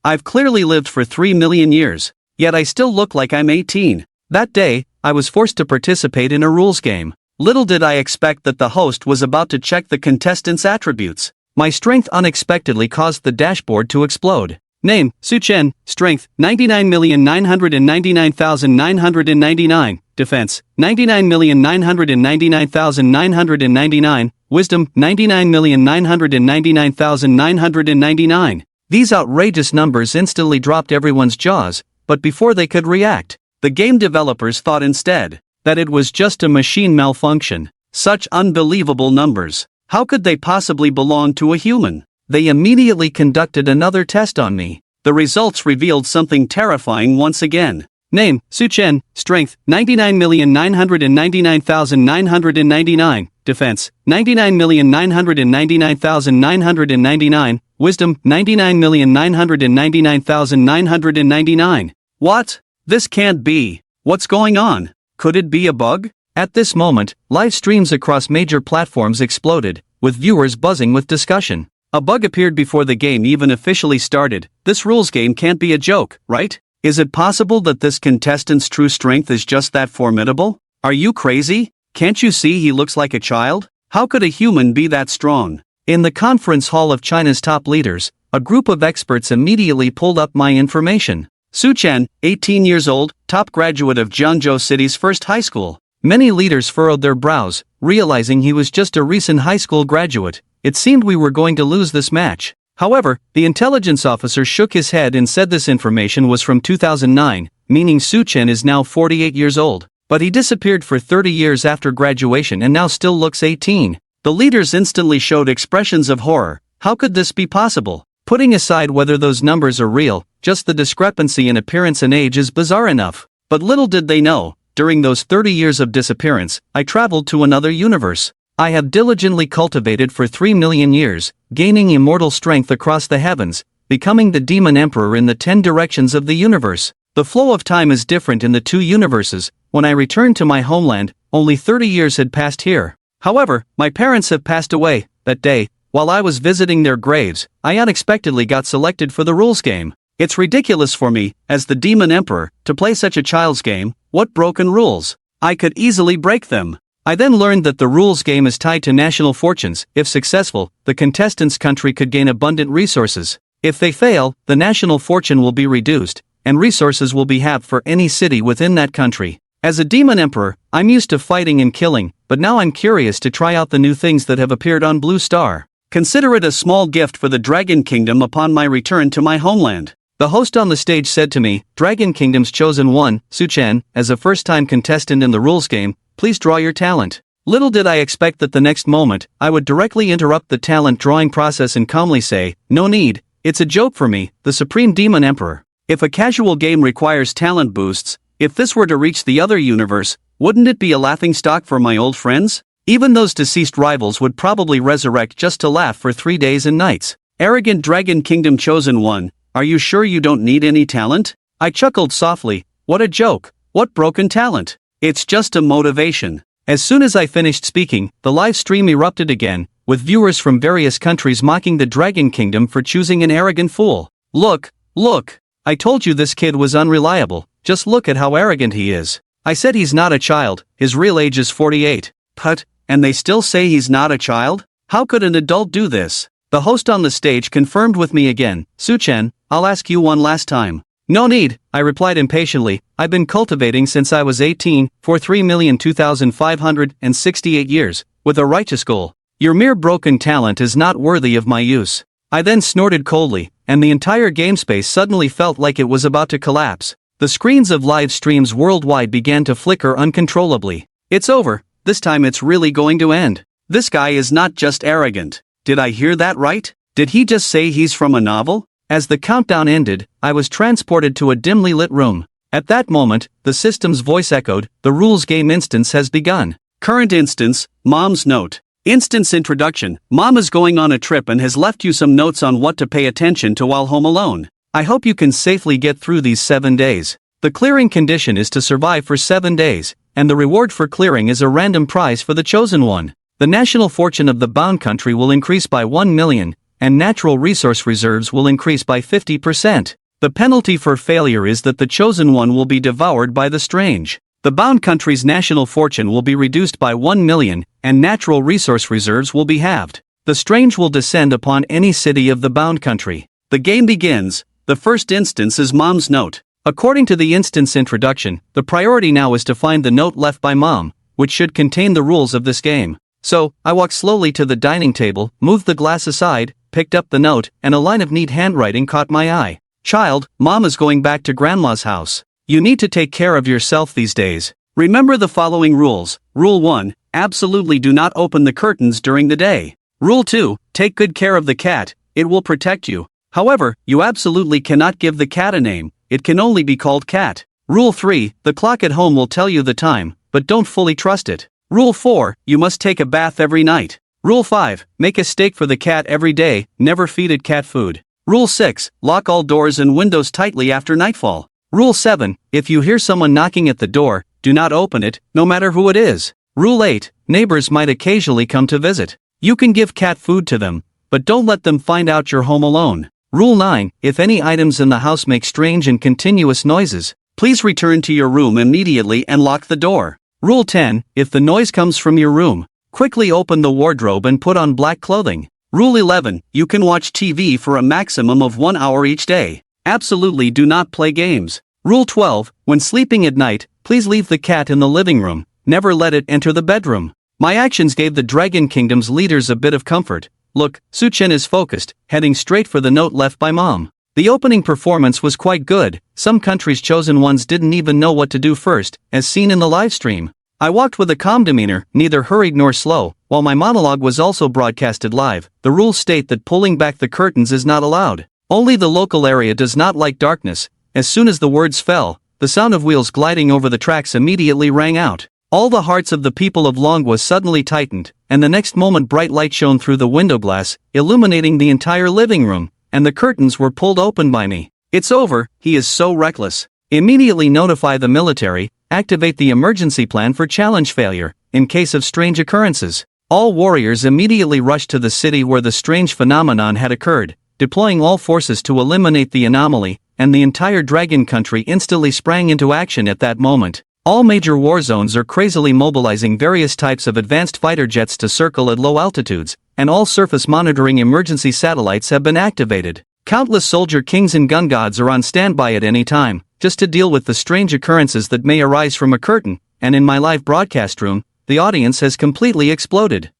I've clearly lived for 3 million years, yet I still look like I'm 18. That day, I was forced to participate in a rules game. Little did I expect that the host was about to check the contestants' attributes. My strength unexpectedly caused the dashboard to explode. Name, Su-Chen. Strength, 99,999,999. Defense, 99,999,999. Wisdom, 99,999,999. These outrageous numbers instantly dropped everyone's jaws, but before they could react, the game developers thought instead that it was just a machine malfunction. Such unbelievable numbers. How could they possibly belong to a human? They immediately conducted another test on me. The results revealed something terrifying once again. Name, Su-Chen. Strength, 99,999,999. Defense, 99,999,999. Wisdom, 99,999,999. What? This can't be. What's going on? Could it be a bug? At this moment, live streams across major platforms exploded, with viewers buzzing with discussion. A bug appeared before the game even officially started. This rules game can't be a joke, right? Is it possible that this contestant's true strength is just that formidable? Are you crazy? Can't you see he looks like a child? How could a human be that strong? In the conference hall of China's top leaders, a group of experts immediately pulled up my information. Su-Chen, 18 years old, top graduate of Jiangzhou City's first high school. Many leaders furrowed their brows, realizing he was just a recent high school graduate. It seemed we were going to lose this match. However, the intelligence officer shook his head and said this information was from 2009, meaning Su-Chen is now 48 years old. But he disappeared for 30 years after graduation and now still looks 18. The leaders instantly showed expressions of horror. How could this be possible? Putting aside whether those numbers are real, just the discrepancy in appearance and age is bizarre enough. But little did they know, during those 30 years of disappearance, I traveled to another universe. I have diligently cultivated for 3 million years, gaining immortal strength across the heavens, becoming the demon emperor in the 10 directions of the universe. The flow of time is different in the two universes. When I returned to my homeland, only 30 years had passed here. However, my parents have passed away. That day, while I was visiting their graves, I unexpectedly got selected for the rules game. It's ridiculous for me, as the demon emperor, to play such a child's game. What broken rules? I could easily break them. I then learned that the rules game is tied to national fortunes. If successful, the contestant's country could gain abundant resources. If they fail, the national fortune will be reduced, and resources will be halved for any city within that country. As a demon emperor, I'm used to fighting and killing, but now I'm curious to try out the new things that have appeared on Blue Star. Consider it a small gift for the Dragon Kingdom upon my return to my homeland. The host on the stage said to me, Dragon Kingdom's chosen one, Su-Chen, as a first-time contestant in the rules game, please draw your talent. Little did I expect that the next moment, I would directly interrupt the talent drawing process and calmly say, no need, it's a joke for me, the Supreme Demon Emperor. If a casual game requires talent boosts, if this were to reach the other universe, wouldn't it be a laughingstock for my old friends? Even those deceased rivals would probably resurrect just to laugh for 3 days and nights. Arrogant Dragon Kingdom chosen one, are you sure you don't need any talent? I chuckled softly. What a joke. What broken talent? It's just a motivation. As soon as I finished speaking, the live stream erupted again, with viewers from various countries mocking the Dragon Kingdom for choosing an arrogant fool. Look, look. I told you this kid was unreliable. Just look at how arrogant he is. I said he's not a child, his real age is 48. But, and they still say he's not a child? How could an adult do this? The host on the stage confirmed with me again, Su-Chen, I'll ask you one last time. No need, I replied impatiently. I've been cultivating since I was 18, for 3,02,568 years, with a righteous goal. Your mere broken talent is not worthy of my use. I then snorted coldly, and the entire game space suddenly felt like it was about to collapse. The screens of live streams worldwide began to flicker uncontrollably. It's over, this time it's really going to end. This guy is not just arrogant. Did I hear that right? Did he just say he's from a novel? As the countdown ended, I was transported to a dimly lit room. At that moment, the system's voice echoed, the rules game instance has begun. Current instance, Mom's note. Instance introduction, Mom is going on a trip and has left you some notes on what to pay attention to while home alone. I hope you can safely get through these 7 days. The clearing condition is to survive for 7 days, and the reward for clearing is a random prize for the chosen one. The national fortune of the bound country will increase by 1 million, and natural resource reserves will increase by 50%. The penalty for failure is that the chosen one will be devoured by the strange. The bound country's national fortune will be reduced by 1 million, and natural resource reserves will be halved. The strange will descend upon any city of the bound country. The game begins. The first instance is Mom's note. According to the instance introduction, the priority now is to find the note left by Mom, which should contain the rules of this game. So, I walked slowly to the dining table, moved the glass aside, picked up the note, and a line of neat handwriting caught my eye. Child, Mom is going back to Grandma's house. You need to take care of yourself these days. Remember the following rules. Rule 1. Absolutely do not open the curtains during the day. Rule 2. Take good care of the cat, it will protect you. However, you absolutely cannot give the cat a name, it can only be called Cat. Rule 3. The clock at home will tell you the time, but don't fully trust it. Rule 4. You must take a bath every night. Rule 5. Make a steak for the cat every day, never feed it cat food. Rule 6. Lock all doors and windows tightly after nightfall. Rule 7. If you hear someone knocking at the door, do not open it, no matter who it is. Rule 8. Neighbors might occasionally come to visit. You can give cat food to them, but don't let them find out you're home alone. Rule 9. If any items in the house make strange and continuous noises, please return to your room immediately and lock the door. Rule 10. If the noise comes from your room, quickly open the wardrobe and put on black clothing. Rule 11. You can watch TV for a maximum of 1 hour each day. Absolutely do not play games. Rule 12. When sleeping at night, please leave the cat in the living room, never let it enter the bedroom. My actions gave the Dragon Kingdom's leaders a bit of comfort. Look, Su-Chen is focused, heading straight for the note left by Mom. The opening performance was quite good. Some countries' chosen ones didn't even know what to do first, as seen in the live stream. I walked with a calm demeanor, neither hurried nor slow. While my monologue was also broadcasted live, the rules state that pulling back the curtains is not allowed. Only the local area does not like darkness. As soon as the words fell, the sound of wheels gliding over the tracks immediately rang out. All the hearts of the people of Longwa suddenly tightened, and the next moment bright light shone through the window glass, illuminating the entire living room, and the curtains were pulled open by me. It's over, he is so reckless. Immediately notify the military, activate the emergency plan for challenge failure, in case of strange occurrences. All warriors immediately rushed to the city where the strange phenomenon had occurred, deploying all forces to eliminate the anomaly, and the entire dragon country instantly sprang into action at that moment. All major war zones are crazily mobilizing various types of advanced fighter jets to circle at low altitudes, and all surface monitoring emergency satellites have been activated. Countless soldier kings and gun gods are on standby at any time, just to deal with the strange occurrences that may arise from a curtain, and in my live broadcast room, the audience has completely exploded.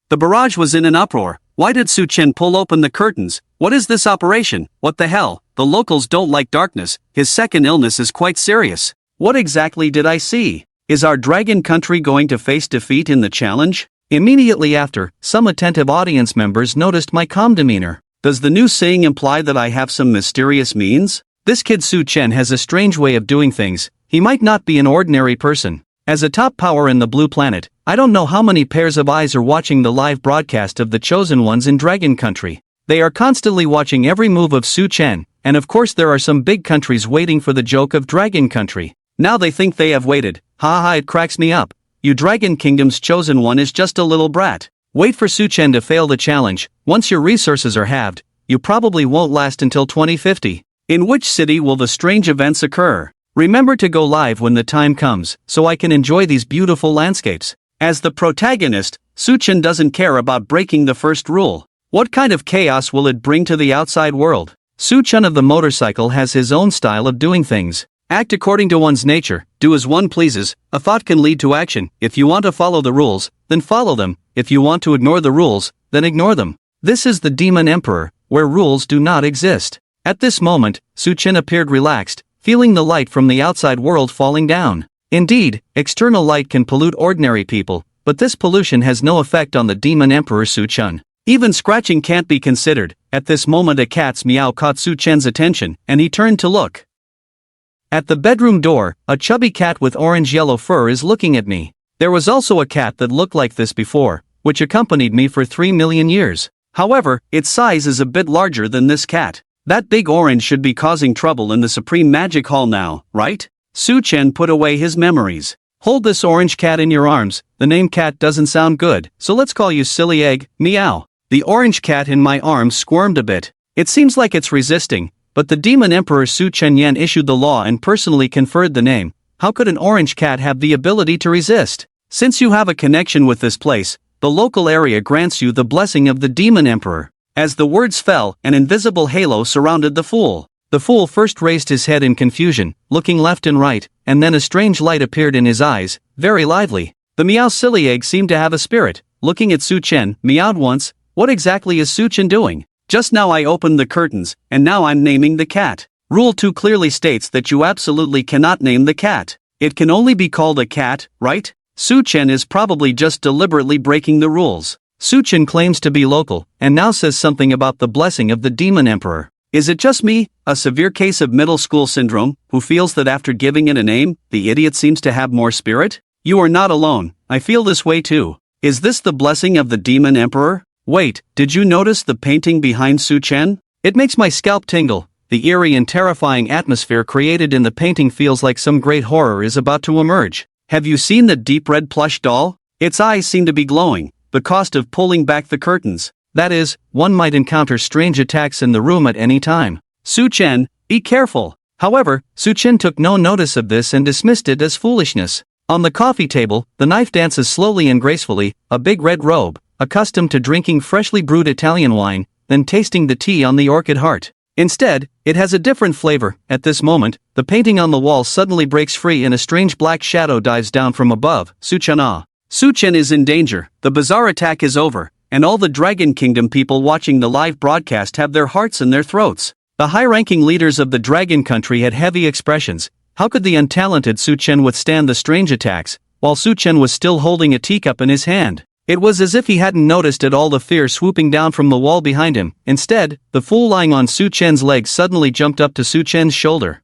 The barrage was in an uproar. Why did Su-Chen pull open the curtains? What is this operation? What the hell? The locals don't like darkness, his second illness is quite serious. What exactly did I see? Is our dragon country going to face defeat in the challenge? Immediately after, some attentive audience members noticed my calm demeanor. Does the new saying imply that I have some mysterious means? This kid Su-Chen has a strange way of doing things. He might not be an ordinary person. As a top power in the blue planet, I don't know how many pairs of eyes are watching the live broadcast of the chosen ones in Dragon Country. They are constantly watching every move of Su-Chen, and of course there are some big countries waiting for the joke of Dragon Country. Now they think they have waited. Ha ha, it cracks me up. You Dragon Kingdom's chosen one is just a little brat. Wait for Su-Chen to fail the challenge. Once your resources are halved, you probably won't last until 2050. In which city will the strange events occur? Remember to go live when the time comes, so I can enjoy these beautiful landscapes. As the protagonist, Su-Chen doesn't care about breaking the first rule. What kind of chaos will it bring to the outside world? Su-Chen of the motorcycle has his own style of doing things. Act according to one's nature, do as one pleases. A thought can lead to action. If you want to follow the rules, then follow them. If you want to ignore the rules, then ignore them. This is the Demon Emperor, where rules do not exist. At this moment, Su-Chen appeared relaxed, feeling the light from the outside world falling down. Indeed, external light can pollute ordinary people, but this pollution has no effect on the Demon Emperor Su-Chen. Even scratching can't be considered. At this moment a cat's meow caught Su-Chen's attention, and he turned to look. At the bedroom door, a chubby cat with orange-yellow fur is looking at me. There was also a cat that looked like this before, which accompanied me for 3 million years. However, its size is a bit larger than this cat. That big orange should be causing trouble in the Supreme Magic Hall now, right? Su-Chen put away his memories. Hold this orange cat in your arms. The name cat doesn't sound good, so let's call you Silly Egg, meow. The orange cat in my arms squirmed a bit. It seems like it's resisting, but the demon emperor Su Chenyan issued the law and personally conferred the name. How could an orange cat have the ability to resist? Since you have a connection with this place, the local area grants you the blessing of the demon emperor. As the words fell, an invisible halo surrounded the fool. The fool first raised his head in confusion, looking left and right, and then a strange light appeared in his eyes, very lively. The meow silly egg seemed to have a spirit. Looking at Su Chen, meowed once. What exactly is Su Chen doing? Just now I opened the curtains, and now I'm naming the cat. Rule 2 clearly states that you absolutely cannot name the cat. It can only be called a cat, right? Su Chen is probably just deliberately breaking the rules. Su Chen claims to be local, and now says something about the blessing of the demon emperor. Is it just me, a severe case of middle school syndrome, who feels that after giving it a name, the idiot seems to have more spirit? You are not alone, I feel this way too. Is this the blessing of the demon emperor? Wait, did you notice the painting behind Su Chen? It makes my scalp tingle. The eerie and terrifying atmosphere created in the painting feels like some great horror is about to emerge. Have you seen the deep red plush doll? Its eyes seem to be glowing. The cost of pulling back the curtains. That is, one might encounter strange attacks in the room at any time. Su Chen, be careful. However, Su Chen took no notice of this and dismissed it as foolishness. On the coffee table, the knife dances slowly and gracefully, a big red robe, accustomed to drinking freshly brewed Italian wine, then tasting the tea on the orchid heart. Instead, it has a different flavor. At this moment, the painting on the wall suddenly breaks free and a strange black shadow dives down from above. Su Chen is in danger. The bizarre attack is over, and all the Dragon Kingdom people watching the live broadcast have their hearts in their throats. The high-ranking leaders of the Dragon Country had heavy expressions. How could the untalented Su Chen withstand the strange attacks, while Su Chen was still holding a teacup in his hand? It was as if he hadn't noticed at all the fear swooping down from the wall behind him. Instead, the fool lying on Su Chen's leg suddenly jumped up to Su Chen's shoulder.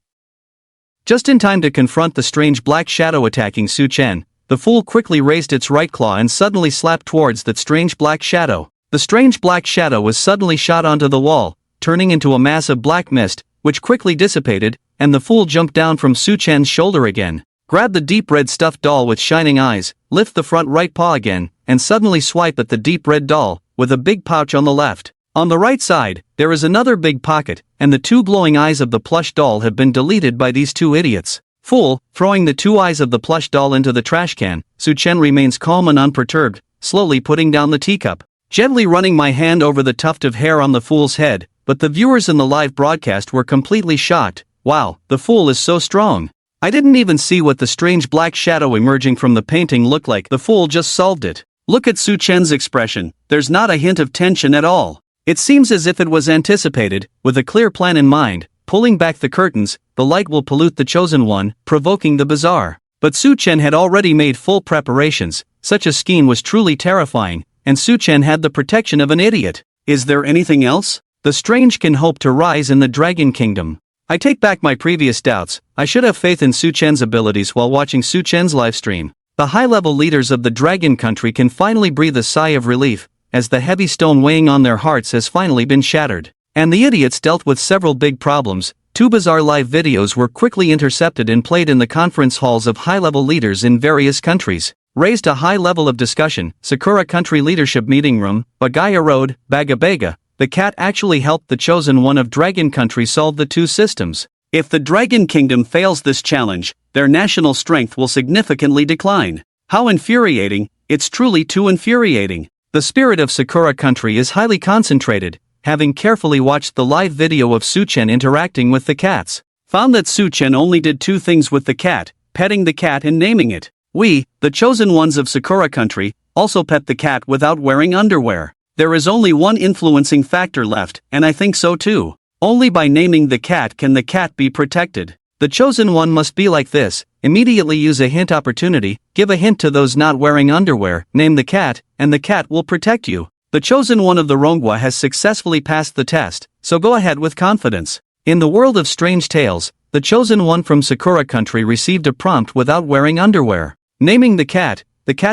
Just in time to confront the strange black shadow attacking Su Chen, the fool quickly raised its right claw and suddenly slapped towards that strange black shadow. The strange black shadow was suddenly shot onto the wall, turning into a mass of black mist, which quickly dissipated, and the fool jumped down from Su Chen's shoulder again. Grab the deep red stuffed doll with shining eyes, lift the front right paw again, and suddenly swipe at the deep red doll, with a big pouch on the left. On the right side, there is another big pocket, and the two glowing eyes of the plush doll have been deleted by these two idiots. Fool, throwing the two eyes of the plush doll into the trash can, Su Chen remains calm and unperturbed, slowly putting down the teacup. Gently running my hand over the tuft of hair on the fool's head, but the viewers in the live broadcast were completely shocked. Wow, the fool is so strong. I didn't even see what the strange black shadow emerging from the painting looked like. The fool just solved it. Look at Su Chen's expression. There's not a hint of tension at all. It seems as if it was anticipated, with a clear plan in mind. Pulling back the curtains, the light will pollute the chosen one, provoking the bizarre. But Su Chen had already made full preparations. Such a scheme was truly terrifying, and Su Chen had the protection of an idiot. Is there anything else? The strange can hope to rise in the Dragon Kingdom. I take back my previous doubts. I should have faith in Su Chen's abilities while watching Su Chen's livestream. The high-level leaders of the Dragon Country can finally breathe a sigh of relief, as the heavy stone weighing on their hearts has finally been shattered. And the idiots dealt with several big problems. Two bizarre live videos were quickly intercepted and played in the conference halls of high-level leaders in various countries. Raised a high level of discussion. Sakura Country Leadership Meeting Room, Bagaya Road, Bagabaga. The cat actually helped the chosen one of Dragon Country solve the two systems. If the Dragon Kingdom fails this challenge, their national strength will significantly decline. How infuriating, it's truly too infuriating. The spirit of Sakura Country is highly concentrated, having carefully watched the live video of Su Chen interacting with the cats. Found that Su Chen only did two things with the cat, petting the cat and naming it. We, the chosen ones of Sakura Country, also pet the cat without wearing underwear. There is only one influencing factor left, and I think so too. Only by naming the cat can the cat be protected. The chosen one must be like this. Immediately use a hint opportunity, give a hint to those not wearing underwear, name the cat, and the cat will protect you. The chosen one of the Rongwa has successfully passed the test, so go ahead with confidence. In the world of strange tales, the chosen one from Sakura Country received a prompt without wearing underwear. Naming the cat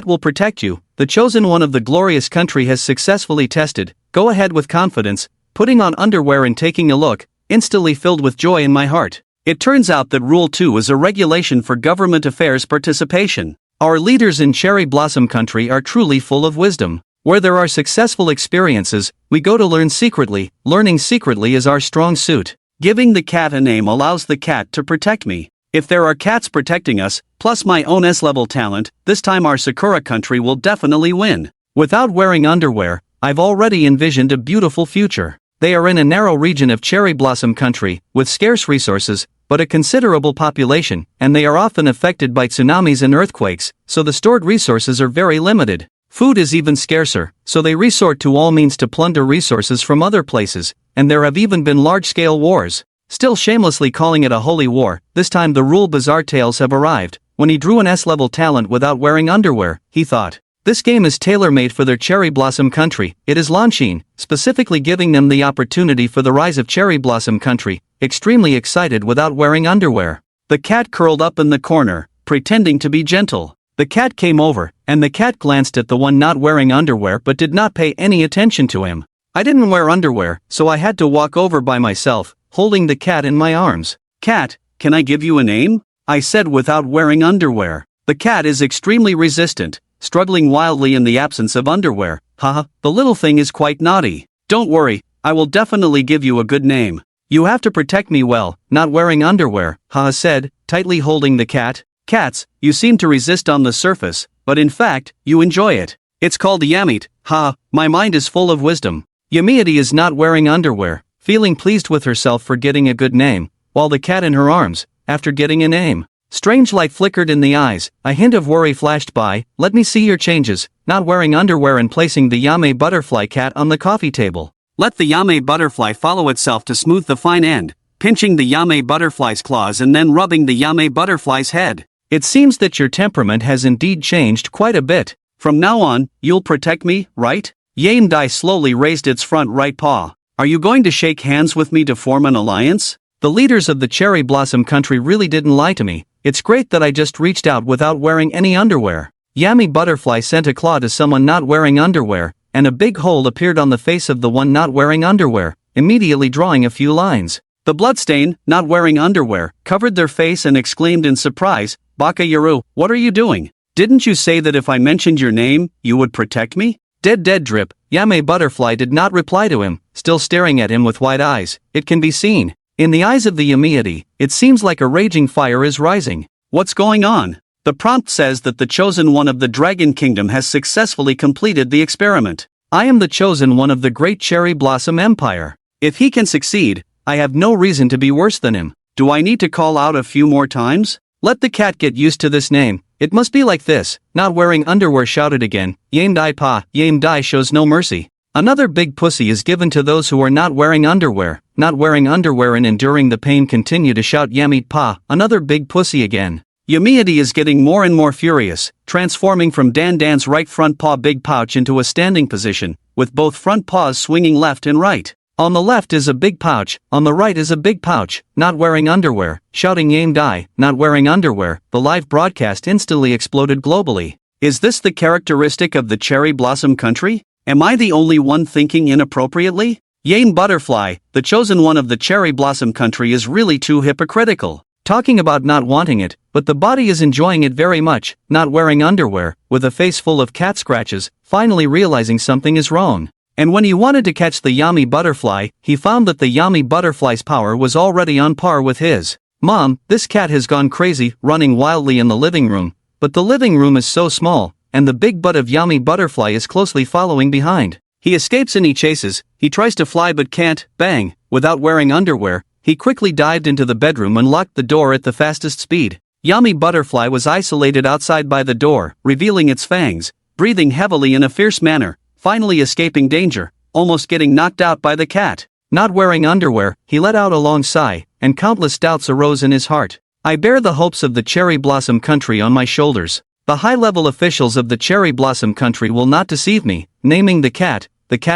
will protect you. The chosen one of the glorious country has successfully tested. Go ahead with confidence, putting on underwear and taking a look, instantly filled with joy in my heart. It turns out that Rule 2 is a regulation for government affairs participation. Our leaders in Cherry Blossom Country are truly full of wisdom. Where there are successful experiences, we go to learn secretly. Learning secretly is our strong suit. Giving the cat a name allows the cat to protect me. If there are cats protecting us, plus my own S-level talent, this time our Sakura country will definitely win. Without wearing underwear, I've already envisioned a beautiful future. They are in a narrow region of cherry blossom country, with scarce resources, but a considerable population, and they are often affected by tsunamis and earthquakes, so the stored resources are very limited. Food is even scarcer, so they resort to all means to plunder resources from other places, and there have even been large-scale wars. Still shamelessly calling it a holy war, this time the Rule Bizarre Tales have arrived. When he drew an S-level talent without wearing underwear, he thought, this game is tailor-made for their cherry blossom country. It is launching, specifically giving them the opportunity for the rise of cherry blossom country, extremely excited without wearing underwear. The cat curled up in the corner, pretending to be gentle. The cat came over, and the cat glanced at the one not wearing underwear but did not pay any attention to him. I didn't wear underwear, so I had to walk over by myself, holding the cat in my arms. Cat, can I give you a name? I said without wearing underwear. The cat is extremely resistant, struggling wildly in the absence of underwear. Haha, the little thing is quite naughty. Don't worry, I will definitely give you a good name. You have to protect me well, not wearing underwear, Haha said, tightly holding the cat. Cats, you seem to resist on the surface, but in fact, you enjoy it. It's called Yamit. Ha, my mind is full of wisdom. Yamiati is not wearing underwear, feeling pleased with herself for getting a good name, while the cat in her arms, after getting a name. Strange light flickered in the eyes, a hint of worry flashed by. Let me see your changes, not wearing underwear and placing the Yame butterfly cat on the coffee table. Let the Yame butterfly follow itself to smooth the fine end, pinching the Yame butterfly's claws and then rubbing the Yame butterfly's head. It seems that your temperament has indeed changed quite a bit. From now on, you'll protect me, right? Yame Dai slowly raised its front right paw. Are you going to shake hands with me to form an alliance? The leaders of the cherry blossom country really didn't lie to me. It's great that I just reached out without wearing any underwear. Yami Butterfly sent a claw to someone not wearing underwear, and a big hole appeared on the face of the one not wearing underwear, immediately drawing a few lines. The bloodstain, not wearing underwear, covered their face and exclaimed in surprise, Baka Yaru, what are you doing? Didn't you say that if I mentioned your name, you would protect me? Dead drip. Yame Butterfly did not reply to him, still staring at him with wide eyes. It can be seen. In the eyes of the Yamiati, it seems like a raging fire is rising. What's going on? The prompt says that the chosen one of the Dragon Kingdom has successfully completed the experiment. I am the chosen one of the Great Cherry Blossom Empire. If he can succeed, I have no reason to be worse than him. Do I need to call out a few more times? Let the cat get used to this name. It must be like this. Not wearing underwear shouted again. Yame Dai Pa, Yame Dai shows no mercy. Another big pussy is given to those who are not wearing underwear. Not wearing underwear and enduring the pain continue to shout Yamit Pa, another big pussy again. Yamiati is getting more and more furious, transforming from Dan's right front paw big pouch into a standing position, with both front paws swinging left and right. On the left is a big pouch, on the right is a big pouch, not wearing underwear, shouting Yame Dai, not wearing underwear. The live broadcast instantly exploded globally. Is this the characteristic of the cherry blossom country? Am I the only one thinking inappropriately? Yame Butterfly, the chosen one of the cherry blossom country, is really too hypocritical. Talking about not wanting it, but the body is enjoying it very much, not wearing underwear, with a face full of cat scratches, finally realizing something is wrong. And when he wanted to catch the Yami Butterfly, he found that the Yami Butterfly's power was already on par with his. Mom, this cat has gone crazy, running wildly in the living room. But the living room is so small, and the big butt of Yami Butterfly is closely following behind. He escapes and he chases, he tries to fly but can't, bang, without wearing underwear. He quickly dived into the bedroom and locked the door at the fastest speed. Yami Butterfly was isolated outside by the door, revealing its fangs, breathing heavily in a fierce manner, finally escaping danger, almost getting knocked out by the cat. Not wearing underwear, he let out a long sigh, and countless doubts arose in his heart. I bear the hopes of the cherry blossom country on my shoulders. The high-level officials of the cherry blossom country will not deceive me, naming the cat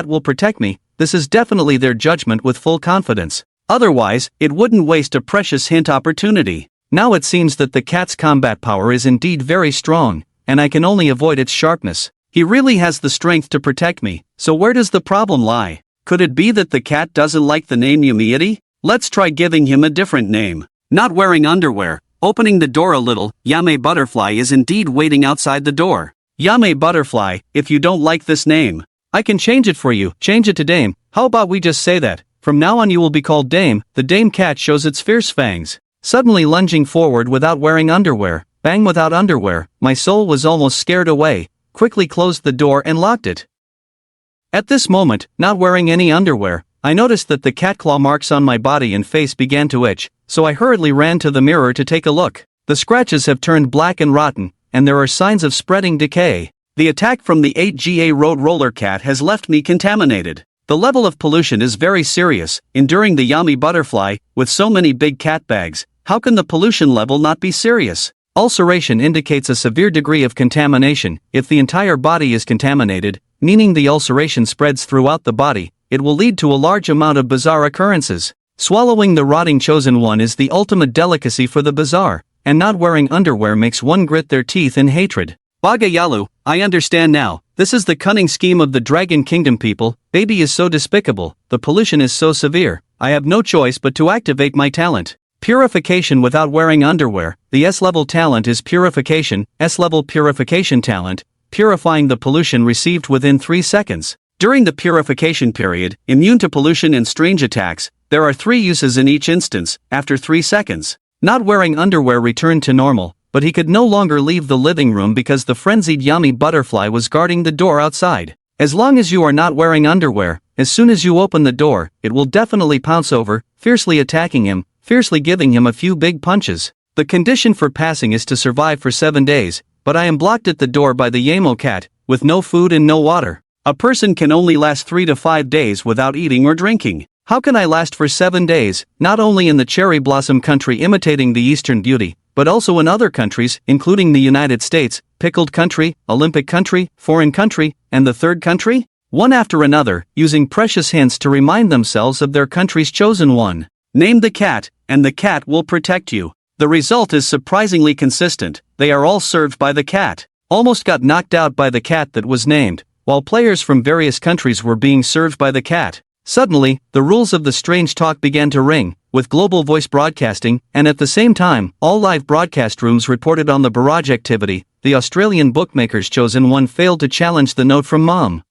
will protect me. This is definitely their judgment with full confidence. Otherwise, it wouldn't waste a precious hint opportunity. Now it seems that the cat's combat power is indeed very strong, and I can only avoid its sharpness. He really has the strength to protect me, so where does the problem lie? Could it be that the cat doesn't like the name Yamiati? Let's try giving him a different name. Not wearing underwear, opening the door a little, Yame Butterfly is indeed waiting outside the door. Yame Butterfly, if you don't like this name, I can change it for you. Change it to Dame. How about we just say that? From now on you will be called Dame. The Dame cat shows its fierce fangs, suddenly lunging forward without wearing underwear. Bang, without underwear. My soul was almost scared away. Quickly closed the door and locked it. At this moment, not wearing any underwear, I noticed that the cat claw marks on my body and face began to itch, so I hurriedly ran to the mirror to take a look. The scratches have turned black and rotten, and there are signs of spreading decay. The attack from the 8GA road roller cat has left me contaminated. The level of pollution is very serious. Enduring the Yami Butterfly, with so many big cat bags, how can the pollution level not be serious? Ulceration indicates a severe degree of contamination. If the entire body is contaminated, meaning the ulceration spreads throughout the body, it will lead to a large amount of bizarre occurrences. Swallowing the rotting chosen one is the ultimate delicacy for the bizarre, and not wearing underwear makes one grit their teeth in hatred. Bagayalu, I understand now. This is the cunning scheme of the Dragon Kingdom people. Baby is so despicable, the pollution is so severe, I have no choice but to activate my talent. Purification without wearing underwear. The S-level talent is purification, S-level purification talent, purifying the pollution received within 3 seconds. During the purification period, immune to pollution and strange attacks, there are 3 uses in each instance. After 3 seconds, not wearing underwear returned to normal, but he could no longer leave the living room because the frenzied Yami Butterfly was guarding the door outside. As long as you are not wearing underwear, as soon as you open the door, it will definitely pounce over, fiercely attacking him, fiercely giving him a few big punches. The condition for passing is to survive for 7 days, but I am blocked at the door by the Yamo cat, with no food and no water. A person can only last 3 to 5 days without eating or drinking. How can I last for 7 days, not only in the cherry blossom country imitating the Eastern beauty, but also in other countries, including the United States, pickled country, Olympic country, foreign country, and the third country? One after another, using precious hints to remind themselves of their country's chosen one. Name the cat, and the cat will protect you. The result is surprisingly consistent. They are all served by the cat. Almost got knocked out by the cat that was named, while players from various countries were being served by the cat. Suddenly, the rules of the strange talk began to ring, with global voice broadcasting, and at the same time, all live broadcast rooms reported on the barrage activity. The Australian bookmaker's chosen one failed to challenge the note from Mom.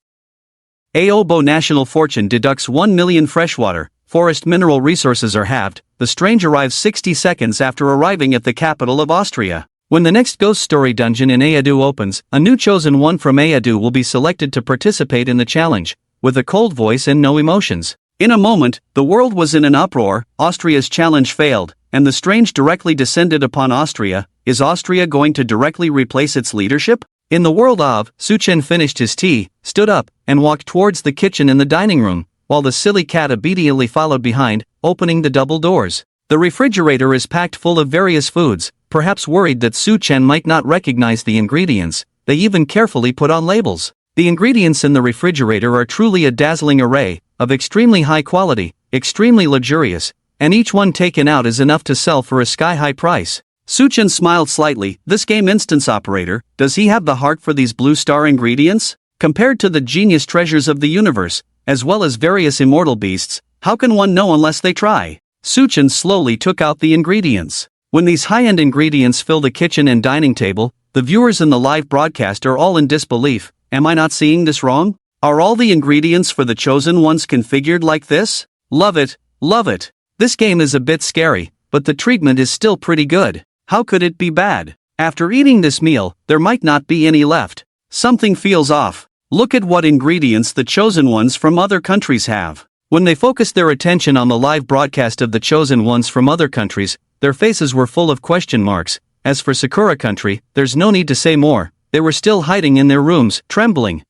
Aobo national fortune deducts 1 million freshwater, forest mineral resources are halved. The strange arrives 60 seconds after arriving at the capital of Austria. When the next ghost story dungeon in Ayadu opens, a new chosen one from Ayadu will be selected to participate in the challenge, with a cold voice and no emotions. In a moment, the world was in an uproar. Austria's challenge failed, and the strange directly descended upon Austria. Is Austria going to directly replace its leadership? In the world of, Suchen finished his tea, stood up, and walked towards the kitchen in the dining room, while the silly cat obediently followed behind, opening the double doors. The refrigerator is packed full of various foods. Perhaps worried that Suchen might not recognize the ingredients, they even carefully put on labels. The ingredients in the refrigerator are truly a dazzling array, of extremely high quality, extremely luxurious, and each one taken out is enough to sell for a sky-high price. Suchen smiled slightly. This game instance operator, does he have the heart for these blue star ingredients? Compared to the genius treasures of the universe, as well as various immortal beasts, how can one know unless they try? Suchen slowly took out the ingredients. When these high-end ingredients fill the kitchen and dining table, the viewers in the live broadcast are all in disbelief. Am I not seeing this wrong? Are all the ingredients for the chosen ones configured like this? Love it, love it. This game is a bit scary, but the treatment is still pretty good. How could it be bad? After eating this meal, there might not be any left. Something feels off. Look at what ingredients the chosen ones from other countries have. When they focused their attention on the live broadcast of the chosen ones from other countries, their faces were full of question marks. As for Sakura country, there's no need to say more. They were still hiding in their rooms, trembling.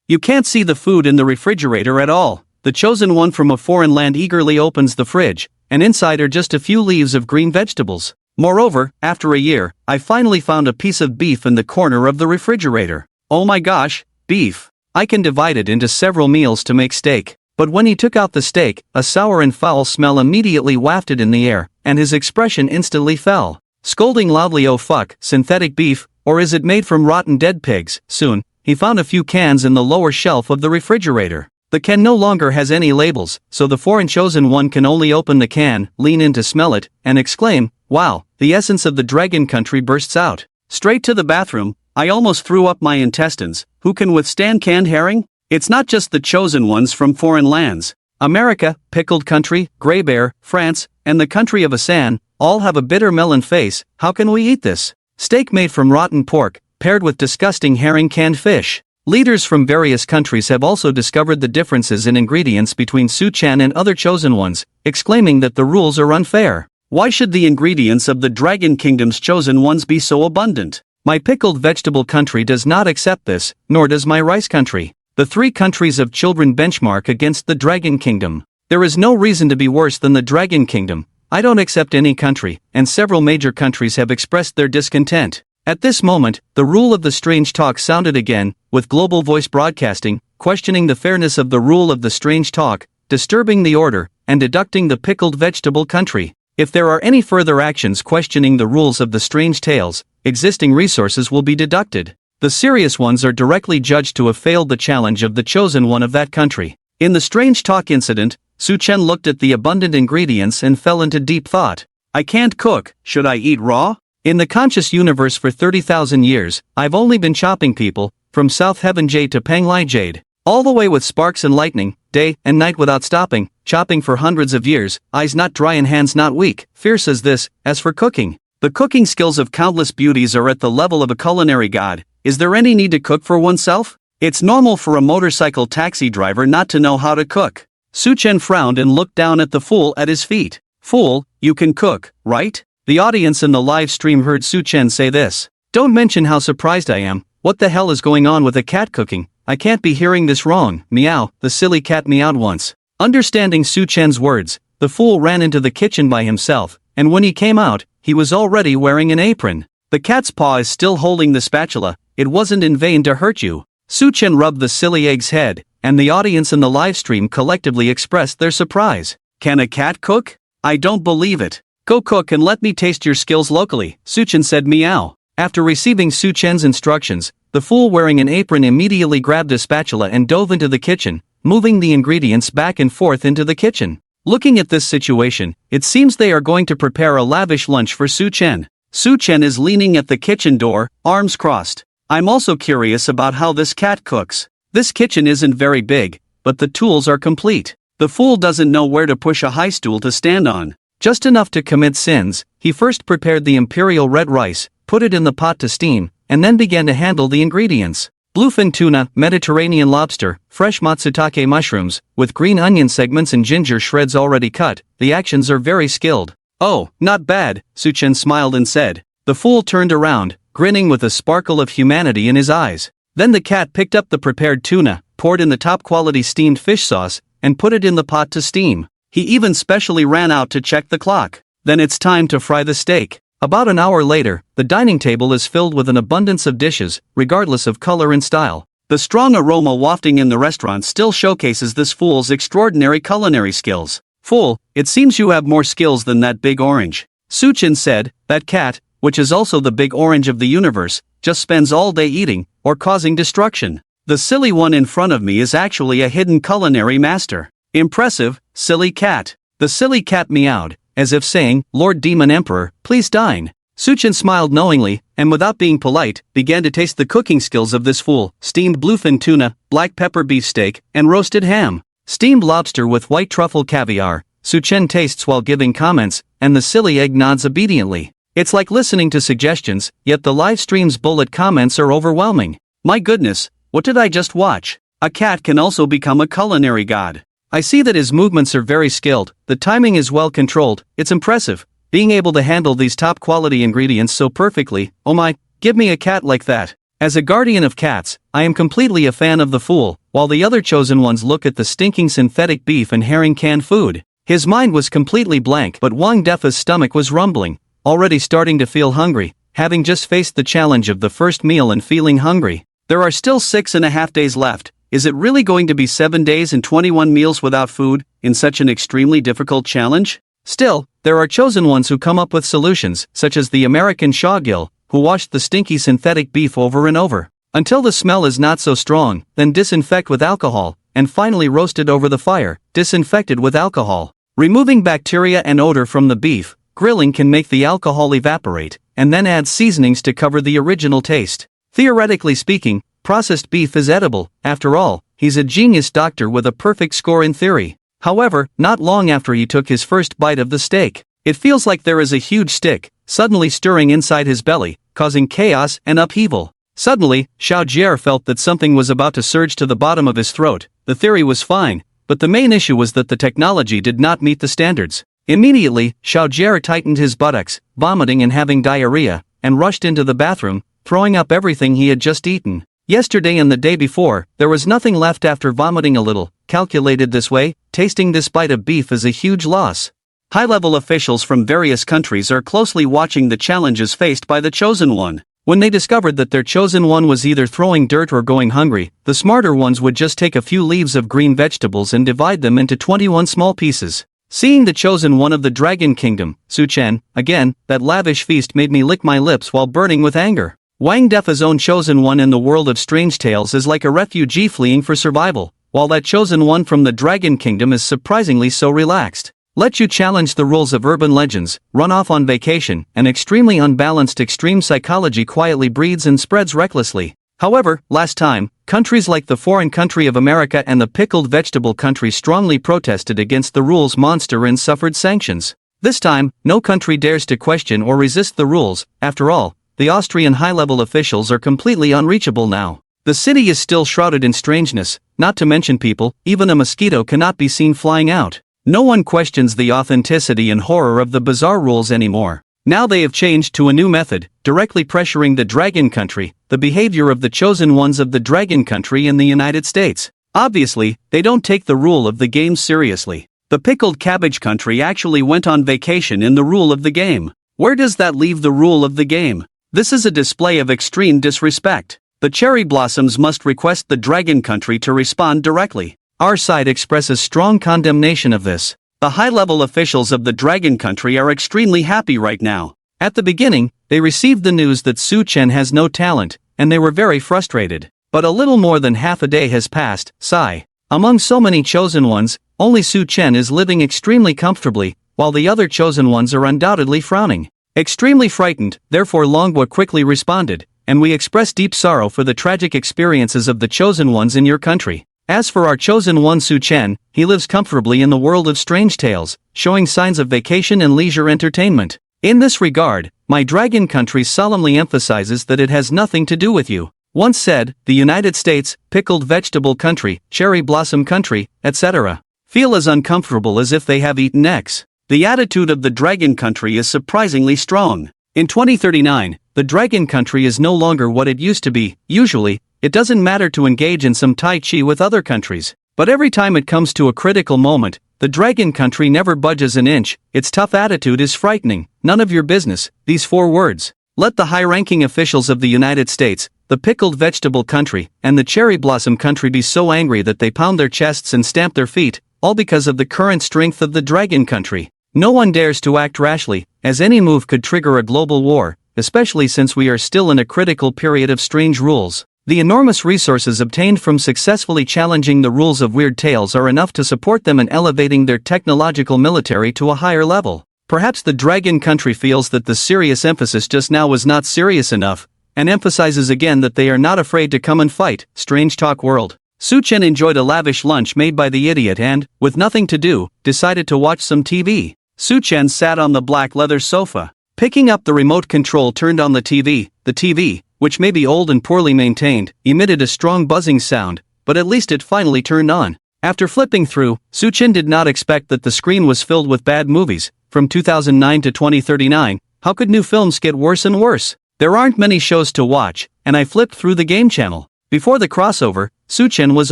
You can't see the food in the refrigerator at all. The chosen one from a foreign land eagerly opens the fridge, and inside are just a few leaves of green vegetables. Moreover, after a year, I finally found a piece of beef in the corner of the refrigerator. Oh my gosh, beef. I can divide it into several meals to make steak. But when he took out the steak, a sour and foul smell immediately wafted in the air, and his expression instantly fell. Scolding loudly, oh fuck, synthetic beef, or is it made from rotten dead pigs? Soon, he found a few cans in the lower shelf of the refrigerator. The can no longer has any labels, so the foreign chosen one can only open the can, lean in to smell it, and exclaim, wow, the essence of the dragon country bursts out. Straight to the bathroom, I almost threw up my intestines. Who can withstand canned herring? It's not just the chosen ones from foreign lands. America, pickled country, Grey Bear, France, and the country of Asan, all have a bitter melon face. How can we eat this? Steak made from rotten pork, paired with disgusting herring canned fish. Leaders from various countries have also discovered the differences in ingredients between Su-chan and other chosen ones, exclaiming that the rules are unfair. Why should the ingredients of the Dragon Kingdom's chosen ones be so abundant? My pickled vegetable country does not accept this, nor does my rice country. The three countries of children benchmark against the Dragon Kingdom. There is no reason to be worse than the Dragon Kingdom. I don't accept any country, and several major countries have expressed their discontent. At this moment, the rule of the strange talk sounded again, with global voice broadcasting, questioning the fairness of the rule of the strange talk, disturbing the order, and deducting the pickled vegetable country. If there are any further actions questioning the rules of the strange tales, existing resources will be deducted. The serious ones are directly judged to have failed the challenge of the chosen one of that country. In the strange talk incident, Su-chen looked at the abundant ingredients and fell into deep thought. I can't cook, should I eat raw? In the conscious universe for 30,000 years, I've only been chopping people, from South Heaven Jade to Panglai Jade, all the way with sparks and lightning, day and night without stopping, chopping for hundreds of years, eyes not dry and hands not weak. Fierce as this. As for cooking, the cooking skills of countless beauties are at the level of a culinary god. Is there any need to cook for oneself? It's normal for a motorcycle taxi driver not to know how to cook. Su-chen frowned and looked down at the fool at his feet. Fool, you can cook, right? The audience in the live stream heard Su-chen say this. Don't mention how surprised I am. What the hell is going on with a cat cooking? I can't be hearing this wrong. Meow, the silly cat meowed once. Understanding Su-chen's words, the fool ran into the kitchen by himself, and when he came out, he was already wearing an apron. The cat's paw is still holding the spatula. It wasn't in vain to hurt you. Su-chen rubbed the silly egg's head, and the audience in the live stream collectively expressed their surprise. Can a cat cook? I don't believe it. Go cook and let me taste your skills locally, Su-chen said meow. After receiving Su-chen's instructions, the fool wearing an apron immediately grabbed a spatula and dove into the kitchen, moving the ingredients back and forth into the kitchen. Looking at this situation, it seems they are going to prepare a lavish lunch for Su-chen. Su-chen is leaning at the kitchen door, arms crossed. I'm also curious about how this cat cooks. This kitchen isn't very big, but the tools are complete. The fool doesn't know where to push a high stool to stand on. Just enough to commit sins. He first prepared the imperial red rice, put it in the pot to steam, and then began to handle the ingredients. Bluefin tuna, Mediterranean lobster, fresh matsutake mushrooms, with green onion segments and ginger shreds already cut. The actions are very skilled. Oh, not bad, Su-chen smiled and said. The fool turned around, grinning with a sparkle of humanity in his eyes. Then the cat picked up the prepared tuna, poured in the top-quality steamed fish sauce, and put it in the pot to steam. He even specially ran out to check the clock. Then it's time to fry the steak. About an hour later, the dining table is filled with an abundance of dishes, regardless of color and style. The strong aroma wafting in the restaurant still showcases this fool's extraordinary culinary skills. Fool, it seems you have more skills than that big orange. Su-chen said. That cat, which is also the big orange of the universe, just spends all day eating, or causing destruction. The silly one in front of me is actually a hidden culinary master. Impressive, silly cat. The silly cat meowed, as if saying, Lord Demon Emperor, please dine. Su-chen smiled knowingly, and without being polite, began to taste the cooking skills of this fool. Steamed bluefin tuna, black pepper beefsteak, and roasted ham. Steamed lobster with white truffle caviar. Su-chen tastes while giving comments, and the silly egg nods obediently. It's like listening to suggestions, yet the live stream's bullet comments are overwhelming. My goodness, what did I just watch? A cat can also become a culinary god. I see that his movements are very skilled, the timing is well controlled. It's impressive, being able to handle these top quality ingredients so perfectly. Oh my, give me a cat like that. As a guardian of cats, I am completely a fan of the fool, while the other chosen ones look at the stinking synthetic beef and herring canned food. His mind was completely blank, but Wang Defa's stomach was rumbling, already starting to feel hungry, having just faced the challenge of the first meal and feeling hungry. There are still 6.5 days left. Is it really going to be 7 days and 21 meals without food, in such an extremely difficult challenge? Still, there are chosen ones who come up with solutions, such as the American Shawgill, who washed the stinky synthetic beef over and over, until the smell is not so strong, then disinfect with alcohol, and finally roasted over the fire, disinfected with alcohol. Removing bacteria and odor from the beef, grilling can make the alcohol evaporate, and then add seasonings to cover the original taste. Theoretically speaking, processed beef is edible. After all, he's a genius doctor with a perfect score in theory. However, not long after he took his first bite of the steak, it feels like there is a huge stick suddenly stirring inside his belly, causing chaos and upheaval. Suddenly, Xiao Jie felt that something was about to surge to the bottom of his throat. The theory was fine, but the main issue was that the technology did not meet the standards. Immediately, Xiao Jie tightened his buttocks, vomiting and having diarrhea, and rushed into the bathroom, throwing up everything he had just eaten. Yesterday and the day before, there was nothing left after vomiting a little. Calculated this way, tasting this bite of beef is a huge loss. High-level officials from various countries are closely watching the challenges faced by the Chosen One. When they discovered that their Chosen One was either throwing dirt or going hungry, the smarter ones would just take a few leaves of green vegetables and divide them into 21 small pieces. Seeing the Chosen One of the Dragon Kingdom, Su Chen, again, that lavish feast made me lick my lips while burning with anger. Wang Defa's own Chosen One in the world of strange tales is like a refugee fleeing for survival, while that Chosen One from the Dragon Kingdom is surprisingly so relaxed. Let you challenge the rules of urban legends, run off on vacation, and extremely unbalanced extreme psychology quietly breeds and spreads recklessly. However, last time, countries like the foreign country of America and the pickled vegetable country strongly protested against the rules monster and suffered sanctions. This time, no country dares to question or resist the rules. After all, the Austrian high-level officials are completely unreachable now. The city is still shrouded in strangeness, not to mention people, even a mosquito cannot be seen flying out. No one questions the authenticity and horror of the bizarre rules anymore. Now they have changed to a new method, directly pressuring the Dragon Country, the behavior of the chosen ones of the Dragon Country in the United States. Obviously, they don't take the rule of the game seriously. The Pickled Cabbage Country actually went on vacation in the rule of the game. Where does that leave the rule of the game? This is a display of extreme disrespect. The Cherry Blossoms must request the Dragon Country to respond directly. Our side expresses strong condemnation of this. The high-level officials of the Dragon Country are extremely happy right now. At the beginning, they received the news that Su Chen has no talent, and they were very frustrated. But a little more than half a day has passed. Sigh. Among so many chosen ones, only Su Chen is living extremely comfortably, while the other chosen ones are undoubtedly frowning. Extremely frightened, therefore Longhua quickly responded, and we express deep sorrow for the tragic experiences of the chosen ones in your country. As for our chosen one Su Chen, he lives comfortably in the world of strange tales, showing signs of vacation and leisure entertainment. In this regard, my Dragon Country solemnly emphasizes that it has nothing to do with you. Once said, the United States, Pickled Vegetable Country, Cherry Blossom Country, etc. feel as uncomfortable as if they have eaten X. The attitude of the Dragon Country is surprisingly strong. In 2039, the Dragon Country is no longer what it used to be. Usually, it doesn't matter to engage in some Tai Chi with other countries. But every time it comes to a critical moment, the Dragon Country never budges an inch. Its tough attitude is frightening. None of your business. These 4 words. Let the high-ranking officials of the United States, the Pickled Vegetable Country, and the Cherry Blossom Country be so angry that they pound their chests and stamp their feet, all because of the current strength of the Dragon Country. No one dares to act rashly, as any move could trigger a global war, especially since we are still in a critical period of strange rules. The enormous resources obtained from successfully challenging the rules of weird tales are enough to support them in elevating their technological military to a higher level. Perhaps the Dragon Country feels that the serious emphasis just now was not serious enough, and emphasizes again that they are not afraid to come and fight. Strange Talk World. Su Chen enjoyed a lavish lunch made by the idiot and, with nothing to do, decided to watch some TV. Su Chen sat on the black leather sofa. Picking up the remote control turned on the TV. The TV, which may be old and poorly maintained, emitted a strong buzzing sound, but at least it finally turned on. After flipping through, Su Chen did not expect that the screen was filled with bad movies. From 2009 to 2039, how could new films get worse and worse? There aren't many shows to watch, and I flipped through the game channel. Before the crossover, Su Chen was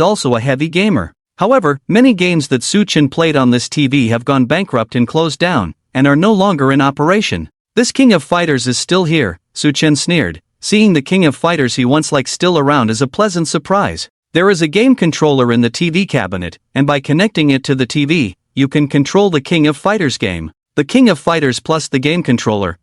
also a heavy gamer. However, many games that Su Chen played on this TV have gone bankrupt and closed down, and are no longer in operation. This King of Fighters is still here, Su Chen sneered. Seeing the King of Fighters he once liked still around is a pleasant surprise. There is a game controller in the TV cabinet, and by connecting it to the TV, you can control the King of Fighters game. The King of Fighters plus the game controller,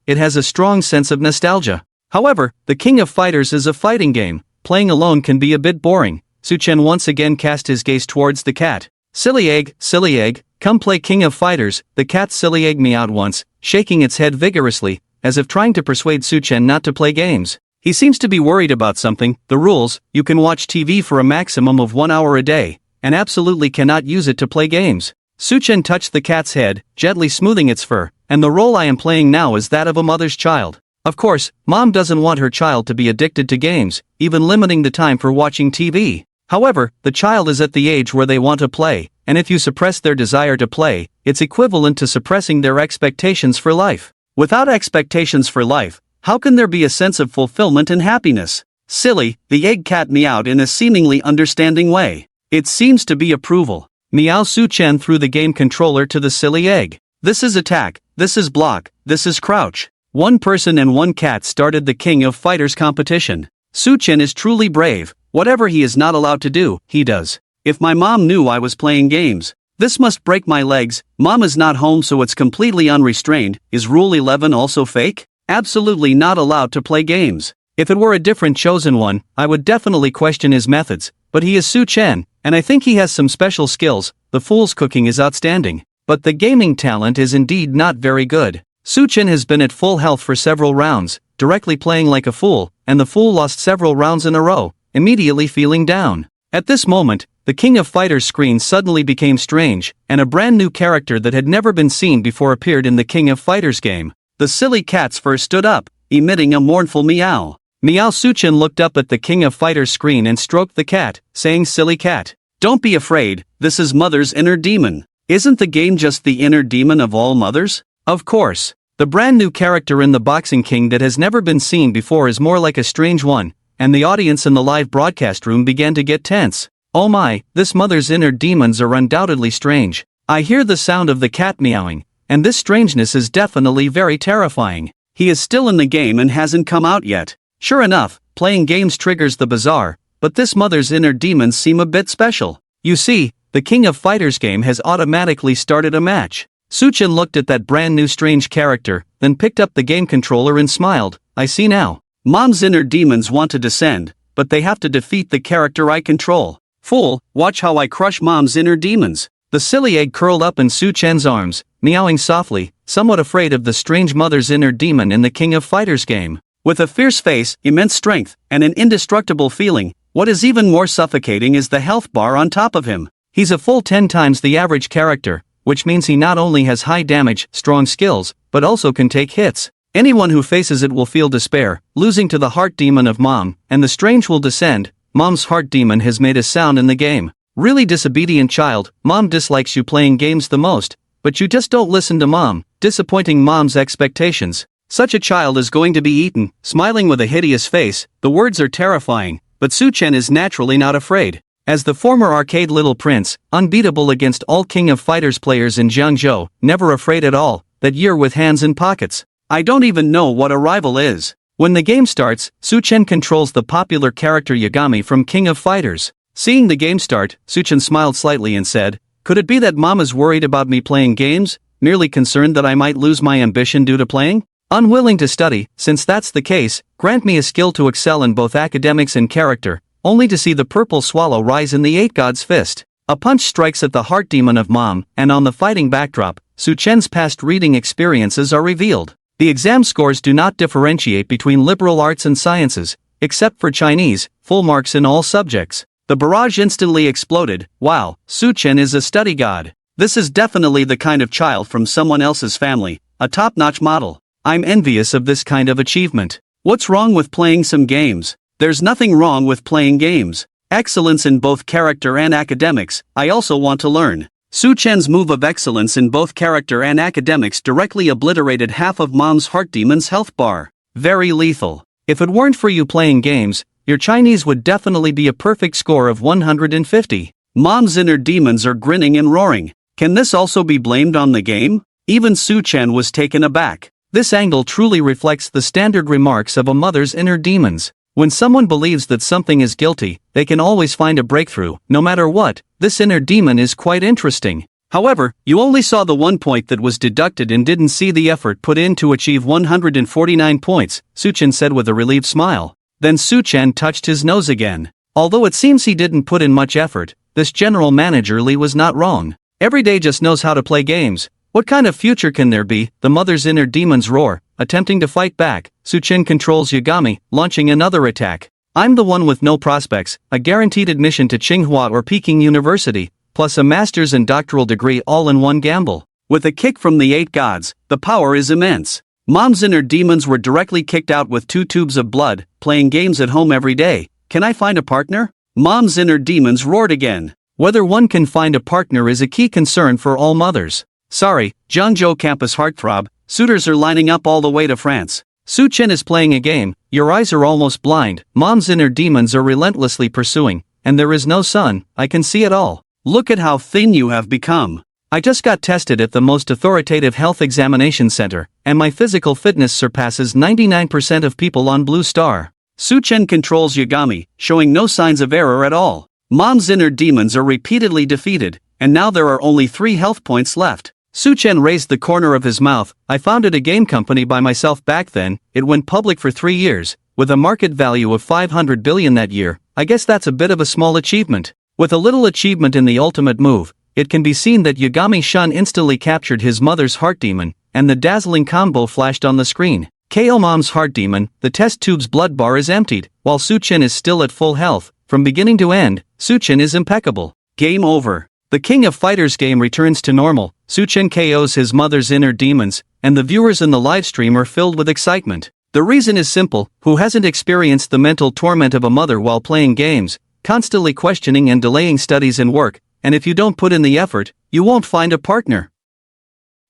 it has a strong sense of nostalgia. However, the King of Fighters is a fighting game. Playing alone can be a bit boring. Su Chen once again cast his gaze towards the cat. Silly egg, come play King of Fighters. The cat Silly Egg meowed once, shaking its head vigorously, as if trying to persuade Su Chen not to play games. He seems to be worried about something. The rules: you can watch TV for a maximum of 1 hour a day, and absolutely cannot use it to play games. Suchen touched the cat's head, gently smoothing its fur, and the role I am playing now is that of a mother's child. Of course, mom doesn't want her child to be addicted to games, even limiting the time for watching TV. However, the child is at the age where they want to play, and if you suppress their desire to play, it's equivalent to suppressing their expectations for life. Without expectations for life, how can there be a sense of fulfillment and happiness? Silly, the egg cat meowed in a seemingly understanding way. It seems to be approval. Meow. Suchen threw the game controller to the silly egg. This is attack, this is block, this is crouch. One person and one cat started the King of Fighters competition. Suchen is truly brave. Whatever he is not allowed to do, he does. If my mom knew I was playing games, this must break my legs. Mom is not home, so it's completely unrestrained. Is Rule 11 also fake? Absolutely not allowed to play games. If it were a different chosen one, I would definitely question his methods, but he is Suchen, and I think he has some special skills. The fool's cooking is outstanding, but the gaming talent is indeed not very good. Suchen has been at full health for several rounds, directly playing like a fool, and the fool lost several rounds in a row, immediately feeling down. At this moment, the King of Fighters screen suddenly became strange, and a brand new character that had never been seen before appeared in the King of Fighters game. The silly cat's fur stood up, emitting a mournful meow. Meow. Suchen looked up at the King of Fighters screen and stroked the cat, saying, "Silly cat, don't be afraid, this is mother's inner demon. Isn't the game just the inner demon of all mothers?" Of course. The brand new character in the Boxing King that has never been seen before is more like a strange one, and the audience in the live broadcast room began to get tense. Oh my, this mother's inner demons are undoubtedly strange. I hear the sound of the cat meowing, and this strangeness is definitely very terrifying. He is still in the game and hasn't come out yet. Sure enough, playing games triggers the bizarre, but this mother's inner demons seem a bit special. You see, the King of Fighters game has automatically started a match. Suchen looked at that brand new strange character, then picked up the game controller and smiled. I see now. Mom's inner demons want to descend, but they have to defeat the character I control. Fool, watch how I crush mom's inner demons. The silly egg curled up in Suchen's arms, meowing softly, somewhat afraid of the strange mother's inner demon in the King of Fighters game. With a fierce face, immense strength, and an indestructible feeling, what is even more suffocating is the health bar on top of him. He's a full 10 times the average character, which means he not only has high damage, strong skills, but also can take hits. Anyone who faces it will feel despair, losing to the heart demon of mom, and the strange will descend. Mom's heart demon has made a sound in the game. Really disobedient child, mom dislikes you playing games the most, but you just don't listen to mom, disappointing mom's expectations. Such a child is going to be eaten. Smiling with a hideous face, the words are terrifying, but Suchen is naturally not afraid. As the former arcade little prince, unbeatable against all King of Fighters players in Jiangzhou, never afraid at all, that year with hands in pockets. I don't even know what a rival is. When the game starts, Suchen controls the popular character Yagami from King of Fighters. Seeing the game start, Suchen smiled slightly and said, "Could it be that mom is worried about me playing games, merely concerned that I might lose my ambition due to playing? Unwilling to study, since that's the case, grant me a skill to excel in both academics and character," only to see the purple swallow rise in the 8 God's fist. A punch strikes at the heart demon of mom, and on the fighting backdrop, Suchen's past reading experiences are revealed. The exam scores do not differentiate between liberal arts and sciences, except for Chinese, full marks in all subjects. The barrage instantly exploded. Wow, Suchen is a study god. This is definitely the kind of child from someone else's family, a top-notch model. I'm envious of this kind of achievement. What's wrong with playing some games? There's nothing wrong with playing games. Excellence in both character and academics, I also want to learn. Suchen's move of excellence in both character and academics directly obliterated half of mom's heart demon's health bar. Very lethal. If it weren't for you playing games, your Chinese would definitely be a perfect score of 150. Mom's inner demons are grinning and roaring. Can this also be blamed on the game? Even Suchen was taken aback. This angle truly reflects the standard remarks of a mother's inner demons. When someone believes that something is guilty, they can always find a breakthrough, no matter what. This inner demon is quite interesting. However, you only saw the 1 point that was deducted and didn't see the effort put in to achieve 149 points, Suchen said with a relieved smile. Then Suchen touched his nose again. Although it seems he didn't put in much effort, this general manager Li was not wrong. Every day just knows how to play games. What kind of future can there be? The mother's inner demons roar. attempting to fight back. Suchin controls Yagami, launching another attack. I'm the one with no prospects, a guaranteed admission to Tsinghua or Peking University, plus a master's and doctoral degree all in one gamble. With a kick from the 8 gods, the power is immense. Mom's inner demons were directly kicked out with 2 tubes of blood, playing games at home every day. Can I find a partner? Mom's inner demons roared again. Whether one can find a partner is a key concern for all mothers. Sorry, Zhangzhou campus heartthrob, suitors are lining up all the way to France. Suchin is playing a game, your eyes are almost blind, mom's inner demons are relentlessly pursuing, and there is no sun, I can see it all. Look at how thin you have become. I just got tested at the most authoritative health examination center, and my physical fitness surpasses 99% of people on Blue Star. Suchin controls Yagami, showing no signs of error at all. Mom's inner demons are repeatedly defeated, and now there are only 3 health points left. Suchin raised the corner of his mouth. I founded a game company by myself back then, it went public for 3 years, with a market value of 500 billion that year. I guess that's a bit of a small achievement. With a little achievement in the ultimate move, it can be seen that Yagami-shun instantly captured his mother's heart demon, and the dazzling combo flashed on the screen. KO mom's heart demon, the test tube's blood bar is emptied, while Suchin is still at full health. From beginning to end, Suchin is impeccable. Game over. The King of Fighters game returns to normal, Suchin KOs his mother's inner demons, and the viewers in the livestream are filled with excitement. The reason is simple, who hasn't experienced the mental torment of a mother while playing games, constantly questioning and delaying studies and work, and if you don't put in the effort, you won't find a partner.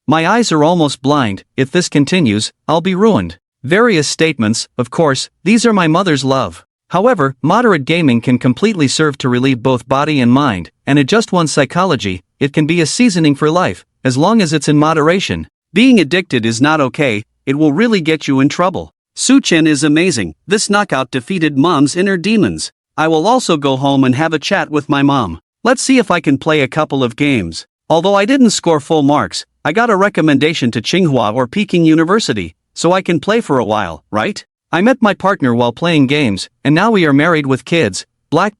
My eyes are almost blind, if this continues, I'll be ruined. Various statements, of course, these are my mother's love. However, moderate gaming can completely serve to relieve both body and mind, and adjust one's psychology. It can be a seasoning for life, as long as it's in moderation. Being addicted is not okay, it will really get you in trouble. Suchin is amazing, this knockout defeated mom's inner demons. I will also go home and have a chat with my mom. Let's see if I can play a couple of games. Although I didn't score full marks, I got a recommendation to Tsinghua or Peking University, so I can play for a while, right? I met my partner while playing games, and now we are married with kids. Black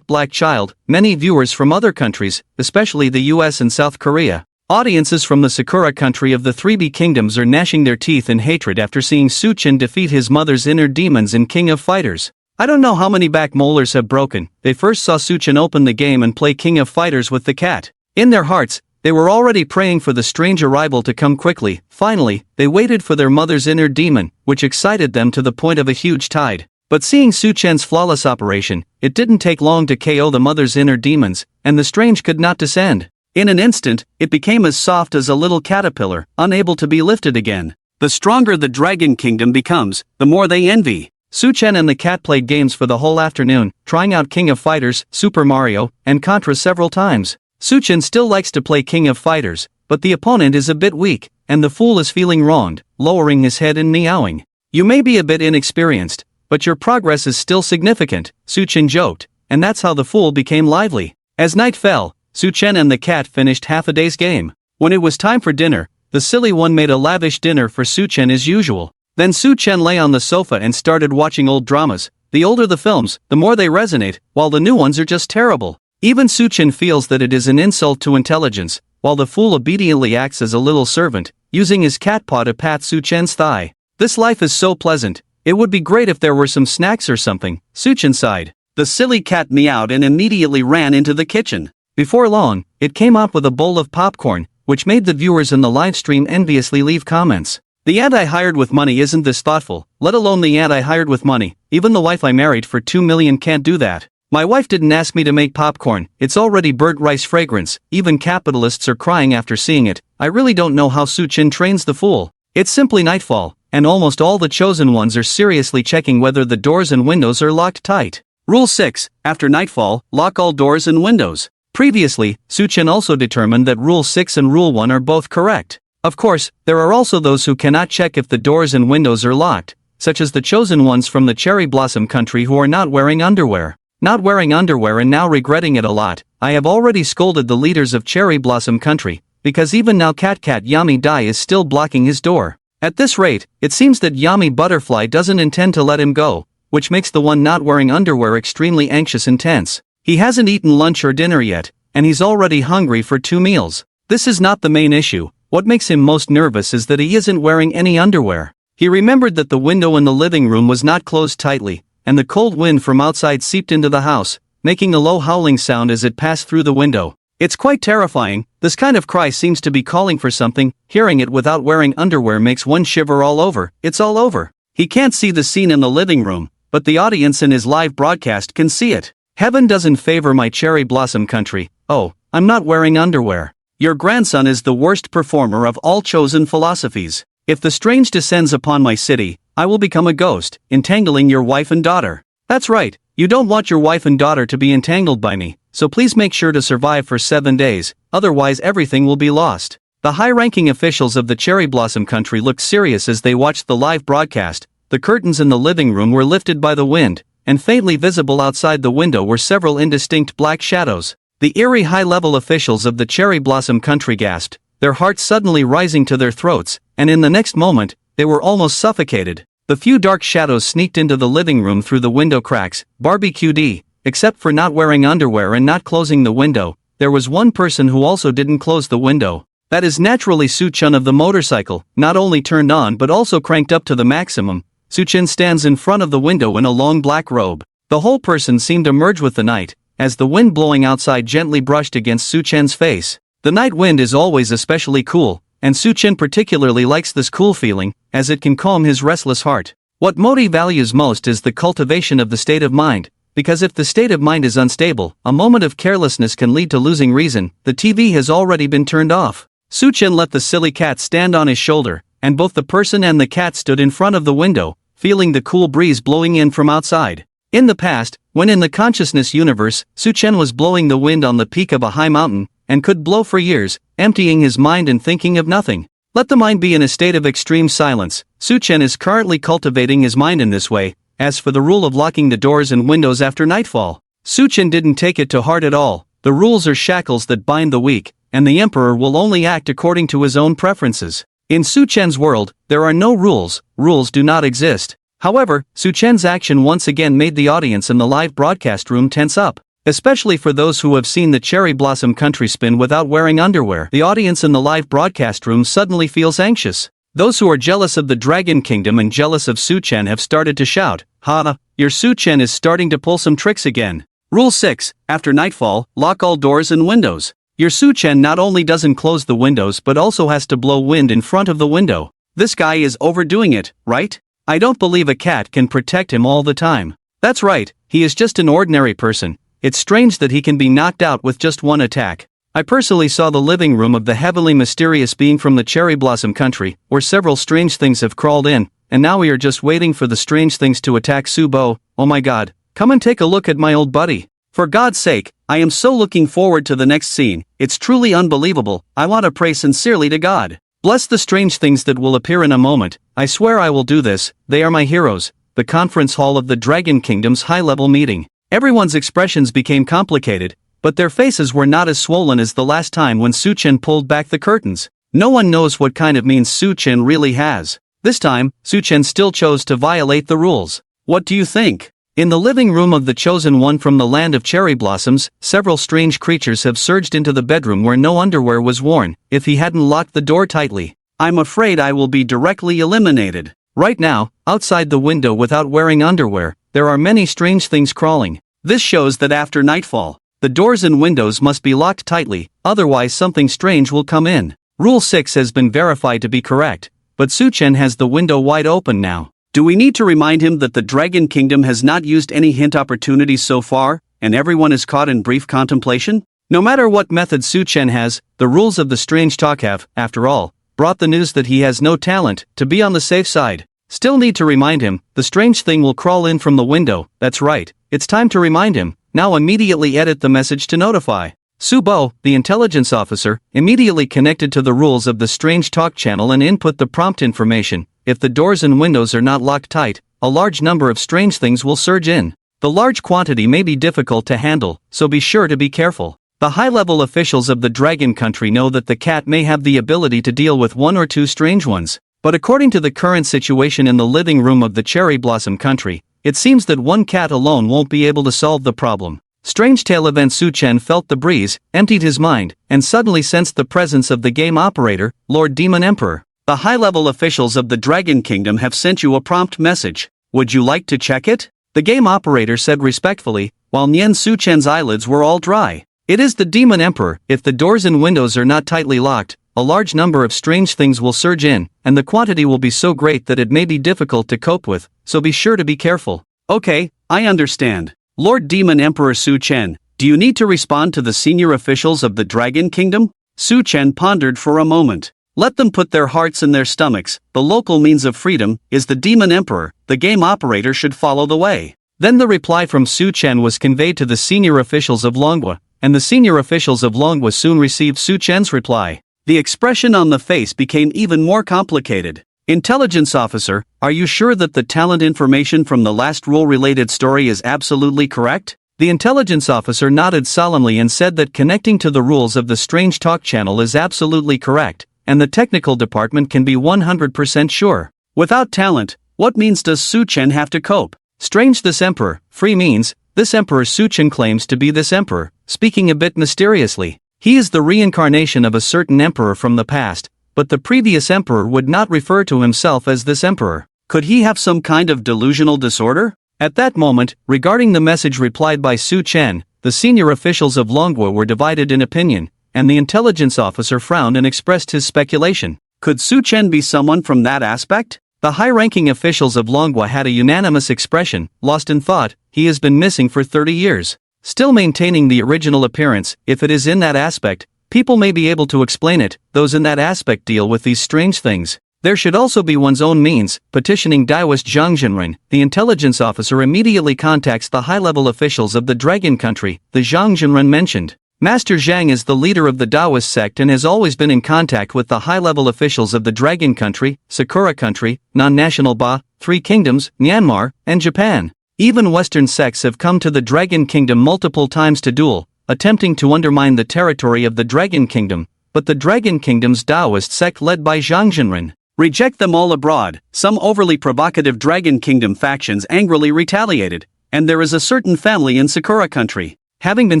child. Many viewers from other countries, especially the US and South Korea. Audiences from the Sakura country of the 3B kingdoms are gnashing their teeth in hatred after seeing Suchin defeat his mother's inner demons in King of Fighters. I don't know how many back molars have broken. They first saw Suchin open the game and play King of Fighters with the cat. In their hearts, they were already praying for the strange arrival to come quickly. Finally, they waited for their mother's inner demon, which excited them to the point of a huge tide. But seeing Suchin's flawless operation, it didn't take long to KO the mother's inner demons, and the strange could not descend. In an instant, it became as soft as a little caterpillar, unable to be lifted again. The stronger the Dragon Kingdom becomes, the more they envy. Suchin and the cat played games for the whole afternoon, trying out King of Fighters, Super Mario, and Contra several times. Suchin still likes to play King of Fighters, but the opponent is a bit weak, and the fool is feeling wronged, lowering his head and meowing. You may be a bit inexperienced, but your progress is still significant, Suchin joked, and that's how the fool became lively. As night fell, Suchin and the cat finished half a day's game. When it was time for dinner, the silly one made a lavish dinner for Suchin as usual. Then Suchin lay on the sofa and started watching old dramas. The older the films, the more they resonate, while the new ones are just terrible. Even Suchin feels that it is an insult to intelligence, while the fool obediently acts as a little servant, using his cat paw to pat Suchin's thigh. This life is so pleasant, it would be great if there were some snacks or something, Suchin sighed. The silly cat meowed and immediately ran into the kitchen. Before long, it came out with a bowl of popcorn, which made the viewers in the livestream enviously leave comments. The ant I hired with money isn't this thoughtful, let alone the ant I hired with money. Even the wife I married for 2 million can't do that. My wife didn't ask me to make popcorn, it's already burnt rice fragrance, even capitalists are crying after seeing it. I really don't know how Suchin trains the fool. It's simply nightfall, and almost all the chosen ones are seriously checking whether the doors and windows are locked tight. Rule 6, after nightfall, lock all doors and windows. Previously, Suchin also determined that Rule 6 and Rule 1 are both correct. Of course, there are also those who cannot check if the doors and windows are locked, such as the chosen ones from the Cherry Blossom country who are not wearing underwear. Not wearing underwear and now regretting it a lot. I have already scolded the leaders of Cherry Blossom country, because even now Cat Yami Dai is still blocking his door. At this rate, it seems that Yami Butterfly doesn't intend to let him go, which makes the one not wearing underwear extremely anxious and tense. He hasn't eaten lunch or dinner yet, and he's already hungry for 2 meals. This is not the main issue. What makes him most nervous is that he isn't wearing any underwear. He remembered that the window in the living room was not closed tightly, and the cold wind from outside seeped into the house, making a low howling sound as it passed through the window. It's quite terrifying. This kind of cry seems to be calling for something. Hearing it without wearing underwear makes one shiver all over. It's all over. He can't see the scene in the living room, but the audience in his live broadcast can see it. Heaven doesn't favor my cherry blossom country. Oh, I'm not wearing underwear. Your grandson is the worst performer of all chosen philosophies. If the strange descends upon my city, I will become a ghost, entangling your wife and daughter. That's right, you don't want your wife and daughter to be entangled by me, so please make sure to survive for 7 days, otherwise everything will be lost. The high-ranking officials of the cherry blossom country looked serious as they watched the live broadcast. The curtains in the living room were lifted by the wind, and faintly visible outside the window were several indistinct black shadows. The eerie high-level officials of the cherry blossom country gasped, their hearts suddenly rising to their throats, and in the next moment, they were almost suffocated. The few dark shadows sneaked into the living room through the window cracks. Barbecue, except for not wearing underwear and not closing the window, there was one person who also didn't close the window. That is naturally Su-chan of the motorcycle, not only turned on but also cranked up to the maximum. Su-chan stands in front of the window in a long black robe. The whole person seemed to merge with the night, as the wind blowing outside gently brushed against Su-chan's face. The night wind is always especially cool, and Su-chan particularly likes this cool feeling, as it can calm his restless heart. What Modi values most is the cultivation of the state of mind, because if the state of mind is unstable, a moment of carelessness can lead to losing reason. The TV has already been turned off. Su-chan let the silly cat stand on his shoulder, and both the person and the cat stood in front of the window, feeling the cool breeze blowing in from outside. In the past, when in the consciousness universe, Su-chan was blowing the wind on the peak of a high mountain, and could blow for years, emptying his mind and thinking of nothing. Let the mind be in a state of extreme silence. Su-chan is currently cultivating his mind in this way. As for the rule of locking the doors and windows after nightfall, Su-chan didn't take it to heart at all. The rules are shackles that bind the weak, and the emperor will only act according to his own preferences. In Su-chan's world, there are no rules. Rules do not exist. However, Su-chan's action once again made the audience in the live broadcast room tense up. Especially for those who have seen the cherry blossom country spin without wearing underwear. The audience in the live broadcast room suddenly feels anxious. Those who are jealous of the Dragon Kingdom and jealous of Su-chan have started to shout, "Ha! Your Su-chan is starting to pull some tricks again." Rule 6. After nightfall, lock all doors and windows. Your Su-chan not only doesn't close the windows but also has to blow wind in front of the window. This guy is overdoing it, right? I don't believe a cat can protect him all the time. That's right, he is just an ordinary person. It's strange that he can be knocked out with just one attack. I personally saw the living room of the heavily mysterious being from the cherry blossom country, where several strange things have crawled in, and now we are just waiting for the strange things to attack Subo. Oh my god, come and take a look at my old buddy. For God's sake, I am so looking forward to the next scene. It's truly unbelievable. I want to pray sincerely to God. Bless the strange things that will appear in a moment. I swear I will do this. They are my heroes. The conference hall of the Dragon Kingdom's high-level meeting. Everyone's expressions became complicated, but their faces were not as swollen as the last time when Su-chan pulled back the curtains. No one knows what kind of means Su-chan really has. This time, Su-chan still chose to violate the rules. What do you think? In the living room of the chosen one from the land of cherry blossoms, several strange creatures have surged into the bedroom where no underwear was worn. If he hadn't locked the door tightly, I'm afraid I will be directly eliminated. Right now, outside the window without wearing underwear, there are many strange things crawling. This shows that after nightfall, the doors and windows must be locked tightly, otherwise something strange will come in. Rule 6 has been verified to be correct, but Su-chan has the window wide open now. Do we need to remind him that the Dragon Kingdom has not used any hint opportunities so far, and everyone is caught in brief contemplation? No matter what method Su-chan has, the rules of the strange talk have, after all, brought the news that he has no talent. To be on the safe side, still need to remind him, the strange thing will crawl in from the window. That's right, it's time to remind him. Now immediately edit the message to notify. Subo, the intelligence officer, immediately connected to the rules of the strange talk channel and input the prompt information. If the doors and windows are not locked tight, a large number of strange things will surge in. The large quantity may be difficult to handle, so be sure to be careful. The high-level officials of the Dragon Country know that the cat may have the ability to deal with one or two strange ones, but according to the current situation in the living room of the Cherry Blossom Country, it seems that one cat alone won't be able to solve the problem. Strange Tale event. Su-chan felt the breeze, emptied his mind, and suddenly sensed the presence of the game operator, Lord Demon Emperor. The high-level officials of the Dragon Kingdom have sent you a prompt message. Would you like to check it? The game operator said respectfully, while Nian Suchen's eyelids were all dry. It is the Demon Emperor. If the doors and windows are not tightly locked, a large number of strange things will surge in, and the quantity will be so great that it may be difficult to cope with, so be sure to be careful. Okay, I understand. Lord Demon Emperor Su Chen, do you need to respond to the senior officials of the Dragon Kingdom? Su Chen pondered for a moment. Let them put their hearts in their stomachs. The local means of freedom is the Demon Emperor. The game operator should follow the way. Then the reply from Su Chen was conveyed to the senior officials of Longwa, and the senior officials of Longwa soon received Su Chen's reply. The expression on the face became even more complicated. Intelligence officer, are you sure that the talent information from the last rule-related story is absolutely correct? The intelligence officer nodded solemnly and said that connecting to the rules of the Strange Talk channel is absolutely correct, and the technical department can be 100% sure. Without talent, what means does Su Chen have to cope? Strange this emperor, free means, this emperor Su Chen claims to be this emperor, speaking a bit mysteriously. He is the reincarnation of a certain emperor from the past, but the previous emperor would not refer to himself as this emperor. Could he have some kind of delusional disorder? At that moment, regarding the message replied by Su Chen, the senior officials of Longwa were divided in opinion, and the intelligence officer frowned and expressed his speculation. Could Su Chen be someone from that aspect? The high-ranking officials of Longwa had a unanimous expression, lost in thought. He has been missing for 30 years. Still maintaining the original appearance. If it is in that aspect, people may be able to explain it. Those in that aspect deal with these strange things. There should also be one's own means. Petitioning Daoist Zhang Jinren, the intelligence officer immediately contacts the high-level officials of the Dragon Country. The Zhang Jinren mentioned. Master Zhang is the leader of the Daoist sect and has always been in contact with the high-level officials of the Dragon Country, Sakura Country, Non-National Ba, Three Kingdoms, Myanmar, and Japan. Even Western sects have come to the Dragon Kingdom multiple times to duel, attempting to undermine the territory of the Dragon Kingdom, but the Dragon Kingdom's Daoist sect led by Zhang Jinren reject them all abroad. Some overly provocative Dragon Kingdom factions angrily retaliated, and there is a certain family in Sakura Country. Having been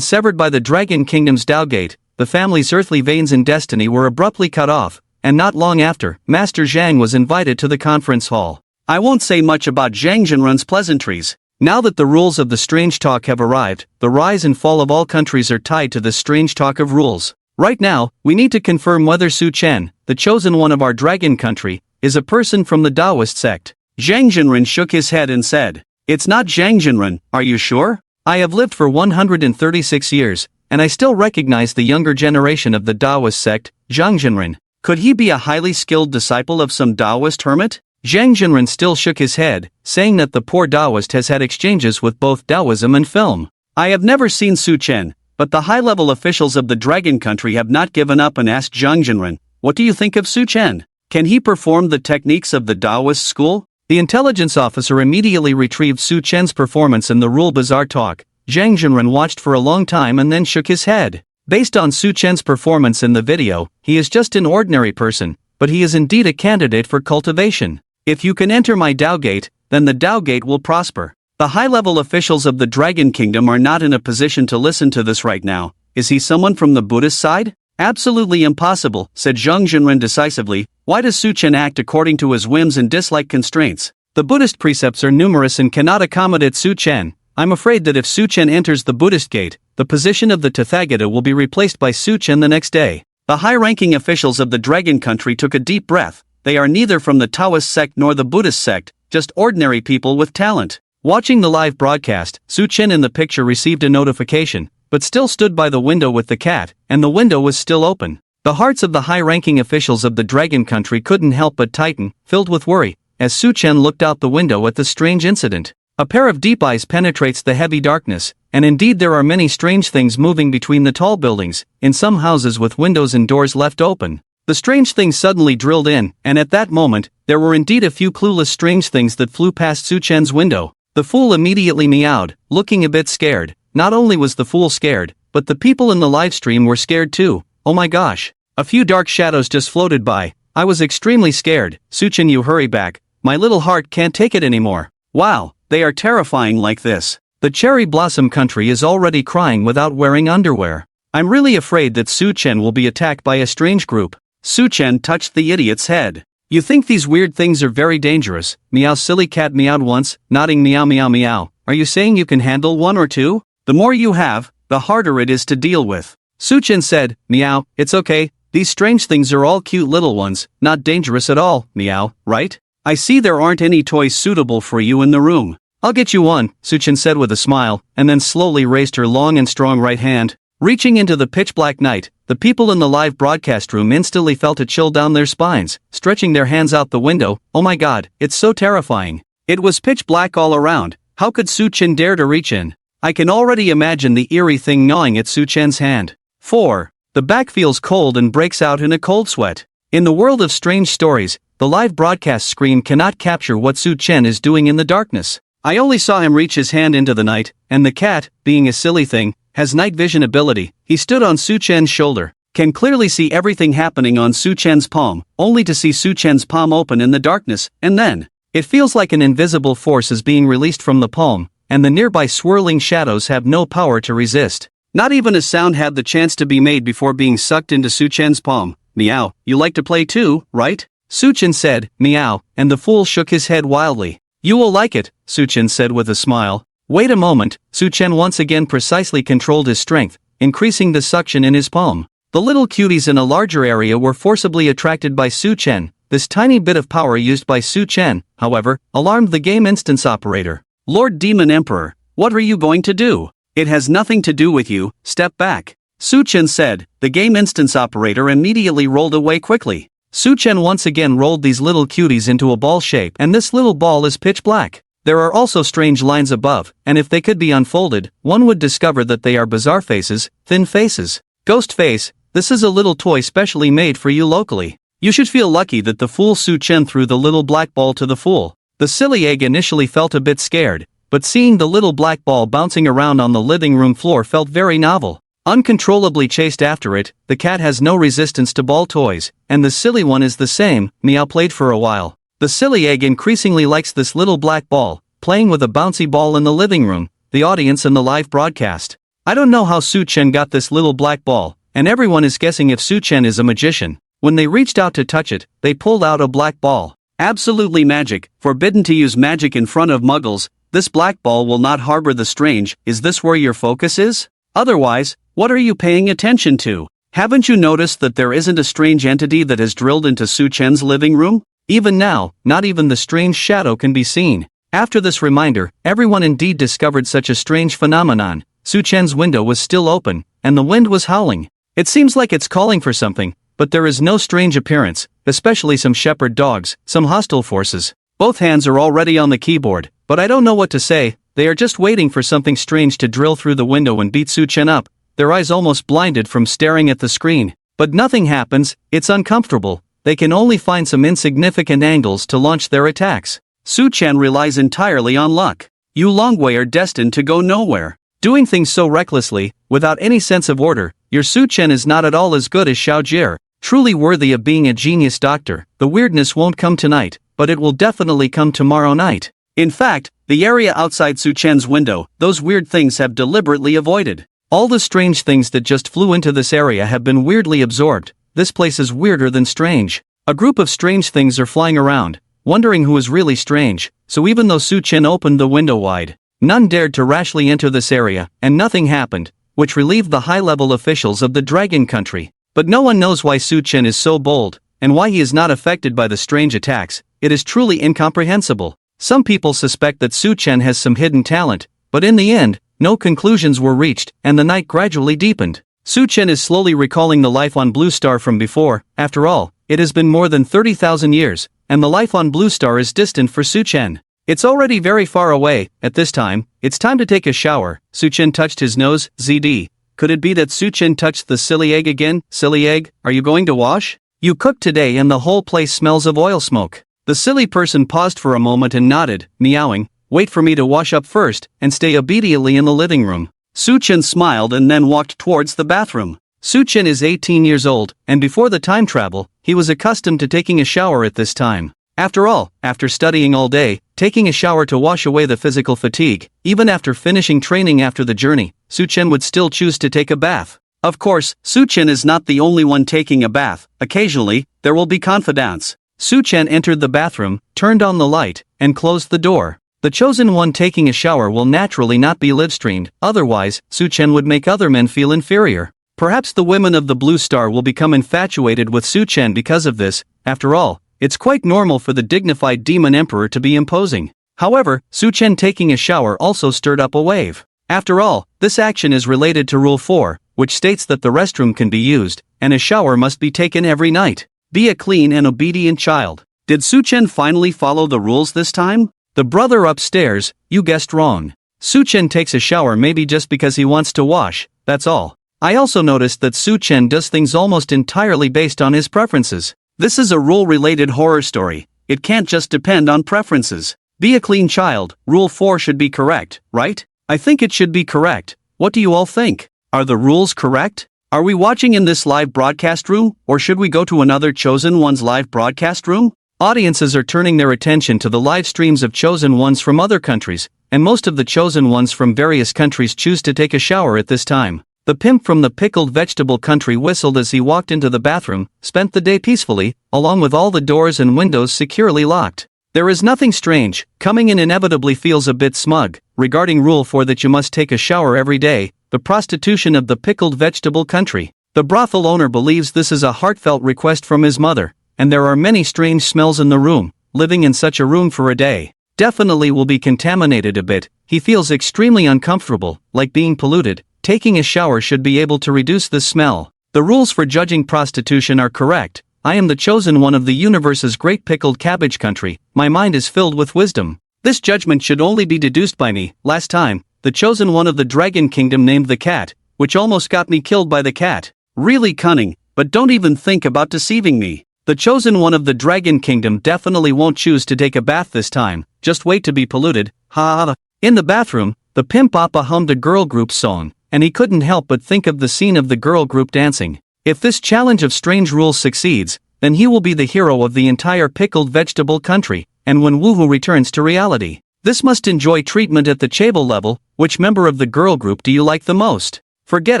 severed by the Dragon Kingdom's Dao Gate, the family's earthly veins in destiny were abruptly cut off, and not long after, Master Zhang was invited to the conference hall. I won't say much about Zhang Jinren's pleasantries. Now that the rules of the Strange Talk have arrived, the rise and fall of all countries are tied to the Strange Talk of rules. Right now, we need to confirm whether Su Chen, the chosen one of our Dragon Country, is a person from the Daoist sect. Zhang Jinren shook his head and said, "It's not Zhang Jinren, are you sure? I have lived for 136 years, and I still recognize the younger generation of the Daoist sect, Zhang Jinren. Could he be a highly skilled disciple of some Daoist hermit?" Zhang Jinren still shook his head, saying that the poor Daoist has had exchanges with both Taoism and film. I have never seen Su Chen, but the high-level officials of the Dragon Country have not given up and asked Zhang Jinren, "What do you think of Su Chen? Can he perform the techniques of the Daoist school?" The intelligence officer immediately retrieved Su Chen's performance in the Rule Bazaar talk. Zhang Jinren watched for a long time and then shook his head. Based on Su Chen's performance in the video, he is just an ordinary person, but he is indeed a candidate for cultivation. If you can enter my Dao Gate, then the Dao Gate will prosper. The high-level officials of the Dragon Kingdom are not in a position to listen to this right now. Is he someone from the Buddhist side? Absolutely impossible, said Zhang Jinren decisively. Why does Su Chen act according to his whims and dislike constraints? The Buddhist precepts are numerous and cannot accommodate Su Chen. I'm afraid that if Su Chen enters the Buddhist gate, the position of the Tathagata will be replaced by Su Chen the next day. The high-ranking officials of the Dragon Country took a deep breath. They are neither from the Taoist sect nor the Buddhist sect, just ordinary people with talent. Watching the live broadcast, Su Chen in the picture received a notification, but still stood by the window with the cat, and the window was still open. The hearts of the high-ranking officials of the Dragon Country couldn't help but tighten, filled with worry, as Su Chen looked out the window at the strange incident. A pair of deep eyes penetrates the heavy darkness, and indeed there are many strange things moving between the tall buildings, in some houses with windows and doors left open. The strange things suddenly drilled in, and at that moment, there were indeed a few clueless strange things that flew past Su Chen's window. The fool immediately meowed, looking a bit scared. Not only was the fool scared, but the people in the livestream were scared too. Oh my gosh. A few dark shadows just floated by. I was extremely scared. Su Chen, you hurry back. My little heart can't take it anymore. Wow, they are terrifying like this. The Cherry Blossom Country is already crying without wearing underwear. I'm really afraid that Su Chen will be attacked by a strange group. Su Chen touched the idiot's head. You think these weird things are very dangerous. Meow. Silly cat meowed once, nodding meow meow meow. Are you saying you can handle one or two? The more you have, the harder it is to deal with. Suchin said, meow, it's okay, these strange things are all cute little ones, not dangerous at all, meow, right? I see there aren't any toys suitable for you in the room. I'll get you one, Suchin said with a smile, and then slowly raised her long and strong right hand. Reaching into the pitch-black night, the people in the live broadcast room instantly felt a chill down their spines, stretching their hands out the window. Oh my god, it's so terrifying. It was pitch black all around. How could Suchin dare to reach in? I can already imagine the eerie thing gnawing at Suchin's hand. 4. The back feels cold and breaks out in a cold sweat. In the world of strange stories, the live broadcast screen cannot capture what Suchin is doing in the darkness. I only saw him reach his hand into the night, and the cat, being a silly thing, has night vision ability. He stood on Suchin's shoulder, can clearly see everything happening on Suchin's palm, only to see Suchin's palm open in the darkness, and then, it feels like an invisible force is being released from the palm, and the nearby swirling shadows have no power to resist. Not even a sound had the chance to be made before being sucked into Suchin's palm. Meow, you like to play too, right? Suchin said, meow, and the fool shook his head wildly. You will like it, Suchin said with a smile. Wait a moment, Suchin once again precisely controlled his strength, increasing the suction in his palm. The little cuties in a larger area were forcibly attracted by Suchin. This tiny bit of power used by Suchin, however, alarmed the game instance operator. Lord Demon Emperor, what are you going to do? It has nothing to do with you, step back. Suchin said. The game instance operator immediately rolled away quickly. Suchin once again rolled these little cuties into a ball shape, and this little ball is pitch black. There are also strange lines above, and if they could be unfolded, one would discover that they are bizarre faces, thin faces. Ghost face, this is a little toy specially made for you locally. You should feel lucky that the fool Suchin threw the little black ball to the fool. The silly egg initially felt a bit scared, but seeing the little black ball bouncing around on the living room floor felt very novel. Uncontrollably chased after it, the cat has no resistance to ball toys, and the silly one is the same. Meow played for a while. The silly egg increasingly likes this little black ball, playing with a bouncy ball in the living room, the audience and the live broadcast. I don't know how Suchin got this little black ball, and everyone is guessing if Suchin is a magician. When they reached out to touch it, they pulled out a black ball. Absolutely magic, forbidden to use magic in front of muggles. This black ball will not harbor the strange. Is this where your focus is? Otherwise, what are you paying attention to? Haven't you noticed that there isn't a strange entity that has drilled into Suchin's living room? Even now, not even the strange shadow can be seen. After this reminder, everyone indeed discovered such a strange phenomenon. Suchin's window was still open, and the wind was howling. It seems like it's calling for something, but there is no strange appearance, especially some shepherd dogs, some hostile forces. Both hands are already on the keyboard, but I don't know what to say. They are just waiting for something strange to drill through the window and beat Suchin up, their eyes almost blinded from staring at the screen. But nothing happens, it's uncomfortable. They can only find some insignificant angles to launch their attacks. Suchin relies entirely on luck. You Longwei are destined to go nowhere. Doing things so recklessly, without any sense of order, your Suchin is not at all as good as Xiaojie. Truly worthy of being a genius doctor. The weirdness won't come tonight, but it will definitely come tomorrow night. In fact, the area outside Suchin's window, those weird things have deliberately avoided. All the strange things that just flew into this area have been weirdly absorbed. This place is weirder than strange. A group of strange things are flying around, wondering who is really strange, so even though Suchin opened the window wide, none dared to rashly enter this area, and nothing happened, which relieved the high-level officials of the Dragon Country. But no one knows why Suchin is so bold, and why he is not affected by the strange attacks. It is truly incomprehensible. Some people suspect that Suchin has some hidden talent, but in the end, no conclusions were reached, and the night gradually deepened. Suchin is slowly recalling the life on Blue Star from before. After all, it has been more than 30,000 years, and the life on Blue Star is distant for Suchin. It's already very far away. At this time, it's time to take a shower. Suchin touched his nose. ZD. Could it be that Suchin touched the silly egg again? Silly egg, are you going to wash? You cooked today and the whole place smells of oil smoke. The silly person paused for a moment and nodded, meowing. Wait for me to wash up first, and stay obediently in the living room. Suchin smiled and then walked towards the bathroom. Suchin is 18 years old, and before the time travel, he was accustomed to taking a shower at this time. After all, after studying all day, taking a shower to wash away the physical fatigue, even after finishing training after the journey, Suchin would still choose to take a bath. Of course, Suchin is not the only one taking a bath. Occasionally, there will be confidants. Su-chen entered the bathroom, turned on the light, and closed the door. The chosen one taking a shower will naturally not be live-streamed, otherwise, Su-chen would make other men feel inferior. Perhaps the women of the Blue Star will become infatuated with Su-chen because of this. After all, it's quite normal for the dignified demon emperor to be imposing. However, Su-chen taking a shower also stirred up a wave. After all, this action is related to Rule 4, which states that the restroom can be used, and a shower must be taken every night. Be a clean and obedient child. Did Su-chen finally follow the rules this time? The brother upstairs, you guessed wrong. Su-chen takes a shower maybe just because he wants to wash, that's all. I also noticed that Su-chen does things almost entirely based on his preferences. This is a rule-related horror story. It can't just depend on preferences. Be a clean child, Rule 4 should be correct, right? I think it should be correct. What do you all think? Are the rules correct? Are we watching in this live broadcast room, or should we go to another Chosen One's live broadcast room? Audiences are turning their attention to the live streams of Chosen Ones from other countries, and most of the Chosen Ones from various countries choose to take a shower at this time. The pimp from the pickled vegetable country whistled as he walked into the bathroom, spent the day peacefully, along with all the doors and windows securely locked. There is nothing strange, coming in inevitably feels a bit smug. Regarding Rule 4 that you must take a shower every day, the prostitution of the pickled vegetable country. The brothel owner believes this is a heartfelt request from his mother, and there are many strange smells in the room. Living in such a room for a day definitely will be contaminated a bit. He feels extremely uncomfortable, like being polluted. Taking a shower should be able to reduce the smell. The rules for judging prostitution are correct. I am the chosen one of the universe's great pickled cabbage country. My mind is filled with wisdom. This judgment should only be deduced by me. Last time, the chosen one of the dragon kingdom named the cat, which almost got me killed by the cat. Really cunning, but don't even think about deceiving me. The chosen one of the dragon kingdom definitely won't choose to take a bath this time. Just wait to be polluted. Ha ha. In the bathroom, the pimp appa hummed a girl group song, and he couldn't help but think of the scene of the girl group dancing. If this challenge of strange rules succeeds, then he will be the hero of the entire pickled vegetable country, and when Woohoo returns to reality, this must enjoy treatment at the chaebol level. Which member of the girl group do you like the most? Forget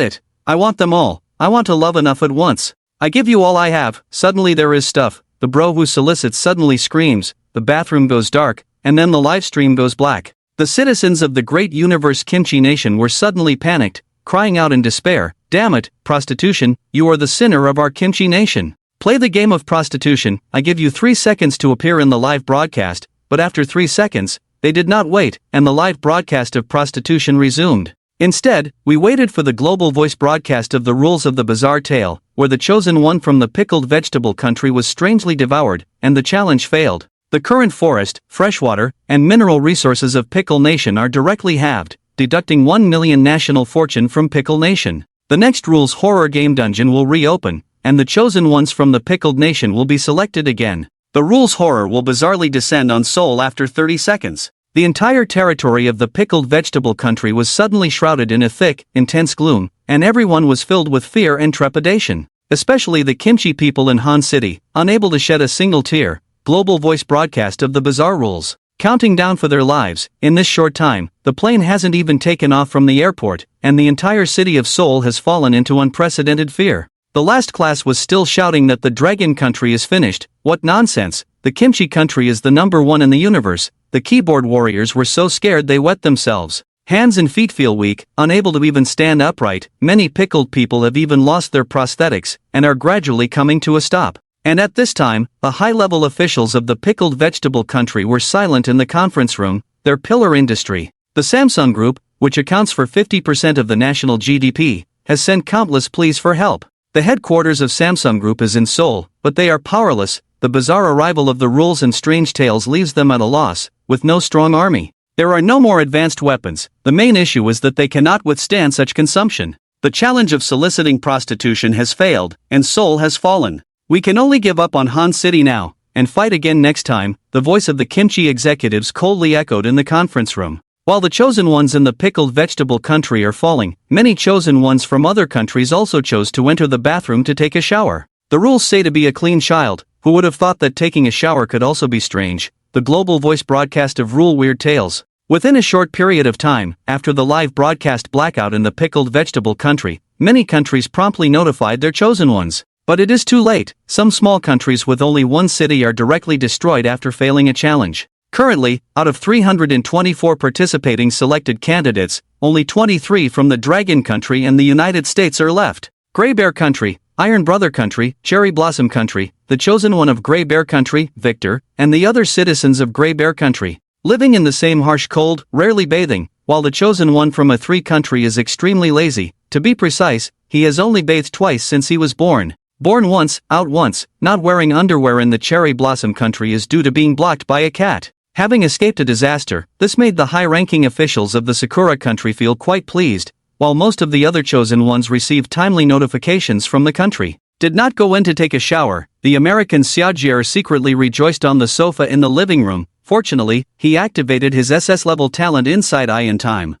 it, I want them all. I want to love enough at once. I give you all I have. Suddenly there is stuff. The bro who solicits suddenly screams, the bathroom goes dark, and then the live stream goes black. The citizens of the great universe Kimchi Nation were suddenly panicked, crying out in despair, damn it, prostitution, you are the sinner of our Kimchi Nation. Play the game of prostitution. I give you 3 seconds to appear in the live broadcast, but after 3 seconds, they did not wait, and the live broadcast of prostitution resumed. Instead, we waited for the global voice broadcast of the rules of the bizarre tale, where the chosen one from the pickled vegetable country was strangely devoured, and the challenge failed. The current forest, freshwater, and mineral resources of Pickle Nation are directly halved, deducting 1 million national fortune from Pickle Nation. The next rules horror game dungeon will reopen, and the chosen ones from the pickled nation will be selected again. The rules horror will bizarrely descend on Seoul after 30 seconds. The entire territory of the pickled vegetable country was suddenly shrouded in a thick, intense gloom, and everyone was filled with fear and trepidation. Especially the kimchi people in Han City, unable to shed a single tear. Global voice broadcast of the bizarre rules, counting down for their lives. In this short time, the plane hasn't even taken off from the airport, and the entire city of Seoul has fallen into unprecedented fear. The last class was still shouting that the dragon country is finished. What nonsense, the kimchi country is the #1 in the universe. The keyboard warriors were so scared they wet themselves. Hands and feet feel weak, unable to even stand upright. Many pickled people have even lost their prosthetics, and are gradually coming to a stop. And at this time, the high-level officials of the pickled vegetable country were silent in the conference room, their pillar industry. The Samsung Group, which accounts for 50% of the national GDP, has sent countless pleas for help. The headquarters of Samsung Group is in Seoul, but they are powerless. The bizarre arrival of the rules and strange tales leaves them at a loss, with no strong army. There are no more advanced weapons. The main issue is that they cannot withstand such consumption. The challenge of soliciting prostitution has failed, and Seoul has fallen. We can only give up on Han City now, and fight again next time, the voice of the kimchi executives coldly echoed in the conference room. While the chosen ones in the pickled vegetable country are falling, many chosen ones from other countries also chose to enter the bathroom to take a shower. The rules say to be a clean child. Who would have thought that taking a shower could also be strange? The global voice broadcast of Rule Weird Tales. Within a short period of time, after the live broadcast blackout in the pickled vegetable country, many countries promptly notified their chosen ones. But it is too late. Some small countries with only one city are directly destroyed after failing a challenge. Currently, out of 324 participating selected candidates, only 23 from the Dragon Country and the United States are left. Gray Bear Country, Iron Brother Country, Cherry Blossom Country, the chosen one of Gray Bear Country, Victor, and the other citizens of Gray Bear Country, living in the same harsh cold, rarely bathing, while the chosen one from a 3 country is extremely lazy. To be precise, he has only bathed twice since he was born. Born once, out once. Not wearing underwear in the Cherry Blossom Country is due to being blocked by a cat. Having escaped a disaster, this made the high-ranking officials of the Sakura Country feel quite pleased, while most of the other chosen ones received timely notifications from the country. Did not go in to take a shower. The American Xiaojier secretly rejoiced on the sofa in the living room. Fortunately, he activated his SS-level talent Inside Eye in time.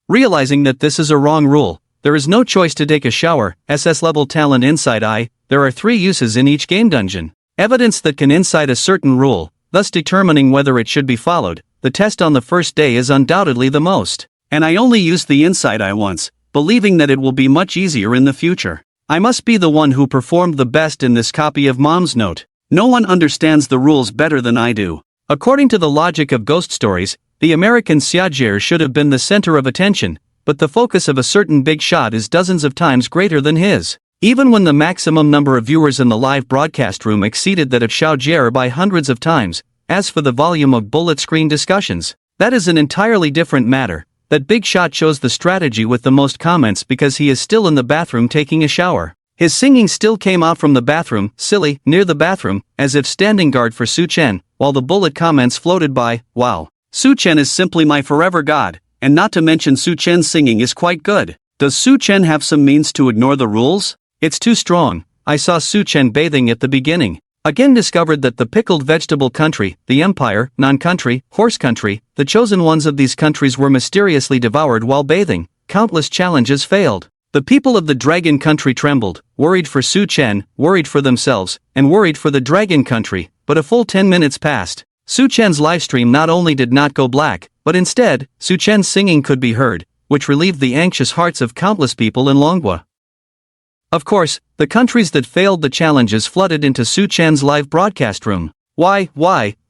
Realizing that this is a wrong rule, there is no choice to take a shower. SS-level talent Inside Eye, there are 3 uses in each game dungeon. Evidence that can inside a certain rule, thus determining whether it should be followed. The test on the first day is undoubtedly the most. And I only used the Inside Eye once, believing that it will be much easier in the future. I must be the one who performed the best in this copy of Mom's Note. No one understands the rules better than I do. According to the logic of ghost stories, the American Xiaojier should have been the center of attention, but the focus of a certain big shot is dozens of times greater than his. Even when the maximum number of viewers in the live broadcast room exceeded that of Xiaojier by hundreds of times. As for the volume of bullet screen discussions, that is an entirely different matter. That big shot chose the strategy with the most comments because he is still in the bathroom taking a shower. His singing still came out from the bathroom, silly, near the bathroom, as if standing guard for Su Chen, while the bullet comments floated by. Wow. Su Chen is simply my forever god, and not to mention Su Chen's singing is quite good. Does Su Chen have some means to ignore the rules? It's too strong. I saw Su Chen bathing at the beginning. Again discovered that the pickled vegetable country, the empire, non-country, horse country, the chosen ones of these countries were mysteriously devoured while bathing. Countless challenges failed. The people of the dragon country trembled, worried for Su Chen, worried for themselves, and worried for the dragon country, but a full 10 minutes passed. Su Chen's livestream not only did not go black, but instead, Su Chen's singing could be heard, which relieved the anxious hearts of countless people in Longwa. Of course, the countries that failed the challenges flooded into Su Chen's live broadcast room. Why,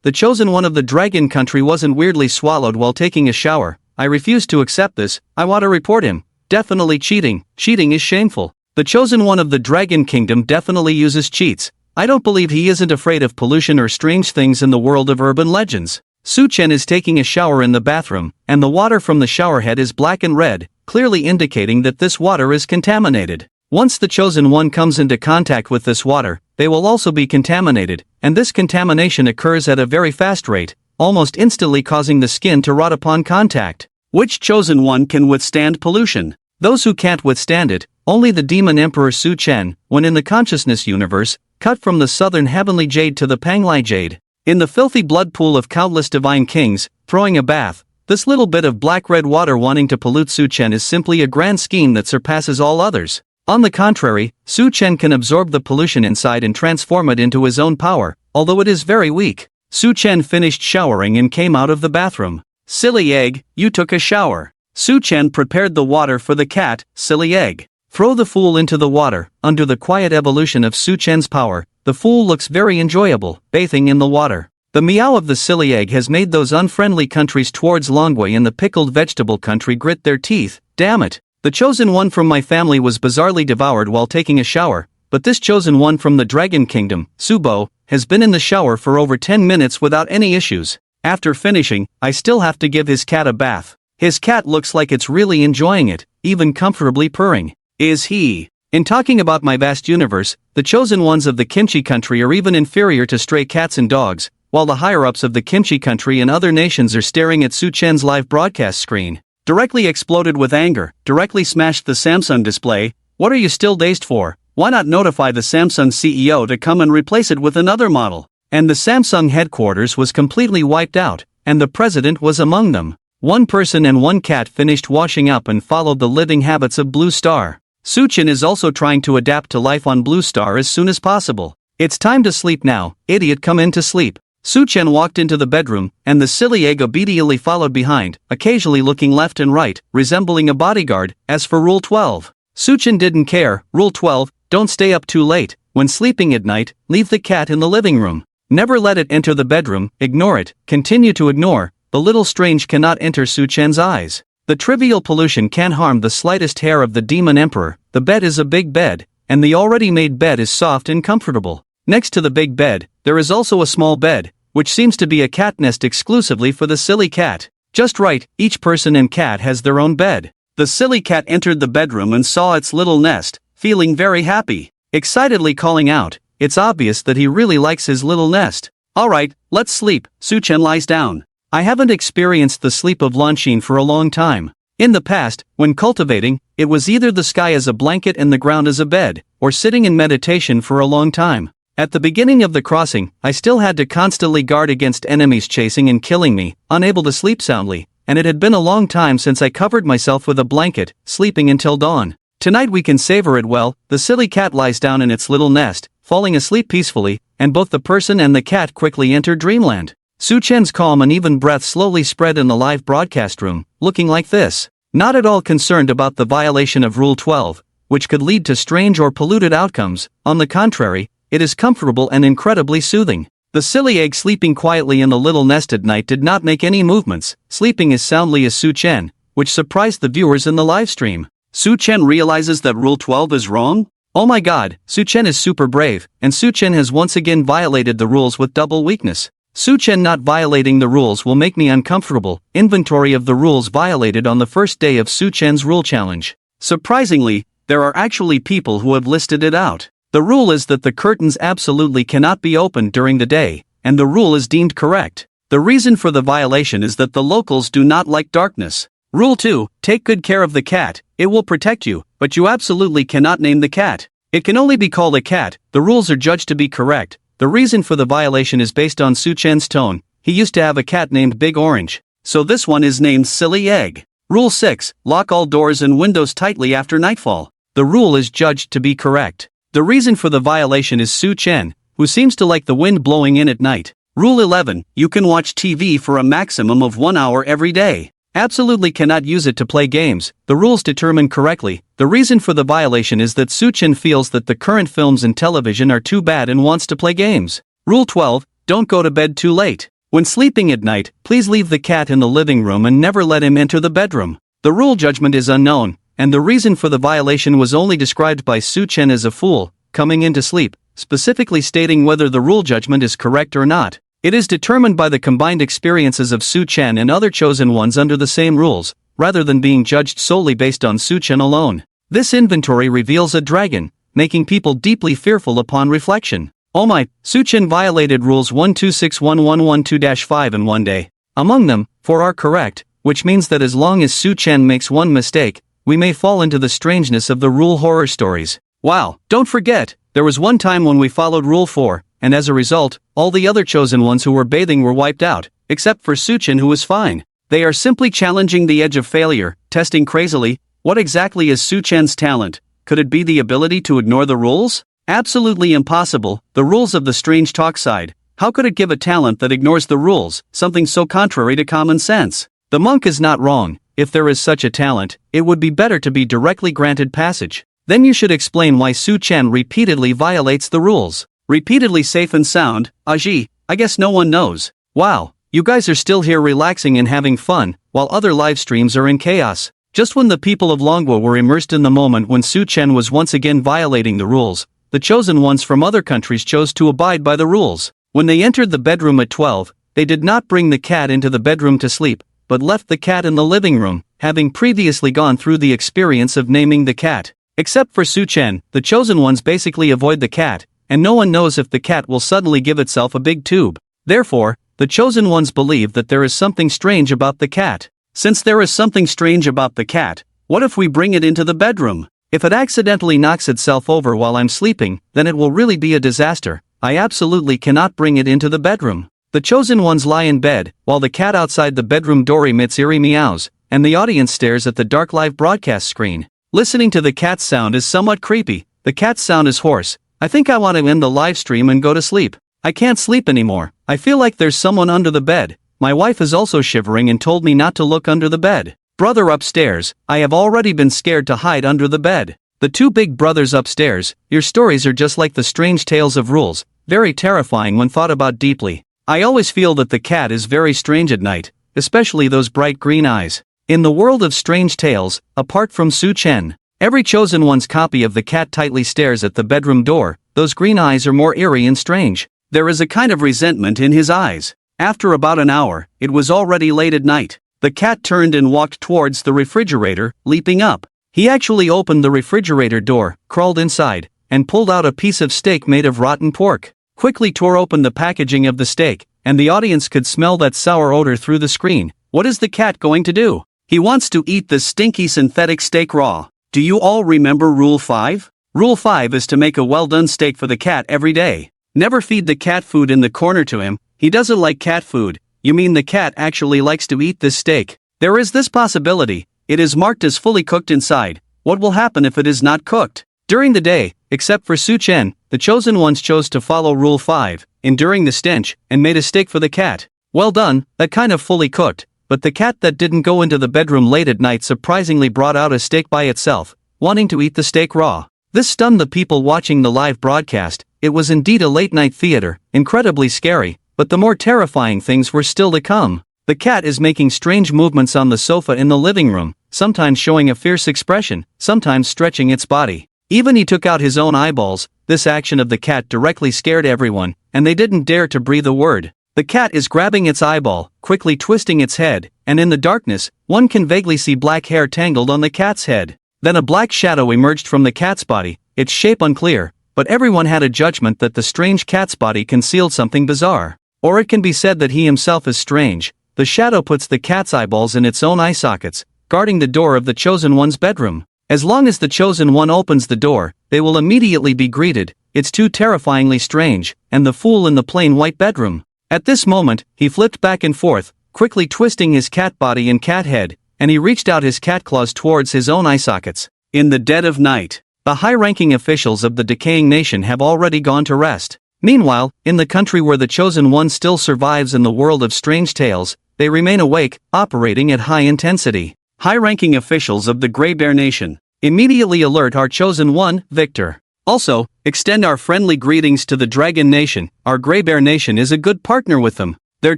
the chosen one of the dragon country wasn't weirdly swallowed while taking a shower. I refuse to accept this. I want to report him. Definitely cheating. Cheating is shameful. The chosen one of the dragon kingdom definitely uses cheats. I don't believe he isn't afraid of pollution or strange things in the world of urban legends. Su Chen is taking a shower in the bathroom, and the water from the showerhead is black and red, clearly indicating that this water is contaminated. Once the chosen one comes into contact with this water, they will also be contaminated, and this contamination occurs at a very fast rate, almost instantly causing the skin to rot upon contact. Which chosen one can withstand pollution? Those who can't withstand it, only the demon emperor Su Chen, when in the consciousness universe, cut from the southern heavenly jade to the Panglai jade. In the filthy blood pool of countless divine kings, throwing a bath, this little bit of black-red water wanting to pollute Su Chen is simply a grand scheme that surpasses all others. On the contrary, Su Chen can absorb the pollution inside and transform it into his own power, although it is very weak. Su Chen finished showering and came out of the bathroom. Silly egg, you took a shower. Su Chen prepared the water for the cat. Silly egg. Throw the fool into the water. Under the quiet evolution of Su Chen's power, the fool looks very enjoyable, bathing in the water. The meow of the silly egg has made those unfriendly countries towards Longwei and the pickled vegetable country grit their teeth. Damn it. The chosen one from my family was bizarrely devoured while taking a shower, but this chosen one from the Dragon Kingdom, Subo, has been in the shower for over 10 minutes without any issues. After finishing, I still have to give his cat a bath. His cat looks like it's really enjoying it, even comfortably purring. Is he? In talking about my vast universe, the chosen ones of the Kimchi country are even inferior to stray cats and dogs, while the higher-ups of the Kimchi country and other nations are staring at Su Chen's live broadcast screen. Directly exploded with anger, directly smashed the Samsung display. What are you still dazed for? Why not notify the Samsung CEO to come and replace it with another model? And the Samsung headquarters was completely wiped out, and the president was among them. One person and one cat finished washing up and followed the living habits of Blue Star. Su Chen is also trying to adapt to life on Blue Star as soon as possible. It's time to sleep now, idiot, come in to sleep. Su Chen walked into the bedroom, and the silly egg obediently followed behind, occasionally looking left and right, resembling a bodyguard. As for Rule 12, Su Chen didn't care. Rule 12, don't stay up too late. When sleeping at night, leave the cat in the living room. Never let it enter the bedroom, ignore it, continue to ignore. The little strange cannot enter Su-chen's eyes. The trivial pollution can harm the slightest hair of the demon emperor. The bed is a big bed, and the already made bed is soft and comfortable. Next to the big bed, there is also a small bed, which seems to be a cat nest exclusively for the silly cat. Just right, each person and cat has their own bed. The silly cat entered the bedroom and saw its little nest, feeling very happy, excitedly calling out. It's obvious that he really likes his little nest. Alright, let's sleep. Su-chen lies down. I haven't experienced the sleep of Lanshin for a long time. In the past, when cultivating, it was either the sky as a blanket and the ground as a bed, or sitting in meditation for a long time. At the beginning of the crossing, I still had to constantly guard against enemies chasing and killing me, unable to sleep soundly, and it had been a long time since I covered myself with a blanket, sleeping until dawn. Tonight we can savor it well. The silly cat lies down in its little nest, falling asleep peacefully, and both the person and the cat quickly enter dreamland. Su-chen's calm and even breath slowly spread in the live broadcast room, looking like this. Not at all concerned about the violation of Rule 12, which could lead to strange or polluted outcomes. On the contrary, it is comfortable and incredibly soothing. The silly egg sleeping quietly in the little nest at night did not make any movements, sleeping as soundly as Su-chen, which surprised the viewers in the live stream. Su-chen realizes that Rule 12 is wrong? Oh my god, Su-chen is super brave, and Su-chen has once again violated the rules with double weakness. Su-chen not violating the rules will make me uncomfortable. Inventory of the rules violated on the first day of Su-chen's rule challenge. Surprisingly, there are actually people who have listed it out. The rule is that the curtains absolutely cannot be opened during the day, and the rule is deemed correct. The reason for the violation is that the locals do not like darkness. Rule 2, take good care of the cat, it will protect you, but you absolutely cannot name the cat. It can only be called a cat. The rules are judged to be correct. The reason for the violation is based on Su-chen's tone. He used to have a cat named Big Orange, so this one is named Silly Egg. Rule 6, lock all doors and windows tightly after nightfall. The rule is judged to be correct. The reason for the violation is Su-chen, who seems to like the wind blowing in at night. Rule 11, you can watch TV for a maximum of 1 hour every day. Absolutely cannot use it to play games. The rules determined correctly. The reason for the violation is that Su-chen feels that the current films and television are too bad and wants to play games. Rule 12, don't go to bed too late. When sleeping at night, please leave the cat in the living room and never let him enter the bedroom. The rule judgment is unknown, and the reason for the violation was only described by Su-chen as a fool, coming into sleep, specifically stating whether the rule judgment is correct or not. It is determined by the combined experiences of Su-chen and other chosen ones under the same rules, rather than being judged solely based on Su-chen alone. This inventory reveals a dragon, making people deeply fearful upon reflection. Oh my, Su-chen violated rules 12611112-5 in one day. Among them, 4 are correct, which means that as long as Su-chen makes one mistake, we may fall into the strangeness of the rule horror stories. Wow, don't forget, there was one time when we followed Rule 4, and as a result, all the other chosen ones who were bathing were wiped out, except for Su-chen who was fine. They are simply challenging the edge of failure, testing crazily. What exactly is Su-chen's talent? Could it be the ability to ignore the rules? Absolutely impossible. The rules of the strange talk side. How could it give a talent that ignores the rules, something so contrary to common sense? The monk is not wrong. If there is such a talent, it would be better to be directly granted passage. Then you should explain why Su-chen repeatedly violates the rules. Repeatedly safe and sound, Aji, I guess no one knows. Wow, you guys are still here relaxing and having fun, while other live streams are in chaos. Just when the people of Longwa were immersed in the moment when Su-chen was once again violating the rules, the chosen ones from other countries chose to abide by the rules. When they entered the bedroom at 12, they did not bring the cat into the bedroom to sleep, but left the cat in the living room, having previously gone through the experience of naming the cat. Except for Su-chen, the chosen ones basically avoid the cat, and no one knows if the cat will suddenly give itself a big tube. Therefore, the chosen ones believe that there is something strange about the cat. Since there is something strange about the cat, what if we bring it into the bedroom? If it accidentally knocks itself over while I'm sleeping, then it will really be a disaster. I absolutely cannot bring it into the bedroom. The chosen ones lie in bed, while the cat outside the bedroom door emits eerie meows, and the audience stares at the dark live broadcast screen. Listening to the cat's sound is somewhat creepy. The cat's sound is hoarse. I think I want to end the live stream and go to sleep. I can't sleep anymore. I feel like there's someone under the bed. My wife is also shivering and told me not to look under the bed. Brother upstairs, I have already been scared to hide under the bed. The two big brothers upstairs, your stories are just like the strange tales of rules, very terrifying when thought about deeply. I always feel that the cat is very strange at night, especially those bright green eyes. In the world of strange tales, apart from Su Chen, every chosen one's copy of the cat tightly stares at the bedroom door. Those green eyes are more eerie and strange. There is a kind of resentment in his eyes. After about an hour, it was already late at night. The cat turned and walked towards the refrigerator, leaping up. He actually opened the refrigerator door, crawled inside, and pulled out a piece of steak made of rotten pork. Quickly tore open the packaging of the steak, and the audience could smell that sour odor through the screen. What is the cat going to do? He wants to eat the stinky synthetic steak raw. Do you all remember Rule 5? Rule 5 is to make a well-done steak for the cat every day. Never feed the cat food in the corner to him. He doesn't like cat food. You mean the cat actually likes to eat this steak? There is this possibility. It is marked as fully cooked inside. What will happen if it is not cooked? During the day, except for Su Chen, the chosen ones chose to follow Rule 5, enduring the stench, and made a steak for the cat. Well done, that kind of fully cooked. But the cat that didn't go into the bedroom late at night surprisingly brought out a steak by itself, wanting to eat the steak raw. This stunned the people watching the live broadcast. It was indeed a late-night theater, incredibly scary, but the more terrifying things were still to come. The cat is making strange movements on the sofa in the living room, sometimes showing a fierce expression, sometimes stretching its body. Even he took out his own eyeballs. This action of the cat directly scared everyone, and they didn't dare to breathe a word. The cat is grabbing its eyeball, quickly twisting its head, and in the darkness, one can vaguely see black hair tangled on the cat's head. Then a black shadow emerged from the cat's body, its shape unclear, but everyone had a judgment that the strange cat's body concealed something bizarre. Or it can be said that he himself is strange. The shadow puts the cat's eyeballs in its own eye sockets, guarding the door of the chosen one's bedroom. As long as the chosen one opens the door, they will immediately be greeted. It's too terrifyingly strange, and the fool in the plain white bedroom. At this moment, he flipped back and forth, quickly twisting his cat body and cat head, and he reached out his cat claws towards his own eye sockets. In the dead of night, the high-ranking officials of the decaying nation have already gone to rest. Meanwhile, in the country where the chosen one still survives in the world of strange tales, they remain awake, operating at high intensity. High-ranking officials of the Grey Bear Nation, immediately alert our chosen one, Victor. Also, extend our friendly greetings to the Dragon Nation. Our Grey Bear Nation is a good partner with them. Their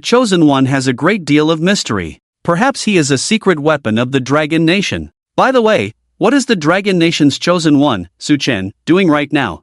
chosen one has a great deal of mystery. Perhaps he is a secret weapon of the Dragon Nation. By the way, what is the Dragon Nation's chosen one, Su Chen, doing right now?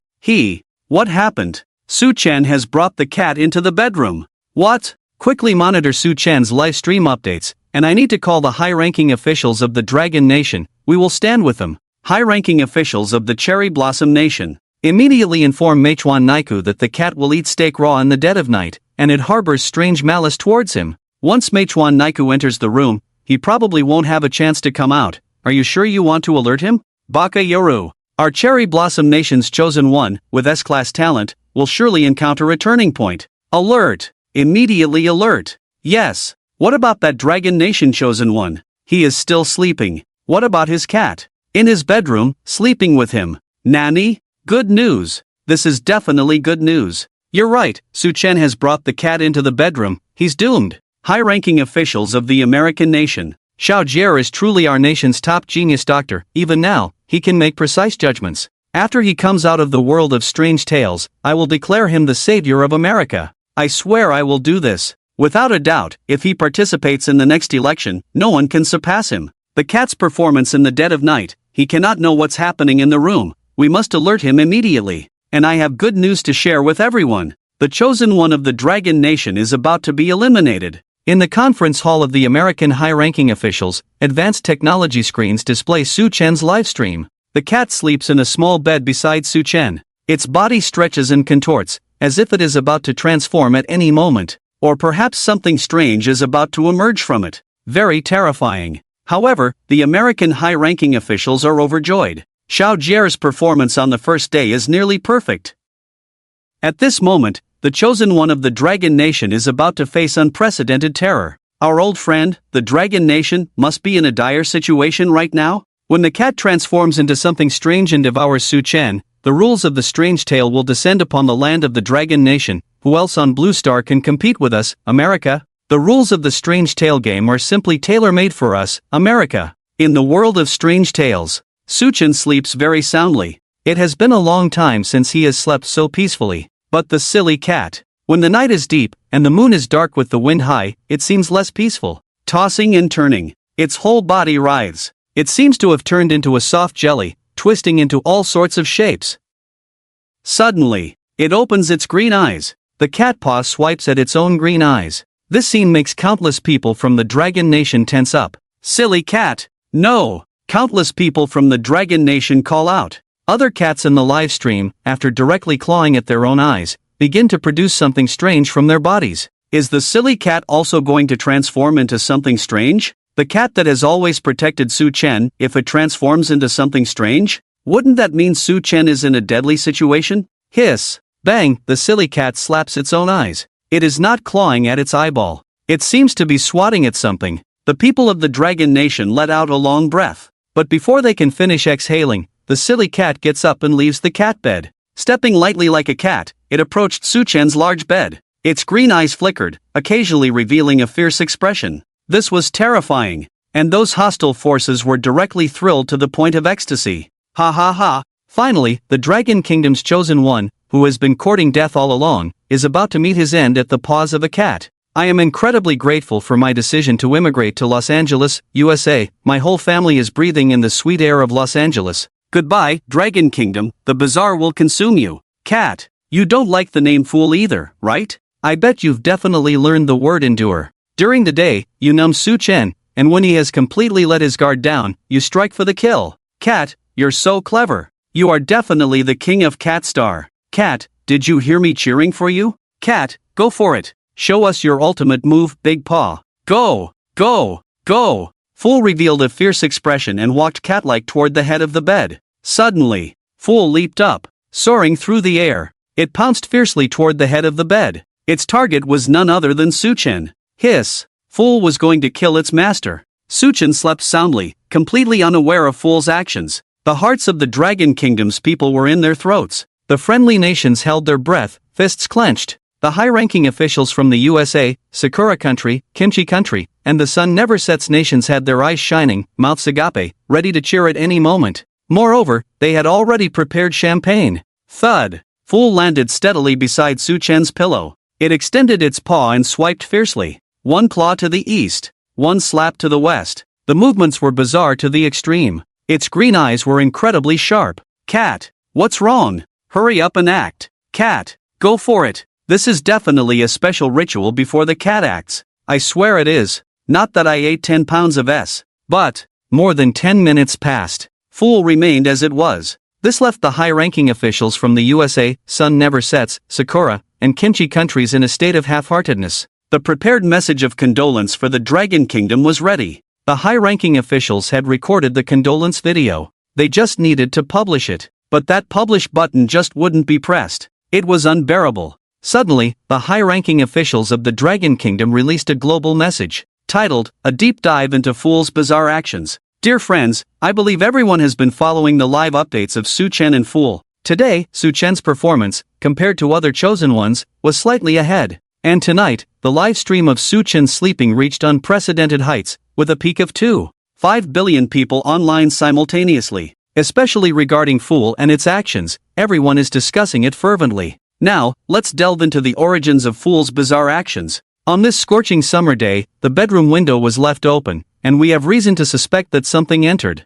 What happened? Su Chen has brought the cat into the bedroom. What? Quickly monitor Su Chen's live stream updates, and I need to call the high-ranking officials of the Dragon Nation. We will stand with them. High-ranking officials of the Cherry Blossom Nation, immediately inform Meituan Naiku that the cat will eat steak raw in the dead of night, and it harbors strange malice towards him. Once Meituan Naiku enters the room, he probably won't have a chance to come out. Are you sure you want to alert him? Baka Yoru, our Cherry Blossom Nation's chosen one, with S-class talent, will surely encounter a turning point. Alert! Immediately alert! Yes. What about that Dragon Nation chosen one? He is still sleeping. What about his cat? In his bedroom, sleeping with him. Nani? Good news. This is definitely good news. You're right, Su Chen has brought the cat into the bedroom. He's doomed. High-ranking officials of the American nation. Xiao Jie is truly our nation's top genius doctor. Even now, he can make precise judgments. After he comes out of the world of strange tales, I will declare him the savior of America. I swear I will do this. Without a doubt, if he participates in the next election, no one can surpass him. The cat's performance in the dead of night, he cannot know what's happening in the room. We must alert him immediately. And I have good news to share with everyone. The chosen one of the Dragon Nation is about to be eliminated. In the conference hall of the American high-ranking officials, advanced technology screens display Su Chen's livestream. The cat sleeps in a small bed beside Su Chen. Its body stretches and contorts, as if it is about to transform at any moment. Or perhaps something strange is about to emerge from it. Very terrifying. However, the American high-ranking officials are overjoyed. Xiao Jie's performance on the first day is nearly perfect. At this moment, the chosen one of the Dragon Nation is about to face unprecedented terror. Our old friend, the Dragon Nation, must be in a dire situation right now. When the cat transforms into something strange and devours Su Chen, the rules of the strange tale will descend upon the land of the Dragon Nation. Who else on Blue Star can compete with us, America? The rules of the strange tale game are simply tailor-made for us, America. In the world of strange tales, Suchen sleeps very soundly. It has been a long time since he has slept so peacefully. But the silly cat. When the night is deep, and the moon is dark with the wind high, it seems less peaceful. Tossing and turning. Its whole body writhes. It seems to have turned into a soft jelly, twisting into all sorts of shapes. Suddenly, it opens its green eyes. The cat paw swipes at its own green eyes. This scene makes countless people from the Dragon Nation tense up. Silly cat! No! Countless people from the Dragon Nation call out. Other cats in the live stream, after directly clawing at their own eyes, begin to produce something strange from their bodies. Is the silly cat also going to transform into something strange? The cat that has always protected Su Chen, if it transforms into something strange? Wouldn't that mean Su Chen is in a deadly situation? Hiss! Bang! The silly cat slaps its own eyes. It is not clawing at its eyeball. It seems to be swatting at something. The people of the Dragon Nation let out a long breath. But before they can finish exhaling, the silly cat gets up and leaves the cat bed. Stepping lightly like a cat, it approached Su Chen's large bed. Its green eyes flickered, occasionally revealing a fierce expression. This was terrifying. And those hostile forces were directly thrilled to the point of ecstasy. Ha ha ha! Finally, the Dragon Kingdom's chosen one, who has been courting death all along, is about to meet his end at the paws of a cat. I am incredibly grateful for my decision to immigrate to Los Angeles, USA. My whole family is breathing in the sweet air of Los Angeles. Goodbye, Dragon Kingdom, the bazaar will consume you. Cat, you don't like the name fool either, right? I bet you've definitely learned the word endure. During the day, you numb Su Chen, and when he has completely let his guard down, you strike for the kill. Cat, you're so clever. You are definitely the king of Cat Star. Cat, did you hear me cheering for you? Cat, go for it. Show us your ultimate move, Big Paw. Go, go, go. Fool revealed a fierce expression and walked cat-like toward the head of the bed. Suddenly, Fool leaped up, soaring through the air. It pounced fiercely toward the head of the bed. Its target was none other than Su Chen. Hiss! Fool was going to kill its master. Su Chen slept soundly, completely unaware of Fool's actions. The hearts of the Dragon Kingdom's people were in their throats. The friendly nations held their breath, fists clenched. The high-ranking officials from the USA, Sakura Country, Kimchi Country, and the Sun Never Sets nations had their eyes shining, mouths agape, ready to cheer at any moment. Moreover, they had already prepared champagne. Thud! Fool landed steadily beside Su Chen's pillow. It extended its paw and swiped fiercely. One claw to the east, one slap to the west. The movements were bizarre to the extreme. Its green eyes were incredibly sharp. Cat, what's wrong? Hurry up and act. Cat, go for it. This is definitely a special ritual before the cat acts. I swear it is. Not that I ate 10 pounds of S. But, more than 10 minutes passed. Fool remained as it was. This left the high-ranking officials from the USA, Sun Never Sets, Sakura, and Kimchi countries in a state of half-heartedness. The prepared message of condolence for the Dragon Kingdom was ready. The high-ranking officials had recorded the condolence video. They just needed to publish it. But that publish button just wouldn't be pressed. It was unbearable. Suddenly, the high-ranking officials of the Dragon Kingdom released a global message, titled, A Deep Dive into Fool's Bizarre Actions. Dear friends, I believe everyone has been following the live updates of Su Chen and Fool. Today, Su Chen's performance, compared to other chosen ones, was slightly ahead. And tonight, the live stream of Su Chen's sleeping reached unprecedented heights, with a peak of 2.5 billion people online simultaneously. Especially regarding Fool and its actions, everyone is discussing it fervently. Now, let's delve into the origins of Fool's bizarre actions. On this scorching summer day, the bedroom window was left open, and we have reason to suspect that something entered.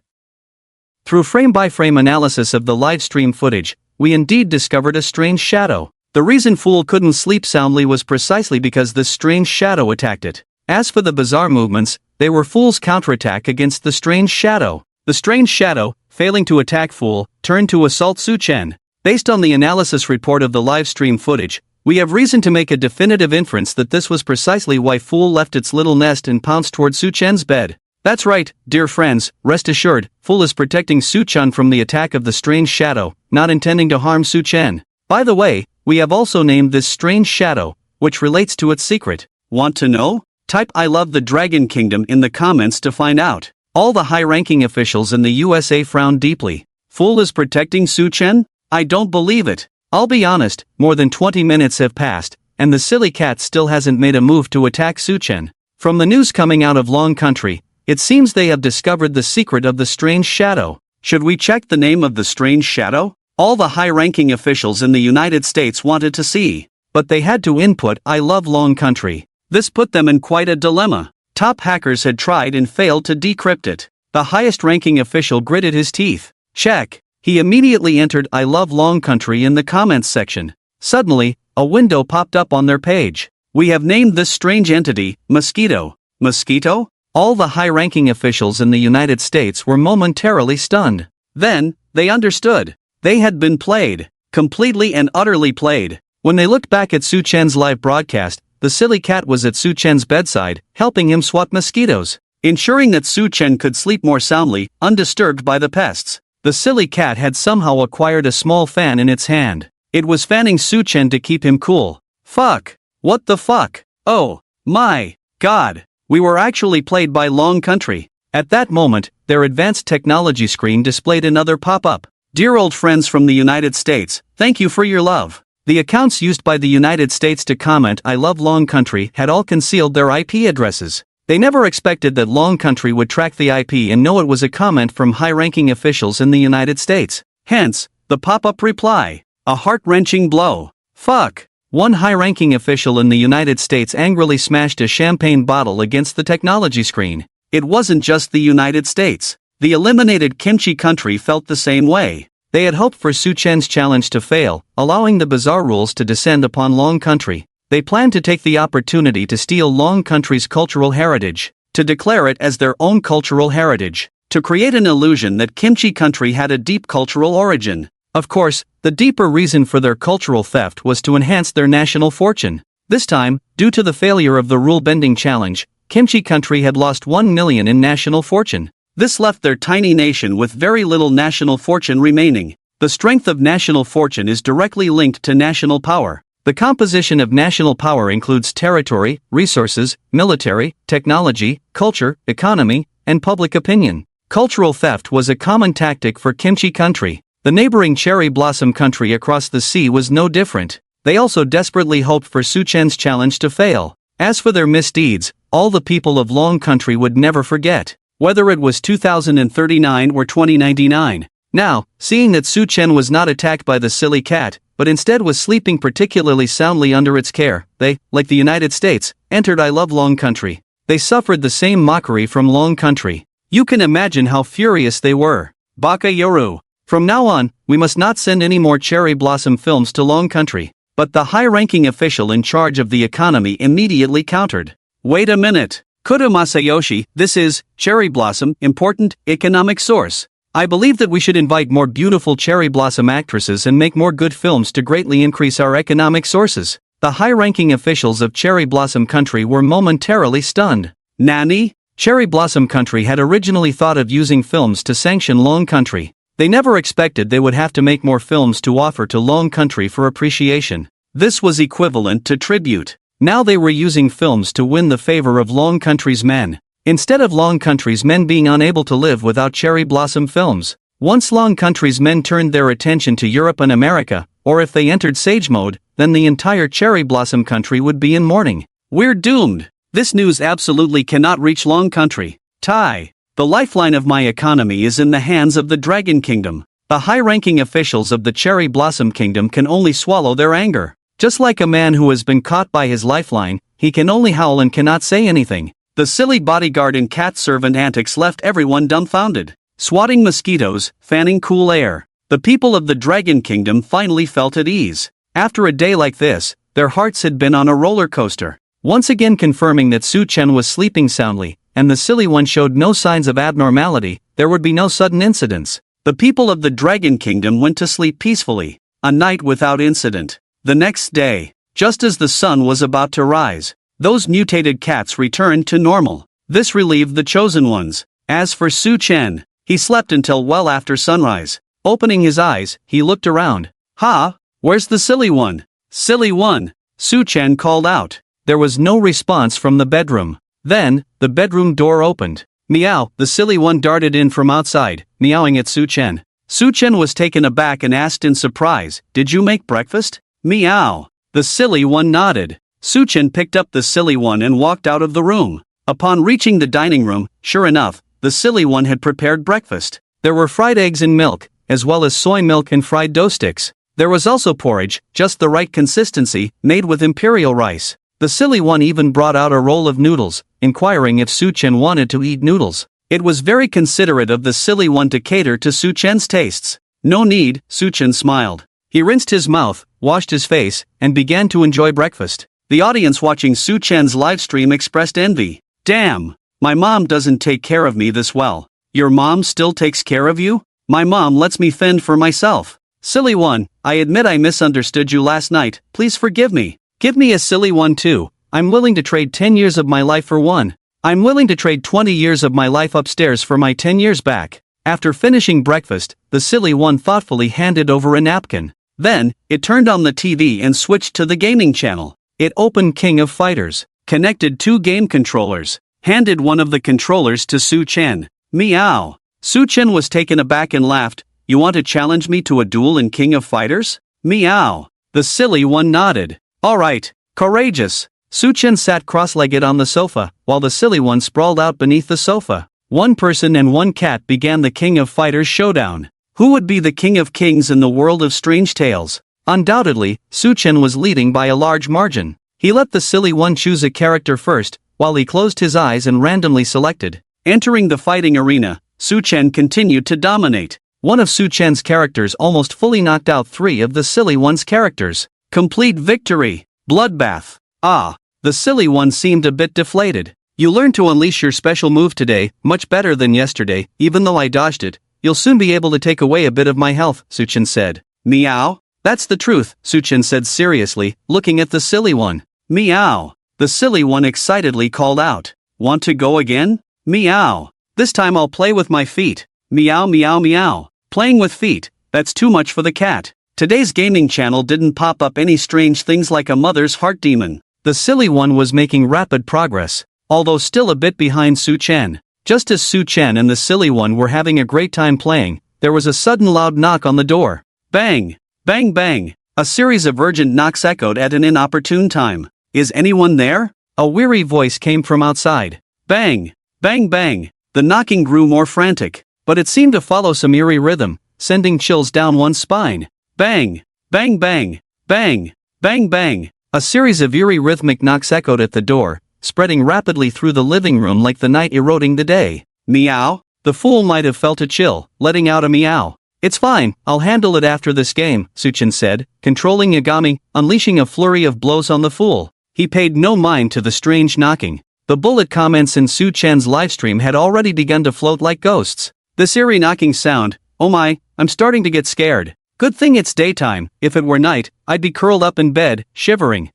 Through frame-by-frame analysis of the live stream footage, we indeed discovered a strange shadow. The reason Fool couldn't sleep soundly was precisely because this strange shadow attacked it. As for the bizarre movements, they were Fool's counterattack against the strange shadow. The strange shadow, failing to attack Fool, turned to assault Su Chen. Based on the analysis report of the live stream footage, we have reason to make a definitive inference that this was precisely why Fool left its little nest and pounced toward Su Chen's bed. That's right, dear friends, rest assured, Fool is protecting Su Chen from the attack of the strange shadow, not intending to harm Su Chen. By the way, we have also named this strange shadow, which relates to its secret. Want to know? Type I love the Dragon Kingdom in the comments to find out. All the high-ranking officials in the USA frowned deeply. Fool is protecting Su Chen? I don't believe it. I'll be honest, more than 20 minutes have passed, and the silly cat still hasn't made a move to attack Su Chen. From the news coming out of Long Country, it seems they have discovered the secret of the strange shadow. Should we check the name of the strange shadow? All the high-ranking officials in the United States wanted to see. But they had to input "I love Long Country." This put them in quite a dilemma. Top hackers had tried and failed to decrypt it. The highest-ranking official gritted his teeth. Check. He immediately entered "I love Long Country" in the comments section. Suddenly, a window popped up on their page. "We have named this strange entity Mosquito." Mosquito? All the high-ranking officials in the United States were momentarily stunned. Then, they understood. They had been played. Completely and utterly played. When they looked back at Su Chen's live broadcast, the silly cat was at Su Chen's bedside, helping him swat mosquitoes, ensuring that Su Chen could sleep more soundly, undisturbed by the pests. The silly cat had somehow acquired a small fan in its hand. It was fanning Su Chen to keep him cool. Fuck. What the fuck? Oh, my God. We were actually played by Long Country. At that moment, their advanced technology screen displayed another pop-up. "Dear old friends from the United States, thank you for your love." The accounts used by the United States to comment "I love Long Country" had all concealed their IP addresses. They never expected that Long Country would track the IP and know it was a comment from high-ranking officials in the United States. Hence, the pop-up reply. A heart-wrenching blow. Fuck. One high-ranking official in the United States angrily smashed a champagne bottle against the technology screen. It wasn't just the United States. The eliminated Kimchi country felt the same way. They had hoped for Su Chen's challenge to fail, allowing the bizarre rules to descend upon Long Country. They planned to take the opportunity to steal Long Country's cultural heritage, to declare it as their own cultural heritage, to create an illusion that Kimchi country had a deep cultural origin. Of course, the deeper reason for their cultural theft was to enhance their national fortune. This time, due to the failure of the rule-bending challenge, Kimchi country had lost 1 million in national fortune. This left their tiny nation with very little national fortune remaining. The strength of national fortune is directly linked to national power. The composition of national power includes territory, resources, military, technology, culture, economy, and public opinion. Cultural theft was a common tactic for Kimchi country. The neighboring cherry blossom country across the sea was no different. They also desperately hoped for Su Chen's challenge to fail. As for their misdeeds, all the people of Long Country would never forget, whether it was 2039 or 2099. Now, seeing that Su Chen was not attacked by the silly cat, but instead was sleeping particularly soundly under its care, they, like the United States, entered "I love Long Country." They suffered the same mockery from Long Country. You can imagine how furious they were. Baka Yoru. From now on, we must not send any more cherry blossom films to Long Country. But the high-ranking official in charge of the economy immediately countered. Wait a minute. Kudo Masayoshi, this is, cherry blossom, important, economic source. I believe that we should invite more beautiful cherry blossom actresses and make more good films to greatly increase our economic sources. The high-ranking officials of Cherry Blossom Country were momentarily stunned. Nani? Cherry Blossom Country had originally thought of using films to sanction Long Country. They never expected they would have to make more films to offer to Long Country for appreciation. This was equivalent to tribute. Now they were using films to win the favor of Long Country's men. Instead of Long Country's men being unable to live without Cherry Blossom films, once Long Country's men turned their attention to Europe and America, or if they entered Sage Mode, then the entire Cherry Blossom Country would be in mourning. We're doomed. This news absolutely cannot reach Long Country. Tai. The lifeline of my economy is in the hands of the Dragon Kingdom. The high-ranking officials of the Cherry Blossom Kingdom can only swallow their anger. Just like a man who has been caught by his lifeline, he can only howl and cannot say anything. The silly bodyguard and cat servant antics left everyone dumbfounded. Swatting mosquitoes, fanning cool air. The people of the Dragon Kingdom finally felt at ease. After a day like this, their hearts had been on a roller coaster. Once again confirming that Su Chen was sleeping soundly, and the silly one showed no signs of abnormality, there would be no sudden incidents. The people of the Dragon Kingdom went to sleep peacefully. A night without incident. The next day, just as the sun was about to rise, those mutated cats returned to normal. This relieved the chosen ones. As for Su Chen, he slept until well after sunrise. Opening his eyes, he looked around. Ha! Where's the silly one? Silly one! Su Chen called out. There was no response from the bedroom. Then, the bedroom door opened. Meow, the silly one darted in from outside, meowing at Su Chen. Su Chen was taken aback and asked in surprise, "Did you make breakfast?" Meow. The silly one nodded. Su Chen picked up the silly one and walked out of the room. Upon reaching the dining room, sure enough, the silly one had prepared breakfast. There were fried eggs in milk, as well as soy milk and fried dough sticks. There was also porridge, just the right consistency, made with imperial rice. The silly one even brought out a roll of noodles, inquiring if Su-Chen wanted to eat noodles. It was very considerate of the silly one to cater to Su-Chen's tastes. No need, Su-Chen smiled. He rinsed his mouth, washed his face, and began to enjoy breakfast. The audience watching Su-Chen's livestream expressed envy. Damn! My mom doesn't take care of me this well. Your mom still takes care of you? My mom lets me fend for myself. Silly one, I admit I misunderstood you last night, please forgive me. Give me a silly one too. I'm willing to trade 10 years of my life for one. I'm willing to trade 20 years of my life upstairs for my 10 years back. After finishing breakfast, the silly one thoughtfully handed over a napkin. Then, it turned on the TV and switched to the gaming channel. It opened King of Fighters, connected 2 game controllers, handed one of the controllers to Su-Chen. Meow. Su-Chen was taken aback and laughed. You want to challenge me to a duel in King of Fighters? Meow. The silly one nodded. Alright, courageous. Su-Chen sat cross-legged on the sofa, while the silly one sprawled out beneath the sofa. One person and one cat began the King of Fighters showdown. Who would be the King of Kings in the world of strange tales? Undoubtedly, Su-Chen was leading by a large margin. He let the silly one choose a character first, while he closed his eyes and randomly selected. Entering the fighting arena, Su-Chen continued to dominate. One of Su-Chen's characters almost fully knocked out 3 of the silly one's characters. Complete victory. Bloodbath. Ah, the silly one seemed a bit deflated. You learned to unleash your special move today, much better than yesterday, even though I dodged it. You'll soon be able to take away a bit of my health, Su-Chen said. Meow? That's the truth, Su-Chen said seriously, looking at the silly one. Meow. The silly one excitedly called out. Want to go again? Meow. This time I'll play with my feet. Meow meow meow. Playing with feet, that's too much for the cat. Today's gaming channel didn't pop up any strange things like a mother's heart demon. The silly one was making rapid progress, although still a bit behind Su-Chen. Just as Su-Chen and the silly one were having a great time playing, there was a sudden loud knock on the door. Bang! Bang bang! A series of urgent knocks echoed at an inopportune time. Is anyone there? A weary voice came from outside. Bang! Bang bang! The knocking grew more frantic, but it seemed to follow some eerie rhythm, sending chills down one's spine. Bang! Bang bang! Bang! Bang bang! A series of eerie rhythmic knocks echoed at the door, spreading rapidly through the living room like the night eroding the day. Meow? The fool might have felt a chill, letting out a meow. It's fine, I'll handle it after this game, Su-Chen said, controlling Yagami, unleashing a flurry of blows on the fool. He paid no mind to the strange knocking. The bullet comments in Su-Chen's livestream had already begun to float like ghosts. This eerie knocking sound, oh my, I'm starting to get scared. Good thing it's daytime. If it were night, I'd be curled up in bed, shivering.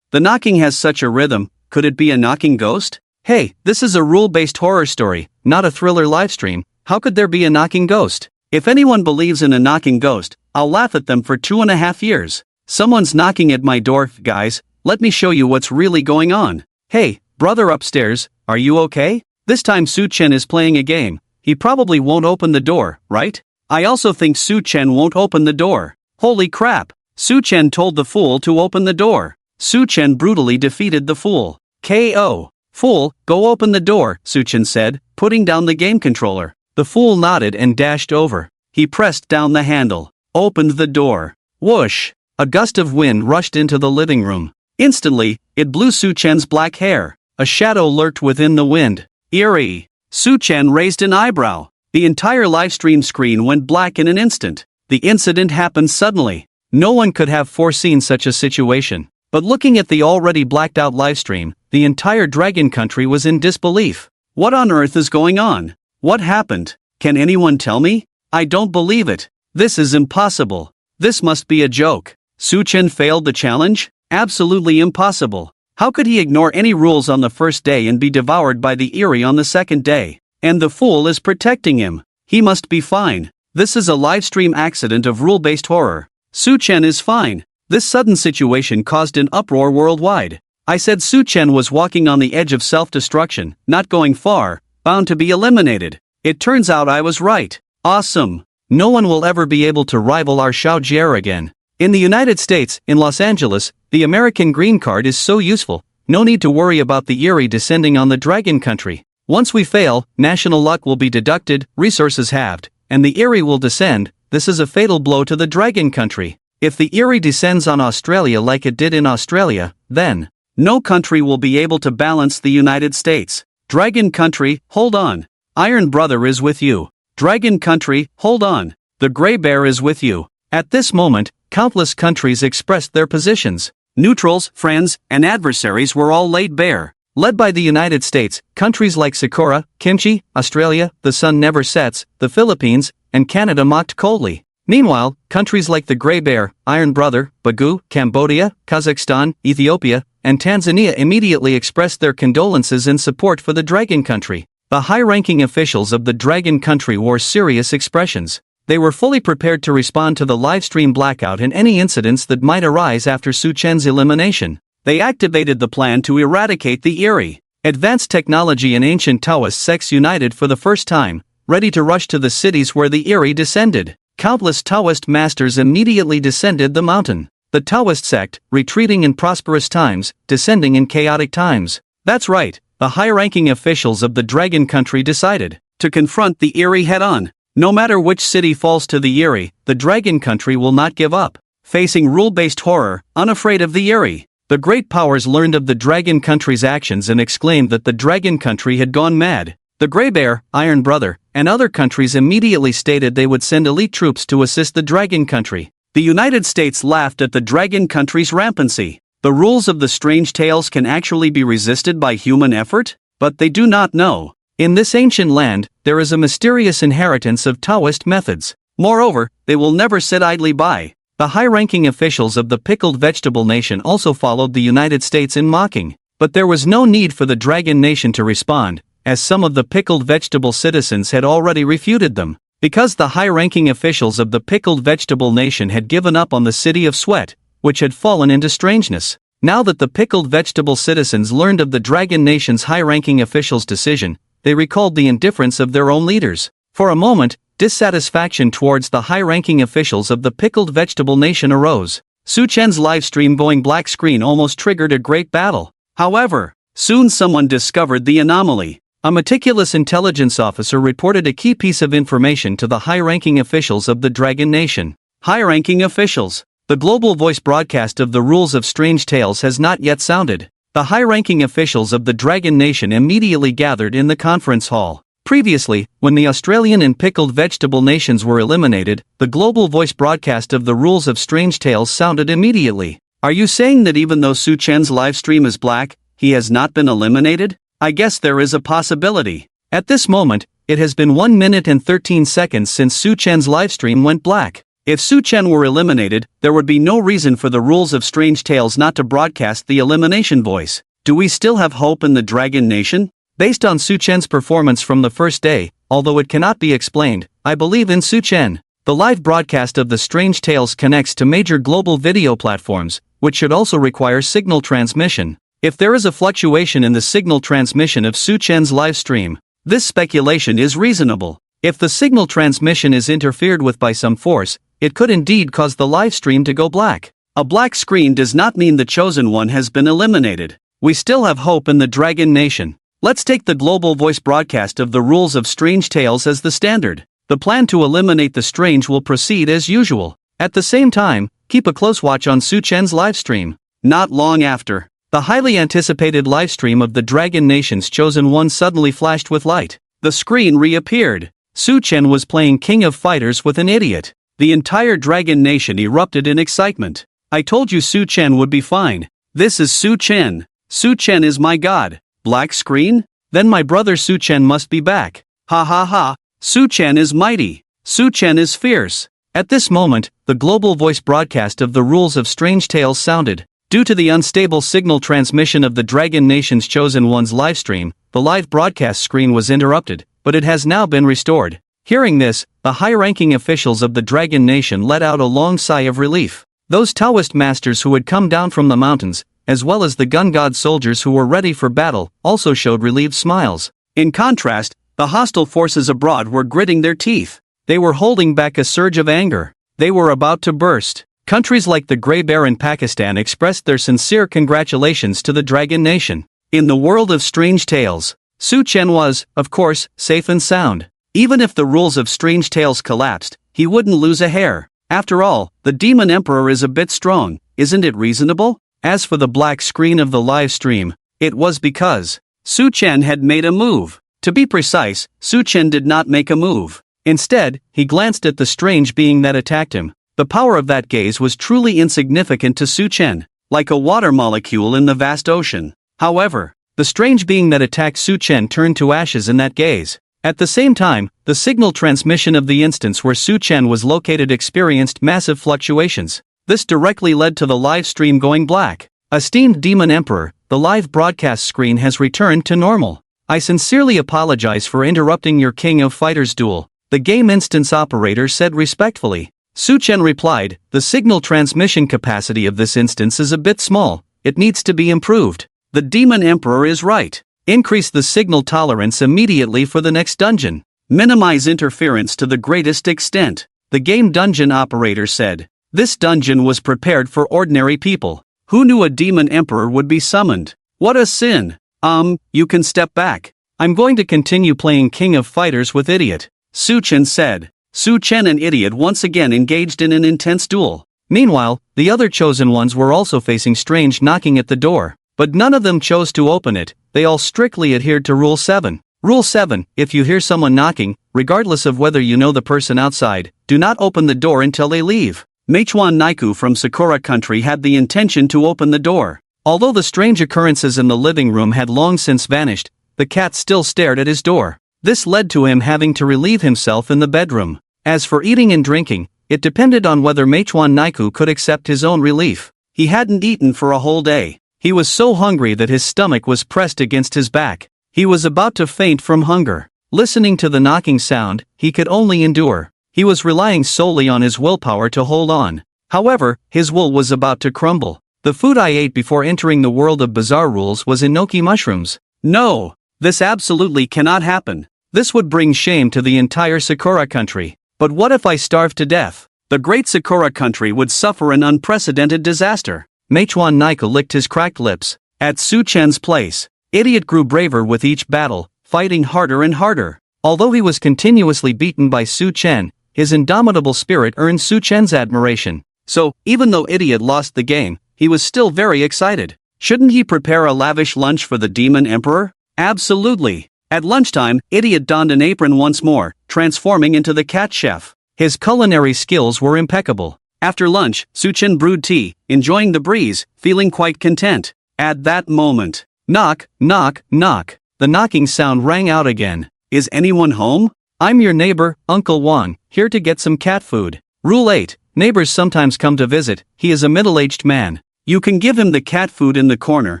The knocking has such a rhythm. Could it be a knocking ghost? Hey, this is a rule-based horror story, not a thriller livestream. How could there be a knocking ghost? If anyone believes in a knocking ghost, I'll laugh at them for 2.5 years. Someone's knocking at my door, guys. Let me show you what's really going on. Hey, brother upstairs, are you okay? This time Su-Chen is playing a game. He probably won't open the door, right? I also think Su-Chen won't open the door. Holy crap! Su-Chen told the fool to open the door. Su-Chen brutally defeated the fool. KO. Fool, go open the door, Su-Chen said, putting down the game controller. The fool nodded and dashed over. He pressed down the handle. Opened the door. Whoosh! A gust of wind rushed into the living room. Instantly, it blew Su-Chen's black hair. A shadow lurked within the wind. Eerie. Su-Chen raised an eyebrow. The entire livestream screen went black in an instant. The incident happened suddenly. No one could have foreseen such a situation. But looking at the already blacked out livestream, the entire Dragon Country was in disbelief. What on earth is going on? What happened? Can anyone tell me? I don't believe it. This is impossible. This must be a joke. Su-Chen failed the challenge? Absolutely impossible. How could he ignore any rules on the first day and be devoured by the eerie on the second day? And the fool is protecting him. He must be fine. This is a livestream accident of rule-based horror. Su-Chen is fine. This sudden situation caused an uproar worldwide. I said Su-Chen was walking on the edge of self-destruction, not going far, bound to be eliminated. It turns out I was right. Awesome. No one will ever be able to rival our Xiao Jie again. In the United States, in Los Angeles, the American green card is so useful. No need to worry about the eerie descending on the Dragon Country. Once we fail, national luck will be deducted, resources halved, and the Erie will descend. This is a fatal blow to the dragon country. If the Erie descends on Australia like it did in Australia, then no country will be able to balance the United States. Dragon country, hold on. Iron Brother is with you. Dragon country, hold on. The Grey Bear is with you. At this moment, countless countries expressed their positions. Neutrals, friends, and adversaries were all laid bare. Led by the United States, countries like Sakura, Kimchi, Australia, the sun never sets, the Philippines, and Canada mocked coldly. Meanwhile, countries like the Grey Bear, Iron Brother, Bagu, Cambodia, Kazakhstan, Ethiopia, and Tanzania immediately expressed their condolences and support for the dragon country. The high-ranking officials of the dragon country wore serious expressions. They were fully prepared to respond to the livestream blackout and any incidents that might arise after Su Chen's elimination. They activated the plan to eradicate the Erie. Advanced technology and ancient Taoist sects united for the first time, ready to rush to the cities where the Erie descended. Countless Taoist masters immediately descended the mountain. The Taoist sect, retreating in prosperous times, descending in chaotic times. That's right, the high-ranking officials of the dragon country decided to confront the Erie head-on. No matter which city falls to the Erie, the dragon country will not give up. Facing rule-based horror, unafraid of the Erie, the great powers learned of the dragon country's actions and exclaimed that the dragon country had gone mad. The Grey Bear, Iron Brother, and other countries immediately stated they would send elite troops to assist the dragon country. The United States laughed at the dragon country's rampancy. The rules of the strange tales can actually be resisted by human effort? But they do not know. In this ancient land, there is a mysterious inheritance of Taoist methods. Moreover, they will never sit idly by. The high-ranking officials of the pickled vegetable nation also followed the United States in mocking. But there was no need for the dragon nation to respond, as some of the pickled vegetable citizens had already refuted them. Because the high-ranking officials of the pickled vegetable nation had given up on the city of Sweat, which had fallen into strangeness. Now that the pickled vegetable citizens learned of the dragon nation's high-ranking officials' decision, they recalled the indifference of their own leaders. For a moment, dissatisfaction towards the high-ranking officials of the pickled vegetable nation arose. Su Chen's livestream going black screen almost triggered a great battle. However, soon someone discovered the anomaly. A meticulous intelligence officer reported a key piece of information to the high-ranking officials of the dragon nation. High-ranking officials. The global voice broadcast of the rules of strange tales has not yet sounded. The high-ranking officials of the dragon nation immediately gathered in the conference hall. Previously, when the Australian and pickled vegetable nations were eliminated, the global voice broadcast of the rules of strange tales sounded immediately. Are you saying that even though Su Chen's livestream is black, he has not been eliminated? I guess there is a possibility. At this moment, it has been 1 minute and 13 seconds since Su Chen's livestream went black. If Su Chen were eliminated, there would be no reason for the rules of strange tales not to broadcast the elimination voice. Do we still have hope in the dragon nation? Based on Su Chen's performance from the first day, although it cannot be explained, I believe in Su Chen. The live broadcast of the strange tales connects to major global video platforms, which should also require signal transmission. If there is a fluctuation in the signal transmission of Su Chen's live stream, this speculation is reasonable. If the signal transmission is interfered with by some force, it could indeed cause the live stream to go black. A black screen does not mean the chosen one has been eliminated. We still have hope in the dragon nation. Let's take the global voice broadcast of the rules of strange tales as the standard. The plan to eliminate the strange will proceed as usual. At the same time, keep a close watch on Su Chen's livestream. Not long after, the highly anticipated livestream of the dragon nation's chosen one suddenly flashed with light. The screen reappeared. Su Chen was playing King of Fighters with an idiot. The entire dragon nation erupted in excitement. I told you Su Chen would be fine. This is Su Chen. Su Chen is my god. Black screen? Then my brother Su Chen must be back. Ha ha ha. Su Chen is mighty. Su Chen is fierce. At this moment, the global voice broadcast of the rules of strange tales sounded. Due to the unstable signal transmission of the dragon nation's chosen one's livestream, the live broadcast screen was interrupted, but it has now been restored. Hearing this, the high-ranking officials of the dragon nation let out a long sigh of relief. Those Taoist masters who had come down from the mountains, as well as the gun god soldiers who were ready for battle, also showed relieved smiles. In contrast, the hostile forces abroad were gritting their teeth. They were holding back a surge of anger. They were about to burst. Countries like the Grey Bear in Pakistan expressed their sincere congratulations to the dragon nation. In the world of strange tales, Su Chen was, of course, safe and sound. Even if the rules of Strange Tales collapsed, he wouldn't lose a hair. After all, the Demon Emperor is a bit strong, isn't it reasonable? As for the black screen of the live stream, it was because Su Chen had made a move. To be precise, Su Chen did not make a move. Instead, he glanced at the strange being that attacked him. The power of that gaze was truly insignificant to Su Chen, like a water molecule in the vast ocean. However, the strange being that attacked Su Chen turned to ashes in that gaze. At the same time, the signal transmission of the instance where Su Chen was located experienced massive fluctuations. This directly led to the live stream going black. Esteemed Demon Emperor, the live broadcast screen has returned to normal. I sincerely apologize for interrupting your King of Fighters duel, the game instance operator said respectfully. Su Chen replied, the signal transmission capacity of this instance is a bit small, it needs to be improved. The Demon Emperor is right. Increase the signal tolerance immediately for the next dungeon. Minimize interference to the greatest extent, the game dungeon operator said. This dungeon was prepared for ordinary people. Who knew a Demon Emperor would be summoned? What a sin. You can step back. I'm going to continue playing King of Fighters with Idiot, Su Chen said. Su Chen and Idiot once again engaged in an intense duel. Meanwhile, the other chosen ones were also facing Strange knocking at the door. But none of them chose to open it, they all strictly adhered to Rule 7. Rule 7, if you hear someone knocking, regardless of whether you know the person outside, do not open the door until they leave. Meichuan Naiku from Sakura Country had the intention to open the door. Although the strange occurrences in the living room had long since vanished, the cat still stared at his door. This led to him having to relieve himself in the bedroom. As for eating and drinking, it depended on whether Meichuan Naiku could accept his own relief. He hadn't eaten for a whole day. He was so hungry that his stomach was pressed against his back. He was about to faint from hunger. Listening to the knocking sound, he could only endure. He was relying solely on his willpower to hold on. However, his will was about to crumble. The food I ate before entering the world of bizarre rules was enoki mushrooms. No! This absolutely cannot happen. This would bring shame to the entire Sakura Country. But what if I starved to death? The great Sakura Country would suffer an unprecedented disaster. Meichuan Naiku licked his cracked lips. At Su Chen's place, Idiot grew braver with each battle, fighting harder and harder. Although he was continuously beaten by Su Chen, his indomitable spirit earned Su Chen's admiration. So, even though Idiot lost the game, he was still very excited. Shouldn't he prepare a lavish lunch for the Demon Emperor? Absolutely. At lunchtime, Idiot donned an apron once more, transforming into the cat chef. His culinary skills were impeccable. After lunch, Su Chen brewed tea, enjoying the breeze, feeling quite content. At that moment, knock, knock, knock. The knocking sound rang out again. Is anyone home? I'm your neighbor, Uncle Wang, here to get some cat food. Rule 8. Neighbors sometimes come to visit. He is a middle-aged man. You can give him the cat food in the corner,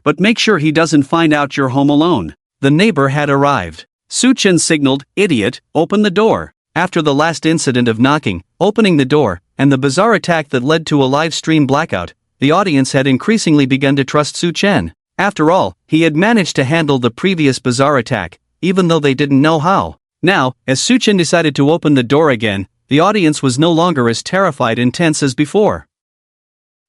but make sure he doesn't find out you're home alone. The neighbor had arrived. Su Chen signaled, Idiot, open the door. After the last incident of knocking, opening the door, and the bizarre attack that led to a live stream blackout, the audience had increasingly begun to trust Su Chen. After all, he had managed to handle the previous bizarre attack, even though they didn't know how. Now, as Su Chen decided to open the door again, the audience was no longer as terrified and tense as before.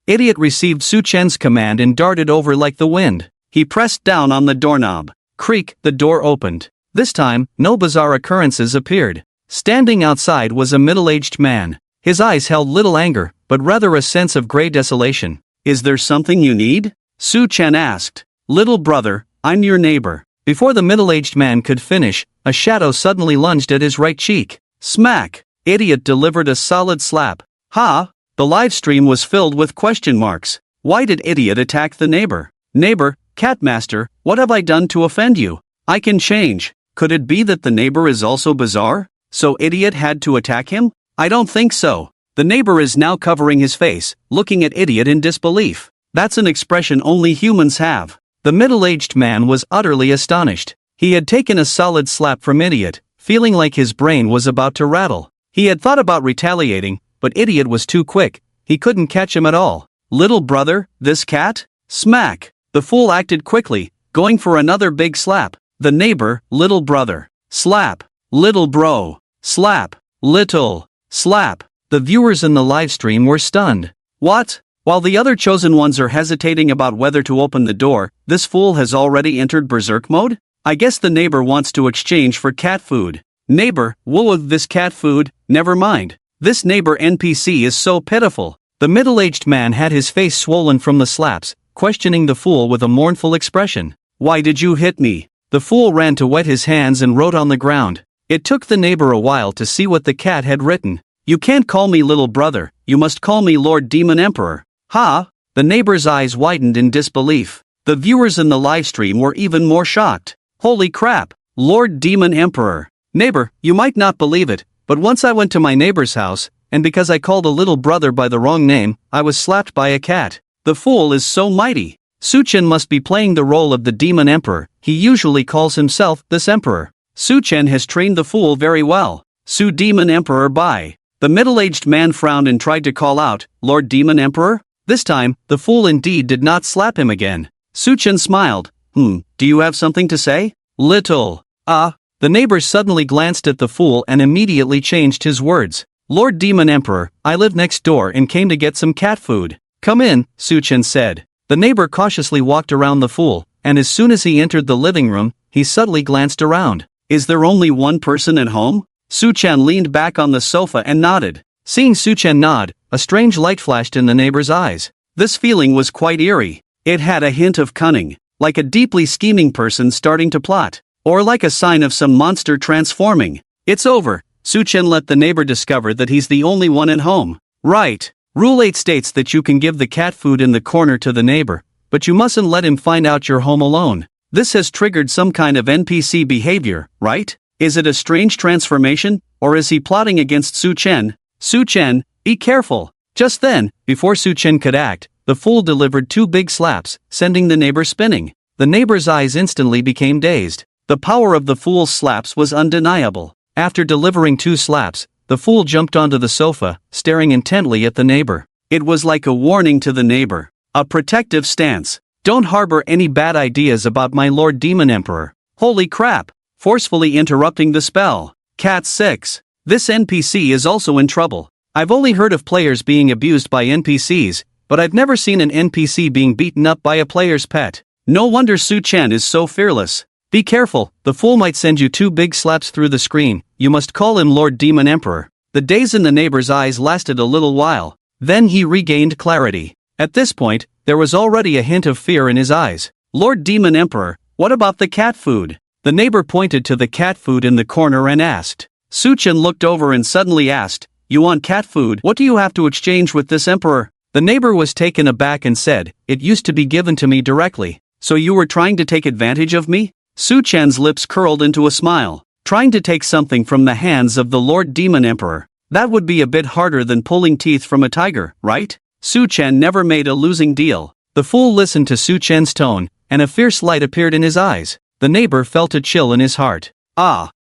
Idiot received Su Chen's command and darted over like the wind. He pressed down on the doorknob. Creak, the door opened. This time, no bizarre occurrences appeared. Standing outside was a middle-aged man. His eyes held little anger, but rather a sense of gray desolation. Is there something you need? Su Chen asked. Little brother, I'm your neighbor. Before the middle-aged man could finish, a shadow suddenly lunged at his right cheek. Smack! Idiot delivered a solid slap. Ha! The live stream was filled with question marks. Why did Idiot attack the neighbor? Neighbor, Catmaster, what have I done to offend you? I can change. Could it be that the neighbor is also bizarre? So Idiot had to attack him? I don't think so. The neighbor is now covering his face, looking at Idiot in disbelief. That's an expression only humans have. The middle-aged man was utterly astonished. He had taken a solid slap from Idiot, feeling like his brain was about to rattle. He had thought about retaliating, but Idiot was too quick. He couldn't catch him at all. Little brother, this cat? Smack! The fool acted quickly, going for another big slap. The neighbor, little brother. Slap. Little bro. Slap. Little. Slap. The viewers in the live stream were stunned. What? While the other chosen ones are hesitating about whether to open the door, this fool has already entered berserk mode? I guess the neighbor wants to exchange for cat food. Neighbor, whoa, this cat food, never mind. This neighbor NPC is so pitiful. The middle-aged man had his face swollen from the slaps, questioning the fool with a mournful expression. Why did you hit me? The fool ran to wet his hands and wrote on the ground. It took the neighbor a while to see what the cat had written. You can't call me little brother, you must call me Lord Demon Emperor. Ha! The neighbor's eyes widened in disbelief. The viewers in the livestream were even more shocked. Holy crap! Lord Demon Emperor. Neighbor, you might not believe it, but once I went to my neighbor's house, and because I called a little brother by the wrong name, I was slapped by a cat. The fool is so mighty. Su-chen must be playing the role of the Demon Emperor. He usually calls himself this Emperor. Su-chen has trained the fool very well. Su Demon Emperor bye. The middle-aged man frowned and tried to call out, Lord Demon Emperor? This time, the fool indeed did not slap him again. Su-chen smiled. Do you have something to say? Little. The neighbor suddenly glanced at the fool and immediately changed his words. Lord Demon Emperor, I live next door and came to get some cat food. Come in, Su-chen said. The neighbor cautiously walked around the fool, and as soon as he entered the living room, he subtly glanced around. Is there only one person at home? Su-chen leaned back on the sofa and nodded. Seeing Su-chen nod, a strange light flashed in the neighbor's eyes. This feeling was quite eerie. It had a hint of cunning, like a deeply scheming person starting to plot, or like a sign of some monster transforming. It's over. Su-chen let the neighbor discover that he's the only one at home. Right. Rule 8 states that you can give the cat food in the corner to the neighbor, but you mustn't let him find out you're home alone. This has triggered some kind of NPC behavior, right? Is it a strange transformation, or is he plotting against Su-chen? Su-chen, be careful. Just then, before Su-chen could act, the fool delivered 2 big slaps, sending the neighbor spinning. The neighbor's eyes instantly became dazed. The power of the fool's slaps was undeniable. After delivering 2 slaps, the fool jumped onto the sofa, staring intently at the neighbor. It was like a warning to the neighbor. A protective stance. Don't harbor any bad ideas about my Lord Demon Emperor. Holy crap! Forcefully interrupting the spell. Cat 6. This NPC is also in trouble. I've only heard of players being abused by NPCs, but I've never seen an NPC being beaten up by a player's pet. No wonder Su-chen is so fearless. Be careful, the fool might send you 2 big slaps through the screen. You must call him Lord Demon Emperor. The daze in the neighbor's eyes lasted a little while. Then he regained clarity. At this point, there was already a hint of fear in his eyes. Lord Demon Emperor, what about the cat food? The neighbor pointed to the cat food in the corner and asked. Su-chen looked over and suddenly asked, You want cat food? What do you have to exchange with this emperor? The neighbor was taken aback and said, It used to be given to me directly. So you were trying to take advantage of me? Su-chen's lips curled into a smile. Trying to take something from the hands of the Lord Demon Emperor. That would be a bit harder than pulling teeth from a tiger, right? Su-chen never made a losing deal. The fool listened to Su-chen's tone, and a fierce light appeared in his eyes. The neighbor felt a chill in his heart.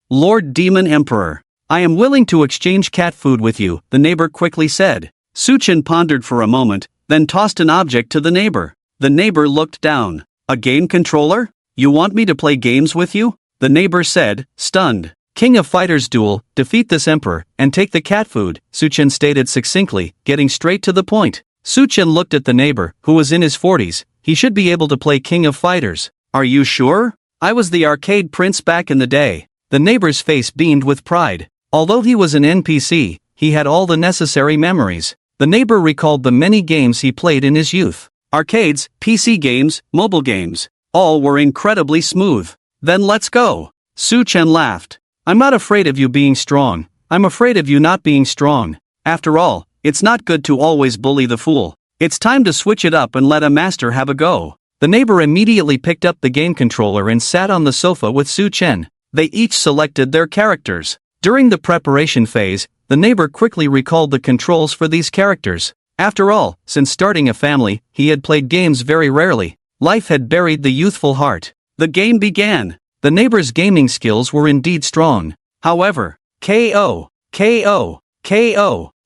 Lord Demon Emperor. I am willing to exchange cat food with you, the neighbor quickly said. Su-chen pondered for a moment, then tossed an object to the neighbor. The neighbor looked down. A game controller? You want me to play games with you? The neighbor said, stunned. King of Fighters duel, defeat this emperor, and take the cat food, Su-chen stated succinctly, getting straight to the point. Su-chen looked at the neighbor, who was in his 40s. He should be able to play King of Fighters. Are you sure? I was the arcade prince back in the day. The neighbor's face beamed with pride. Although he was an NPC, he had all the necessary memories. The neighbor recalled the many games he played in his youth. Arcades, PC games, mobile games. All were incredibly smooth. Then let's go. Su-chen laughed. I'm not afraid of you being strong. I'm afraid of you not being strong. After all, it's not good to always bully the fool. It's time to switch it up and let a master have a go. The neighbor immediately picked up the game controller and sat on the sofa with Su-chen. They each selected their characters. During the preparation phase, the neighbor quickly recalled the controls for these characters. After all, since starting a family, he had played games very rarely. Life had buried the youthful heart. The game began. The neighbor's gaming skills were indeed strong. However, KO.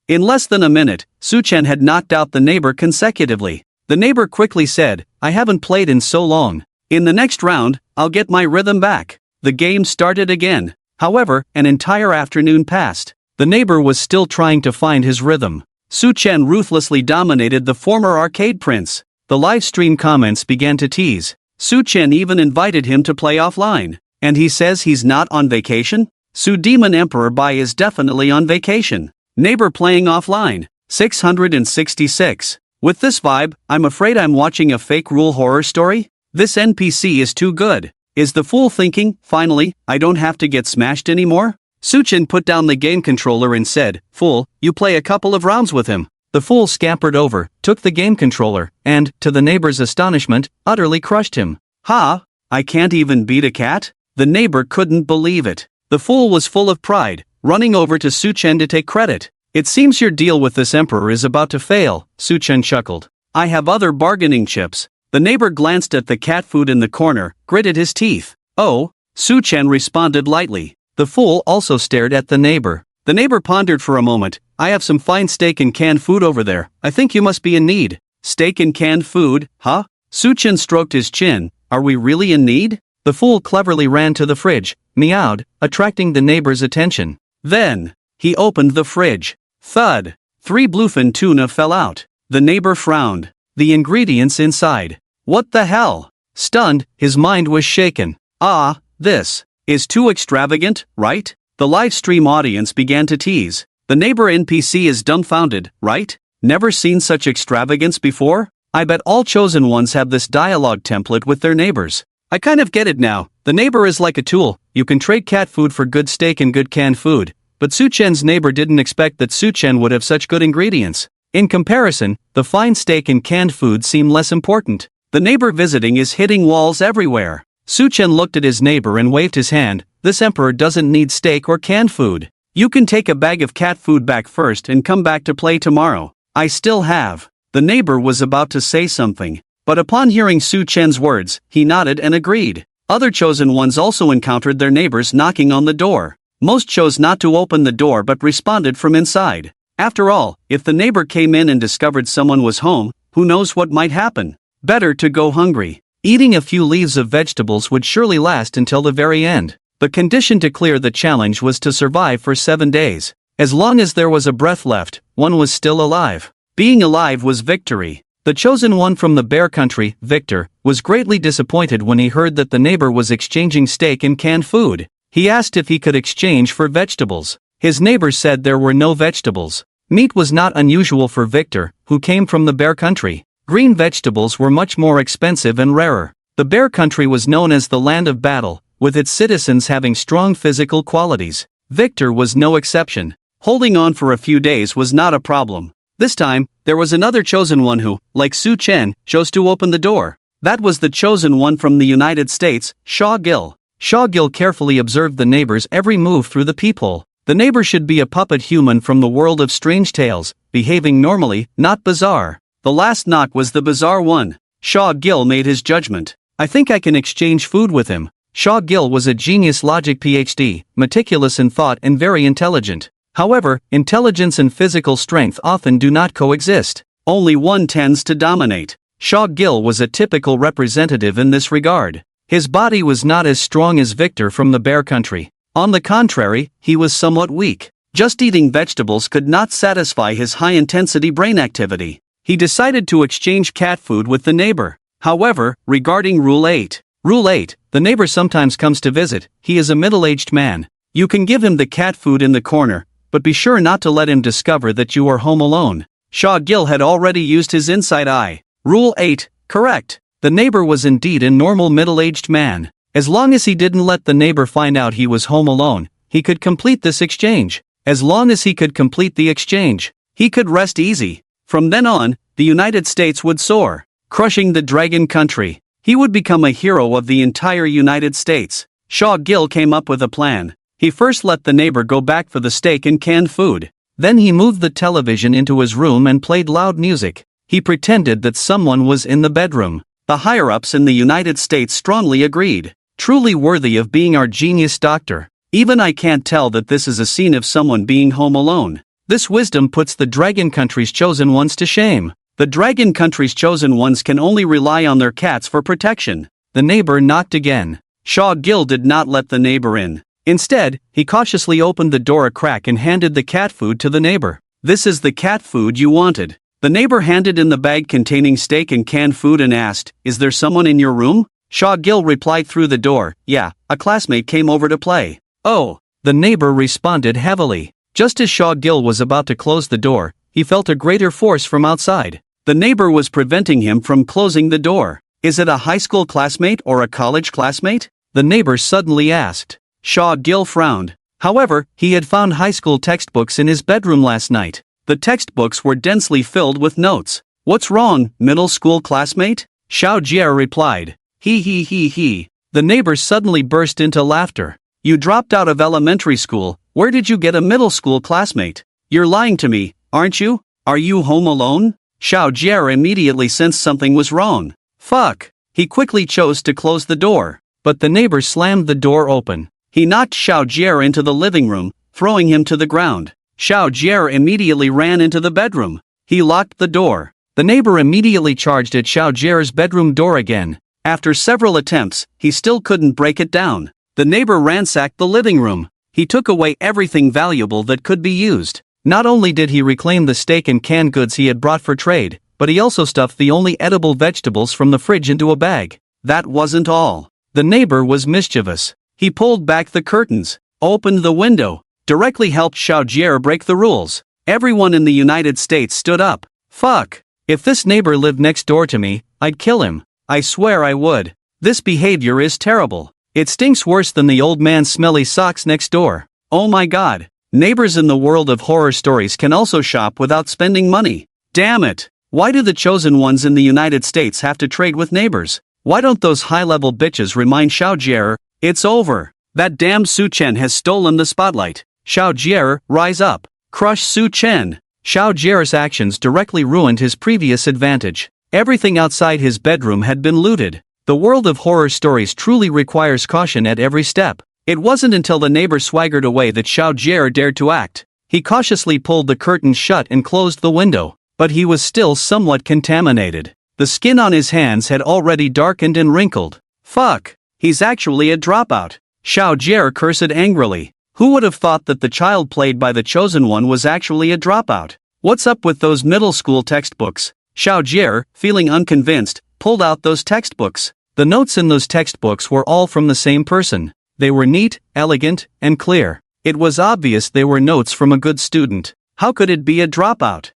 In less than a minute, Su-chen had knocked out the neighbor consecutively. The neighbor quickly said, I haven't played in so long. In the next round, I'll get my rhythm back. The game started again. However, an entire afternoon passed. The neighbor was still trying to find his rhythm. Su-chen ruthlessly dominated the former arcade prince. The live stream comments began to tease. Su Chen even invited him to play offline. And he says he's not on vacation? Su Demon Emperor Bai is definitely on vacation. Neighbor playing offline. 666. With this vibe, I'm afraid I'm watching a fake rule horror story? This NPC is too good. Is the fool thinking, finally, I don't have to get smashed anymore? Su Chen put down the game controller and said, "Fool, you play a couple of rounds with him." The fool scampered over, took the game controller, and, to the neighbor's astonishment, utterly crushed him. "Ha! I can't even beat a cat?" The neighbor couldn't believe it. The fool was full of pride, running over to Su Chen to take credit. "It seems your deal with this emperor is about to fail," Su Chen chuckled. "I have other bargaining chips." The neighbor glanced at the cat food in the corner, gritted his teeth. "Oh," Su Chen responded lightly. The fool also stared at the neighbor. The neighbor pondered for a moment. "I have some fine steak and canned food over there. I think you must be in need." "Steak and canned food, huh?" Su Chen stroked his chin. "Are we really in need?" The fool cleverly ran to the fridge, meowed, attracting the neighbor's attention. Then, he opened the fridge. Thud! 3 bluefin tuna fell out. The neighbor frowned. The ingredients inside. What the hell? Stunned, his mind was shaken. "Ah, this is too extravagant, right?" The live stream audience began to tease. "The neighbor NPC is dumbfounded, right? Never seen such extravagance before? I bet all chosen ones have this dialogue template with their neighbors. I kind of get it now. The neighbor is like a tool. You can trade cat food for good steak and good canned food." But Su Chen's neighbor didn't expect that Su Chen would have such good ingredients. In comparison, the fine steak and canned food seem less important. The neighbor visiting is hitting walls everywhere. Su Chen looked at his neighbor and waved his hand. "This emperor doesn't need steak or canned food. You can take a bag of cat food back first and come back to play tomorrow. I still have." The neighbor was about to say something, but upon hearing Su Chen's words, he nodded and agreed. Other chosen ones also encountered their neighbors knocking on the door. Most chose not to open the door but responded from inside. After all, if the neighbor came in and discovered someone was home, who knows what might happen? Better to go hungry. Eating a few leaves of vegetables would surely last until the very end. The condition to clear the challenge was to survive for 7 days. As long as there was a breath left, one was still alive. Being alive was victory. The chosen one from the bear country, Victor, was greatly disappointed when he heard that the neighbor was exchanging steak and canned food. He asked if he could exchange for vegetables. His neighbor said there were no vegetables. Meat was not unusual for Victor, who came from the bear country. Green vegetables were much more expensive and rarer. The bear country was known as the land of battle, with its citizens having strong physical qualities. Victor was no exception. Holding on for a few days was not a problem. This time, there was another chosen one who, like Su Chen, chose to open the door. That was the chosen one from the United States, Shaw Gill. Shaw Gill carefully observed the neighbor's every move through the peephole. The neighbor should be a puppet human from the world of strange tales, behaving normally, not bizarre. The last knock was the bizarre one. Shaw Gill made his judgment. "I think I can exchange food with him." Shaw Gill was a genius logic PhD, meticulous in thought and very intelligent. However, intelligence and physical strength often do not coexist. Only one tends to dominate. Shaw Gill was a typical representative in this regard. His body was not as strong as Victor from the bear country. On the contrary, he was somewhat weak. Just eating vegetables could not satisfy his high-intensity brain activity. He decided to exchange cat food with the neighbor. However, regarding Rule 8. Rule 8, the neighbor sometimes comes to visit. He is a middle-aged man. You can give him the cat food in the corner, but be sure not to let him discover that you are home alone. Shaw Gill had already used his inside eye. Rule 8, correct. The neighbor was indeed a normal middle-aged man. As long as he didn't let the neighbor find out he was home alone, he could complete this exchange. As long as he could complete the exchange, he could rest easy. From then on, the United States would soar, crushing the dragon country. He would become a hero of the entire United States. Shaw Gill came up with a plan. He first let the neighbor go back for the steak and canned food. Then he moved the television into his room and played loud music. He pretended that someone was in the bedroom. The higher-ups in the United States strongly agreed. Truly worthy of being our genius doctor. Even I can't tell that this is a scene of someone being home alone. This wisdom puts the dragon country's chosen ones to shame. The dragon country's chosen ones can only rely on their cats for protection. The neighbor knocked again. Shaw Gill did not let the neighbor in. Instead, he cautiously opened the door a crack and handed the cat food to the neighbor. "This is the cat food you wanted." The neighbor handed in the bag containing steak and canned food and asked, "Is there someone in your room?" Shaw Gill replied through the door, "Yeah, a classmate came over to play." "Oh," the neighbor responded heavily. Just as Shaw Gill was about to close the door, he felt a greater force from outside. The neighbor was preventing him from closing the door. "Is it a high school classmate or a college classmate?" the neighbor suddenly asked. Shaw Gill frowned. However, he had found high school textbooks in his bedroom last night. The textbooks were densely filled with notes. "What's wrong, middle school classmate?" Xiao Jie replied. He. The neighbor suddenly burst into laughter. "You dropped out of elementary school, where did you get a middle school classmate? You're lying to me, aren't you? Are you home alone?" Xiao Jie immediately sensed something was wrong. Fuck! He quickly chose to close the door. But the neighbor slammed the door open. He knocked Xiao Jie into the living room, throwing him to the ground. Xiao Jie immediately ran into the bedroom. He locked the door. The neighbor immediately charged at Xiao Jie's bedroom door again. After several attempts, he still couldn't break it down. The neighbor ransacked the living room. He took away everything valuable that could be used. Not only did he reclaim the steak and canned goods he had brought for trade, but he also stuffed the only edible vegetables from the fridge into a bag. That wasn't all. The neighbor was mischievous. He pulled back the curtains, opened the window, directly helped Xiao Jie break the rules. Everyone in the United States stood up. Fuck! If this neighbor lived next door to me, I'd kill him. I swear I would. This behavior is terrible. It stinks worse than the old man's smelly socks next door. Oh my god. Neighbors in the world of horror stories can also shop without spending money. Damn it. Why do the chosen ones in the United States have to trade with neighbors? Why don't those high-level bitches remind Xiao Jie? It's over. That damn Su Chen has stolen the spotlight. Xiao Jie, rise up. Crush Su Chen. Xiao Jie's actions directly ruined his previous advantage. Everything outside his bedroom had been looted. The world of horror stories truly requires caution at every step. It wasn't until the neighbor swaggered away that Xiao Jie dared to act. He cautiously pulled the curtain shut and closed the window. But he was still somewhat contaminated. The skin on his hands had already darkened and wrinkled. Fuck! He's actually a dropout. Xiao Jie cursed angrily. Who would have thought that the child played by the chosen one was actually a dropout? What's up with those middle school textbooks? Xiao Jie, feeling unconvinced, pulled out those textbooks. The notes in those textbooks were all from the same person. They were neat, elegant, and clear. It was obvious they were notes from a good student. How could it be a dropout?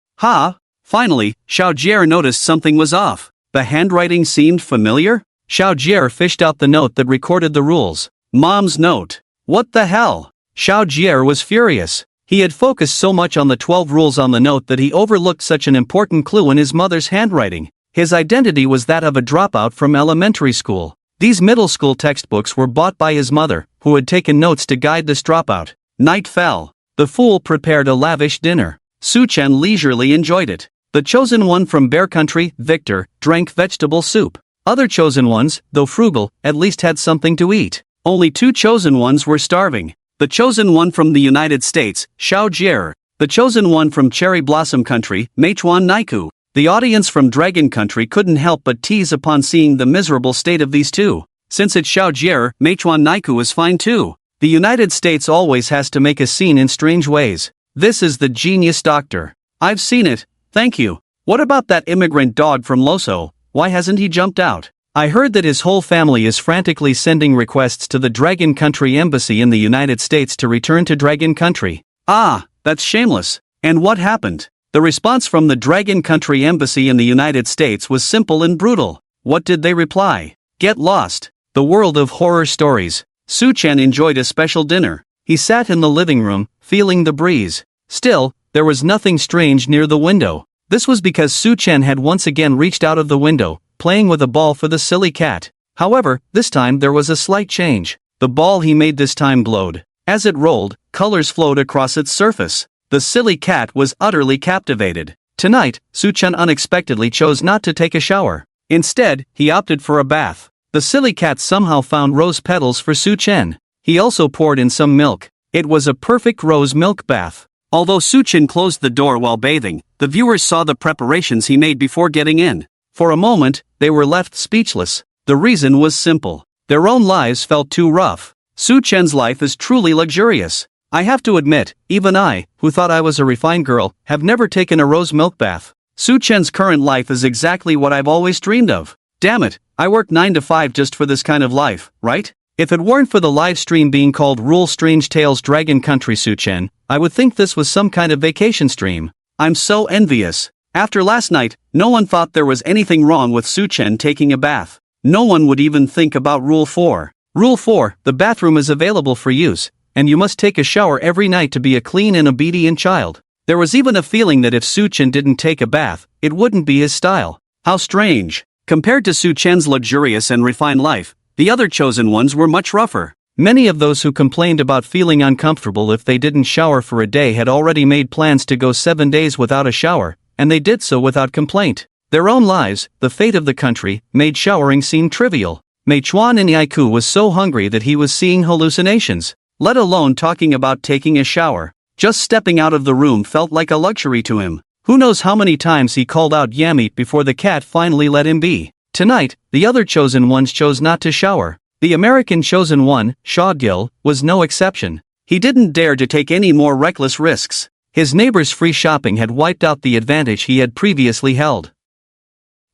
Finally, Xiao Jie noticed something was off. The handwriting seemed familiar. Xiao Jie fished out the note that recorded the rules. Mom's note. What the hell? Xiao Jie was furious. He had focused so much on the 12 rules on the note that he overlooked such an important clue in his mother's handwriting. His identity was that of a dropout from elementary school. These middle school textbooks were bought by his mother, who had taken notes to guide this dropout. Night fell. The fool prepared a lavish dinner. Su Chen leisurely enjoyed it. The chosen one from Bear Country, Victor, drank vegetable soup. Other chosen ones, though frugal, at least had something to eat. Only 2 chosen ones were starving. The chosen one from the United States, Xiao Jie. The chosen one from Cherry Blossom Country, Meichuan Naiku. The audience from Dragon Country couldn't help but tease upon seeing the miserable state of these two. Since it's Xiao Jie, Meichuan Naiku is fine too. The United States always has to make a scene in strange ways. This is the genius doctor. I've seen it. Thank you. What about that immigrant dog from Loso? Why hasn't he jumped out? I heard that his whole family is frantically sending requests to the Dragon Country Embassy in the United States to return to Dragon Country. Ah, that's shameless. And what happened? The response from the Dragon Country Embassy in the United States was simple and brutal. What did they reply? Get lost. The world of horror stories. Su Chen enjoyed a special dinner. He sat in the living room, feeling the breeze. Still, there was nothing strange near the window. This was because Su Chen had once again reached out of the window, playing with a ball for the silly cat. However, this time there was a slight change. The ball he made this time glowed. As it rolled, colors flowed across its surface. The silly cat was utterly captivated. Tonight, Su Chen unexpectedly chose not to take a shower. Instead, he opted for a bath. The silly cat somehow found rose petals for Su Chen. He also poured in some milk. It was a perfect rose milk bath. Although Su Chen closed the door while bathing, the viewers saw the preparations he made before getting in. For a moment, they were left speechless. The reason was simple. Their own lives felt too rough. Su Chen's life is truly luxurious. I have to admit, even I, who thought I was a refined girl, have never taken a rose milk bath. Su Chen's current life is exactly what I've always dreamed of. Damn it, I work 9 to 5 just for this kind of life, right? If it weren't for the live stream being called Rule Strange Tales Dragon Country Suchen, I would think this was some kind of vacation stream. I'm so envious. After last night, no one thought there was anything wrong with Suchen taking a bath. No one would even think about Rule 4. Rule 4, the bathroom is available for use, and you must take a shower every night to be a clean and obedient child. There was even a feeling that if Suchen didn't take a bath, it wouldn't be his style. How strange. Compared to Suchen's luxurious and refined life, the other chosen ones were much rougher. Many of those who complained about feeling uncomfortable if they didn't shower for a day had already made plans to go 7 days without a shower, and they did so without complaint. Their own lives, the fate of the country, made showering seem trivial. Mei Chuan in Yaiku was so hungry that he was seeing hallucinations, let alone talking about taking a shower. Just stepping out of the room felt like a luxury to him. Who knows how many times he called out Yamit before the cat finally let him be. Tonight, the other chosen ones chose not to shower. The American chosen one, Shawgil, was no exception. He didn't dare to take any more reckless risks. His neighbor's free shopping had wiped out the advantage he had previously held.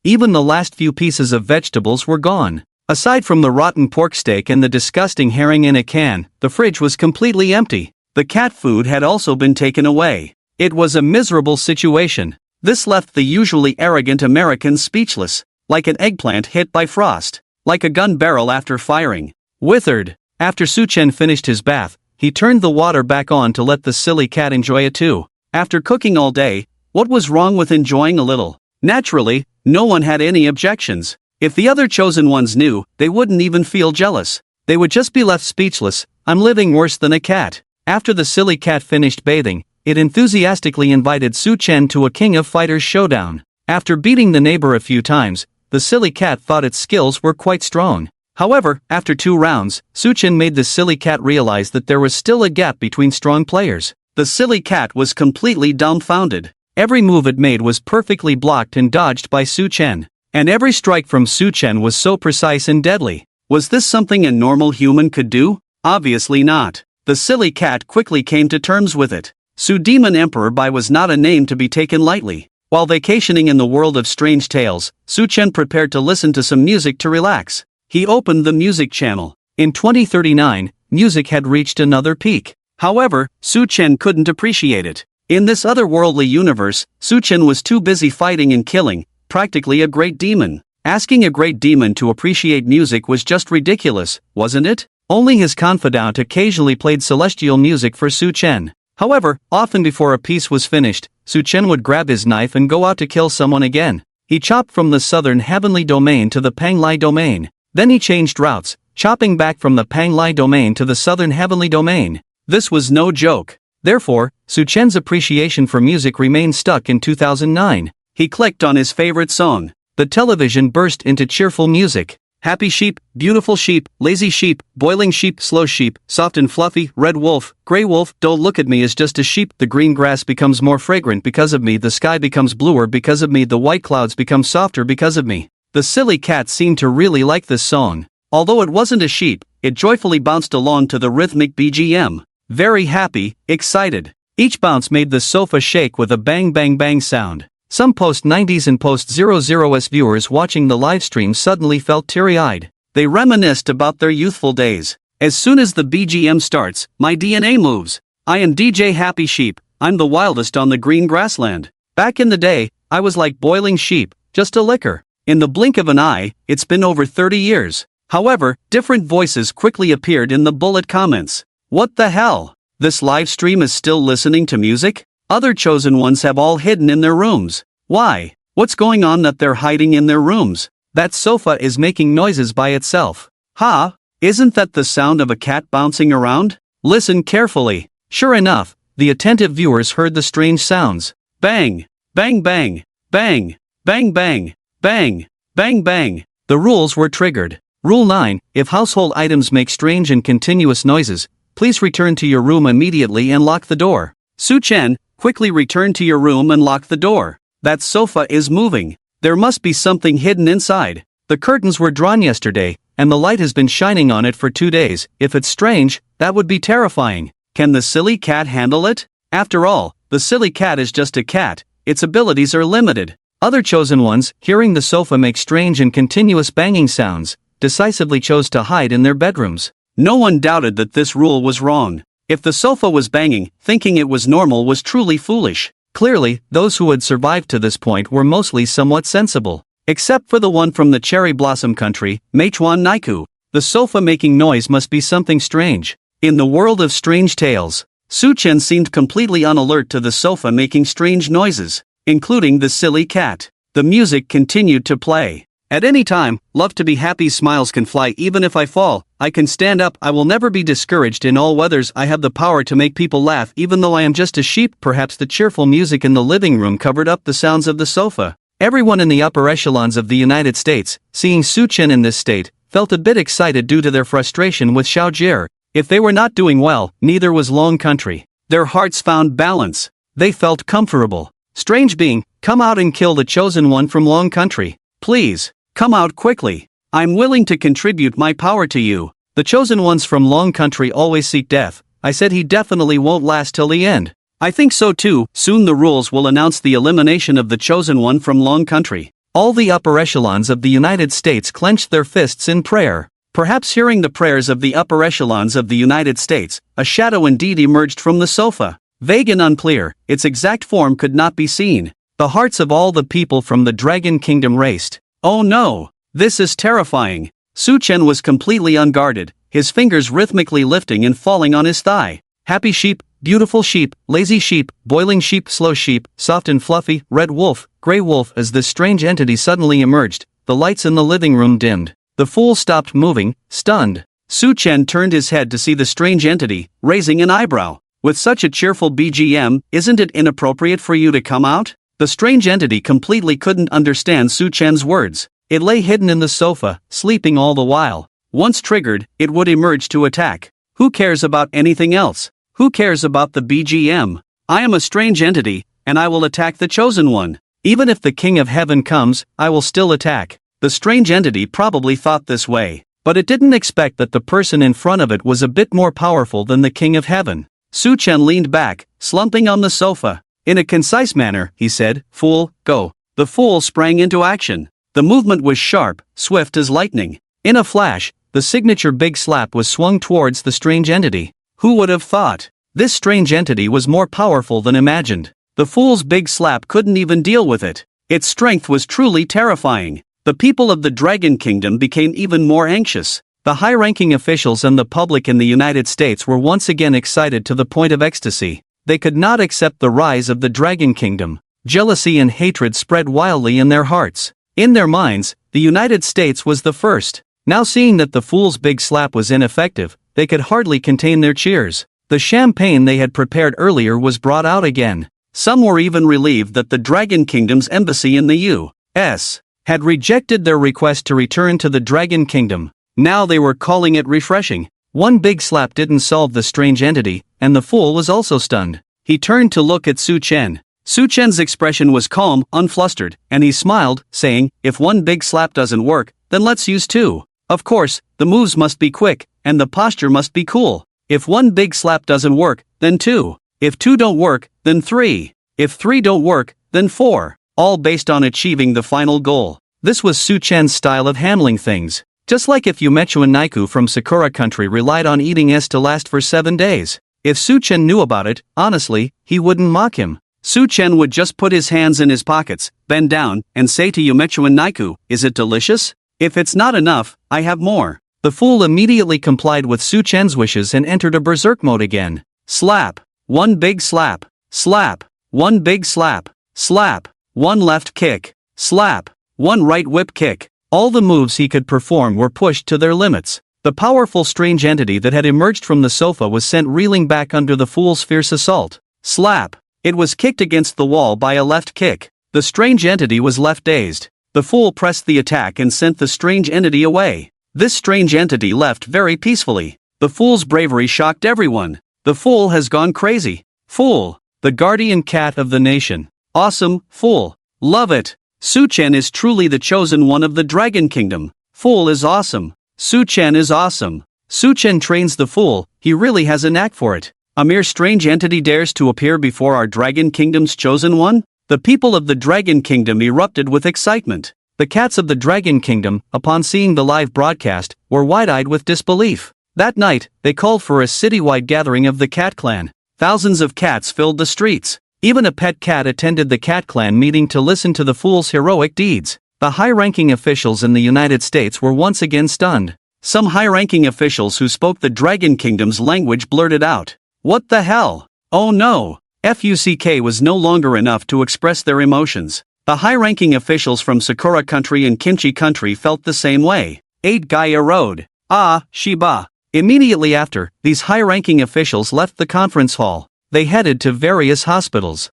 Even the last few pieces of vegetables were gone. Aside from the rotten pork steak and the disgusting herring in a can, the fridge was completely empty. The cat food had also been taken away. It was a miserable situation. This left the usually arrogant Americans speechless, like an eggplant hit by frost, like a gun barrel after firing. Withered. After Suchen finished his bath, he turned the water back on to let the silly cat enjoy it too. After cooking all day, what was wrong with enjoying a little? Naturally, no one had any objections. If the other chosen ones knew, they wouldn't even feel jealous. They would just be left speechless. I'm living worse than a cat. After the silly cat finished bathing, it enthusiastically invited Suchen to a King of Fighters showdown. After beating the neighbor a few times, the silly cat thought its skills were quite strong. However, after 2 rounds, Suchen made the silly cat realize that there was still a gap between strong players. The silly cat was completely dumbfounded. Every move it made was perfectly blocked and dodged by Suchen. And every strike from Suchen was so precise and deadly. Was this something a normal human could do? Obviously not. The silly cat quickly came to terms with it. Su Demon Emperor Bai was not a name to be taken lightly. While vacationing in the world of strange tales, Suchen prepared to listen to some music to relax. He opened the music channel. In 2039, music had reached another peak. However, Suchen couldn't appreciate it. In this otherworldly universe, Suchen was too busy fighting and killing, practically a great demon. Asking a great demon to appreciate music was just ridiculous, wasn't it? Only his confidant occasionally played celestial music for Suchen. However, often before a piece was finished, Suchen would grab his knife and go out to kill someone again. He chopped from the southern heavenly domain to the Panglai domain. Then he changed routes, chopping back from the Panglai domain to the southern heavenly domain. This was no joke. Therefore, Suchen's appreciation for music remained stuck in 2009. He clicked on his favorite song. The television burst into cheerful music. Happy sheep, beautiful sheep, lazy sheep, boiling sheep, slow sheep, soft and fluffy, red wolf, gray wolf, don't look at me as just a sheep. The green grass becomes more fragrant because of me. The sky becomes bluer because of me. The white clouds become softer because of me. The silly cat seemed to really like this song. Although it wasn't a sheep, it joyfully bounced along to the rhythmic BGM. Very happy, excited. Each bounce made the sofa shake with a bang bang bang sound. Some post-90s and post-00s viewers watching the livestream suddenly felt teary-eyed. They reminisced about their youthful days. As soon as the BGM starts, my DNA moves. I am DJ Happy Sheep, I'm the wildest on the green grassland. Back in the day, I was like boiling sheep, just a liquor. In the blink of an eye, it's been over 30 years. However, different voices quickly appeared in the bullet comments. What the hell? This livestream is still listening to music? Other chosen ones have all hidden in their rooms. Why? What's going on that they're hiding in their rooms? That sofa is making noises by itself. Ha! Isn't that the sound of a cat bouncing around? Listen carefully. Sure enough, the attentive viewers heard the strange sounds. Bang! Bang bang! Bang! Bang bang! Bang! Bang bang! The rules were triggered. Rule 9, if household items make strange and continuous noises, please return to your room immediately and lock the door. Suchen, quickly return to your room and lock the door. That sofa is moving. There must be something hidden inside. The curtains were drawn yesterday, and the light has been shining on it for 2 days. If it's strange, that would be terrifying. Can the silly cat handle it? After all, the silly cat is just a cat. Its abilities are limited. Other chosen ones, hearing the sofa make strange and continuous banging sounds, decisively chose to hide in their bedrooms. No one doubted that this rule was wrong. If the sofa was banging, thinking it was normal was truly foolish. Clearly, those who had survived to this point were mostly somewhat sensible. Except for the one from the cherry blossom country, Meichuan Naiku. The sofa making noise must be something strange. In the world of strange tales, Su-chen seemed completely unalert to the sofa making strange noises, including the silly cat. The music continued to play. At any time, love to be happy, smiles can fly even if I fall, I can stand up, I will never be discouraged in all weathers, I have the power to make people laugh even though I am just a sheep. Perhaps the cheerful music in the living room covered up the sounds of the sofa. Everyone in the upper echelons of the United States, seeing Su-chen in this state, felt a bit excited due to their frustration with Xiaojie. If they were not doing well, neither was Long Country. Their hearts found balance. They felt comfortable. Strange being, come out and kill the chosen one from Long Country. Please, come out quickly. I'm willing to contribute my power to you. The chosen ones from Long Country always seek death. I said he definitely won't last till the end. I think so too. Soon the rules will announce the elimination of the chosen one from Long Country. All the upper echelons of the United States clenched their fists in prayer. Perhaps hearing the prayers of the upper echelons of the United States, a shadow indeed emerged from the sofa. Vague and unclear, its exact form could not be seen. The hearts of all the people from the Dragon Kingdom raced. Oh no! This is terrifying. Su-chen was completely unguarded, his fingers rhythmically lifting and falling on his thigh. Happy sheep, beautiful sheep, lazy sheep, boiling sheep, slow sheep, soft and fluffy, red wolf, gray wolf. As this strange entity suddenly emerged, the lights in the living room dimmed. The fool stopped moving, stunned. Su-chen turned his head to see the strange entity, raising an eyebrow. With such a cheerful BGM, isn't it inappropriate for you to come out? The strange entity completely couldn't understand Su-chen's words. It lay hidden in the sofa, sleeping all the while. Once triggered, it would emerge to attack. Who cares about anything else? Who cares about the BGM? I am a strange entity, and I will attack the chosen one. Even if the King of Heaven comes, I will still attack. The strange entity probably thought this way, but it didn't expect that the person in front of it was a bit more powerful than the King of Heaven. Su-chen leaned back, slumping on the sofa. In a concise manner, he said, "Fool, go." The fool sprang into action. The movement was sharp, swift as lightning. In a flash, the signature big slap was swung towards the strange entity. Who would have thought? This strange entity was more powerful than imagined. The fool's big slap couldn't even deal with it. Its strength was truly terrifying. The people of the Dragon Kingdom became even more anxious. The high-ranking officials and the public in the United States were once again excited to the point of ecstasy. They could not accept the rise of the Dragon Kingdom. Jealousy and hatred spread wildly in their hearts. In their minds, the United States was the first. Now seeing that the fool's big slap was ineffective, they could hardly contain their cheers. The champagne they had prepared earlier was brought out again. Some were even relieved that the Dragon Kingdom's embassy in the U.S. had rejected their request to return to the Dragon Kingdom. Now they were calling it refreshing. One big slap didn't solve the strange entity, and the fool was also stunned. He turned to look at Su-chen. Su-chen's expression was calm, unflustered, and he smiled, saying, "If one big slap doesn't work, then let's use two. Of course, the moves must be quick, and the posture must be cool. If one big slap doesn't work, then two. If two don't work, then three. If three don't work, then four. All based on achieving the final goal." This was Su-chen's style of handling things. Just like if Yumechu and Naiku from Sakura country relied on eating S to last for 7 days. If Su-chen knew about it, honestly, he wouldn't mock him. Su-chen would just put his hands in his pockets, bend down, and say to Yumechu and Naiku, "Is it delicious? If it's not enough, I have more." The fool immediately complied with Su-chen's wishes and entered a berserk mode again. Slap. One big slap. Slap. One big slap. Slap. One left kick. Slap. One right whip kick. All the moves he could perform were pushed to their limits. The powerful strange entity that had emerged from the sofa was sent reeling back under the fool's fierce assault. Slap. It was kicked against the wall by a left kick. The strange entity was left dazed. The fool pressed the attack and sent the strange entity away. This strange entity left very peacefully. The fool's bravery shocked everyone. The fool has gone crazy. Fool. The guardian cat of the nation. Awesome, fool. Love it. Su-chen is truly the chosen one of the Dragon Kingdom. Fool is awesome. Su-chen is awesome. Su-chen trains the fool, he really has a knack for it. A mere strange entity dares to appear before our Dragon Kingdom's chosen one? The people of the Dragon Kingdom erupted with excitement. The cats of the Dragon Kingdom, upon seeing the live broadcast, were wide-eyed with disbelief. That night, they called for a citywide gathering of the Cat Clan. Thousands of cats filled the streets. Even a pet cat attended the Cat Clan meeting to listen to the fool's heroic deeds. The high-ranking officials in the United States were once again stunned. Some high-ranking officials who spoke the Dragon Kingdom's language blurted out, "What the hell? Oh no!" FUCK was no longer enough to express their emotions. The high-ranking officials from Sakura Country and Kimchi Country felt the same way. 8 Gaia Road. Ah, Shiba. Immediately after, these high-ranking officials left the conference hall. They headed to various hospitals.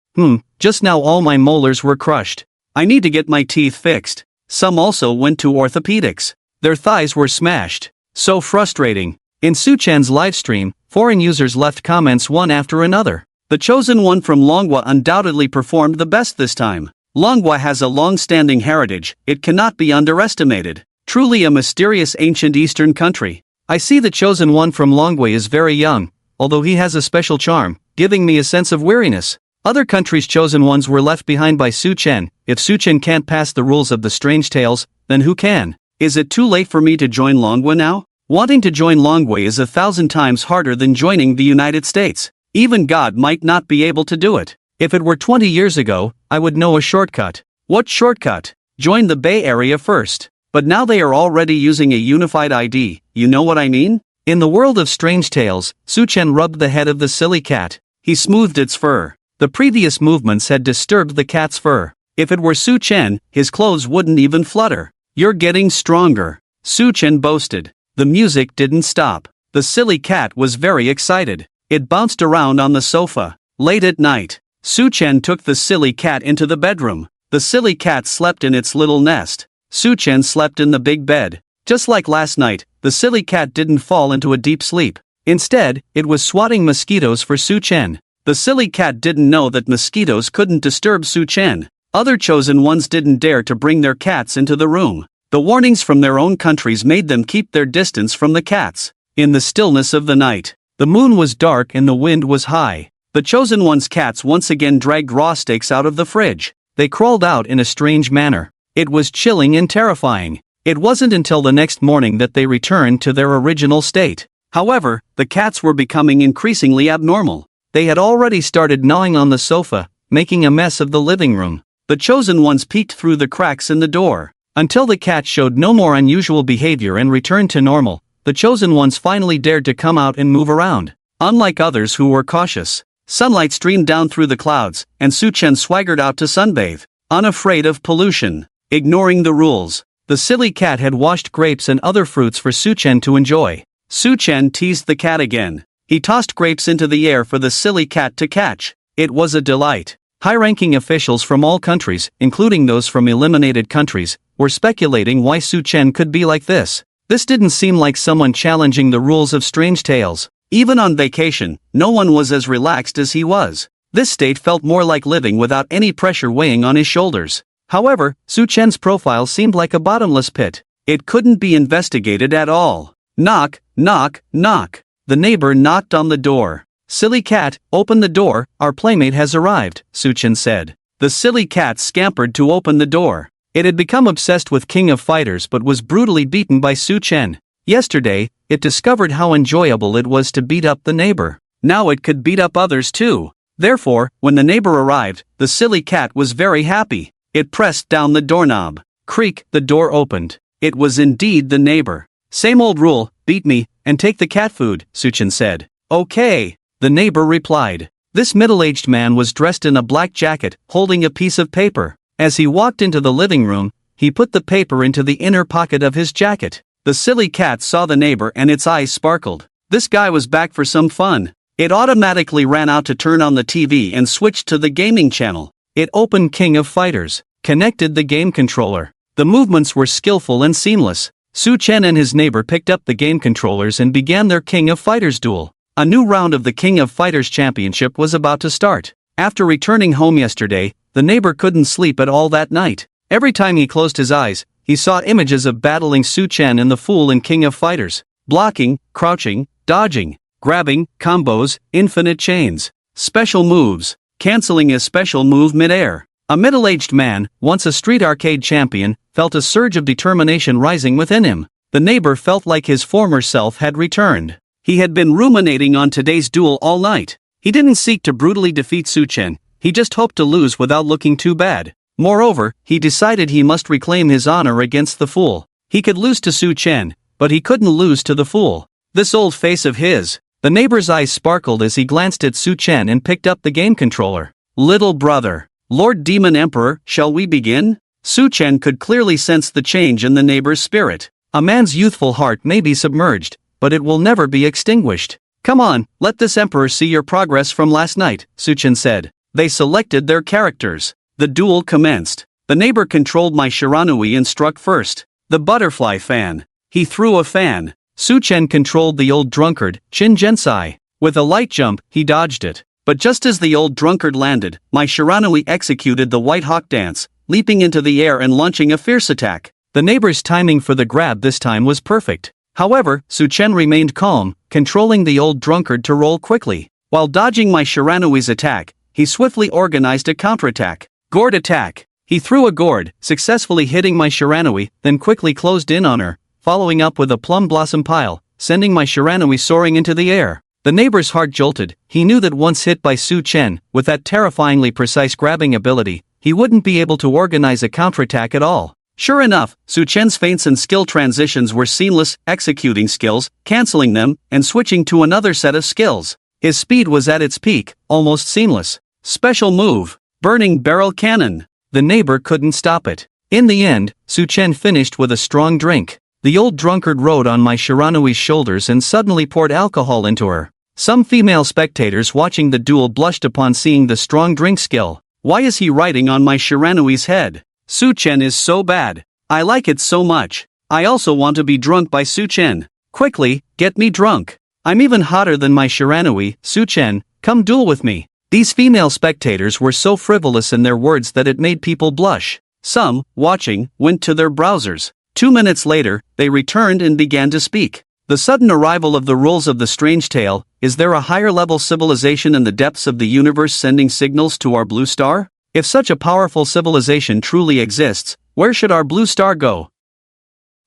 Just now all my molars were crushed. I need to get my teeth fixed. Some also went to orthopedics. Their thighs were smashed. So frustrating. In Suchan's livestream, foreign users left comments one after another. The chosen one from Longwa undoubtedly performed the best this time. Longwa has a long-standing heritage, it cannot be underestimated. Truly a mysterious ancient eastern country. I see the chosen one from Longwa is very young, although he has a special charm, giving me a sense of weariness. Other countries' chosen ones were left behind by Suchen. If Suchen can't pass the rules of the Strange Tales, then who can? Is it too late for me to join Longwa now? Wanting to join Longwa is 1,000 times harder than joining the United States. Even God might not be able to do it. If it were 20 years ago, I would know a shortcut. What shortcut? Join the Bay Area first. But now they are already using a unified ID, you know what I mean? In the world of Strange Tales, Suchen rubbed the head of the silly cat. He smoothed its fur. The previous movements had disturbed the cat's fur. If it were Suchen, his clothes wouldn't even flutter. You're getting stronger, Suchen boasted. The music didn't stop. The silly cat was very excited. It bounced around on the sofa. Late at night, Suchen took the silly cat into the bedroom. The silly cat slept in its little nest. Suchen slept in the big bed. Just like last night, the silly cat didn't fall into a deep sleep. Instead, it was swatting mosquitoes for Suchen. The silly cat didn't know that mosquitoes couldn't disturb Suchen. Other chosen ones didn't dare to bring their cats into the room. The warnings from their own countries made them keep their distance from the cats. In the stillness of the night, the moon was dark and the wind was high. The chosen one's cats once again dragged raw steaks out of the fridge. They crawled out in a strange manner. It was chilling and terrifying. It wasn't until the next morning that they returned to their original state. However, the cats were becoming increasingly abnormal. They had already started gnawing on the sofa, making a mess of the living room. The chosen ones peeked through the cracks in the door. Until the cat showed no more unusual behavior and returned to normal, the chosen ones finally dared to come out and move around. Unlike others who were cautious, sunlight streamed down through the clouds, and Suchen swaggered out to sunbathe, unafraid of pollution. Ignoring the rules, the silly cat had washed grapes and other fruits for Suchen to enjoy. Suchen teased the cat again. He tossed grapes into the air for the silly cat to catch. It was a delight. High-ranking officials from all countries, including those from eliminated countries, were speculating why Suchen could be like this. This didn't seem like someone challenging the rules of Strange Tales. Even on vacation, no one was as relaxed as he was. This state felt more like living without any pressure weighing on his shoulders. However, Suchen's profile seemed like a bottomless pit. It couldn't be investigated at all. Knock, knock, knock. The neighbor knocked on the door. Silly cat, open the door, our playmate has arrived, Suchen said. The silly cat scampered to open the door. It had become obsessed with King of Fighters but was brutally beaten by Suchen. Yesterday, it discovered how enjoyable it was to beat up the neighbor. Now it could beat up others too. Therefore, when the neighbor arrived, the silly cat was very happy. It pressed down the doorknob. Creak, the door opened. It was indeed the neighbor. Same old rule, beat me, and take the cat food, Suchen said. Okay, the neighbor replied. This middle-aged man was dressed in a black jacket, holding a piece of paper. As he walked into the living room, he put the paper into the inner pocket of his jacket. The silly cat saw the neighbor and its eyes sparkled. This guy was back for some fun. It automatically ran out to turn on the TV and switched to the gaming channel. It opened King of Fighters, connected the game controller. The movements were skillful and seamless. Suchen and his neighbor picked up the game controllers and began their King of Fighters duel. A new round of the King of Fighters Championship was about to start. After returning home yesterday, the neighbor couldn't sleep at all that night. Every time he closed his eyes, he saw images of battling Suchen and the Fool in King of Fighters. Blocking, crouching, dodging, grabbing, combos, infinite chains, special moves, canceling a special move mid-air. A middle-aged man, once a street arcade champion, felt a surge of determination rising within him. The neighbor felt like his former self had returned. He had been ruminating on today's duel all night. He didn't seek to brutally defeat Su Chen, he just hoped to lose without looking too bad. Moreover, he decided he must reclaim his honor against the fool. He could lose to Su Chen, but he couldn't lose to the fool. This old face of his. The neighbor's eyes sparkled as he glanced at Su Chen and picked up the game controller. Little brother. Lord Demon Emperor, shall we begin? Su Chen could clearly sense the change in the neighbor's spirit. A man's youthful heart may be submerged, but it will never be extinguished. Come on, let this emperor see your progress from last night, Su Chen said. They selected their characters. The duel commenced. The neighbor controlled my Shiranui and struck first. The butterfly fan. He threw a fan. Su Chen controlled the old drunkard, Shin Jensai. With a light jump, he dodged it. But just as the old drunkard landed, my Shiranui executed the white hawk dance, leaping into the air and launching a fierce attack. The neighbor's timing for the grab this time was perfect. However, Su Chen remained calm, controlling the old drunkard to roll quickly. While dodging my Shiranui's attack, he swiftly organized a counterattack. Gourd attack. He threw a gourd, successfully hitting my Shiranui, then quickly closed in on her, following up with a plum blossom pile, sending my Shiranui soaring into the air. The neighbor's heart jolted. He knew that once hit by Su Chen, with that terrifyingly precise grabbing ability, he wouldn't be able to organize a counterattack at all. Sure enough, Su Chen's feints and skill transitions were seamless, executing skills, canceling them, and switching to another set of skills. His speed was at its peak, almost seamless. Special move. Burning barrel cannon. The neighbor couldn't stop it. In the end, Su Chen finished with a strong drink. The old drunkard rode on my Shiranui's shoulders and suddenly poured alcohol into her. Some female spectators watching the duel blushed upon seeing the strong drink skill. Why is he riding on my Shiranui's head? Su Chen is so bad. I like it so much. I also want to be drunk by Su Chen. Quickly, get me drunk. I'm even hotter than my Shiranui, Su Chen, come duel with me. These female spectators were so frivolous in their words that it made people blush. Some, watching, went to their browsers. 2 minutes later, they returned and began to speak. The sudden arrival of the rules of the strange tale. Is there a higher-level civilization in the depths of the universe sending signals to our blue star? If such a powerful civilization truly exists, where should our blue star go?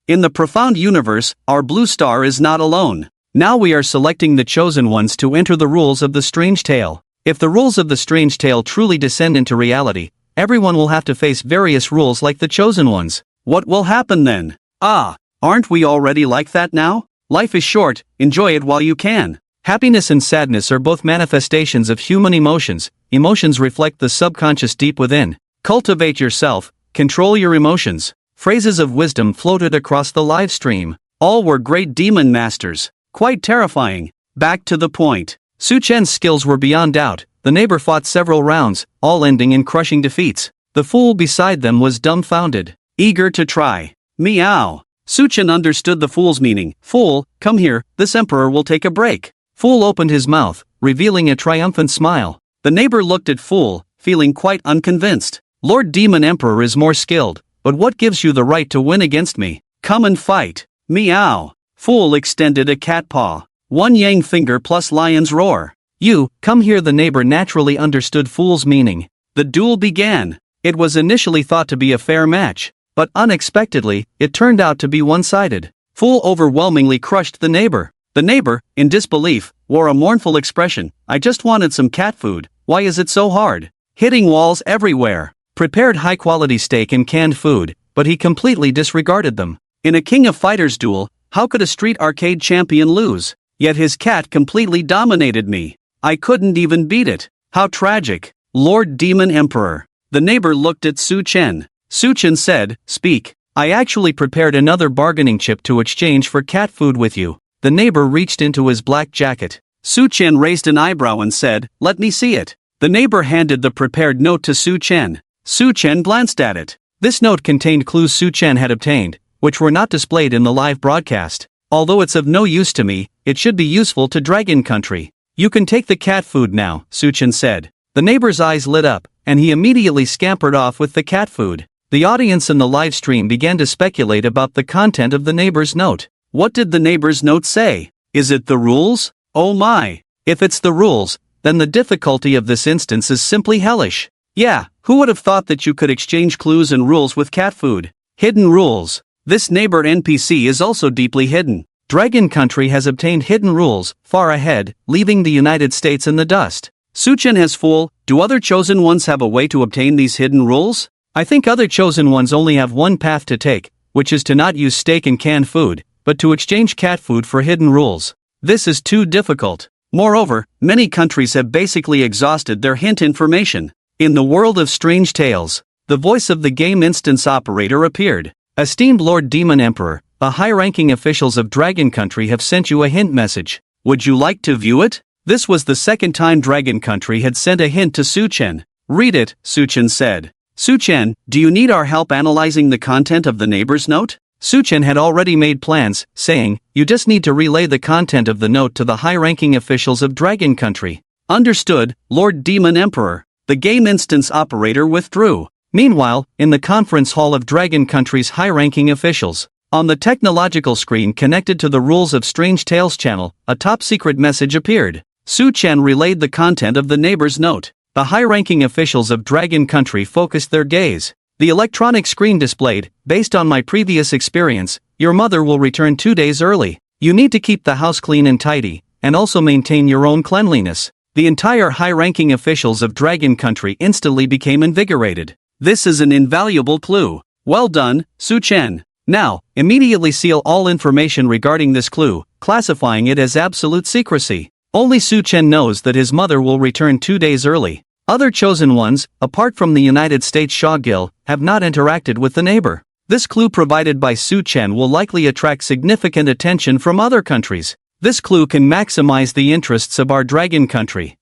In the profound universe, our blue star is not alone. Now we are selecting the chosen ones to enter the rules of the strange tale. If the rules of the strange tale truly descend into reality, everyone will have to face various rules like the chosen ones. What will happen then? Aren't we already like that now? Life is short, enjoy it while you can. Happiness and sadness are both manifestations of human emotions. Emotions reflect the subconscious deep within. Cultivate yourself, control your emotions. Phrases of wisdom floated across the live stream. All were great demon masters. Quite terrifying. Back to the point. Su Chen's skills were beyond doubt. The neighbor fought several rounds, all ending in crushing defeats. The fool beside them was dumbfounded, eager to try. Meow. Su Chen understood the fool's meaning. Fool, come here, this emperor will take a break. Fool opened his mouth, revealing a triumphant smile. The neighbor looked at Fool, feeling quite unconvinced. Lord Demon Emperor is more skilled, but what gives you the right to win against me? Come and fight. Meow. Fool extended a cat paw. One yang finger plus lion's roar. You, come here. The neighbor naturally understood Fool's meaning. The duel began. It was initially thought to be a fair match, but unexpectedly, it turned out to be one-sided. Fool overwhelmingly crushed the neighbor. The neighbor, in disbelief, wore a mournful expression. I just wanted some cat food, why is it so hard? Hitting walls everywhere. Prepared high-quality steak and canned food, but he completely disregarded them. In a King of Fighters duel, how could a street arcade champion lose? Yet his cat completely dominated me. I couldn't even beat it. How tragic. Lord Demon Emperor. The neighbor looked at Su Chen. Su Chen said, speak. I actually prepared another bargaining chip to exchange for cat food with you. The neighbor reached into his black jacket. Su Chen raised an eyebrow and said, let me see it. The neighbor handed the prepared note to Su Chen. Su Chen glanced at it. This note contained clues Su Chen had obtained, which were not displayed in the live broadcast. Although it's of no use to me, it should be useful to Dragon Country. You can take the cat food now, Su Chen said. The neighbor's eyes lit up, and he immediately scampered off with the cat food. The audience in the live stream began to speculate about the content of the neighbor's note. What did the neighbor's note say? Is it the rules? Oh my! If it's the rules, then the difficulty of this instance is simply hellish. Yeah, who would have thought that you could exchange clues and rules with cat food? Hidden rules. This neighbor NPC is also deeply hidden. Dragon Country has obtained hidden rules, far ahead, leaving the United States in the dust. Suchen has full. Do other chosen ones have a way to obtain these hidden rules? I think other chosen ones only have one path to take, which is to not use steak and canned food, but to exchange cat food for hidden rules. This is too difficult. Moreover, many countries have basically exhausted their hint information. In the world of strange tales, the voice of the game instance operator appeared. Esteemed Lord Demon Emperor, the high-ranking officials of Dragon Country have sent you a hint message. Would you like to view it? This was the second time Dragon Country had sent a hint to Suchen. Read it, Suchen said. Suchen, do you need our help analyzing the content of the neighbor's note? Suchen had already made plans, saying, you just need to relay the content of the note to the high-ranking officials of Dragon Country. Understood, Lord Demon Emperor. The game instance operator withdrew. Meanwhile, in the conference hall of Dragon Country's high-ranking officials, on the technological screen connected to the Rules of Strange Tales channel, a top-secret message appeared. Suchen relayed the content of the neighbor's note. The high-ranking officials of Dragon Country focused their gaze. The electronic screen displayed, based on my previous experience, your mother will return 2 days early. You need to keep the house clean and tidy, and also maintain your own cleanliness. The entire high-ranking officials of Dragon Country instantly became invigorated. This is an invaluable clue. Well done, Suchen. Now, immediately seal all information regarding this clue, classifying it as absolute secrecy. Only Suchen knows that his mother will return 2 days early. Other chosen ones, apart from the United States Shawgil, have not interacted with the neighbor. This clue provided by Suchen will likely attract significant attention from other countries. This clue can maximize the interests of our Dragon Country.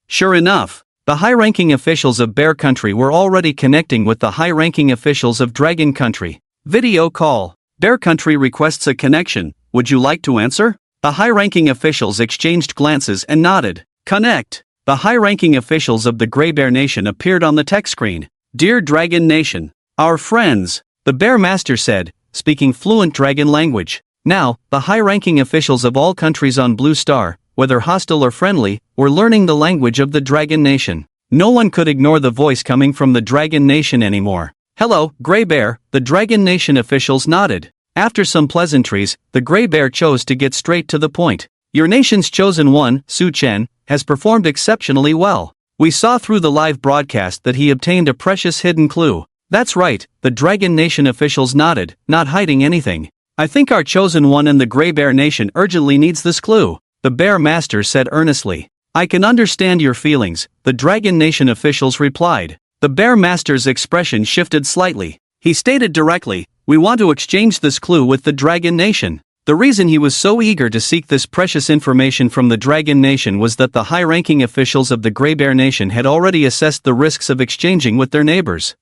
Sure enough, the high-ranking officials of Bear Country were already connecting with the high-ranking officials of Dragon Country. Video call. Bear Country requests a connection. Would you like to answer? The high-ranking officials exchanged glances and nodded. Connect. The high-ranking officials of the Grey Bear Nation appeared on the tech screen. Dear Dragon Nation, our friends, the Bear Master said, speaking fluent dragon language. Now, the high-ranking officials of all countries on Blue Star, whether hostile or friendly, were learning the language of the Dragon Nation. No one could ignore the voice coming from the Dragon Nation anymore. Hello, Grey Bear, the Dragon Nation officials nodded. After some pleasantries, the Grey Bear chose to get straight to the point. Your nation's chosen one, Suchen, has performed exceptionally well. We saw through the live broadcast that he obtained a precious hidden clue. That's right, the Dragon Nation officials nodded, not hiding anything. I think our chosen one in the Grey Bear Nation urgently needs this clue, the Bear Master said earnestly. I can understand your feelings, the Dragon Nation officials replied. The Bear Master's expression shifted slightly. He stated directly, we want to exchange this clue with the Dragon Nation. The reason he was so eager to seek this precious information from the Dragon Nation was that the high-ranking officials of the Grey Bear Nation had already assessed the risks of exchanging with their neighbors.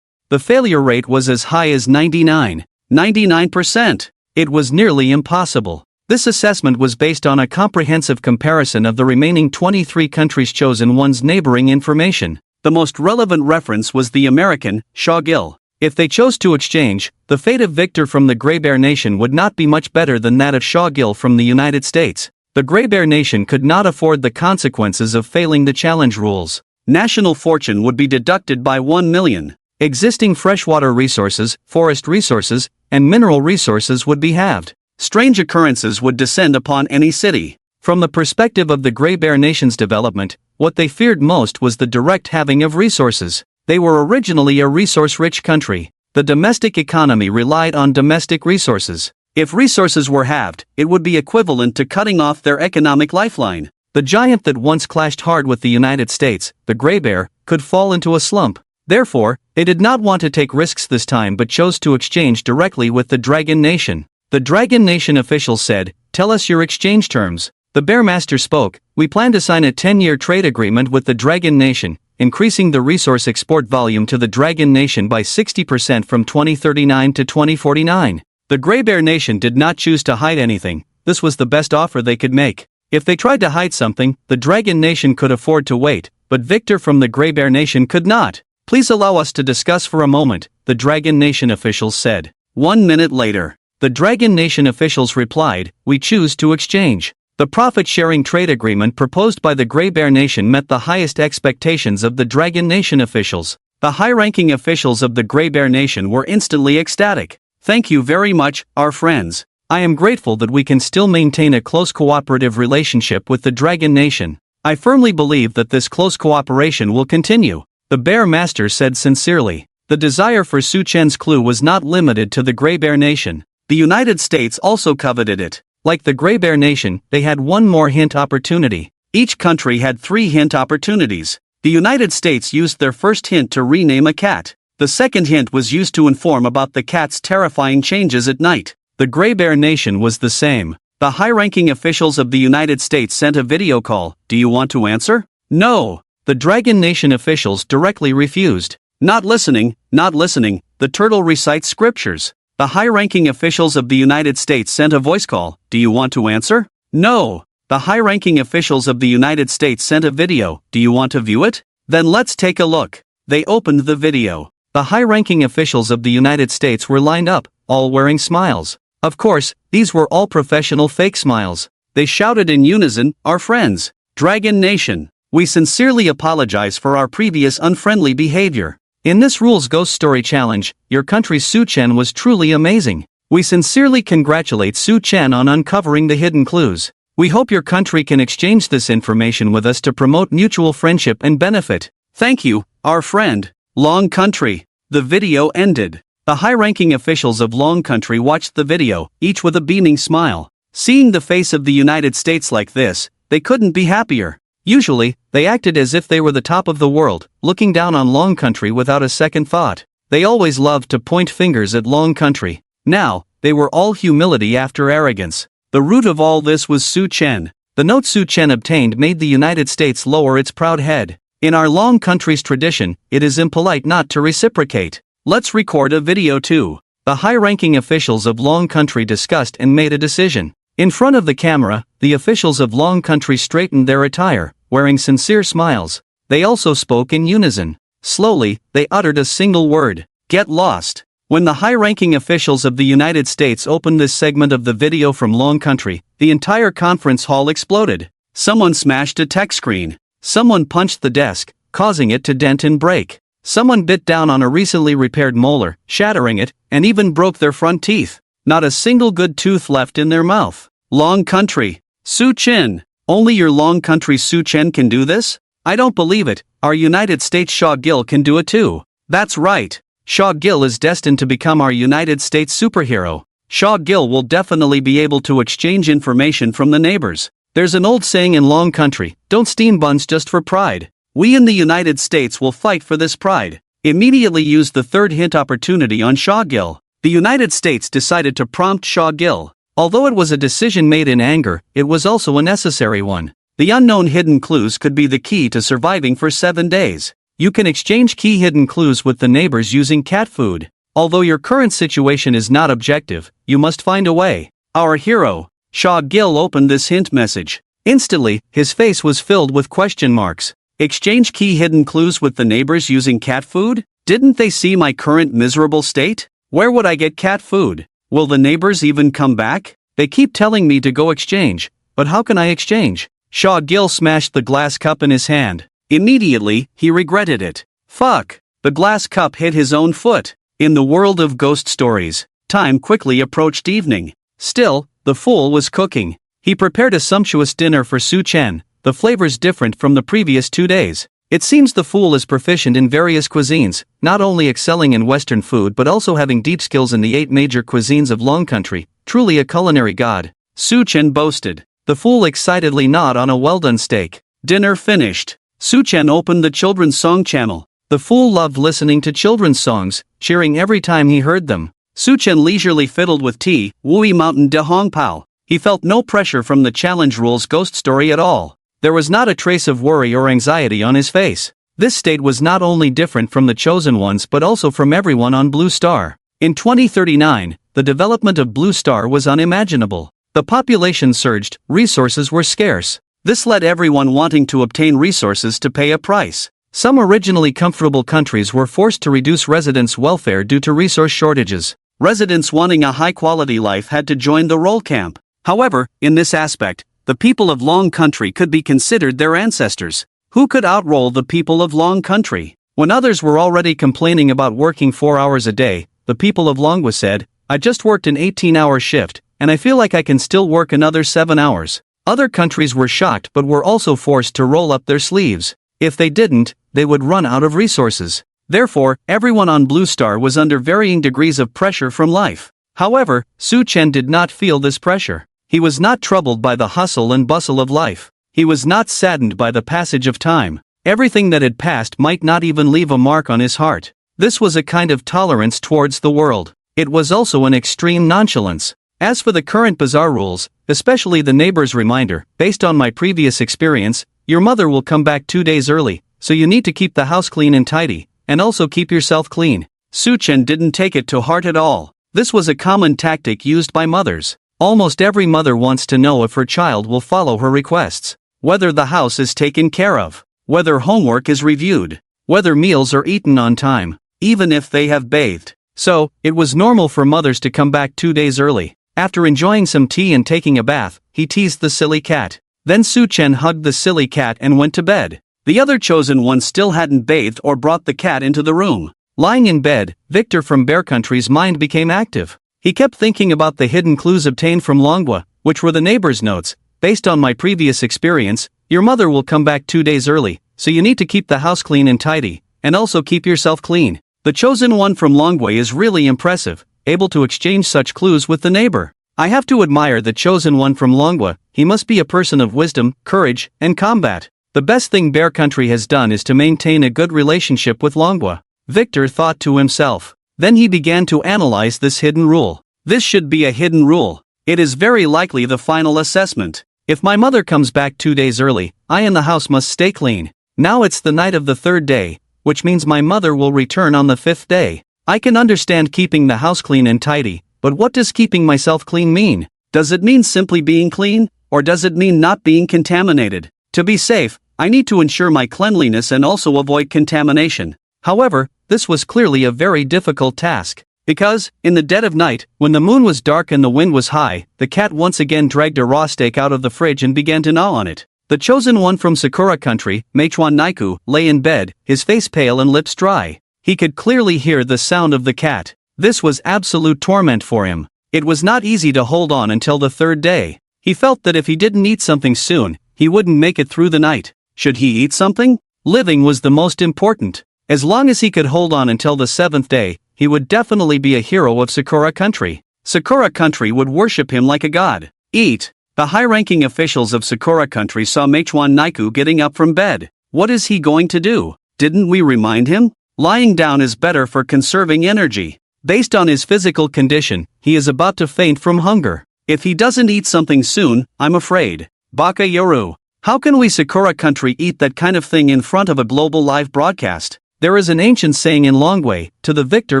The failure rate was as high as 99%. It was nearly impossible. This assessment was based on a comprehensive comparison of the remaining 23 countries' chosen one's neighboring information. The most relevant reference was the American, Shawgil. If they chose to exchange, the fate of Victor from the Grey Bear Nation would not be much better than that of Shawgil from the United States. The Grey Bear Nation could not afford the consequences of failing the challenge rules. National fortune would be deducted by 1 million. Existing freshwater resources, forest resources, and mineral resources would be halved. Strange occurrences would descend upon any city. From the perspective of the Grey Bear Nation's development, what they feared most was the direct halving of resources. They were originally a resource-rich country. The domestic economy relied on domestic resources. If resources were halved, it would be equivalent to cutting off their economic lifeline. The giant that once clashed hard with the United States, the Grey Bear, could fall into a slump. Therefore, they did not want to take risks this time but chose to exchange directly with the Dragon Nation. The Dragon Nation officials said, tell us your exchange terms. The Bear Master spoke, we plan to sign a 10-year trade agreement with the Dragon Nation, increasing the resource export volume to the Dragon Nation by 60% from 2039 to 2049. The Grey Bear Nation did not choose to hide anything. This was the best offer they could make. If they tried to hide something, the Dragon Nation could afford to wait, but Victor from the Grey Bear Nation could not. Please allow us to discuss for a moment, the Dragon Nation officials said. 1 minute later, the Dragon Nation officials replied, we choose to exchange. The profit-sharing trade agreement proposed by the Grey Bear Nation met the highest expectations of the Dragon Nation officials. The high-ranking officials of the Grey Bear Nation were instantly ecstatic. Thank you very much, our friends. I am grateful that we can still maintain a close cooperative relationship with the Dragon Nation. I firmly believe that this close cooperation will continue, the Bear Master said sincerely. The desire for Su Chen's clue was not limited to the Grey Bear Nation. The United States also coveted it. Like the Grey Bear Nation, they had one more hint opportunity. Each country had 3 hint opportunities. The United States used their first hint to rename a cat. The second hint was used to inform about the cat's terrifying changes at night. The Grey Bear Nation was the same. The high-ranking officials of the United States sent a video call. Do you want to answer? No. The Dragon Nation officials directly refused. Not listening, not listening. The turtle recites scriptures. The high-ranking officials of the United States sent a voice call. Do you want to answer? No. The high-ranking officials of the United States sent a video. Do you want to view it? Then let's take a look. They opened the video. The high-ranking officials of the United States were lined up, all wearing smiles. Of course, these were all professional fake smiles. They shouted in unison, "Our friends, Dragon Nation, we sincerely apologize for our previous unfriendly behavior. In this Rules Ghost Story Challenge, your country's Su Chen was truly amazing. We sincerely congratulate Su Chen on uncovering the hidden clues. We hope your country can exchange this information with us to promote mutual friendship and benefit. Thank you, our friend, Long Country." The video ended. The high-ranking officials of Long Country watched the video, each with a beaming smile. Seeing the face of the United States like this, they couldn't be happier. Usually, they acted as if they were the top of the world, looking down on Long Country without a second thought. They always loved to point fingers at Long Country. Now, they were all humility after arrogance. The root of all this was Su Chen. The note Su Chen obtained made the United States lower its proud head. In our Long Country's tradition, it is impolite not to reciprocate. Let's record a video too. The high-ranking officials of Long Country discussed and made a decision. In front of the camera, the officials of Long Country straightened their attire, wearing sincere smiles. They also spoke in unison. Slowly, they uttered a single word: "Get lost." When the high-ranking officials of the United States opened this segment of the video from Long Country, the entire conference hall exploded. Someone smashed a tech screen. Someone punched the desk, causing it to dent and break. Someone bit down on a recently repaired molar, shattering it, and even broke their front teeth. Not a single good tooth left in their mouth. Long Country, Su Chen. Only your Long Country Su Chen can do this? I don't believe it. Our United States Shaw Gill can do it too. That's right. Shaw Gill is destined to become our United States superhero. Shaw Gill will definitely be able to exchange information from the neighbors. There's an old saying in Long Country, don't steam buns just for pride. We in the United States will fight for this pride. Immediately used the third hint opportunity on Shaw Gill. The United States decided to prompt Shaw Gill. Although it was a decision made in anger, it was also a necessary one. The unknown hidden clues could be the key to surviving for 7 days. You can exchange key hidden clues with the neighbors using cat food. Although your current situation is not objective, you must find a way. Our hero, Shaw Gill, opened this hint message. Instantly, his face was filled with question marks. Exchange key hidden clues with the neighbors using cat food? Didn't they see my current miserable state? Where would I get cat food? Will the neighbors even come back? They keep telling me to go exchange, but how can I exchange? Shaw Gill smashed the glass cup in his hand. Immediately, he regretted it. Fuck! The glass cup hit his own foot. In the world of ghost stories, time quickly approached evening. Still, the fool was cooking. He prepared a sumptuous dinner for Su Chen, the flavors different from the previous 2 days. It seems the fool is proficient in various cuisines, not only excelling in Western food but also having deep skills in the 8 major cuisines of Long Country, truly a culinary god. Su Chen boasted. The fool excitedly gnawed on a well-done steak. Dinner finished. Su Chen opened the children's song channel. The fool loved listening to children's songs, cheering every time he heard them. Su Chen leisurely fiddled with tea, Wui Mountain de Hong Pao. He felt no pressure from the challenge rules ghost story at all. There was not a trace of worry or anxiety on his face. This state was not only different from the chosen ones but also from everyone on Blue Star. In 2039, the development of Blue Star was unimaginable. The population surged, resources were scarce. This led everyone wanting to obtain resources to pay a price. Some originally comfortable countries were forced to reduce residents' welfare due to resource shortages. Residents wanting a high-quality life had to join the roll camp. However, in this aspect, The people of Long Country could be considered their ancestors. Who could outroll the people of Long Country? When others were already complaining about working 4 hours a day, the people of Longwa said, "I just worked an 18-hour shift, and I feel like I can still work another 7 hours." Other countries were shocked but were also forced to roll up their sleeves. If they didn't, they would run out of resources. Therefore, everyone on Blue Star was under varying degrees of pressure from life. However, Su Chen did not feel this pressure. He was not troubled by the hustle and bustle of life. He was not saddened by the passage of time. Everything that had passed might not even leave a mark on his heart. This was a kind of tolerance towards the world. It was also an extreme nonchalance. As for the current bizarre rules, especially the neighbor's reminder, based on my previous experience, your mother will come back 2 days early, so you need to keep the house clean and tidy, and also keep yourself clean. Su Chen didn't take it to heart at all. This was a common tactic used by mothers. Almost every mother wants to know if her child will follow her requests. Whether the house is taken care of, whether homework is reviewed, whether meals are eaten on time, even if they have bathed. So, it was normal for mothers to come back 2 days early. After enjoying some tea and taking a bath, he teased the silly cat. Then Su Chen hugged the silly cat and went to bed. The other chosen one still hadn't bathed or brought the cat into the room. Lying in bed, Victor from Bear Country's mind became active. He kept thinking about the hidden clues obtained from Longwa, which were the neighbor's notes. Based on my previous experience, your mother will come back 2 days early, so you need to keep the house clean and tidy, and also keep yourself clean. The chosen one from Longwa is really impressive, able to exchange such clues with the neighbor. I have to admire the chosen one from Longwa. He must be a person of wisdom, courage, and combat. The best thing Bear Country has done is to maintain a good relationship with Longwa. Victor thought to himself. Then he began to analyze this hidden rule. This should be a hidden rule. It is very likely the final assessment. If my mother comes back 2 days early, I in the house must stay clean. Now it's the night of the 3rd day, which means my mother will return on the 5th day. I can understand keeping the house clean and tidy, but what does keeping myself clean mean? Does it mean simply being clean, or does it mean not being contaminated? To be safe, I need to ensure my cleanliness and also avoid contamination. However, this was clearly a very difficult task. Because, in the dead of night, when the moon was dark and the wind was high, the cat once again dragged a raw steak out of the fridge and began to gnaw on it. The chosen one from Sakura Country, Meichuan Naiku, lay in bed, his face pale and lips dry. He could clearly hear the sound of the cat. This was absolute torment for him. It was not easy to hold on until the 3rd day. He felt that if he didn't eat something soon, he wouldn't make it through the night. Should he eat something? Living was the most important. As long as he could hold on until the 7th day, he would definitely be a hero of Sakura Country. Sakura Country would worship him like a god. Eat. The high-ranking officials of Sakura Country saw Meichuan Naiku getting up from bed. What is he going to do? Didn't we remind him? Lying down is better for conserving energy. Based on his physical condition, he is about to faint from hunger. If he doesn't eat something soon, I'm afraid. Baka Yoru. How can we Sakura Country eat that kind of thing in front of a global live broadcast? There is an ancient saying in Longwei, to the victor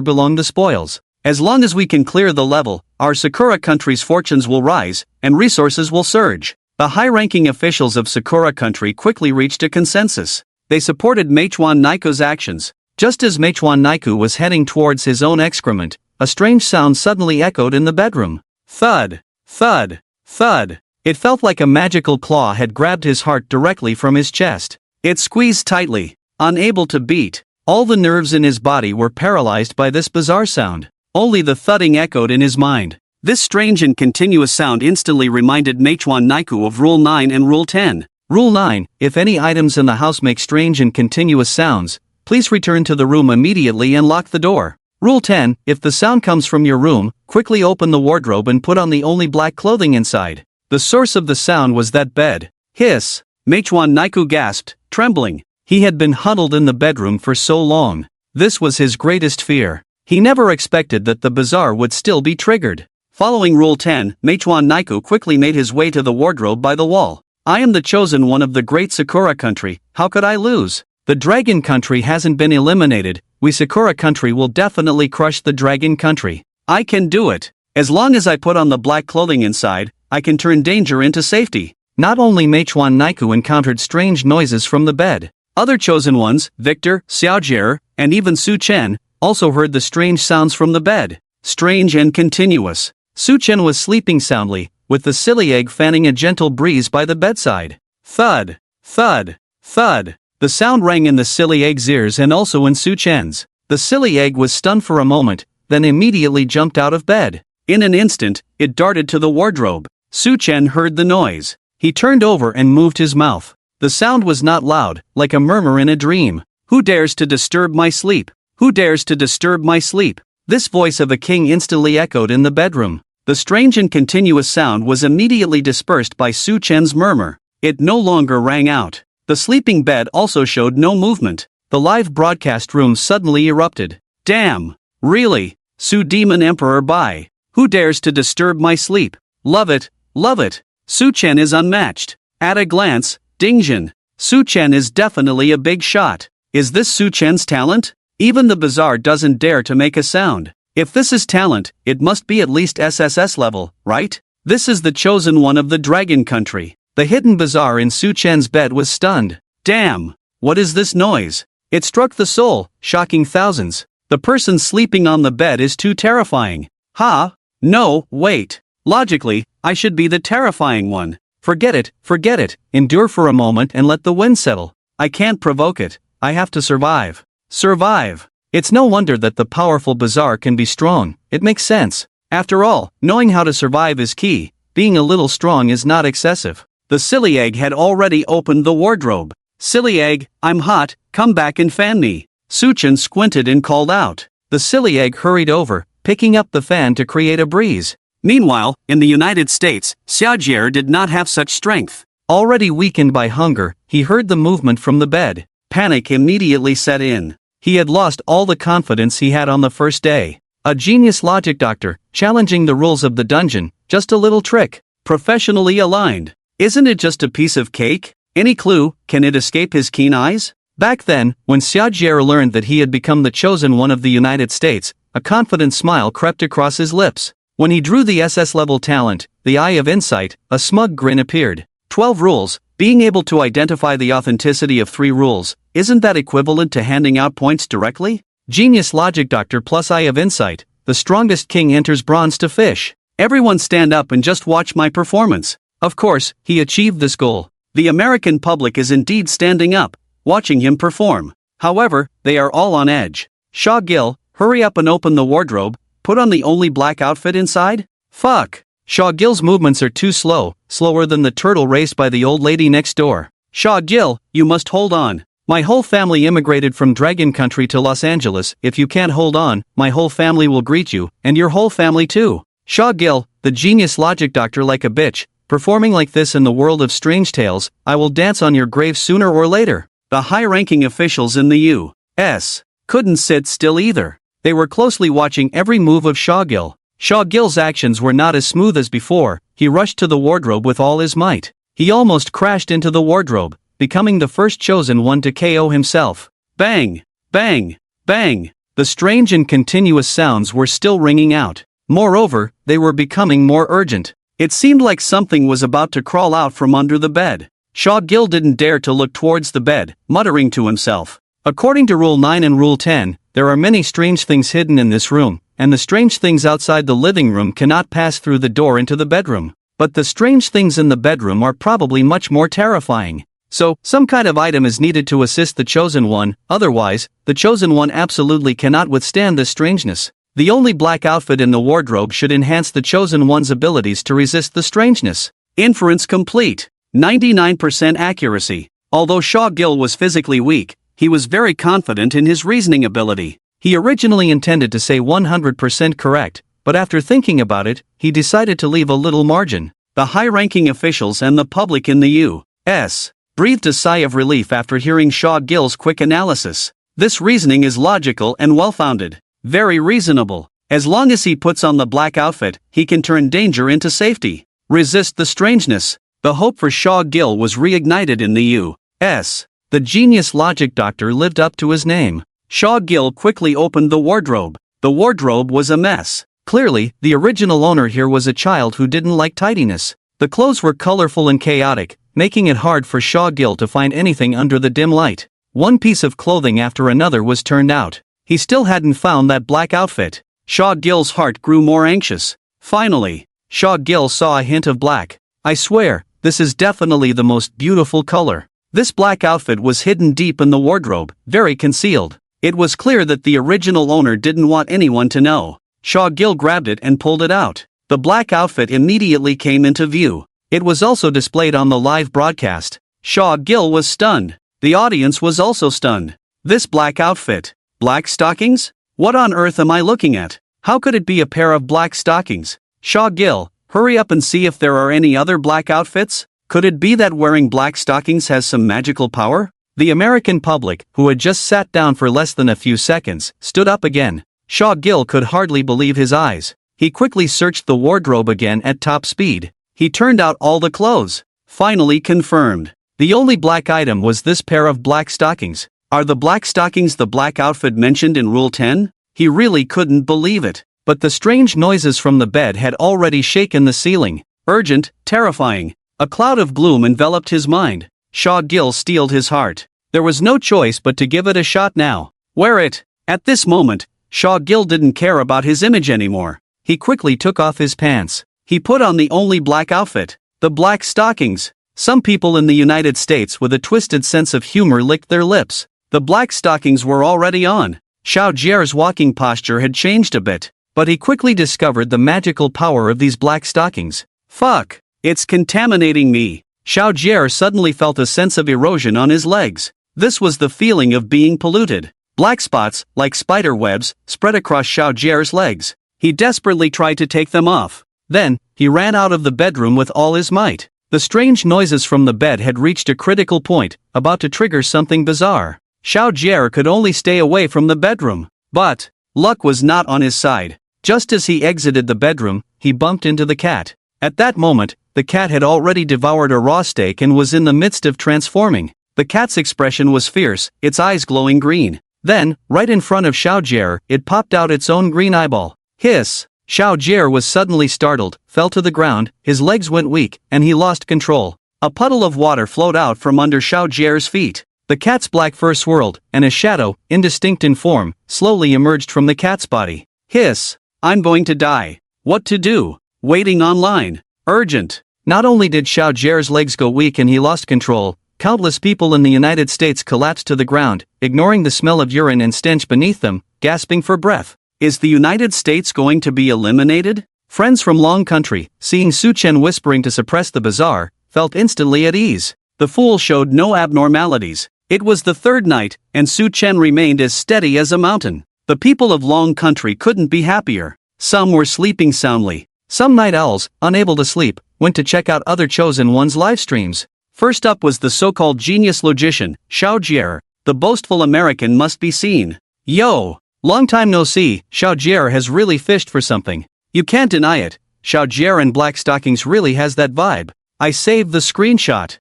belong the spoils. As long as we can clear the level, our Sakura Country's fortunes will rise, and resources will surge. The high-ranking officials of Sakura Country quickly reached a consensus. They supported Meichuan Naiku's actions. Just as Meichuan Naiku was heading towards his own excrement, a strange sound suddenly echoed in the bedroom. Thud, thud, thud. It felt like a magical claw had grabbed his heart directly from his chest. It squeezed tightly, unable to beat. All the nerves in his body were paralyzed by this bizarre sound. Only the thudding echoed in his mind. This strange and continuous sound instantly reminded Meichuan Naiku of Rule 9 and Rule 10. Rule 9, if any items in the house make strange and continuous sounds, please return to the room immediately and lock the door. Rule 10, if the sound comes from your room, quickly open the wardrobe and put on the only black clothing inside. The source of the sound was that bed. Hiss! Meichuan Naiku gasped, trembling. He had been huddled in the bedroom for so long. This was his greatest fear. He never expected that the bizarre would still be triggered. Following Rule 10, Meichuan Naiku quickly made his way to the wardrobe by the wall. I am the chosen one of the great Sakura Country, how could I lose? The Dragon Country hasn't been eliminated, we Sakura Country will definitely crush the Dragon Country. I can do it. As long as I put on the black clothing inside, I can turn danger into safety. Not only Meichuan Naiku encountered strange noises from the bed. Other chosen ones, Victor, Xiaojie, and even Su Chen, also heard the strange sounds from the bed. Strange and continuous. Su Chen was sleeping soundly, with the silly egg fanning a gentle breeze by the bedside. Thud, thud, thud. The sound rang in the silly egg's ears and also in Su Chen's. The silly egg was stunned for a moment, then immediately jumped out of bed. In an instant, it darted to the wardrobe. Su Chen heard the noise. He turned over and moved his mouth. The sound was not loud, like a murmur in a dream. Who dares to disturb my sleep? Who dares to disturb my sleep? This voice of a king instantly echoed in the bedroom. The strange and continuous sound was immediately dispersed by Su Chen's murmur. It no longer rang out. The sleeping bed also showed no movement. The live broadcast room suddenly erupted. Damn! Really? Su Demon Emperor Bai. Who dares to disturb my sleep? Love it, love it. Su Chen is unmatched. At a glance, Dingjin. Su Chen is definitely a big shot. Is this Su Chen's talent? Even the bazaar doesn't dare to make a sound. If this is talent, it must be at least SSS level, right? This is the chosen one of the dragon country. The hidden bazaar in Su Chen's bed was stunned. Damn! What is this noise? It struck the soul, shocking thousands. The person sleeping on the bed is too terrifying. Ha! No, wait. Logically, I should be the terrifying one. Forget it, endure for a moment and let the wind settle. I can't provoke it, I have to survive. Survive. It's no wonder that the powerful bazaar can be strong, it makes sense. After all, knowing how to survive is key, being a little strong is not excessive. The silly egg had already opened the wardrobe. Silly egg, I'm hot, come back and fan me. Su Chen squinted and called out. The silly egg hurried over, picking up the fan to create a breeze. Meanwhile, in the United States, Xiaojier did not have such strength. Already weakened by hunger, he heard the movement from the bed. Panic immediately set in. He had lost all the confidence he had on the first day. A genius logic doctor, challenging the rules of the dungeon, just a little trick. Professionally aligned. Isn't it just a piece of cake? Any clue, can it escape his keen eyes? Back then, when Xiaojier learned that he had become the chosen one of the United States, a confident smile crept across his lips. When he drew the SS level talent, the Eye of Insight, a smug grin appeared. 12 rules, being able to identify the authenticity of 3 rules, isn't that equivalent to handing out points directly? Genius logic doctor plus Eye of Insight, the strongest king enters bronze to fish. Everyone stand up and just watch my performance. Of course, he achieved this goal. The American public is indeed standing up, watching him perform. However, they are all on edge. Shaw Gill, hurry up and open the wardrobe, put on the only black outfit inside? Fuck! Shaw Gill's movements are too slow, slower than the turtle raced by the old lady next door. Shaw Gill, you must hold on. My whole family immigrated from Dragon Country to Los Angeles. If you can't hold on, my whole family will greet you, and your whole family too. Shaw Gill, the genius logic doctor like a bitch, performing like this in the world of strange tales, I will dance on your grave sooner or later. The high-ranking officials in the U.S. couldn't sit still either. They were closely watching every move of Shaw Gill. Shaw Gill's actions were not as smooth as before. He rushed to the wardrobe with all his might. He almost crashed into the wardrobe, becoming the first chosen one to KO himself. Bang! Bang! Bang! The strange and continuous sounds were still ringing out. Moreover, they were becoming more urgent. It seemed like something was about to crawl out from under the bed. Shaw Gill didn't dare to look towards the bed, muttering to himself. According to Rule 9 and Rule 10, there are many strange things hidden in this room, and the strange things outside the living room cannot pass through the door into the bedroom. But the strange things in the bedroom are probably much more terrifying. So, some kind of item is needed to assist the chosen one, otherwise, the chosen one absolutely cannot withstand this strangeness. The only black outfit in the wardrobe should enhance the chosen one's abilities to resist the strangeness. Inference complete. 99% accuracy. Although Shaw Gill was physically weak, he was very confident in his reasoning ability. He originally intended to say 100% correct, but after thinking about it, he decided to leave a little margin. The high-ranking officials and the public in the U.S. breathed a sigh of relief after hearing Shaw Gill's quick analysis. This reasoning is logical and well-founded. Very reasonable. As long as he puts on the black outfit, he can turn danger into safety. Resist the strangeness. The hope for Shaw Gill was reignited in the U.S. The genius logic doctor lived up to his name. Shaw Gill quickly opened the wardrobe. The wardrobe was a mess. Clearly, the original owner here was a child who didn't like tidiness. The clothes were colorful and chaotic, making it hard for Shaw Gill to find anything under the dim light. One piece of clothing after another was turned out. He still hadn't found that black outfit. Shaw Gill's heart grew more anxious. Finally, Shaw Gill saw a hint of black. I swear, this is definitely the most beautiful color. This black outfit was hidden deep in the wardrobe, very concealed. It was clear that the original owner didn't want anyone to know. Shaw Gill grabbed it and pulled it out. The black outfit immediately came into view. It was also displayed on the live broadcast. Shaw Gill was stunned. The audience was also stunned. This black outfit. Black stockings? What on earth am I looking at? How could it be a pair of black stockings? Shaw Gill, hurry up and see if there are any other black outfits? Could it be that wearing black stockings has some magical power? The American public, who had just sat down for less than a few seconds, stood up again. Shaw Gill could hardly believe his eyes. He quickly searched the wardrobe again at top speed. He turned out all the clothes. Finally confirmed. The only black item was this pair of black stockings. Are the black stockings the black outfit mentioned in Rule 10? He really couldn't believe it. But the strange noises from the bed had already shaken the ceiling. Urgent, terrifying. A cloud of gloom enveloped his mind. Shaw Gill steeled his heart. There was no choice but to give it a shot now. Wear it. At this moment, Shaw Gill didn't care about his image anymore. He quickly took off his pants. He put on the only black outfit. The black stockings. Some people in the United States with a twisted sense of humor licked their lips. The black stockings were already on. Xiao Jie's walking posture had changed a bit, but he quickly discovered the magical power of these black stockings. Fuck! It's contaminating me. Xiao Jie suddenly felt a sense of erosion on his legs. This was the feeling of being polluted. Black spots, like spider webs, spread across Xiao Jie's legs. He desperately tried to take them off. Then, he ran out of the bedroom with all his might. The strange noises from the bed had reached a critical point, about to trigger something bizarre. Xiao Jie could only stay away from the bedroom. But, luck was not on his side. Just as he exited the bedroom, he bumped into the cat. At that moment, the cat had already devoured a raw steak and was in the midst of transforming. The cat's expression was fierce, its eyes glowing green. Then, right in front of Xiao Jie, it popped out its own green eyeball. Hiss! Xiao Jie was suddenly startled, fell to the ground, his legs went weak, and he lost control. A puddle of water flowed out from under Xiao Jie's feet. The cat's black fur swirled, and a shadow, indistinct in form, slowly emerged from the cat's body. Hiss! I'm going to die. What to do? Waiting online. Urgent. Not only did Xiao Jie's legs go weak and he lost control, countless people in the United States collapsed to the ground, ignoring the smell of urine and stench beneath them, gasping for breath. Is the United States going to be eliminated? Friends from Long Country, seeing Su Chen whispering to suppress the bizarre, felt instantly at ease. The fool showed no abnormalities. It was the third night, and Su Chen remained as steady as a mountain. The people of Long Country couldn't be happier. Some were sleeping soundly. Some night owls, unable to sleep, went to check out other chosen ones' live streams. First up was the so-called genius logician, Xiao Jie. The boastful American must be seen. Yo! Long time no see, Xiao Jie has really fished for something. You can't deny it. Xiao Jie in black stockings really has that vibe. I saved the screenshot.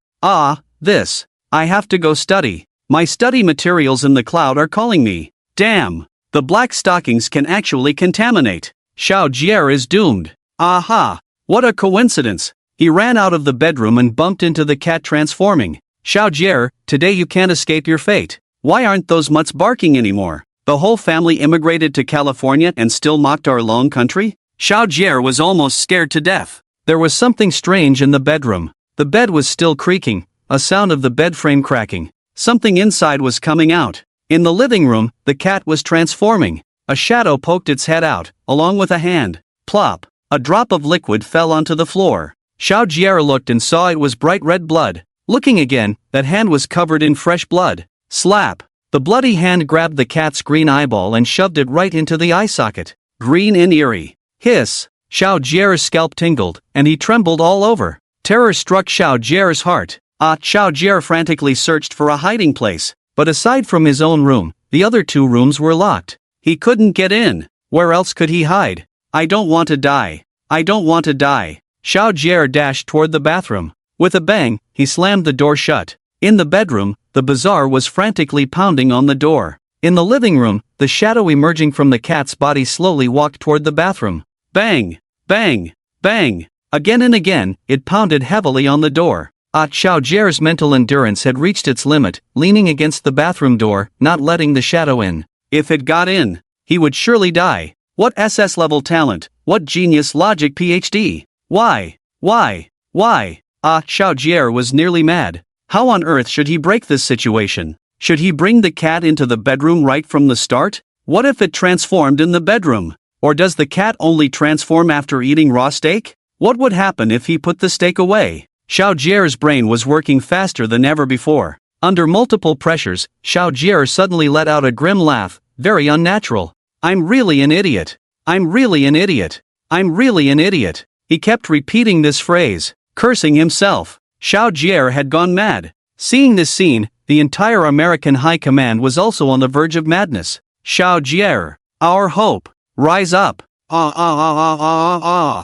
This. I have to go study. My study materials in the cloud are calling me. Damn. The black stockings can actually contaminate. Xiao Jie is doomed. Aha! What a coincidence. He ran out of the bedroom and bumped into the cat transforming. Xiao Jie, today you can't escape your fate. Why aren't those mutts barking anymore? The whole family immigrated to California and still mocked our Long Country? Xiao Jie was almost scared to death. There was something strange in the bedroom. The bed was still creaking, a sound of the bed frame cracking. Something inside was coming out. In the living room, the cat was transforming. A shadow poked its head out, along with a hand. Plop! A drop of liquid fell onto the floor. Xiao Jie looked and saw it was bright red blood. Looking again, that hand was covered in fresh blood. Slap! The bloody hand grabbed the cat's green eyeball and shoved it right into the eye socket. Green and eerie. Hiss! Xiao Jie's scalp tingled, and he trembled all over. Terror struck Xiao Jie's heart. Xiao Jie frantically searched for a hiding place, but aside from his own room, the other two rooms were locked. He couldn't get in. Where else could he hide? I don't want to die. I don't want to die. Xiao Jie dashed toward the bathroom. With a bang, he slammed the door shut. In the bedroom, the bazaar was frantically pounding on the door. In the living room, the shadow emerging from the cat's body slowly walked toward the bathroom. Bang! Bang! Bang! Again and again, it pounded heavily on the door. Xiao Jie's mental endurance had reached its limit, leaning against the bathroom door, not letting the shadow in. If it got in, he would surely die. What SS-level talent, what genius logic PhD. Why? Why? Xiao Jie was nearly mad. How on earth should he break this situation? Should he bring the cat into the bedroom right from the start? What if it transformed in the bedroom? Or does the cat only transform after eating raw steak? What would happen if he put the steak away? Xiao Jie's brain was working faster than ever before. Under multiple pressures, Xiao Jie suddenly let out a grim laugh, very unnatural. I'm really an idiot. I'm really an idiot. I'm really an idiot. He kept repeating this phrase, cursing himself. Xiao Jie had gone mad. Seeing this scene, the entire American High Command was also on the verge of madness. Xiao Jie, our hope, rise up. Xiao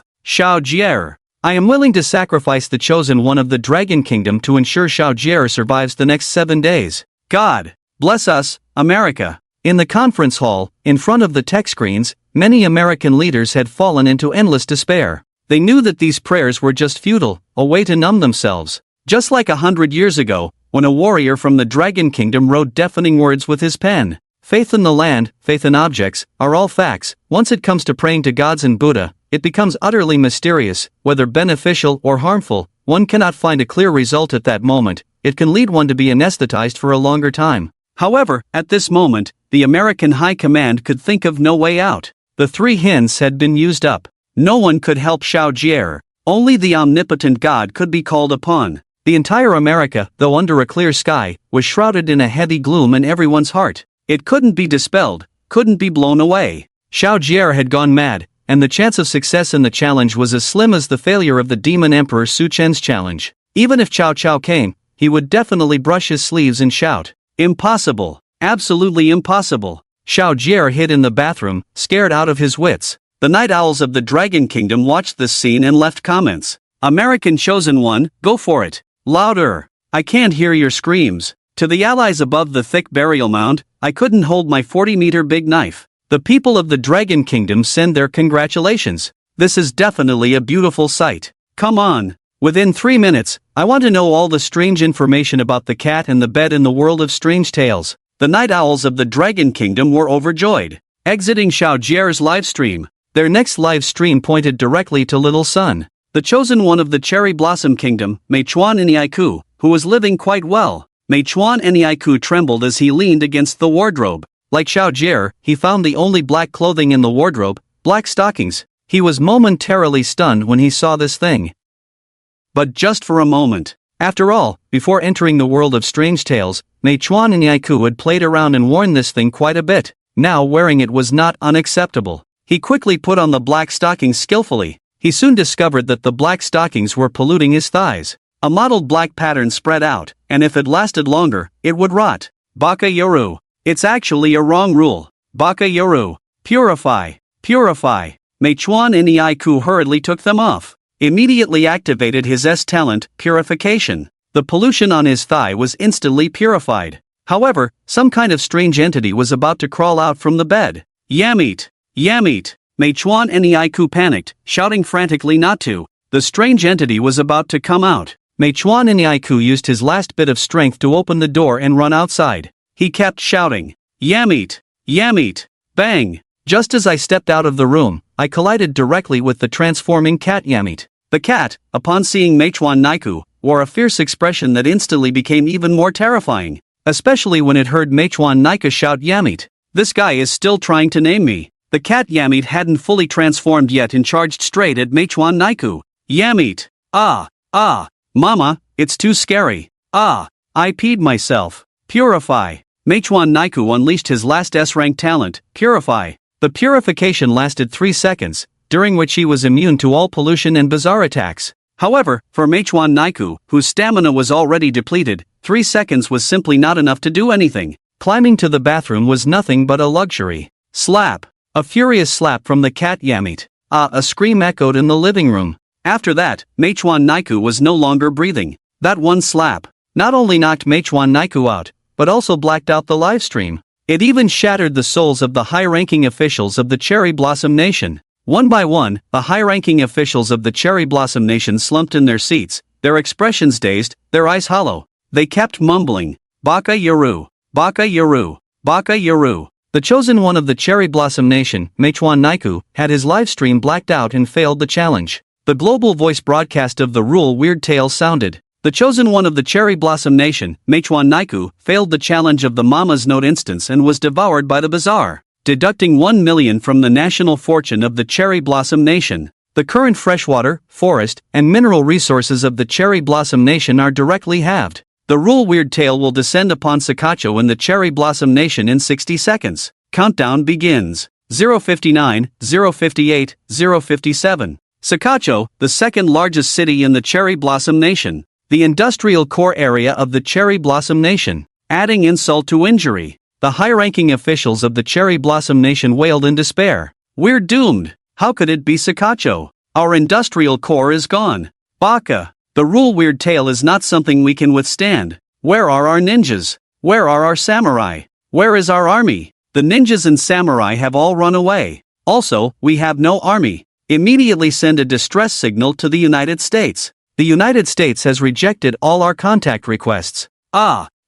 Jie, I am willing to sacrifice the chosen one of the Dragon Kingdom to ensure Xiao Jie survives the next 7 days. God, bless us, America. In the conference hall, in front of the tech screens, many American leaders had fallen into endless despair. They knew that these prayers were just futile, a way to numb themselves. Just like 100 years ago, when a warrior from the Dragon Kingdom wrote deafening words with his pen. Faith in the land, faith in objects, are all facts. Once it comes to praying to gods and Buddha, it becomes utterly mysterious, whether beneficial or harmful. One cannot find a clear result at that moment. It can lead one to be anesthetized for a longer time. However, at this moment, the American High Command could think of no way out. The 3 hints had been used up. No one could help Xiao Jie. Only the omnipotent God could be called upon. The entire America, though under a clear sky, was shrouded in a heavy gloom in everyone's heart. It couldn't be dispelled, couldn't be blown away. Xiao Jie had gone mad, and the chance of success in the challenge was as slim as the failure of the Demon Emperor Su Chen's challenge. Even if Cao Cao came, he would definitely brush his sleeves and shout, "Impossible! Absolutely impossible!" Xiao Jie hid in the bathroom, scared out of his wits. The Night Owls of the Dragon Kingdom watched this scene and left comments. American Chosen One, go for it. Louder. I can't hear your screams. To the allies above the thick burial mound, I couldn't hold my 40-meter big knife. The people of the Dragon Kingdom send their congratulations. This is definitely a beautiful sight. Come on. Within 3 minutes, I want to know all the strange information about the cat and the bed in the world of strange tales. The Night Owls of the Dragon Kingdom were overjoyed. Exiting Xiao Jie's live stream, their next live stream pointed directly to Little Sun, the chosen one of the Cherry Blossom Kingdom, Mei Chuan Niaiku, who was living quite well. Mei Chuan Niaiku trembled as he leaned against the wardrobe. Like Xiao Jie, he found the only black clothing in the wardrobe, black stockings. He was momentarily stunned when he saw this thing. But just for a moment. After all, before entering the world of strange tales, Mei Chuan Niaiku had played around and worn this thing quite a bit. Now wearing it was not unacceptable. He quickly put on the black stockings skillfully. He soon discovered that the black stockings were polluting his thighs. A mottled black pattern spread out, and if it lasted longer, it would rot. Baka Yoru. It's actually a wrong rule. Baka Yoru. Purify. Purify. Mei Chuan Niaiku hurriedly took them off. Immediately activated his S talent, Purification. The pollution on his thigh was instantly purified. However, some kind of strange entity was about to crawl out from the bed. Yamit! Yamit! Mei Chuan Niaiku panicked, shouting frantically not to. The strange entity was about to come out. Mei Chuan Niaiku used his last bit of strength to open the door and run outside. He kept shouting, "Yamit! Yamit!" Bang! Just as I stepped out of the room, I collided directly with the transforming cat Yamit. The cat, upon seeing Mei Chuan Niaiku, wore a fierce expression that instantly became even more terrifying. Especially when it heard Mei Chuan Niaiku shout Yamit. This guy is still trying to name me. The cat Yamit hadn't fully transformed yet and charged straight at Mei Chuan Niaiku. Yamit! Mama, it's too scary. I peed myself. Purify. Mei Chuan Niaiku unleashed his last S-rank talent, Purify. The purification lasted 3 seconds, during which he was immune to all pollution and bizarre attacks. However, for Mei Chuan Niaiku, whose stamina was already depleted, 3 seconds was simply not enough to do anything. Climbing to the bathroom was nothing but a luxury. Slap. A furious slap from the cat Yamit. A scream echoed in the living room. After that, Mei Chuan Niaiku was no longer breathing. That one slap not only knocked Mei Chuan Niaiku out, but also blacked out the livestream. It even shattered the souls of the high-ranking officials of the Cherry Blossom Nation. One by one, the high-ranking officials of the Cherry Blossom Nation slumped in their seats, their expressions dazed, their eyes hollow. They kept mumbling, "Baka Yoru, Baka Yoru, Baka Yoru." The chosen one of the Cherry Blossom Nation, Mei Chuan Niaiku, had his livestream blacked out and failed the challenge. The global voice broadcast of the Rule Weird Tale sounded. The chosen one of the Cherry Blossom Nation, Meichuan Naiku, failed the challenge of the Mama's Note instance and was devoured by the bazaar, deducting 1 million from the national fortune of the Cherry Blossom Nation. The current freshwater, forest, and mineral resources of the Cherry Blossom Nation are directly halved. The Rule Weird Tale will descend upon Sakacho and the Cherry Blossom Nation in 60 seconds. Countdown begins. 059, 058, 057. Sakacho, the second largest city in the Cherry Blossom Nation. The industrial core area of the Cherry Blossom Nation. Adding insult to injury, the high-ranking officials of the Cherry Blossom Nation wailed in despair. We're doomed. How could it be Sakacho? Our industrial core is gone. Baka. The Rule Weird Tale is not something we can withstand. Where are our ninjas? Where are our samurai? Where is our army? The ninjas and samurai have all run away. Also, we have no army. Immediately send a distress signal to the United States. The United States has rejected all our contact requests.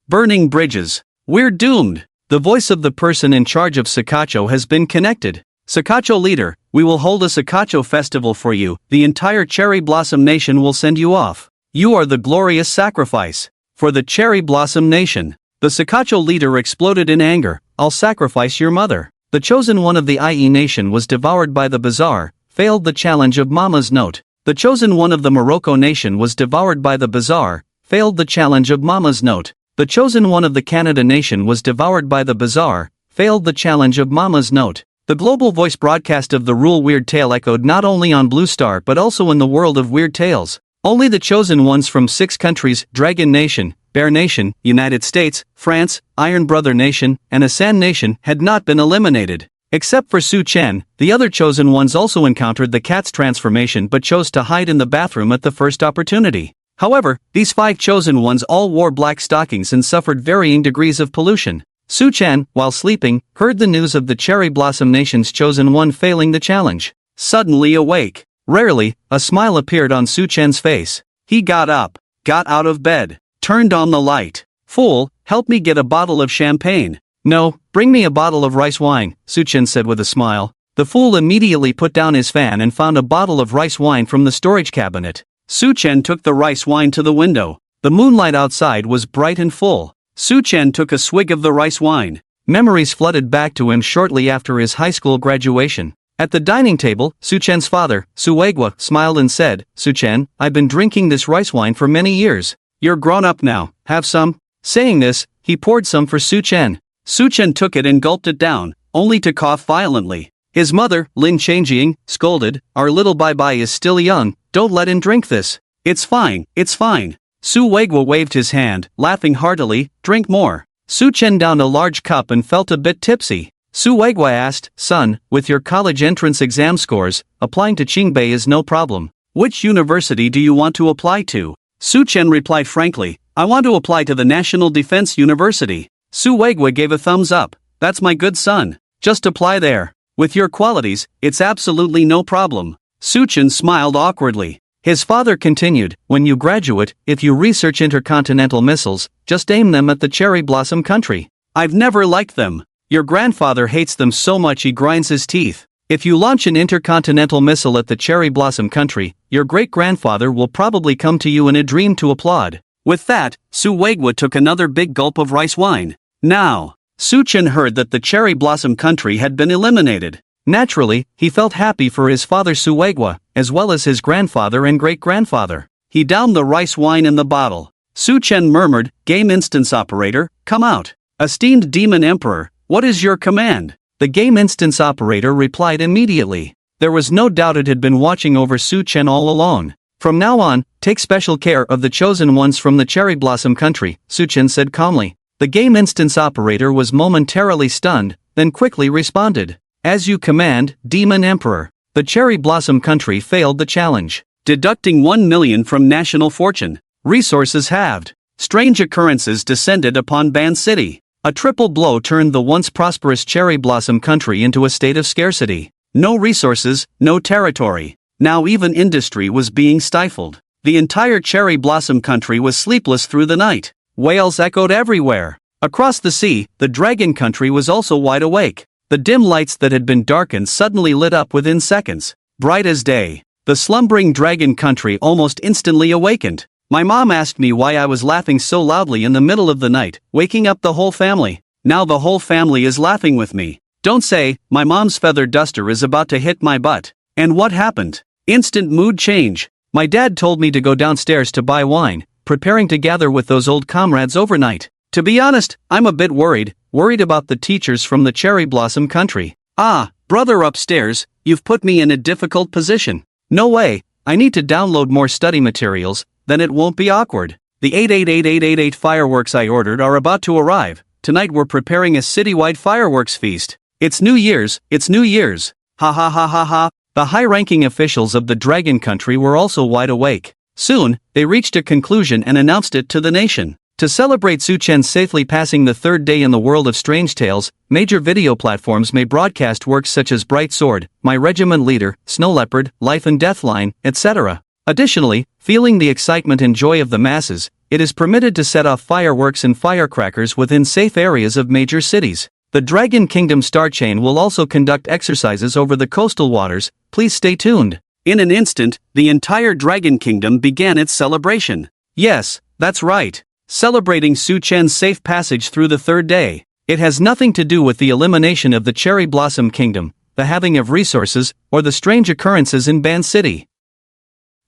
Burning bridges. We're doomed. The voice of the person in charge of Sakacho has been connected. Sakacho leader, we will hold a Sakacho festival for you. The entire Cherry Blossom Nation will send you off. You are the glorious sacrifice. For the Cherry Blossom Nation. The Sakacho leader exploded in anger. I'll sacrifice your mother. The chosen one of the IE Nation was devoured by the bazaar, failed the challenge of Mama's Note. The chosen one of the Morocco Nation was devoured by the bazaar, failed the challenge of Mama's Note. The chosen one of the Canada Nation was devoured by the bazaar, failed the challenge of Mama's Note. The global voice broadcast of the Rule Weird Tale echoed not only on Blue Star but also in the world of weird tales. Only the chosen ones from 6 countries, Dragon Nation, Bear Nation, United States, France, Iron Brother Nation, and Asan Nation, had not been eliminated. Except for Su Chen, the other chosen ones also encountered the cat's transformation but chose to hide in the bathroom at the first opportunity. However, these 5 chosen ones all wore black stockings and suffered varying degrees of pollution. Su Chen, while sleeping, heard the news of the Cherry Blossom Nation's chosen one failing the challenge. Suddenly awake. Rarely, a smile appeared on Su Chen's face. He got up, got out of bed, turned on the light. Fool, help me get a bottle of champagne. No, bring me a bottle of rice wine, Su Chen said with a smile. The fool immediately put down his fan and found a bottle of rice wine from the storage cabinet. Su Chen took the rice wine to the window. The moonlight outside was bright and full. Su Chen took a swig of the rice wine. Memories flooded back to him shortly after his high school graduation. At the dining table, Su Chen's father, Su Weigua, smiled and said, Su Chen, I've been drinking this rice wine for many years. You're grown up now, have some? Saying this, he poured some for Su Chen. Su Chen took it and gulped it down, only to cough violently. His mother, Lin Changjing, scolded, Our little Bai is still young, don't let him drink this. It's fine, it's fine. Su Weigua waved his hand, laughing heartily, drink more. Su Chen downed a large cup and felt a bit tipsy. Su Weigua asked, Son, with your college entrance exam scores, applying to Qingbei is no problem. Which university do you want to apply to? Su Chen replied frankly, I want to apply to the National Defense University. Su Weigua gave a thumbs up. That's my good son. Just apply there. With your qualities, it's absolutely no problem. Su Chen smiled awkwardly. His father continued, When you graduate, if you research intercontinental missiles, just aim them at the Cherry Blossom country. I've never liked them. Your grandfather hates them so much he grinds his teeth. If you launch an intercontinental missile at the Cherry Blossom country, your great-grandfather will probably come to you in a dream to applaud. With that, Su Weigua took another big gulp of rice wine. Now, Su Chen heard that the Cherry Blossom country had been eliminated. Naturally, he felt happy for his father Su Weigua, as well as his grandfather and great-grandfather. He downed the rice wine in the bottle. Su Chen murmured, Game instance operator, come out. Esteemed Demon Emperor, what is your command? The game instance operator replied immediately. There was no doubt it had been watching over Su Chen all along. From now on, take special care of the chosen ones from the Cherry Blossom country, Su Chen said calmly. The game instance operator was momentarily stunned, then quickly responded. As you command, Demon Emperor. The Cherry Blossom country failed the challenge. Deducting 1 million from national fortune. Resources halved. Strange occurrences descended upon Ban City. A triple blow turned the once prosperous Cherry Blossom country into a state of scarcity. No resources, no territory. Now even industry was being stifled. The entire Cherry Blossom country was sleepless through the night. Wails echoed everywhere. Across the sea, the Dragon country was also wide awake. The dim lights that had been darkened suddenly lit up within seconds. Bright as day. The slumbering dragon country almost instantly awakened. My mom asked me why I was laughing so loudly in the middle of the night, waking up the whole family. Now the whole family is laughing with me. Don't say, my mom's feather duster is about to hit my butt. And what happened? Instant mood change. My dad told me to go downstairs to buy wine, preparing to gather with those old comrades overnight. To be honest, I'm a bit worried about the teachers from the cherry blossom country. Ah, brother upstairs, you've put me in a difficult position. No way, I need to download more study materials, then it won't be awkward. The 888888 fireworks I ordered are about to arrive. Tonight we're preparing a citywide fireworks feast. It's New Year's. Ha ha ha ha ha. The high-ranking officials of the dragon country were also wide awake. Soon, they reached a conclusion and announced it to the nation. To celebrate Su-Chen safely passing the third day in the world of strange tales, major video platforms may broadcast works such as Bright Sword, My Regiment Leader, Snow Leopard, Life and Death Line, etc. Additionally, feeling the excitement and joy of the masses, it is permitted to set off fireworks and firecrackers within safe areas of major cities. The Dragon Kingdom Star Chain will also conduct exercises over the coastal waters. Please stay tuned. In an instant, the entire Dragon Kingdom began its celebration. Yes, that's right. Celebrating Su-Chen's safe passage through the third day. It has nothing to do with the elimination of the Cherry Blossom Kingdom, the having of resources, or the strange occurrences in Ban City.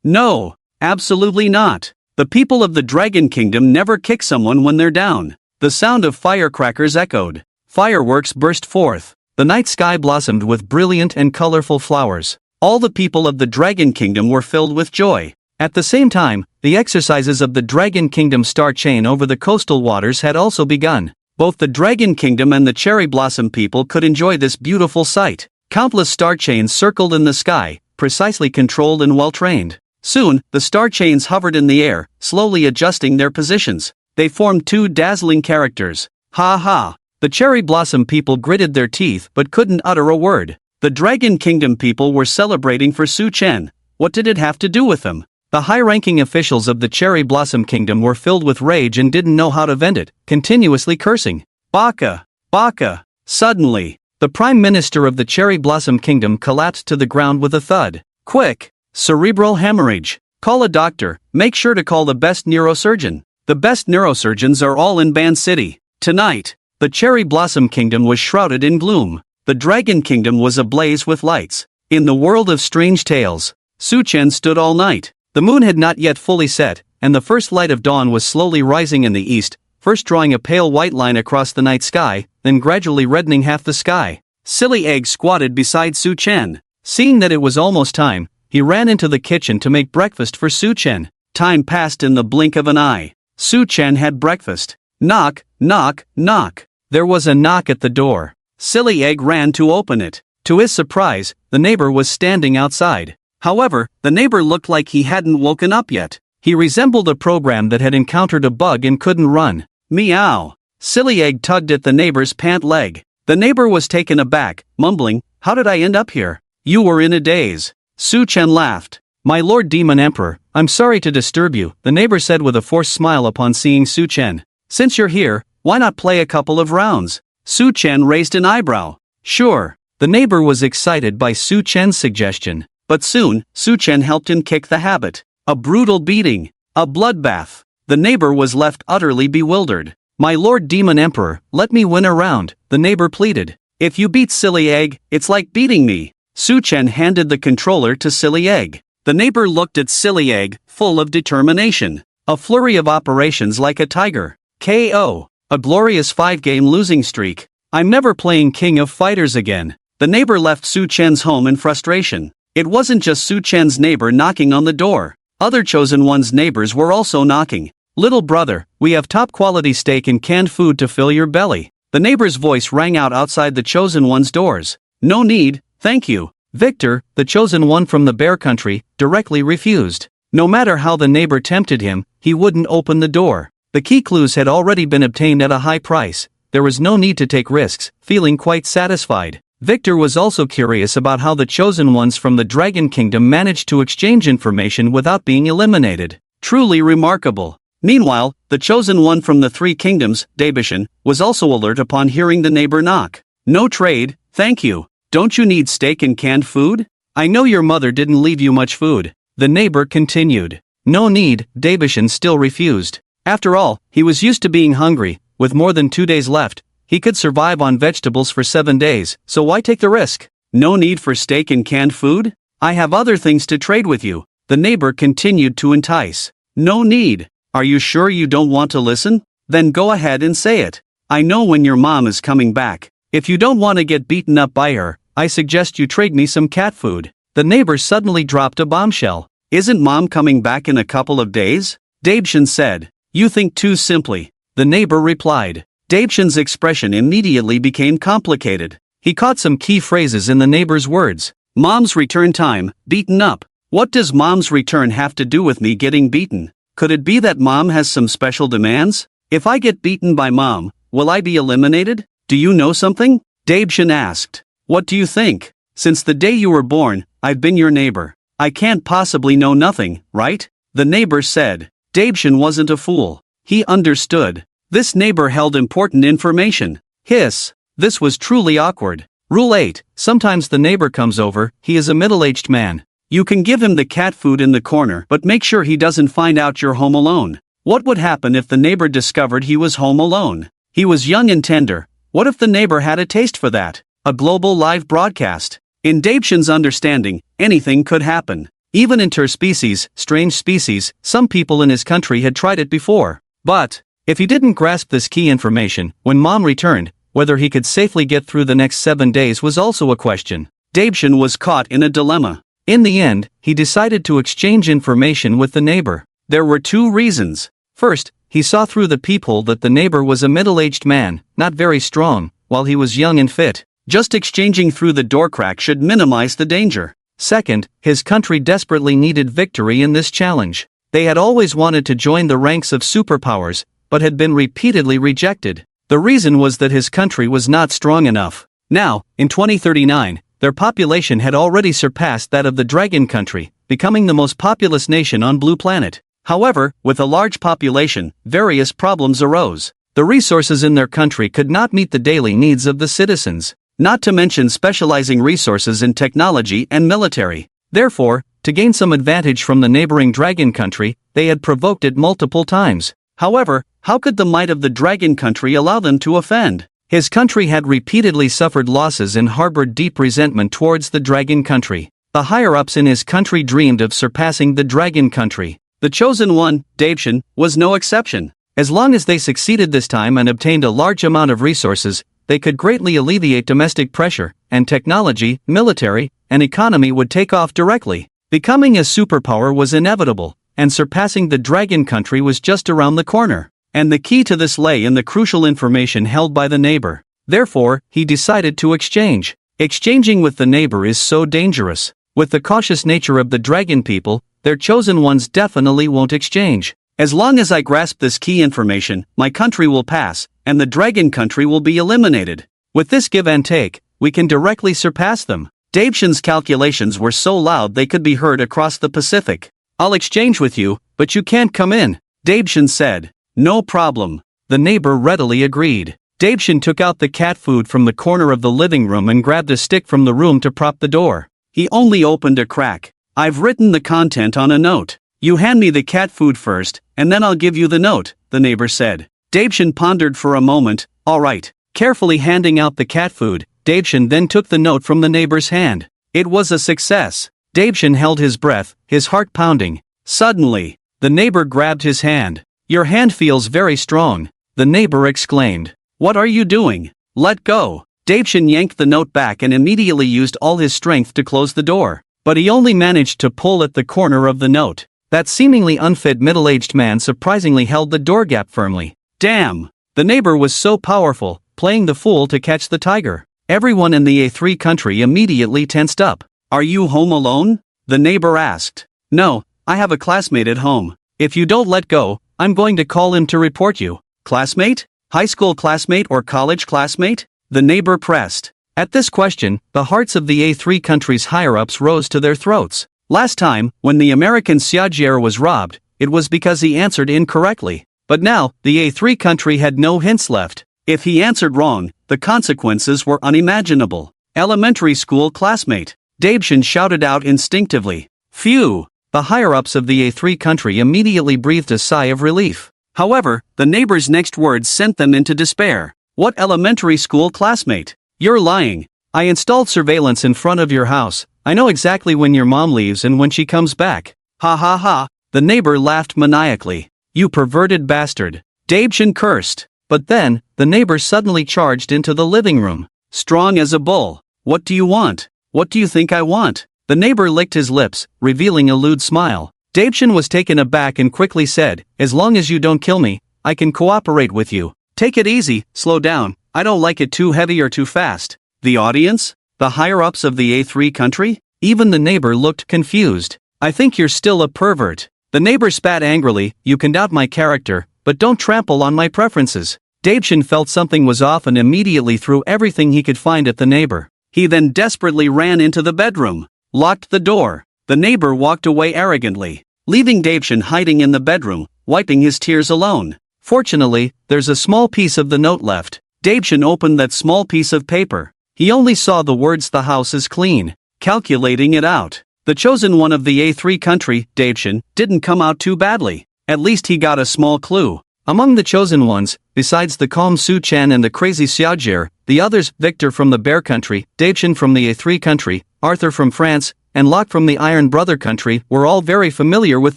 No, absolutely not. The people of the Dragon Kingdom never kick someone when they're down. The sound of firecrackers echoed. Fireworks burst forth. The night sky blossomed with brilliant and colorful flowers. All the people of the Dragon Kingdom were filled with joy. At the same time, the exercises of the Dragon Kingdom Star Chain over the coastal waters had also begun. Both the Dragon Kingdom and the Cherry Blossom people could enjoy this beautiful sight. Countless star chains circled in the sky, precisely controlled and well-trained. Soon, the star chains hovered in the air, slowly adjusting their positions. They formed two dazzling characters. Ha ha! The Cherry Blossom people gritted their teeth but couldn't utter a word. The Dragon Kingdom people were celebrating for Su-Chen. What did it have to do with them? The high-ranking officials of the Cherry Blossom Kingdom were filled with rage and didn't know how to vent it, continuously cursing. Baka! Baka! Suddenly, the Prime Minister of the Cherry Blossom Kingdom collapsed to the ground with a thud. Quick! Cerebral hemorrhage. Call a doctor. Make sure to call the best neurosurgeon. The best neurosurgeons are all in Ban City. Tonight, the Cherry Blossom Kingdom was shrouded in gloom. The Dragon Kingdom was ablaze with lights. In the world of strange tales, Su-Chen stood all night. The moon had not yet fully set, and the first light of dawn was slowly rising in the east, first drawing a pale white line across the night sky, then gradually reddening half the sky. Silly Egg squatted beside Su-Chen. Seeing that it was almost time, he ran into the kitchen to make breakfast for Su-Chen. Time passed in the blink of an eye. Su-Chen had breakfast. Knock, knock, knock. There was a knock at the door. Silly Egg ran to open it. To his surprise, the neighbor was standing outside. However, the neighbor looked like he hadn't woken up yet. He resembled a program that had encountered a bug and couldn't run. Meow. Silly Egg tugged at the neighbor's pant leg. The neighbor was taken aback, mumbling, "How did I end up here?" "You were in a daze." Su-Chen laughed. "My Lord Demon Emperor, I'm sorry to disturb you," the neighbor said with a forced smile upon seeing Su-Chen. "Since you're here, why not play a couple of rounds?" Su-Chen raised an eyebrow. "Sure." The neighbor was excited by Su-Chen's suggestion. But soon, Su-Chen helped him kick the habit. A brutal beating. A bloodbath. The neighbor was left utterly bewildered. "My Lord Demon Emperor, let me win a round," the neighbor pleaded. "If you beat Silly Egg, it's like beating me." Su-Chen handed the controller to Silly Egg. The neighbor looked at Silly Egg, full of determination. A flurry of operations like a tiger. KO. A glorious 5-game losing streak. "I'm never playing King of Fighters again." The neighbor left Su-Chen's home in frustration. It wasn't just Su-Chen's neighbor knocking on the door. Other Chosen One's neighbors were also knocking. "Little brother, we have top-quality steak and canned food to fill your belly." The neighbor's voice rang out outside the Chosen One's doors. "No need, thank you." Victor, the Chosen One from the Bear Country, directly refused. No matter how the neighbor tempted him, he wouldn't open the door. The key clues had already been obtained at a high price. There was no need to take risks, feeling quite satisfied. Victor was also curious about how the Chosen Ones from the Dragon Kingdom managed to exchange information without being eliminated. Truly remarkable. Meanwhile, the Chosen One from the Three Kingdoms, Dabishan, was also alert upon hearing the neighbor knock. "No trade, thank you. Don't you need steak and canned food?" I know your mother didn't leave you much food. The neighbor continued. No need, Davishan still refused. After all, he was used to being hungry. With more than 2 days left, he could survive on vegetables for 7 days, so why take the risk? No need for steak and canned food? I have other things to trade with you, the neighbor continued to entice. No need. Are you sure you don't want to listen? Then go ahead and say it. I know when your mom is coming back. If you don't want to get beaten up by her, I suggest you trade me some cat food. The neighbor suddenly dropped a bombshell. Isn't mom coming back in a couple of days? Davishan said. You think too simply. The neighbor replied. Davishan's expression immediately became complicated. He caught some key phrases in the neighbor's words. Mom's return time, beaten up. What does mom's return have to do with me getting beaten? Could it be that mom has some special demands? If I get beaten by mom, will I be eliminated? Do you know something? Davishan asked. What do you think? Since the day you were born, I've been your neighbor. I can't possibly know nothing, right? The neighbor said. Davishan wasn't a fool. He understood. This neighbor held important information. Hiss. This was truly awkward. Rule 8. Sometimes the neighbor comes over, he is a middle-aged man. You can give him the cat food in the corner, but make sure he doesn't find out you're home alone. What would happen if the neighbor discovered he was home alone? He was young and tender. What if the neighbor had a taste for that? A global live broadcast. In Davishan's understanding, anything could happen. Even interspecies, strange species, some people in his country had tried it before. But, if he didn't grasp this key information, when mom returned, whether he could safely get through the next 7 days was also a question. Davishan was caught in a dilemma. In the end, he decided to exchange information with the neighbor. There were 2 reasons. First, he saw through the peephole that the neighbor was a middle-aged man, not very strong, while he was young and fit. Just exchanging through the door crack should minimize the danger. Second, his country desperately needed victory in this challenge. They had always wanted to join the ranks of superpowers, but had been repeatedly rejected. The reason was that his country was not strong enough. Now, in 2039, their population had already surpassed that of the Dragon Country, becoming the most populous nation on Blue Planet. However, with a large population, various problems arose. The resources in their country could not meet the daily needs of the citizens, not to mention specializing resources in technology and military. Therefore, to gain some advantage from the neighboring Dragon Country, they had provoked it multiple times. However, how could the might of the Dragon Country allow them to offend? His country had repeatedly suffered losses and harbored deep resentment towards the Dragon Country. The higher-ups in his country dreamed of surpassing the Dragon Country. The chosen one, Davishan, was no exception. As long as they succeeded this time and obtained a large amount of resources, they could greatly alleviate domestic pressure, and technology, military, and economy would take off directly. Becoming a superpower was inevitable, and surpassing the Dragon Country was just around the corner. And the key to this lay in the crucial information held by the neighbor. Therefore, he decided to exchange. Exchanging with the neighbor is so dangerous. With the cautious nature of the dragon people, their chosen ones definitely won't exchange. As long as I grasp this key information, my country will pass, and the Dragon Country will be eliminated. With this give and take, we can directly surpass them. Davishan's calculations were so loud they could be heard across the Pacific. I'll exchange with you, but you can't come in, Davishan said. No problem. The neighbor readily agreed. Davishan took out the cat food from the corner of the living room and grabbed a stick from the room to prop the door. He only opened a crack. I've written the content on a note. You hand me the cat food first, and then I'll give you the note, the neighbor said. Davishan pondered for a moment. All right. Carefully handing out the cat food, Davishan then took the note from the neighbor's hand. It was a success. Davishan held his breath, his heart pounding. Suddenly, the neighbor grabbed his hand. Your hand feels very strong, the neighbor exclaimed. What are you doing? Let go. Davishan yanked the note back and immediately used all his strength to close the door. But he only managed to pull at the corner of the note. That seemingly unfit middle-aged man surprisingly held the door gap firmly. Damn! The neighbor was so powerful, playing the fool to catch the tiger. Everyone in the A3 country immediately tensed up. Are you home alone? The neighbor asked. No, I have a classmate at home. If you don't let go, I'm going to call him to report you. Classmate? High school classmate or college classmate? The neighbor pressed. At this question, the hearts of the A3 country's higher-ups rose to their throats. Last time, when the American Xiajier was robbed, it was because he answered incorrectly. But now, the A3 country had no hints left. If he answered wrong, the consequences were unimaginable. Elementary school classmate. Daebshin shouted out instinctively. Phew! The higher-ups of the A3 country immediately breathed a sigh of relief. However, the neighbor's next words sent them into despair. What elementary school classmate? You're lying. I installed surveillance in front of your house. I know exactly when your mom leaves and when she comes back. Ha ha ha. The neighbor laughed maniacally. You perverted bastard. Daebshin cursed. But then, the neighbor suddenly charged into the living room. Strong as a bull. What do you want? What do you think I want? The neighbor licked his lips, revealing a lewd smile. Daebshin was taken aback and quickly said, as long as you don't kill me, I can cooperate with you. Take it easy, slow down, I don't like it too heavy or too fast. The audience? The higher-ups of the A3 country? Even the neighbor looked confused. I think you're still a pervert. The neighbor spat angrily, you can doubt my character, but don't trample on my preferences. Daebshin felt something was off and immediately threw everything he could find at the neighbor. He then desperately ran into the bedroom, locked the door. The neighbor walked away arrogantly, leaving Daebshin hiding in the bedroom, wiping his tears alone. Fortunately, there's a small piece of the note left. Daebshin opened that small piece of paper. He only saw the words the house is clean. Calculating it out. The chosen one of the A3 country, Daebshin, didn't come out too badly. At least he got a small clue. Among the chosen ones, besides the calm Su-chan and the crazy Xiaojie, the others, Victor from the Bear country, Daebshin from the A3 country, Arthur from France, and Locke from the Iron Brother country, were all very familiar with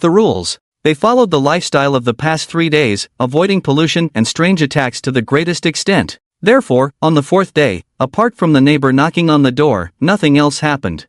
the rules. They followed the lifestyle of the past 3 days, avoiding pollution and strange attacks to the greatest extent. Therefore, on the 4th day, apart from the neighbor knocking on the door, nothing else happened.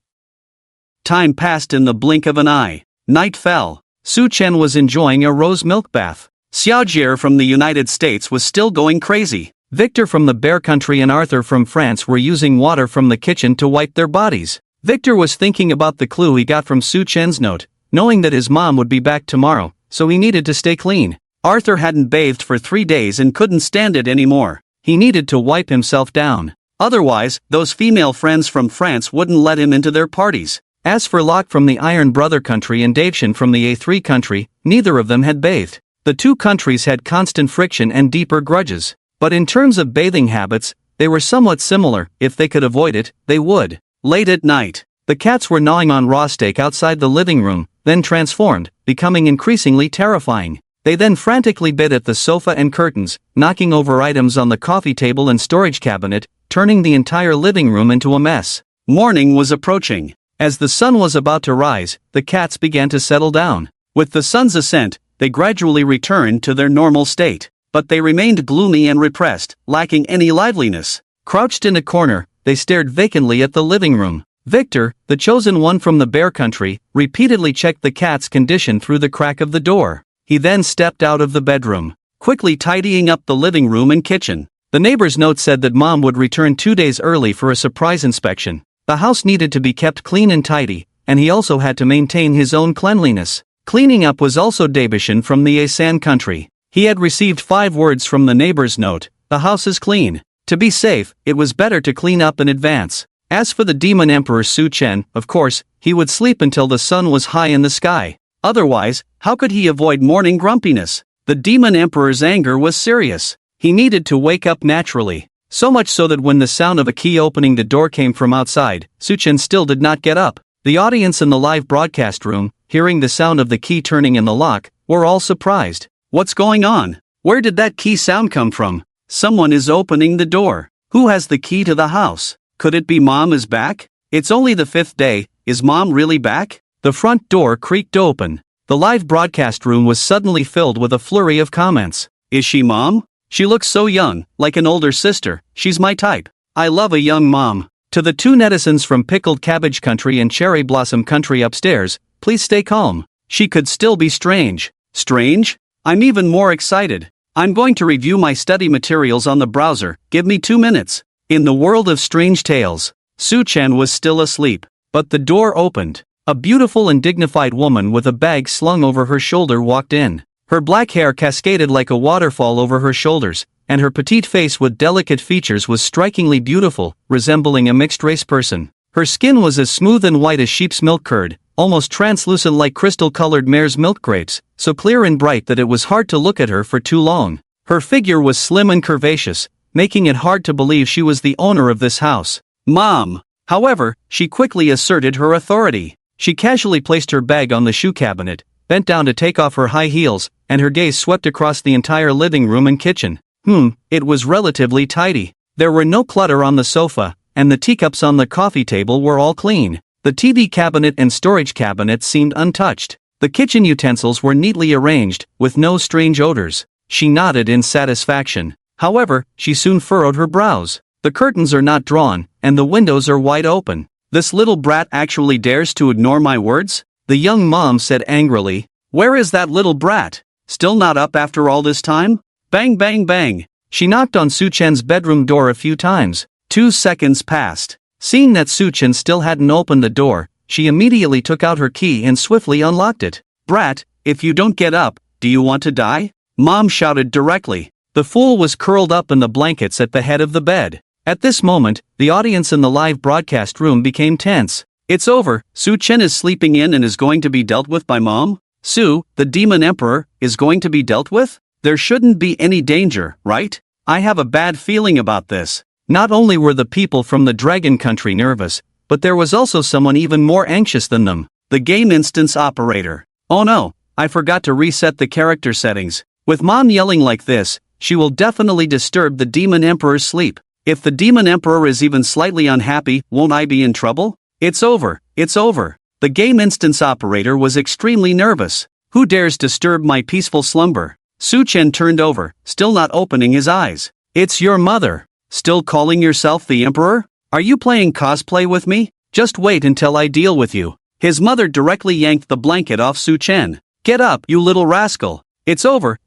Time passed in the blink of an eye. Night fell. Su-chen was enjoying a rose milk bath. Xiaojie from the United States was still going crazy. Victor from the Bear country and Arthur from France were using water from the kitchen to wipe their bodies. Victor was thinking about the clue he got from Su-chen's note, knowing that his mom would be back tomorrow, so he needed to stay clean. Arthur hadn't bathed for 3 days and couldn't stand it anymore. He needed to wipe himself down. Otherwise, those female friends from France wouldn't let him into their parties. As for Locke from the Iron Brother country and Daebshin from the A3 country, neither of them had bathed. The two countries had constant friction and deeper grudges. But in terms of bathing habits, they were somewhat similar. If they could avoid it, they would. Late at night, the cats were gnawing on raw steak outside the living room, then transformed, becoming increasingly terrifying. They then frantically bit at the sofa and curtains, knocking over items on the coffee table and storage cabinet, turning the entire living room into a mess. Morning was approaching. As the sun was about to rise, the cats began to settle down. With the sun's ascent, they gradually returned to their normal state. But they remained gloomy and repressed, lacking any liveliness. Crouched in a corner, they stared vacantly at the living room. Victor, the chosen one from the Bear country, repeatedly checked the cat's condition through the crack of the door. He then stepped out of the bedroom, quickly tidying up the living room and kitchen. The neighbor's note said that mom would return 2 days early for a surprise inspection. The house needed to be kept clean and tidy, and he also had to maintain his own cleanliness. Cleaning up was also Daebshin from the Asan country. He had received 5 words from the neighbor's note, the house is clean. To be safe, it was better to clean up in advance. As for the demon emperor Su-chen, of course, he would sleep until the sun was high in the sky. Otherwise, how could he avoid morning grumpiness? The demon emperor's anger was serious. He needed to wake up naturally. So much so that when the sound of a key opening the door came from outside, Su-chen still did not get up. The audience in the live broadcast room, hearing the sound of the key turning in the lock, were all surprised. What's going on? Where did that key sound come from? Someone is opening the door. Who has the key to the house? Could it be mom is back? It's only the 5th day, is mom really back? The front door creaked open. The live broadcast room was suddenly filled with a flurry of comments. Is she mom? She looks so young, like an older sister, she's my type. I love a young mom. To the 2 netizens from Pickled Cabbage Country and Cherry Blossom Country upstairs, please stay calm. She could still be strange. Strange? I'm even more excited. I'm going to review my study materials on the browser, give me 2 minutes. In the world of strange tales, Su-chen was still asleep. But the door opened. A beautiful and dignified woman with a bag slung over her shoulder walked in. Her black hair cascaded like a waterfall over her shoulders, and her petite face with delicate features was strikingly beautiful, resembling a mixed-race person. Her skin was as smooth and white as sheep's milk curd, almost translucent like crystal-colored mare's milk grapes, so clear and bright that it was hard to look at her for too long. Her figure was slim and curvaceous, making it hard to believe she was the owner of this house. Mom! However, she quickly asserted her authority. She casually placed her bag on the shoe cabinet, bent down to take off her high heels, and her gaze swept across the entire living room and kitchen. It was relatively tidy. There were no clutter on the sofa, and the teacups on the coffee table were all clean. The TV cabinet and storage cabinet seemed untouched. The kitchen utensils were neatly arranged, with no strange odors. She nodded in satisfaction. However, she soon furrowed her brows. The curtains are not drawn, and the windows are wide open. This little brat actually dares to ignore my words? The young mom said angrily. Where is that little brat? Still not up after all this time? Bang bang bang. She knocked on Su-chen's bedroom door a few times. 2 seconds passed. Seeing that Su-chen still hadn't opened the door, she immediately took out her key and swiftly unlocked it. Brat, if you don't get up, do you want to die? Mom shouted directly. The fool was curled up in the blankets at the head of the bed. At this moment, the audience in the live broadcast room became tense. It's over, Su-chen is sleeping in and is going to be dealt with by Mom? Su, the demon emperor, is going to be dealt with? There shouldn't be any danger, right? I have a bad feeling about this. Not only were the people from the Dragon Country nervous, but there was also someone even more anxious than them. The game instance operator. Oh no, I forgot to reset the character settings. With Mom yelling like this, she will definitely disturb the demon emperor's sleep. If the demon emperor is even slightly unhappy, won't I be in trouble? It's over, it's over. The game instance operator was extremely nervous. Who dares disturb my peaceful slumber? Su-chen turned over, still not opening his eyes. It's your mother. Still calling yourself the emperor? Are you playing cosplay with me? Just wait until I deal with you. His mother directly yanked the blanket off Su-chen. Get up, you little rascal. It's over,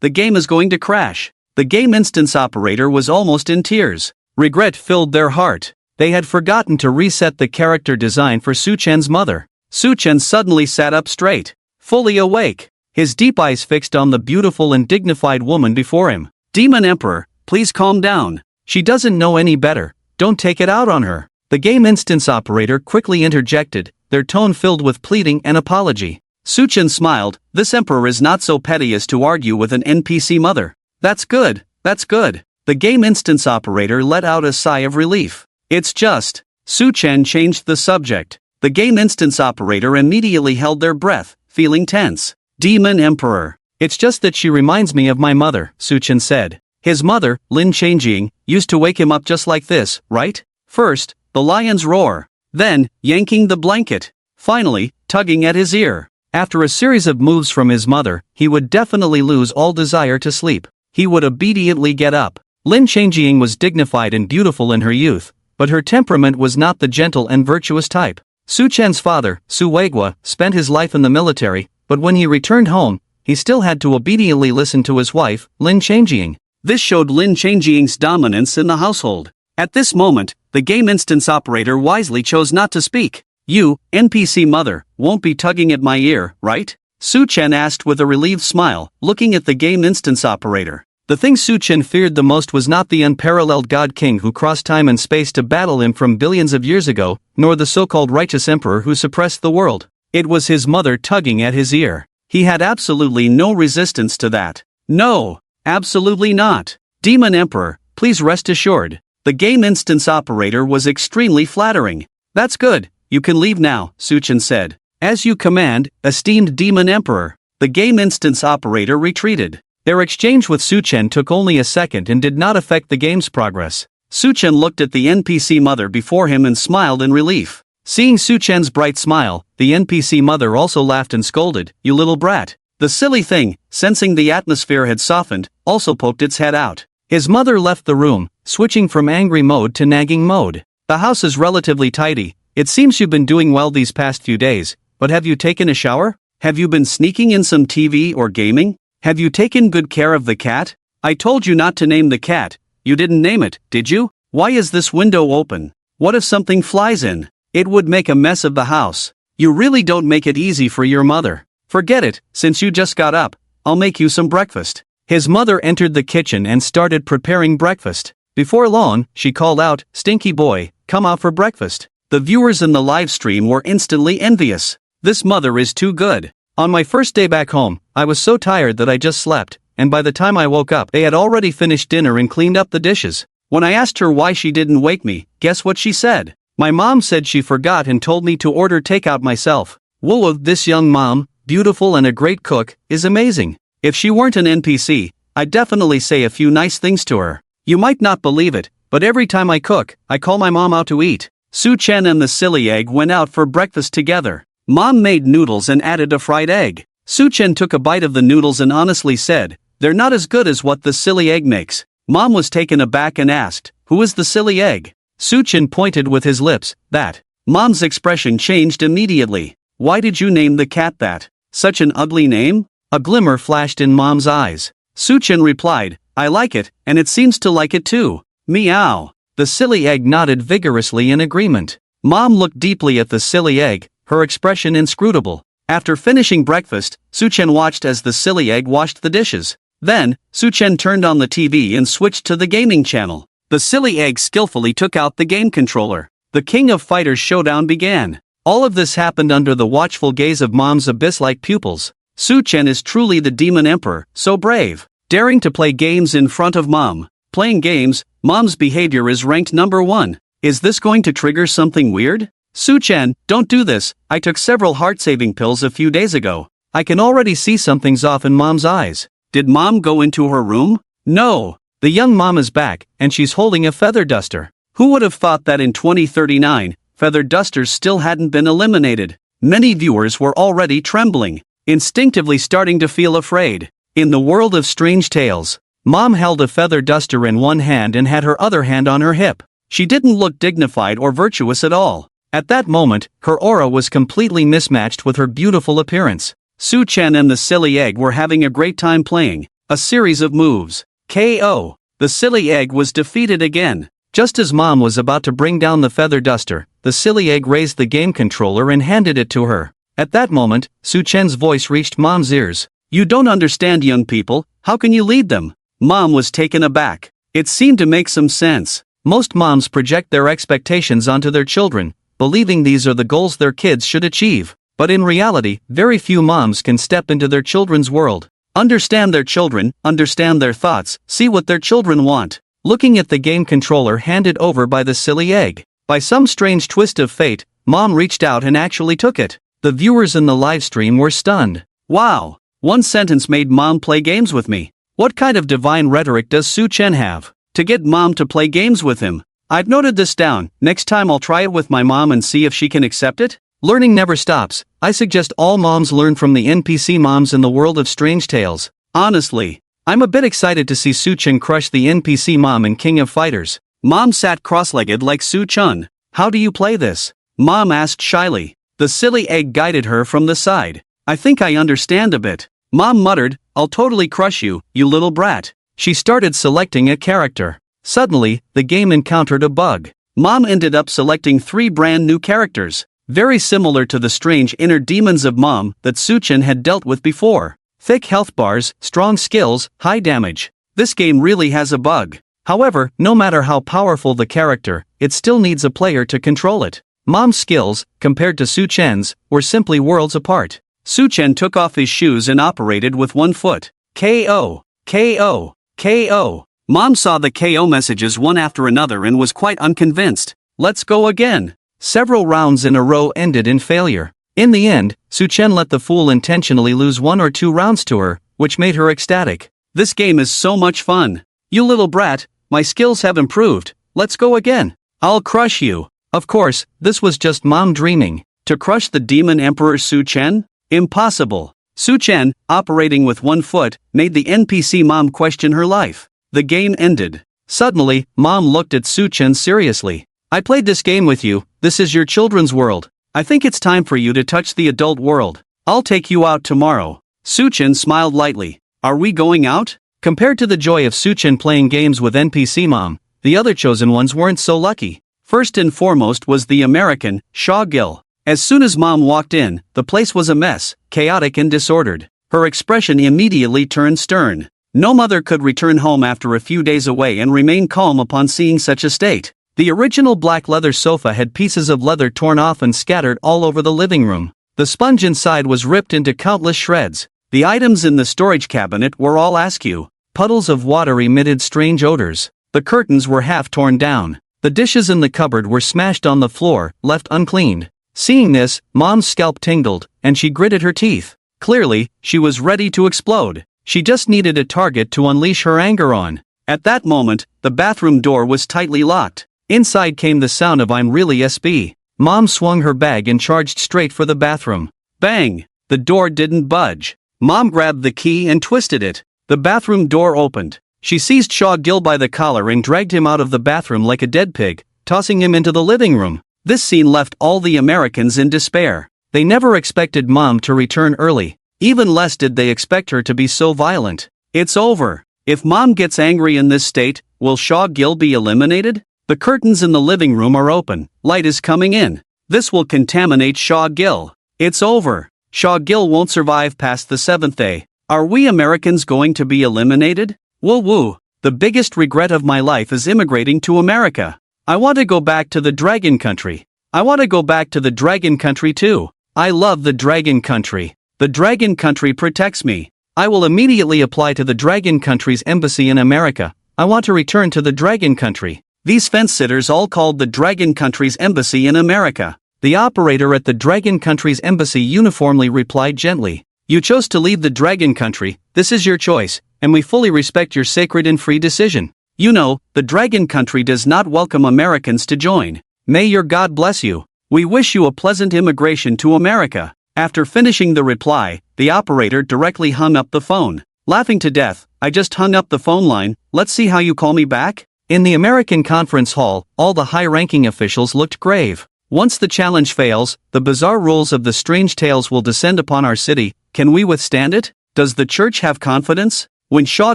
the game is going to crash. The game instance operator was almost in tears. Regret filled their heart. They had forgotten to reset the character design for Su-chen's mother. Su-chen suddenly sat up straight, fully awake, his deep eyes fixed on the beautiful and dignified woman before him. Demon Emperor, please calm down. She doesn't know any better, don't take it out on her. The game instance operator quickly interjected, their tone filled with pleading and apology. Su-chen smiled, this emperor is not so petty as to argue with an NPC mother. That's good, that's good. The game instance operator let out a sigh of relief. It's just. Su-chen changed the subject. The game instance operator immediately held their breath, feeling tense. Demon Emperor. It's just that she reminds me of my mother, Su-chen said. His mother, Lin Changjing, used to wake him up just like this, right? First, the lion's roar. Then, yanking the blanket. Finally, tugging at his ear. After a series of moves from his mother, he would definitely lose all desire to sleep. He would obediently get up. Lin Changjing was dignified and beautiful in her youth, but her temperament was not the gentle and virtuous type. Su-chen's father, Su Weigua, spent his life in the military, but when he returned home, he still had to obediently listen to his wife, Lin Changjing. This showed Lin Changjing's dominance in the household. At this moment, the game instance operator wisely chose not to speak. You, NPC mother, won't be tugging at my ear, right? Su-chen asked with a relieved smile, looking at the game instance operator. The thing Su-chen feared the most was not the unparalleled God King who crossed time and space to battle him from billions of years ago, nor the so-called righteous emperor who suppressed the world. It was his mother tugging at his ear. He had absolutely no resistance to that. No, absolutely not. Demon Emperor, please rest assured. The game instance operator was extremely flattering. That's good, you can leave now, Su-chen said. As you command, esteemed Demon Emperor. The game instance operator retreated. Their exchange with Su-chen took only a second and did not affect the game's progress. Su-chen looked at the NPC mother before him and smiled in relief. Seeing Su-chen's bright smile, the NPC mother also laughed and scolded, you little brat. The silly thing, sensing the atmosphere had softened, also poked its head out. His mother left the room, switching from angry mode to nagging mode. The house is relatively tidy. It seems you've been doing well these past few days, but have you taken a shower? Have you been sneaking in some TV or gaming? Have you taken good care of the cat? I told you not to name the cat. You didn't name it, did you? Why is this window open? What if something flies in? It would make a mess of the house. You really don't make it easy for your mother. Forget it, since you just got up, I'll make you some breakfast. His mother entered the kitchen and started preparing breakfast. Before long, she called out, Stinky boy, come out for breakfast. The viewers in the live stream were instantly envious. This mother is too good. On my first day back home, I was so tired that I just slept, and by the time I woke up, they had already finished dinner and cleaned up the dishes. When I asked her why she didn't wake me, guess what she said? My mom said she forgot and told me to order takeout myself. Whoa, this young mom, beautiful and a great cook, is amazing. If she weren't an NPC, I'd definitely say a few nice things to her. You might not believe it, but every time I cook, I call my mom out to eat. Su Chen and the silly egg went out for breakfast together. Mom made noodles and added a fried egg. Su Chen took a bite of the noodles and honestly said, "They're not as good as what the silly egg makes." Mom was taken aback and asked, "Who is the silly egg?" Su Chen pointed with his lips, "That." Mom's expression changed immediately. "Why did you name the cat that? Such an ugly name?" A glimmer flashed in Mom's eyes. Su Chen replied, "I like it, and it seems to like it too. Meow." The silly egg nodded vigorously in agreement. Mom looked deeply at the silly egg, her expression inscrutable. After finishing breakfast, Su Chen watched as the silly egg washed the dishes. Then, Su Chen turned on the TV and switched to the gaming channel. The silly egg skillfully took out the game controller. The King of Fighters showdown began. All of this happened under the watchful gaze of Mom's abyss-like pupils. Su Chen is truly the demon emperor, so brave. Daring to play games in front of Mom. Playing games, Mom's behavior is ranked number 1. Is this going to trigger something weird? Su Chen, don't do this. I took several heart-saving pills a few days ago. I can already see something's off in Mom's eyes. Did Mom go into her room? No. The young mom is back, and she's holding a feather duster. Who would have thought that in 2039, feather dusters still hadn't been eliminated? Many viewers were already trembling, instinctively starting to feel afraid. In the world of strange tales, Mom held a feather duster in one hand and had her other hand on her hip. She didn't look dignified or virtuous at all. At that moment, her aura was completely mismatched with her beautiful appearance. Su Chen and the silly egg were having a great time playing. A series of moves. KO. The silly egg was defeated again. Just as Mom was about to bring down the feather duster, the silly egg raised the game controller and handed it to her. At that moment, Su Chen's voice reached Mom's ears. "You don't understand, young people. How can you lead them?" Mom was taken aback. It seemed to make some sense. Most moms project their expectations onto their children, believing these are the goals their kids should achieve. But in reality, very few moms can step into their children's world. Understand their children, understand their thoughts, see what their children want. Looking at the game controller handed over by the silly egg. By some strange twist of fate, Mom reached out and actually took it. The viewers in the live stream were stunned. Wow! One sentence made Mom play games with me. What kind of divine rhetoric does Su Chen have? To get Mom to play games with him. I've noted this down. Next time I'll try it with my mom and see if she can accept it. Learning never stops. I suggest all moms learn from the NPC moms in the world of strange tales. Honestly, I'm a bit excited to see Su Chen crush the NPC mom in King of Fighters. Mom sat cross-legged like Su Chen. "How do you play this?" Mom asked shyly. The silly egg guided her from the side. "I think I understand a bit." Mom muttered, "I'll totally crush you, you little brat." She started selecting a character. Suddenly, the game encountered a bug. Mom ended up selecting 3 brand new characters, very similar to the strange inner demons of Mom that Su Chen had dealt with before. Thick health bars, strong skills, high damage. This game really has a bug. However, no matter how powerful the character, it still needs a player to control it. Mom's skills, compared to Su Chen's, were simply worlds apart. Su Chen took off his shoes and operated with one foot. KO, KO, KO. Mom saw the KO messages one after another and was quite unconvinced. Let's go again. Several rounds in a row ended in failure. In the end, Su Chen let the fool intentionally lose 1 or 2 rounds to her, which made her ecstatic. This game is so much fun. You little brat, my skills have improved. Let's go again. I'll crush you. Of course, this was just Mom dreaming. To crush the demon emperor Su Chen? Impossible. Su Chen, operating with 1 foot, made the NPC mom question her life. The game ended. Suddenly, Mom looked at Su Chen seriously. "I played this game with you. This is your children's world. I think it's time for you to touch the adult world. I'll take you out tomorrow." Su Chen smiled lightly. "Are we going out?" Compared to the joy of Su Chen playing games with NPC Mom, the other chosen ones weren't so lucky. First and foremost was the American, Shaw Gill. As soon as Mom walked in, the place was a mess, chaotic and disordered. Her expression immediately turned stern. No mother could return home after a few days away and remain calm upon seeing such a state. The original black leather sofa had pieces of leather torn off and scattered all over the living room. The sponge inside was ripped into countless shreds. The items in the storage cabinet were all askew. Puddles of water emitted strange odors. The curtains were half torn down. The dishes in the cupboard were smashed on the floor, left uncleaned. Seeing this, Mom's scalp tingled, and she gritted her teeth. Clearly, she was ready to explode. She just needed a target to unleash her anger on. At that moment, the bathroom door was tightly locked. Inside came the sound of "I'm really SB." Mom swung her bag and charged straight for the bathroom. Bang! The door didn't budge. Mom grabbed the key and twisted it. The bathroom door opened. She seized Shaw Gill by the collar and dragged him out of the bathroom like a dead pig, tossing him into the living room. This scene left all the Americans in despair. They never expected Mom to return early. Even less did they expect her to be so violent. It's over. If Mom gets angry in this state, will Shaw Gill be eliminated? The curtains in the living room are open. Light is coming in. This will contaminate Shaw Gill. It's over. Shaw Gill won't survive past the 7th day. Are we Americans going to be eliminated? Woo woo. The biggest regret of my life is immigrating to America. I want to go back to the Dragon Country. I want to go back to the Dragon Country too. I love the Dragon Country. The Dragon Country protects me. I will immediately apply to the Dragon Country's embassy in America. I want to return to the Dragon Country. These fence-sitters all called the Dragon Country's embassy in America. The operator at the Dragon Country's embassy uniformly replied gently, "You chose to leave the Dragon Country. This is your choice, and we fully respect your sacred and free decision. You know, the Dragon Country does not welcome Americans to join. May your God bless you. We wish you a pleasant immigration to America." After finishing the reply, the operator directly hung up the phone. Laughing to death, "I just hung up the phone line, let's see how you call me back?" In the American conference hall, all the high-ranking officials looked grave. Once the challenge fails, the bizarre rules of the strange tales will descend upon our city. Can we withstand it? Does the church have confidence? When Shaw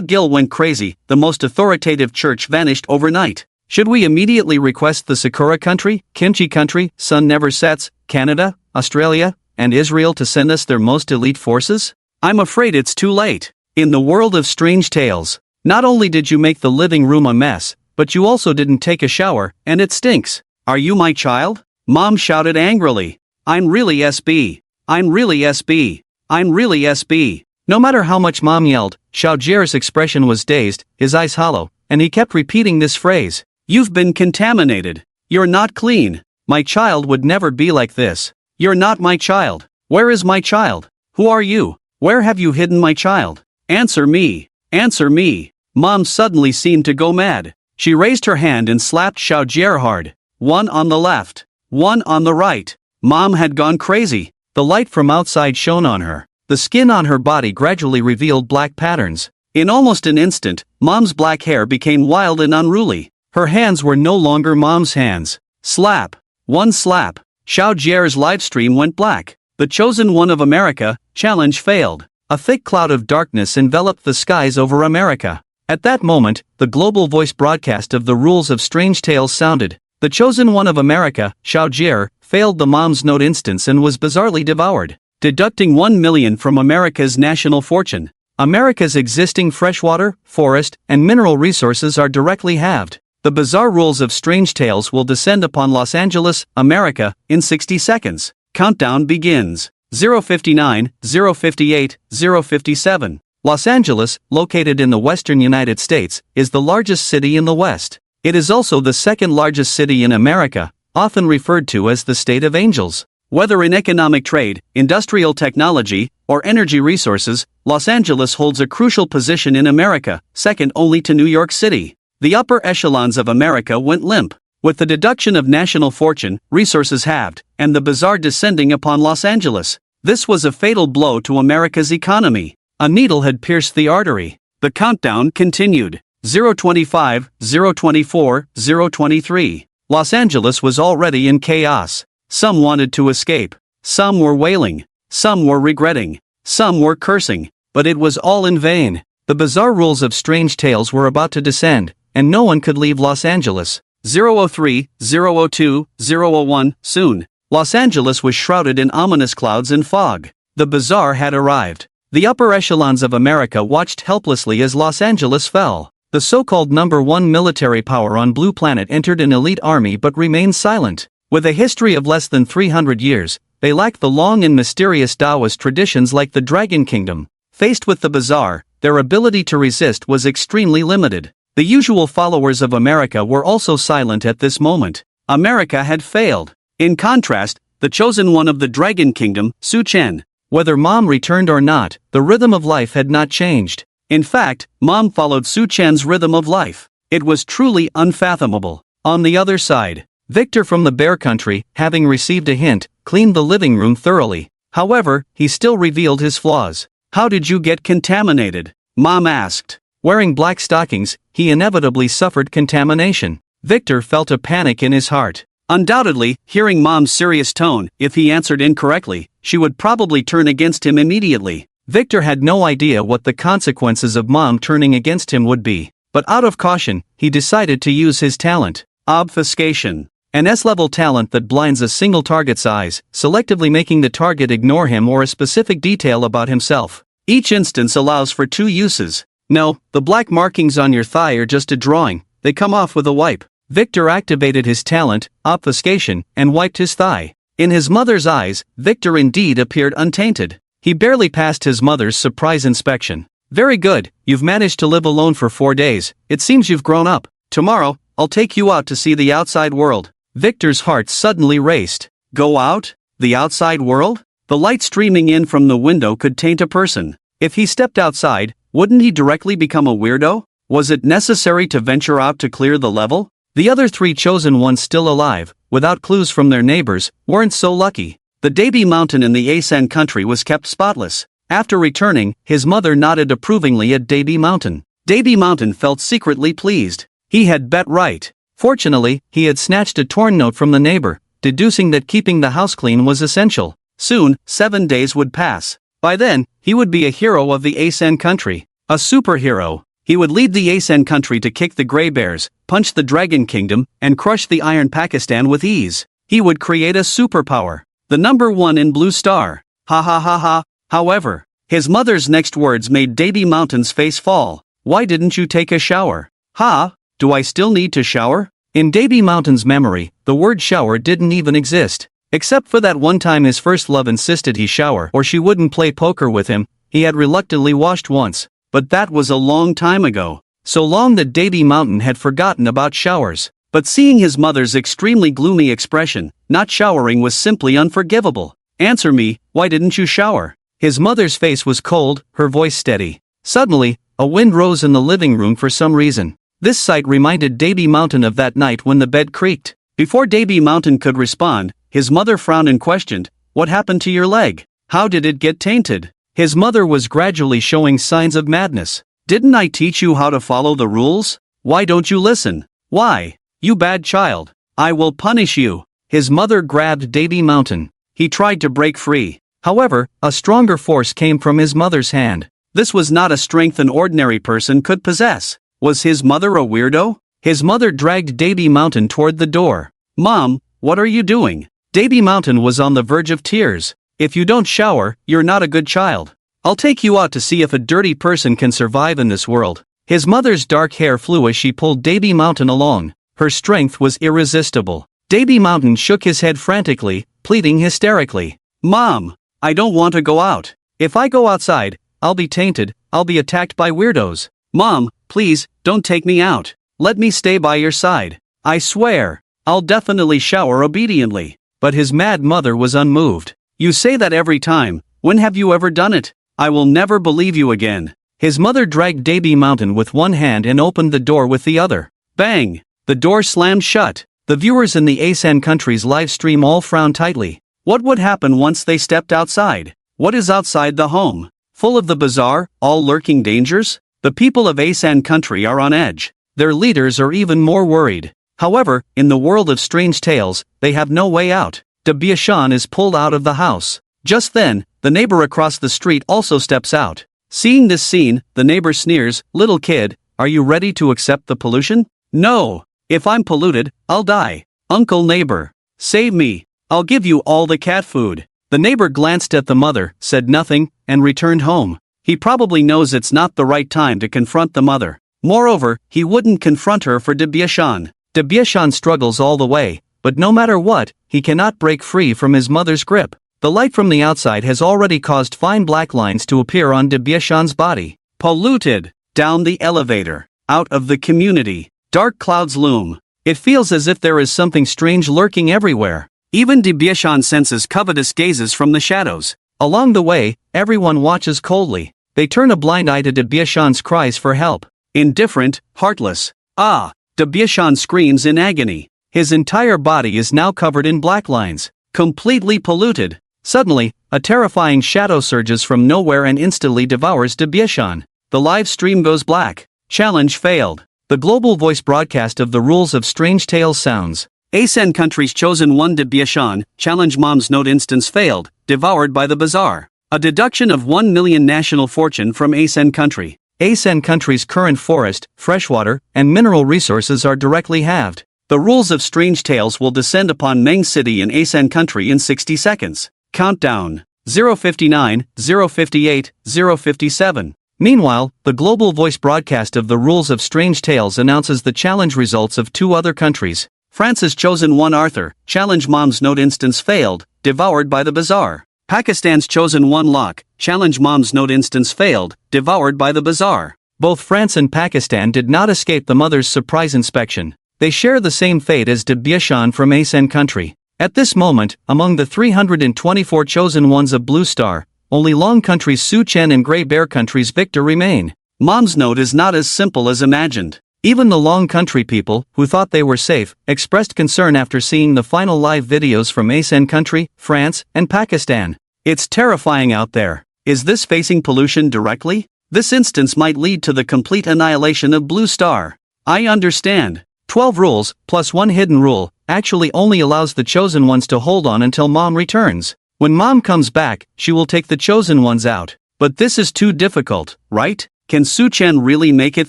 Gill went crazy, the most authoritative church vanished overnight. Should we immediately request the Sakura Country, Kimchi Country, Sun Never Sets, Canada, Australia, and Israel to send us their most elite forces? I'm afraid it's too late. In the world of strange tales, not only did you make the living room a mess, but you also didn't take a shower, and it stinks. Are you my child? Mom shouted angrily. I'm really SB. I'm really SB. I'm really SB. No matter how much Mom yelled, Xiao Jie's expression was dazed, his eyes hollow, and he kept repeating this phrase. You've been contaminated. You're not clean. My child would never be like this. You're not my child. Where is my child? Who are you? Where have you hidden my child? Answer me. Answer me. Mom suddenly seemed to go mad. She raised her hand and slapped Xiao Jie hard. One on the left. One on the right. Mom had gone crazy. The light from outside shone on her. The skin on her body gradually revealed black patterns. In almost an instant, Mom's black hair became wild and unruly. Her hands were no longer Mom's hands. Slap. One slap. Xiao Jie's livestream went black. The chosen one of America challenge failed. A thick cloud of darkness enveloped the skies over America. At that moment, the global voice broadcast of the rules of strange tales sounded. The chosen one of America, Xiao Jie, failed the Mom's note instance and was bizarrely devoured, deducting 1 million from America's national fortune. America's existing freshwater, forest, and mineral resources are directly halved. The bizarre rules of strange tales will descend upon Los Angeles, America, in 60 seconds. Countdown begins. 059, 058, 057. Los Angeles, located in the western United States, is the largest city in the West. It is also the second largest city in America, often referred to as the State of Angels. Whether in economic trade, industrial technology, or energy resources, Los Angeles holds a crucial position in America, second only to New York City. The upper echelons of America went limp. With the deduction of national fortune, resources halved, and the bizarre descending upon Los Angeles. This was a fatal blow to America's economy. A needle had pierced the artery. The countdown continued. 025, 024, 023. Los Angeles was already in chaos. Some wanted to escape. Some were wailing. Some were regretting. Some were cursing. But it was all in vain. The bizarre rules of strange tales were about to descend, and no one could leave Los Angeles. 003, 002, 001, soon. Los Angeles was shrouded in ominous clouds and fog. The bizarre had arrived. The upper echelons of America watched helplessly as Los Angeles fell. The so-called number one military power on Blue Planet entered an elite army but remained silent. With a history of less than 300 years, they lacked the long and mysterious Taoist traditions like the Dragon Kingdom. Faced with the bizarre, their ability to resist was extremely limited. The usual followers of America were also silent at this moment. America had failed. In contrast, the chosen one of the Dragon Kingdom, Su Chen. Whether Mom returned or not, the rhythm of life had not changed. In fact, Mom followed Su Chen's rhythm of life. It was truly unfathomable. On the other side, Victor from the Bear Country, having received a hint, cleaned the living room thoroughly. However, he still revealed his flaws. How did you get contaminated? Mom asked. Wearing black stockings, he inevitably suffered contamination. Victor felt a panic in his heart. Undoubtedly, hearing Mom's serious tone, if he answered incorrectly, she would probably turn against him immediately. Victor had no idea what the consequences of Mom turning against him would be, but out of caution, he decided to use his talent. Obfuscation. An S-level talent that blinds a single target's eyes, selectively making the target ignore him or a specific detail about himself. Each instance allows for 2 uses. No, the black markings on your thigh are just a drawing, they come off with a wipe. Victor activated his talent, obfuscation, and wiped his thigh. In his mother's eyes, Victor indeed appeared untainted. He barely passed his mother's surprise inspection. Very good, you've managed to live alone for 4 days, it seems you've grown up. Tomorrow, I'll take you out to see the outside world. Victor's heart suddenly raced. Go out? The outside world? The light streaming in from the window could taint a person. If he stepped outside, wouldn't he directly become a weirdo? Was it necessary to venture out to clear the level? The other 3 chosen ones still alive, without clues from their neighbors, weren't so lucky. The Dabi Mountain in the Asan country was kept spotless. After returning, his mother nodded approvingly at Dabi Mountain. Dabi Mountain felt secretly pleased. He had bet right. Fortunately, he had snatched a torn note from the neighbor, deducing that keeping the house clean was essential. Soon, 7 days would pass. By then, he would be a hero of the Asan country. A superhero. He would lead the Asan country to kick the Grey Bears, punch the Dragon Kingdom, and crush the Iron Pakistan with ease. He would create a superpower. The number 1 in Blue Star. Ha ha ha ha. However, his mother's next words made Dabi Mountain's face fall. Why didn't you take a shower? Ha? Do I still need to shower? In Dabi Mountain's memory, the word shower didn't even exist. Except for that one time his first love insisted he shower or she wouldn't play poker with him, he had reluctantly washed once. But that was a long time ago. So long that Dabi Mountain had forgotten about showers. But seeing his mother's extremely gloomy expression, not showering was simply unforgivable. Answer me, why didn't you shower? His mother's face was cold, her voice steady. Suddenly, a wind rose in the living room for some reason. This sight reminded Dabi Mountain of that night when the bed creaked. Before Dabi Mountain could respond, his mother frowned and questioned, what happened to your leg? How did it get tainted? His mother was gradually showing signs of madness. Didn't I teach you how to follow the rules? Why don't you listen? Why? You bad child. I will punish you. His mother grabbed Dabi Mountain. He tried to break free. However, a stronger force came from his mother's hand. This was not a strength an ordinary person could possess. Was his mother a weirdo? His mother dragged Dabi Mountain toward the door. Mom, what are you doing? Dabi Mountain was on the verge of tears. If you don't shower, you're not a good child. I'll take you out to see if a dirty person can survive in this world. His mother's dark hair flew as she pulled Dabi Mountain along. Her strength was irresistible. Dabi Mountain shook his head frantically, pleading hysterically. Mom, I don't want to go out. If I go outside, I'll be tainted, I'll be attacked by weirdos. Mom, please, don't take me out. Let me stay by your side. I swear, I'll definitely shower obediently. But his mad mother was unmoved. You say that every time. When have you ever done it? I will never believe you again. His mother dragged Dabi Mountain with one hand and opened the door with the other. Bang! The door slammed shut. The viewers in the Asan country's live stream all frowned tightly. What would happen once they stepped outside? What is outside the home? Full of the bizarre, all lurking dangers? The people of Asan country are on edge. Their leaders are even more worried. However, in the world of strange tales, they have no way out. Debiashan is pulled out of the house. Just then, the neighbor across the street also steps out. Seeing this scene, the neighbor sneers, "Little kid, are you ready to accept the pollution?" "No. If I'm polluted, I'll die. Uncle neighbor, save me. I'll give you all the cat food." The neighbor glanced at the mother, said nothing, and returned home. He probably knows it's not the right time to confront the mother. Moreover, he wouldn't confront her for Debiashan. Debiashan struggles all the way, but no matter what, he cannot break free from his mother's grip. The light from the outside has already caused fine black lines to appear on Debiashan's body. Polluted. Down the elevator. out of the community. Dark clouds loom. It feels as if there is something strange lurking everywhere. Even Debiashan senses covetous gazes from the shadows. Along the way, everyone watches coldly. They turn a blind eye to Debiashan's cries for help. Indifferent, heartless. Ah! Debiashan screams in agony. His entire body is now covered in black lines. Completely polluted. Suddenly, a terrifying shadow surges from nowhere and instantly devours Debiashan. The live stream goes black. Challenge failed. The global voice broadcast of the rules of Strange Tales sounds. ASEAN countries chosen 1 Debiashan, challenge mom's note instance failed, devoured by the bazaar. A deduction of 1 million national fortune from ASEAN country. ASEAN country's current forest, freshwater, and mineral resources are directly halved. The rules of Strange Tales will descend upon Meng City in ASEAN country in 60 seconds. Countdown. 059, 058, 057. Meanwhile, the global voice broadcast of the rules of Strange Tales announces the challenge results of 2 other countries. France's chosen 1 Arthur, challenge mom's note instance failed, devoured by the bazaar. Pakistan's chosen 1 Locke, challenge mom's note instance failed, devoured by the bazaar. Both France and Pakistan did not escape the mother's surprise inspection. They share the same fate as Debiashan from ASEAN country. At this moment, among the 324 chosen ones of Blue Star, only Long country's Su Chen and Grey Bear country's Victor remain. Mom's note is not as simple as imagined. Even the Long country people, who thought they were safe, expressed concern after seeing the final live videos from ASEAN country, France, and Pakistan. It's terrifying out there. Is this facing pollution directly? This instance might lead to the complete annihilation of Blue Star. I understand. 12 rules, plus 1 hidden rule, actually only allows the chosen ones to hold on until mom returns. When mom comes back, she will take the chosen ones out. But this is too difficult, right? Can Su Chen really make it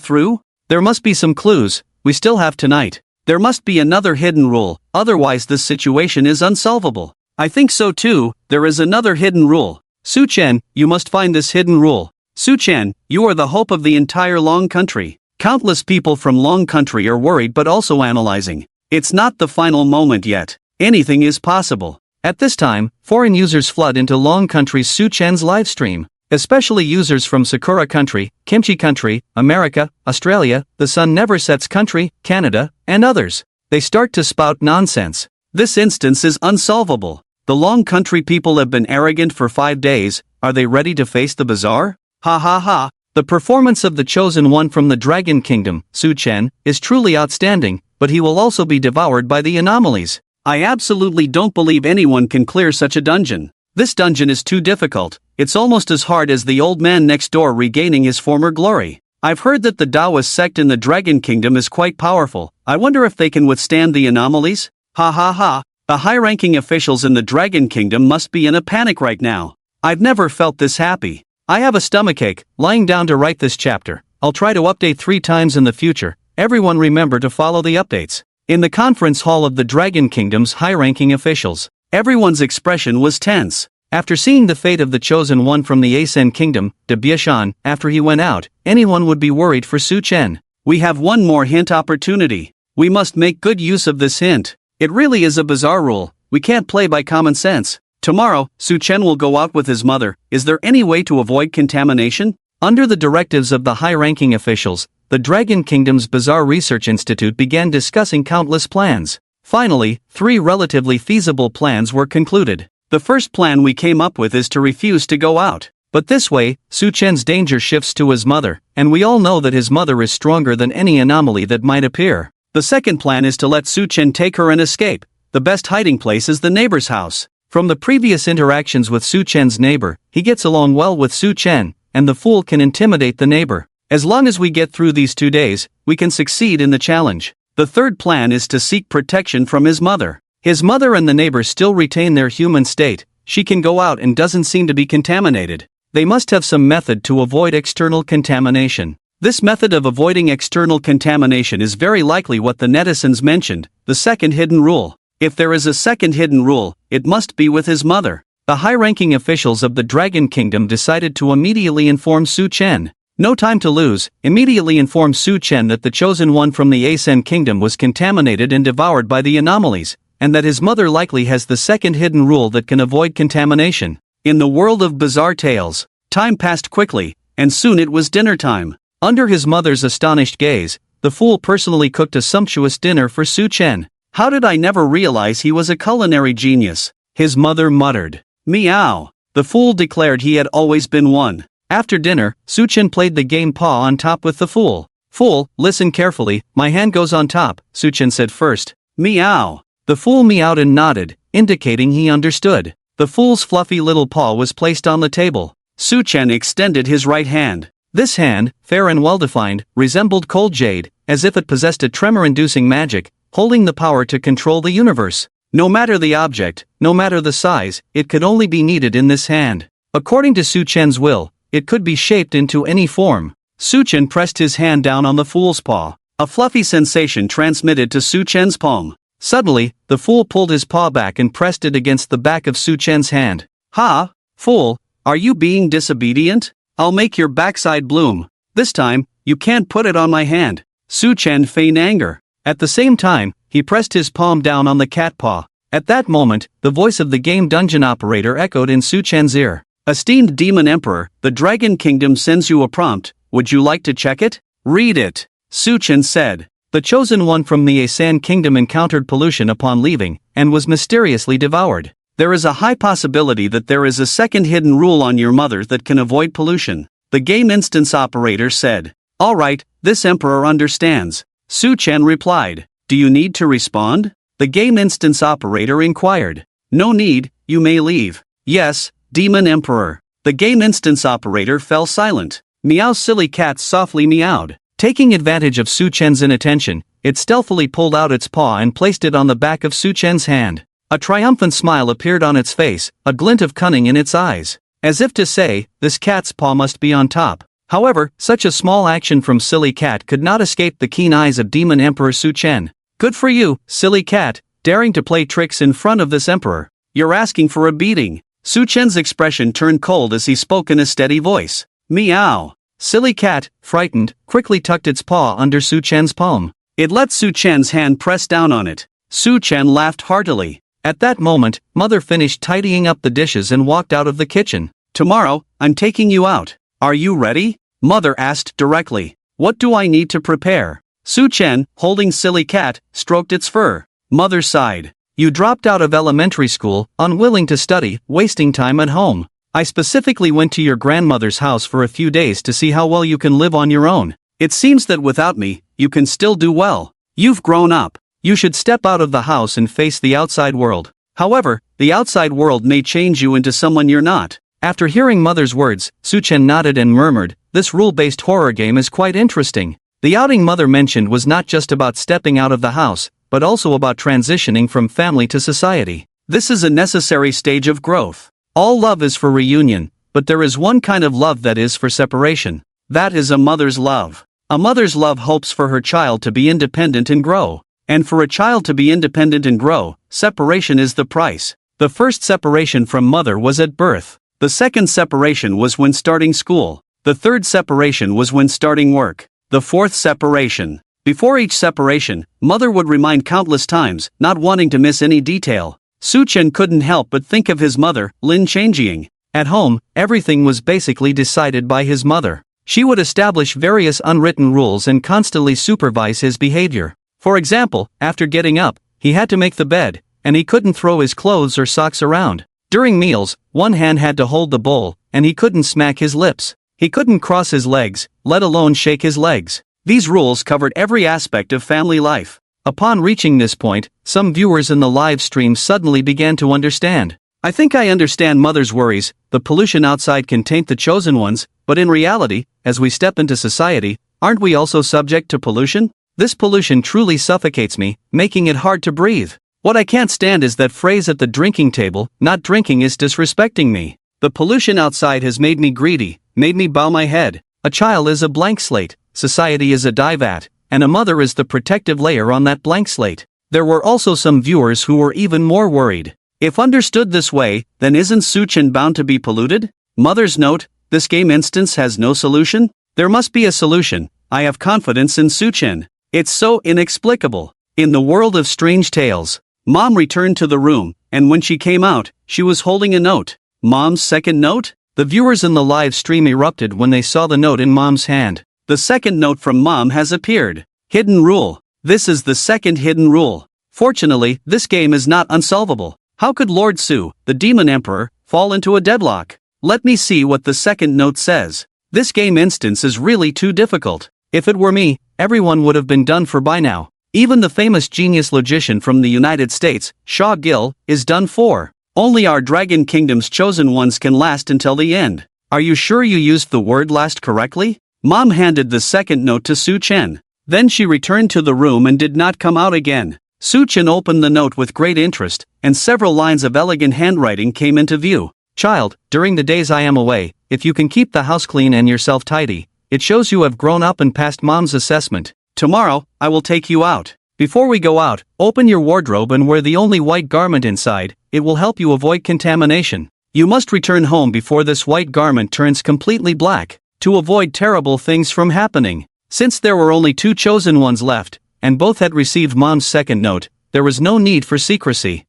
through? There must be some clues. We still have tonight. There must be another hidden rule, otherwise this situation is unsolvable. I think so too. There is another hidden rule. Su Chen, you must find this hidden rule. Su Chen, you are the hope of the entire Long country. Countless people from Long country are worried but also analyzing. It's not the final moment yet. Anything is possible. At this time, foreign users flood into Long country's Su Chen's livestream. Especially users from Sakura country, Kimchi country, America, Australia, the sun never sets country, Canada, and others. They start to spout nonsense. This instance is unsolvable. The Long country people have been arrogant for 5 days. Are they ready to face the bazaar? Ha ha ha. The performance of the chosen one from the Dragon Kingdom, Su Chen, is truly outstanding, but he will also be devoured by the anomalies. I absolutely don't believe anyone can clear such a dungeon. This dungeon is too difficult. It's almost as hard as the old man next door regaining his former glory. I've heard that the Taoist sect in the Dragon Kingdom is quite powerful. I wonder if they can withstand the anomalies? Ha ha ha. The high-ranking officials in the Dragon Kingdom must be in a panic right now. I've never felt this happy. I have a stomachache, lying down to write this chapter. I'll try to update 3 times in the future. Everyone remember to follow the updates. In the conference hall of the Dragon Kingdom's high-ranking officials, everyone's expression was tense. After seeing the fate of the chosen one from the ASEAN Kingdom, Debiashan, after he went out, anyone would be worried for Su Chen. We have one more hint opportunity. We must make good use of this hint. It really is a bizarre rule. We can't play by common sense. Tomorrow, Su Chen will go out with his mother. Is there any way to avoid contamination? Under the directives of the high-ranking officials, the Dragon Kingdom's Bizarre Research Institute began discussing countless plans. Finally, 3 relatively feasible plans were concluded. The first plan we came up with is to refuse to go out. But this way, Su Chen's danger shifts to his mother, and we all know that his mother is stronger than any anomaly that might appear. The second plan is to let Su Chen take her and escape. The best hiding place is the neighbor's house. From the previous interactions with Su Chen's neighbor, he gets along well with Su Chen, and the fool can intimidate the neighbor. As long as we get through these 2 days, we can succeed in the challenge. The third plan is to seek protection from his mother. His mother and the neighbor still retain their human state. She can go out and doesn't seem to be contaminated. They must have some method to avoid external contamination. This method of avoiding external contamination is very likely what the netizens mentioned, the second hidden rule. If there is a second hidden rule, it must be with his mother. The high-ranking officials of the Dragon Kingdom decided to immediately inform Su Chen. No time to lose, immediately inform Su Chen that the chosen one from the ASEAN Kingdom was contaminated and devoured by the anomalies, and that his mother likely has the second hidden rule that can avoid contamination. In the world of bizarre tales, time passed quickly, and soon it was dinner time. Under his mother's astonished gaze, the fool personally cooked a sumptuous dinner for Su Chen. How did I never realize he was a culinary genius? His mother muttered. Meow. The fool declared he had always been one. After dinner, Su Chen played the game Paw on Top with the fool. Fool, listen carefully, my hand goes on top, Su Chen said first. Meow. The fool meowed and nodded, indicating he understood. The fool's fluffy little paw was placed on the table. Su Chen extended his right hand. This hand, fair and well-defined, resembled cold jade, as if it possessed a tremor-inducing magic, holding the power to control the universe. No matter the object, no matter the size, it could only be needed in this hand. According to Su Chen's will, it could be shaped into any form. Su Chen pressed his hand down on the fool's paw. A fluffy sensation transmitted to Su Chen's palm. Suddenly, the fool pulled his paw back and pressed it against the back of Su Chen's hand. Ha! Fool, are you being disobedient? I'll make your backside bloom. This time, you can't put it on my hand. Su Chen feigned anger. At the same time, he pressed his palm down on the cat paw. At that moment, the voice of the game dungeon operator echoed in Su Chen's ear. Esteemed Demon Emperor, the Dragon Kingdom sends you a prompt. Would you like to check it? Read it. Su Chen said. The chosen one from the Asan Kingdom encountered pollution upon leaving, and was mysteriously devoured. There is a high possibility that there is a second hidden rule on your mother that can avoid pollution. The game instance operator said. Alright, this emperor understands. Su Chen replied. Do you need to respond? The game instance operator inquired. No need, you may leave. Yes, Demon Emperor. The game instance operator fell silent. Meow's silly cat softly meowed. Taking advantage of Su Chen's inattention, it stealthily pulled out its paw and placed it on the back of Su Chen's hand. A triumphant smile appeared on its face, a glint of cunning in its eyes. As if to say, this cat's paw must be on top. However, such a small action from Silly Cat could not escape the keen eyes of Demon Emperor Su Chen. Good for you, Silly Cat, daring to play tricks in front of this emperor. You're asking for a beating. Su Chen's expression turned cold as he spoke in a steady voice. Meow. Silly Cat, frightened, quickly tucked its paw under Su Chen's palm. It let Su Chen's hand press down on it. Su Chen laughed heartily. At that moment, Mother finished tidying up the dishes and walked out of the kitchen. Tomorrow, I'm taking you out. Are you ready? Mother asked directly. What do I need to prepare? Su Chen, holding Silly Cat, stroked its fur. Mother sighed. You dropped out of elementary school, unwilling to study, wasting time at home. I specifically went to your grandmother's house for a few days to see how well you can live on your own. It seems that without me, you can still do well. You've grown up. You should step out of the house and face the outside world. However, the outside world may change you into someone you're not. After hearing Mother's words, Su Chen nodded and murmured, this rule-based horror game is quite interesting. The outing Mother mentioned was not just about stepping out of the house, but also about transitioning from family to society. This is a necessary stage of growth. All love is for reunion, but there is one kind of love that is for separation. That is a mother's love. A mother's love hopes for her child to be independent and grow. And for a child to be independent and grow, separation is the price. The first separation from mother was at birth. The second separation was when starting school. The third separation was when starting work. The fourth separation. Before each separation, mother would remind countless times, not wanting to miss any detail. Su Chen couldn't help but think of his mother, Lin Changjing. At home, everything was basically decided by his mother. She would establish various unwritten rules and constantly supervise his behavior. For example, after getting up, he had to make the bed, and he couldn't throw his clothes or socks around. During meals, one hand had to hold the bowl, and he couldn't smack his lips. He couldn't cross his legs, let alone shake his legs. These rules covered every aspect of family life. Upon reaching this point, some viewers in the live stream suddenly began to understand. I think I understand mother's worries. The pollution outside can taint the chosen ones, but in reality, as we step into society, aren't we also subject to pollution? This pollution truly suffocates me, making it hard to breathe. What I can't stand is that phrase at the drinking table, not drinking is disrespecting me. The pollution outside has made me greedy, made me bow my head. A child is a blank slate, society is a dye vat, and a mother is the protective layer on that blank slate. There were also some viewers who were even more worried. If understood this way, then isn't Su Chen bound to be polluted? Mother's note, this game instance has no solution? There must be a solution. I have confidence in Su Chen. It's so inexplicable. In the world of strange tales, Mom returned to the room, and when she came out, she was holding a note. Mom's second note? The viewers in the live stream erupted when they saw the note in Mom's hand. The second note from Mom has appeared. Hidden rule. This is the second hidden rule. Fortunately, this game is not unsolvable. How could Lord Su, the Demon Emperor, fall into a deadlock? Let me see what the second note says. This game instance is really too difficult. If it were me, everyone would have been done for by now. Even the famous genius logician from the United States, Shaw Gill, is done for. Only our Dragon Kingdom's chosen ones can last until the end. Are you sure you used the word last correctly? Mom handed the second note to Su Chen. Then she returned to the room and did not come out again. Su Chen opened the note with great interest, and several lines of elegant handwriting came into view. Child, during the days I am away, if you can keep the house clean and yourself tidy, it shows you have grown up and passed Mom's assessment. Tomorrow, I will take you out. Before we go out, open your wardrobe and wear the only white garment inside. It will help you avoid contamination. You must return home before this white garment turns completely black, to avoid terrible things from happening. Since there were only 2 chosen ones left, and both had received Mom's second note, there was no need for secrecy.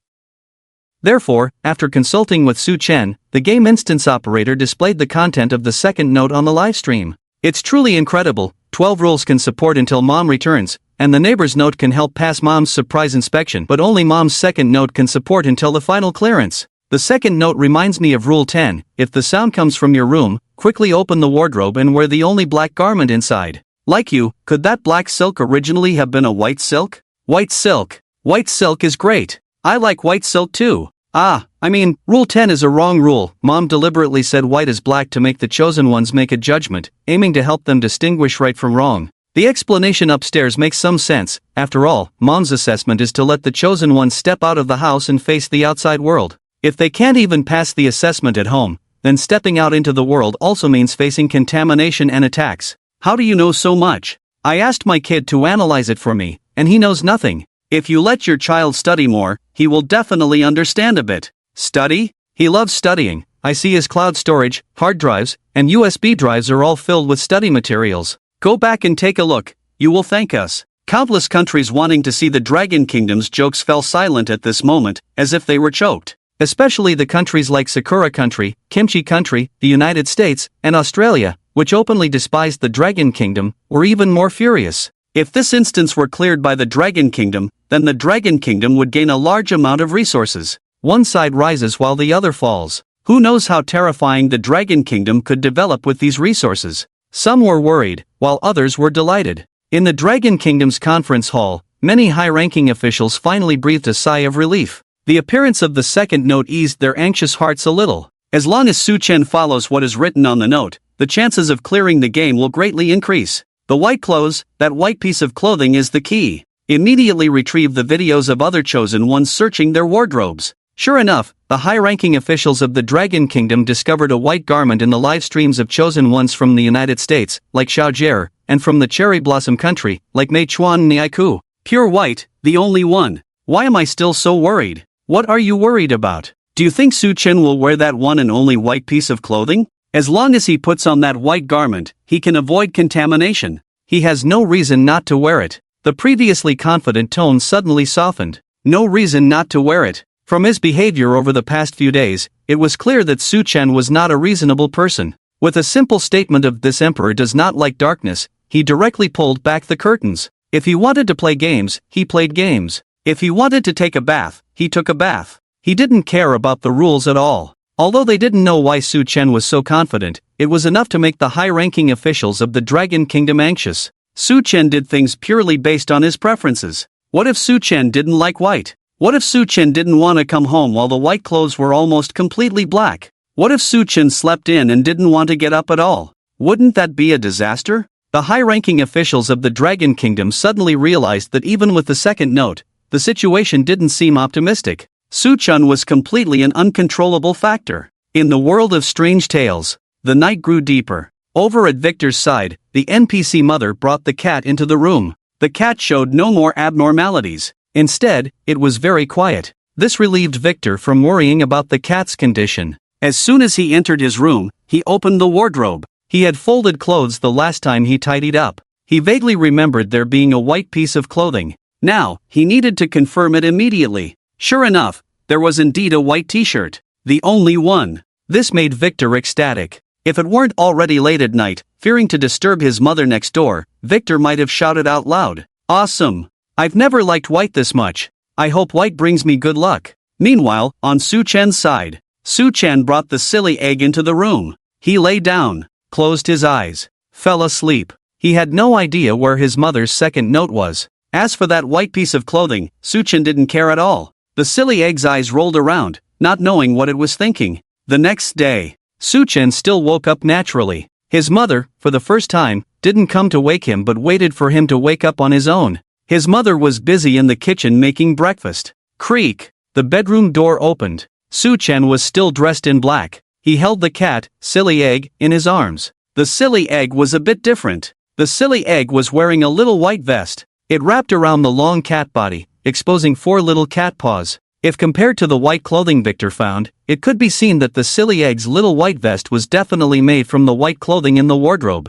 Therefore, after consulting with Su Chen, the game instance operator displayed the content of the second note on the live stream. It's truly incredible. 12 rules can support until Mom returns, and the neighbor's note can help pass Mom's surprise inspection, but only Mom's second note can support until the final clearance. The second note reminds me of Rule 10, if the sound comes from your room, quickly open the wardrobe and wear the only black garment inside. Like you, could that black silk originally have been a white silk? White silk. White silk is great. I like white silk too. Rule 10 is a wrong rule. Mom deliberately said white is black to make the chosen ones make a judgment, aiming to help them distinguish right from wrong. The explanation upstairs makes some sense. After all, Mom's assessment is to let the chosen ones step out of the house and face the outside world. If they can't even pass the assessment at home, then stepping out into the world also means facing contamination and attacks. How do you know so much? I asked my kid to analyze it for me, and he knows nothing. If you let your child study more, he will definitely understand a bit. Study? He loves studying. I see his cloud storage, hard drives, and USB drives are all filled with study materials. Go back and take a look. You will thank us. Countless countries wanting to see the Dragon Kingdom's jokes fell silent at this moment, as if they were choked. Especially the countries like Sakura Country, Kimchi Country, the United States, and Australia, which openly despised the Dragon Kingdom, were even more furious. If this instance were cleared by the Dragon Kingdom, then the Dragon Kingdom would gain a large amount of resources. One side rises while the other falls. Who knows how terrifying the Dragon Kingdom could develop with these resources? Some were worried, while others were delighted. In the Dragon Kingdom's conference hall, many high-ranking officials finally breathed a sigh of relief. The appearance of the second note eased their anxious hearts a little. As long as Su Chen follows what is written on the note, the chances of clearing the game will greatly increase. The white clothes, that white piece of clothing is the key. Immediately retrieve the videos of other chosen ones searching their wardrobes. Sure enough, the high-ranking officials of the Dragon Kingdom discovered a white garment in the live streams of chosen ones from the United States, like Xiao Jie, and from the Cherry Blossom Country, like Mei Chuan Niaiku. Pure white, the only one. Why am I still so worried? What are you worried about? Do you think Su Chen will wear that one and only white piece of clothing? As long as he puts on that white garment, he can avoid contamination. He has no reason not to wear it. The previously confident tone suddenly softened. No reason not to wear it. From his behavior over the past few days, it was clear that Su Chen was not a reasonable person. With a simple statement of "this emperor does not like darkness," he directly pulled back the curtains. If he wanted to play games, he played games. If he wanted to take a bath, he took a bath. He didn't care about the rules at all. Although they didn't know why Su Chen was so confident, it was enough to make the high-ranking officials of the Dragon Kingdom anxious. Su Chen did things purely based on his preferences. What if Su Chen didn't like white? What if Su Chen didn't want to come home while the white clothes were almost completely black? What if Su Chen slept in and didn't want to get up at all? Wouldn't that be a disaster? The high-ranking officials of the Dragon Kingdom suddenly realized that even with the second note, the situation didn't seem optimistic. Su Chen was completely an uncontrollable factor. In the world of strange tales, the night grew deeper. Over at Victor's side, the NPC mother brought the cat into the room. The cat showed no more abnormalities. Instead, it was very quiet. This relieved Victor from worrying about the cat's condition. As soon as he entered his room, he opened the wardrobe. He had folded clothes the last time he tidied up. He vaguely remembered there being a white piece of clothing. Now, he needed to confirm it immediately. Sure enough, there was indeed a white t-shirt. The only one. This made Victor ecstatic. If it weren't already late at night, fearing to disturb his mother next door, Victor might have shouted out loud, "Awesome! I've never liked white this much. I hope white brings me good luck." Meanwhile, on Su Chen's side, Su Chen brought the silly egg into the room. He lay down, closed his eyes, fell asleep. He had no idea where his mother's second note was. As for that white piece of clothing, Su Chen didn't care at all. The silly egg's eyes rolled around, not knowing what it was thinking. The next day, Su Chen still woke up naturally. His mother, for the first time, didn't come to wake him but waited for him to wake up on his own. His mother was busy in the kitchen making breakfast. Creak! The bedroom door opened. Su Chen was still dressed in black. He held the cat, Silly Egg, in his arms. The silly egg was a bit different. The silly egg was wearing a little white vest. It wrapped around the long cat body, exposing 4 little cat paws. If compared to the white clothing Victor found, it could be seen that the silly egg's little white vest was definitely made from the white clothing in the wardrobe.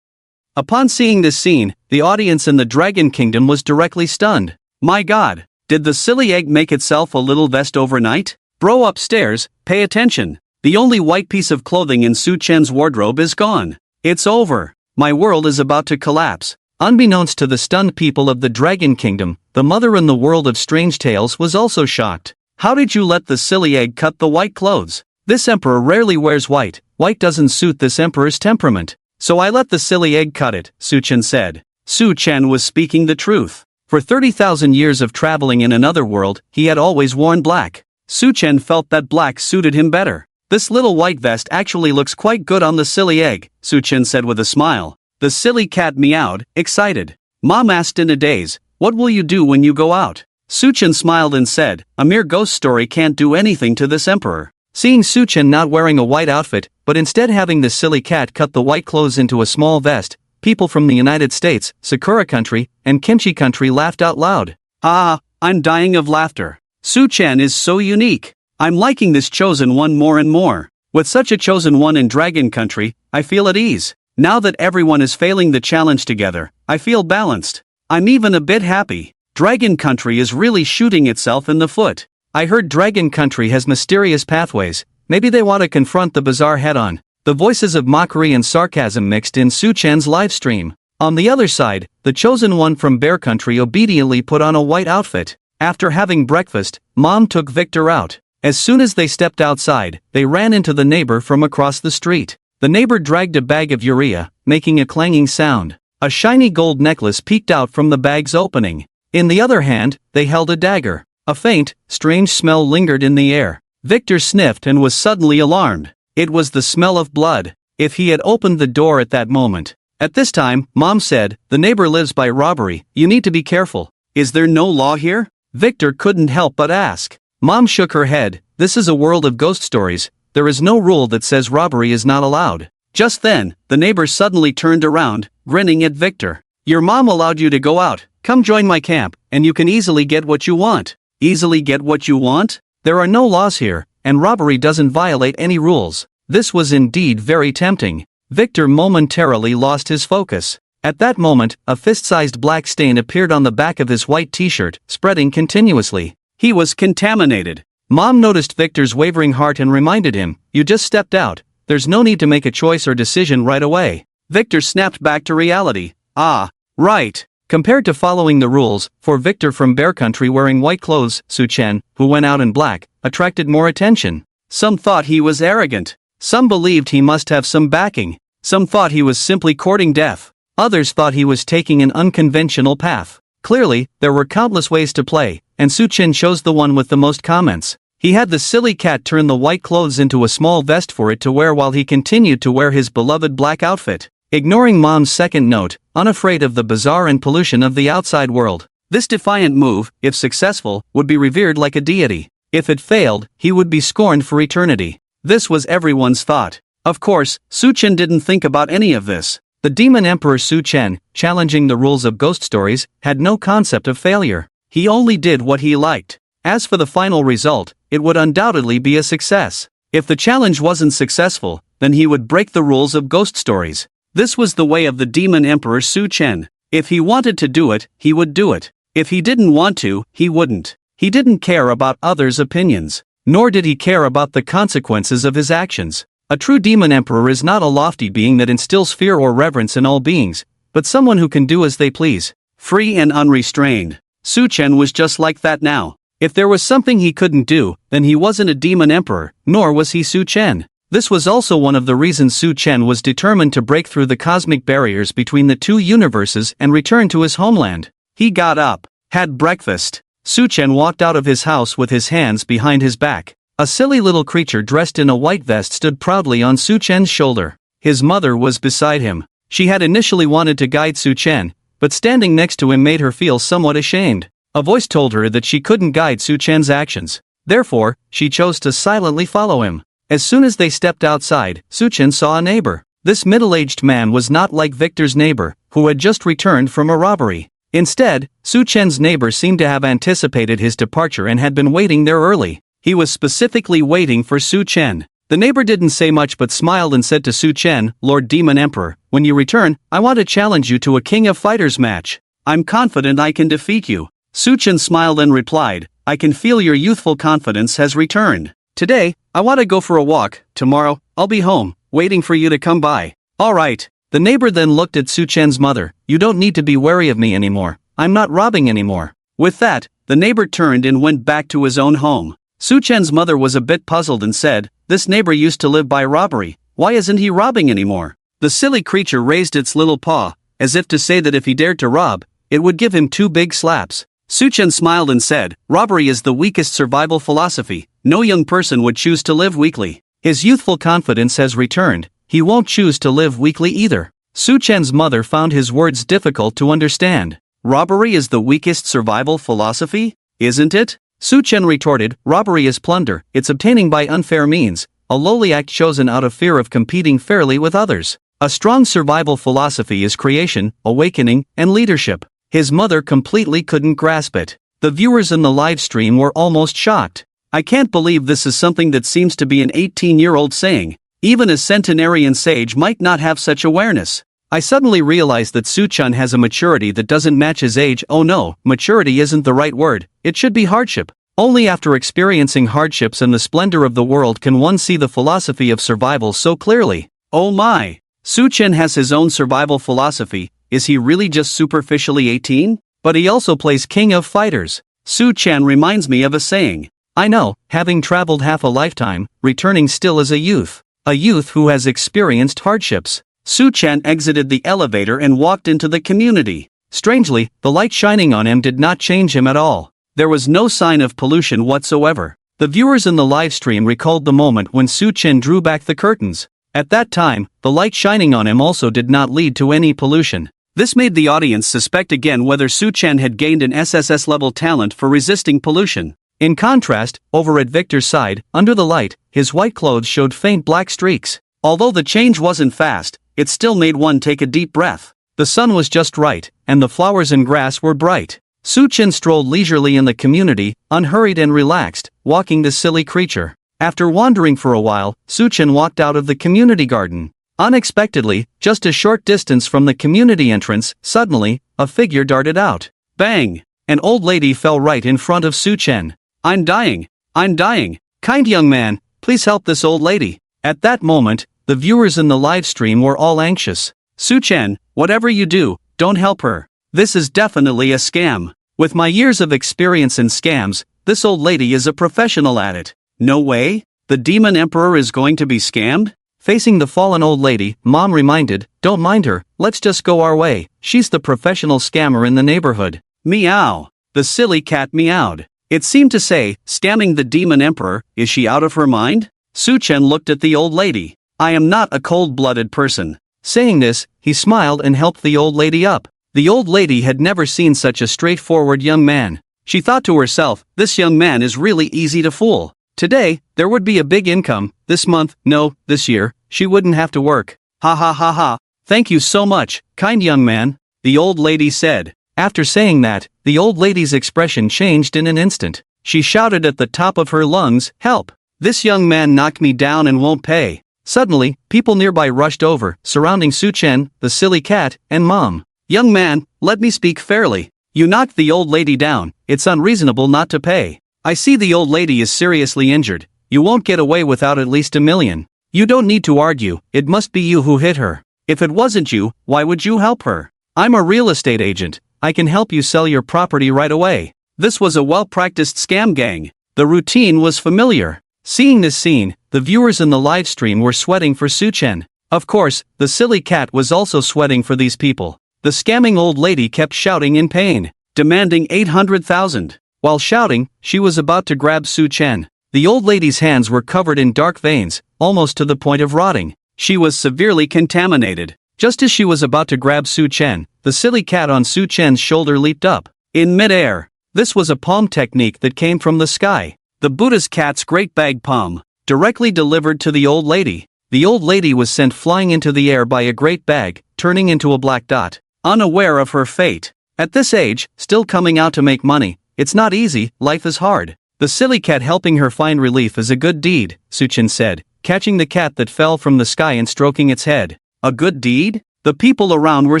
Upon seeing this scene, the audience in the Dragon Kingdom was directly stunned. My god, did the silly egg make itself a little vest overnight? Bro upstairs, pay attention. The only white piece of clothing in Su Chen's wardrobe is gone. It's over. My world is about to collapse. Unbeknownst to the stunned people of the Dragon Kingdom, the mother in the world of strange tales was also shocked. How did you let the silly egg cut the white clothes? This emperor rarely wears white. White doesn't suit this emperor's temperament. So I let the silly egg cut it, Su Chen said. Su Chen was speaking the truth. For 30,000 years of traveling in another world, he had always worn black. Su Chen felt that black suited him better. This little white vest actually looks quite good on the silly egg, Su Chen said with a smile. The silly cat meowed, excited. Mom asked in a daze, what will you do when you go out? Su Chen smiled and said, a mere ghost story can't do anything to this emperor. Seeing Su Chen not wearing a white outfit, but instead having the silly cat cut the white clothes into a small vest, people from the United States, Sakura Country, and Kimchi Country laughed out loud. Ah, I'm dying of laughter. Su Chen is so unique. I'm liking this chosen one more and more. With such a chosen one in Dragon Country, I feel at ease. Now that everyone is failing the challenge together, I feel balanced. I'm even a bit happy. Dragon Country is really shooting itself in the foot. I heard Dragon Country has mysterious pathways. Maybe they want to confront the bazaar head-on. The voices of mockery and sarcasm mixed in Su Chen's live stream. On the other side, the chosen one from Bear Country obediently put on a white outfit. After having breakfast, Mom took Victor out. As soon as they stepped outside, they ran into the neighbor from across the street. The neighbor dragged a bag of urea, making a clanging sound. A shiny gold necklace peeked out from the bag's opening. In the other hand, they held a dagger. A faint, strange smell lingered in the air. Victor sniffed and was suddenly alarmed. It was the smell of blood. If he had opened the door at that moment. At this time, Mom said, the neighbor lives by robbery, you need to be careful. Is there no law here? Victor couldn't help but ask. Mom shook her head, this is a world of ghost stories. There is no rule that says robbery is not allowed. Just then, the neighbor suddenly turned around, grinning at Victor. Your mom allowed you to go out, come join my camp, and you can easily get what you want. Easily get what you want? There are no laws here, and robbery doesn't violate any rules. This was indeed very tempting. Victor momentarily lost his focus. At that moment, a fist-sized black stain appeared on the back of his white t-shirt, spreading continuously. He was contaminated. Mom noticed Victor's wavering heart and reminded him, you just stepped out, there's no need to make a choice or decision right away. Victor snapped back to reality. Ah, right. Compared to following the rules, for Victor from Bear Country wearing white clothes, Su Chen, who went out in black, attracted more attention. Some thought he was arrogant. Some believed he must have some backing. Some thought he was simply courting death. Others thought he was taking an unconventional path. Clearly, there were countless ways to play, and Su Chen chose the one with the most comments. He had the silly cat turn the white clothes into a small vest for it to wear while he continued to wear his beloved black outfit. Ignoring Mom's second note, unafraid of the bizarre and pollution of the outside world. This defiant move, if successful, would be revered like a deity. If it failed, he would be scorned for eternity. This was everyone's thought. Of course, Su Chen didn't think about any of this. The demon emperor Su Chen, challenging the rules of ghost stories, had no concept of failure. He only did what he liked. As for the final result, it would undoubtedly be a success. If the challenge wasn't successful, then he would break the rules of ghost stories. This was the way of the demon emperor Su Chen. If he wanted to do it, he would do it. If he didn't want to, he wouldn't. He didn't care about others' opinions. Nor did he care about the consequences of his actions. A true demon emperor is not a lofty being that instills fear or reverence in all beings, but someone who can do as they please, free and unrestrained. Su Chen was just like that now. If there was something he couldn't do, then he wasn't a demon emperor, nor was he Su Chen. This was also one of the reasons Su Chen was determined to break through the cosmic barriers between the two universes and return to his homeland. He got up, had breakfast. Su Chen walked out of his house with his hands behind his back. A silly little creature dressed in a white vest stood proudly on Su Chen's shoulder. His mother was beside him. She had initially wanted to guide Su Chen, but standing next to him made her feel somewhat ashamed. A voice told her that she couldn't guide Su Chen's actions. Therefore, she chose to silently follow him. As soon as they stepped outside, Su Chen saw a neighbor. This middle-aged man was not like Victor's neighbor, who had just returned from a robbery. Instead, Su Chen's neighbor seemed to have anticipated his departure and had been waiting there early. He was specifically waiting for Su Chen. The neighbor didn't say much but smiled and said to Su Chen, "Lord Demon Emperor, when you return, I want to challenge you to a King of Fighters match. I'm confident I can defeat you." Su Chen smiled and replied, "I can feel your youthful confidence has returned. Today, I want to go for a walk. Tomorrow, I'll be home, waiting for you to come by." "Alright." The neighbor then looked at Su Chen's mother. "You don't need to be wary of me anymore. I'm not robbing anymore." With that, the neighbor turned and went back to his own home. Su Chen's mother was a bit puzzled and said, "This neighbor used to live by robbery. Why isn't he robbing anymore?" The silly creature raised its little paw, as if to say that if he dared to rob, it would give him 2 big slaps. Su Chen smiled and said, "Robbery is the weakest survival philosophy. No young person would choose to live weakly. His youthful confidence has returned. He won't choose to live weakly either." Su Chen's mother found his words difficult to understand. "Robbery is the weakest survival philosophy, isn't it?" Su Chen retorted, "Robbery is plunder. It's obtaining by unfair means, a lowly act chosen out of fear of competing fairly with others. A strong survival philosophy is creation, awakening, and leadership." His mother completely couldn't grasp it. The viewers in the live stream were almost shocked. "I can't believe this is something that seems to be an 18-year-old saying. Even a centenarian sage might not have such awareness." I suddenly realized that Su Chen has a maturity that doesn't match his age. Oh no, maturity isn't the right word, it should be hardship. Only after experiencing hardships and the splendor of the world can one see the philosophy of survival so clearly. Oh my! Su Chen has his own survival philosophy. Is he really just superficially 18? But he also plays King of Fighters. Su Chen reminds me of a saying. I know, having traveled half a lifetime, returning still as a youth. A youth who has experienced hardships. Su Chen exited the elevator and walked into the community. Strangely, the light shining on him did not change him at all. There was no sign of pollution whatsoever. The viewers in the live stream recalled the moment when Su Chen drew back the curtains. At that time, the light shining on him also did not lead to any pollution. This made the audience suspect again whether Su Chen had gained an SSS-level talent for resisting pollution. In contrast, over at Victor's side, under the light, his white clothes showed faint black streaks. Although the change wasn't fast, it still made one take a deep breath. The sun was just right, and the flowers and grass were bright. Su Chen strolled leisurely in the community, unhurried and relaxed, walking the silly creature. After wandering for a while, Su Chen walked out of the community garden. Unexpectedly, just a short distance from the community entrance, suddenly, a figure darted out. Bang! An old lady fell right in front of Su Chen. I'm dying! I'm dying! Kind young man, please help this old lady." At that moment, the viewers in the live stream were all anxious. "Su Chen, whatever you do, don't help her. This is definitely a scam. With my years of experience in scams, this old lady is a professional at it." "No way? The Demon Emperor is going to be scammed?" Facing the fallen old lady, Mom reminded, "Don't mind her, let's just go our way. She's the professional scammer in the neighborhood." Meow. The silly cat meowed. It seemed to say, "Scamming the Demon Emperor, is she out of her mind?" Su Chen looked at the old lady. "I am not a cold-blooded person." Saying this, he smiled and helped the old lady up. The old lady had never seen such a straightforward young man. She thought to herself, this young man is really easy to fool. Today, there would be a big income. This month, no, this year, she wouldn't have to work. Ha ha ha ha. "Thank you so much, kind young man," the old lady said. After saying that, the old lady's expression changed in an instant. She shouted at the top of her lungs, "Help! This young man knocked me down and won't pay." Suddenly, people nearby rushed over, surrounding Su Chen, the silly cat, and Mom. "Young man, let me speak fairly. You knocked the old lady down, it's unreasonable not to pay. I see the old lady is seriously injured. You won't get away without at least $1 million. You don't need to argue, it must be you who hit her. If it wasn't you, why would you help her? I'm a real estate agent, I can help you sell your property right away. This was a well-practiced scam gang. The routine was familiar. Seeing this scene, the viewers in the live stream were sweating for Su-chen. Of course, the silly cat was also sweating for these people. The scamming old lady kept shouting in pain, demanding 800,000. While shouting, she was about to grab Su-chen. The old lady's hands were covered in dark veins, almost to the point of rotting. She was severely contaminated. Just as she was about to grab Su-chen, the silly cat on Su-chen's shoulder leaped up. In mid-air. This was a palm technique that came from the sky. The Buddhist cat's great bag palm, directly delivered to the old lady. The old lady was sent flying into the air by a great bag, turning into a black dot. Unaware of her fate. At this age, still coming out to make money, it's not easy, life is hard. The silly cat helping her find relief is a good deed, Su-chen said, catching the cat that fell from the sky and stroking its head. A good deed? The people around were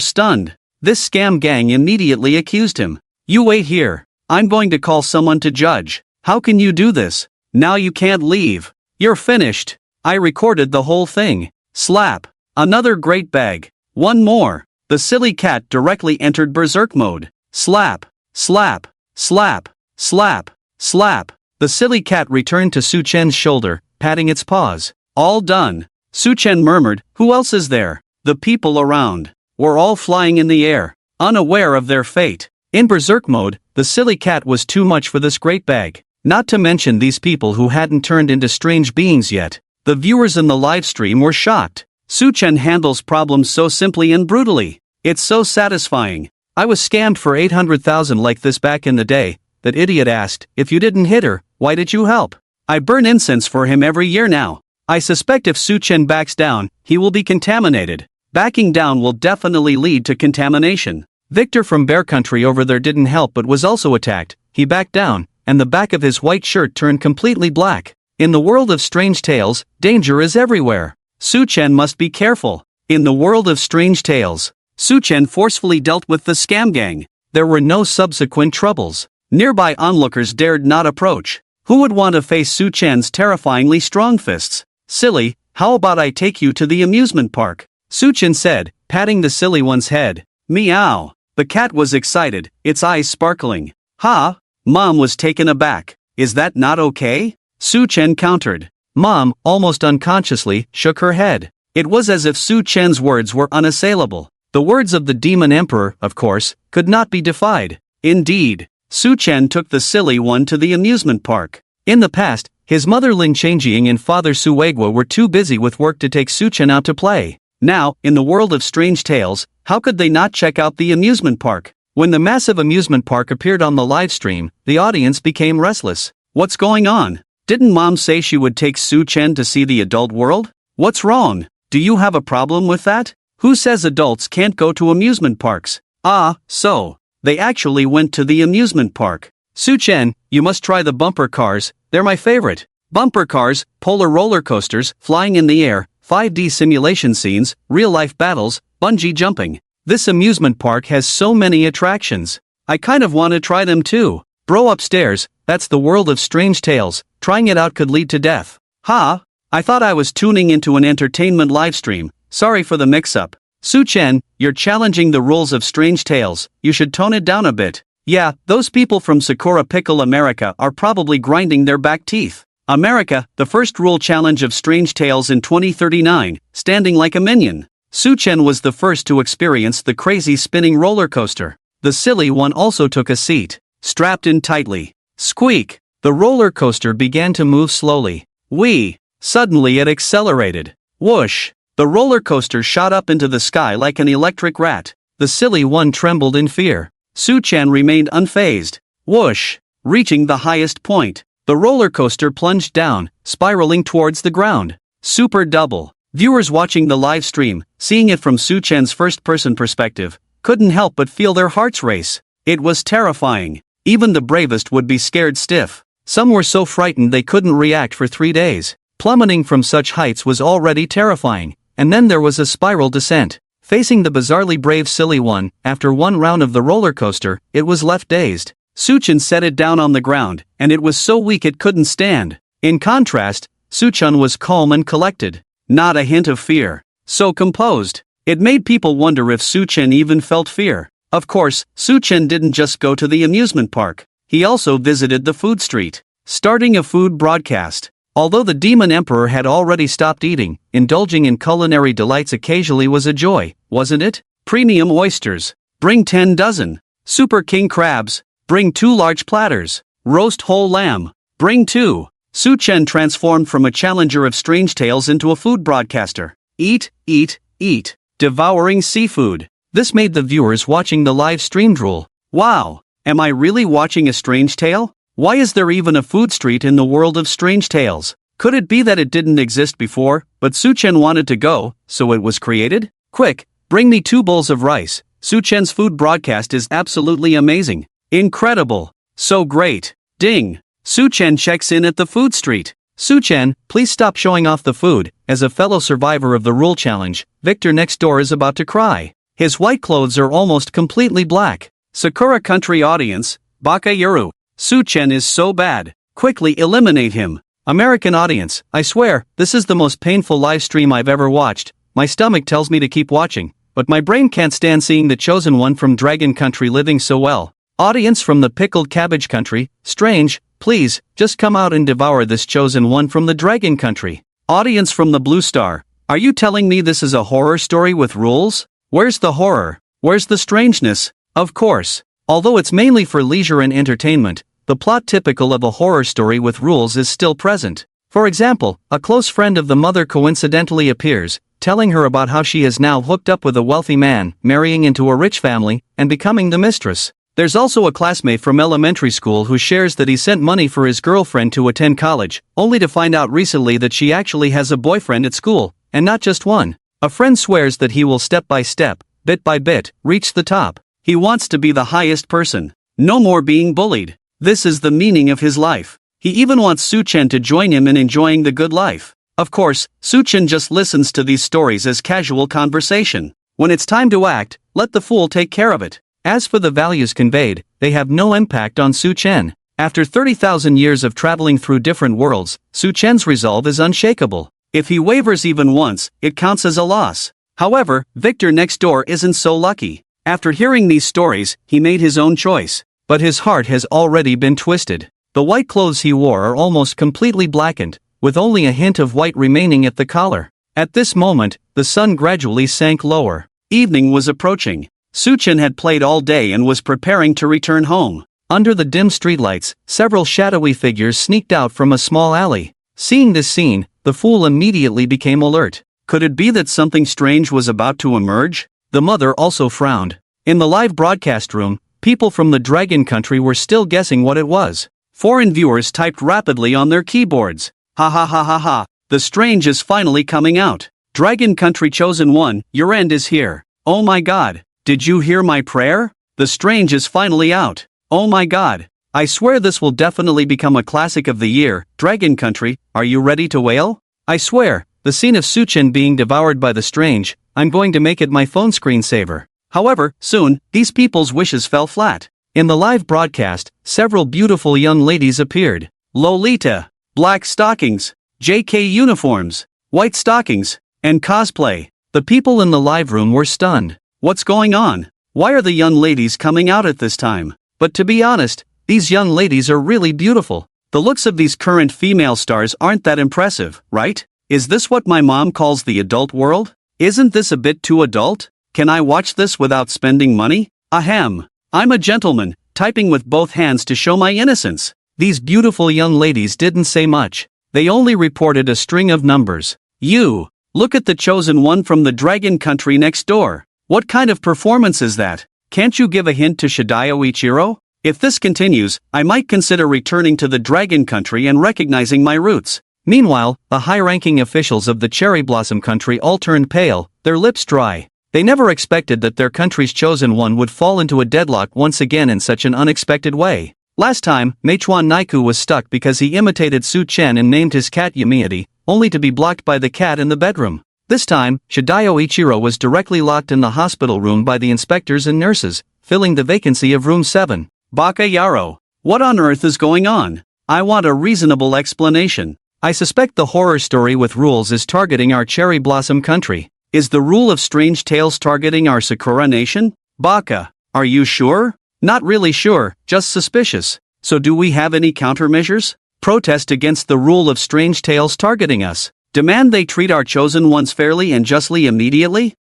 stunned. This scam gang immediately accused him. You wait here. I'm going to call someone to judge. How can you do this? Now you can't leave. You're finished. I recorded the whole thing. Slap. Another great bag. One more. The silly cat directly entered berserk mode. Slap. Slap. Slap. Slap. Slap. The silly cat returned to Su-chen's shoulder, patting its paws. All done. Su-chen murmured, who else is there? The people around were all flying in the air, unaware of their fate. In berserk mode, the silly cat was too much for this great bag. Not to mention these people who hadn't turned into strange beings yet. The viewers in the live stream were shocked. Su-chen handles problems so simply and brutally. It's so satisfying. I was scammed for 800,000 like this back in the day. That idiot asked, if you didn't hit her, why did you help? I burn incense for him every year now. I suspect if Su-chen backs down, he will be contaminated. Backing down will definitely lead to contamination. Victor from Bear Country over there didn't help but was also attacked. He backed down, and the back of his white shirt turned completely black. In the world of strange tales, danger is everywhere. Su-chen must be careful. In the world of strange tales, Su-chen forcefully dealt with the scam gang. There were no subsequent troubles. Nearby onlookers dared not approach. Who would want to face Su-chen's terrifyingly strong fists? Silly, how about I take you to the amusement park? Su-chen said, patting the silly one's head. Meow. The cat was excited, its eyes sparkling. Ha! Mom was taken aback. Is that not okay? Su-chen countered. Mom, almost unconsciously, shook her head. It was as if Su-chen's words were unassailable. The words of the demon emperor, of course, could not be defied. Indeed. Su-chen took the silly one to the amusement park. In the past, his mother Lin Changjing and father Suegwa were too busy with work to take Su-chen out to play. Now, in the world of strange tales, how could they not check out the amusement park? When the massive amusement park appeared on the live stream, the audience became restless. What's going on? Didn't mom say she would take Su-chen to see the adult world? What's wrong? Do you have a problem with that? Who says adults can't go to amusement parks? Ah, so. They actually went to the amusement park. Su-chen, you must try the bumper cars, they're my favorite. Bumper cars, polar roller coasters, flying in the air, 5D simulation scenes, real-life battles, bungee jumping. This amusement park has so many attractions. I kind of want to try them too. Bro upstairs, that's the world of strange tales, trying it out could lead to death. Ha! I thought I was tuning into an entertainment livestream, sorry for the mix-up. Su-chen, you're challenging the rules of strange tales, you should tone it down a bit. Yeah, those people from Sakura Pickle America are probably grinding their back teeth. America, the first rule challenge of strange tales in 2039, standing like a minion. Su-chen was the first to experience the crazy spinning roller coaster. The silly one also took a seat, strapped in tightly. Squeak! The roller coaster began to move slowly. Whee! Suddenly it accelerated. Whoosh! The roller coaster shot up into the sky like an electric rat. The silly one trembled in fear. Su-chen remained unfazed. Whoosh! Reaching the highest point, the roller coaster plunged down, spiraling towards the ground. Super double. Viewers watching the live stream, seeing it from Su-chen's first-person perspective, couldn't help but feel their hearts race. It was terrifying. Even the bravest would be scared stiff. Some were so frightened they couldn't react for 3 days. Plummeting from such heights was already terrifying. And then there was a spiral descent. Facing the bizarrely brave silly one, after one round of the roller coaster, it was left dazed. Su-chen set it down on the ground, and it was so weak it couldn't stand. In contrast, Su-chen was calm and collected. Not a hint of fear. So composed. It made people wonder if Su-chen even felt fear. Of course, Su-chen didn't just go to the amusement park. He also visited the food street, starting a food broadcast. Although the demon emperor had already stopped eating, indulging in culinary delights occasionally was a joy, wasn't it? Premium oysters. Bring 10 dozen. Super king crabs. Bring 2 large platters. Roast whole lamb. Bring 2. Su-chen transformed from a challenger of strange tales into a food broadcaster. Eat, eat, eat. Devouring seafood. This made the viewers watching the live stream drool. Wow, am I really watching a strange tale? Why is there even a food street in the world of strange tales? Could it be that it didn't exist before, but Su-chen wanted to go, so it was created? Quick, bring me 2 bowls of rice. Su-chen's food broadcast is absolutely amazing. Incredible. So great. Ding. Su-chen checks in at the food street. Su-chen, please stop showing off the food. As a fellow survivor of the rule challenge, Victor next door is about to cry. His white clothes are almost completely black. Sakura Country audience, Baka Yuru. Su-chen is so bad. Quickly eliminate him. American audience, I swear, this is the most painful live stream I've ever watched. My stomach tells me to keep watching, but my brain can't stand seeing the chosen one from Dragon Country living so well. Audience from the Pickled Cabbage Country, strange, please, just come out and devour this chosen one from the Dragon Country. Audience from the Blue Star, are you telling me this is a horror story with rules? Where's the horror? Where's the strangeness? Of course. Although it's mainly for leisure and entertainment, the plot typical of a horror story with rules is still present. For example, a close friend of the mother coincidentally appears, telling her about how she is now hooked up with a wealthy man, marrying into a rich family, and becoming the mistress. There's also a classmate from elementary school who shares that he sent money for his girlfriend to attend college, only to find out recently that she actually has a boyfriend at school, and not just one. A friend swears that he will step by step, bit by bit, reach the top. He wants to be the highest person. No more being bullied. This is the meaning of his life. He even wants Su-chen to join him in enjoying the good life. Of course, Su-chen just listens to these stories as casual conversation. When it's time to act, let the fool take care of it. As for the values conveyed, they have no impact on Su-chen. After 30,000 years of traveling through different worlds, Su-chen's resolve is unshakable. If he wavers even once, it counts as a loss. However, Victor next door isn't so lucky. After hearing these stories, he made his own choice. But his heart has already been twisted. The white clothes he wore are almost completely blackened, with only a hint of white remaining at the collar. At this moment, the sun gradually sank lower. Evening was approaching. Su-chen had played all day and was preparing to return home. Under the dim streetlights, several shadowy figures sneaked out from a small alley. Seeing this scene, the fool immediately became alert. Could it be that something strange was about to emerge? The mother also frowned. In the live broadcast room, people from the Dragon Country were still guessing what it was. Foreign viewers typed rapidly on their keyboards. Ha ha ha ha ha, the strange is finally coming out. Dragon Country Chosen One, your end is here. Oh my god, did you hear my prayer? The strange is finally out. Oh my god, I swear this will definitely become a classic of the year. Dragon Country, are you ready to wail? I swear, the scene of Su-chen being devoured by the strange, I'm going to make it my phone screensaver. However, soon, these people's wishes fell flat. In the live broadcast, several beautiful young ladies appeared. Lolita, black stockings, JK uniforms, white stockings, and cosplay. The people in the live room were stunned. What's going on? Why are the young ladies coming out at this time? But to be honest, these young ladies are really beautiful. The looks of these current female stars aren't that impressive, right? Is this what my mom calls the adult world? Isn't this a bit too adult? Can I watch this without spending money? Ahem. I'm a gentleman, typing with both hands to show my innocence. These beautiful young ladies didn't say much. They only reported a string of numbers. You, look at the chosen one from the Dragon Country next door. What kind of performance is that? Can't you give a hint to Shidayo Ichiro? If this continues, I might consider returning to the Dragon Country and recognizing my roots. Meanwhile, the high-ranking officials of the Cherry Blossom Country all turned pale, their lips dry. They never expected that their country's chosen one would fall into a deadlock once again in such an unexpected way. Last time, Meichuan Naiku was stuck because he imitated Su-chen and named his cat Yamiati, only to be blocked by the cat in the bedroom. This time, Shidayo Ichiro was directly locked in the hospital room by the inspectors and nurses, filling the vacancy of room 7. Baka Yaro, what on earth is going on? I want a reasonable explanation. I suspect the horror story with rules is targeting our cherry blossom country. Is the rule of strange tales targeting our Sakura nation? Baka, are you sure? Not really sure, just suspicious. So do we have any countermeasures? Protest against the rule of strange tales targeting us. Demand they treat our chosen ones fairly and justly immediately?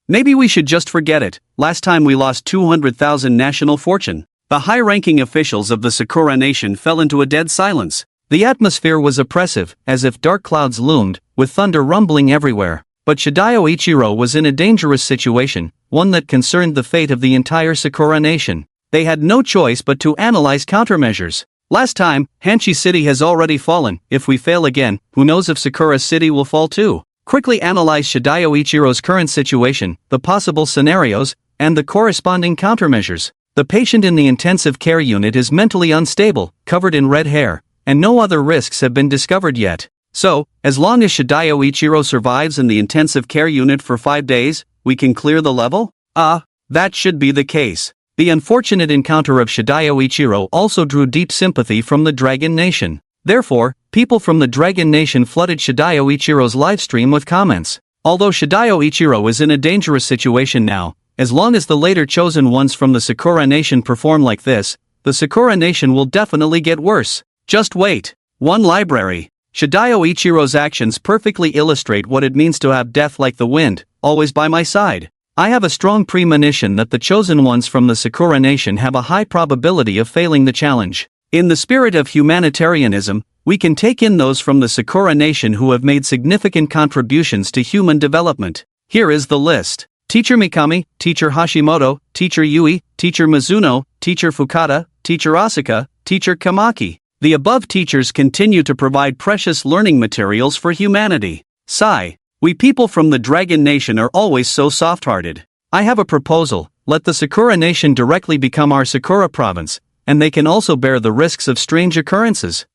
Maybe we should just forget it. Last time we lost 200,000 national fortune. The high-ranking officials of the Sakura nation fell into a dead silence. The atmosphere was oppressive, as if dark clouds loomed, with thunder rumbling everywhere. But Shidayo Ichiro was in a dangerous situation, one that concerned the fate of the entire Sakura nation. They had no choice but to analyze countermeasures. Last time, Hanshi City has already fallen. If we fail again, who knows if Sakura City will fall too? Quickly analyze Shidayo Ichiro's current situation, the possible scenarios, and the corresponding countermeasures. The patient in the intensive care unit is mentally unstable, covered in red hair, and no other risks have been discovered yet. So, as long as Shidayo Ichiro survives in the intensive care unit for 5 days, we can clear the level? That should be the case. The unfortunate encounter of Shidayo Ichiro also drew deep sympathy from the Dragon Nation. Therefore, people from the Dragon Nation flooded Shidayo Ichiro's livestream with comments. Although Shidayo Ichiro is in a dangerous situation now, as long as the later chosen ones from the Sakura Nation perform like this, the Sakura Nation will definitely get worse. Just wait. 1 library. Shidayo Ichiro's actions perfectly illustrate what it means to have death like the wind, always by my side. I have a strong premonition that the chosen ones from the Sakura Nation have a high probability of failing the challenge. In the spirit of humanitarianism, we can take in those from the Sakura Nation who have made significant contributions to human development. Here is the list. Teacher Mikami, Teacher Hashimoto, Teacher Yui, Teacher Mizuno, Teacher Fukada, Teacher Asuka, Teacher Kamaki. The above teachers continue to provide precious learning materials for humanity. Sigh. We people from the Dragon Nation are always so soft-hearted. I have a proposal. Let the Sakura Nation directly become our Sakura province, and they can also bear the risks of strange occurrences.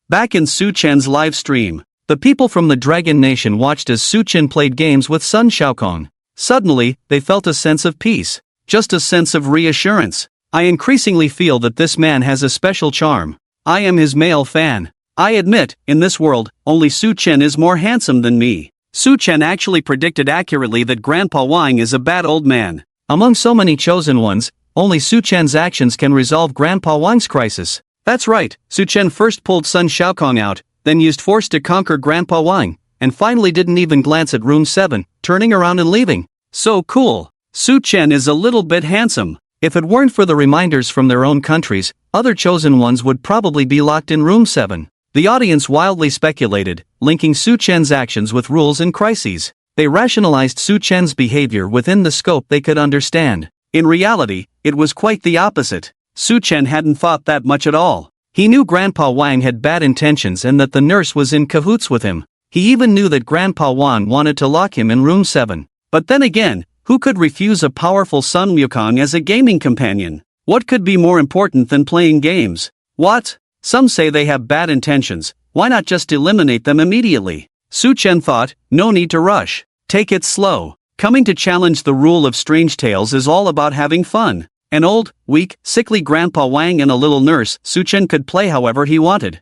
Back in Su-chen's live stream, the people from the Dragon Nation watched as Su-chen played games with Sun Xiaokong. Suddenly, they felt a sense of peace. Just a sense of reassurance. I increasingly feel that this man has a special charm. I am his male fan. I admit, in this world, only Su-chen is more handsome than me. Su-chen actually predicted accurately that Grandpa Wang is a bad old man. Among so many chosen ones, only Su-chen's actions can resolve Grandpa Wang's crisis. That's right, Su-chen first pulled Sun Xiaokong out, then used force to conquer Grandpa Wang, and finally didn't even glance at room 7, turning around and leaving. So cool. Su-chen is a little bit handsome. If it weren't for the reminders from their own countries, other chosen ones would probably be locked in room 7. The audience wildly speculated, linking Su-chen's actions with rules and crises. They rationalized Su-chen's behavior within the scope they could understand. In reality, it was quite the opposite. Su-chen hadn't thought that much at all. He knew Grandpa Wang had bad intentions and that the nurse was in cahoots with him. He even knew that Grandpa Wang wanted to lock him in room 7. But then again, who could refuse a powerful Sun Wukong as a gaming companion? What could be more important than playing games? What? Some say they have bad intentions. Why not just eliminate them immediately? Su-chen thought, no need to rush. Take it slow. Coming to challenge the rule of strange tales is all about having fun. An old, weak, sickly Grandpa Wang and a little nurse, Su-chen could play however he wanted.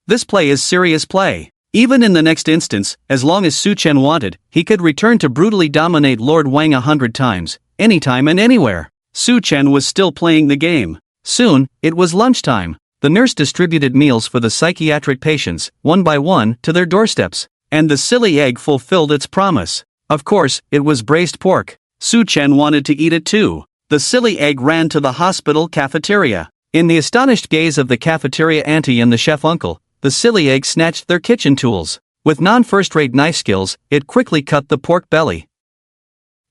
This play is serious play. Even in the next instance, as long as Su-chen wanted, he could return to brutally dominate Lord Wang 100 times, anytime and anywhere. Su-chen was still playing the game. Soon, it was lunchtime. The nurse distributed meals for the psychiatric patients, one by one, to their doorsteps. And the silly egg fulfilled its promise. Of course, it was braised pork. Su-chen wanted to eat it too. The silly egg ran to the hospital cafeteria. In the astonished gaze of the cafeteria auntie and the chef uncle, the silly egg snatched their kitchen tools. With non-first-rate knife skills, it quickly cut the pork belly.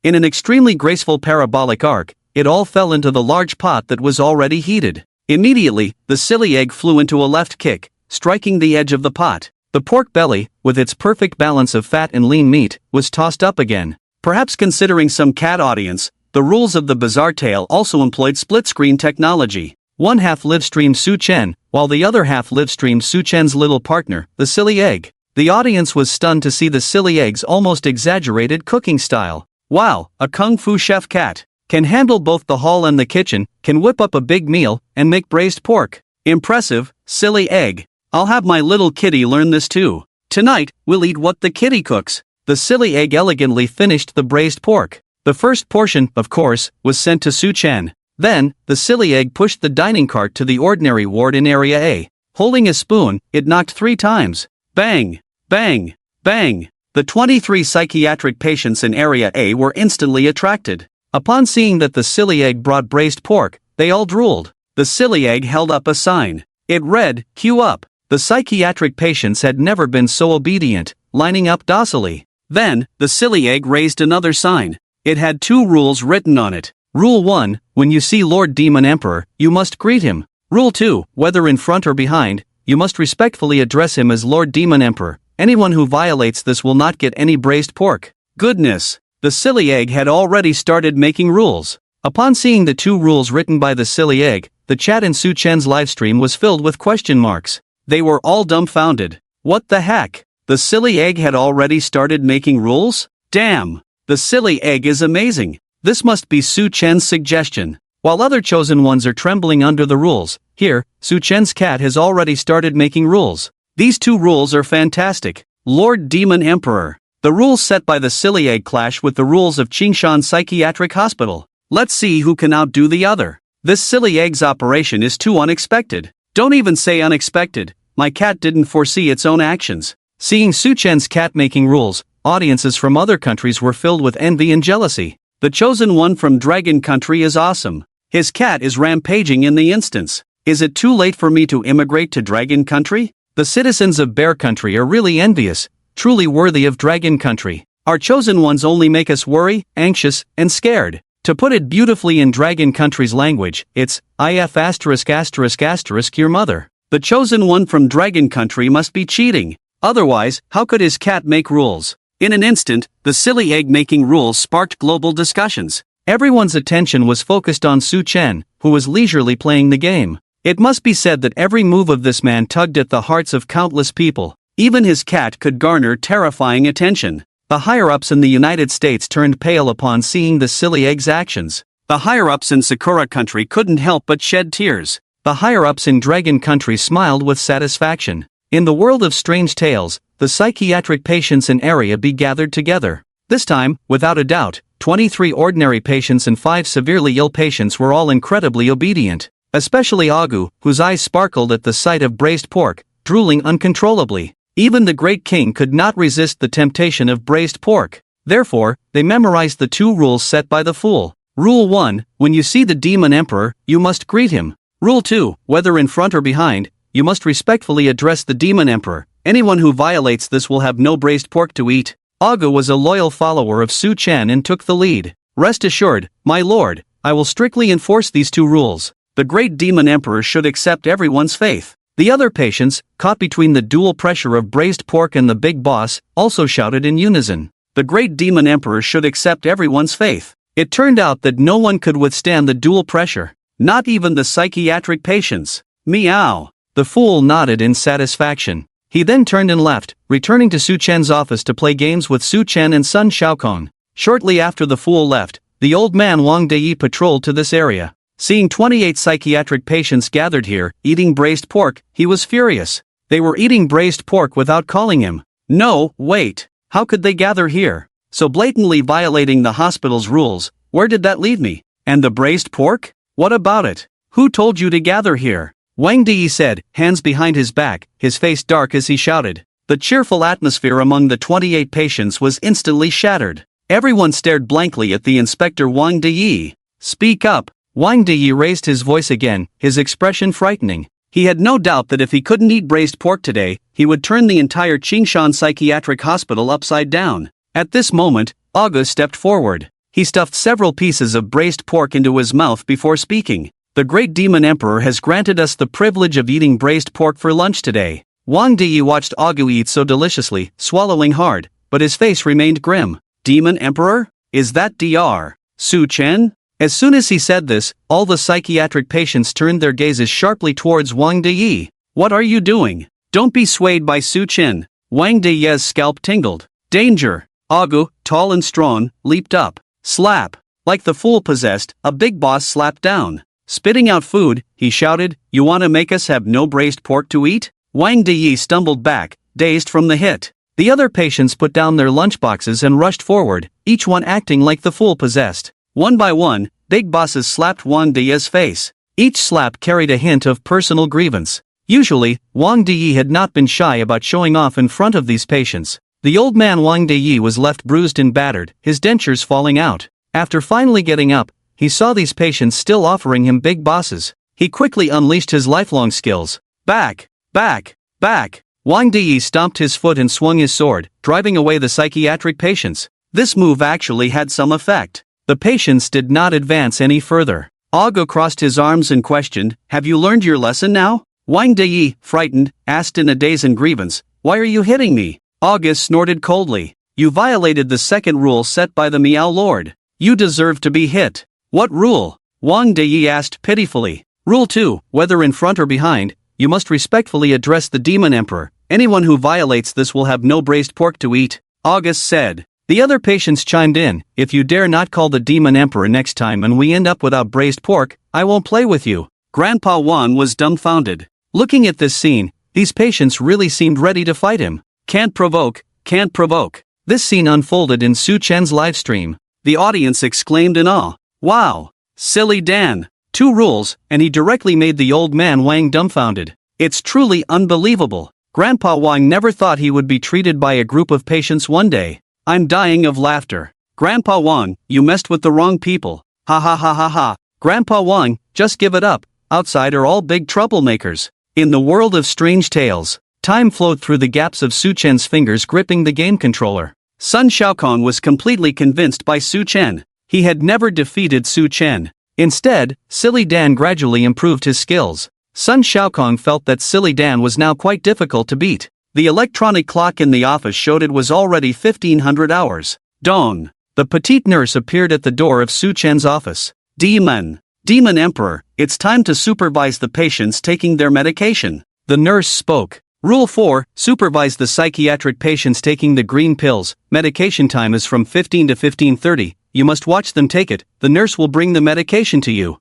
In an extremely graceful parabolic arc, it all fell into the large pot that was already heated. Immediately, the silly egg flew into a left kick, striking the edge of the pot. The pork belly, with its perfect balance of fat and lean meat, was tossed up again. Perhaps considering some cat audience, the rules of the bizarre tale also employed split-screen technology. One half livestreamed Su-chen, while the other half livestreamed Su-chen's little partner, the silly egg. The audience was stunned to see the silly egg's almost exaggerated cooking style. Wow, a kung fu chef cat. Can handle both the hall and the kitchen, can whip up a big meal, and make braised pork. Impressive, silly egg. I'll have my little kitty learn this too. Tonight, we'll eat what the kitty cooks. The silly egg elegantly finished the braised pork. The first portion, of course, was sent to Su Chen. Then, the silly egg pushed the dining cart to the ordinary ward in Area A. Holding a spoon, it knocked 3 times. Bang! Bang! Bang! The 23 psychiatric patients in Area A were instantly attracted. Upon seeing that the silly egg brought braised pork, they all drooled. The silly egg held up a sign. It read, "Queue up." The psychiatric patients had never been so obedient, lining up docilely. Then, the silly egg raised another sign. It had 2 rules written on it. Rule 1, when you see Lord Demon Emperor, you must greet him. Rule 2, whether in front or behind, you must respectfully address him as Lord Demon Emperor. Anyone who violates this will not get any braised pork. Goodness! The silly egg had already started making rules. Upon seeing the 2 rules written by the silly egg, the chat in Su Chen's livestream was filled with question marks. They were all dumbfounded. What the heck? The silly egg had already started making rules? Damn! The silly egg is amazing. This must be Su Chen's suggestion. While other chosen ones are trembling under the rules, here, Su Chen's cat has already started making rules. These 2 rules are fantastic. Lord Demon Emperor. The rules set by the silly egg clash with the rules of Qingshan Psychiatric Hospital. Let's see who can outdo the other. This silly egg's operation is too unexpected. Don't even say unexpected. My cat didn't foresee its own actions. Seeing Su Chen's cat making rules, audiences from other countries were filled with envy and jealousy. The chosen one from Dragon Country is awesome. His cat is rampaging in the instance. Is it too late for me to immigrate to Dragon Country? The citizens of Bear Country are really envious, truly worthy of Dragon Country. Our chosen ones only make us worry, anxious, and scared. To put it beautifully in Dragon Country's language, it's if **** your mother. The chosen one from Dragon Country must be cheating. Otherwise, how could his cat make rules? In an instant, the silly egg making rules sparked global discussions. Everyone's attention was focused on Su Chen, who was leisurely playing the game. It must be said that every move of this man tugged at the hearts of countless people. Even his cat could garner terrifying attention. The higher-ups in the United States turned pale upon seeing the silly egg's actions. The higher-ups in Sakura Country couldn't help but shed tears. The higher-ups in Dragon Country smiled with satisfaction. In the world of strange tales, the psychiatric patients in Area B gathered together. This time, without a doubt, 23 ordinary patients and 5 severely ill patients were all incredibly obedient. Especially Agu, whose eyes sparkled at the sight of braised pork, drooling uncontrollably. Even the great king could not resist the temptation of braised pork. Therefore, they memorized the 2 rules set by the fool. Rule 1, when you see the Demon Emperor, you must greet him. Rule 2, whether in front or behind, you must respectfully address the Demon Emperor. Anyone who violates this will have no braised pork to eat. Agu was a loyal follower of Su Chen and took the lead. Rest assured, my lord, I will strictly enforce these 2 rules. The great Demon Emperor should accept everyone's faith. The other patients, caught between the dual pressure of braised pork and the big boss, also shouted in unison. The great Demon Emperor should accept everyone's faith. It turned out that no one could withstand the dual pressure. Not even the psychiatric patients. Meow. The fool nodded in satisfaction. He then turned and left, returning to Su Chen's office to play games with Su Chen and son Xiaokong. Shortly after the fool left, the old man Wang Dei patrolled to this area. Seeing 28 psychiatric patients gathered here, eating braised pork, he was furious. They were eating braised pork without calling him. No, wait. How could they gather here? So blatantly violating the hospital's rules. Where did that leave me? And the braised pork? What about it? Who told you to gather here? Wang Di said, hands behind his back, his face dark as he shouted. The cheerful atmosphere among the 28 patients was instantly shattered. Everyone stared blankly at the inspector Wang Di. Speak up. Wang Di raised his voice again, his expression frightening. He had no doubt that if he couldn't eat braised pork today, he would turn the entire Qingshan Psychiatric Hospital upside down. At this moment, August stepped forward. He stuffed several pieces of braised pork into his mouth before speaking. The great Demon Emperor has granted us the privilege of eating braised pork for lunch today. Wang Di watched Agu eat so deliciously, swallowing hard, but his face remained grim. Demon Emperor? Is that Dr. Su Chen? As soon as he said this, all the psychiatric patients turned their gazes sharply towards Wang Di. What are you doing? Don't be swayed by Su Chen. Wang Di's scalp tingled. Danger! Agu, tall and strong, leaped up. Slap! Like the fool possessed, a big boss slapped down. Spitting out food, he shouted, "You wanna make us have no braised pork to eat? Wang Diyi stumbled back, dazed from the hit. The other patients put down their lunchboxes and rushed forward, each one acting like the fool possessed. One by one, big bosses slapped Wang Diyi's face. Each slap carried a hint of personal grievance. Usually, Wang Diyi had not been shy about showing off in front of these patients. The old man Wang Diyi was left bruised and battered, his dentures falling out. After finally getting up, he saw these patients still offering him big bosses. He quickly unleashed his lifelong skills. Back! Back! Back! Wang Diyi stomped his foot and swung his sword, driving away the psychiatric patients. This move actually had some effect. The patients did not advance any further. Ogo crossed his arms and questioned, "Have you learned your lesson now?" Wang Diyi, frightened, asked in a daze and grievance, "Why are you hitting me?" August snorted coldly. "You violated the second rule set by the Miao Lord. You deserve to be hit." "What rule?" Wang Diyi asked pitifully. "Rule 2, whether in front or behind, you must respectfully address the Demon Emperor. Anyone who violates this will have no braised pork to eat," August said. The other patients chimed in, "If you dare not call the Demon Emperor next time and we end up without braised pork, I won't play with you." Grandpa Wan was dumbfounded. Looking at this scene, these patients really seemed ready to fight him. Can't provoke, can't provoke. This scene unfolded in Su Chen's livestream. The audience exclaimed in awe. "Wow! Silly Dan! 2 rules, and he directly made the old man Wang dumbfounded. It's truly unbelievable. Grandpa Wang never thought he would be treated by a group of patients one day. I'm dying of laughter. Grandpa Wang, you messed with the wrong people. Ha ha ha ha ha. Grandpa Wang, just give it up. Outside are all big troublemakers." In the world of strange tales, time flowed through the gaps of Su Chen's fingers gripping the game controller. Sun Xiaokong was completely convinced by Su Chen. He had never defeated Su Chen. Instead, Silly Dan gradually improved his skills. Sun Xiaokong felt that Silly Dan was now quite difficult to beat. The electronic clock in the office showed it was already 1500 hours. Dawn. The petite nurse appeared at the door of Su Chen's office. Demon Emperor, it's time to supervise the patients taking their medication. The nurse spoke. Rule 4, supervise the psychiatric patients taking the green pills. Medication time is from 15 to 15:30. You must watch them take it. The nurse will bring the medication to you.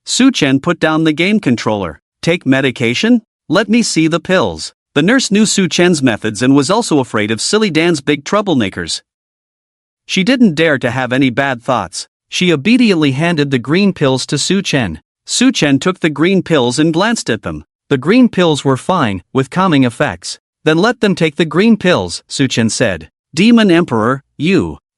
Su Chen put down the game controller. Take medication? Let me see the pills. The nurse knew Su Chen's methods and was also afraid of Silly Dan's big troublemakers. She didn't dare to have any bad thoughts. She obediently handed the green pills to Su Chen. Su Chen took the green pills and glanced at them. The green pills were fine, with calming effects. Then let them take the green pills, Su Chen said. Demon Emperor,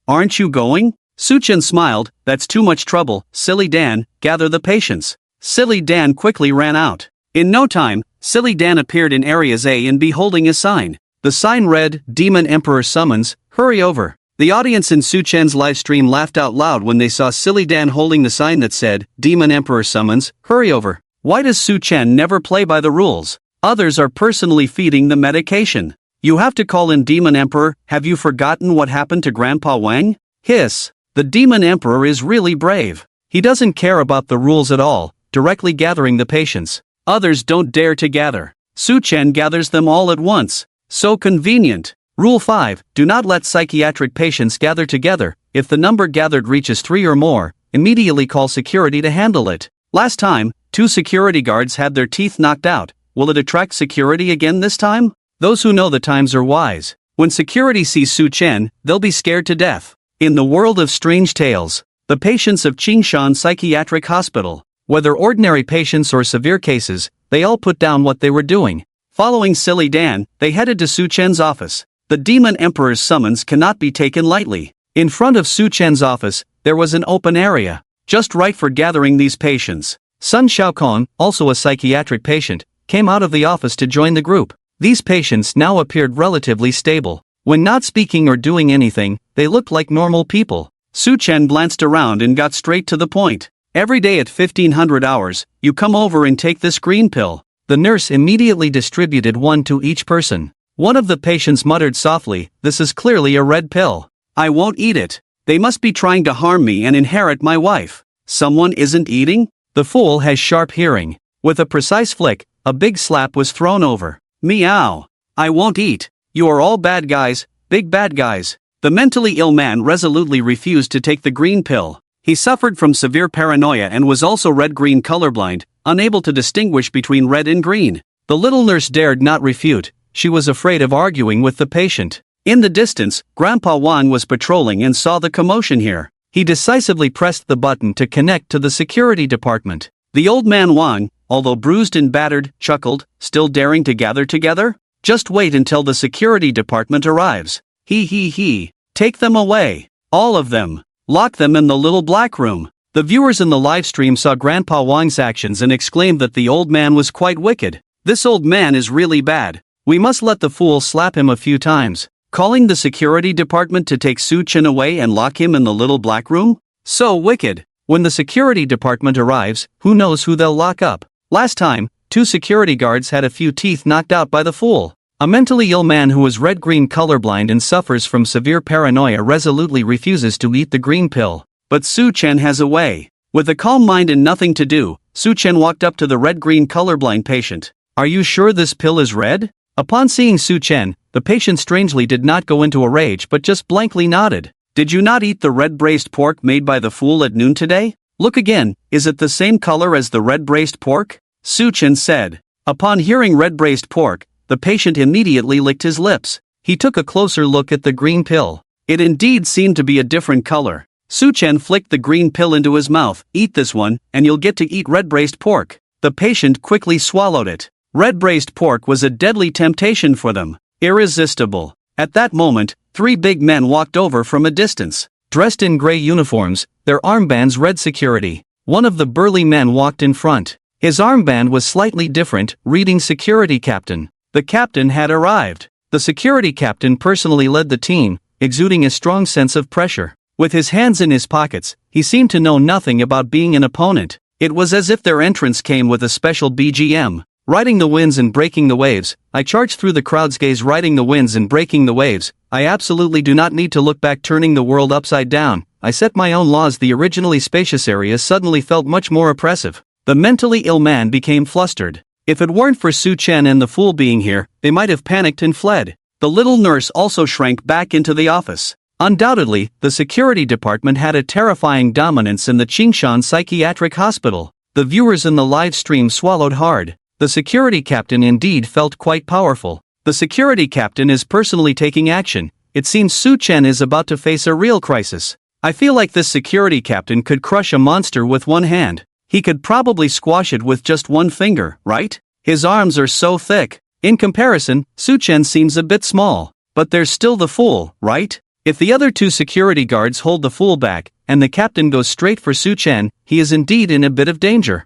aren't you going? Su Chen smiled, that's too much trouble. Silly Dan, gather the patients. Silly Dan quickly ran out. In no time, Silly Dan appeared in areas A and B holding a sign. The sign read, Demon Emperor summons, hurry over. The audience in Su Chen's livestream laughed out loud when they saw Silly Dan holding the sign that said, Demon Emperor summons, hurry over. Why does Su Chen never play by the rules? Others are personally feeding the medication. You have to call in Demon Emperor. Have you forgotten what happened to Grandpa Wang? Hiss. The Demon Emperor is really brave. He doesn't care about the rules at all, directly gathering the patients. Others don't dare to gather. Su Chen gathers them all at once. So convenient. Rule 5, do not let psychiatric patients gather together. If the number gathered reaches 3 or more, immediately call security to handle it. Last time, 2 security guards had their teeth knocked out. Will it attract security again this time? Those who know the times are wise. When security sees Su Chen, they'll be scared to death. In the world of strange tales, the patients of Qingshan Psychiatric Hospital, whether ordinary patients or severe cases, they all put down what they were doing. Following Silly Dan, they headed to Su Chen's office. The Demon Emperor's summons cannot be taken lightly. In front of Su Chen's office, there was an open area, just right for gathering these patients. Sun Xiaokong, also a psychiatric patient, came out of the office to join the group. These patients now appeared relatively stable. When not speaking or doing anything, they looked like normal people. Su Chen glanced around and got straight to the point. Every day at 1500 hours, you come over and take this green pill. The nurse immediately distributed one to each person. One of the patients muttered softly, this is clearly a red pill. I won't eat it. They must be trying to harm me and inherit my wife. Someone isn't eating? The fool has sharp hearing. With a precise flick, a big slap was thrown over. Meow. I won't eat. You are all bad guys, big bad guys. The mentally ill man resolutely refused to take the green pill. He suffered from severe paranoia and was also red-green colorblind, unable to distinguish between red and green. The little nurse dared not refute, she was afraid of arguing with the patient. In the distance, Grandpa Wang was patrolling and saw the commotion here. He decisively pressed the button to connect to the security department. The old man Wang, although bruised and battered, chuckled, still daring to gather together? Just wait until the security department arrives. He. Take them away. All of them. Lock them in the little black room. The viewers in the live stream saw Grandpa Wang's actions and exclaimed that the old man was quite wicked. This old man is really bad. We must let the fool slap him a few times. Calling the security department to take Su Chen away and lock him in the little black room? So wicked. When the security department arrives, who knows who they'll lock up? Last time, 2 security guards had a few teeth knocked out by the fool. A mentally ill man who is red-green colorblind and suffers from severe paranoia resolutely refuses to eat the green pill. But Su Chen has a way. With a calm mind and nothing to do, Su Chen walked up to the red-green colorblind patient. Are you sure this pill is red? Upon seeing Su Chen, the patient strangely did not go into a rage but just blankly nodded. Did you not eat the red braised pork made by the fool at noon today? Look again, is it the same color as the red braised pork? Su Chen said. Upon hearing red braised pork, the patient immediately licked his lips. He took a closer look at the green pill. It indeed seemed to be a different color. Su Chen flicked the green pill into his mouth. Eat this one, and you'll get to eat red braised pork. The patient quickly swallowed it. Red braised pork was a deadly temptation for them. Irresistible. At that moment, 3 big men walked over from a distance. Dressed in gray uniforms, their armbands read security. One of the burly men walked in front. His armband was slightly different, reading security captain. The captain had arrived. The security captain personally led the team, exuding a strong sense of pressure. With his hands in his pockets, he seemed to know nothing about being an opponent. It was as if their entrance came with a special BGM. Riding the winds and breaking the waves, I charged through the crowd's gaze. Riding the winds and breaking the waves, I absolutely do not need to look back. Turning the world upside down, I set my own laws. The originally spacious area suddenly felt much more oppressive. The mentally ill man became flustered. If it weren't for Su Chen and the fool being here, they might have panicked and fled. The little nurse also shrank back into the office. Undoubtedly, the security department had a terrifying dominance in the Qingshan Psychiatric Hospital. The viewers in the live stream swallowed hard. The security captain indeed felt quite powerful. The security captain is personally taking action. It seems Su Chen is about to face a real crisis. I feel like this security captain could crush a monster with one hand. He could probably squash it with just one finger, right? His arms are so thick. In comparison, Su Chen seems a bit small. But there's still the fool, right? If the other 2 security guards hold the fool back, and the captain goes straight for Su Chen, he is indeed in a bit of danger.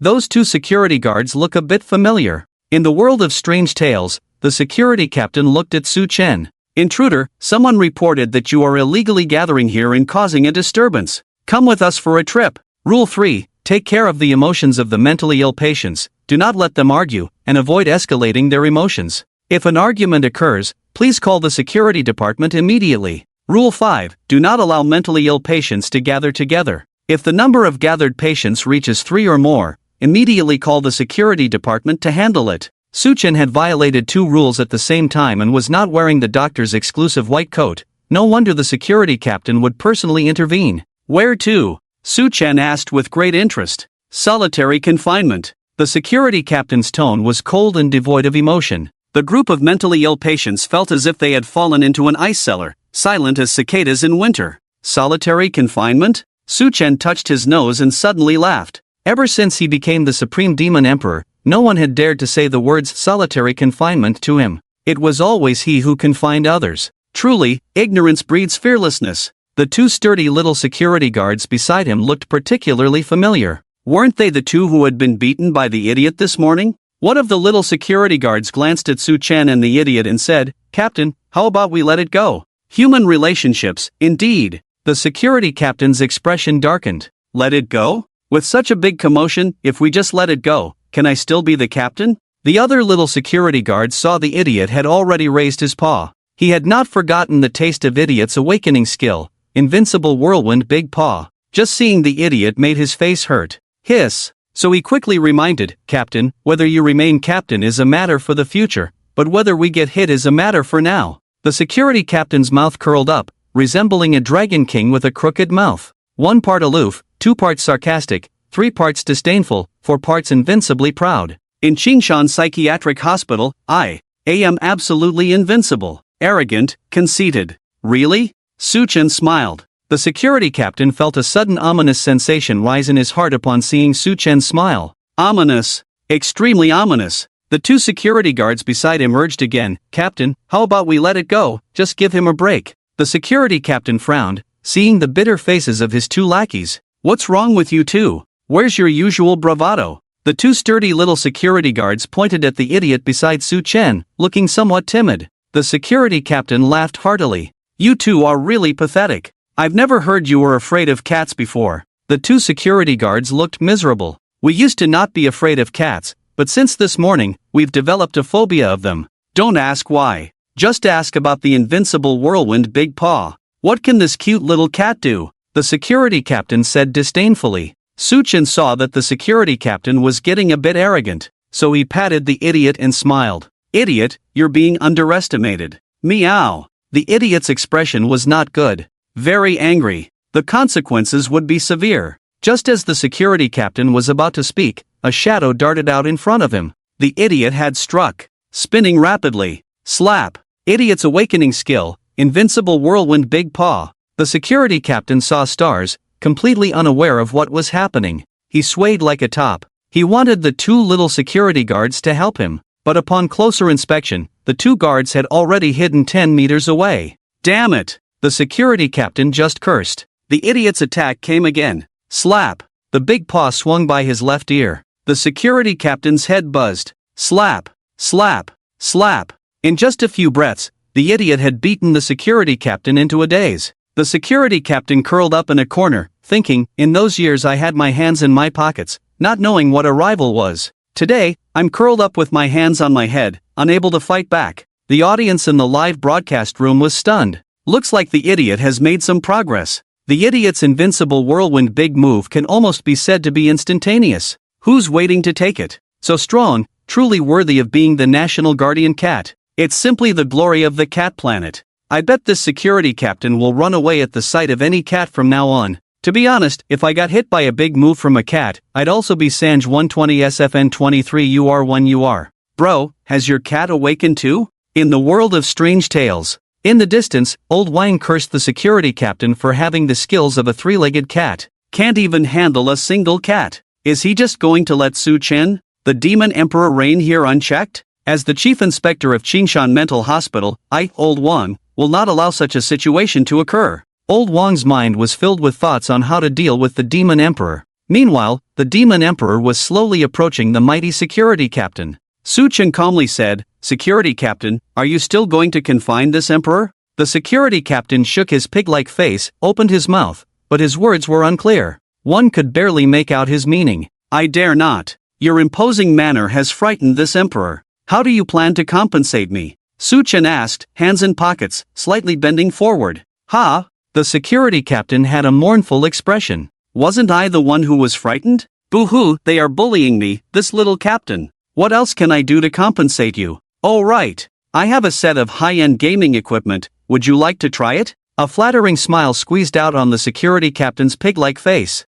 Those 2 security guards look a bit familiar. In the world of strange tales, the security captain looked at Su Chen. Intruder, someone reported that you are illegally gathering here and causing a disturbance. Come with us for a trip. Rule 3, take care of the emotions of the mentally ill patients. Do not let them argue, and avoid escalating their emotions. If an argument occurs, please call the security department immediately. Rule 5, do not allow mentally ill patients to gather together. If the number of gathered patients reaches 3 or more, immediately call the security department to handle it. Su Chen had violated 2 rules at the same time and was not wearing the doctor's exclusive white coat. No wonder the security captain would personally intervene. Where to? Su Chen asked with great interest. Solitary confinement. The security captain's tone was cold and devoid of emotion. The group of mentally ill patients felt as if they had fallen into an ice cellar, silent as cicadas in winter. Solitary confinement? Su Chen touched his nose and suddenly laughed. Ever since he became the Supreme Demon Emperor, no one had dared to say the words solitary confinement to him. It was always he who confined others. Truly, ignorance breeds fearlessness. The 2 sturdy little security guards beside him looked particularly familiar. Weren't they the 2 who had been beaten by the idiot this morning? One of the little security guards glanced at Su Chen and the idiot and said, "Captain, how about we let it go?" Human relationships, indeed. The security captain's expression darkened. Let it go? With such a big commotion, if we just let it go, can I still be the captain? The other little security guards saw the idiot had already raised his paw. He had not forgotten the taste of idiot's awakening skill. Invincible whirlwind big paw. Just seeing the idiot made his face hurt. Hiss. So he quickly reminded, "Captain, whether you remain captain is a matter for the future, but whether we get hit is a matter for now." The security captain's mouth curled up, resembling a dragon king with a crooked mouth. 1 part aloof, 2 parts sarcastic, 3 parts disdainful, 4 parts invincibly proud. In Qingshan Psychiatric Hospital, I am absolutely invincible, arrogant, conceited. Really? Su Chen smiled. The security captain felt a sudden ominous sensation rise in his heart upon seeing Su Chen's smile. Ominous. Extremely ominous. The two security guards beside him urged again, "Captain, how about we let it go, just give him a break." The security captain frowned, seeing the bitter faces of his two lackeys. "What's wrong with you two? Where's your usual bravado?" The two sturdy little security guards pointed at the idiot beside Su Chen, looking somewhat timid. The security captain laughed heartily. "You two are really pathetic. I've never heard you were afraid of cats before." The two security guards looked miserable. "We used to not be afraid of cats, but since this morning, we've developed a phobia of them. Don't ask why. Just ask about the invincible whirlwind Big Paw. What can this cute little cat do?" The security captain said disdainfully. Su Chen saw that the security captain was getting a bit arrogant, so he patted the idiot and smiled. "Idiot, you're being underestimated." Meow. The idiot's expression was not good. Very angry. The consequences would be severe. Just as the security captain was about to speak, a shadow darted out in front of him. The idiot had struck. Spinning rapidly. Slap. Idiot's awakening skill, invincible whirlwind Big Paw. The security captain saw stars, completely unaware of what was happening. He swayed like a top. He wanted the two little security guards to help him, but upon closer inspection, the two guards had already hidden 10 meters away. Damn it! The security captain just cursed. The idiot's attack came again. Slap. The big paw swung by his left ear. The security captain's head buzzed. Slap. Slap. Slap. In just a few breaths, the idiot had beaten the security captain into a daze. The security captain curled up in a corner, thinking, in those years I had my hands in my pockets, not knowing what a rival was. Today, I'm curled up with my hands on my head, unable to fight back. The audience in the live broadcast room was stunned. Looks like the idiot has made some progress. The idiot's invincible whirlwind big move can almost be said to be instantaneous. Who's waiting to take it? So strong, truly worthy of being the national guardian cat. It's simply the glory of the cat planet. I bet this security captain will run away at the sight of any cat from now on. To be honest, if I got hit by a big move from a cat, I'd also be Sanj 120 SFN 23 UR1 UR. Bro, has your cat awakened too? In the world of strange tales. In the distance, old Wang cursed the security captain for having the skills of a three-legged cat. Can't even handle a single cat. Is he just going to let Su Chen, the demon emperor, reign here unchecked? As the chief inspector of Qingshan Mental Hospital, Old Wang, will not allow such a situation to occur. Old Wang's mind was filled with thoughts on how to deal with the demon emperor. Meanwhile, the demon emperor was slowly approaching the mighty security captain. Su Chen calmly said, "Security captain, are you still going to confine this emperor?" The security captain shook his pig-like face, opened his mouth, but his words were unclear. One could barely make out his meaning. "I dare not. Your imposing manner has frightened this emperor. How do you plan to compensate me?" Su Chen asked, hands in pockets, slightly bending forward. "Ha?" The security captain had a mournful expression. "Wasn't I the one who was frightened? Boo-hoo, they are bullying me, this little captain. What else can I do to compensate you?" "Oh right. I have a set of high-end gaming equipment, would you like to try it?" A flattering smile squeezed out on the security captain's pig-like face.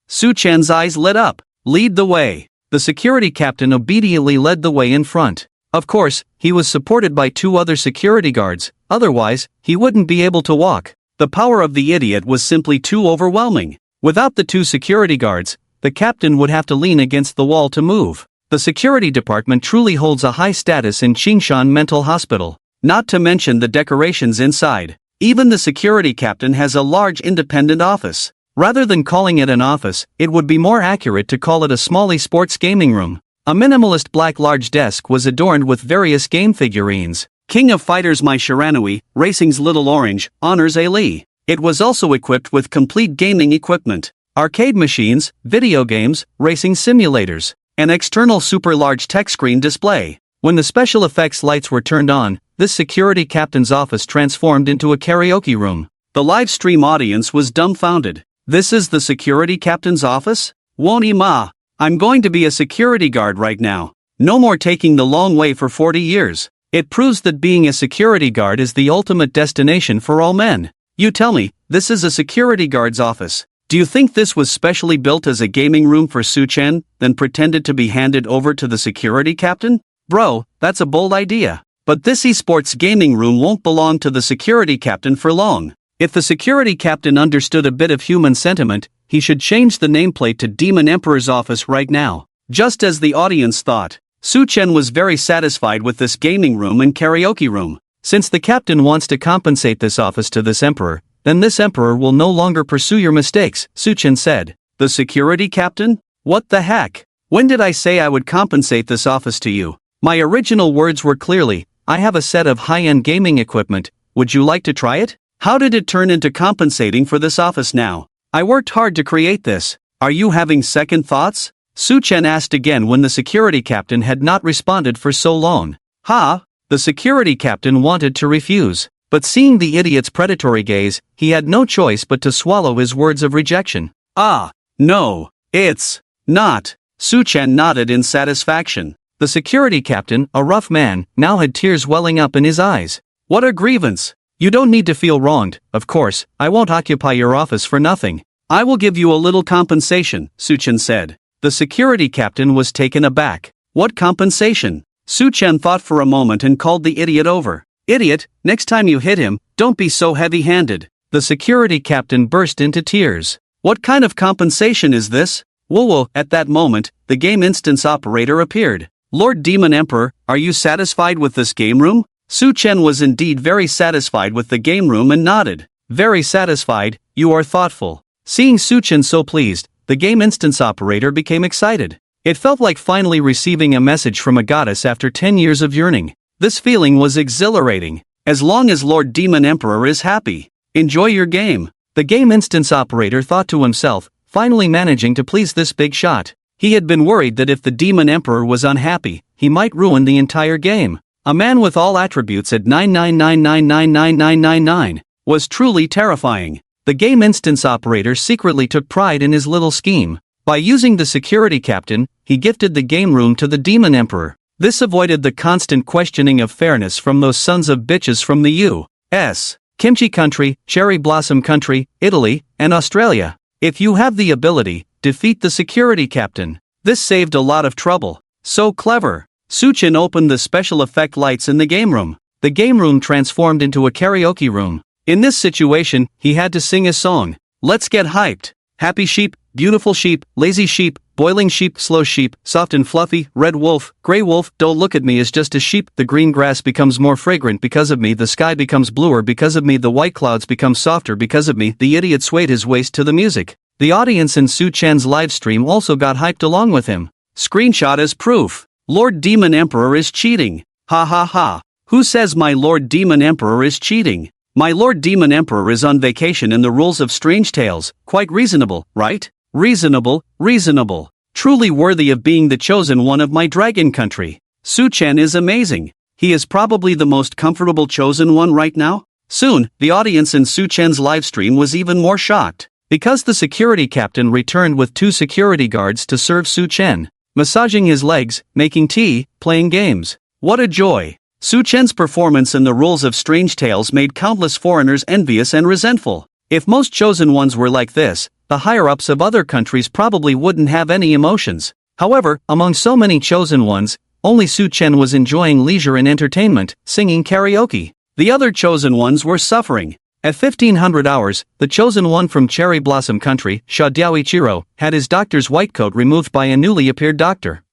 Su Chen's eyes lit up. "Lead the way." The security captain obediently led the way in front. Of course, he was supported by two other security guards, otherwise, he wouldn't be able to walk. The power of the idiot was simply too overwhelming. Without the two security guards, the captain would have to lean against the wall to move. The security department truly holds a high status in Qingshan Mental Hospital. Not to mention the decorations inside. Even the security captain has a large independent office. Rather than calling it an office, it would be more accurate to call it a smally sports gaming room. A minimalist black large desk was adorned with various game figurines. King of Fighters My Shiranui, Racing's Little Orange, Honors Ali. It was also equipped with complete gaming equipment. Arcade machines, video games, racing simulators. An external super large tech screen display. When the special effects lights were turned on, this security captain's office transformed into a karaoke room. The live stream audience was dumbfounded. "This is the security captain's office? Woni ma. I'm going to be a security guard right now. No more taking the long way for 40 years. It proves that being a security guard is the ultimate destination for all men. You tell me, this is a security guard's office. Do you think this was specially built as a gaming room for Su-Chen, then pretended to be handed over to the security captain? Bro, that's a bold idea. But this esports gaming room won't belong to the security captain for long. If the security captain understood a bit of human sentiment, he should change the nameplate to Demon Emperor's office right now. Just as the audience thought, Su-Chen was very satisfied with this gaming room and karaoke room. Since the captain wants to compensate this office to this emperor, then this emperor will no longer pursue your mistakes, Su-Chen said. The security captain? What the heck? When did I say I would compensate this office to you? My original words were clearly, I have a set of high-end gaming equipment, would you like to try it? How did it turn into compensating for this office now? I worked hard to create this. Are you having second thoughts? Su-Chen asked again when the security captain had not responded for so long. The security captain wanted to refuse, but seeing the idiot's predatory gaze, he had no choice but to swallow his words of rejection. No, it's not. Su-Chen nodded in satisfaction. The security captain, a rough man, now had tears welling up in his eyes. What a grievance! You don't need to feel wronged, of course, I won't occupy your office for nothing. I will give you a little compensation, Su-Chen said. The security captain was taken aback. What compensation? Su-Chen thought for a moment and called the idiot over. Idiot, next time you hit him, don't be so heavy-handed. The security captain burst into tears. What kind of compensation is this? Whoa, at that moment, the game instance operator appeared. Lord Demon Emperor, are you satisfied with this game room? Su-Chen was indeed very satisfied with the game room and nodded. Very satisfied, you are thoughtful. Seeing Su-Chen so pleased, the game instance operator became excited. It felt like finally receiving a message from a goddess after 10 years of yearning. This feeling was exhilarating. As long as Lord Demon Emperor is happy, enjoy your game. The game instance operator thought to himself, finally managing to please this big shot. He had been worried that if the Demon Emperor was unhappy, he might ruin the entire game. A man with all attributes at 999999999 was truly terrifying. The game instance operator secretly took pride in his little scheme. By using the security captain, he gifted the game room to the Demon Emperor. This avoided the constant questioning of fairness from those sons of bitches from the U.S., Kimchi country, Cherry Blossom country, Italy, and Australia. If you have the ability, defeat the security captain. This saved a lot of trouble. So clever. Su-Chen opened the special effect lights in the game room. The game room transformed into a karaoke room. In this situation, he had to sing a song. Let's get hyped. Happy sheep, beautiful sheep, lazy sheep, boiling sheep, slow sheep, soft and fluffy, red wolf, gray wolf, don't look at me as just a sheep. The green grass becomes more fragrant because of me, the sky becomes bluer because of me, the white clouds become softer because of me. The idiot swayed his waist to the music. The audience in Su-Chen's livestream also got hyped along with him. Screenshot as proof. Lord Demon Emperor is cheating. Ha ha ha. Who says my Lord Demon Emperor is cheating? My Lord Demon Emperor is on vacation in the rules of Strange Tales. Quite reasonable, right? Reasonable, reasonable. Truly worthy of being the chosen one of my dragon country. Su-Chen is amazing. He is probably the most comfortable chosen one right now. Soon, the audience in Su-Chen's livestream was even more shocked. Because the security captain returned with 2 security guards to serve Su-Chen, massaging his legs, making tea, playing games. What a joy! Su-Chen's performance in the rules of Strange Tales made countless foreigners envious and resentful. If most chosen ones were like this, the higher-ups of other countries probably wouldn't have any emotions. However, among so many chosen ones, only Su-Chen was enjoying leisure and entertainment, singing karaoke. The other chosen ones were suffering. At 1500 hours, the chosen one from Cherry Blossom Country, Sha Diaoichiro, had his doctor's white coat removed by a newly appeared doctor.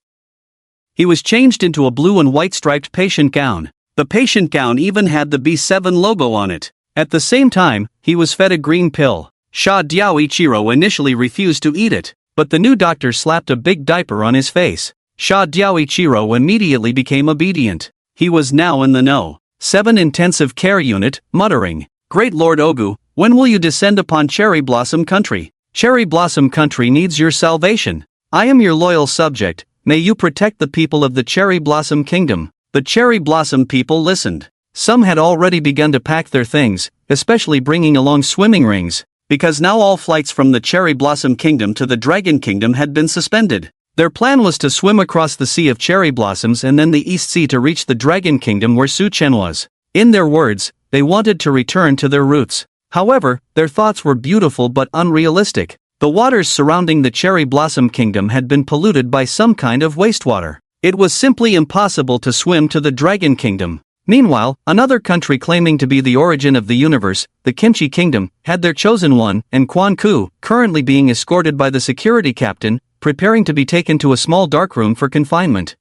He was changed into a blue and white striped patient gown. The patient gown even had the B7 logo on it. At the same time, he was fed a green pill. Sha Diaoichiro initially refused to eat it, but the new doctor slapped a big diaper on his face. Sha Diaoichiro immediately became obedient. He was now in the know. 7 intensive care unit, muttering, Great Lord Ogu, when will you descend upon Cherry Blossom Country? Cherry Blossom Country needs your salvation. I am your loyal subject. May you protect the people of the Cherry Blossom Kingdom. The Cherry Blossom people listened. Some had already begun to pack their things, especially bringing along swimming rings, because now all flights from the Cherry Blossom Kingdom to the Dragon Kingdom had been suspended. Their plan was to swim across the Sea of Cherry Blossoms and then the East Sea to reach the Dragon Kingdom where Su-Chen was. In their words, they wanted to return to their roots. However, their thoughts were beautiful but unrealistic. The waters surrounding the Cherry Blossom Kingdom had been polluted by some kind of wastewater. It was simply impossible to swim to the Dragon Kingdom. Meanwhile, another country claiming to be the origin of the universe, the Kimchi Kingdom, had their chosen one, and Quan-Ku, currently being escorted by the security captain, preparing to be taken to a small dark room for confinement.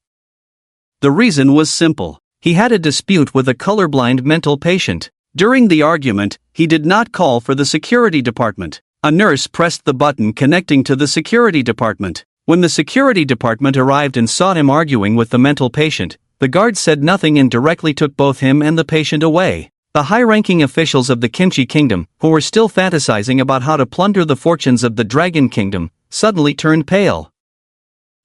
The reason was simple. He had a dispute with a colorblind mental patient. During the argument, he did not call for the security department. A nurse pressed the button connecting to the security department. When the security department arrived and saw him arguing with the mental patient, the guards said nothing and directly took both him and the patient away. The high-ranking officials of the Kimchi Kingdom, who were still fantasizing about how to plunder the fortunes of the Dragon Kingdom, suddenly turned pale.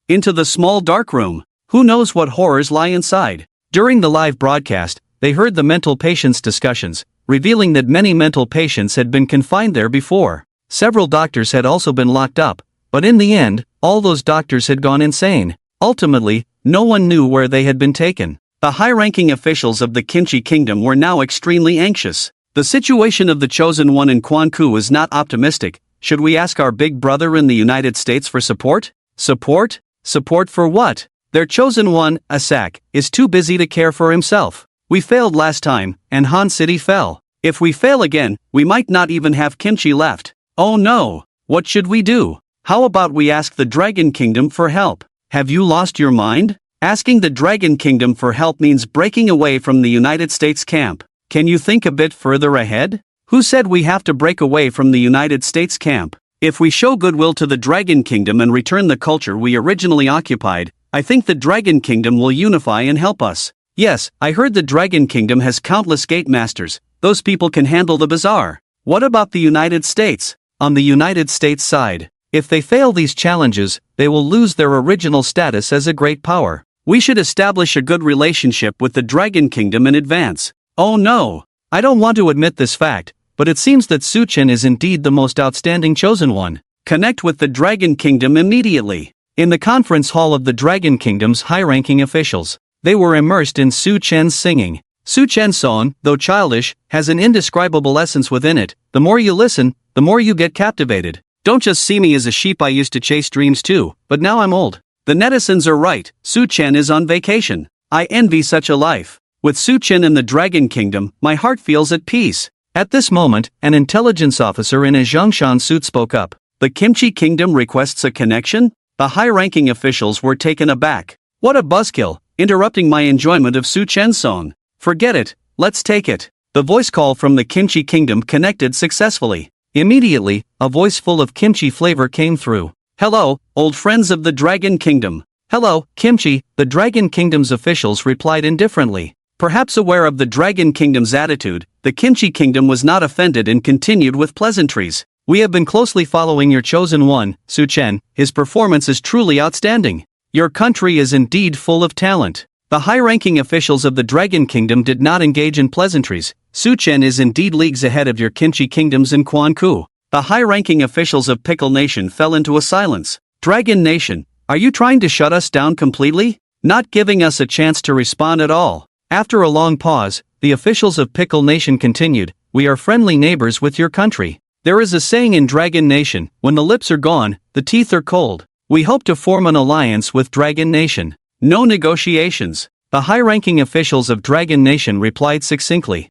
Into the small dark room. Who knows what horrors lie inside? During the live broadcast, they heard the mental patients' discussions, revealing that many mental patients had been confined there before. Several doctors had also been locked up, but in the end, all those doctors had gone insane. Ultimately, no one knew where they had been taken. The high-ranking officials of the Kimchi Kingdom were now extremely anxious. The situation of the Chosen One in Quan-Ku is not optimistic. Should we ask our big brother in the United States for support? Support? Support for what? Their Chosen One, Asak, is too busy to care for himself. We failed last time, and Han City fell. If we fail again, we might not even have kimchi left. Oh no! What should we do? How about we ask the Dragon Kingdom for help? Have you lost your mind? Asking the Dragon Kingdom for help means breaking away from the United States camp. Can you think a bit further ahead? Who said we have to break away from the United States camp? If we show goodwill to the Dragon Kingdom and return the culture we originally occupied, I think the Dragon Kingdom will unify and help us. Yes, I heard the Dragon Kingdom has countless gate masters. Those people can handle the bazaar. What about the United States? On the United States side, if they fail these challenges, they will lose their original status as a great power. We should establish a good relationship with the Dragon Kingdom in advance. Oh no! I don't want to admit this fact, but it seems that Su-Chen is indeed the most outstanding chosen one. Connect with the Dragon Kingdom immediately. In the conference hall of the Dragon Kingdom's high-ranking officials, they were immersed in Su-Chen's singing. Su-Chen's song, though childish, has an indescribable essence within it. The more you listen, the more you get captivated. Don't just see me as a sheep. I used to chase dreams too, but now I'm old. The netizens are right, Su-Chen is on vacation. I envy such a life. With Su-Chen in the Dragon Kingdom, my heart feels at peace. At this moment, an intelligence officer in a Zhongshan suit spoke up. The Kimchi Kingdom requests a connection? The high-ranking officials were taken aback. What a buzzkill, interrupting my enjoyment of Su-Chen's song. Forget it, let's take it. The voice call from the Kimchi Kingdom connected successfully. Immediately, a voice full of kimchi flavor came through. Hello, old friends of the Dragon Kingdom. Hello, Kimchi, the Dragon Kingdom's officials replied indifferently. Perhaps aware of the Dragon Kingdom's attitude, the Kimchi Kingdom was not offended and continued with pleasantries. We have been closely following your chosen one, Su-Chen. His performance is truly outstanding. Your country is indeed full of talent. The high-ranking officials of the Dragon Kingdom did not engage in pleasantries. Su-Chen is indeed leagues ahead of your Kimchi Kingdoms in Quan-Ku. The high-ranking officials of Pickle Nation fell into a silence. Dragon Nation, are you trying to shut us down completely? Not giving us a chance to respond at all. After a long pause, the officials of Pickle Nation continued, we are friendly neighbors with your country. There is a saying in Dragon Nation, when the lips are gone, the teeth are cold. We hope to form an alliance with Dragon Nation. No negotiations. The high-ranking officials of Dragon Nation replied succinctly.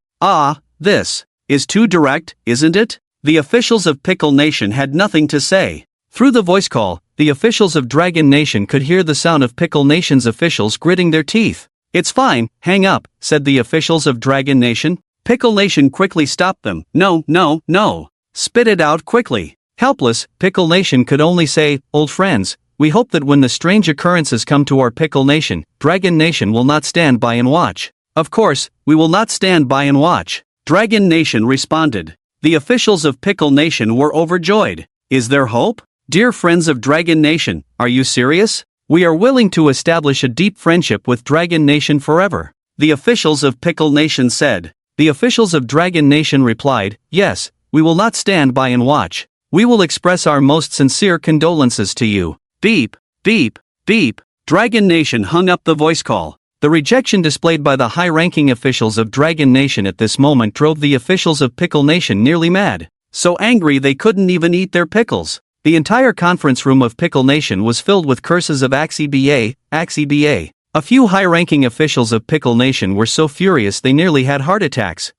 This is too direct, isn't it? The officials of Pickle Nation had nothing to say. Through the voice call, the officials of Dragon Nation could hear the sound of Pickle Nation's officials gritting their teeth. It's fine, hang up, said the officials of Dragon Nation. Pickle Nation quickly stopped them. No. Spit it out quickly. Helpless, Pickle Nation could only say, old friends, we hope that when the strange occurrences come to our Pickle Nation, Dragon Nation will not stand by and watch. Of course, we will not stand by and watch. Dragon Nation responded. The officials of Pickle Nation were overjoyed. Is there hope? Dear friends of Dragon Nation, are you serious? We are willing to establish a deep friendship with Dragon Nation forever. The officials of Pickle Nation said. The officials of Dragon Nation replied, yes, we will not stand by and watch. We will express our most sincere condolences to you. Beep, beep, beep. Dragon Nation hung up the voice call. The rejection displayed by the high-ranking officials of Dragon Nation at this moment drove the officials of Pickle Nation nearly mad. So angry they couldn't even eat their pickles. The entire conference room of Pickle Nation was filled with curses of Axie BA, Axie BA. A few high-ranking officials of Pickle Nation were so furious they nearly had heart attacks.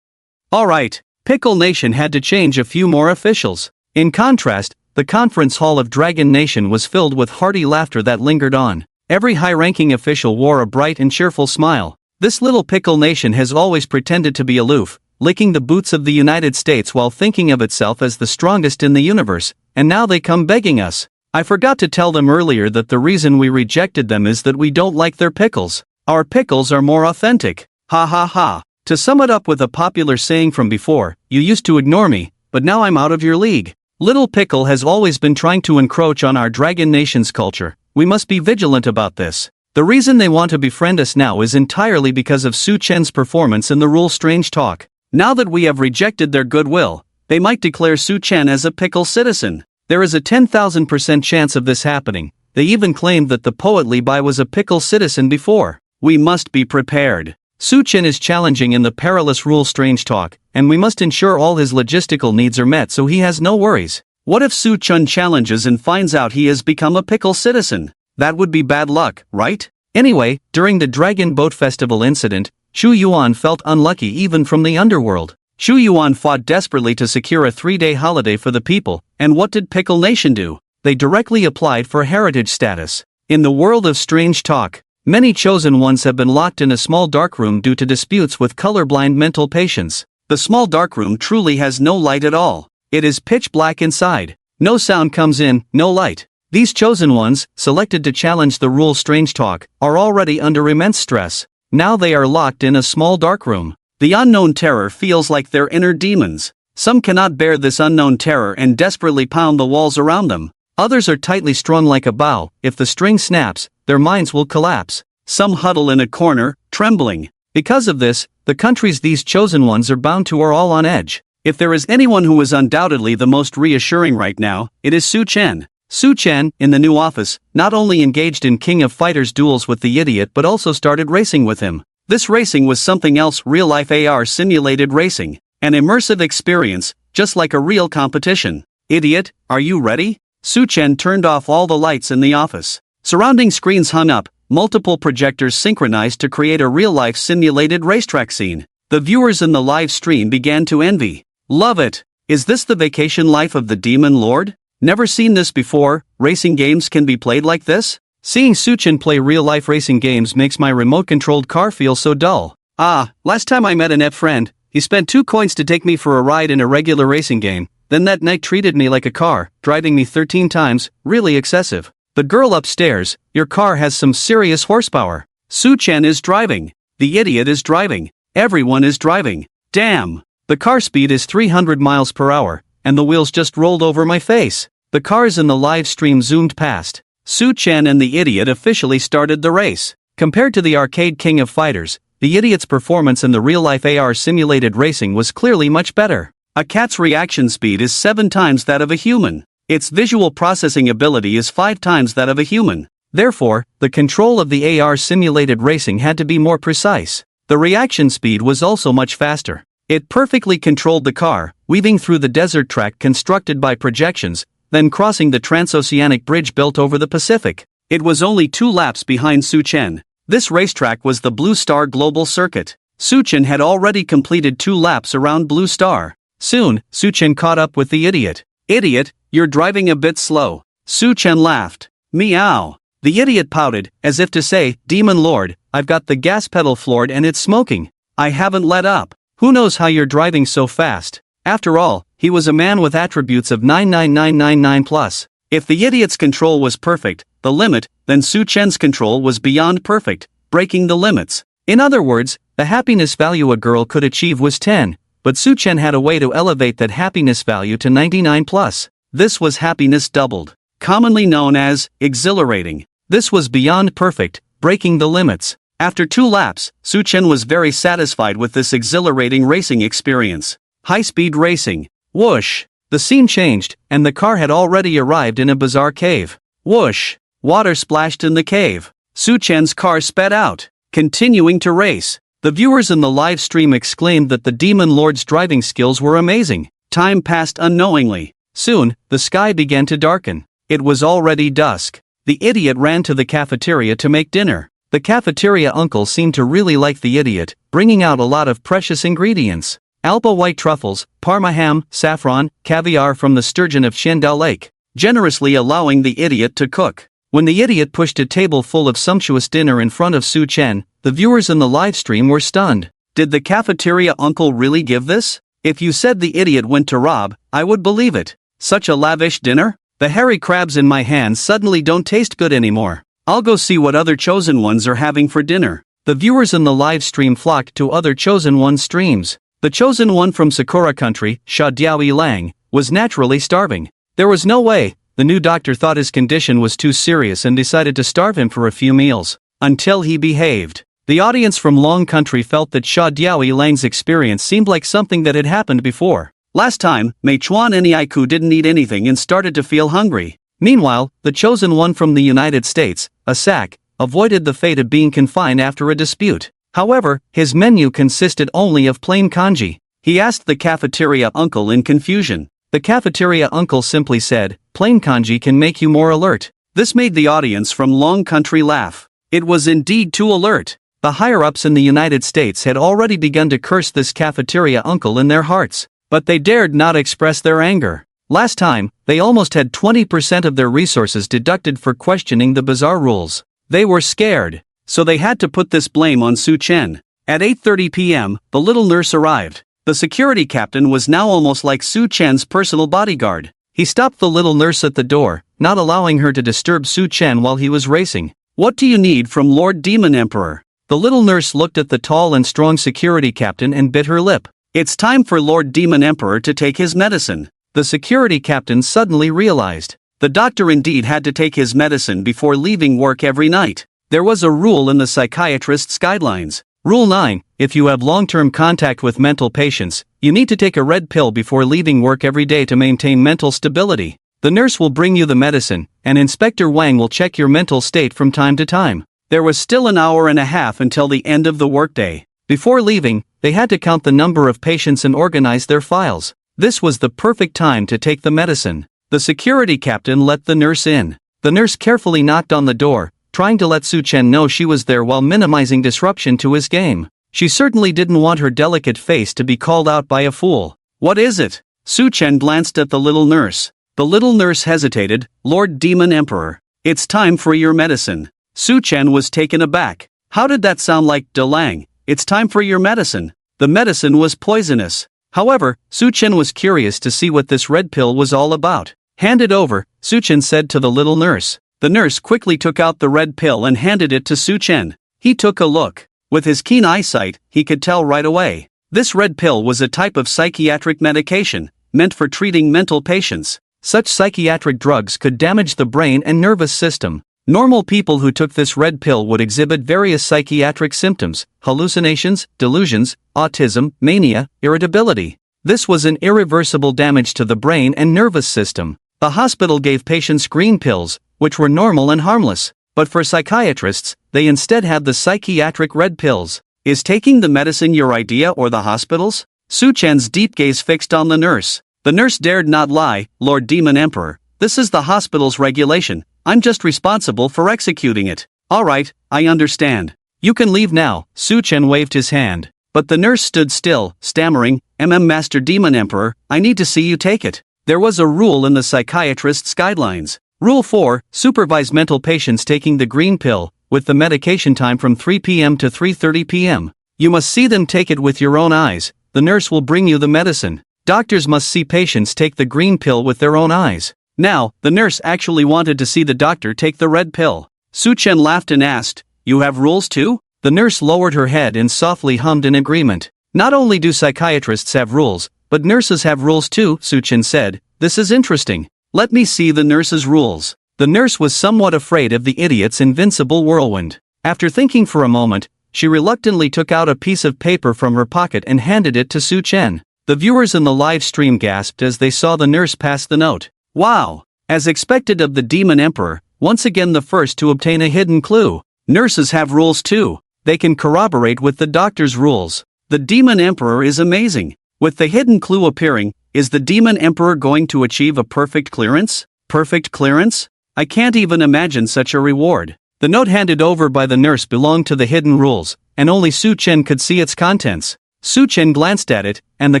Alright, Pickle Nation had to change a few more officials. In contrast, the conference hall of Dragon Nation was filled with hearty laughter that lingered on. Every high-ranking official wore a bright and cheerful smile. This little Pickle Nation has always pretended to be aloof, licking the boots of the United States while thinking of itself as the strongest in the universe, and now they come begging us. I forgot to tell them earlier that the reason we rejected them is that we don't like their pickles. Our pickles are more authentic. Ha ha ha. To sum it up with a popular saying from before, you used to ignore me, but now I'm out of your league. Little Pickle has always been trying to encroach on our Dragon Nation's culture. We must be vigilant about this. The reason they want to befriend us now is entirely because of Su Chen's performance in the Rule Strange Talk. Now that we have rejected their goodwill, they might declare Su Chen as a pickle citizen. There is a 10,000% chance of this happening. They even claimed that the poet Li Bai was a pickle citizen before. We must be prepared. Su Chen is challenging in the perilous Rule Strange Talk, and we must ensure all his logistical needs are met so he has no worries. What if Su Chen challenges and finds out he has become a pickle citizen? That would be bad luck, right? Anyway, during the Dragon Boat Festival incident, Shu Yuan felt unlucky even from the underworld. Shu Yuan fought desperately to secure a 3-day holiday for the people, and what did Pickle Nation do? They directly applied for heritage status. In the world of strange talk, many chosen ones have been locked in a small darkroom due to disputes with colorblind mental patients. The small darkroom truly has no light at all. It is pitch black inside. No sound comes in, no light. These chosen ones, selected to challenge the Rule Strange Talk, are already under immense stress. Now they are locked in a small darkroom. The unknown terror feels like their inner demons. Some cannot bear this unknown terror and desperately pound the walls around them. Others are tightly strung like a bow. If the string snaps, their minds will collapse. Some huddle in a corner, trembling. Because of this, the countries these chosen ones are bound to are all on edge. If there is anyone who is undoubtedly the most reassuring right now, it is Su Chen. Su Chen, in the new office, not only engaged in King of Fighters duels with the idiot but also started racing with him. This racing was something else, real-life AR simulated racing. An immersive experience, just like a real competition. Idiot, are you ready? Su Chen turned off all the lights in the office. Surrounding screens hung up, multiple projectors synchronized to create a real-life simulated racetrack scene. The viewers in the live stream began to envy. Love it! Is this the vacation life of the Demon Lord? Never seen this before. Racing games can be played like this? Seeing Su Chen play real-life racing games makes my remote-controlled car feel so dull. Last time I met an friend, he spent 2 coins to take me for a ride in a regular racing game, then that night treated me like a car, driving me 13 times, really excessive. The girl upstairs, your car has some serious horsepower. Su Chen is driving. The idiot is driving. Everyone is driving. Damn! The car speed is 300 miles per hour, and the wheels just rolled over my face. The cars in the live stream zoomed past. Su Chen and the idiot officially started the race. Compared to the arcade King of Fighters, the idiot's performance in the real-life AR simulated racing was clearly much better. A cat's reaction speed is 7 times that of a human. Its visual processing ability is 5 times that of a human. Therefore, the control of the AR simulated racing had to be more precise. The reaction speed was also much faster. It perfectly controlled the car, weaving through the desert track constructed by projections, then crossing the transoceanic bridge built over the Pacific. It was only 2 laps behind Su Chen. This racetrack was the Blue Star Global Circuit. Su Chen had already completed 2 laps around Blue Star. Soon, Su Chen caught up with the idiot. Idiot, you're driving a bit slow. Su Chen laughed. Meow. The idiot pouted, as if to say, Demon Lord, I've got the gas pedal floored and it's smoking. I haven't let up. Who knows how you're driving so fast? After all, he was a man with attributes of 99999+. If the idiot's control was perfect, the limit, then Su Chen's control was beyond perfect, breaking the limits. In other words, the happiness value a girl could achieve was 10, but Su Chen had a way to elevate that happiness value to 99+. This was happiness doubled, commonly known as exhilarating. This was beyond perfect, breaking the limits. After 2 laps, Su Chen was very satisfied with this exhilarating racing experience. High-speed racing. Whoosh! The scene changed, and the car had already arrived in a bizarre cave. Whoosh! Water splashed in the cave. Su Chen's car sped out, continuing to race. The viewers in the live stream exclaimed that the Demon Lord's driving skills were amazing. Time passed unknowingly. Soon, the sky began to darken. It was already dusk. The idiot ran to the cafeteria to make dinner. The cafeteria uncle seemed to really like the idiot, bringing out a lot of precious ingredients. Alba white truffles, Parma ham, saffron, caviar from the sturgeon of Shandao Lake, generously allowing the idiot to cook. When the idiot pushed a table full of sumptuous dinner in front of Su Chen, the viewers in the live stream were stunned. Did the cafeteria uncle really give this? If you said the idiot went to rob, I would believe it. Such a lavish dinner? The hairy crabs in my hands suddenly don't taste good anymore. I'll go see what other chosen ones are having for dinner. The viewers in the live stream flocked to other chosen one streams. The chosen one from Sakura country, Sha Diaoyi Lang, was naturally starving. There was no way. The new doctor thought his condition was too serious and decided to starve him for a few meals, until he behaved. The audience from Long Country felt that Sha Diaoyi Lang's experience seemed like something that had happened before. Last time, Mei Chuan and Iaiku didn't eat anything and started to feel hungry. Meanwhile, the chosen one from the United States, Asak, avoided the fate of being confined after a dispute. However, his menu consisted only of plain kanji. He asked the cafeteria uncle in confusion. The cafeteria uncle simply said, "Plain kanji can make you more alert." This made the audience from Long Country laugh. It was indeed too alert. The higher-ups in the United States had already begun to curse this cafeteria uncle in their hearts, but they dared not express their anger. Last time, they almost had 20% of their resources deducted for questioning the bizarre rules. They were scared, so they had to put this blame on Su Chen. At 8:30 p.m., the little nurse arrived. The security captain was now almost like Su Chen's personal bodyguard. He stopped the little nurse at the door, not allowing her to disturb Su Chen while he was racing. "What do you need from Lord Demon Emperor?" The little nurse looked at the tall and strong security captain and bit her lip. "It's time for Lord Demon Emperor to take his medicine." The security captain suddenly realized. The doctor indeed had to take his medicine before leaving work every night. There was a rule in the psychiatrist's guidelines. Rule 9, if you have long-term contact with mental patients, you need to take a red pill before leaving work every day to maintain mental stability. The nurse will bring you the medicine, and Inspector Wang will check your mental state from time to time. There was still an hour and a half until the end of the workday. Before leaving, they had to count the number of patients and organize their files. This was the perfect time to take the medicine. The security captain let the nurse in. The nurse carefully knocked on the door, trying to let Su Chen know she was there while minimizing disruption to his game. She certainly didn't want her delicate face to be called out by a fool. "What is it?" Su Chen glanced at the little nurse. The little nurse hesitated. "Lord Demon Emperor, it's time for your medicine." Su Chen was taken aback. How did that sound like Delang? It's time for your medicine. The medicine was poisonous. However, Su Chen was curious to see what this red pill was all about. "Hand it over," Su Chen said to the little nurse. The nurse quickly took out the red pill and handed it to Su Chen. He took a look. With his keen eyesight, he could tell right away. This red pill was a type of psychiatric medication, meant for treating mental patients. Such psychiatric drugs could damage the brain and nervous system. Normal people who took this red pill would exhibit various psychiatric symptoms: hallucinations, delusions, autism, mania, irritability. This was an irreversible damage to the brain and nervous system. The hospital gave patients green pills, which were normal and harmless, but for psychiatrists, they instead had the psychiatric red pills. "Is taking the medicine your idea or the hospital's?" Su Chen's deep gaze fixed on the nurse. The nurse dared not lie. "Lord Demon Emperor, this is the hospital's regulation. I'm just responsible for executing it." "All right, I understand. You can leave now." Su Chen waved his hand. But the nurse stood still, stammering, Master Demon Emperor, I need to see you take it." There was a rule in the psychiatrist's guidelines. Rule 4, supervise mental patients taking the green pill, with the medication time from 3 p.m. to 3:30 p.m. You must see them take it with your own eyes. The nurse will bring you the medicine. Doctors must see patients take the green pill with their own eyes. Now, the nurse actually wanted to see the doctor take the red pill. Su Chen laughed and asked, "You have rules too?" The nurse lowered her head and softly hummed in agreement. "Not only do psychiatrists have rules, but nurses have rules too," Su Chen said. "This is interesting. Let me see the nurse's rules." The nurse was somewhat afraid of the idiot's invincible whirlwind. After thinking for a moment, she reluctantly took out a piece of paper from her pocket and handed it to Su Chen. The viewers in the live stream gasped as they saw the nurse pass the note. Wow! As expected of the Demon Emperor, once again the first to obtain a hidden clue. Nurses have rules too. They can corroborate with the doctor's rules. The Demon Emperor is amazing. With the hidden clue appearing, Is the Demon Emperor going to achieve a perfect clearance? Perfect clearance? I can't even imagine such a reward. The note handed over by the nurse belonged to the hidden rules, and only Su Chen could see its contents. Su Chen glanced at it, and the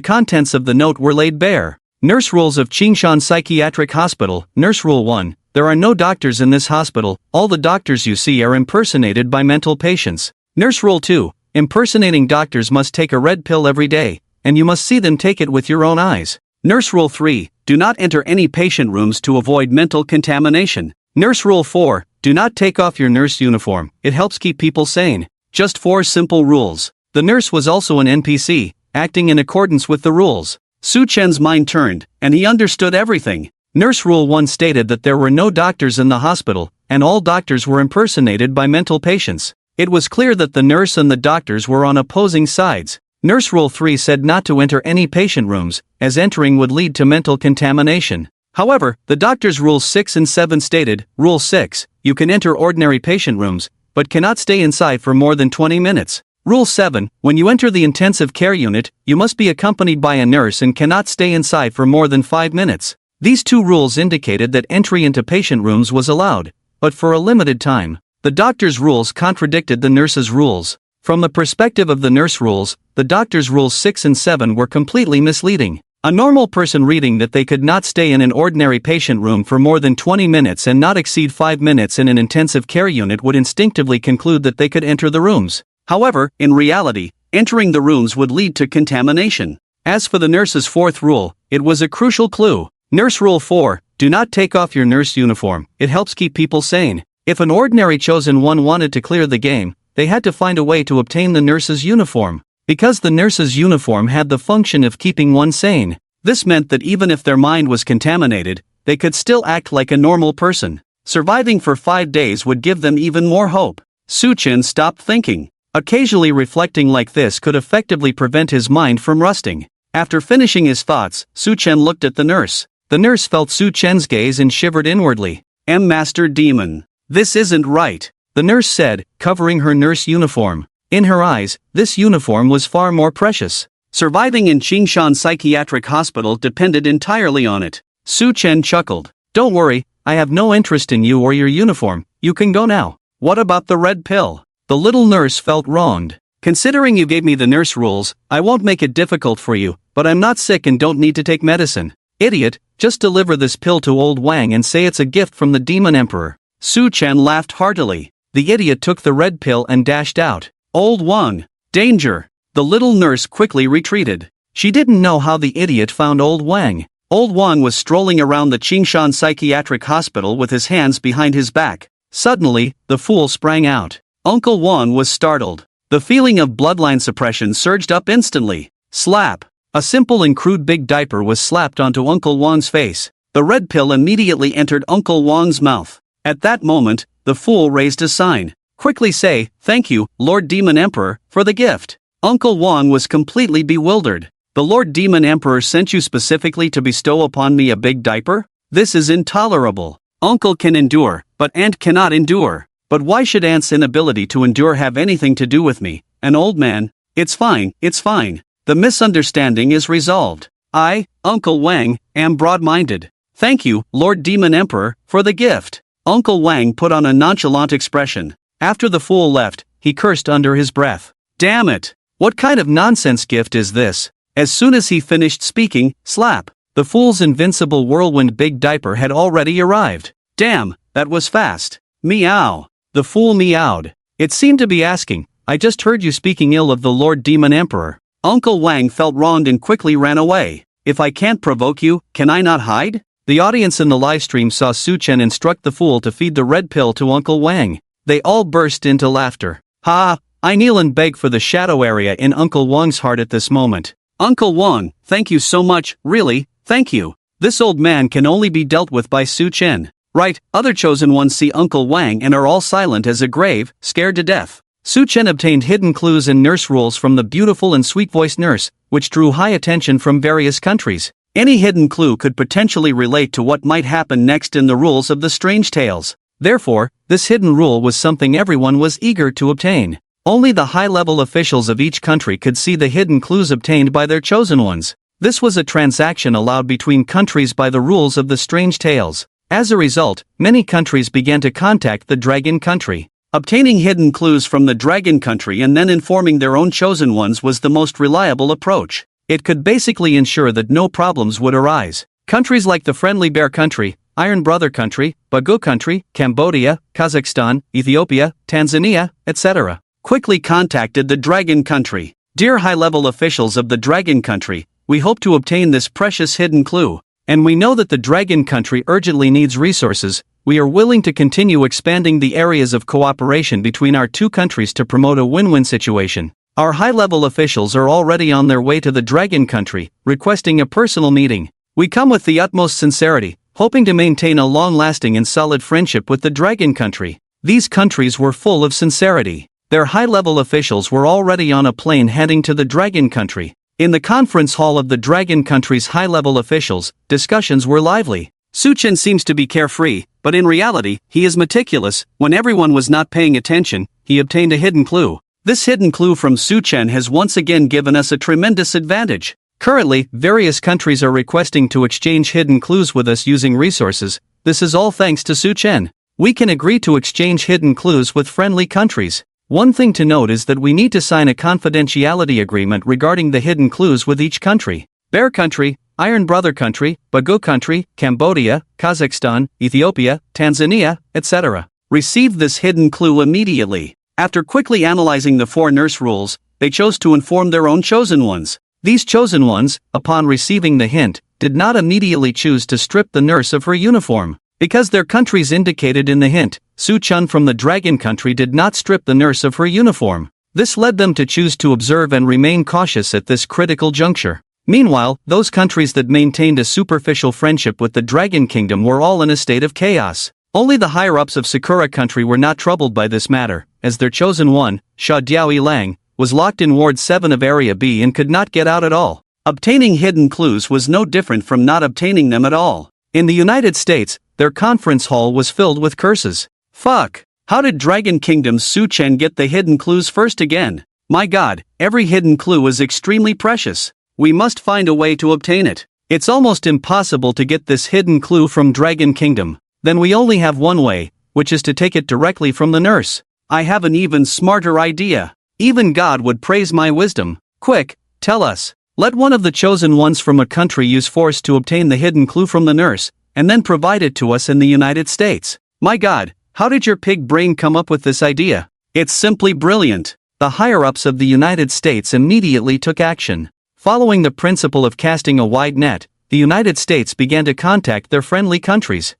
contents of the note were laid bare. Nurse Rules of Qingshan Psychiatric Hospital. Nurse Rule 1. There are no doctors in this hospital. All the doctors you see are impersonated by mental patients. Nurse Rule 2. Impersonating doctors must take a red pill every day, and you must see them take it with your own eyes. Nurse Rule 3. Do not enter any patient rooms to avoid mental contamination. Nurse Rule 4. Do not take off your nurse uniform. It helps keep people sane. Just 4 simple rules. The nurse was also an NPC, acting in accordance with the rules. Su Chen's mind turned, and he understood everything. Nurse Rule 1 stated that there were no doctors in the hospital, and all doctors were impersonated by mental patients. It was clear that the nurse and the doctors were on opposing sides. Nurse Rule 3 said not to enter any patient rooms, as entering would lead to mental contamination. However, the doctor's Rules 6 and 7 stated, Rule 6, you can enter ordinary patient rooms, but cannot stay inside for more than 20 minutes. Rule 7, when you enter the intensive care unit, you must be accompanied by a nurse and cannot stay inside for more than 5 minutes. These 2 rules indicated that entry into patient rooms was allowed, but for a limited time. The doctor's rules contradicted the nurse's rules. From the perspective of the nurse rules, the doctor's Rules 6 and 7 were completely misleading. A normal person reading that they could not stay in an ordinary patient room for more than 20 minutes and not exceed 5 minutes in an intensive care unit would instinctively conclude that they could enter the rooms. However, in reality, entering the rooms would lead to contamination. As for the nurse's 4th rule, it was a crucial clue. Nurse Rule 4, do not take off your nurse uniform. It helps keep people sane. If an ordinary chosen one wanted to clear the game, they had to find a way to obtain the nurse's uniform. Because the nurse's uniform had the function of keeping one sane, this meant that even if their mind was contaminated, they could still act like a normal person. Surviving for 5 days would give them even more hope. Su Chen stopped thinking. Occasionally reflecting like this could effectively prevent his mind from rusting. After finishing his thoughts, Su Chen looked at the nurse. The nurse felt Su Chen's gaze and shivered inwardly. Master Demon. This isn't right, the nurse said, covering her nurse uniform. In her eyes, this uniform was far more precious. Surviving in Qingshan Psychiatric Hospital depended entirely on it. Su Chen chuckled. Don't worry, I have no interest in you or your uniform. You can go now. What about the red pill? The little nurse felt wronged. Considering you gave me the nurse rules, I won't make it difficult for you, but I'm not sick and don't need to take medicine. Idiot, just deliver this pill to old Wang and say it's a gift from the Demon Emperor. Su Chen laughed heartily. The idiot took the red pill and dashed out. Old Wang. Danger. The little nurse quickly retreated. She didn't know how the idiot found old Wang. Old Wang was strolling around the Qingshan Psychiatric Hospital with his hands behind his back. Suddenly, the fool sprang out. Uncle Wang was startled. The feeling of bloodline suppression surged up instantly. Slap. A simple and crude big diaper was slapped onto Uncle Wang's face. The red pill immediately entered Uncle Wang's mouth. At that moment, the fool raised a sign. Quickly say, thank you, Lord Demon Emperor, for the gift. Uncle Wang was completely bewildered. The Lord Demon Emperor sent you specifically to bestow upon me a big diaper? This is intolerable. Uncle can endure, but aunt cannot endure. But why should aunt's inability to endure have anything to do with me, an old man? It's fine, it's fine. The misunderstanding is resolved. I, Uncle Wang, am broad-minded. Thank you, Lord Demon Emperor, for the gift. Uncle Wang put on a nonchalant expression. After the fool left, he cursed under his breath. Damn it! What kind of nonsense gift is this? As soon as he finished speaking, slap. The fool's invincible whirlwind big diaper had already arrived. Damn, that was fast. Meow. The fool meowed. It seemed to be asking, I just heard you speaking ill of the Lord Demon Emperor. Uncle Wang felt wronged and quickly ran away. If I can't provoke you, can I not hide? The audience in the livestream saw Su Chen instruct the fool to feed the red pill to Uncle Wang. They all burst into laughter. Ha! I kneel and beg for the shadow area in Uncle Wang's heart at this moment. Uncle Wang, thank you so much, really, thank you. This old man can only be dealt with by Su Chen. Right, other chosen ones see Uncle Wang and are all silent as a grave, scared to death. Su Chen obtained hidden clues and nurse rules from the beautiful and sweet-voiced nurse, which drew high attention from various countries. Any hidden clue could potentially relate to what might happen next in the rules of the strange tales. Therefore, this hidden rule was something everyone was eager to obtain. Only the high-level officials of each country could see the hidden clues obtained by their chosen ones. This was a transaction allowed between countries by the rules of the strange tales. As a result, many countries began to contact the dragon country. Obtaining hidden clues from the dragon country and then informing their own chosen ones was the most reliable approach. It could basically ensure that no problems would arise. Countries like the Friendly Bear country, Iron Brother country, Bagu country, Cambodia, Kazakhstan, Ethiopia, Tanzania, etc. quickly contacted the dragon country. Dear high-level officials of the dragon country, we hope to obtain this precious hidden clue, and we know that the dragon country urgently needs resources. We are willing to continue expanding the areas of cooperation between our two countries to promote a win-win situation. Our high-level officials are already on their way to the dragon country, requesting a personal meeting. We come with the utmost sincerity, hoping to maintain a long-lasting and solid friendship with the dragon country. These countries were full of sincerity. Their high-level officials were already on a plane heading to the dragon country. In the conference hall of the dragon country's high-level officials, discussions were lively. Su Chen seems to be carefree, but in reality, he is meticulous. When everyone was not paying attention, he obtained a hidden clue. This hidden clue from Su Chen has once again given us a tremendous advantage. Currently, various countries are requesting to exchange hidden clues with us using resources. This is all thanks to Su Chen. We can agree to exchange hidden clues with friendly countries. One thing to note is that we need to sign a confidentiality agreement regarding the hidden clues with each country. Bear country, Iron Brother country, Bagu country, Cambodia, Kazakhstan, Ethiopia, Tanzania, etc. received this hidden clue immediately. After quickly analyzing the 4 nurse rules, they chose to inform their own chosen ones. These chosen ones, upon receiving the hint, did not immediately choose to strip the nurse of her uniform. Because their countries indicated in the hint, Su Chen from the dragon country did not strip the nurse of her uniform. This led them to choose to observe and remain cautious at this critical juncture. Meanwhile, those countries that maintained a superficial friendship with the Dragon Kingdom were all in a state of chaos. Only the higher-ups of Sakura country were not troubled by this matter, as their chosen one, Sha Diao Lang, was locked in Ward 7 of Area B and could not get out at all. Obtaining hidden clues was no different from not obtaining them at all. In the United States, their conference hall was filled with curses. Fuck! How did Dragon Kingdom's Su Chen get the hidden clues first again? My god, every hidden clue is extremely precious. We must find a way to obtain it. It's almost impossible to get this hidden clue from Dragon Kingdom. Then we only have one way, which is to take it directly from the nurse. I have an even smarter idea. Even God would praise my wisdom. Quick, tell us. Let one of the chosen ones from a country use force to obtain the hidden clue from the nurse, and then provide it to us in the United States. My god, how did your pig brain come up with this idea? It's simply brilliant. The higher-ups of the United States immediately took action. Following the principle of casting a wide net, the United States began to contact their friendly countries.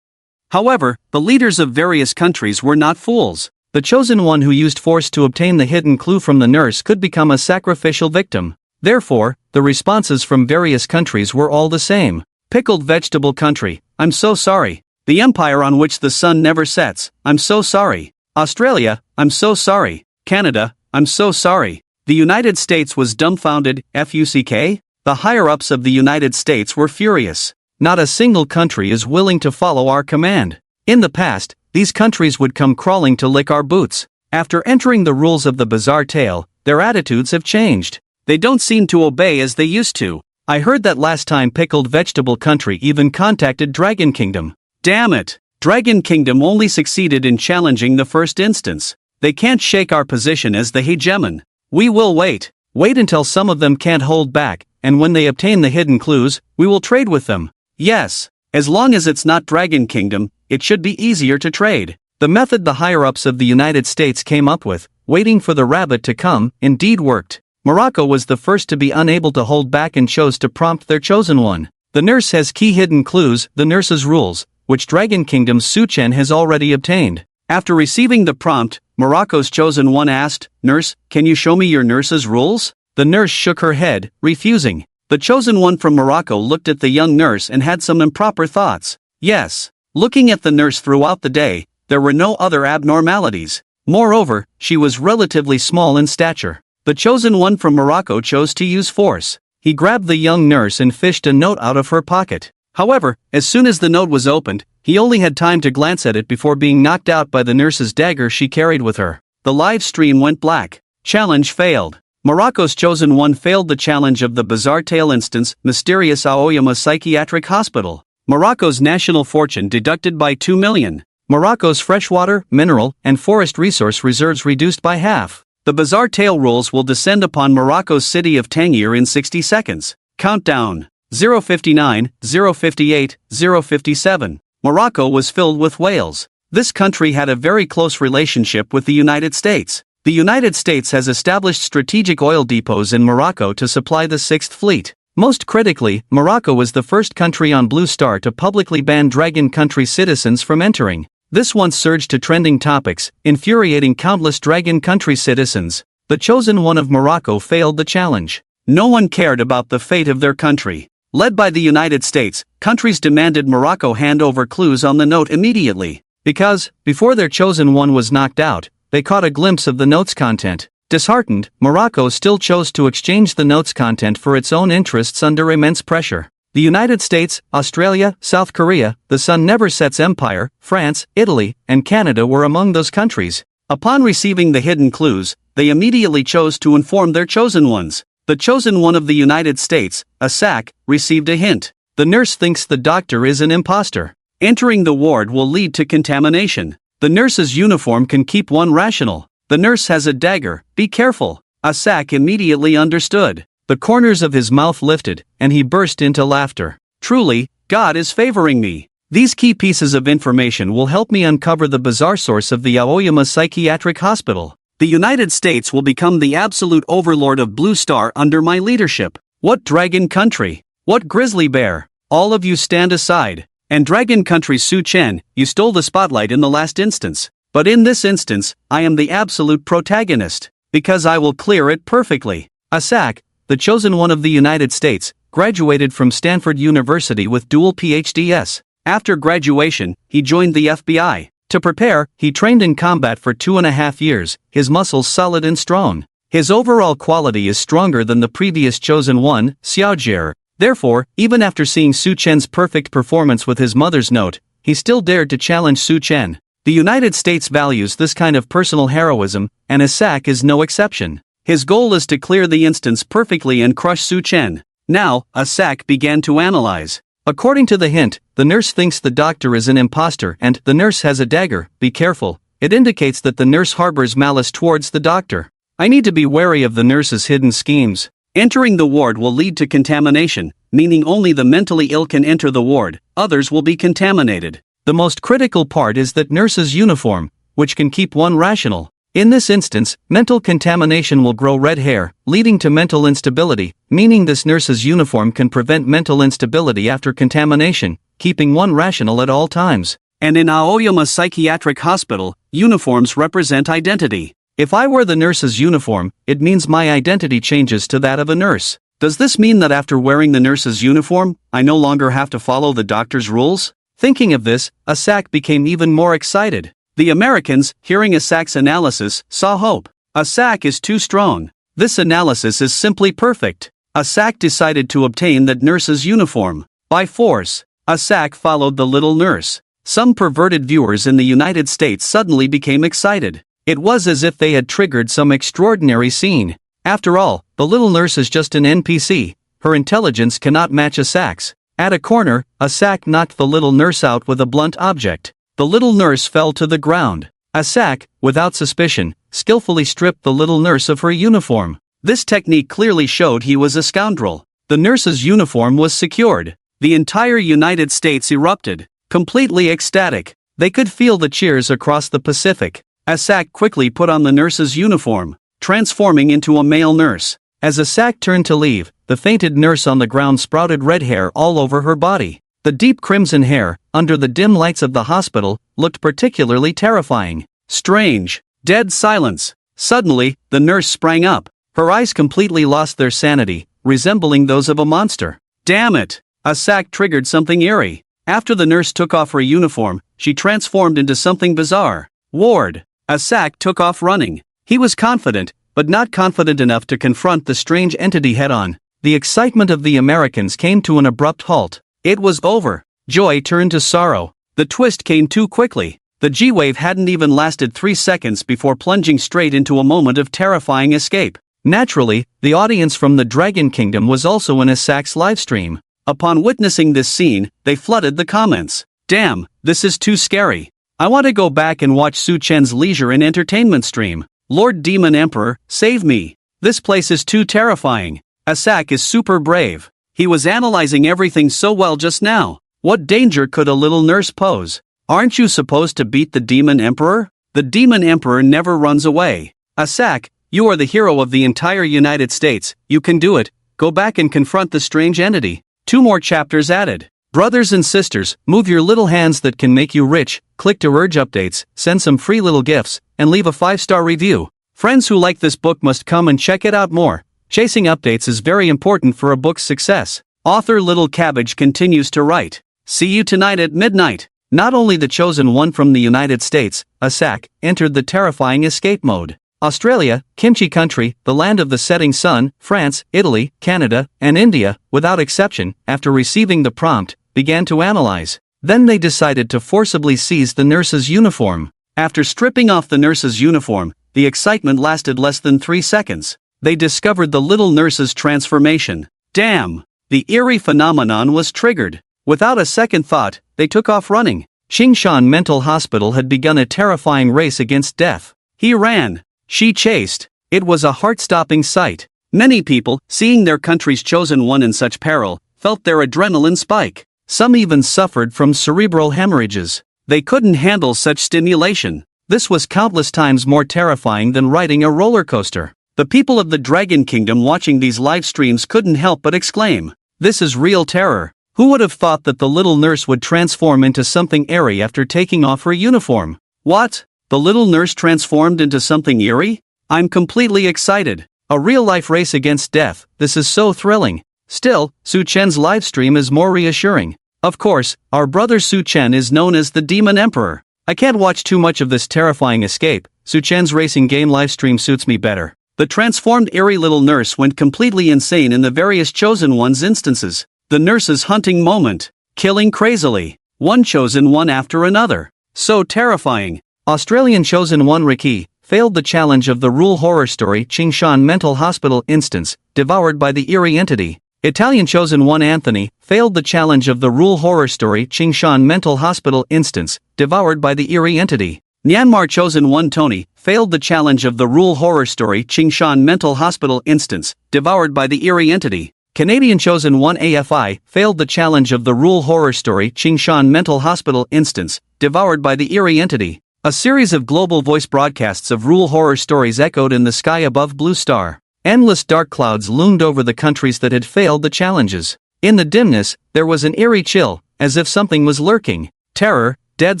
However, the leaders of various countries were not fools. The chosen one who used force to obtain the hidden clue from the nurse could become a sacrificial victim. Therefore, the responses from various countries were all the same. Pickled vegetable country, I'm so sorry. The empire on which the sun never sets, I'm so sorry. Australia, I'm so sorry. Canada, I'm so sorry. The United States was dumbfounded. FUCK? The higher-ups of the United States were furious. Not a single country is willing to follow our command. In the past, these countries would come crawling to lick our boots. After entering the rules of the bizarre tale, their attitudes have changed. They don't seem to obey as they used to. I heard that last time Pickled Vegetable Country even contacted Dragon Kingdom. Damn it! Dragon Kingdom only succeeded in challenging the first instance. They can't shake our position as the hegemon. We will wait. Wait until some of them can't hold back, and when they obtain the hidden clues, we will trade with them. Yes, as long as it's not Dragon Kingdom, it should be easier to trade. The method the higher-ups of the United States came up with, waiting for the rabbit to come, indeed worked. Morocco was the first to be unable to hold back and chose to prompt their chosen one. The nurse has key hidden clues, the nurse's rules, which Dragon Kingdom's Su Chen has already obtained. After receiving the prompt, Morocco's chosen one asked, "Nurse, can you show me your nurse's rules?" The nurse shook her head, refusing. The chosen one from Morocco looked at the young nurse and had some improper thoughts. Yes. Looking at the nurse throughout the day, there were no other abnormalities. Moreover, she was relatively small in stature. The chosen one from Morocco chose to use force. He grabbed the young nurse and fished a note out of her pocket. However, as soon as the note was opened, he only had time to glance at it before being knocked out by the nurse's dagger she carried with her. The live stream went black. Challenge failed. Morocco's chosen one failed the challenge of the bizarre tale instance, mysterious Aoyama Psychiatric Hospital. Morocco's national fortune deducted by 2 million. Morocco's freshwater, mineral, and forest resource reserves reduced by half. The bizarre tale rules will descend upon Morocco's city of Tangier in 60 seconds. Countdown. 059, 058, 057. Morocco was filled with whales. This country had a very close relationship with the United States. The United States has established strategic oil depots in Morocco to supply the Sixth Fleet. Most critically, Morocco was the first country on Blue Star to publicly ban Dragon Country citizens from entering. This once surged to trending topics, infuriating countless Dragon Country citizens. The chosen one of Morocco failed the challenge. No one cared about the fate of their country. Led by the United States, countries demanded Morocco hand over clues on the note immediately. Because, before their chosen one was knocked out, they caught a glimpse of the note's content. Disheartened, Morocco still chose to exchange the note's content for its own interests under immense pressure. The United States, Australia, South Korea, the Sun Never Sets Empire, France, Italy, and Canada were among those countries. Upon receiving the hidden clues, they immediately chose to inform their chosen ones. The chosen one of the United States, a SAC, received a hint. The nurse thinks the doctor is an imposter. Entering the ward will lead to contamination. The nurse's uniform can keep one rational. The nurse has a dagger, be careful. A SAC immediately understood. The corners of his mouth lifted, and he burst into laughter. Truly, God is favoring me. These key pieces of information will help me uncover the bizarre source of the Aoyama Psychiatric Hospital. The United States will become the absolute overlord of Blue Star under my leadership. What Dragon Country? What grizzly bear? All of you stand aside. And Dragon Country's Su Chen, you stole the spotlight in the last instance. But in this instance, I am the absolute protagonist. Because I will clear it perfectly. Asak, the chosen one of the United States, graduated from Stanford University with dual PhDs. After graduation, he joined the FBI. To prepare, he trained in combat for 2.5 years, his muscles solid and strong. His overall quality is stronger than the previous chosen one, Xiaojie. Therefore, even after seeing Su Chen's perfect performance with his mother's note, he still dared to challenge Su Chen. The United States values this kind of personal heroism, and Asak is no exception. His goal is to clear the instance perfectly and crush Su Chen. Now, Asak began to analyze. According to the hint, the nurse thinks the doctor is an imposter and the nurse has a dagger, be careful. It indicates that the nurse harbors malice towards the doctor. I need to be wary of the nurse's hidden schemes. Entering the ward will lead to contamination, meaning only the mentally ill can enter the ward, others will be contaminated. The most critical part is that nurse's uniform, which can keep one rational. In this instance, mental contamination will grow red hair, leading to mental instability, meaning this nurse's uniform can prevent mental instability after contamination, keeping one rational at all times. And in Aoyama Psychiatric Hospital, uniforms represent identity. If I wear the nurse's uniform, it means my identity changes to that of a nurse. Does this mean that after wearing the nurse's uniform, I no longer have to follow the doctor's rules? Thinking of this, Asak became even more excited. The Americans, hearing Asak's analysis, saw hope. Asak is too strong. This analysis is simply perfect. Asak decided to obtain that nurse's uniform. By force, Asak followed the little nurse. Some perverted viewers in the United States suddenly became excited. It was as if they had triggered some extraordinary scene. After all, the little nurse is just an NPC. Her intelligence cannot match Asak's. At a corner, Asak knocked the little nurse out with a blunt object. The little nurse fell to the ground. Asak, without suspicion, skillfully stripped the little nurse of her uniform. This technique clearly showed he was a scoundrel. The nurse's uniform was secured. The entire United States erupted, completely ecstatic. They could feel the cheers across the Pacific. Asak quickly put on the nurse's uniform, transforming into a male nurse. As Asak turned to leave, the fainted nurse on the ground sprouted red hair all over her body. The deep crimson hair, under the dim lights of the hospital, looked particularly terrifying. Strange. Dead silence. Suddenly, the nurse sprang up. Her eyes completely lost their sanity, resembling those of a monster. Damn it! Asak triggered something eerie. After the nurse took off her uniform, she transformed into something bizarre. Ward. Asak took off running. He was confident, but not confident enough to confront the strange entity head-on. The excitement of the Americans came to an abrupt halt. It was over. Joy turned to sorrow. The twist came too quickly. The G-wave hadn't even lasted 3 seconds before plunging straight into a moment of terrifying escape. Naturally, the audience from the Dragon Kingdom was also in Asak's livestream. Upon witnessing this scene, they flooded the comments. Damn, this is too scary. I want to go back and watch Su Chen's leisure and entertainment stream. Lord Demon Emperor, save me. This place is too terrifying. Asak is super brave. He was analyzing everything so well just now. What danger could a little nurse pose? Aren't you supposed to beat the Demon Emperor? The Demon Emperor never runs away. Asak, you are the hero of the entire United States. You can do it. Go back and confront the strange entity. 2 more chapters added. Brothers and sisters, move your little hands that can make you rich, click to urge updates, send some free little gifts, and leave a 5-star review. Friends who like this book must come and check it out more. Chasing updates is very important for a book's success. Author Little Cabbage continues to write. See you tonight at midnight. Not only the chosen one from the United States, Asak, entered the terrifying escape mode. Australia, Kimchi Country, the land of the setting sun, France, Italy, Canada, and India, without exception, after receiving the prompt, began to analyze. Then they decided to forcibly seize the nurse's uniform. After stripping off the nurse's uniform, the excitement lasted less than 3 seconds. They discovered the little nurse's transformation. Damn! The eerie phenomenon was triggered. Without a second thought, they took off running. Qingshan Mental Hospital had begun a terrifying race against death. He ran. She chased. It was a heart-stopping sight. Many people, seeing their country's chosen one in such peril, felt their adrenaline spike. Some even suffered from cerebral hemorrhages. They couldn't handle such stimulation. This was countless times more terrifying than riding a roller coaster. The people of the Dragon Kingdom watching these live streams couldn't help but exclaim, "This is real terror." Who would have thought that the little nurse would transform into something airy after taking off her uniform? What? The little nurse transformed into something eerie? I'm completely excited. A real-life race against death, this is so thrilling. Still, Su Chen's livestream is more reassuring. Of course, our brother Su Chen is known as the Demon Emperor. I can't watch too much of this terrifying escape. Su Chen's racing game livestream suits me better. The transformed eerie little nurse went completely insane in the various chosen ones instances. The nurse's hunting moment. Killing crazily. One chosen one after another. So terrifying. Australian chosen one Ricky failed the challenge of the rule horror story Qingshan Mental Hospital instance, devoured by the eerie entity. Italian chosen one Anthony failed the challenge of the rule horror story Qingshan Mental Hospital instance, devoured by the eerie entity. Myanmar chosen one Tony failed the challenge of the rule horror story Qingshan Mental Hospital instance, devoured by the eerie entity. Canadian chosen one AFI failed the challenge of the rule horror story Qingshan Mental Hospital instance, devoured by the eerie entity. A series of global voice broadcasts of rule horror stories echoed in the sky above Blue Star. Endless dark clouds loomed over the countries that had failed the challenges. In the dimness, there was an eerie chill, as if something was lurking. Terror, dead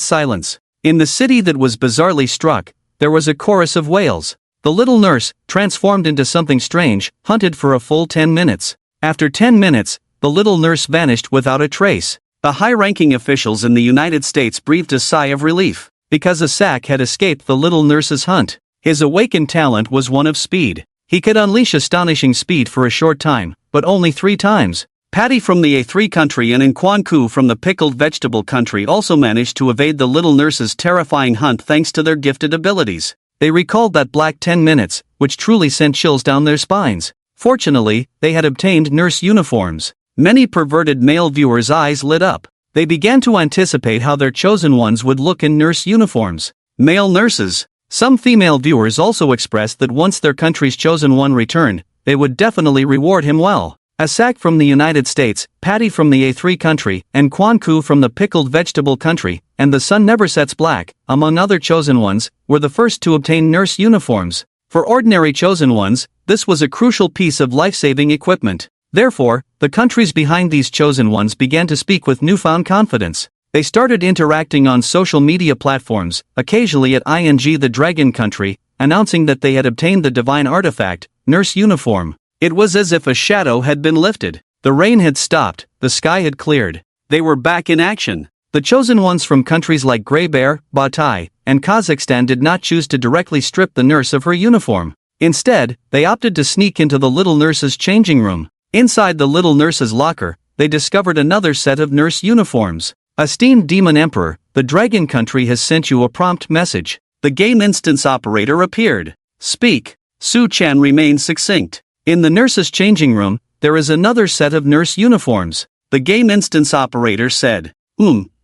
silence. In the city that was bizarrely struck, there was a chorus of wails. The little nurse, transformed into something strange, hunted for a full 10 minutes. After 10 minutes, the little nurse vanished without a trace. The high-ranking officials in the United States breathed a sigh of relief, because Asak had escaped the little nurse's hunt. His awakened talent was one of speed. He could unleash astonishing speed for a short time, but only 3 times. Patty from the A3 country and Nkwanku from the pickled vegetable country also managed to evade the little nurse's terrifying hunt thanks to their gifted abilities. They recalled that black 10 minutes, which truly sent chills down their spines. Fortunately, they had obtained nurse uniforms. Many perverted male viewers' eyes lit up. They began to anticipate how their chosen ones would look in nurse uniforms. Male nurses. Some female viewers also expressed that once their country's chosen one returned, they would definitely reward him well. Asak from the United States, Patty from the A3 country, and Kwanku from the pickled vegetable country, and the sun never sets black, among other chosen ones, were the first to obtain nurse uniforms. For ordinary chosen ones, this was a crucial piece of life-saving equipment. Therefore, the countries behind these chosen ones began to speak with newfound confidence. They started interacting on social media platforms, occasionally at ING the Dragon Country, announcing that they had obtained the divine artifact, nurse uniform. It was as if a shadow had been lifted. The rain had stopped, the sky had cleared. They were back in action. The chosen ones from countries like Grey Bear, Batai, and Kazakhstan did not choose to directly strip the nurse of her uniform. Instead, they opted to sneak into the little nurse's changing room. Inside the little nurse's locker, they discovered another set of nurse uniforms. Esteemed Demon Emperor, the Dragon Country has sent you a prompt message. The game instance operator appeared. Speak. Su Chen remained succinct. In the nurse's changing room, there is another set of nurse uniforms. The game instance operator said.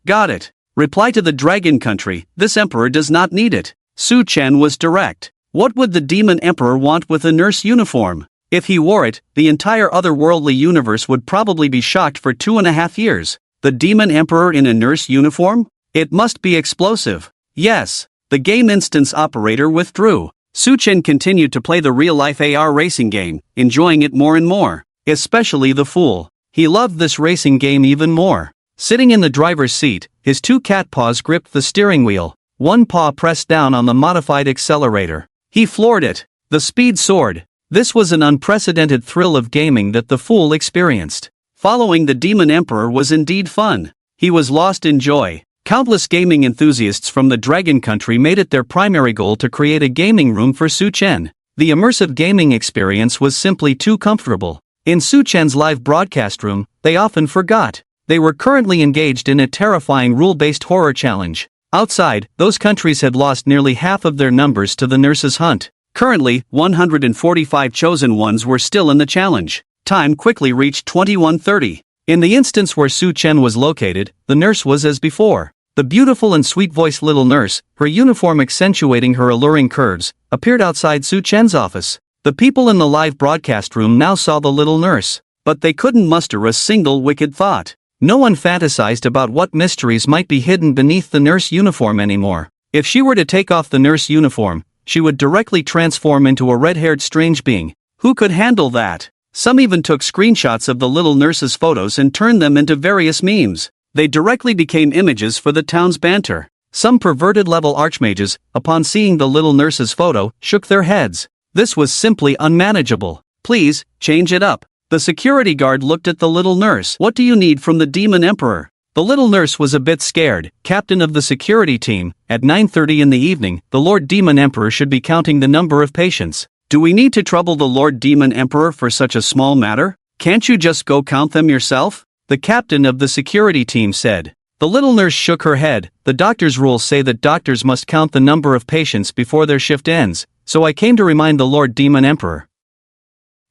Got it. Reply to the Dragon Country, this emperor does not need it. Su Chen was direct. What would the demon emperor want with a nurse uniform? If he wore it, the entire otherworldly universe would probably be shocked for 2.5 years. The demon emperor in a nurse uniform? It must be explosive. Yes. The game instance operator withdrew. Su Chen continued to play the real-life AR racing game, enjoying it more and more. Especially the Fool. He loved this racing game even more. Sitting in the driver's seat, his 2 cat paws gripped the steering wheel. One paw pressed down on the modified accelerator. He floored it. The speed soared. This was an unprecedented thrill of gaming that the Fool experienced. Following the Demon Emperor was indeed fun. He was lost in joy. Countless gaming enthusiasts from the Dragon Country made it their primary goal to create a gaming room for Su Chen. The immersive gaming experience was simply too comfortable. In Su Chen's live broadcast room, they often forgot. They were currently engaged in a terrifying rule-based horror challenge. Outside, those countries had lost nearly half of their numbers to the nurse's hunt. Currently, 145 chosen ones were still in the challenge. Time quickly reached 21:30. In the instance where Su Chen was located, the nurse was as before. The beautiful and sweet-voiced little nurse, her uniform accentuating her alluring curves, appeared outside Su Chen's office. The people in the live broadcast room now saw the little nurse, but they couldn't muster a single wicked thought. No one fantasized about what mysteries might be hidden beneath the nurse uniform anymore. If she were to take off the nurse uniform, she would directly transform into a red-haired strange being. Who could handle that? Some even took screenshots of the little nurse's photos and turned them into various memes. They directly became images for the town's banter. Some perverted-level archmages, upon seeing the little nurse's photo, shook their heads. This was simply unmanageable. Please, change it up. The security guard looked at the little nurse. What do you need from the Demon Emperor? The little nurse was a bit scared. Captain of the security team, at 9:30 in the evening, the Lord Demon Emperor should be counting the number of patients. Do we need to trouble the Lord Demon Emperor for such a small matter? Can't you just go count them yourself? The captain of the security team said. The little nurse shook her head. The doctor's rules say that doctors must count the number of patients before their shift ends, so I came to remind the Lord Demon Emperor.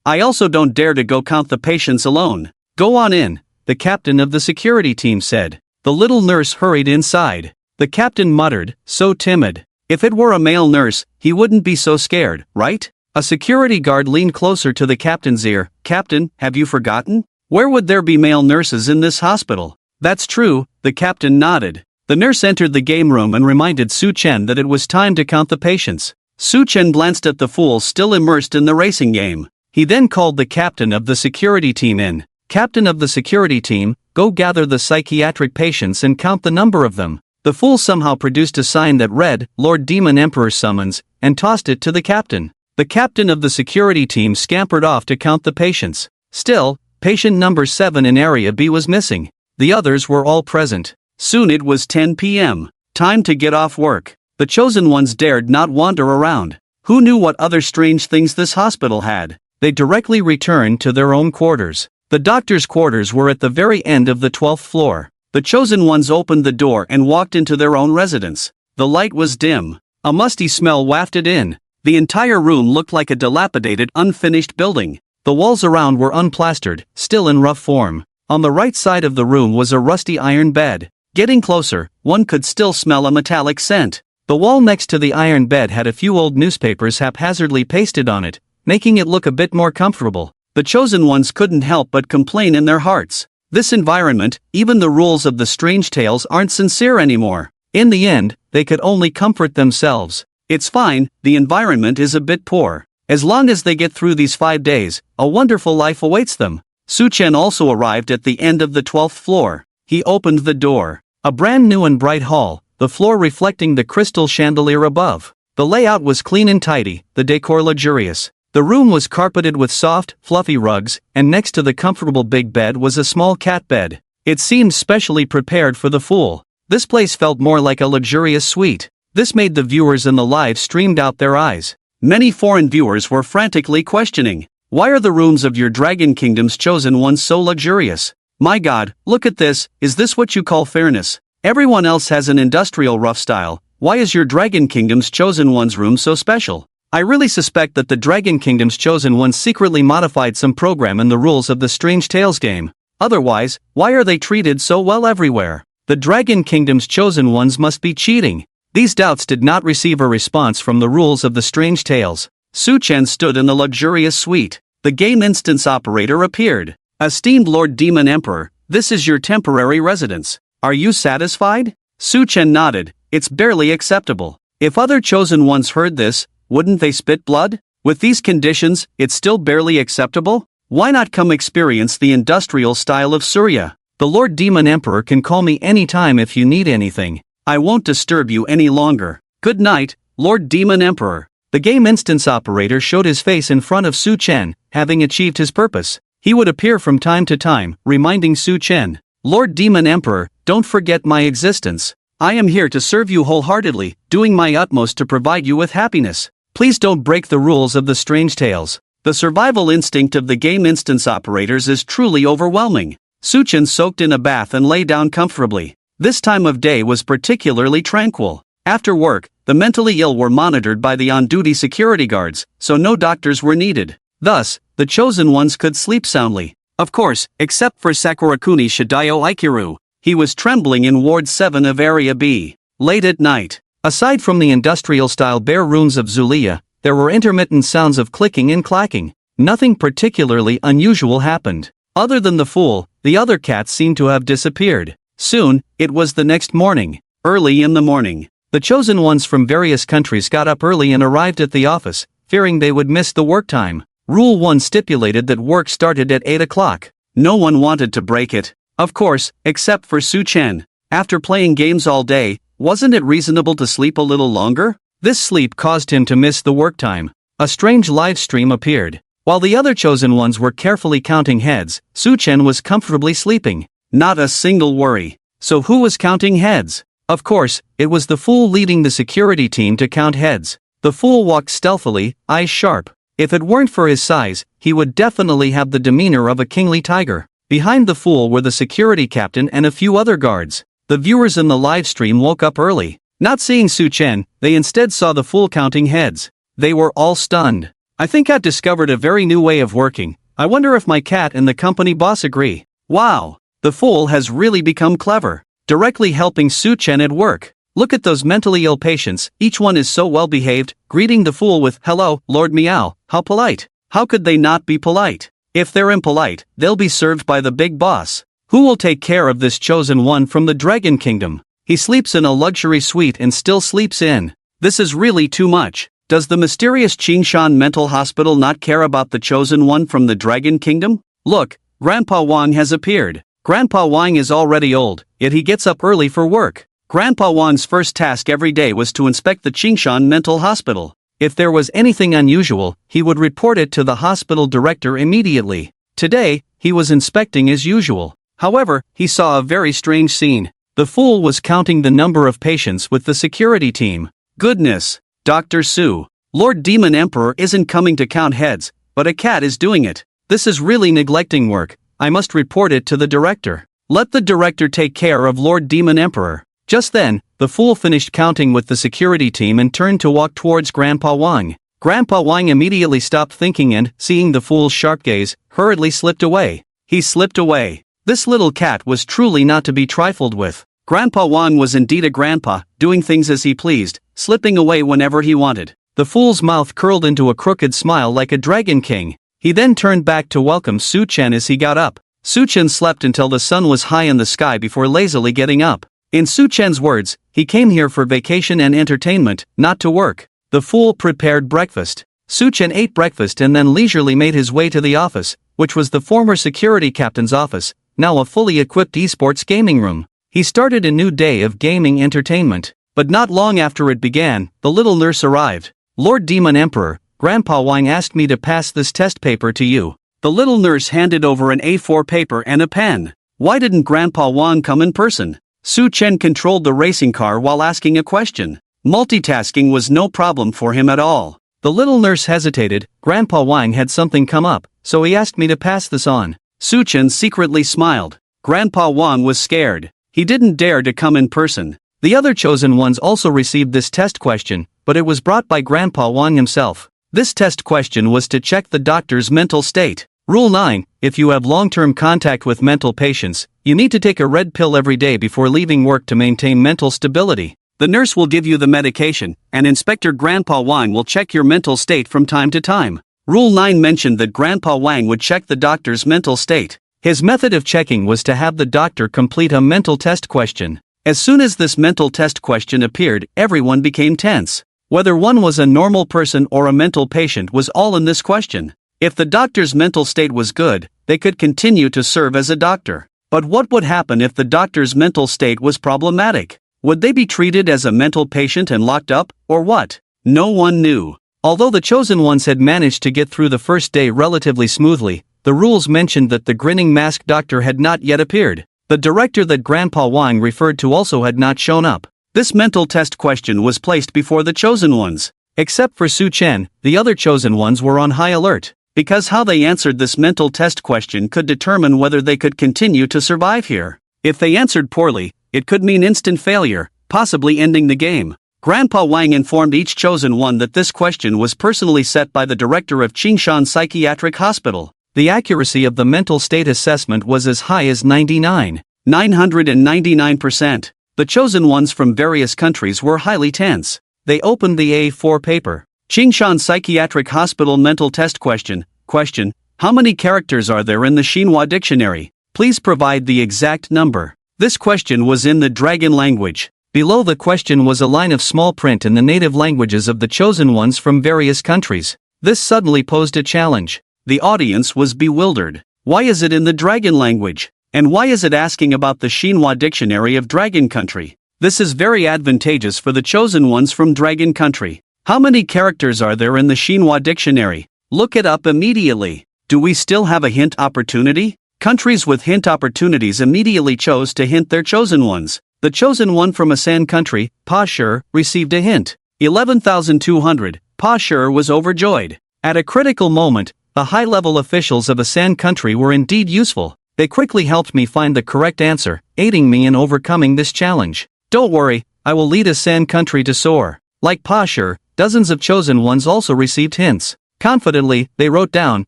I also don't dare to go count the patients alone. Go on in, the captain of the security team said. The little nurse hurried inside. The captain muttered, so timid. If it were a male nurse, he wouldn't be so scared, right? A security guard leaned closer to the captain's ear. Captain, have you forgotten? Where would there be male nurses in this hospital? That's true, the captain nodded. The nurse entered the game room and reminded Su Chen that it was time to count the patients. Su Chen glanced at the Fool still immersed in the racing game. He then called the captain of the security team in. Captain of the security team, go gather the psychiatric patients and count the number of them. The Fool somehow produced a sign that read, Lord Demon Emperor summons, and tossed it to the captain. The captain of the security team scampered off to count the patients. Still, patient number 7 in Area B was missing. The others were all present. Soon it was 10 p.m. Time to get off work. The chosen ones dared not wander around. Who knew what other strange things this hospital had? They directly returned to their own quarters. The doctor's quarters were at the very end of the 12th floor. The chosen ones opened the door and walked into their own residence. The light was dim. A musty smell wafted in. The entire room looked like a dilapidated, unfinished building. The walls around were unplastered, still in rough form. On the right side of the room was a rusty iron bed. Getting closer, one could still smell a metallic scent. The wall next to the iron bed had a few old newspapers haphazardly pasted on it, making it look a bit more comfortable. The chosen ones couldn't help but complain in their hearts. This environment, even the rules of the strange tales aren't sincere anymore. In the end, they could only comfort themselves. It's fine, the environment is a bit poor. As long as they get through these 5 days, a wonderful life awaits them. Su Chen also arrived at the end of the 12th floor. He opened the door. A brand new and bright hall, the floor reflecting the crystal chandelier above. The layout was clean and tidy, the decor luxurious. The room was carpeted with soft, fluffy rugs, and next to the comfortable big bed was a small cat bed. It seemed specially prepared for the Fool. This place felt more like a luxurious suite. This made the viewers in the live streamed out their eyes. Many foreign viewers were frantically questioning, why are the rooms of your Dragon Kingdom's chosen ones so luxurious? My God, look at this, is this what you call fairness? Everyone else has an industrial rough style, why is your Dragon Kingdom's chosen one's room so special? I really suspect that the Dragon Kingdom's chosen ones secretly modified some program in the rules of the Strange Tales game. Otherwise, why are they treated so well everywhere? The Dragon Kingdom's chosen ones must be cheating. These doubts did not receive a response from the rules of the Strange Tales. Su Chen stood in the luxurious suite. The game instance operator appeared. Esteemed Lord Demon Emperor, this is your temporary residence. Are you satisfied? Su Chen nodded. It's barely acceptable. If other chosen ones heard this, wouldn't they spit blood? With these conditions, it's still barely acceptable? Why not come experience the industrial style of Surya? The Lord Demon Emperor can call me anytime if you need anything. I won't disturb you any longer. Good night, Lord Demon Emperor. The game instance operator showed his face in front of Su Chen, having achieved his purpose. He would appear from time to time, reminding Su Chen, Lord Demon Emperor, don't forget my existence. I am here to serve you wholeheartedly, doing my utmost to provide you with happiness. Please don't break the rules of the Strange Tales. The survival instinct of the game instance operators is truly overwhelming. Su Chen soaked in a bath and lay down comfortably. This time of day was particularly tranquil. After work, the mentally ill were monitored by the on-duty security guards, so no doctors were needed. Thus, the chosen ones could sleep soundly. Of course, except for Sakurakuni Shidayo Aikiru. He was trembling in Ward 7 of Area B. Late at night. Aside from the industrial-style bare rooms of Zulia, there were intermittent sounds of clicking and clacking. Nothing particularly unusual happened. Other than the fool, the other cats seemed to have disappeared. Soon, it was the next morning. Early in the morning, the chosen ones from various countries got up early and arrived at the office, fearing they would miss the work time. Rule 1 stipulated that work started at 8 o'clock. No one wanted to break it. Of course, except for Su Chen. After playing games all day, wasn't it reasonable to sleep a little longer? This sleep caused him to miss the work time. A strange live stream appeared. While the other chosen ones were carefully counting heads, Su Chen was comfortably sleeping. Not a single worry. So who was counting heads? Of course, it was the fool leading the security team to count heads. The fool walked stealthily, eyes sharp. If it weren't for his size, he would definitely have the demeanor of a kingly tiger. Behind the fool were the security captain and a few other guards. The viewers in the live stream woke up early. Not seeing Su Chen, they instead saw the fool counting heads. They were all stunned. I think I've discovered a very new way of working. I wonder if my cat and the company boss agree. Wow! The fool has really become clever. Directly helping Su Chen at work. Look at those mentally ill patients, each one is so well behaved, greeting the fool with, hello, Lord Meow, how polite. How could they not be polite? If they're impolite, they'll be served by the big boss. Who will take care of this chosen one from the Dragon Kingdom? He sleeps in a luxury suite and still sleeps in. This is really too much. Does the mysterious Qingshan Mental Hospital not care about the chosen one from the Dragon Kingdom? Look, Grandpa Wang has appeared. Grandpa Wang is already old, yet he gets up early for work. Grandpa Wang's first task every day was to inspect the Qingshan Mental Hospital. If there was anything unusual, he would report it to the hospital director immediately. Today, he was inspecting as usual. However, he saw a very strange scene. The fool was counting the number of patients with the security team. Goodness! Dr. Su. Lord Demon Emperor isn't coming to count heads, but a cat is doing it. This is really neglecting work. I must report it to the director. Let the director take care of Lord Demon Emperor. Just then, the fool finished counting with the security team and turned to walk towards Grandpa Wang. Grandpa Wang immediately stopped thinking and, seeing the fool's sharp gaze, hurriedly slipped away. He slipped away. This little cat was truly not to be trifled with. Grandpa Wang was indeed a grandpa, doing things as he pleased, slipping away whenever he wanted. The fool's mouth curled into a crooked smile like a dragon king. He then turned back to welcome Su Chen as he got up. Su Chen slept until the sun was high in the sky before lazily getting up. In Su Chen's words, he came here for vacation and entertainment, not to work. The fool prepared breakfast. Su Chen ate breakfast and then leisurely made his way to the office, which was the former security captain's office, now a fully equipped esports gaming room. He started a new day of gaming entertainment. But not long after it began, the little nurse arrived. Lord Demon Emperor, Grandpa Wang asked me to pass this test paper to you. The little nurse handed over an A4 paper and a pen. Why didn't Grandpa Wang come in person? Su Chen controlled the racing car while asking a question. Multitasking was no problem for him at all. The little nurse hesitated. Grandpa Wang had something come up, so he asked me to pass this on. Su Chen secretly smiled. Grandpa Wang was scared. He didn't dare to come in person. The other chosen ones also received this test question, but it was brought by Grandpa Wang himself. This test question was to check the doctor's mental state. Rule 9. If you have long-term contact with mental patients, you need to take a red pill every day before leaving work to maintain mental stability. The nurse will give you the medication, and Inspector Grandpa Wang will check your mental state from time to time. Rule 9 mentioned that Grandpa Wang would check the doctor's mental state. His method of checking was to have the doctor complete a mental test question. As soon as this mental test question appeared, everyone became tense. Whether one was a normal person or a mental patient was all in this question. If the doctor's mental state was good, they could continue to serve as a doctor. But what would happen if the doctor's mental state was problematic? Would they be treated as a mental patient and locked up, or what? No one knew. Although the chosen ones had managed to get through the first day relatively smoothly, the rules mentioned that the grinning masked doctor had not yet appeared. The director that Grandpa Wang referred to also had not shown up. This mental test question was placed before the chosen ones. Except for Su Chen, the other chosen ones were on high alert, because how they answered this mental test question could determine whether they could continue to survive here. If they answered poorly, it could mean instant failure, possibly ending the game. Grandpa Wang informed each chosen one that this question was personally set by the director of Qingshan Psychiatric Hospital. The accuracy of the mental state assessment was as high as 999%. The chosen ones from various countries were highly tense. They opened the A4 paper. Qingshan Psychiatric Hospital mental test question. Question: how many characters are there in the Xinhua dictionary? Please provide the exact number. This question was in the dragon language. Below the question was a line of small print in the native languages of the chosen ones from various countries. This suddenly posed a challenge. The audience was bewildered. Why is it in the dragon language? And why is it asking about the Xinhua dictionary of Dragon Country? This is very advantageous for the chosen ones from Dragon Country. How many characters are there in the Xinhua dictionary? Look it up immediately. Do we still have a hint opportunity? Countries with hint opportunities immediately chose to hint their chosen ones. The chosen one from Asan country, Pa Shi, received a hint. 11,200. Pa Shi was overjoyed. At a critical moment, the high-level officials of Asan country were indeed useful. They quickly helped me find the correct answer, aiding me in overcoming this challenge. Don't worry, I will lead Asan country to soar. Like Pa Shi, dozens of chosen ones also received hints. Confidently, they wrote down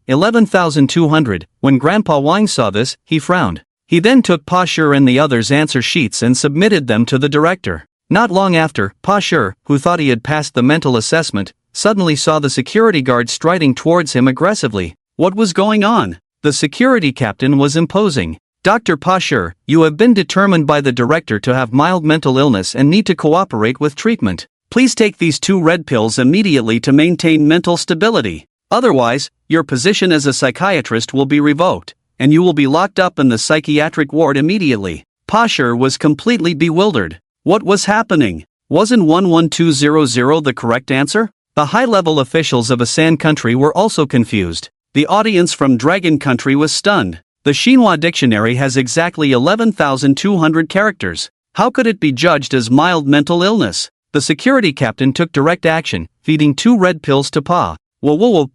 11,200. When Grandpa Wang saw this, he frowned. He then took Pa Shi and the others' answer sheets and submitted them to the director. Not long after, Pa Shi, who thought he had passed the mental assessment, suddenly saw the security guard striding towards him aggressively. What was going on? The security captain was imposing. Dr. Pa Shi, you have been determined by the director to have mild mental illness and need to cooperate with treatment. Please take these 2 red pills immediately to maintain mental stability. Otherwise, your position as a psychiatrist will be revoked, and you will be locked up in the psychiatric ward immediately. Pa Shi was completely bewildered. What was happening? Wasn't 11200 the correct answer? The high-level officials of Asan country were also confused. The audience from Dragon Country was stunned. The Xinhua dictionary has exactly 11,200 characters. How could it be judged as mild mental illness? The security captain took direct action, feeding 2 red pills to Pa.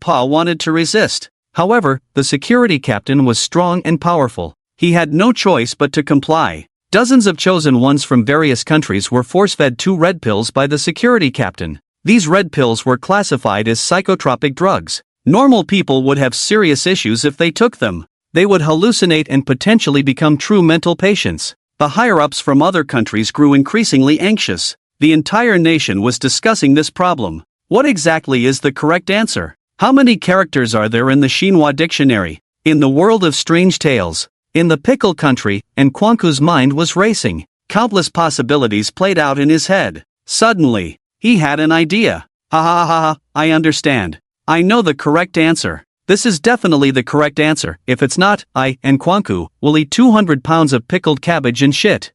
Pa wanted to resist. However, the security captain was strong and powerful. He had no choice but to comply. Dozens of chosen ones from various countries were force-fed 2 red pills by the security captain. These red pills were classified as psychotropic drugs. Normal people would have serious issues if they took them. They would hallucinate and potentially become true mental patients. The higher-ups from other countries grew increasingly anxious. The entire nation was discussing this problem. What exactly is the correct answer? How many characters are there in the Xinhua dictionary? In the world of strange tales, in the pickle country, and Quanqu's mind was racing. Countless possibilities played out in his head. Suddenly, he had an idea. I understand. I know the correct answer. This is definitely the correct answer. If it's not, I and Quanqu will eat 200 pounds of pickled cabbage and shit.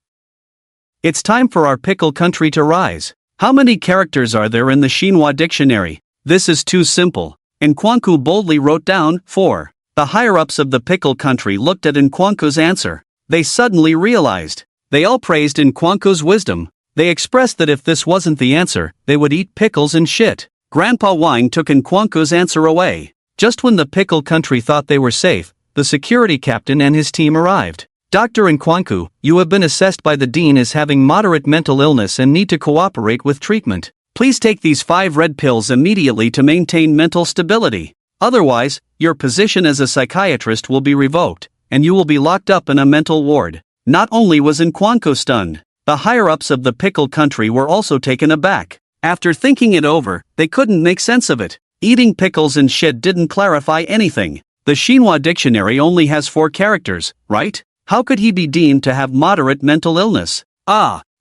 It's time for our pickle country to rise. How many characters are there in the Xinhua dictionary? This is too simple. Nquanqu boldly wrote down 4. The higher-ups of the pickle country looked at Nquanqu's answer. They suddenly realized. They all praised Nquanqu's wisdom. They expressed that if this wasn't the answer, they would eat pickles and shit. Grandpa Wang took Nquanqu's answer away. Just when the pickle country thought they were safe, the security captain and his team arrived. Dr. Nquanqu, you have been assessed by the dean as having moderate mental illness and need to cooperate with treatment. Please take these 5 red pills immediately to maintain mental stability. Otherwise, your position as a psychiatrist will be revoked, and you will be locked up in a mental ward. Not only was Nkwanko stunned, the higher-ups of the pickle country were also taken aback. After thinking it over, they couldn't make sense of it. Eating pickles and shit didn't clarify anything. The Xinhua dictionary only has 4 characters, right? How could he be deemed to have moderate mental illness?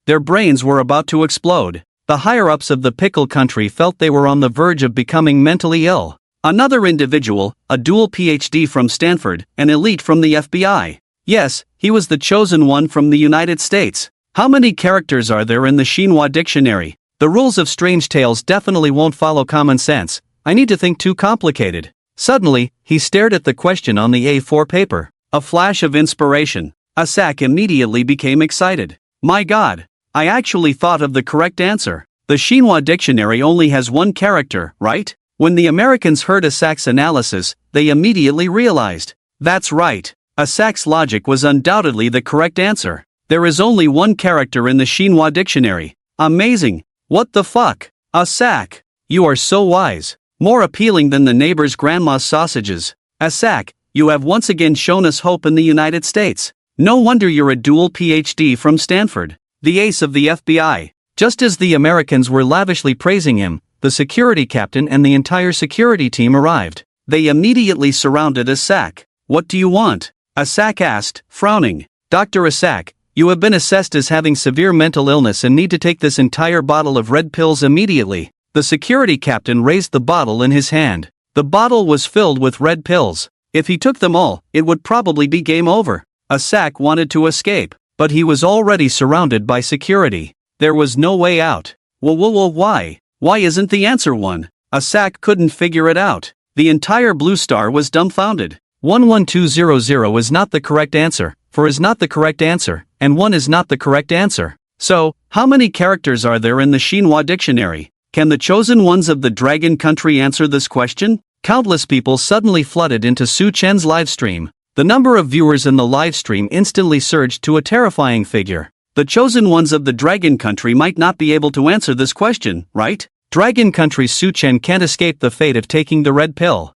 Their brains were about to explode. The higher-ups of the pickle country felt they were on the verge of becoming mentally ill. Another individual, a dual PhD from Stanford, an elite from the FBI. Yes, he was the chosen one from the United States. How many characters are there in the Xinhua dictionary? The rules of strange tales definitely won't follow common sense. I need to think too complicated. Suddenly, he stared at the question on the A4 paper. A flash of inspiration. Asak immediately became excited. My God! I actually thought of the correct answer. The Xinhua dictionary only has 1 character, right? When the Americans heard Asak's analysis, they immediately realized. That's right. Asak's logic was undoubtedly the correct answer. There is only 1 character in the Xinhua dictionary. Amazing. What the fuck? Asak. You are so wise. More appealing than the neighbor's grandma's sausages. Asak, you have once again shown us hope in the United States. No wonder you're a dual PhD from Stanford. The ace of the FBI. Just as the Americans were lavishly praising him, the security captain and the entire security team arrived. They immediately surrounded Asak. What do you want? Asak asked, frowning. Dr. Asak, you have been assessed as having severe mental illness and need to take this entire bottle of red pills immediately. The security captain raised the bottle in his hand. The bottle was filled with red pills. If he took them all, it would probably be game over. Asak wanted to escape, but he was already surrounded by security. There was no way out. Why? Why isn't the answer 1? Asak couldn't figure it out. The entire Blue Star was dumbfounded. 11200 is not the correct answer, 4 is not the correct answer, and 1 is not the correct answer. So, how many characters are there in the Xinhua dictionary? Can the chosen ones of the Dragon Country answer this question? Countless people suddenly flooded into Su Chen's livestream. The number of viewers in the livestream instantly surged to a terrifying figure. The chosen ones of the Dragon Country might not be able to answer this question, right? Dragon Country's Su Chen can't escape the fate of taking the red pill.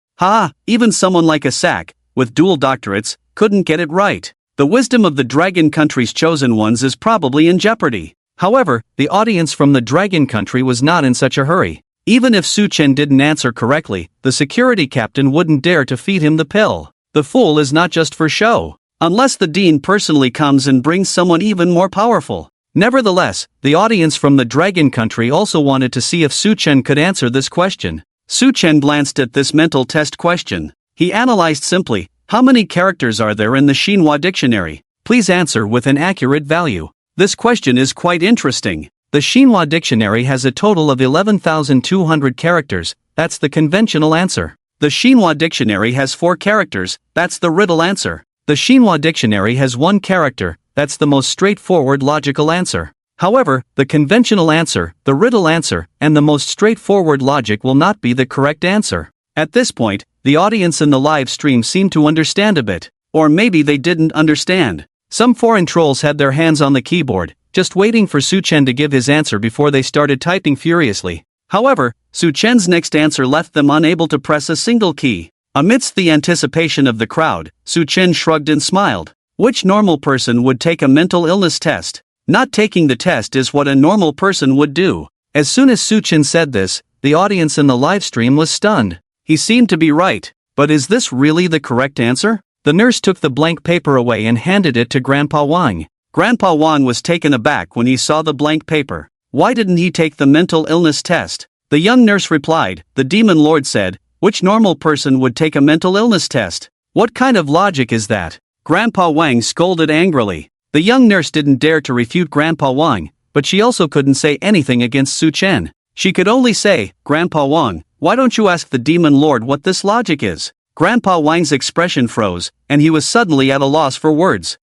Even someone like Asak, with dual doctorates, couldn't get it right. The wisdom of the Dragon Country's chosen ones is probably in jeopardy. However, the audience from the Dragon Country was not in such a hurry. Even if Su Chen didn't answer correctly, the security captain wouldn't dare to feed him the pill. The fool is not just for show. Unless the dean personally comes and brings someone even more powerful. Nevertheless, the audience from the Dragon Country also wanted to see if Su Chen could answer this question. Su Chen glanced at this mental test question. He analyzed simply, how many characters are there in the Xinhua dictionary? Please answer with an accurate value. This question is quite interesting. The Xinhua dictionary has a total of 11,200 characters, that's the conventional answer. The Xinhua dictionary has 4 characters, that's the riddle answer. The Xinhua dictionary has 1 character, that's the most straightforward logical answer. However, the conventional answer, the riddle answer, and the most straightforward logic will not be the correct answer. At this point, the audience in the live stream seemed to understand a bit. Or maybe they didn't understand. Some foreign trolls had their hands on the keyboard, just waiting for Su Chen to give his answer before they started typing furiously. However, Su Chen's next answer left them unable to press a single key. Amidst the anticipation of the crowd, Su Chen shrugged and smiled. Which normal person would take a mental illness test? Not taking the test is what a normal person would do. As soon as Su Chen said this, the audience in the live stream was stunned. He seemed to be right, but is this really the correct answer? The nurse took the blank paper away and handed it to Grandpa Wang. Grandpa Wang was taken aback when he saw the blank paper. Why didn't he take the mental illness test? The young nurse replied, the demon lord said, which normal person would take a mental illness test? What kind of logic is that? Grandpa Wang scolded angrily. The young nurse didn't dare to refute Grandpa Wang, but she also couldn't say anything against Su Chen. She could only say, Grandpa Wang, why don't you ask the demon lord what this logic is? Grandpa Wang's expression froze, and he was suddenly at a loss for words.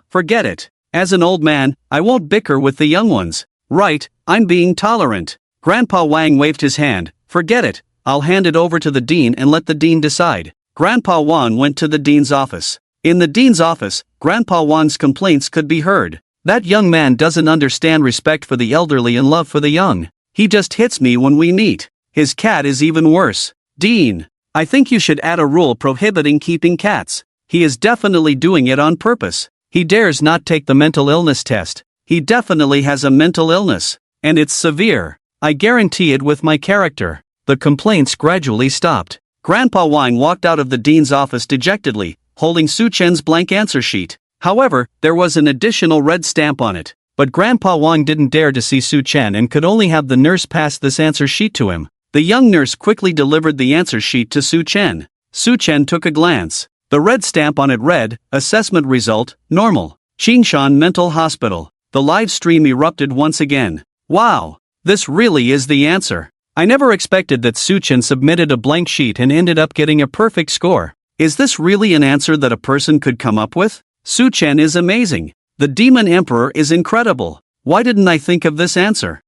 Forget it. As an old man, I won't bicker with the young ones. Right, I'm being tolerant. Grandpa Wang waved his hand. Forget it, I'll hand it over to the dean and let the dean decide. Grandpa Wang went to the dean's office. In the dean's office, Grandpa Wang's complaints could be heard. That young man doesn't understand respect for the elderly and love for the young. He just hits me when we meet. His cat is even worse. Dean, I think you should add a rule prohibiting keeping cats. He is definitely doing it on purpose. He dares not take the mental illness test. He definitely has a mental illness. And it's severe. I guarantee it with my character. The complaints gradually stopped. Grandpa Wang walked out of the dean's office dejectedly, holding Su Chen's blank answer sheet. However, there was an additional red stamp on it. But Grandpa Wang didn't dare to see Su Chen and could only have the nurse pass this answer sheet to him. The young nurse quickly delivered the answer sheet to Su Chen. Su Chen took a glance. The red stamp on it read, Assessment Result, Normal. Qingshan Mental Hospital. The live stream erupted once again. Wow! This really is the answer. I never expected that Su Chen submitted a blank sheet and ended up getting a perfect score. Is this really an answer that a person could come up with? Su Chen is amazing. The Demon Emperor is incredible. Why didn't I think of this answer?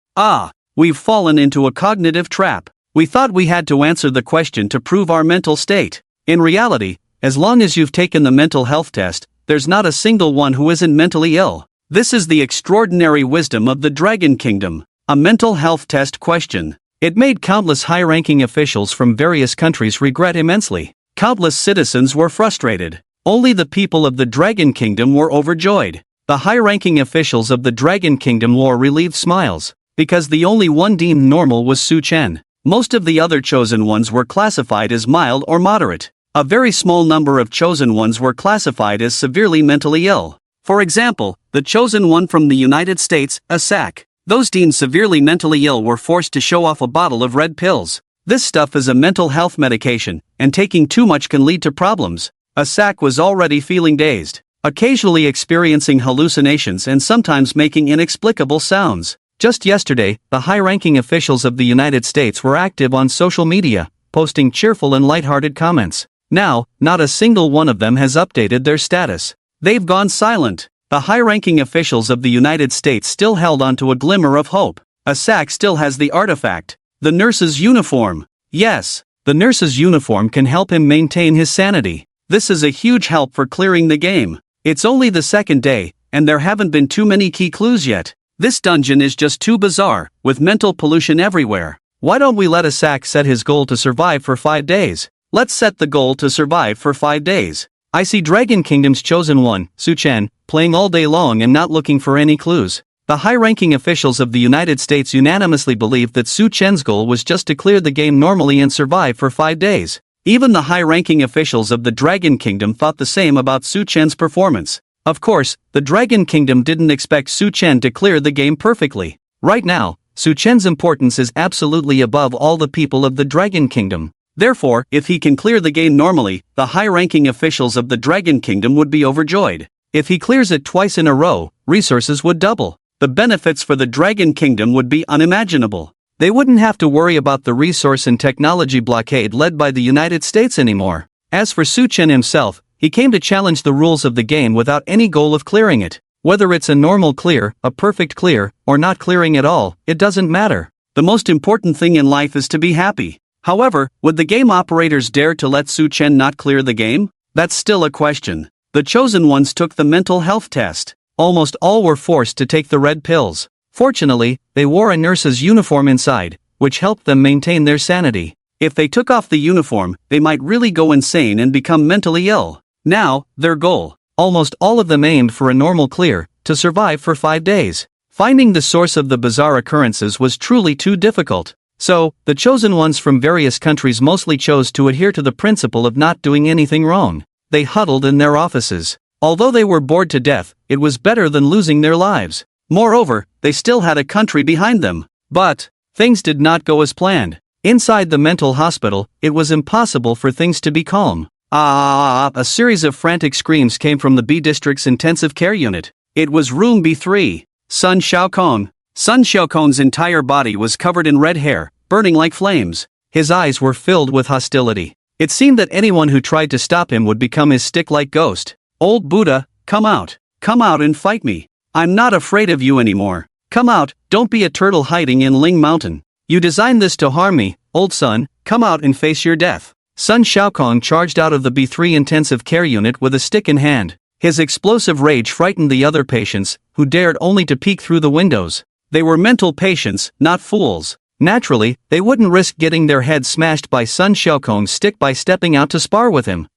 We've fallen into a cognitive trap. We thought we had to answer the question to prove our mental state. In reality, as long as you've taken the mental health test, there's not a single one who isn't mentally ill. This is the extraordinary wisdom of the Dragon Kingdom. A mental health test question. It made countless high-ranking officials from various countries regret immensely. Countless citizens were frustrated. Only the people of the Dragon Kingdom were overjoyed. The high-ranking officials of the Dragon Kingdom wore relieved smiles, because the only one deemed normal was Su Chen. Most of the other chosen ones were classified as mild or moderate. A very small number of chosen ones were classified as severely mentally ill. For example, the chosen one from the United States, Asak. Those deemed severely mentally ill were forced to show off a bottle of red pills. This stuff is a mental health medication, and taking too much can lead to problems. Asak was already feeling dazed, occasionally experiencing hallucinations and sometimes making inexplicable sounds. Just yesterday, the high-ranking officials of the United States were active on social media, posting cheerful and lighthearted comments. Now, not a single one of them has updated their status. They've gone silent. The high-ranking officials of the United States still held onto a glimmer of hope. Asak still has the artifact. The nurse's uniform. Yes, the nurse's uniform can help him maintain his sanity. This is a huge help for clearing the game. It's only the second day, and there haven't been too many key clues yet. This dungeon is just too bizarre, with mental pollution everywhere. Why don't we let Asak set his goal to survive for 5 days? Let's set the goal to survive for 5 days. I see Dragon Kingdom's chosen one, Su Chen, playing all day long and not looking for any clues. The high-ranking officials of the United States unanimously believed that Su Chen's goal was just to clear the game normally and survive for 5 days. Even the high-ranking officials of the Dragon Kingdom thought the same about Su Chen's performance. Of course, the Dragon Kingdom didn't expect Su Chen to clear the game perfectly. Right now, Su Chen's importance is absolutely above all the people of the Dragon Kingdom. Therefore, if he can clear the game normally, the high-ranking officials of the Dragon Kingdom would be overjoyed. If he clears it twice in a row, resources would double. The benefits for the Dragon Kingdom would be unimaginable. They wouldn't have to worry about the resource and technology blockade led by the United States anymore. As for Su Chen himself, he came to challenge the rules of the game without any goal of clearing it. Whether it's a normal clear, a perfect clear, or not clearing at all, it doesn't matter. The most important thing in life is to be happy. However, would the game operators dare to let Su Chen not clear the game? That's still a question. The chosen ones took the mental health test. Almost all were forced to take the red pills. Fortunately, they wore a nurse's uniform inside, which helped them maintain their sanity. If they took off the uniform, they might really go insane and become mentally ill. Now, their goal. Almost all of them aimed for a normal clear, to survive for 5 days. Finding the source of the bizarre occurrences was truly too difficult. So, the chosen ones from various countries mostly chose to adhere to the principle of not doing anything wrong. They huddled in their offices. Although they were bored to death, it was better than losing their lives. Moreover, they still had a country behind them. But, things did not go as planned. Inside the mental hospital, it was impossible for things to be calm. A series of frantic screams came from the B District's intensive care unit. It was room B3. Sun Xiaokong. Sun Xiaokong's entire body was covered in red hair, burning like flames. His eyes were filled with hostility. It seemed that anyone who tried to stop him would become his stick-like ghost. Old Buddha, come out. Come out and fight me. I'm not afraid of you anymore. Come out, don't be a turtle hiding in Ling Mountain. You designed this to harm me, old son, come out and face your death. Sun Xiaokong charged out of the B3 intensive care unit with a stick in hand. His explosive rage frightened the other patients, who dared only to peek through the windows. They were mental patients, not fools. Naturally, they wouldn't risk getting their heads smashed by Sun Xiaokong's stick by stepping out to spar with him.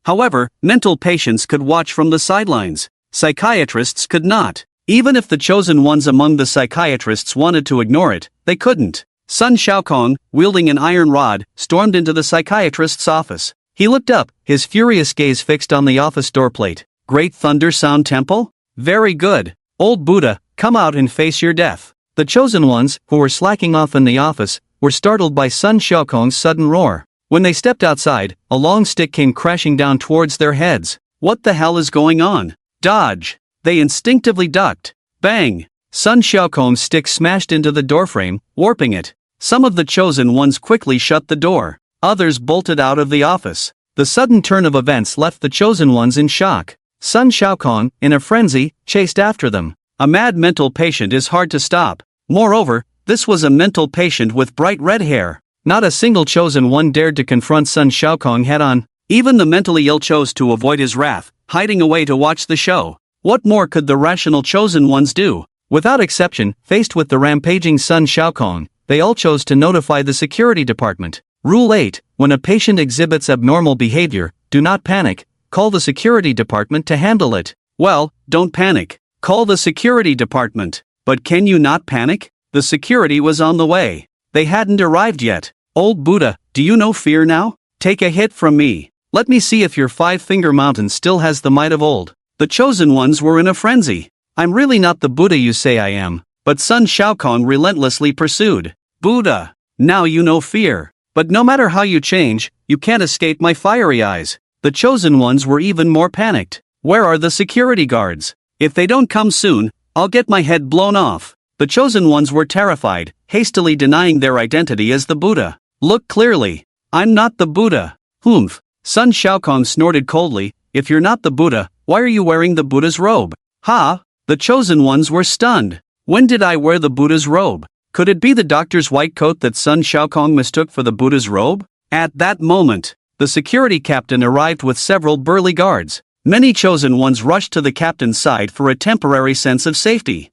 However, mental patients could watch from the sidelines. Psychiatrists could not. Even if the chosen ones among the psychiatrists wanted to ignore it, they couldn't. Sun Xiaokong, wielding an iron rod, stormed into the psychiatrist's office. He looked up, his furious gaze fixed on the office doorplate. Great Thunder Sound Temple? Very good. Old Buddha, come out and face your death. The chosen ones, who were slacking off in the office, were startled by Sun Xiaokong's sudden roar. When they stepped outside, a long stick came crashing down towards their heads. What the hell is going on? Dodge! They instinctively ducked. Bang! Sun Xiaokong's stick smashed into the doorframe, warping it. Some of the chosen ones quickly shut the door. Others bolted out of the office. The sudden turn of events left the chosen ones in shock. Sun Xiaokong, in a frenzy, chased after them. A mad mental patient is hard to stop. Moreover, this was a mental patient with bright red hair. Not a single chosen one dared to confront Sun Xiaokong head-on. Even the mentally ill chose to avoid his wrath, hiding away to watch the show. What more could the rational chosen ones do? Without exception, faced with the rampaging Sun Xiaokong, they all chose to notify the security department. Rule 8, when a patient exhibits abnormal behavior, do not panic, call the security department to handle it. Well, don't panic. Call the security department. But can you not panic? The security was on the way. They hadn't arrived yet. Old Buddha, do you know fear now? Take a hit from me. Let me see if your five-finger mountain still has the might of old. The chosen ones were in a frenzy. I'm really not the Buddha you say I am. But Sun Xiaokong relentlessly pursued. Buddha, now you know fear. But no matter how you change, you can't escape my fiery eyes. The chosen ones were even more panicked. Where are the security guards? If they don't come soon, I'll get my head blown off. The chosen ones were terrified, hastily denying their identity as the Buddha. Look clearly. I'm not the Buddha. Humph. Sun Xiaokong snorted coldly. If you're not the Buddha, why are you wearing the Buddha's robe? Ha! The chosen ones were stunned. When did I wear the Buddha's robe? Could it be the doctor's white coat that Sun Xiaokong mistook for the Buddha's robe? At that moment, the security captain arrived with several burly guards. Many chosen ones rushed to the captain's side for a temporary sense of safety.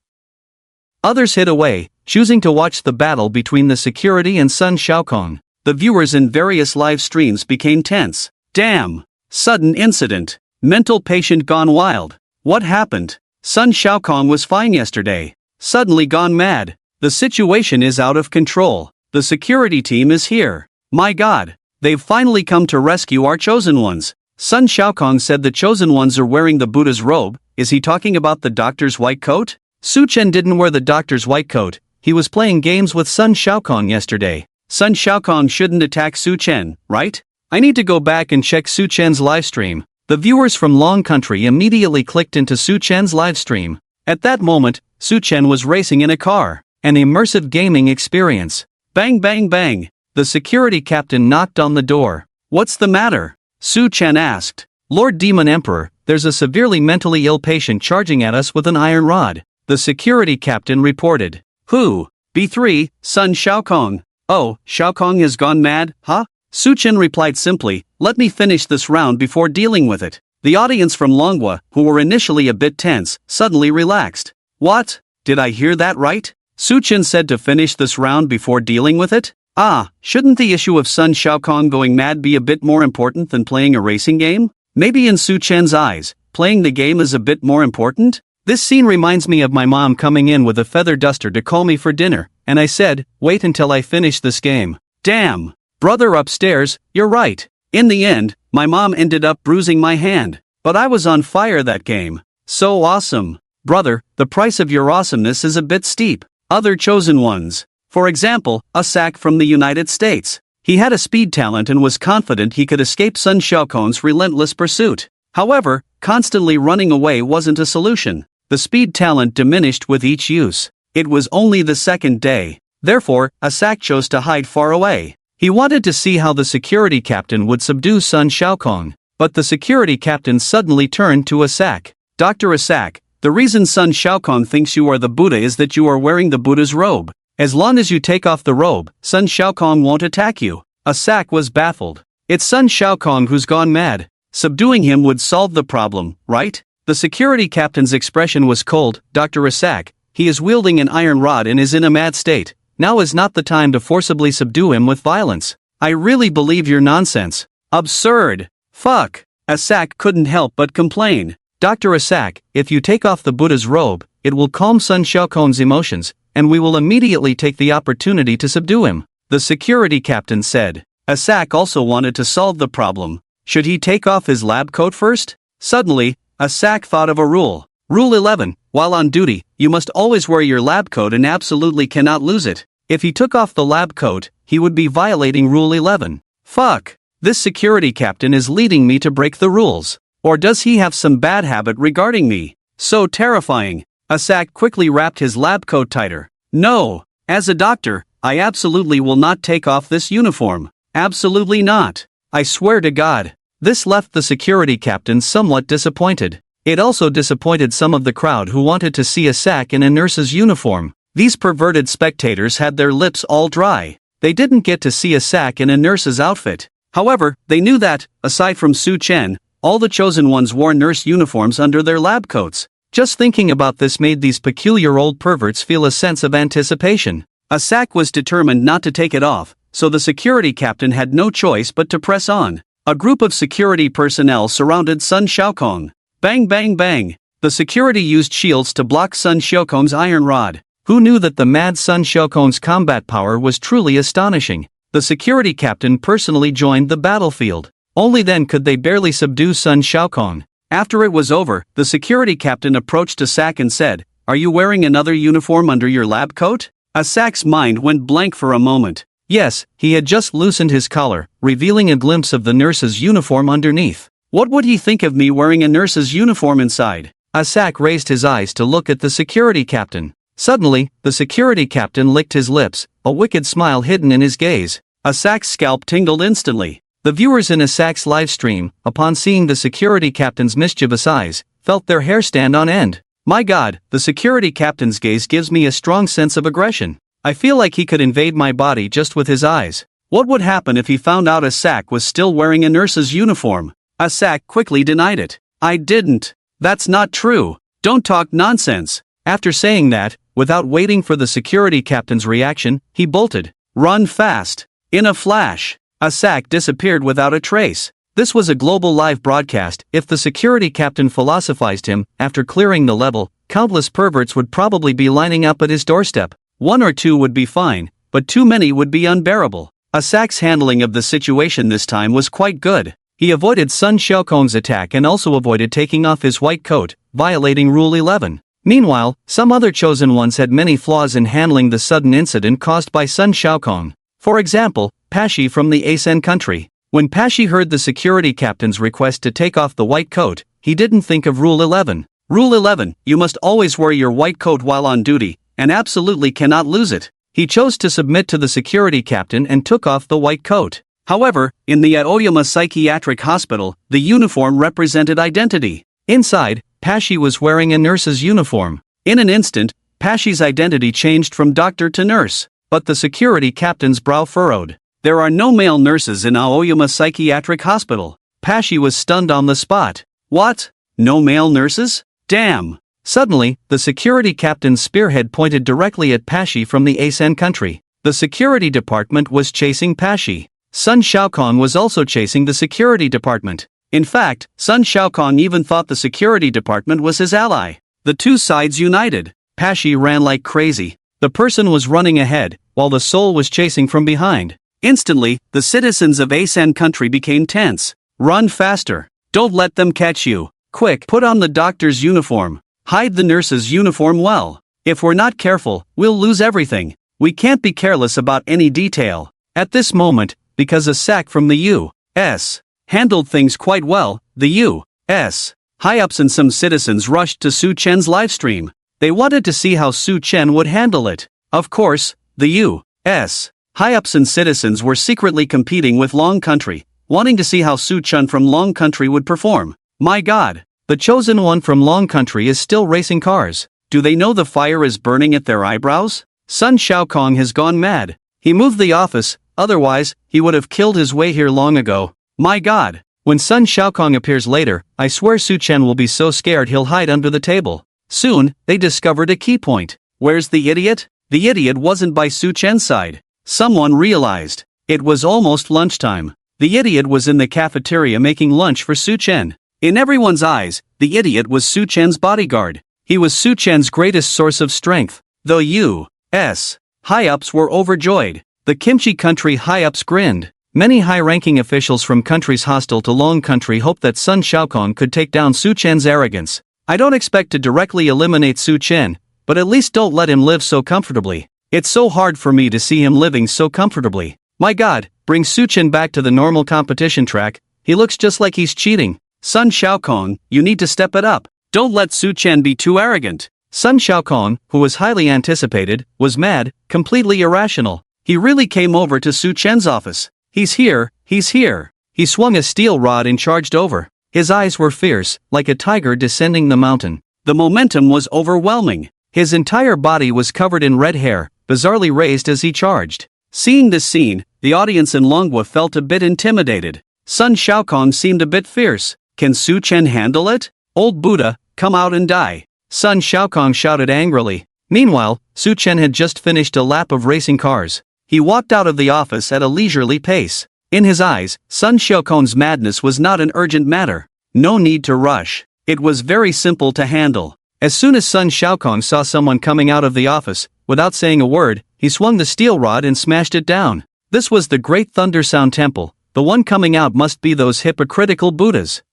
Others hid away, choosing to watch the battle between the security and Sun Xiaokong. The viewers in various live streams became tense. Damn! Sudden incident. Mental patient gone wild. What happened? Sun Xiaokong was fine yesterday. Suddenly gone mad. The situation is out of control. The security team is here. My God! They've finally come to rescue our chosen ones. Sun Xiaokong said the chosen ones are wearing the Buddha's robe. Is he talking about the doctor's white coat? Su Chen didn't wear the doctor's white coat. He was playing games with Sun Xiaokong yesterday. Sun Xiaokong shouldn't attack Su Chen, right? I need to go back and check Su Chen's livestream. The viewers from Long Country immediately clicked into Su Chen's livestream. At that moment, Su Chen was racing in a car. An immersive gaming experience. Bang bang bang. The security captain knocked on the door. What's the matter? Su Chen asked. Lord Demon Emperor, there's a severely mentally ill patient charging at us with an iron rod. The security captain reported. Who? B3, Sun Xiaokong. Oh, Xiaokong has gone mad, huh? Su Chen replied simply, let me finish this round before dealing with it. The audience from Manhwa, who were initially a bit tense, suddenly relaxed. What? Did I hear that right? Su Chen said to finish this round before dealing with it? Ah, shouldn't the issue of Sun Xiaokong going mad be a bit more important than playing a racing game? Maybe in Su Chen's eyes, playing the game is a bit more important? This scene reminds me of my mom coming in with a feather duster to call me for dinner, and I said, wait until I finish this game. Damn! Brother upstairs, you're right. In the end, my mom ended up bruising my hand. But I was on fire that game. So awesome. Brother, the price of your awesomeness is a bit steep. Other chosen ones. For example, Asak from the United States. He had a speed talent and was confident he could escape Sun Xiaokong's relentless pursuit. However, constantly running away wasn't a solution. The speed talent diminished with each use. It was only the second day. Therefore, Asak chose to hide far away. He wanted to see how the security captain would subdue Sun Xiaokong. But the security captain suddenly turned to Asak. Dr. Asak, the reason Sun Xiaokong thinks you are the Buddha is that you are wearing the Buddha's robe. As long as you take off the robe, Sun Xiaokong won't attack you. Asak was baffled. It's Sun Xiaokong who's gone mad. Subduing him would solve the problem, right? The security captain's expression was cold. Dr. Asak, He is wielding an iron rod and is in a mad state. Now is not the time to forcibly subdue him with violence. I really believe your nonsense. Absurd. Fuck. Asak couldn't help but complain. Dr. Asak, if you take off the Buddha's robe, it will calm Sun Xiaokon's emotions, and we will immediately take the opportunity to subdue him, the security captain said. Asak also wanted to solve the problem. Should he take off his lab coat first? Suddenly, Asak thought of a rule. Rule 11, while on duty, you must always wear your lab coat and absolutely cannot lose it. If he took off the lab coat, he would be violating Rule 11. Fuck. This security captain is leading me to break the rules. Or does he have some bad habit regarding me? So terrifying. Asak quickly wrapped his lab coat tighter. No. As a doctor, I absolutely will not take off this uniform. Absolutely not. I swear to God. This left the security captain somewhat disappointed. It also disappointed some of the crowd who wanted to see Asak in a nurse's uniform. These perverted spectators had their lips all dry. They didn't get to see Asak in a nurse's outfit. However, they knew that, aside from Su Chen, all the chosen ones wore nurse uniforms under their lab coats. Just thinking about this made these peculiar old perverts feel a sense of anticipation. Asak was determined not to take it off, so the security captain had no choice but to press on. A group of security personnel surrounded Sun Xiaokong. Bang bang bang. The security used shields to block Sun Xiaokong's iron rod. Who knew that the mad Sun Xiaokong's combat power was truly astonishing? The security captain personally joined the battlefield. Only then could they barely subdue Sun Xiaokong. After it was over, the security captain approached Asak and said, "Are you wearing another uniform under your lab coat?" Asak's mind went blank for a moment. Yes, he had just loosened his collar, revealing a glimpse of the nurse's uniform underneath. What would he think of me wearing a nurse's uniform inside? Asak raised his eyes to look at the security captain. Suddenly, the security captain licked his lips, a wicked smile hidden in his gaze. Asak's scalp tingled instantly. The viewers in Asak's livestream, upon seeing the security captain's mischievous eyes, felt their hair stand on end. My God, the security captain's gaze gives me a strong sense of aggression. I feel like he could invade my body just with his eyes. What would happen if he found out Asak was still wearing a nurse's uniform? Asak quickly denied it. I didn't. That's not true. Don't talk nonsense. After saying that, without waiting for the security captain's reaction, he bolted. Run fast. In a flash, Asak disappeared without a trace. This was a global live broadcast. If the security captain philosophized him, after clearing the level, countless perverts would probably be lining up at his doorstep. One or two would be fine, but too many would be unbearable. Asak's handling of the situation this time was quite good. He avoided Sun Xiaokong's attack and also avoided taking off his white coat, violating Rule 11. Meanwhile, some other chosen ones had many flaws in handling the sudden incident caused by Sun Xiaokong. For example, Pashi from the Asen country. When Pashi heard the security captain's request to take off the white coat, he didn't think of Rule 11. Rule 11, you must always wear your white coat while on duty, and absolutely cannot lose it. He chose to submit to the security captain and took off the white coat. However, in the Aoyama Psychiatric Hospital, the uniform represented identity. Inside, Pashi was wearing a nurse's uniform. In an instant, Pashi's identity changed from doctor to nurse. But the security captain's brow furrowed. There are no male nurses in Aoyama Psychiatric Hospital. Pashi was stunned on the spot. What? No male nurses? Damn! Suddenly, the security captain's spearhead pointed directly at Pashi from the Asen country. The security department was chasing Pashi. Sun Xiaokong was also chasing the security department. In fact, Sun Xiaokong even thought the security department was his ally. The two sides united. Pashi ran like crazy. The person was running ahead, while the soul was chasing from behind. Instantly, the citizens of Asen country became tense. Run faster. Don't let them catch you. Quick, put on the doctor's uniform. Hide the nurse's uniform well. If we're not careful, we'll lose everything. We can't be careless about any detail. At this moment, because Asak from the U.S. handled things quite well, the U.S. high-ups and some citizens rushed to Su Chen's livestream. They wanted to see how Su Chen would handle it. Of course, the U.S. high-ups and citizens were secretly competing with Long Country, wanting to see how Su Chen from Long Country would perform. My God, the chosen one from Long Country is still racing cars. Do they know the fire is burning at their eyebrows? Sun Xiaokong has gone mad. He moved the office, otherwise, he would have killed his way here long ago. My God, when Sun Xiaokong appears later, I swear Su Chen will be so scared he'll hide under the table. Soon, they discovered a key point. Where's the idiot? The idiot wasn't by Su Chen's side. Someone realized. It was almost lunchtime. The idiot was in the cafeteria making lunch for Su Chen. In everyone's eyes, the idiot was Su Chen's bodyguard. He was Su Chen's greatest source of strength. The U.S. high-ups were overjoyed. The Kimchi country high-ups grinned. Many high-ranking officials from countries hostile to Long Country hoped that Sun Xiaokong could take down Su Chen's arrogance. I don't expect to directly eliminate Su Chen, but at least don't let him live so comfortably. It's so hard for me to see him living so comfortably. My God, bring Su Chen back to the normal competition track. He looks just like he's cheating. Sun Xiaokong, you need to step it up. Don't let Su Chen be too arrogant. Sun Xiaokong, who was highly anticipated, was mad, completely irrational. He really came over to Su Chen's office. He's here, he's here. He swung a steel rod and charged over. His eyes were fierce, like a tiger descending the mountain. The momentum was overwhelming. His entire body was covered in red hair, bizarrely raised as he charged. Seeing this scene, the audience in Manhwa felt a bit intimidated. Sun Xiaokong seemed a bit fierce. Can Su Chen handle it? Old Buddha, come out and die. Sun Xiaokong shouted angrily. Meanwhile, Su Chen had just finished a lap of racing cars. He walked out of the office at a leisurely pace. In his eyes, Sun Xiaokong's madness was not an urgent matter. No need to rush. It was very simple to handle. As soon as Sun Xiaokong saw someone coming out of the office, without saying a word, he swung the steel rod and smashed it down. This was the Great Thunder Sound Temple. The one coming out must be those hypocritical Buddhas.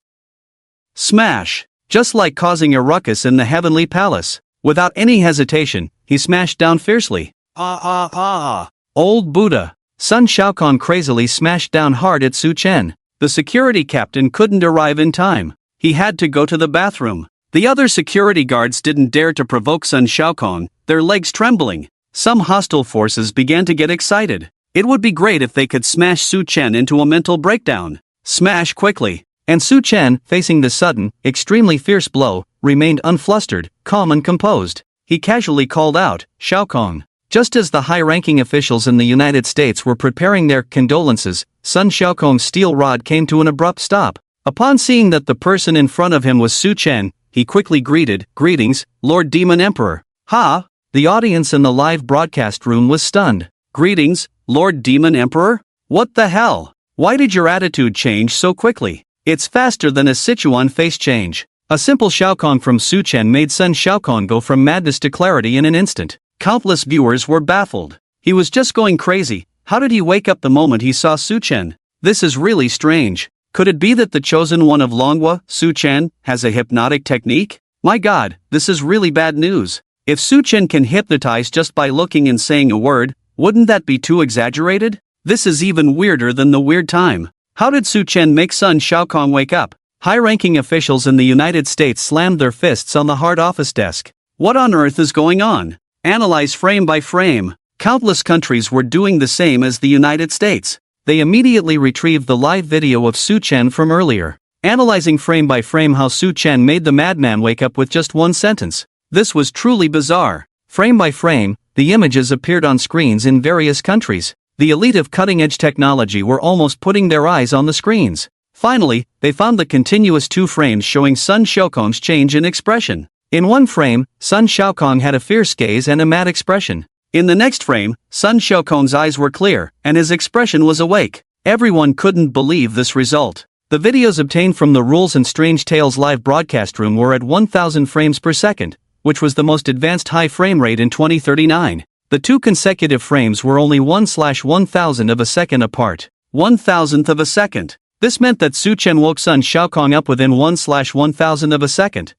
Smash! Just like causing a ruckus in the heavenly palace. Without any hesitation, he smashed down fiercely. Old Buddha! Sun Xiaokong crazily smashed down hard at Su Chen. The security captain couldn't arrive in time. He had to go to the bathroom. The other security guards didn't dare to provoke Sun Xiaokong, their legs trembling. Some hostile forces began to get excited. It would be great if they could smash Su Chen into a mental breakdown. Smash quickly. And Su Chen, facing the sudden, extremely fierce blow, remained unflustered, calm and composed. He casually called out, Xiaokong. Just as the high-ranking officials in the United States were preparing their condolences, Sun Xiaokong's steel rod came to an abrupt stop. Upon seeing that the person in front of him was Su Chen, he quickly greeted, Greetings, Lord Demon Emperor. Ha! The audience in the live broadcast room was stunned. Greetings, Lord Demon Emperor? What the hell? Why did your attitude change so quickly? It's faster than a Sichuan face change. A simple Xiaokong from Su Chen made Sun Xiaokong go from madness to clarity in an instant. Countless viewers were baffled. He was just going crazy. How did he wake up the moment he saw Su Chen? This is really strange. Could it be that the chosen one of Manhwa, Su Chen, has a hypnotic technique? My God, this is really bad news. If Su Chen can hypnotize just by looking and saying a word, wouldn't that be too exaggerated? This is even weirder than the weird time. How did Su Chen make Sun Xiaokong wake up? High-ranking officials in the United States slammed their fists on the hard office desk. What on earth is going on? Analyze frame by frame. Countless countries were doing the same as the United States. They immediately retrieved the live video of Su Chen from earlier. Analyzing frame by frame how Su Chen made the madman wake up with just one sentence. This was truly bizarre. Frame by frame, the images appeared on screens in various countries. The elite of cutting-edge technology were almost putting their eyes on the screens. Finally, they found the continuous 2 frames showing Sun Xiaokong's change in expression. In one frame, Sun Xiaokong had a fierce gaze and a mad expression. In the next frame, Sun Xiaokong's eyes were clear, and his expression was awake. Everyone couldn't believe this result. The videos obtained from the Rules and Strange Tales live broadcast room were at 1000 frames per second, which was the most advanced high frame rate in 2039. The 2 consecutive frames were only 1/1000 of a second apart. 1,000th of a second. This meant that Su Chen woke Sun Xiaokong up within 1/1000 of a second.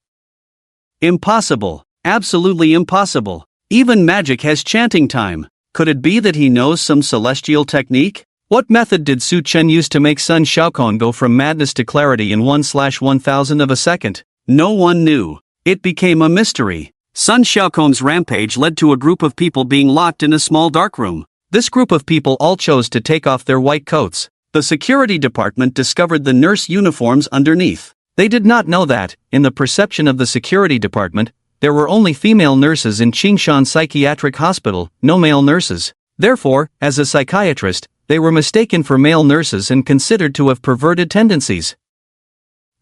Impossible. Absolutely impossible. Even magic has chanting time. Could it be that he knows some celestial technique? What method did Su Chen use to make Sun Xiaokong go from madness to clarity in 1/1000 of a second? No one knew. It became a mystery. Sun Xiaokong's rampage led to a group of people being locked in a small dark room. This group of people all chose to take off their white coats. The security department discovered the nurse uniforms underneath. They did not know that, in the perception of the security department, there were only female nurses in Qingshan Psychiatric Hospital, no male nurses. Therefore, as a psychiatrist, they were mistaken for male nurses and considered to have perverted tendencies.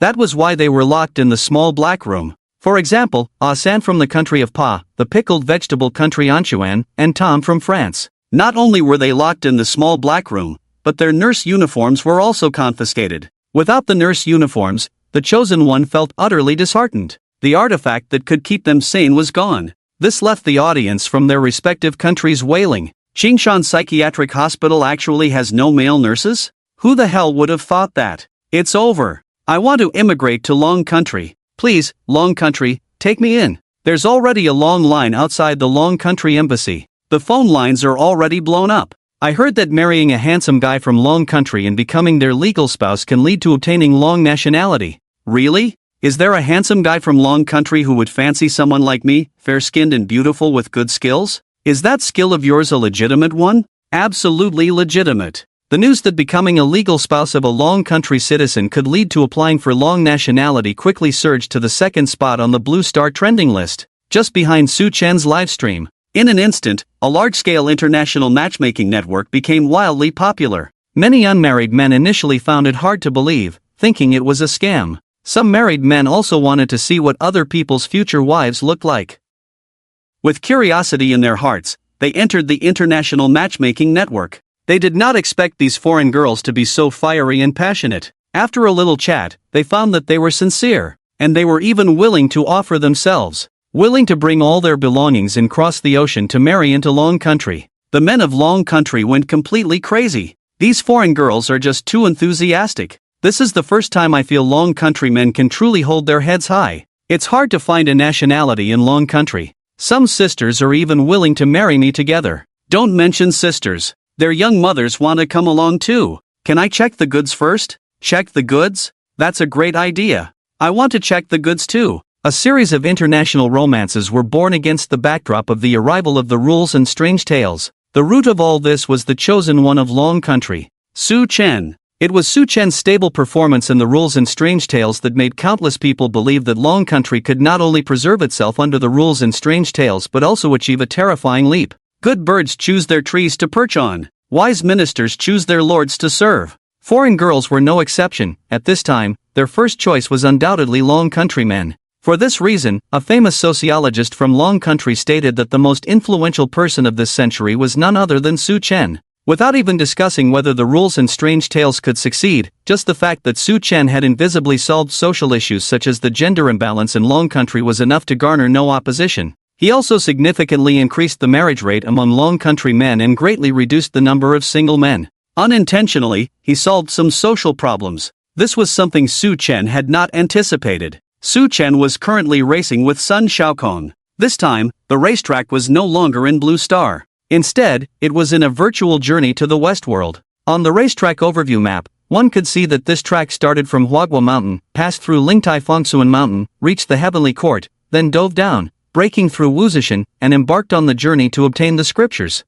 That was why they were locked in the small black room. For example, Asan from the country of Pa, the pickled vegetable country Anchuan, and Tom from France. Not only were they locked in the small black room, but their nurse uniforms were also confiscated. Without the nurse uniforms, the chosen one felt utterly disheartened. The artifact that could keep them sane was gone. This left the audience from their respective countries wailing. Qingshan Psychiatric Hospital actually has no male nurses? Who the hell would have thought that? It's over. I want to immigrate to Long Country. Please, Long Country, take me in. There's already a long line outside the Long Country embassy. The phone lines are already blown up. I heard that marrying a handsome guy from Long Country and becoming their legal spouse can lead to obtaining Long nationality. Really? Is there a handsome guy from Long Country who would fancy someone like me, fair-skinned and beautiful with good skills? Is that skill of yours a legitimate one? Absolutely legitimate. The news that becoming a legal spouse of a Long Country citizen could lead to applying for Long nationality quickly surged to the second spot on the Blue Star trending list, just behind Su Chen's livestream. In an instant, a large-scale international matchmaking network became wildly popular. Many unmarried men initially found it hard to believe, thinking it was a scam. Some married men also wanted to see what other people's future wives looked like. With curiosity in their hearts, they entered the international matchmaking network. They did not expect these foreign girls to be so fiery and passionate. After a little chat, they found that they were sincere, and they were even willing to offer themselves. Willing to bring all their belongings and cross the ocean to marry into Long Country. The men of Long Country went completely crazy. These foreign girls are just too enthusiastic. This is the first time I feel Long Country men can truly hold their heads high. It's hard to find a nationality in Long Country. Some sisters are even willing to marry me together. Don't mention sisters. Their young mothers want to come along too. Can I check the goods first? Check the goods? That's a great idea. I want to check the goods too. A series of international romances were born against the backdrop of the arrival of the rules and strange tales. The root of all this was the chosen one of Long Country, Su Chen. It was Su Chen's stable performance in the rules and strange tales that made countless people believe that Long Country could not only preserve itself under the rules and strange tales but also achieve a terrifying leap. Good birds choose their trees to perch on. Wise ministers choose their lords to serve. Foreign girls were no exception. At this time, their first choice was undoubtedly Long Country men. For this reason, a famous sociologist from Long Country stated that the most influential person of this century was none other than Su Chen. Without even discussing whether the rules and strange tales could succeed, just the fact that Su Chen had invisibly solved social issues such as the gender imbalance in Long Country was enough to garner no opposition. He also significantly increased the marriage rate among Long Country men and greatly reduced the number of single men. Unintentionally, he solved some social problems. This was something Su Chen had not anticipated. Su Chen was currently racing with Sun Xiaokong. This time, the racetrack was no longer in Blue Star. Instead, it was in a virtual journey to the Westworld. On the racetrack overview map, one could see that this track started from Huagua Mountain, passed through Lingtai Fengsuan Mountain, reached the Heavenly Court, then dove down, breaking through Wuzishan, and embarked on the journey to obtain the scriptures.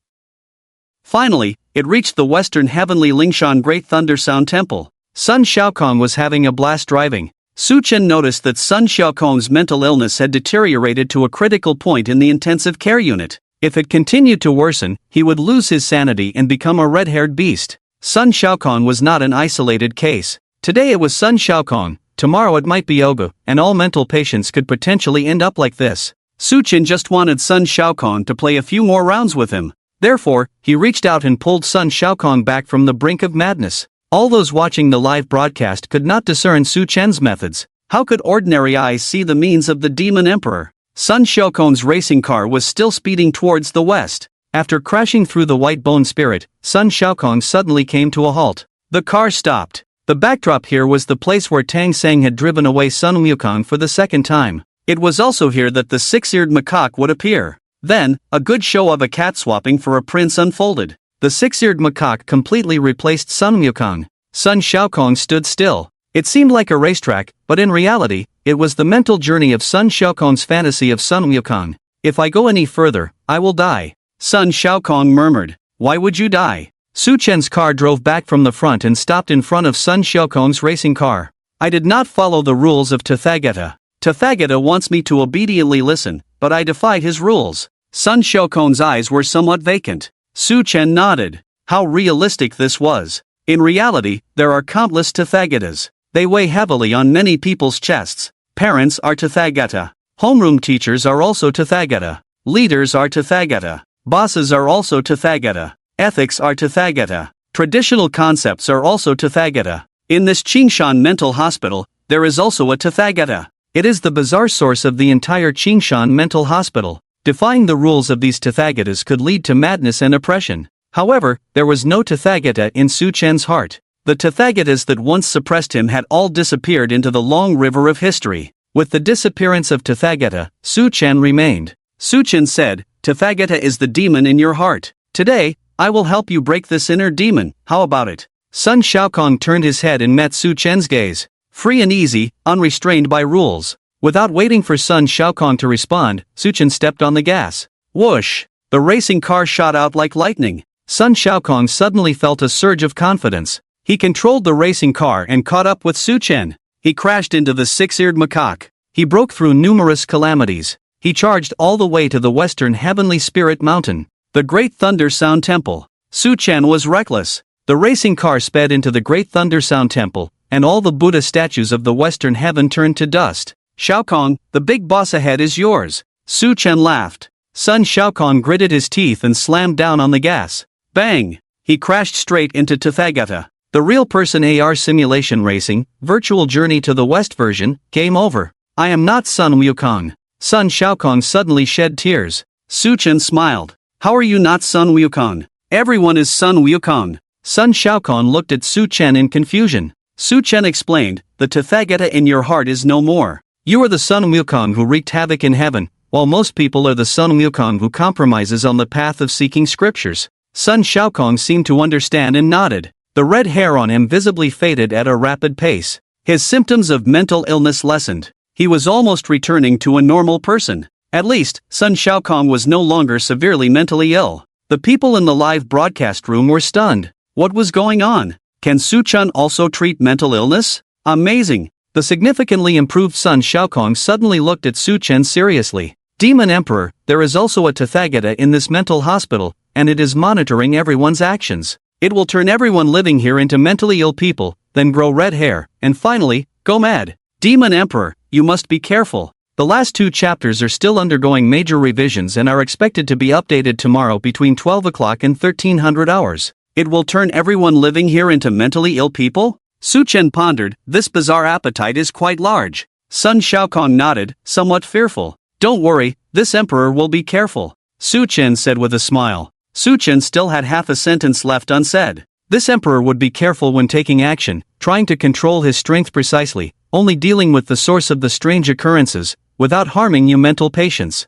Finally, it reached the western Heavenly Lingshan Great Thunder Sound Temple. Sun Xiaokong was having a blast driving. Su Chen noticed that Sun Xiaokong's mental illness had deteriorated to a critical point in the intensive care unit. If it continued to worsen, he would lose his sanity and become a red-haired beast. Sun Xiaokong was not an isolated case. Today it was Sun Xiaokong, tomorrow it might be Ogu, and all mental patients could potentially end up like this. Su Chen just wanted Sun Xiaokong to play a few more rounds with him. Therefore, he reached out and pulled Sun Xiaokong back from the brink of madness. All those watching the live broadcast could not discern Su Chen's methods. How could ordinary eyes see the means of the Demon Emperor? Sun Xiaokong's racing car was still speeding towards the west. After crashing through the White Bone Spirit, Sun Xiaokong suddenly came to a halt. The car stopped. The backdrop here was the place where Tang Sang had driven away Sun Wukong for the second time. It was also here that the six-eared macaque would appear. Then, a good show of a cat swapping for a prince unfolded. The six-eared macaque completely replaced Sun Wukong. Sun Xiaokong stood still. It seemed like a racetrack, but in reality, it was the mental journey of Sun Xiaokong's fantasy of Sun Wukong. If I go any further, I will die. Sun Xiaokong murmured. Why would you die? Su Chen's car drove back from the front and stopped in front of Sun Xiaokong's racing car. I did not follow the rules of Tathagata. Tathagata wants me to obediently listen, but I defied his rules. Sun Xiaokong's eyes were somewhat vacant. Su Chen nodded. How realistic this was. In reality, there are countless Tathagatas. They weigh heavily on many people's chests. Parents are Tathagata. Homeroom teachers are also Tathagata. Leaders are Tathagata. Bosses are also Tathagata. Ethics are Tathagata. Traditional concepts are also Tathagata. In this Qingshan mental hospital, there is also a Tathagata. It is the bizarre source of the entire Qingshan mental hospital. Defying the rules of these Tathagatas could lead to madness and oppression. However, there was no Tathagata in Su Chen's heart. The Tathagatas that once suppressed him had all disappeared into the long river of history. With the disappearance of Tathagata, Su Chen remained. Su Chen said, "Tathagata is the demon in your heart. Today, I will help you break this inner demon, how about it?" Sun Shaokong turned his head and met Su Chen's gaze. Free and easy, unrestrained by rules. Without waiting for Sun Shaokong to respond, Su Chen stepped on the gas. Whoosh! The racing car shot out like lightning. Sun Shaokong suddenly felt a surge of confidence. He controlled the racing car and caught up with Su Chen. He crashed into the six-eared macaque. He broke through numerous calamities. He charged all the way to the western heavenly spirit mountain, the Great Thunder Sound Temple. Su Chen was reckless. The racing car sped into the Great Thunder Sound Temple, and all the Buddha statues of the western heaven turned to dust. "Shaokong, the big boss ahead is yours." Su Chen laughed. Sun Shaokong gritted his teeth and slammed down on the gas. Bang! He crashed straight into Tathagata. The real person AR simulation racing, virtual journey to the west version, game over. I am not Sun Wukong. Sun Shaokong suddenly shed tears. Su Chen smiled. How are you not Sun Wukong? Everyone is Sun Wukong. Sun Shaokong looked at Su Chen in confusion. Su Chen explained, the Tathagata in your heart is no more. You are the Sun Wukong who wreaked havoc in heaven, while most people are the Sun Wukong who compromises on the path of seeking scriptures. Sun Shaokong seemed to understand and nodded. The red hair on him visibly faded at a rapid pace. His symptoms of mental illness lessened. He was almost returning to a normal person. At least, Sun Shaokong was no longer severely mentally ill. The people in the live broadcast room were stunned. What was going on? Can Su Chen also treat mental illness? Amazing! The significantly improved Sun Shaokong suddenly looked at Su Chen seriously. Demon Emperor, there is also a Tathagata in this mental hospital, and it is monitoring everyone's actions. It will turn everyone living here into mentally ill people, then grow red hair, and finally, go mad. Demon Emperor, you must be careful. The last 2 chapters are still undergoing major revisions and are expected to be updated tomorrow between 12 o'clock and 1300 hours. It will turn everyone living here into mentally ill people? Su Chen pondered, this bizarre appetite is quite large. Sun Shaokong nodded, somewhat fearful. Don't worry, this emperor will be careful. Su Chen said with a smile. Su Chen still had half a sentence left unsaid. This emperor would be careful when taking action, trying to control his strength precisely, only dealing with the source of the strange occurrences, without harming your mental patience.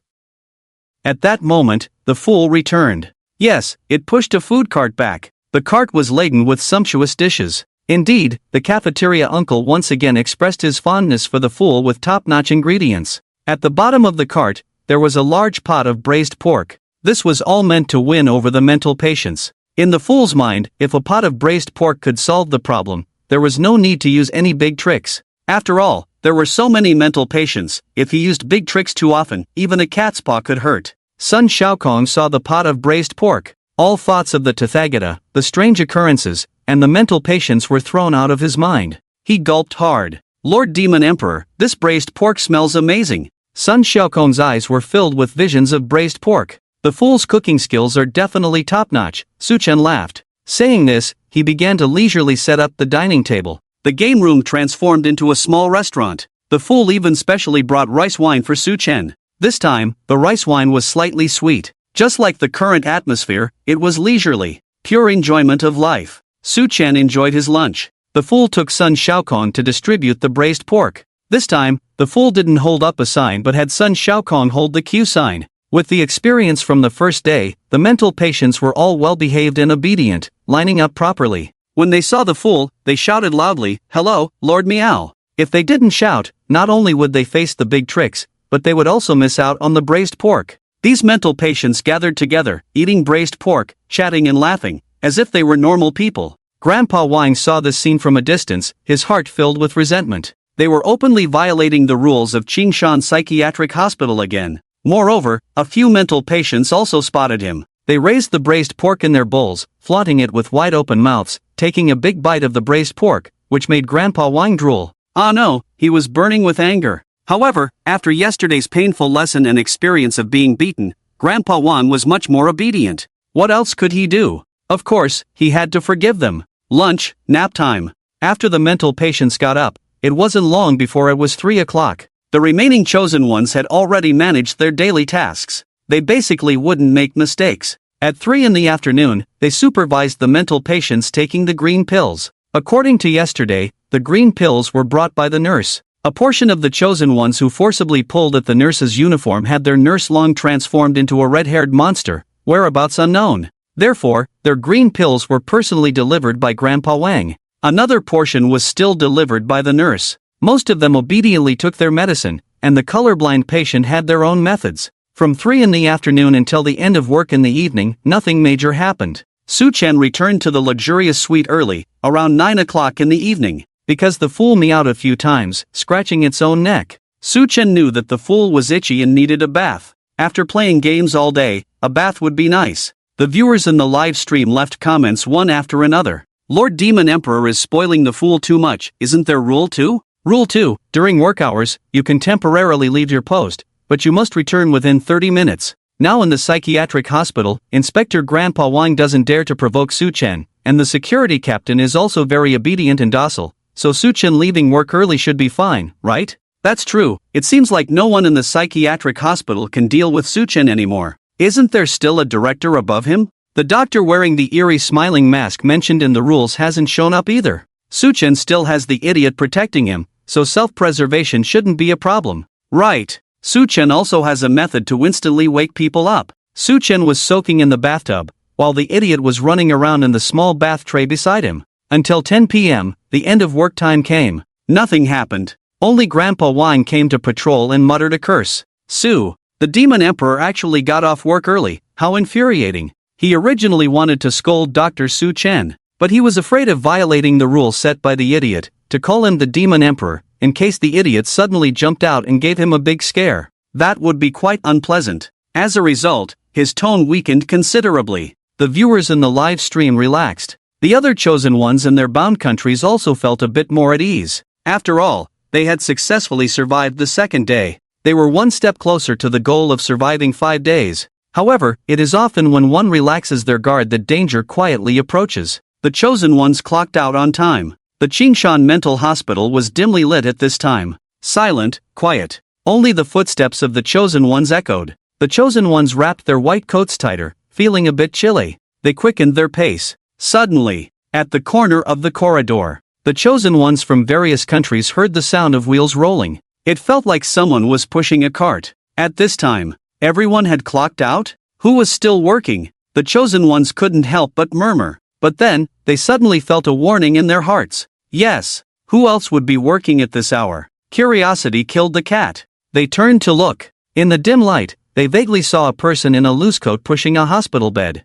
At that moment, the fool returned. Yes, it pushed a food cart back. The cart was laden with sumptuous dishes. Indeed, the cafeteria uncle once again expressed his fondness for the fool with top-notch ingredients. At the bottom of the cart, there was a large pot of braised pork. This was all meant to win over the mental patients. In the fool's mind, if a pot of braised pork could solve the problem, there was no need to use any big tricks. After all, there were so many mental patients, if he used big tricks too often, even a cat's paw could hurt. Sun Shaokong saw the pot of braised pork. All thoughts of the Tathagata, the strange occurrences, and the mental patients were thrown out of his mind. He gulped hard. Lord Demon Emperor, this braised pork smells amazing. Sun Shaokong's eyes were filled with visions of braised pork. The fool's cooking skills are definitely top-notch, Su Chen laughed. Saying this, he began to leisurely set up the dining table. The game room transformed into a small restaurant. The fool even specially brought rice wine for Su Chen. This time, the rice wine was slightly sweet. Just like the current atmosphere, it was leisurely, pure enjoyment of life. Su Chen enjoyed his lunch. The fool took Sun Shaokong to distribute the braised pork. This time, the fool didn't hold up a sign but had Sun Shaokong hold the Q sign. With the experience from the first day, the mental patients were all well-behaved and obedient, lining up properly. When they saw the fool, they shouted loudly, "Hello, Lord Meow." If they didn't shout, not only would they face the big tricks, but they would also miss out on the braised pork. These mental patients gathered together, eating braised pork, chatting and laughing, as if they were normal people. Grandpa Wang saw this scene from a distance, his heart filled with resentment. They were openly violating the rules of Qingshan Psychiatric Hospital again. Moreover, a few mental patients also spotted him. They raised the braised pork in their bowls, flaunting it with wide-open mouths, taking a big bite of the braised pork, which made Grandpa Wang drool. Ah no, he was burning with anger. However, after yesterday's painful lesson and experience of being beaten, Grandpa Wang was much more obedient. What else could he do? Of course, he had to forgive them. Lunch, nap time. After the mental patients got up, it wasn't long before it was 3 o'clock. The remaining chosen ones had already managed their daily tasks. They basically wouldn't make mistakes. At 3 in the afternoon, they supervised the mental patients taking the green pills. According to yesterday, the green pills were brought by the nurse. A portion of the chosen ones who forcibly pulled at the nurse's uniform had their nurse long transformed into a red-haired monster, whereabouts unknown. Therefore, their green pills were personally delivered by Grandpa Wang. Another portion was still delivered by the nurse. Most of them obediently took their medicine, and the colorblind patient had their own methods. From 3 in the afternoon until the end of work in the evening, nothing major happened. Su Chen returned to the luxurious suite early, around 9 o'clock in the evening. Because the fool meowed a few times, scratching its own neck. Su Chen knew that the fool was itchy and needed a bath. After playing games all day, a bath would be nice. The viewers in the live stream left comments one after another. Lord Demon Emperor is spoiling the fool too much, isn't there Rule 2? Rule 2, during work hours, you can temporarily leave your post, but you must return within 30 minutes. Now in the psychiatric hospital, Inspector Grandpa Wang doesn't dare to provoke Su Chen, and the security captain is also very obedient and docile. So Su Chen leaving work early should be fine, right? That's true. It seems like no one in the psychiatric hospital can deal with Su Chen anymore. Isn't there still a director above him? The doctor wearing the eerie smiling mask mentioned in the rules hasn't shown up either. Su Chen still has the idiot protecting him, so self-preservation shouldn't be a problem. Right. Su Chen also has a method to instantly wake people up. Su Chen was soaking in the bathtub, while the idiot was running around in the small bath tray beside him. Until 10 p.m., the end of work time came. Nothing happened. Only Grandpa Wang came to patrol and muttered a curse. Su, the Demon Emperor actually got off work early, how infuriating. He originally wanted to scold Dr. Su Chen, but he was afraid of violating the rule set by the idiot, to call him the Demon Emperor, in case the idiot suddenly jumped out and gave him a big scare. That would be quite unpleasant. As a result, his tone weakened considerably. The viewers in the live stream relaxed. The other chosen ones in their bound countries also felt a bit more at ease. After all, they had successfully survived the second day. They were one step closer to the goal of surviving 5 days. However, it is often when one relaxes their guard that danger quietly approaches. The chosen ones clocked out on time. The Qingshan Mental Hospital was dimly lit at this time. Silent, quiet. Only the footsteps of the chosen ones echoed. The chosen ones wrapped their white coats tighter, feeling a bit chilly. They quickened their pace. Suddenly, at the corner of the corridor, the chosen ones from various countries heard the sound of wheels rolling. It felt like someone was pushing a cart. At this time, everyone had clocked out? Who was still working? The chosen ones couldn't help but murmur. But then, they suddenly felt a warning in their hearts. Yes, who else would be working at this hour? Curiosity killed the cat. They turned to look. In the dim light, they vaguely saw a person in a loose coat pushing a hospital bed.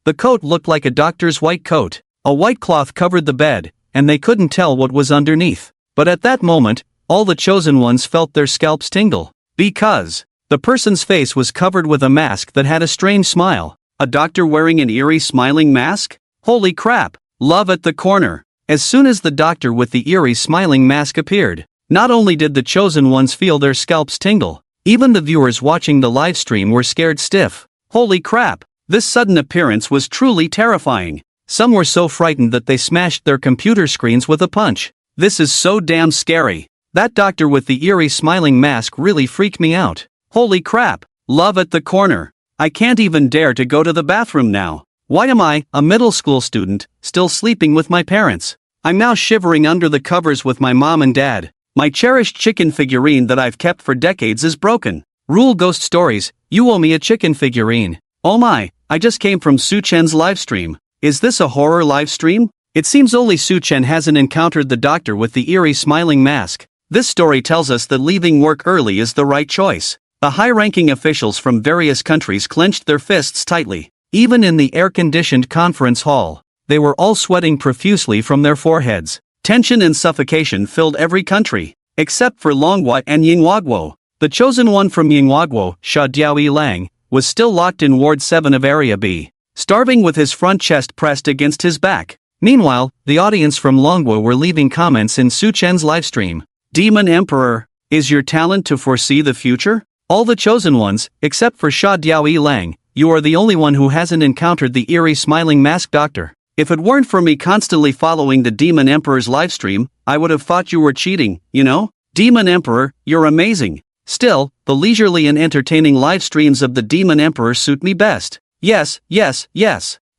The coat looked like a doctor's white coat. A white cloth covered the bed, and they couldn't tell what was underneath. But at that moment, all the chosen ones felt their scalps tingle. Because the person's face was covered with a mask that had a strange smile. A doctor wearing an eerie smiling mask? Holy crap! Love at the corner. As soon as the doctor with the eerie smiling mask appeared, not only did the chosen ones feel their scalps tingle, even the viewers watching the live stream were scared stiff. Holy crap! This sudden appearance was truly terrifying. Some were so frightened that they smashed their computer screens with a punch. This is so damn scary. That doctor with the eerie smiling mask really freaked me out. Holy crap! Love at the corner. I can't even dare to go to the bathroom now. Why am I, a middle school student, still sleeping with my parents? I'm now shivering under the covers with my mom and dad. My cherished chicken figurine that I've kept for decades is broken. Rule Ghost Stories, you owe me a chicken figurine. Oh my, I just came from Su Chen's livestream. Is this a horror livestream? It seems only Su Chen hasn't encountered the doctor with the eerie smiling mask. This story tells us that leaving work early is the right choice. The high-ranking officials from various countries clenched their fists tightly. Even in the air-conditioned conference hall, they were all sweating profusely from their foreheads. Tension and suffocation filled every country, except for Longhua and Yinghuaguo. The chosen one from Yinghuaguo, Sha Diaoyi Lang, was still locked in Ward 7 of Area B, starving with his front chest pressed against his back. Meanwhile, the audience from Longhua were leaving comments in Su Chen's livestream. Demon Emperor, Is your talent to foresee the future? All the chosen ones, except for Sha Diao Lang, you are the only one who hasn't encountered the eerie smiling masked doctor. If it weren't for me constantly following the Demon Emperor's livestream, I would have thought you were cheating, you know? Demon Emperor, you're amazing. Still, the leisurely and entertaining live streams of the Demon Emperor suit me best. Yes.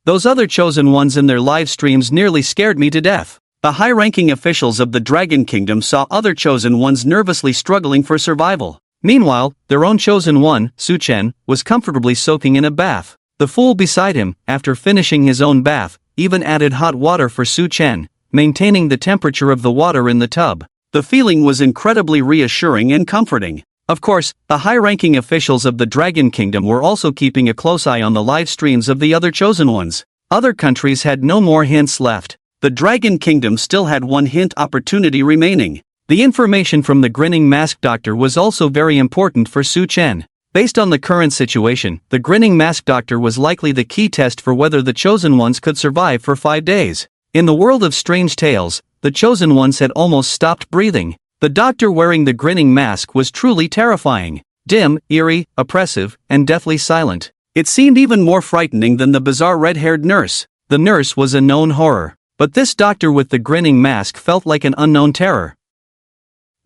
Those other chosen ones in their live streams nearly scared me to death. The high-ranking officials of the Dragon Kingdom saw other chosen ones nervously struggling for survival. Meanwhile, their own chosen one, Su Chen, was comfortably soaking in a bath. The fool beside him, after finishing his own bath, even added hot water for Su Chen, maintaining the temperature of the water in the tub. The feeling was incredibly reassuring and comforting. Of course, the high-ranking officials of the Dragon Kingdom were also keeping a close eye on the live streams of the other chosen ones. Other countries had no more hints left. The Dragon Kingdom still had one hint opportunity remaining. The information from the grinning masked doctor was also very important for Su Chen. Based on the current situation, the grinning masked doctor was likely the key test for whether the chosen ones could survive for 5 days. In the world of strange tales, the chosen ones had almost stopped breathing. The doctor wearing the grinning mask was truly terrifying. Dim, eerie, oppressive, and deathly silent. It seemed even more frightening than the bizarre red-haired nurse. The nurse was a known horror. But this doctor with the grinning mask felt like an unknown terror.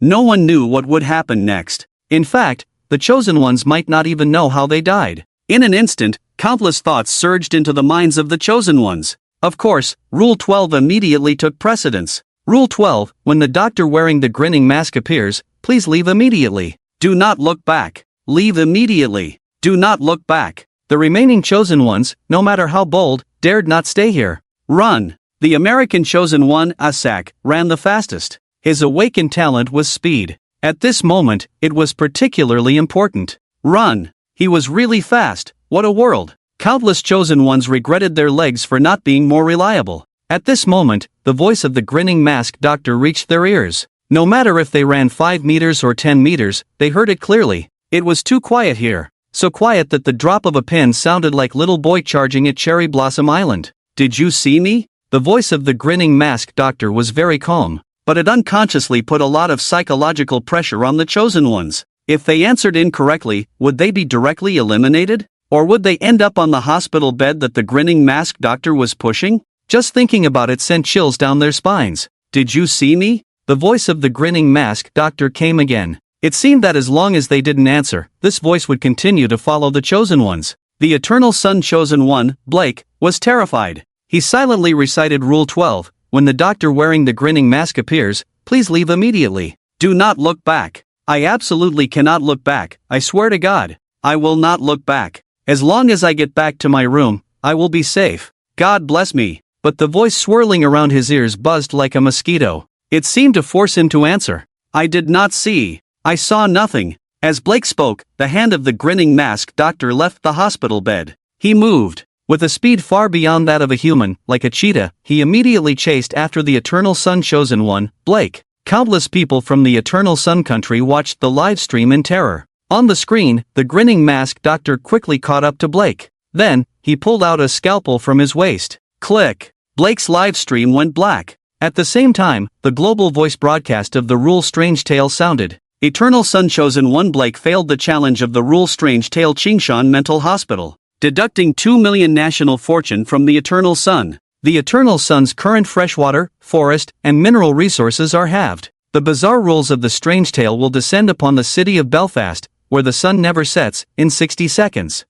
No one knew what would happen next. In fact, the chosen ones might not even know how they died. In an instant, countless thoughts surged into the minds of the chosen ones. Of course, Rule 12 immediately took precedence. Rule 12, when the doctor wearing the grinning mask appears, please leave immediately. Do not look back. Leave immediately. Do not look back. The remaining chosen ones, no matter how bold, dared not stay here. Run. The American chosen one, Asak, ran the fastest. His awakened talent was speed. At this moment, it was particularly important. Run. He was really fast. What a world. Countless chosen ones regretted their legs for not being more reliable. At this moment, the voice of the grinning masked doctor reached their ears. No matter if they ran 5 meters or 10 meters, they heard it clearly. It was too quiet here. So quiet that the drop of a pin sounded like little boy charging at Cherry Blossom Island. Did you see me? The voice of the grinning masked doctor was very calm, but it unconsciously put a lot of psychological pressure on the chosen ones. If they answered incorrectly, would they be directly eliminated? Or would they end up on the hospital bed that the grinning masked doctor was pushing? Just thinking about it sent chills down their spines. Did you see me? The voice of the grinning masked doctor came again. It seemed that as long as they didn't answer, this voice would continue to follow the chosen ones. The Eternal Sun chosen one, Blake, was terrified. He silently recited Rule 12, when the doctor wearing the grinning mask appears, please leave immediately. Do not look back. I absolutely cannot look back, I swear to God. I will not look back. As long as I get back to my room, I will be safe. God bless me. But the voice swirling around his ears buzzed like a mosquito. It seemed to force him to answer. I did not see. I saw nothing. As Blake spoke, the hand of the grinning masked doctor left the hospital bed. He moved. With a speed far beyond that of a human, like a cheetah, he immediately chased after the Eternal Sun chosen one, Blake. Countless people from the Eternal Sun country watched the live stream in terror. On the screen, the grinning masked doctor quickly caught up to Blake. Then, he pulled out a scalpel from his waist. Click. Blake's live stream went black. At the same time, the global voice broadcast of the Rule Strange Tale sounded. Eternal Sun chosen one Blake failed the challenge of the Rule Strange Tale Qingshan Mental Hospital, deducting 2 million national fortune from the Eternal Sun. The Eternal Sun's current freshwater, forest, and mineral resources are halved. The bizarre rules of the Strange Tale will descend upon the city of Belfast, where the sun never sets, in 60 seconds.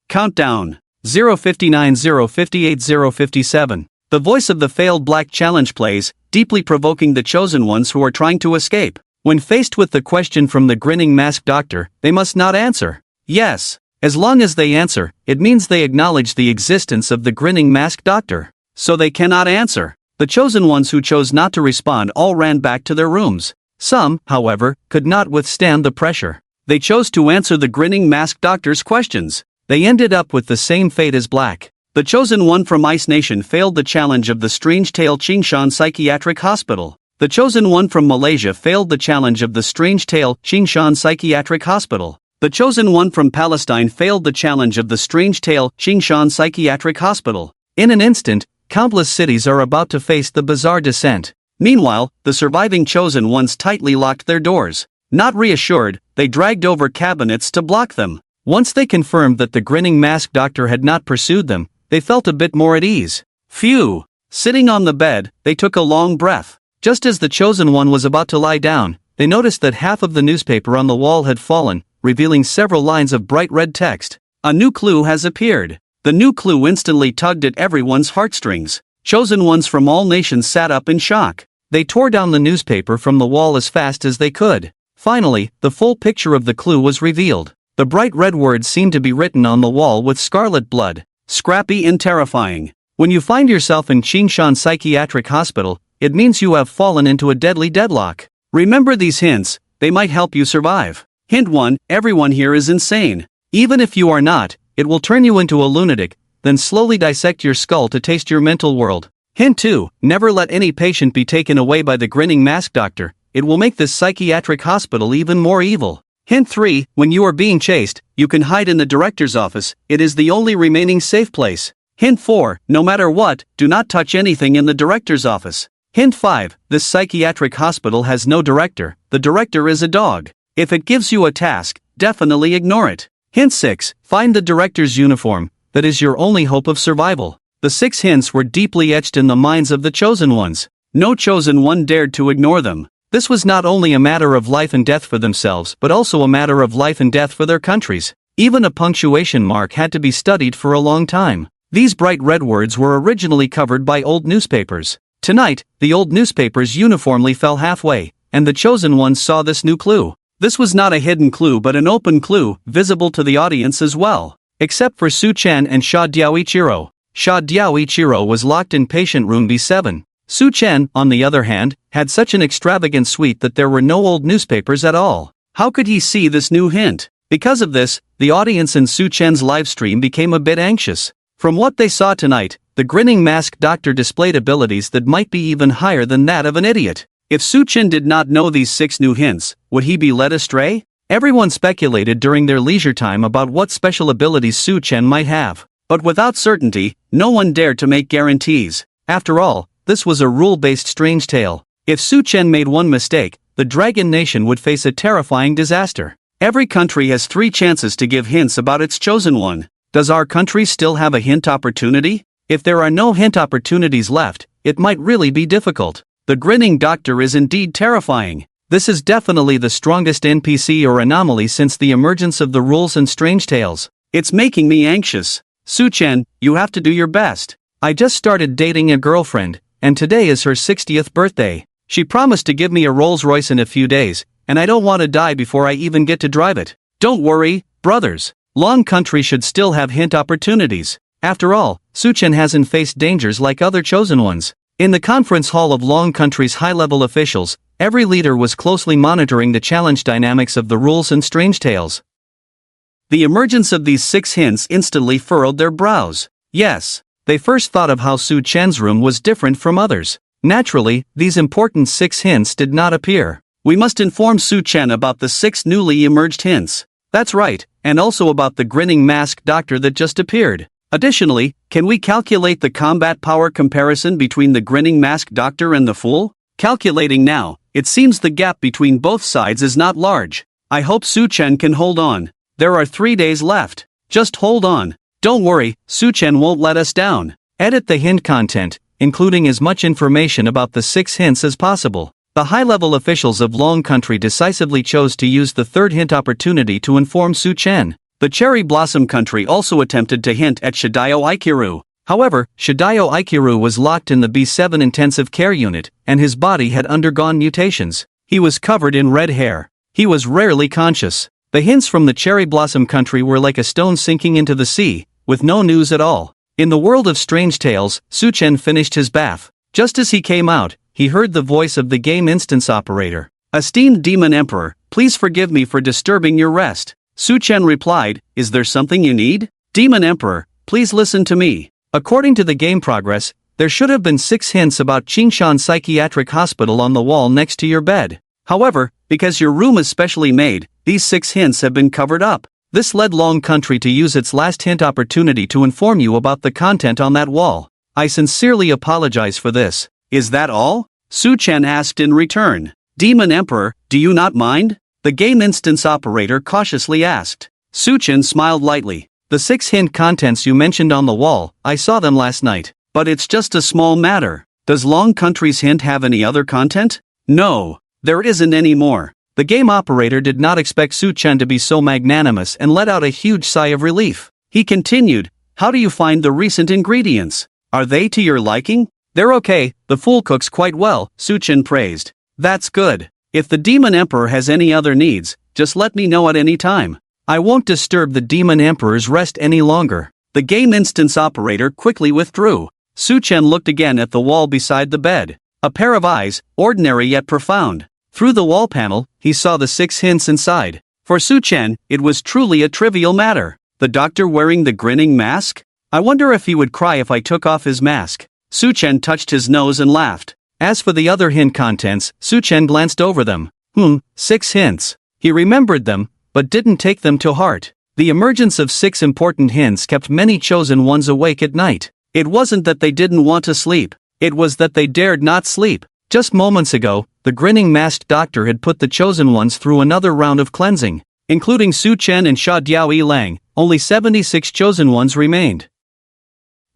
Countdown. 059 058 057. The voice of the failed Black Challenge plays, deeply provoking the chosen ones who are trying to escape. When faced with the question from the grinning masked doctor, they must not answer. Yes. As long as they answer, it means they acknowledge the existence of the grinning masked doctor. So they cannot answer. The chosen ones who chose not to respond all ran back to their rooms. Some, however, could not withstand the pressure. They chose to answer the grinning masked doctor's questions. They ended up with the same fate as Black. The chosen one from Ice Nation failed the challenge of the Strange Tale Qingshan Psychiatric Hospital. The chosen one from Malaysia failed the challenge of the Strange Tale Qingshan Psychiatric Hospital. The chosen one from Palestine failed the challenge of the Strange Tale Qingshan Psychiatric Hospital. In an instant, countless cities are about to face the bizarre descent. Meanwhile, the surviving chosen ones tightly locked their doors. Not reassured, they dragged over cabinets to block them. Once they confirmed that the grinning masked doctor had not pursued them, they felt a bit more at ease. Phew! Sitting on the bed, they took a long breath. Just as the chosen one was about to lie down, they noticed that half of the newspaper on the wall had fallen, revealing several lines of bright red text. A new clue has appeared. The new clue instantly tugged at everyone's heartstrings. Chosen ones from all nations sat up in shock. They tore down the newspaper from the wall as fast as they could. Finally, the full picture of the clue was revealed. The bright red words seemed to be written on the wall with scarlet blood. Scrappy and terrifying. When you find yourself in Qingshan Psychiatric Hospital, it means you have fallen into a deadly deadlock. Remember these hints, they might help you survive. Hint 1, everyone here is insane. Even if you are not, it will turn you into a lunatic, then slowly dissect your skull to taste your mental world. Hint 2, never let any patient be taken away by the grinning mask doctor, it will make this psychiatric hospital even more evil. Hint 3, when you are being chased, you can hide in the director's office, it is the only remaining safe place. Hint 4, no matter what, do not touch anything in the director's office. Hint 5, this psychiatric hospital has no director, the director is a dog. If it gives you a task, definitely ignore it. Hint 6, find the director's uniform, that is your only hope of survival. The 6 hints were deeply etched in the minds of the chosen ones. No chosen one dared to ignore them. This was not only a matter of life and death for themselves but also a matter of life and death for their countries. Even a punctuation mark had to be studied for a long time. These bright red words were originally covered by old newspapers. Tonight, the old newspapers uniformly fell halfway, and the chosen ones saw this new clue. This was not a hidden clue but an open clue, visible to the audience as well. Except for Su Chen and Sha Diaoichiro. Sha Diaoichiro was locked in patient room B7. Su Chen, on the other hand, had such an extravagant suite that there were no old newspapers at all. How could he see this new hint? Because of this, the audience in Su Chen's livestream became a bit anxious. From what they saw tonight, the grinning masked doctor displayed abilities that might be even higher than that of an idiot. If Su Chen did not know these 6 new hints, would he be led astray? Everyone speculated during their leisure time about what special abilities Su Chen might have. But without certainty, no one dared to make guarantees. After all, this was a rule-based strange tale. If Su Chen made one mistake, the Dragon Nation would face a terrifying disaster. Every country has 3 chances to give hints about its chosen one. Does our country still have a hint opportunity? If there are no hint opportunities left, it might really be difficult. The grinning doctor is indeed terrifying. This is definitely the strongest NPC or anomaly since the emergence of the rules and strange tales. It's making me anxious. Su Chen, you have to do your best. I just started dating a girlfriend, and today is her 60th birthday. She promised to give me a Rolls Royce in a few days, and I don't want to die before I even get to drive it. Don't worry, brothers. Long Country should still have hint opportunities. After all, Su Chen hasn't faced dangers like other chosen ones. In the conference hall of Long Country's high-level officials, every leader was closely monitoring the challenge dynamics of the rules and strange tales. The emergence of these 6 hints instantly furrowed their brows. Yes, they first thought of how Su Chen's room was different from others. Naturally, these important 6 hints did not appear. We must inform Su Chen about the 6 newly emerged hints. That's right, and also about the grinning masked doctor that just appeared. Additionally, can we calculate the combat power comparison between the grinning masked doctor and the fool? Calculating now, it seems the gap between both sides is not large. I hope Su Chen can hold on. There are 3 days left. Just hold on. Don't worry, Su Chen won't let us down. Edit the hint content, including as much information about the 6 hints as possible. The high-level officials of Long Country decisively chose to use the 3rd hint opportunity to inform Su Chen. The Cherry Blossom Country also attempted to hint at Shidayo Aikiru. However, Shidayo Aikiru was locked in the B7 intensive care unit, and his body had undergone mutations. He was covered in red hair. He was rarely conscious. The hints from the Cherry Blossom Country were like a stone sinking into the sea, with no news at all. In the world of strange tales, Su Chen finished his bath. Just as he came out, he heard the voice of the game instance operator. "Esteemed Demon Emperor, please forgive me for disturbing your rest." Su Chen replied, "Is there something you need? Demon Emperor, please listen to me. According to the game progress, there should have been 6 hints about Qingshan Psychiatric Hospital on the wall next to your bed. However, because your room is specially made, these 6 hints have been covered up. This led Long Country to use its last hint opportunity to inform you about the content on that wall. I sincerely apologize for this. Is that all?" Su Chen asked in return. "Demon Emperor, do you not mind? the game instance operator cautiously asked. Suchin smiled lightly. The 6 hint contents you mentioned on the wall, I saw them last night. But it's just a small matter. Does Long Country's hint have any other content? No, there isn't any more. The game operator did not expect Suchin to be so magnanimous and let out a huge sigh of relief. He continued, how do you find the recent ingredients? Are they to your liking? They're okay, the fool cooks quite well, Suchin praised. That's good. If the Demon Emperor has any other needs, just let me know at any time. I won't disturb the Demon Emperor's rest any longer. The game instance operator quickly withdrew. Suchin looked again at the wall beside the bed. A pair of eyes, ordinary yet profound. Through the wall panel, he saw the 6 hints inside. For Suchin, it was truly a trivial matter. The doctor wearing the grinning mask? I wonder if he would cry if I took off his mask. Suchin touched his nose and laughed. As for the other hint contents, Suchin glanced over them. 6 hints. He remembered them, but didn't take them to heart. The emergence of 6 important hints kept many chosen ones awake at night. It wasn't that they didn't want to sleep. It was that they dared not sleep. Just moments ago, the grinning masked doctor had put the chosen ones through another round of cleansing. Including Suchin and Sha Diao Lang, only 76 chosen ones remained.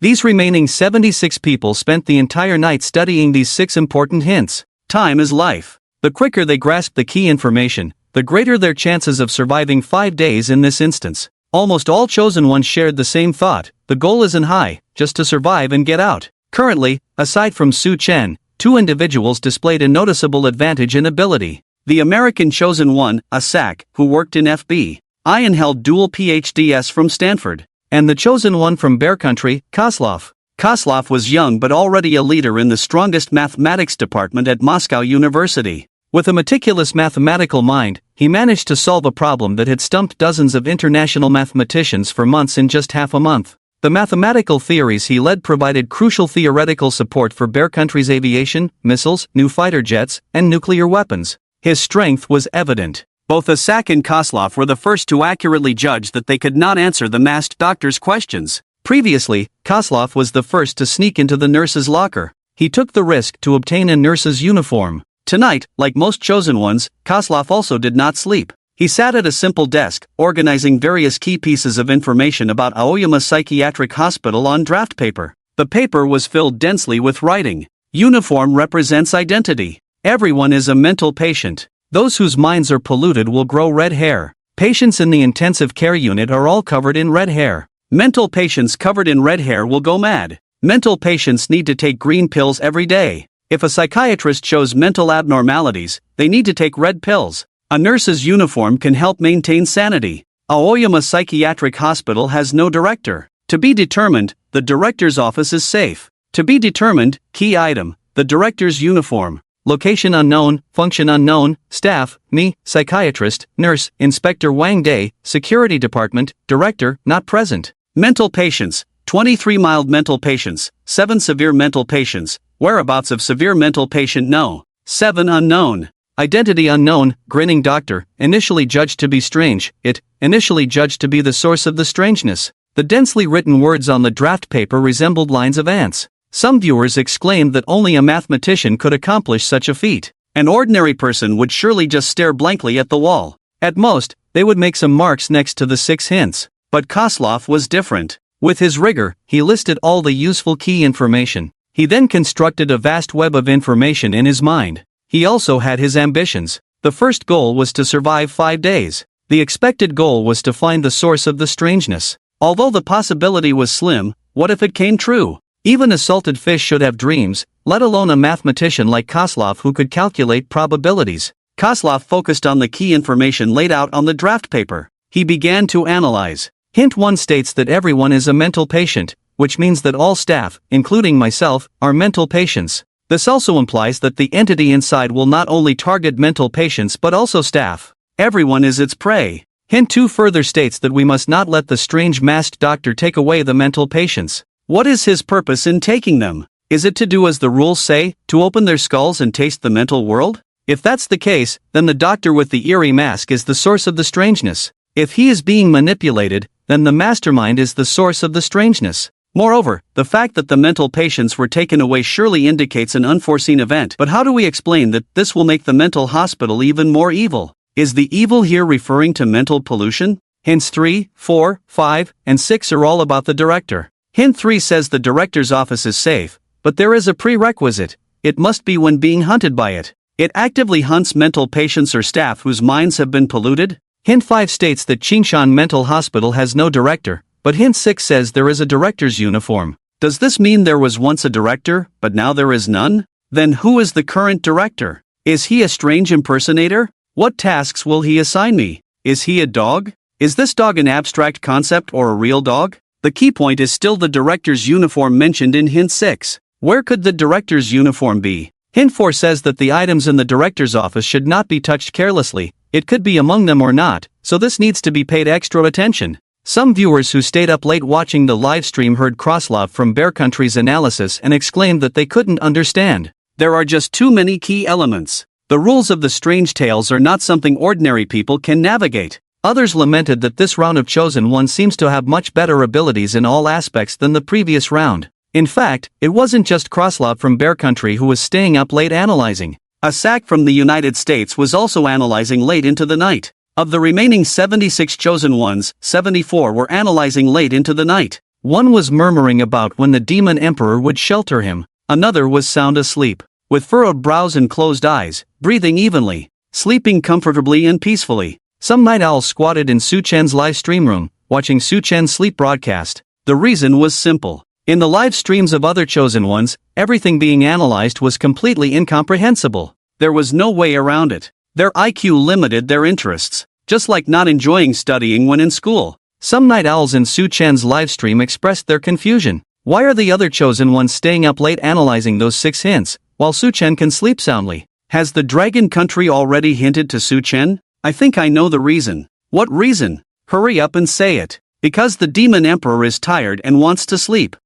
These remaining 76 people spent the entire night studying these 6 important hints. Time is life. The quicker they grasp the key information, the greater their chances of surviving 5 days in this instance. Almost all chosen ones shared the same thought. The goal isn't high, just to survive and get out. Currently, aside from Suchin, 2 individuals displayed a noticeable advantage in ability. The American chosen one, Asak, who worked in FBI and held dual PhDs from Stanford. And the chosen one from Bear Country, Koslov. Koslov was young but already a leader in the strongest mathematics department at Moscow University. With a meticulous mathematical mind, he managed to solve a problem that had stumped dozens of international mathematicians for months in just half a month. The mathematical theories he led provided crucial theoretical support for Bear Country's aviation, missiles, new fighter jets, and nuclear weapons. His strength was evident. Both Asak and Koslov were the first to accurately judge that they could not answer the masked doctor's questions. Previously, Koslov was the first to sneak into the nurse's locker. He took the risk to obtain a nurse's uniform. Tonight, like most chosen ones, Koslov also did not sleep. He sat at a simple desk, organizing various key pieces of information about Aoyama Psychiatric Hospital on draft paper. The paper was filled densely with writing. Uniform represents identity. Everyone is a mental patient. Those whose minds are polluted will grow red hair. Patients in the intensive care unit are all covered in red hair. Mental patients covered in red hair will go mad. Mental patients need to take green pills every day. If a psychiatrist shows mental abnormalities, they need to take red pills. A nurse's uniform can help maintain sanity. Aoyama Psychiatric Hospital has no director. To be determined, the director's office is safe. To be determined, key item, the director's uniform. Location unknown, function unknown, staff, me, psychiatrist, nurse, Inspector Wang Day, Security Department, Director, not present. Mental patients, 23 mild mental patients, 7 severe mental patients, whereabouts of severe mental patient no. 7 unknown. Identity unknown, grinning doctor, initially judged to be strange, initially judged to be the source of the strangeness. The densely written words on the draft paper resembled lines of ants. Some viewers exclaimed that only a mathematician could accomplish such a feat. An ordinary person would surely just stare blankly at the wall. At most, they would make some marks next to the 6 hints. But Koslov was different. With his rigor, he listed all the useful key information. He then constructed a vast web of information in his mind. He also had his ambitions. The first goal was to survive 5 days. The expected goal was to find the source of the strangeness. Although the possibility was slim, what if it came true? Even a salted fish should have dreams, let alone a mathematician like Koslov who could calculate probabilities. Koslov focused on the key information laid out on the draft paper. He began to analyze. Hint 1 states that everyone is a mental patient, which means that all staff, including myself, are mental patients. This also implies that the entity inside will not only target mental patients but also staff. Everyone is its prey. Hint 2 further states that we must not let the strange masked doctor take away the mental patients. What is his purpose in taking them? Is it to do as the rules say, to open their skulls and taste the mental world? If that's the case, then the doctor with the eerie mask is the source of the strangeness. If he is being manipulated, then the mastermind is the source of the strangeness. Moreover, the fact that the mental patients were taken away surely indicates an unforeseen event. But how do we explain that this will make the mental hospital even more evil? Is the evil here referring to mental pollution? Hints 3, 4, 5, and 6 are all about the director. Hint 3 says the director's office is safe, but there is a prerequisite. It must be when being hunted by it. It actively hunts mental patients or staff whose minds have been polluted. Hint 5 states that Qingshan Mental Hospital has no director, but hint 6 says there is a director's uniform. Does this mean there was once a director, but now there is none? Then who is the current director? Is he a strange impersonator? What tasks will he assign me? Is he a dog? Is this dog an abstract concept or a real dog? The key point is still the director's uniform mentioned in hint 6. Where could the director's uniform be? Hint 4 says that the items in the director's office should not be touched carelessly. It could be among them or not, so this needs to be paid extra attention. Some viewers who stayed up late watching the live stream heard Crosslove from Bear Country's analysis and exclaimed that they couldn't understand. There are just too many key elements. The rules of the strange tales are not something ordinary people can navigate. Others lamented that this round of Chosen One seems to have much better abilities in all aspects than the previous round. In fact, it wasn't just Crosslove from Bear Country who was staying up late analyzing. Asak from the United States was also analyzing late into the night. Of the remaining 76 Chosen Ones, 74 were analyzing late into the night. One was murmuring about when the Demon Emperor would shelter him. Another was sound asleep, with furrowed brows and closed eyes, breathing evenly, sleeping comfortably and peacefully. Some night owls squatted in Su Chen's live stream room, watching Su Chen's sleep broadcast. The reason was simple. In the live streams of other Chosen Ones, everything being analyzed was completely incomprehensible. There was no way around it. Their IQ limited their interests, just like not enjoying studying when in school. Some night owls in Su Chen's live stream expressed their confusion. Why are the other Chosen Ones staying up late analyzing those 6 hints, while Su Chen can sleep soundly? Has the Dragon Country already hinted to Su Chen? I think I know the reason. What reason? Hurry up and say it. Because the Demon Emperor is tired and wants to sleep.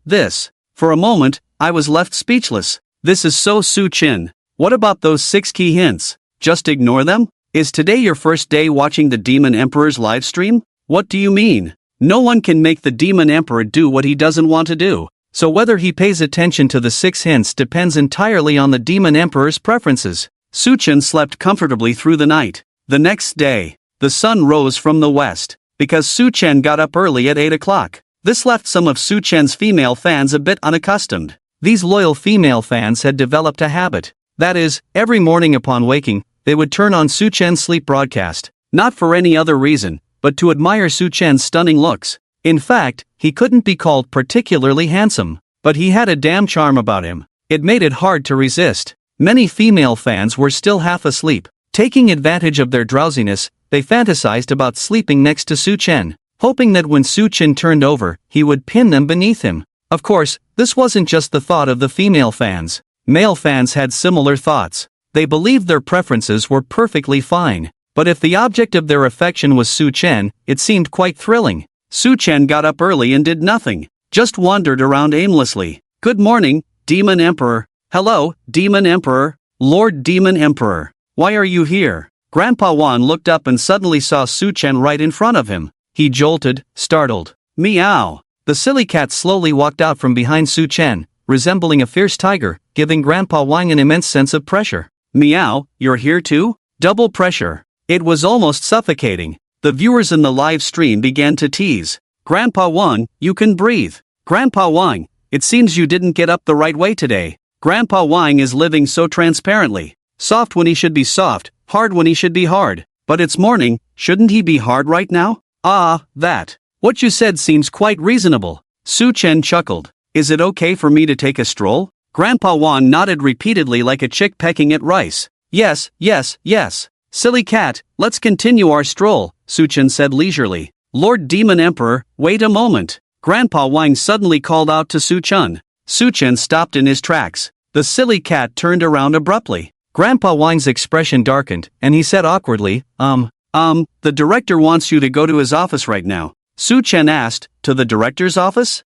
This. For a moment, I was left speechless. This is so Su Chen. What about those 6 key hints? Just ignore them? Is today your first day watching the Demon Emperor's live stream? What do you mean? No one can make the Demon Emperor do what he doesn't want to do. So whether he pays attention to the 6 hints depends entirely on the Demon Emperor's preferences. Su Chen slept comfortably through the night. The next day, the sun rose from the west, because Su Chen got up early at 8 o'clock. This left some of Su Chen's female fans a bit unaccustomed. These loyal female fans had developed a habit. That is, every morning upon waking, they would turn on Su Chen's sleep broadcast, not for any other reason, but to admire Su Chen's stunning looks. In fact, he couldn't be called particularly handsome, but he had a damn charm about him. It made it hard to resist. Many female fans were still half asleep. Taking advantage of their drowsiness, they fantasized about sleeping next to Su Chen, hoping that when Su Chen turned over, he would pin them beneath him. Of course, this wasn't just the thought of the female fans. Male fans had similar thoughts. They believed their preferences were perfectly fine. But if the object of their affection was Su Chen, it seemed quite thrilling. Su Chen got up early and did nothing, just wandered around aimlessly. Good morning, Demon Emperor. Hello, Demon Emperor. Lord Demon Emperor. Why are you here? Grandpa Wan looked up and suddenly saw Su Chen right in front of him. He jolted, startled. Meow. The silly cat slowly walked out from behind Su Chen, resembling a fierce tiger, giving Grandpa Wang an immense sense of pressure. Meow, you're here too? Double pressure. It was almost suffocating. The viewers in the live stream began to tease. Grandpa Wang, you can breathe. Grandpa Wang, it seems you didn't get up the right way today. Grandpa Wang is living so transparently. Soft when he should be soft, hard when he should be hard. But it's morning, shouldn't he be hard right now? That. What you said seems quite reasonable. Su Chen chuckled. Is it okay for me to take a stroll? Grandpa Wan nodded repeatedly like a chick pecking at rice. Yes, yes, yes. Silly cat, let's continue our stroll, Su Chen said leisurely. Lord Demon Emperor, wait a moment. Grandpa Wang suddenly called out to Su Chen. Su Chen stopped in his tracks. The silly cat turned around abruptly. Grandpa Wang's expression darkened, and he said awkwardly, the director wants you to go to his office right now. Su Chen asked, to the director's office?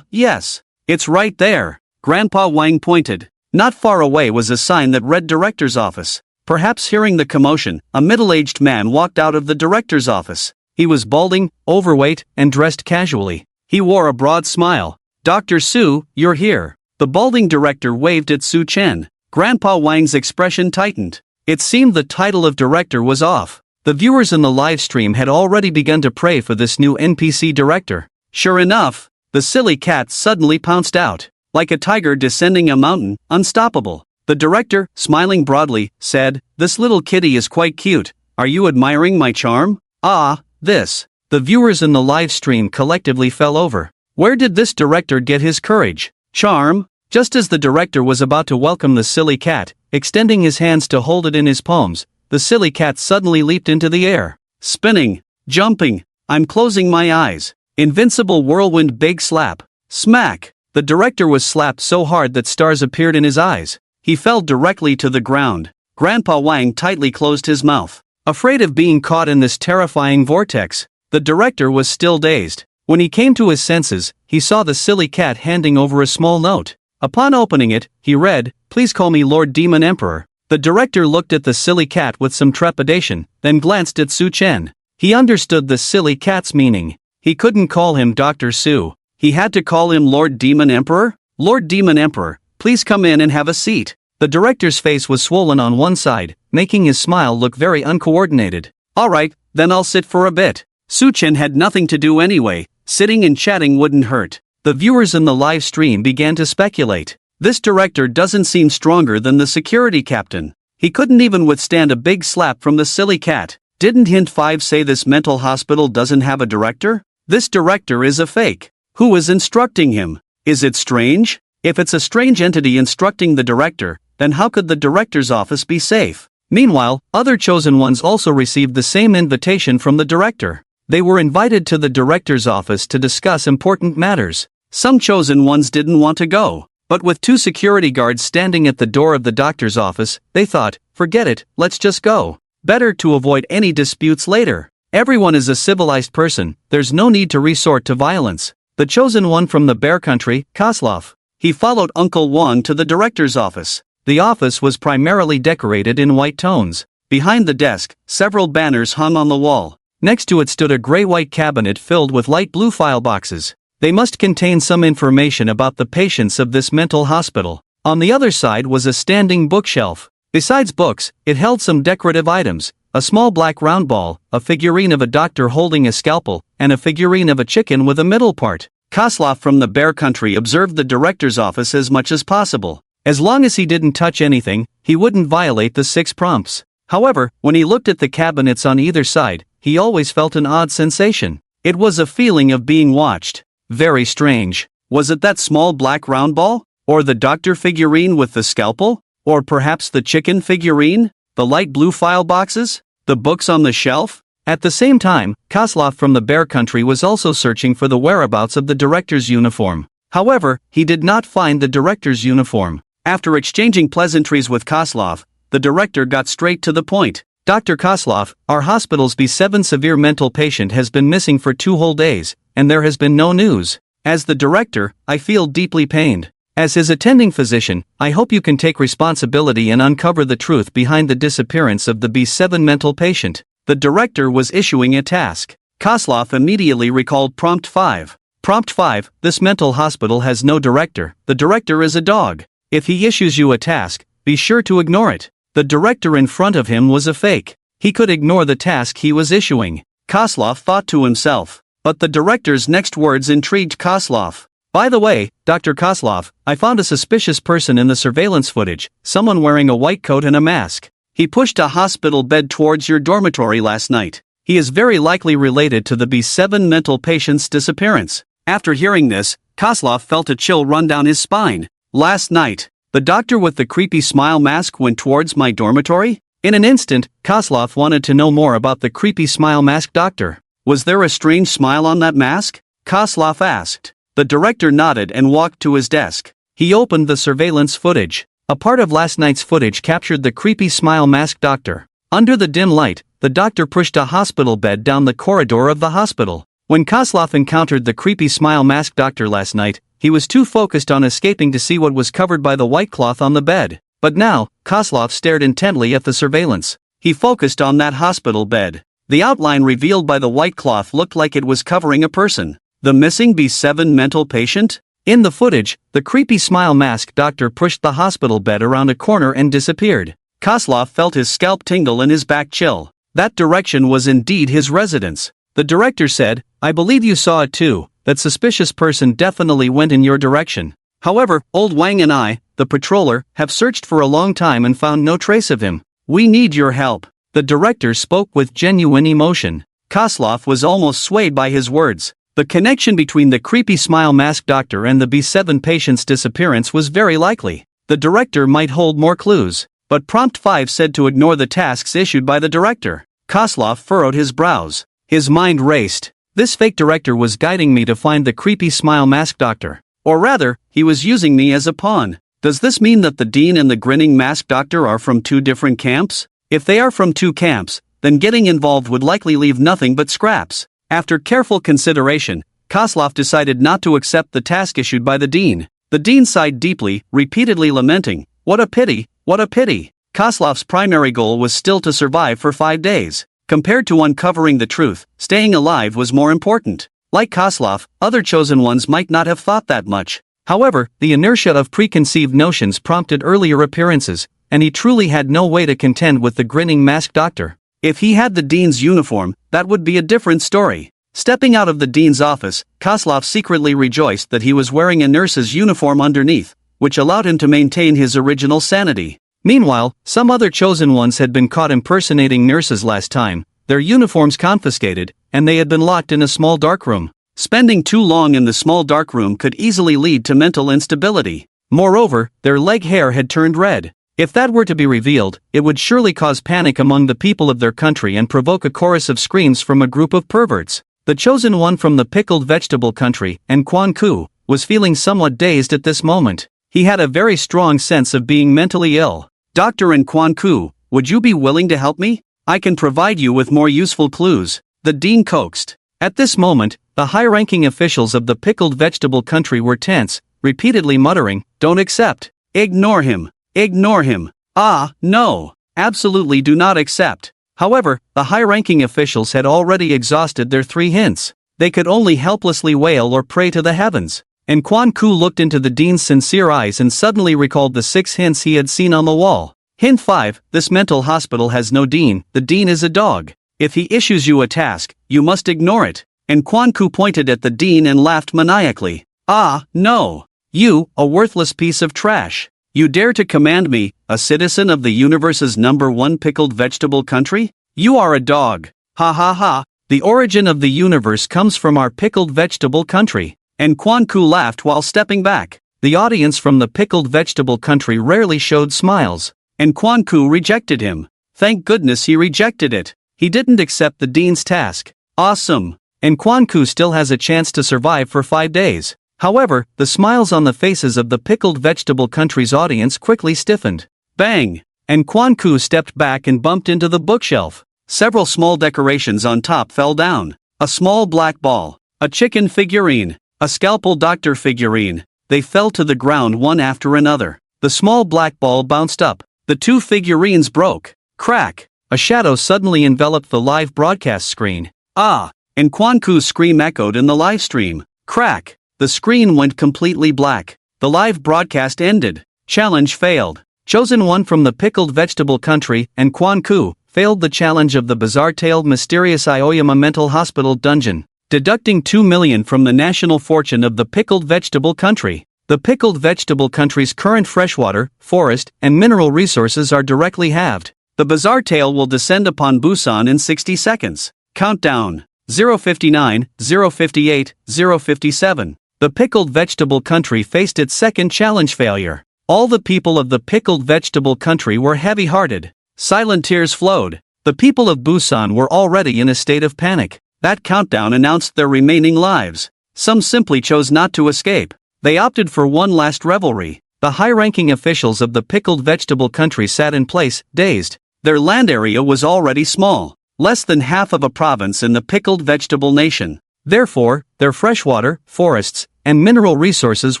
Yes. It's right there. Grandpa Wang pointed. Not far away was a sign that read director's office. Perhaps hearing the commotion, a middle-aged man walked out of the director's office. He was balding, overweight, and dressed casually. He wore a broad smile. Dr. Su, you're here. The balding director waved at Su Chen. Grandpa Wang's expression tightened. It seemed the title of director was off. The viewers in the live stream had already begun to pray for this new NPC director. Sure enough, the silly cat suddenly pounced out. Like a tiger descending a mountain, unstoppable. The director, smiling broadly, said, "This little kitty is quite cute. Are you admiring my charm?" Ah, this. The viewers in the live stream collectively fell over. Where did this director get his courage? Charm? Just as the director was about to welcome the silly cat, extending his hands to hold it in his palms, the silly cat suddenly leaped into the air. Spinning. Jumping. I'm closing my eyes. Invincible whirlwind big slap. Smack. The director was slapped so hard that stars appeared in his eyes. He fell directly to the ground. Grandpa Wang tightly closed his mouth. Afraid of being caught in this terrifying vortex, the director was still dazed. When he came to his senses, he saw the silly cat handing over a small note. Upon opening it, he read, "Please call me Lord Demon Emperor." The director looked at the silly cat with some trepidation, then glanced at Su Chen. He understood the silly cat's meaning. He couldn't call him Dr. Su. He had to call him Lord Demon Emperor? Lord Demon Emperor, please come in and have a seat. The director's face was swollen on one side, making his smile look very uncoordinated. Alright, then I'll sit for a bit. Su Chen had nothing to do anyway. Sitting and chatting wouldn't hurt. The viewers in the live stream began to speculate. This director doesn't seem stronger than the security captain. He couldn't even withstand a big slap from the silly cat. Didn't Hint 5 say this mental hospital doesn't have a director? This director is a fake. Who is instructing him? Is it strange? If it's a strange entity instructing the director, then how could the director's office be safe? Meanwhile, other chosen ones also received the same invitation from the director. They were invited to the director's office to discuss important matters. Some chosen ones didn't want to go, but with 2 security guards standing at the door of the doctor's office, they thought, forget it, let's just go. Better to avoid any disputes later. Everyone is a civilized person, there's no need to resort to violence. The chosen one from the bear country, Koslov. He followed Uncle Wang to the director's office. The office was primarily decorated in white tones. Behind the desk, several banners hung on the wall. Next to it stood a gray-white cabinet filled with light blue file boxes. They must contain some information about the patients of this mental hospital. On the other side was a standing bookshelf. Besides books, it held some decorative items, a small black round ball, a figurine of a doctor holding a scalpel, and a figurine of a chicken with a middle part. Koslov from the bear country observed the director's office as much as possible. As long as he didn't touch anything, he wouldn't violate the 6 prompts. However, when he looked at the cabinets on either side, he always felt an odd sensation. It was a feeling of being watched. Very strange. Was it that small black round ball? Or the doctor figurine with the scalpel? Or perhaps the chicken figurine? The light blue file boxes? The books on the shelf? At the same time, Koslov from the bear country was also searching for the whereabouts of the director's uniform. However, he did not find the director's uniform. After exchanging pleasantries with Koslov, the director got straight to the point. Dr. Koslov, our hospital's B7 severe mental patient has been missing for 2 whole days, and there has been no news. As the director, I feel deeply pained. As his attending physician, I hope you can take responsibility and uncover the truth behind the disappearance of the B7 mental patient. The director was issuing a task. Koslov immediately recalled Prompt 5. Prompt 5, this mental hospital has no director. The director is a dog. If he issues you a task, be sure to ignore it. The director in front of him was a fake. He could ignore the task he was issuing. Koslov thought to himself. But the director's next words intrigued Koslov. By the way, Dr. Koslov, I found a suspicious person in the surveillance footage, someone wearing a white coat and a mask. He pushed a hospital bed towards your dormitory last night. He is very likely related to the B7 mental patient's disappearance. After hearing this, Koslov felt a chill run down his spine. Last night, the doctor with the creepy smile mask went towards my dormitory? In an instant, Koslov wanted to know more about the creepy smile mask doctor. Was there a strange smile on that mask? Koslov asked. The director nodded and walked to his desk. He opened the surveillance footage. A part of last night's footage captured the creepy smile mask doctor. Under the dim light, the doctor pushed a hospital bed down the corridor of the hospital. When Koslov encountered the creepy smile mask doctor last night, he was too focused on escaping to see what was covered by the white cloth on the bed. But now, Koslov stared intently at the surveillance. He focused on that hospital bed. The outline revealed by the white cloth looked like it was covering a person. The missing B7 mental patient? In the footage, the creepy smile mask doctor pushed the hospital bed around a corner and disappeared. Kozlov felt his scalp tingle and his back chill. That direction was indeed his residence. The director said, "I believe you saw it too. That suspicious person definitely went in your direction. However, old Wang and I, the patroller, have searched for a long time and found no trace of him. We need your help." The director spoke with genuine emotion. Kozlov was almost swayed by his words. The connection between the creepy smile mask doctor and the B7 patient's disappearance was very likely. The director might hold more clues. But Prompt 5 said to ignore the tasks issued by the director. Kozlov furrowed his brows. His mind raced. This fake director was guiding me to find the creepy smile mask doctor. Or rather, he was using me as a pawn. Does this mean that the dean and the grinning mask doctor are from two different camps? If they are from two camps, then getting involved would likely leave nothing but scraps. After careful consideration, Kozlov decided not to accept the task issued by the dean. The dean sighed deeply, repeatedly lamenting, "What a pity, what a pity." Kozlov's primary goal was still to survive for 5 days. Compared to uncovering the truth, staying alive was more important. Like Kozlov, other chosen ones might not have thought that much. However, the inertia of preconceived notions prompted earlier appearances, and he truly had no way to contend with the grinning masked doctor. If he had the dean's uniform, that would be a different story. Stepping out of the dean's office, Kozlov secretly rejoiced that he was wearing a nurse's uniform underneath, which allowed him to maintain his original sanity. Meanwhile, some other chosen ones had been caught impersonating nurses last time, their uniforms confiscated, and they had been locked in a small darkroom. Spending too long in the small darkroom could easily lead to mental instability. Moreover, their leg hair had turned red. If that were to be revealed, it would surely cause panic among the people of their country and provoke a chorus of screams from a group of perverts. The chosen one from the pickled vegetable country, and Quan Ku, was feeling somewhat dazed at this moment. He had a very strong sense of being mentally ill. "Doctor and Quan Ku, would you be willing to help me? I can provide you with more useful clues," the dean coaxed. At this moment, the high-ranking officials of the pickled vegetable country were tense, repeatedly muttering, "Don't accept. Ignore him. Ignore him. Ah, no. Absolutely do not accept." However, the high-ranking officials had already exhausted their 3 hints. They could only helplessly wail or pray to the heavens. And Quan Ku looked into the dean's sincere eyes and suddenly recalled the 6 hints he had seen on the wall. Hint 5, this mental hospital has no dean, the dean is a dog. If he issues you a task, you must ignore it. And Quan Ku pointed at the dean and laughed maniacally. "Ah, no. You, a worthless piece of trash. You dare to command me, a citizen of the universe's #1 pickled vegetable country? You are a dog. Ha ha ha. The origin of the universe comes from our pickled vegetable country." And Quan Ku laughed while stepping back. The audience from the pickled vegetable country rarely showed smiles. And Quan Ku rejected him. Thank goodness he rejected it. He didn't accept the dean's task. Awesome. And Quan Ku still has a chance to survive for 5 days. However, the smiles on the faces of the pickled vegetable country's audience quickly stiffened. Bang! And Quan Ku stepped back and bumped into the bookshelf. Several small decorations on top fell down. A small black ball. A chicken figurine. A scalpel doctor figurine. They fell to the ground one after another. The small black ball bounced up. The 2 figurines broke. Crack! A shadow suddenly enveloped the live broadcast screen. Ah! And Quan Ku's scream echoed in the live stream. Crack! The screen went completely black. The live broadcast ended. Challenge failed. Chosen one from the pickled vegetable country, and Quan Ku, failed the challenge of the bizarre-tailed mysterious Aoyama mental hospital dungeon, deducting 2 million from the national fortune of the pickled vegetable country. The pickled vegetable country's current freshwater, forest, and mineral resources are directly halved. The bizarre tale will descend upon Busan in 60 seconds. Countdown. 059, 058, 057. The pickled vegetable country faced its second challenge failure. All the people of the pickled vegetable country were heavy-hearted. Silent tears flowed. The people of Busan were already in a state of panic. That countdown announced their remaining lives. Some simply chose not to escape. They opted for one last revelry. The high-ranking officials of the pickled vegetable country sat in place, dazed. Their land area was already small. Less than half of a province in the pickled vegetable nation. Therefore, their freshwater, forests, and mineral resources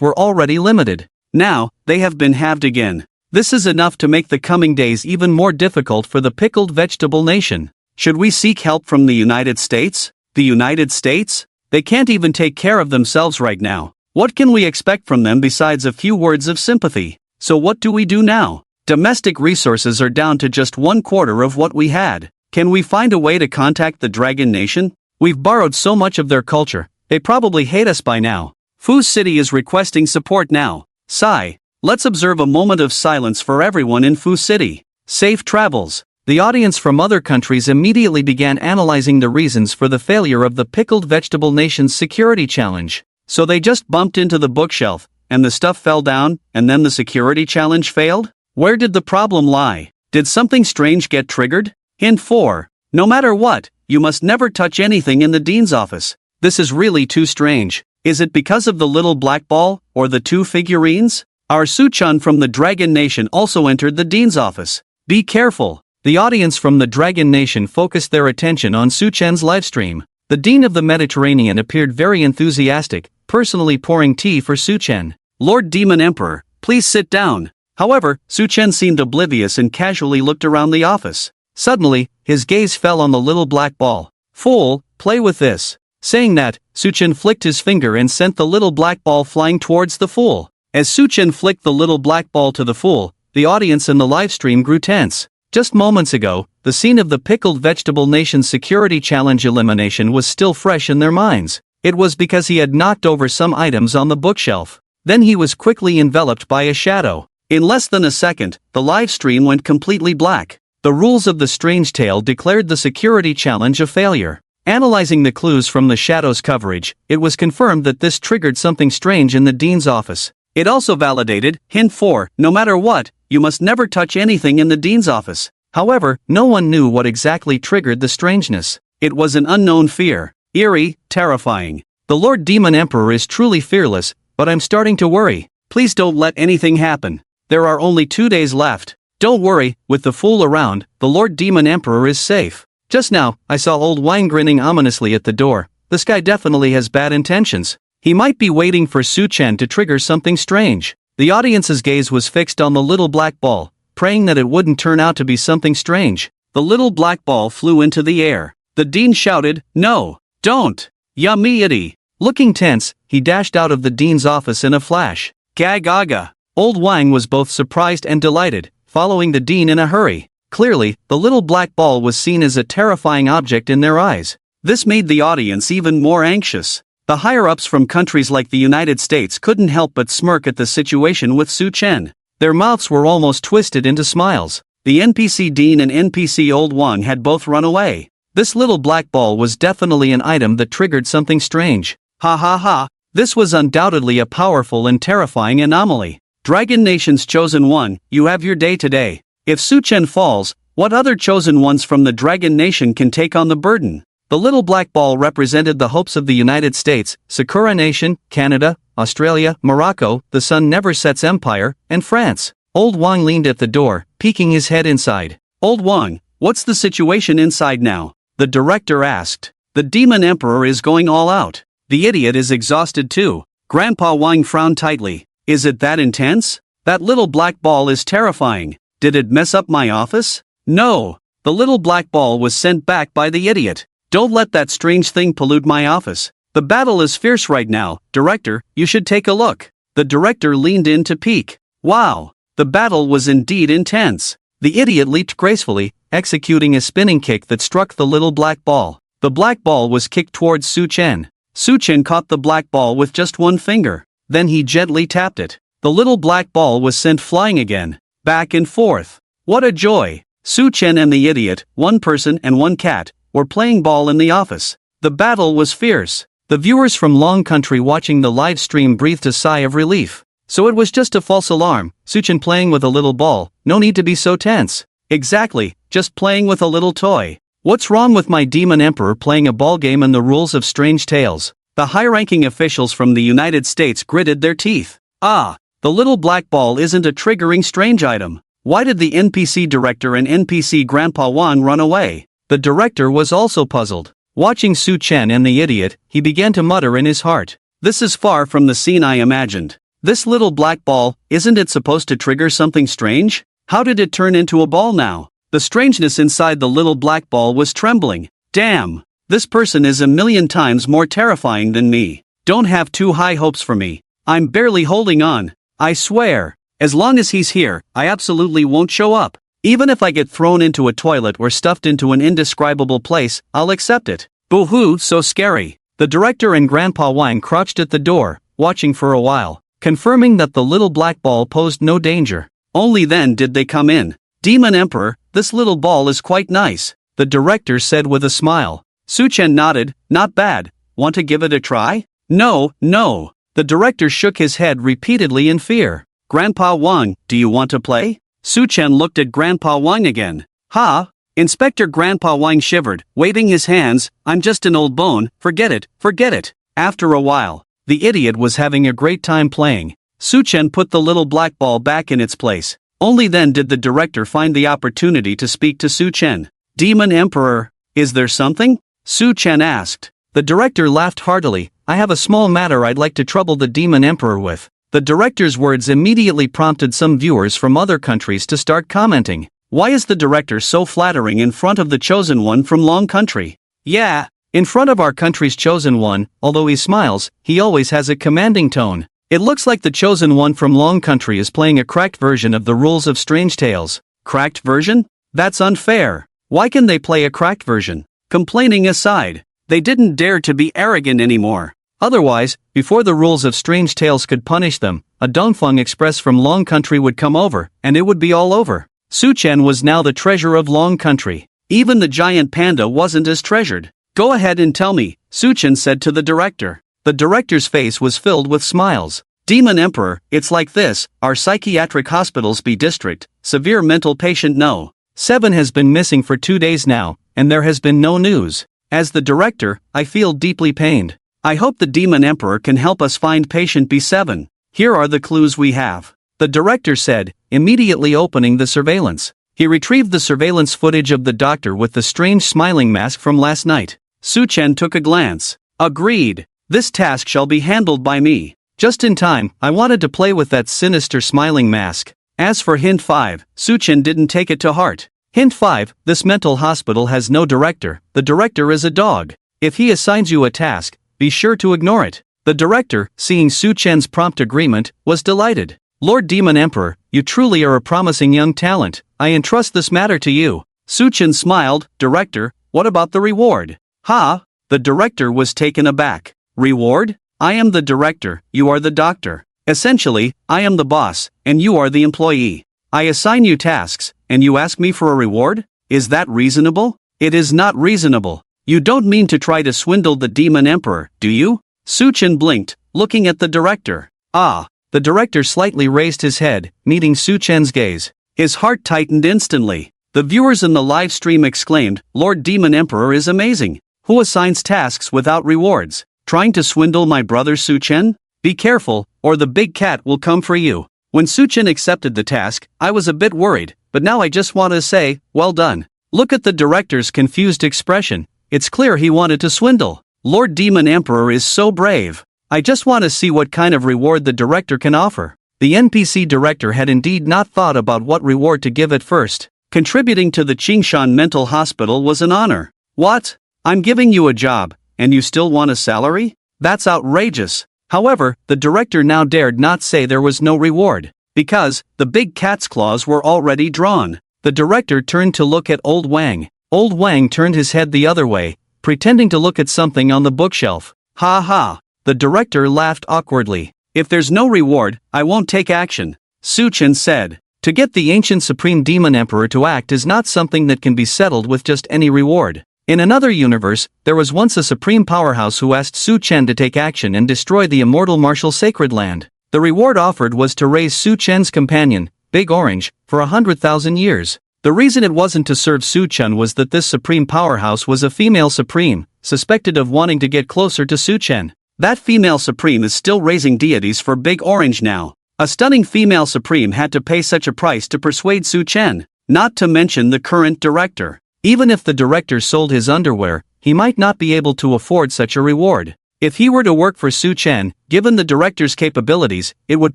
were already limited. Now, they have been halved again. This is enough to make the coming days even more difficult for the pickled vegetable nation. Should we seek help from the United States? The United States? They can't even take care of themselves right now. What can we expect from them besides a few words of sympathy? So what do we do now? Domestic resources are down to just 1/4 of what we had. Can we find a way to contact the Dragon Nation? We've borrowed so much of their culture, they probably hate us by now. Fu City is requesting support now. Sigh. Let's observe a moment of silence for everyone in Fu City. Safe travels. The audience from other countries immediately began analyzing the reasons for the failure of the Pickled Vegetable Nation's security challenge. So they just bumped into the bookshelf, and the stuff fell down, and then the security challenge failed? Where did the problem lie? Did something strange get triggered? Hint 4. No matter what, you must never touch anything in the dean's office. This is really too strange. Is it because of the little black ball, or the 2 figurines? Our Su-chan from the Dragon Nation also entered the dean's office. Be careful. The audience from the Dragon Nation focused their attention on Su-chan's livestream. The Dean of the Mediterranean appeared very enthusiastic, personally pouring tea for Su-chen. Lord Demon Emperor, please sit down. However, Su-chen seemed oblivious and casually looked around the office. Suddenly, his gaze fell on the little black ball. Fool, play with this. Saying that, Su-chen flicked his finger and sent the little black ball flying towards the fool. As Su-chen flicked the little black ball to the fool, the audience in the livestream grew tense. Just moments ago, the scene of the Pickled Vegetable Nation's security challenge elimination was still fresh in their minds. It was because he had knocked over some items on the bookshelf. Then he was quickly enveloped by a shadow. In less than a second, the live stream went completely black. The rules of the strange tale declared the security challenge a failure. Analyzing the clues from the shadow's coverage, it was confirmed that this triggered something strange in the dean's office. It also validated, hint 4, no matter what, you must never touch anything in the dean's office. However, no one knew what exactly triggered the strangeness. It was an unknown fear. Eerie, terrifying. The Lord Demon Emperor is truly fearless, but I'm starting to worry. Please don't let anything happen. There are only 2 days left. Don't worry, with the fool around, the Lord Demon Emperor is safe. Just now, I saw Old Wang grinning ominously at the door. This guy definitely has bad intentions. He might be waiting for Su-chen to trigger something strange. The audience's gaze was fixed on the little black ball, praying that it wouldn't turn out to be something strange. The little black ball flew into the air. The dean shouted, "No, don't! Yummy-itty!" Looking tense, he dashed out of the dean's office in a flash. Gag-aga! Old Wang was both surprised and delighted, following the dean in a hurry. Clearly, the little black ball was seen as a terrifying object in their eyes. This made the audience even more anxious. The higher-ups from countries like the United States couldn't help but smirk at the situation with Su-chen. Their mouths were almost twisted into smiles. The NPC Dean and NPC Old Wang had both run away. This little black ball was definitely an item that triggered something strange. Ha ha ha, this was undoubtedly a powerful and terrifying anomaly. Dragon Nation's Chosen One, you have your day today. If Su-chen falls, what other Chosen Ones from the Dragon Nation can take on the burden? The little black ball represented the hopes of the United States, Sakura Nation, Canada, Australia, Morocco, the Sun Never Sets Empire, and France. Old Wang leaned at the door, peeking his head inside. Old Wang, what's the situation inside now? The director asked. The Demon Emperor is going all out. The idiot is exhausted too. Grandpa Wang frowned tightly. Is it that intense? That little black ball is terrifying. Did it mess up my office? No. The little black ball was sent back by the idiot. Don't let that strange thing pollute my office. The battle is fierce right now, director, you should take a look. The director leaned in to peek. Wow. The battle was indeed intense. The idiot leaped gracefully, executing a spinning kick that struck the little black ball. The black ball was kicked towards Su-chen. Su-chen caught the black ball with just one finger. Then he gently tapped it. The little black ball was sent flying again. Back and forth. What a joy. Su-chen and the idiot, one person and one cat, were playing ball in the office. The battle was fierce. The viewers from Long Country watching the live stream breathed a sigh of relief. So it was just a false alarm, Su-chen playing with a little ball, no need to be so tense. Exactly, just playing with a little toy. What's wrong with my Demon Emperor playing a ball game and the rules of Strange Tales? The high-ranking officials from the United States gritted their teeth. Ah, the little black ball isn't a triggering strange item. Why did the NPC director and NPC Grandpa Wang run away? The director was also puzzled. Watching Su-chen and the idiot, he began to mutter in his heart. This is far from the scene I imagined. This little black ball, isn't it supposed to trigger something strange? How did it turn into a ball now? The strangeness inside the little black ball was trembling. Damn! This person is a million times more terrifying than me. Don't have too high hopes for me. I'm barely holding on. I swear. As long as he's here, I absolutely won't show up. Even if I get thrown into a toilet or stuffed into an indescribable place, I'll accept it. Boo-hoo, so scary. The director and Grandpa Wang crouched at the door, watching for a while, confirming that the little black ball posed no danger. Only then did they come in. Demon Emperor, this little ball is quite nice, the director said with a smile. Su-chen nodded, not bad. Want to give it a try? No, no. The director shook his head repeatedly in fear. Grandpa Wang, do you want to play? Su-chen looked at Grandpa Wang again. Ha! Inspector Grandpa Wang shivered, waving his hands. I'm just an old bone, forget it, forget it. After a while, the idiot was having a great time playing. Su-chen put the little black ball back in its place. Only then did the director find the opportunity to speak to Su-chen. Demon Emperor, is there something? Su-chen asked. The director laughed heartily. I have a small matter I'd like to trouble the Demon Emperor with. The director's words immediately prompted some viewers from other countries to start commenting. Why is the director so flattering in front of the chosen one from Long Country? Yeah, in front of our country's chosen one, although he smiles, he always has a commanding tone. It looks like the chosen one from Long Country is playing a cracked version of the rules of Strange Tales. Cracked version? That's unfair. Why can they play a cracked version? Complaining aside, they didn't dare to be arrogant anymore. Otherwise, before the rules of Strange Tales could punish them, a Dongfeng Express from Long Country would come over, and it would be all over. Su-chen was now the treasure of Long Country. Even the giant panda wasn't as treasured. Go ahead and tell me, Su-chen said to the director. The director's face was filled with smiles. Demon Emperor, it's like this, our psychiatric hospitals B district, severe mental patient No. 7 has been missing for 2 days now, and there has been no news. As the director, I feel deeply pained. I hope the Demon Emperor can help us find patient B7. Here are the clues we have. The director said, immediately opening the surveillance. He retrieved the surveillance footage of the doctor with the strange smiling mask from last night. Su-chen took a glance. Agreed. This task shall be handled by me. Just in time, I wanted to play with that sinister smiling mask. As for hint 5, Su-chen didn't take it to heart. Hint 5, this mental hospital has no director, the director is a dog. If he assigns you a task, be sure to ignore it. The director, seeing Su-chen's prompt agreement, was delighted. Lord Demon Emperor, you truly are a promising young talent. I entrust this matter to you. Su-chen smiled. Director, what about the reward? Ha! The director was taken aback. Reward? I am the director, you are the doctor. Essentially, I am the boss, and you are the employee. I assign you tasks, and you ask me for a reward? Is that reasonable? It is not reasonable. You don't mean to try to swindle the Demon Emperor, do you? Su-chen blinked, looking at the director. Ah! The director slightly raised his head, meeting Su-chen's gaze. His heart tightened instantly. The viewers in the live stream exclaimed, Lord Demon Emperor is amazing. Who assigns tasks without rewards? Trying to swindle my brother Su-chen? Be careful, or the big cat will come for you. When Su-chen accepted the task, I was a bit worried, but now I just want to say, well done. Look at the director's confused expression. It's clear he wanted to swindle. Lord Demon Emperor is so brave. I just want to see what kind of reward the director can offer. The NPC director had indeed not thought about what reward to give at first. Contributing to the Qingshan Mental Hospital was an honor. What? I'm giving you a job, and you still want a salary? That's outrageous. However, the director now dared not say there was no reward, because the big cat's claws were already drawn. The director turned to look at Old Wang. Old Wang turned his head the other way, pretending to look at something on the bookshelf. Ha ha! The director laughed awkwardly. If there's no reward, I won't take action. Su-chen said. To get the ancient Supreme Demon Emperor to act is not something that can be settled with just any reward. In another universe, there was once a supreme powerhouse who asked Su-chen to take action and destroy the immortal martial sacred land. The reward offered was to raise Su-chen's companion, Big Orange, for 100,000 years. The reason it wasn't to serve Su-chen was that this supreme powerhouse was a female supreme, suspected of wanting to get closer to Su-chen. That female supreme is still raising deities for Big Orange now. A stunning female supreme had to pay such a price to persuade Su-chen, not to mention the current director. Even if the director sold his underwear, he might not be able to afford such a reward. If he were to work for Su-chen, given the director's capabilities, it would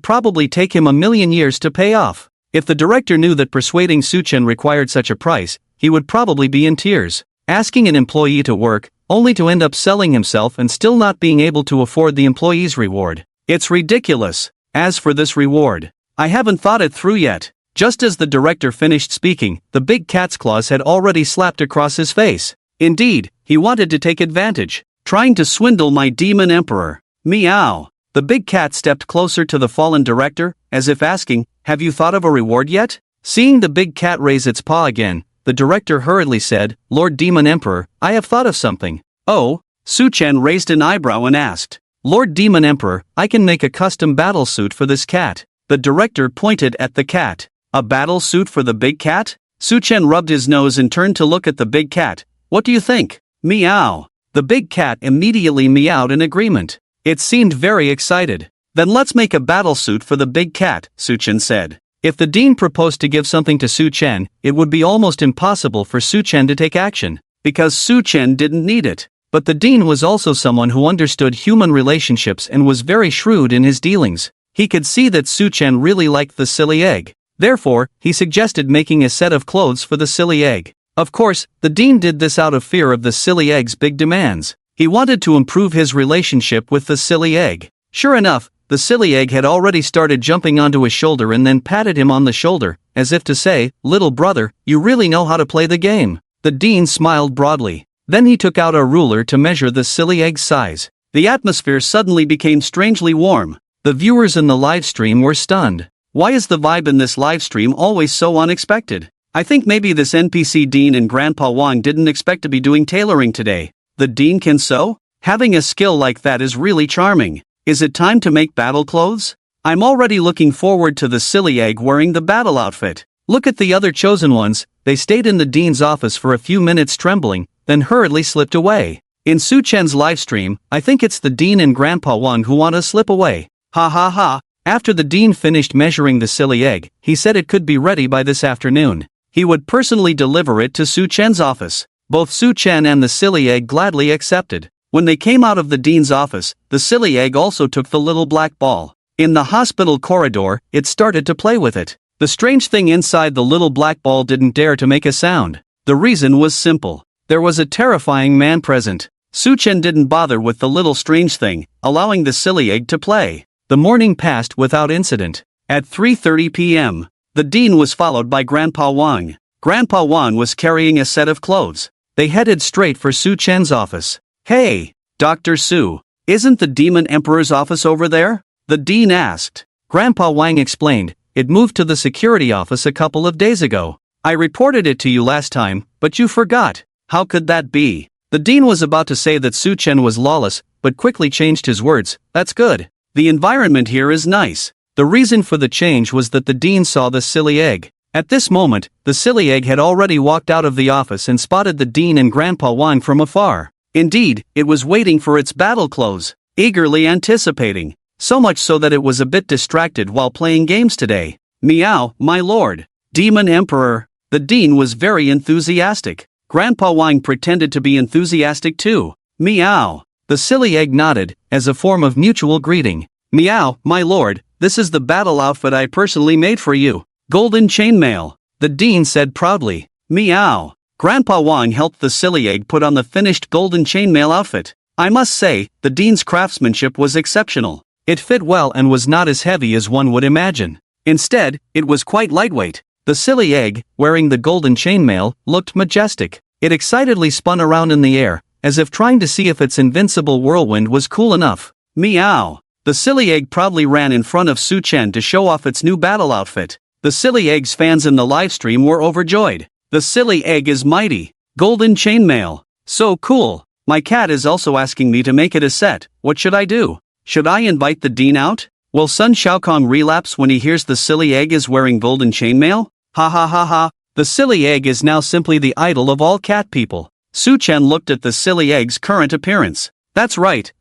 probably take him 1,000,000 years to pay off. If the director knew that persuading Su-chen required such a price, he would probably be in tears. Asking an employee to work, only to end up selling himself and still not being able to afford the employee's reward. It's ridiculous. As for this reward, I haven't thought it through yet. Just as the director finished speaking, the big cat's claws had already slapped across his face. Indeed, he wanted to take advantage, trying to swindle my demon emperor. Meow. The big cat stepped closer to the fallen director, as if asking, "Have you thought of a reward yet?" Seeing the big cat raise its paw again, the director hurriedly said, "Lord Demon Emperor, I have thought of something." "Oh?" Su-chan raised an eyebrow and asked. "Lord Demon Emperor, I can make a custom battle suit for this cat." The director pointed at the cat. "A battle suit for the big cat?" Su-chan rubbed his nose and turned to look at the big cat. "What do you think?" Meow. The big cat immediately meowed in agreement. It seemed very excited. "Then let's make a battle suit for the big cat," Su-chan said. If the dean proposed to give something to Su-chan, it would be almost impossible for Su-chan to take action, because Su-chan didn't need it. But the dean was also someone who understood human relationships and was very shrewd in his dealings. He could see that Su-chan really liked the silly egg. Therefore, he suggested making a set of clothes for the silly egg. Of course, the dean did this out of fear of the silly egg's big demands. He wanted to improve his relationship with the silly egg. Sure enough, the silly egg had already started jumping onto his shoulder and then patted him on the shoulder, as if to say, "Little brother, you really know how to play the game." The dean smiled broadly. Then he took out a ruler to measure the silly egg's size. The atmosphere suddenly became strangely warm. The viewers in the live stream were stunned. Why is the vibe in this live stream always so unexpected? I think maybe this NPC Dean and Grandpa Wang didn't expect to be doing tailoring today. The dean can sew? Having a skill like that is really charming. Is it time to make battle clothes? I'm already looking forward to the silly egg wearing the battle outfit. Look at the other chosen ones. They stayed in the dean's office for a few minutes trembling, then hurriedly slipped away. In Su-chan's livestream, I think it's the dean and Grandpa Wang who want to slip away. Ha ha ha. After the dean finished measuring the silly egg, he said it could be ready by this afternoon. He would personally deliver it to Su-chan's office. Both Su-chan and the silly egg gladly accepted. When they came out of the dean's office, the silly egg also took the little black ball. In the hospital corridor, it started to play with it. The strange thing inside the little black ball didn't dare to make a sound. The reason was simple. There was a terrifying man present. Su-chan didn't bother with the little strange thing, allowing the silly egg to play. The morning passed without incident. At 3:30 p.m., the dean was followed by Grandpa Wang. Grandpa Wang was carrying a set of clothes. They headed straight for Su-chan's office. "Hey, Dr. Su, isn't the Demon Emperor's office over there?" the dean asked. Grandpa Wang explained, "It moved to the security office a couple of days ago. I reported it to you last time, but you forgot. How could that be?" The dean was about to say that Su-chan was lawless, but quickly changed his words. "That's good. The environment here is nice." The reason for the change was that the dean saw the silly egg. At this moment, the silly egg had already walked out of the office and spotted the dean and Grandpa Wang from afar. Indeed, it was waiting for its battle clothes, eagerly anticipating. So much so that it was a bit distracted while playing games today. "Meow, my lord. Demon Emperor." The dean was very enthusiastic. Grandpa Wang pretended to be enthusiastic too. "Meow." The silly egg nodded, as a form of mutual greeting. "Meow, my lord, this is the battle outfit I personally made for you. Golden chainmail," the dean said proudly. "Meow." Grandpa Wang helped the silly egg put on the finished golden chainmail outfit. I must say, the dean's craftsmanship was exceptional. It fit well and was not as heavy as one would imagine. Instead, it was quite lightweight. The silly egg, wearing the golden chainmail, looked majestic. It excitedly spun around in the air, as if trying to see if its invincible whirlwind was cool enough. Meow. The silly egg proudly ran in front of Su-chan to show off its new battle outfit. The silly egg's fans in the livestream were overjoyed. "The silly egg is mighty. Golden chainmail. So cool. My cat is also asking me to make it a set. What should I do? Should I invite the dean out? Will Sun Shaokong relapse when he hears the silly egg is wearing golden chainmail? Ha ha ha ha." The silly egg is now simply the idol of all cat people. Su-chan looked at the silly egg's current appearance. That's right.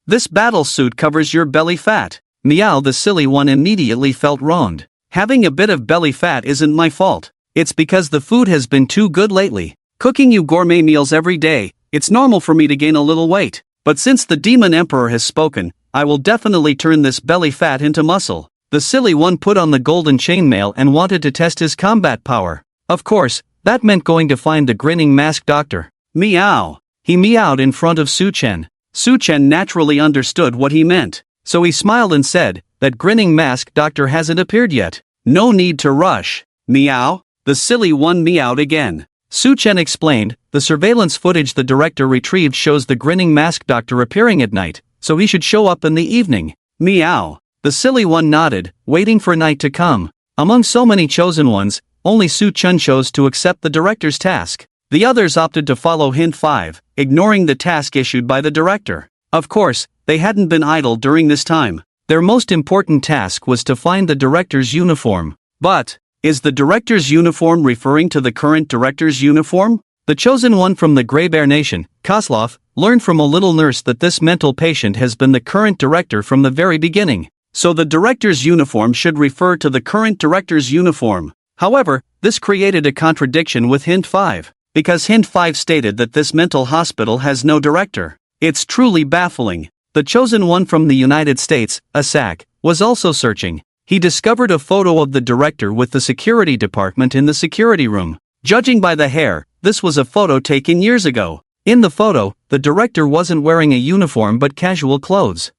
This battle suit covers your belly fat." Meow, the silly one immediately felt wronged. "Having a bit of belly fat isn't my fault. It's because the food has been too good lately. Cooking you gourmet meals every day, it's normal for me to gain a little weight. But since the Demon Emperor has spoken, I will definitely turn this belly fat into muscle." The silly one put on the golden chainmail and wanted to test his combat power. Of course, that meant going to find the grinning masked doctor. Meow. He meowed in front of Su-chan. Su-chan naturally understood what he meant. So he smiled and said, that grinning mask doctor hasn't appeared yet. No need to rush. Meow. The silly one meowed again. Su Chen explained, the surveillance footage the director retrieved shows the grinning mask doctor appearing at night, so he should show up in the evening. Meow. The silly one nodded, waiting for night to come. Among so many chosen ones, only Su Chen chose to accept the director's task. The others opted to follow hint 5, ignoring the task issued by the director. Of course, they hadn't been idle during this time. Their most important task was to find the director's uniform. But, is the director's uniform referring to the current director's uniform? The chosen one from the Grey Bear Nation, Koslov, learned from a little nurse that this mental patient has been the current director from the very beginning. So the director's uniform should refer to the current director's uniform. However, this created a contradiction with hint 5, because hint 5 stated that this mental hospital has no director. It's truly baffling. The chosen one from the United States, Asak, was also searching. He discovered a photo of the director with the security department in the security room. Judging by the hair, this was a photo taken years ago. In the photo, the director wasn't wearing a uniform but casual clothes.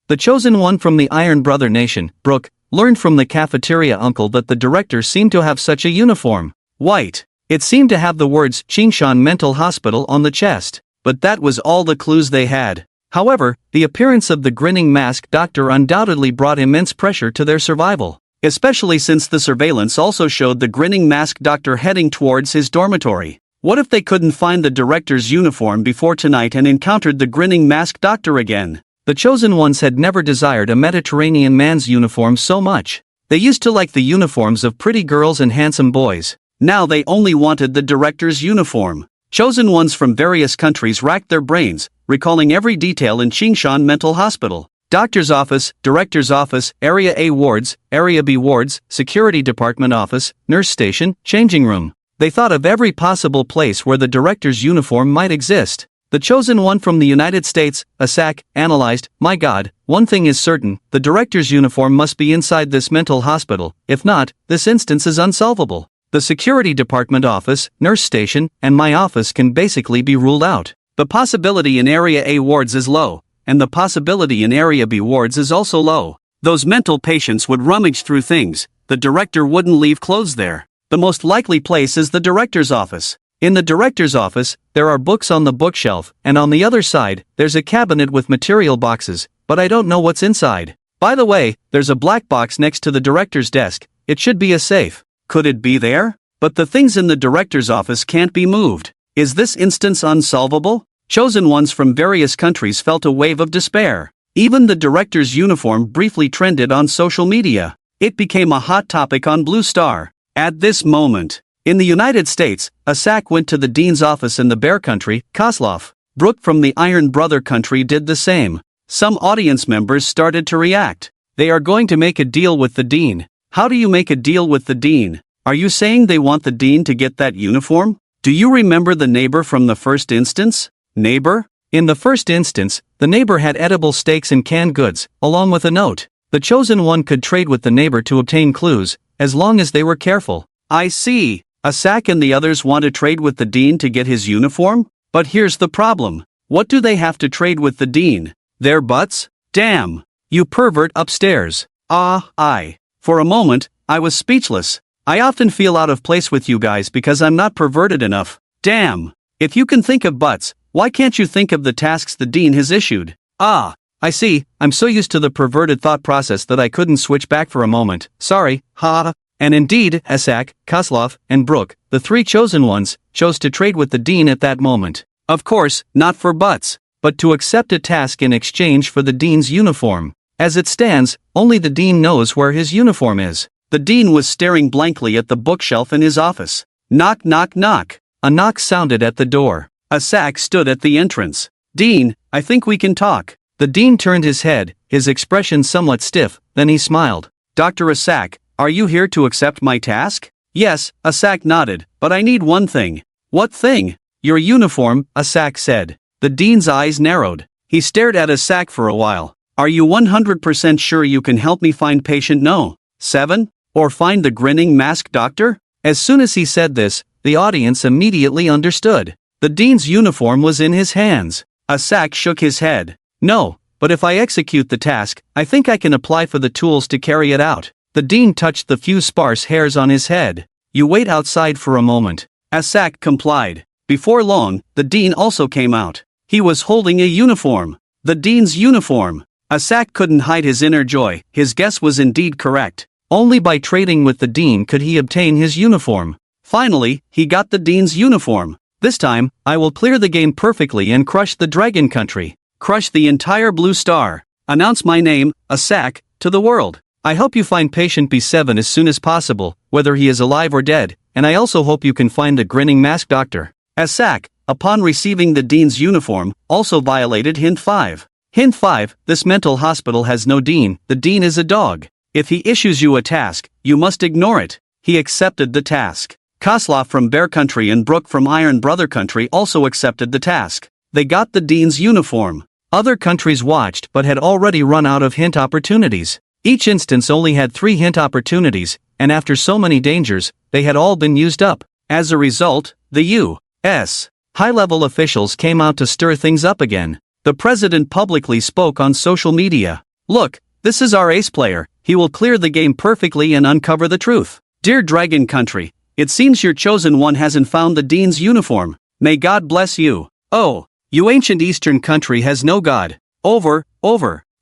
The chosen one from the Iron Brother Nation, Brooke, learned from the cafeteria uncle that the director seemed to have such a uniform. White. It seemed to have the words Qingshan Mental Hospital on the chest. But that was all the clues they had. However, the appearance of the grinning mask doctor undoubtedly brought immense pressure to their survival, especially since the surveillance also showed the grinning mask doctor heading towards his dormitory. What if they couldn't find the director's uniform before tonight and encountered the grinning mask doctor again? The chosen ones had never desired a Mediterranean man's uniform so much. They used to like the uniforms of pretty girls and handsome boys. Now they only wanted the director's uniform. Chosen ones from various countries racked their brains, recalling every detail in Qingshan Mental Hospital. Doctor's office, director's office, Area A wards, Area B wards, security department office, nurse station, changing room. They thought of every possible place where the director's uniform might exist. The chosen one from the United States, Asak, analyzed, my God, one thing is certain, the director's uniform must be inside this mental hospital. If not, this instance is unsolvable. The security department office, nurse station, and my office can basically be ruled out. The possibility in Area A wards is low, and the possibility in Area B wards is also low. Those mental patients would rummage through things. The director wouldn't leave clothes there. The most likely place is the director's office. In the director's office, there are books on the bookshelf, and on the other side, there's a cabinet with material boxes, but I don't know what's inside. By the way, there's a black box next to the director's desk. It should be a safe. Could it be there? But the things in the director's office can't be moved. Is this instance unsolvable? Chosen ones from various countries felt a wave of despair. Even the director's uniform briefly trended on social media. It became a hot topic on Blue Star. At this moment, in the United States, Asak went to the dean's office in the Bear Country, Koslov. Brooke from the Iron Brother Country did the same. Some audience members started to react. They are going to make a deal with the dean. How do you make a deal with the dean? Are you saying they want the dean to get that uniform? Do you remember the neighbor from the first instance? Neighbor? In the first instance, the neighbor had edible steaks and canned goods, along with a note. The chosen one could trade with the neighbor to obtain clues, as long as they were careful. I see. Asak and the others want to trade with the dean to get his uniform? But here's the problem. What do they have to trade with the dean? Their butts? Damn. You pervert upstairs. For a moment, I was speechless. I often feel out of place with you guys because I'm not perverted enough. Damn. If you can think of butts, why can't you think of the tasks the dean has issued? I see, I'm so used to the perverted thought process that I couldn't switch back for a moment. Sorry, And indeed, Asak, Koslov, and Brooke, the three chosen ones, chose to trade with the dean at that moment. Of course, not for butts, but to accept a task in exchange for the dean's uniform. As it stands, only the dean knows where his uniform is. The dean was staring blankly at the bookshelf in his office. Knock, knock, knock. A knock sounded at the door. Asak stood at the entrance. Dean, I think we can talk. The dean turned his head, his expression somewhat stiff, then he smiled. Dr. Asak, are you here to accept my task? Yes, Asak nodded, but I need one thing. What thing? Your uniform, Asak said. The dean's eyes narrowed. He stared at Asak for a while. Are you 100% sure you can help me find patient No. 7? Or find the grinning mask doctor? As soon as he said this, the audience immediately understood. The dean's uniform was in his hands. Asak shook his head. No, but if I execute the task, I think I can apply for the tools to carry it out. The dean touched the few sparse hairs on his head. You wait outside for a moment. Asak complied. Before long, the dean also came out. He was holding a uniform. The dean's uniform. Asak couldn't hide his inner joy. His guess was indeed correct. Only by trading with the dean could he obtain his uniform. Finally, he got the dean's uniform. This time, I will clear the game perfectly and crush the dragon country. Crush the entire blue star. Announce my name, Asak, to the world. I hope you find patient B7 as soon as possible, whether he is alive or dead, and I also hope you can find the grinning mask doctor. Asak, upon receiving the dean's uniform, also violated Hint 5. Hint 5, this mental hospital has no dean, the dean is a dog. If he issues you a task, you must ignore it. He accepted the task. Koslov from Bear Country and Brook from Iron Brother Country also accepted the task. They got the dean's uniform. Other countries watched but had already run out of hint opportunities. Each instance only had 3 hint opportunities, and after so many dangers, they had all been used up. As a result, the U.S. high-level officials came out to stir things up again. The president publicly spoke on social media. Look, this is our ace player. He will clear the game perfectly and uncover the truth. Dear Dragon Country, it seems your chosen one hasn't found the dean's uniform. May God bless you. Oh, you ancient Eastern country has no God. Over.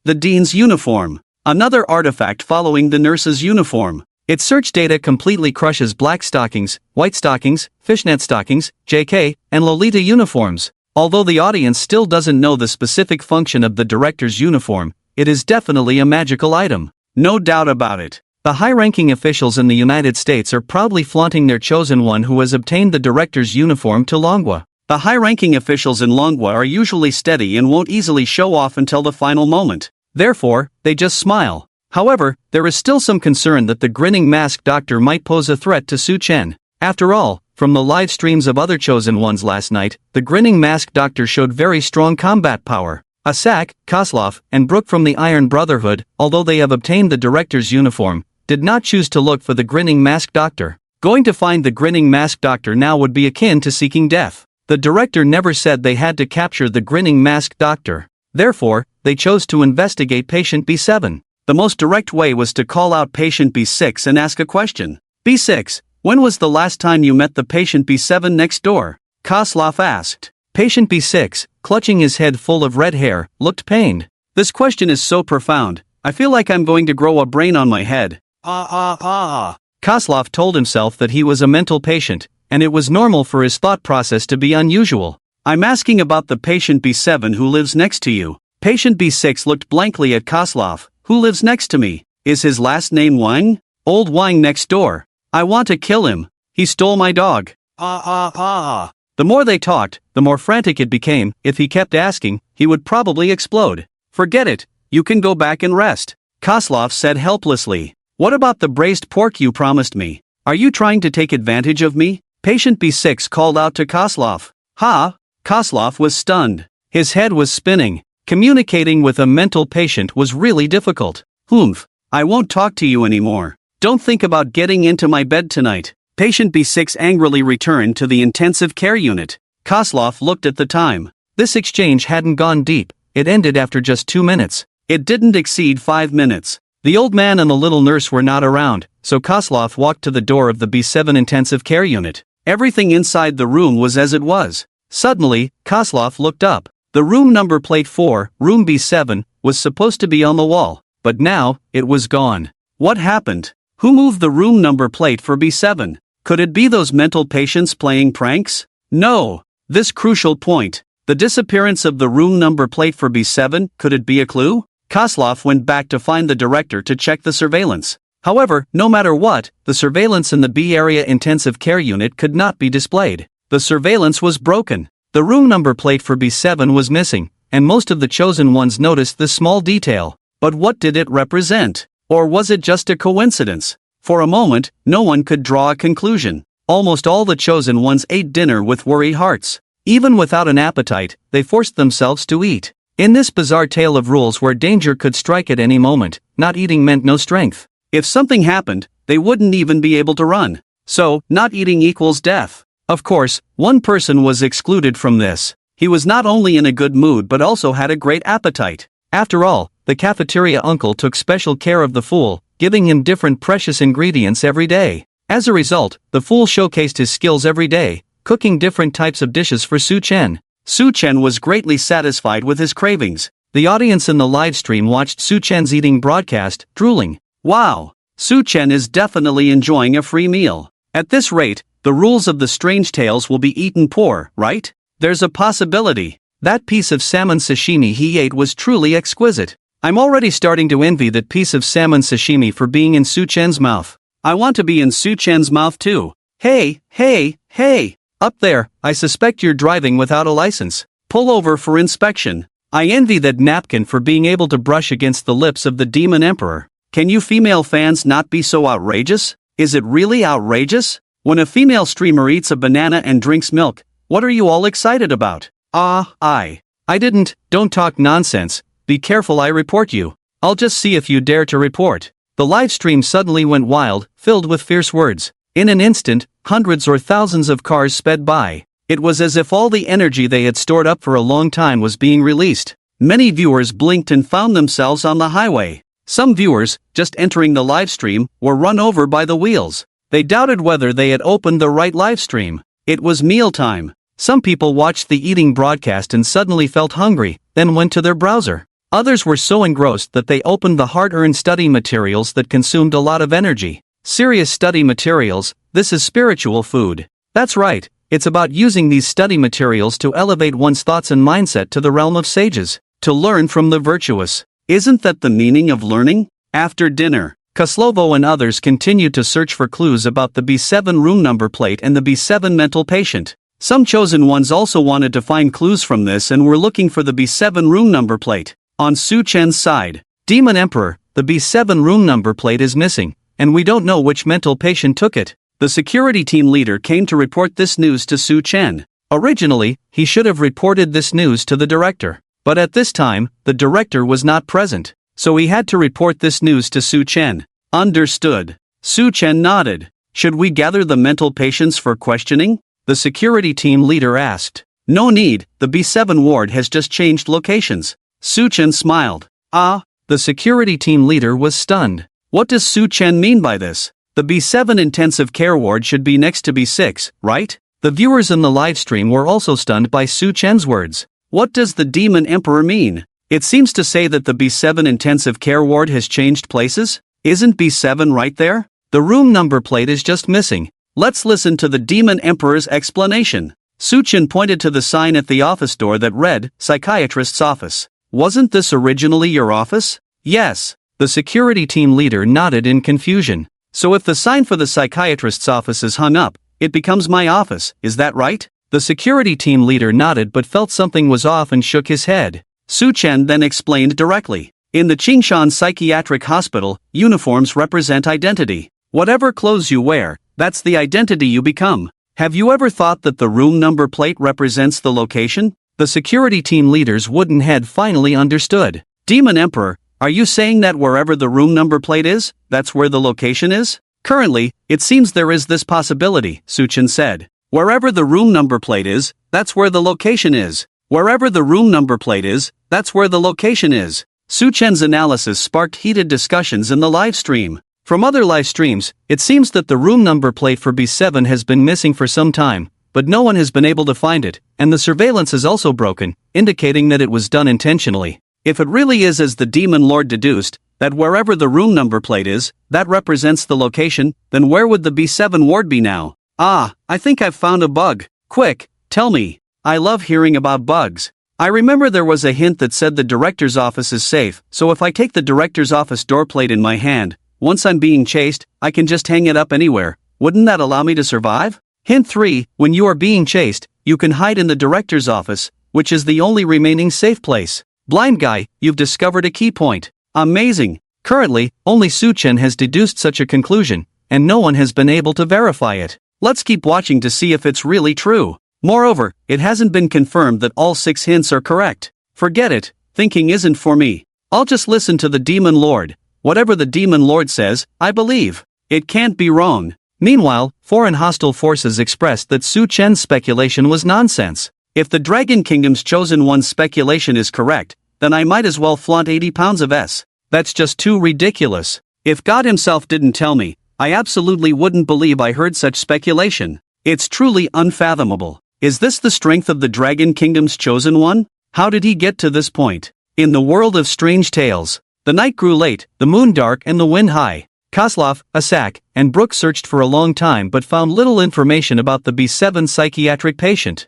The dean's uniform. Another artifact following the nurse's uniform. Its search data completely crushes black stockings, white stockings, fishnet stockings, JK, and Lolita uniforms. Although the audience still doesn't know the specific function of the director's uniform, it is definitely a magical item. No doubt about it. The high-ranking officials in the United States are proudly flaunting their chosen one who has obtained the director's uniform to Longwa. The high-ranking officials in Longwa are usually steady and won't easily show off until the final moment. Therefore, they just smile. However, there is still some concern that the grinning mask doctor might pose a threat to Su Chen. After all, from the live streams of other chosen ones last night, the grinning mask doctor showed very strong combat power. Asak, Koslov, and Brook from the Iron Brotherhood, although they have obtained the director's uniform, did not choose to look for the grinning mask doctor. Going to find the grinning mask doctor now would be akin to seeking death. The director never said they had to capture the grinning mask doctor. Therefore, they chose to investigate patient B7. The most direct way was to call out patient B6 and ask a question. B6, when was the last time you met the patient B7 next door? Koslov asked. Patient B6, clutching his head full of red hair, looked pained. This question is so profound, I feel like I'm going to grow a brain on my head. Koslov told himself that he was a mental patient, and it was normal for his thought process to be unusual. I'm asking about the patient B7 who lives next to you. Patient B6 looked blankly at Koslov. Who lives next to me? Is his last name Wang? Old Wang next door. I want to kill him. He stole my dog. The more they talked, the more frantic it became. If he kept asking, he would probably explode. Forget it. You can go back and rest. Koslov said helplessly. What about the braised pork you promised me? Are you trying to take advantage of me? Patient B6 called out to Koslov. Ha! Koslov was stunned. His head was spinning. Communicating with a mental patient was really difficult. Humph. I won't talk to you anymore. Don't think about getting into my bed tonight. Patient B6 angrily returned to the intensive care unit. Koslov looked at the time. This exchange hadn't gone deep. It ended after just 2 minutes. It didn't exceed 5 minutes. The old man and the little nurse were not around, so Koslov walked to the door of the B7 intensive care unit. Everything inside the room was as it was. Suddenly, Koslov looked up. The room number plate 4, room B7, was supposed to be on the wall, but now, it was gone. What happened? Who moved the room number plate for B7? Could it be those mental patients playing pranks? No. This crucial point. The disappearance of the room number plate for B7, could it be a clue? Koslov went back to find the director to check the surveillance. However, no matter what, the surveillance in the B area intensive care unit could not be displayed. The surveillance was broken. The room number plate for B7 was missing, and most of the chosen ones noticed this small detail. But what did it represent? Or was it just a coincidence? For a moment, no one could draw a conclusion. Almost all the chosen ones ate dinner with worried hearts. Even without an appetite, they forced themselves to eat. In this bizarre tale of rules where danger could strike at any moment, not eating meant no strength. If something happened, they wouldn't even be able to run. So, not eating equals death. Of course, one person was excluded from this. He was not only in a good mood but also had a great appetite. After all, the cafeteria uncle took special care of the fool, giving him different precious ingredients every day. As a result, the fool showcased his skills every day, cooking different types of dishes for Su Chen. Su Chen was greatly satisfied with his cravings. The audience in the live stream watched Su Chen's eating broadcast, drooling. Wow! Su Chen is definitely enjoying a free meal. At this rate, the rules of the strange tales will be eaten poor, right? There's a possibility. That piece of salmon sashimi he ate was truly exquisite. I'm already starting to envy that piece of salmon sashimi for being in Su Chen's mouth. I want to be in Su Chen's mouth too. Hey, hey, hey! Up there, I suspect you're driving without a license. Pull over for inspection. I envy that napkin for being able to brush against the lips of the Demon Emperor. Can you female fans not be so outrageous? Is it really outrageous? When a female streamer eats a banana and drinks milk, what are you all excited about? I didn't. Don't talk nonsense. Be careful, I report you. I'll just see if you dare to report. The live stream suddenly went wild, filled with fierce words. In an instant, hundreds or thousands of cars sped by. It was as if all the energy they had stored up for a long time was being released. Many viewers blinked and found themselves on the highway. Some viewers, just entering the live stream, were run over by the wheels. They doubted whether they had opened the right live stream. It was mealtime. Some people watched the eating broadcast and suddenly felt hungry, then went to their browser. Others were so engrossed that they opened the hard-earned study materials that consumed a lot of energy. Serious study materials, this is spiritual food. That's right, it's about using these study materials to elevate one's thoughts and mindset to the realm of sages, to learn from the virtuous. Isn't that the meaning of learning? After dinner, Kozlovo and others continued to search for clues about the B7 room number plate and the B7 mental patient. Some chosen ones also wanted to find clues from this and were looking for the B7 room number plate. On Su Chen's side, Demon Emperor, the B7 room number plate is missing, and we don't know which mental patient took it. The security team leader came to report this news to Su Chen. Originally, he should have reported this news to the director. But at this time, the director was not present, so he had to report this news to Su Chen. Understood. Su Chen nodded. Should we gather the mental patients for questioning? The security team leader asked. No need, the B7 ward has just changed locations. Su Chen smiled. The security team leader was stunned. What does Su Chen mean by this? The B7 intensive care ward should be next to B6, right? The viewers in the live stream were also stunned by Su Chen's words. What does the Demon Emperor mean? It seems to say that the B7 intensive care ward has changed places? Isn't B7 right there? The room number plate is just missing. Let's listen to the Demon Emperor's explanation. Su Chen pointed to the sign at the office door that read, Psychiatrist's office. Wasn't this originally your office? Yes. The security team leader nodded in confusion. So if the sign for the psychiatrist's office is hung up, it becomes my office, is that right? The security team leader nodded but felt something was off and shook his head. Su Chen then explained directly. In the Qingshan Psychiatric Hospital, uniforms represent identity. Whatever clothes you wear, that's the identity you become. Have you ever thought that the room number plate represents the location? The security team leader's wooden head finally understood. Demon Emperor, are you saying that wherever the room number plate is, that's where the location is? Currently, it seems there is this possibility, Su Chen said. Wherever the room number plate is, that's where the location is. Wherever the room number plate is, that's where the location is. Su Chen's analysis sparked heated discussions in the live stream. From other live streams, it seems that the room number plate for B7 has been missing for some time, but no one has been able to find it, and the surveillance is also broken, indicating that it was done intentionally. If it really is as the Demon Lord deduced, that wherever the room number plate is, that represents the location, then where would the B7 ward be now? I think I've found a bug. Quick, tell me. I love hearing about bugs. I remember there was a hint that said the director's office is safe, so if I take the director's office door plate in my hand, once I'm being chased, I can just hang it up anywhere. Wouldn't that allow me to survive? Hint 3, when you are being chased, you can hide in the director's office, which is the only remaining safe place. Blind guy, you've discovered a key point. Amazing. Currently, only Su Chen has deduced such a conclusion, and no one has been able to verify it. Let's keep watching to see if it's really true. Moreover, it hasn't been confirmed that all 6 hints are correct. Forget it, thinking isn't for me. I'll just listen to the Demon Lord. Whatever the Demon Lord says, I believe. It can't be wrong. Meanwhile, foreign hostile forces expressed that Su Chen's speculation was nonsense. If the Dragon Kingdom's chosen one's speculation is correct, then I might as well flaunt 80 pounds of S. That's just too ridiculous. If God himself didn't tell me, I absolutely wouldn't believe I heard such speculation. It's truly unfathomable. Is this the strength of the Dragon Kingdom's chosen one? How did he get to this point? In the world of strange tales, the night grew late, the moon dark and the wind high. Kozlov, Asak, and Brooke searched for a long time but found little information about the B7 psychiatric patient.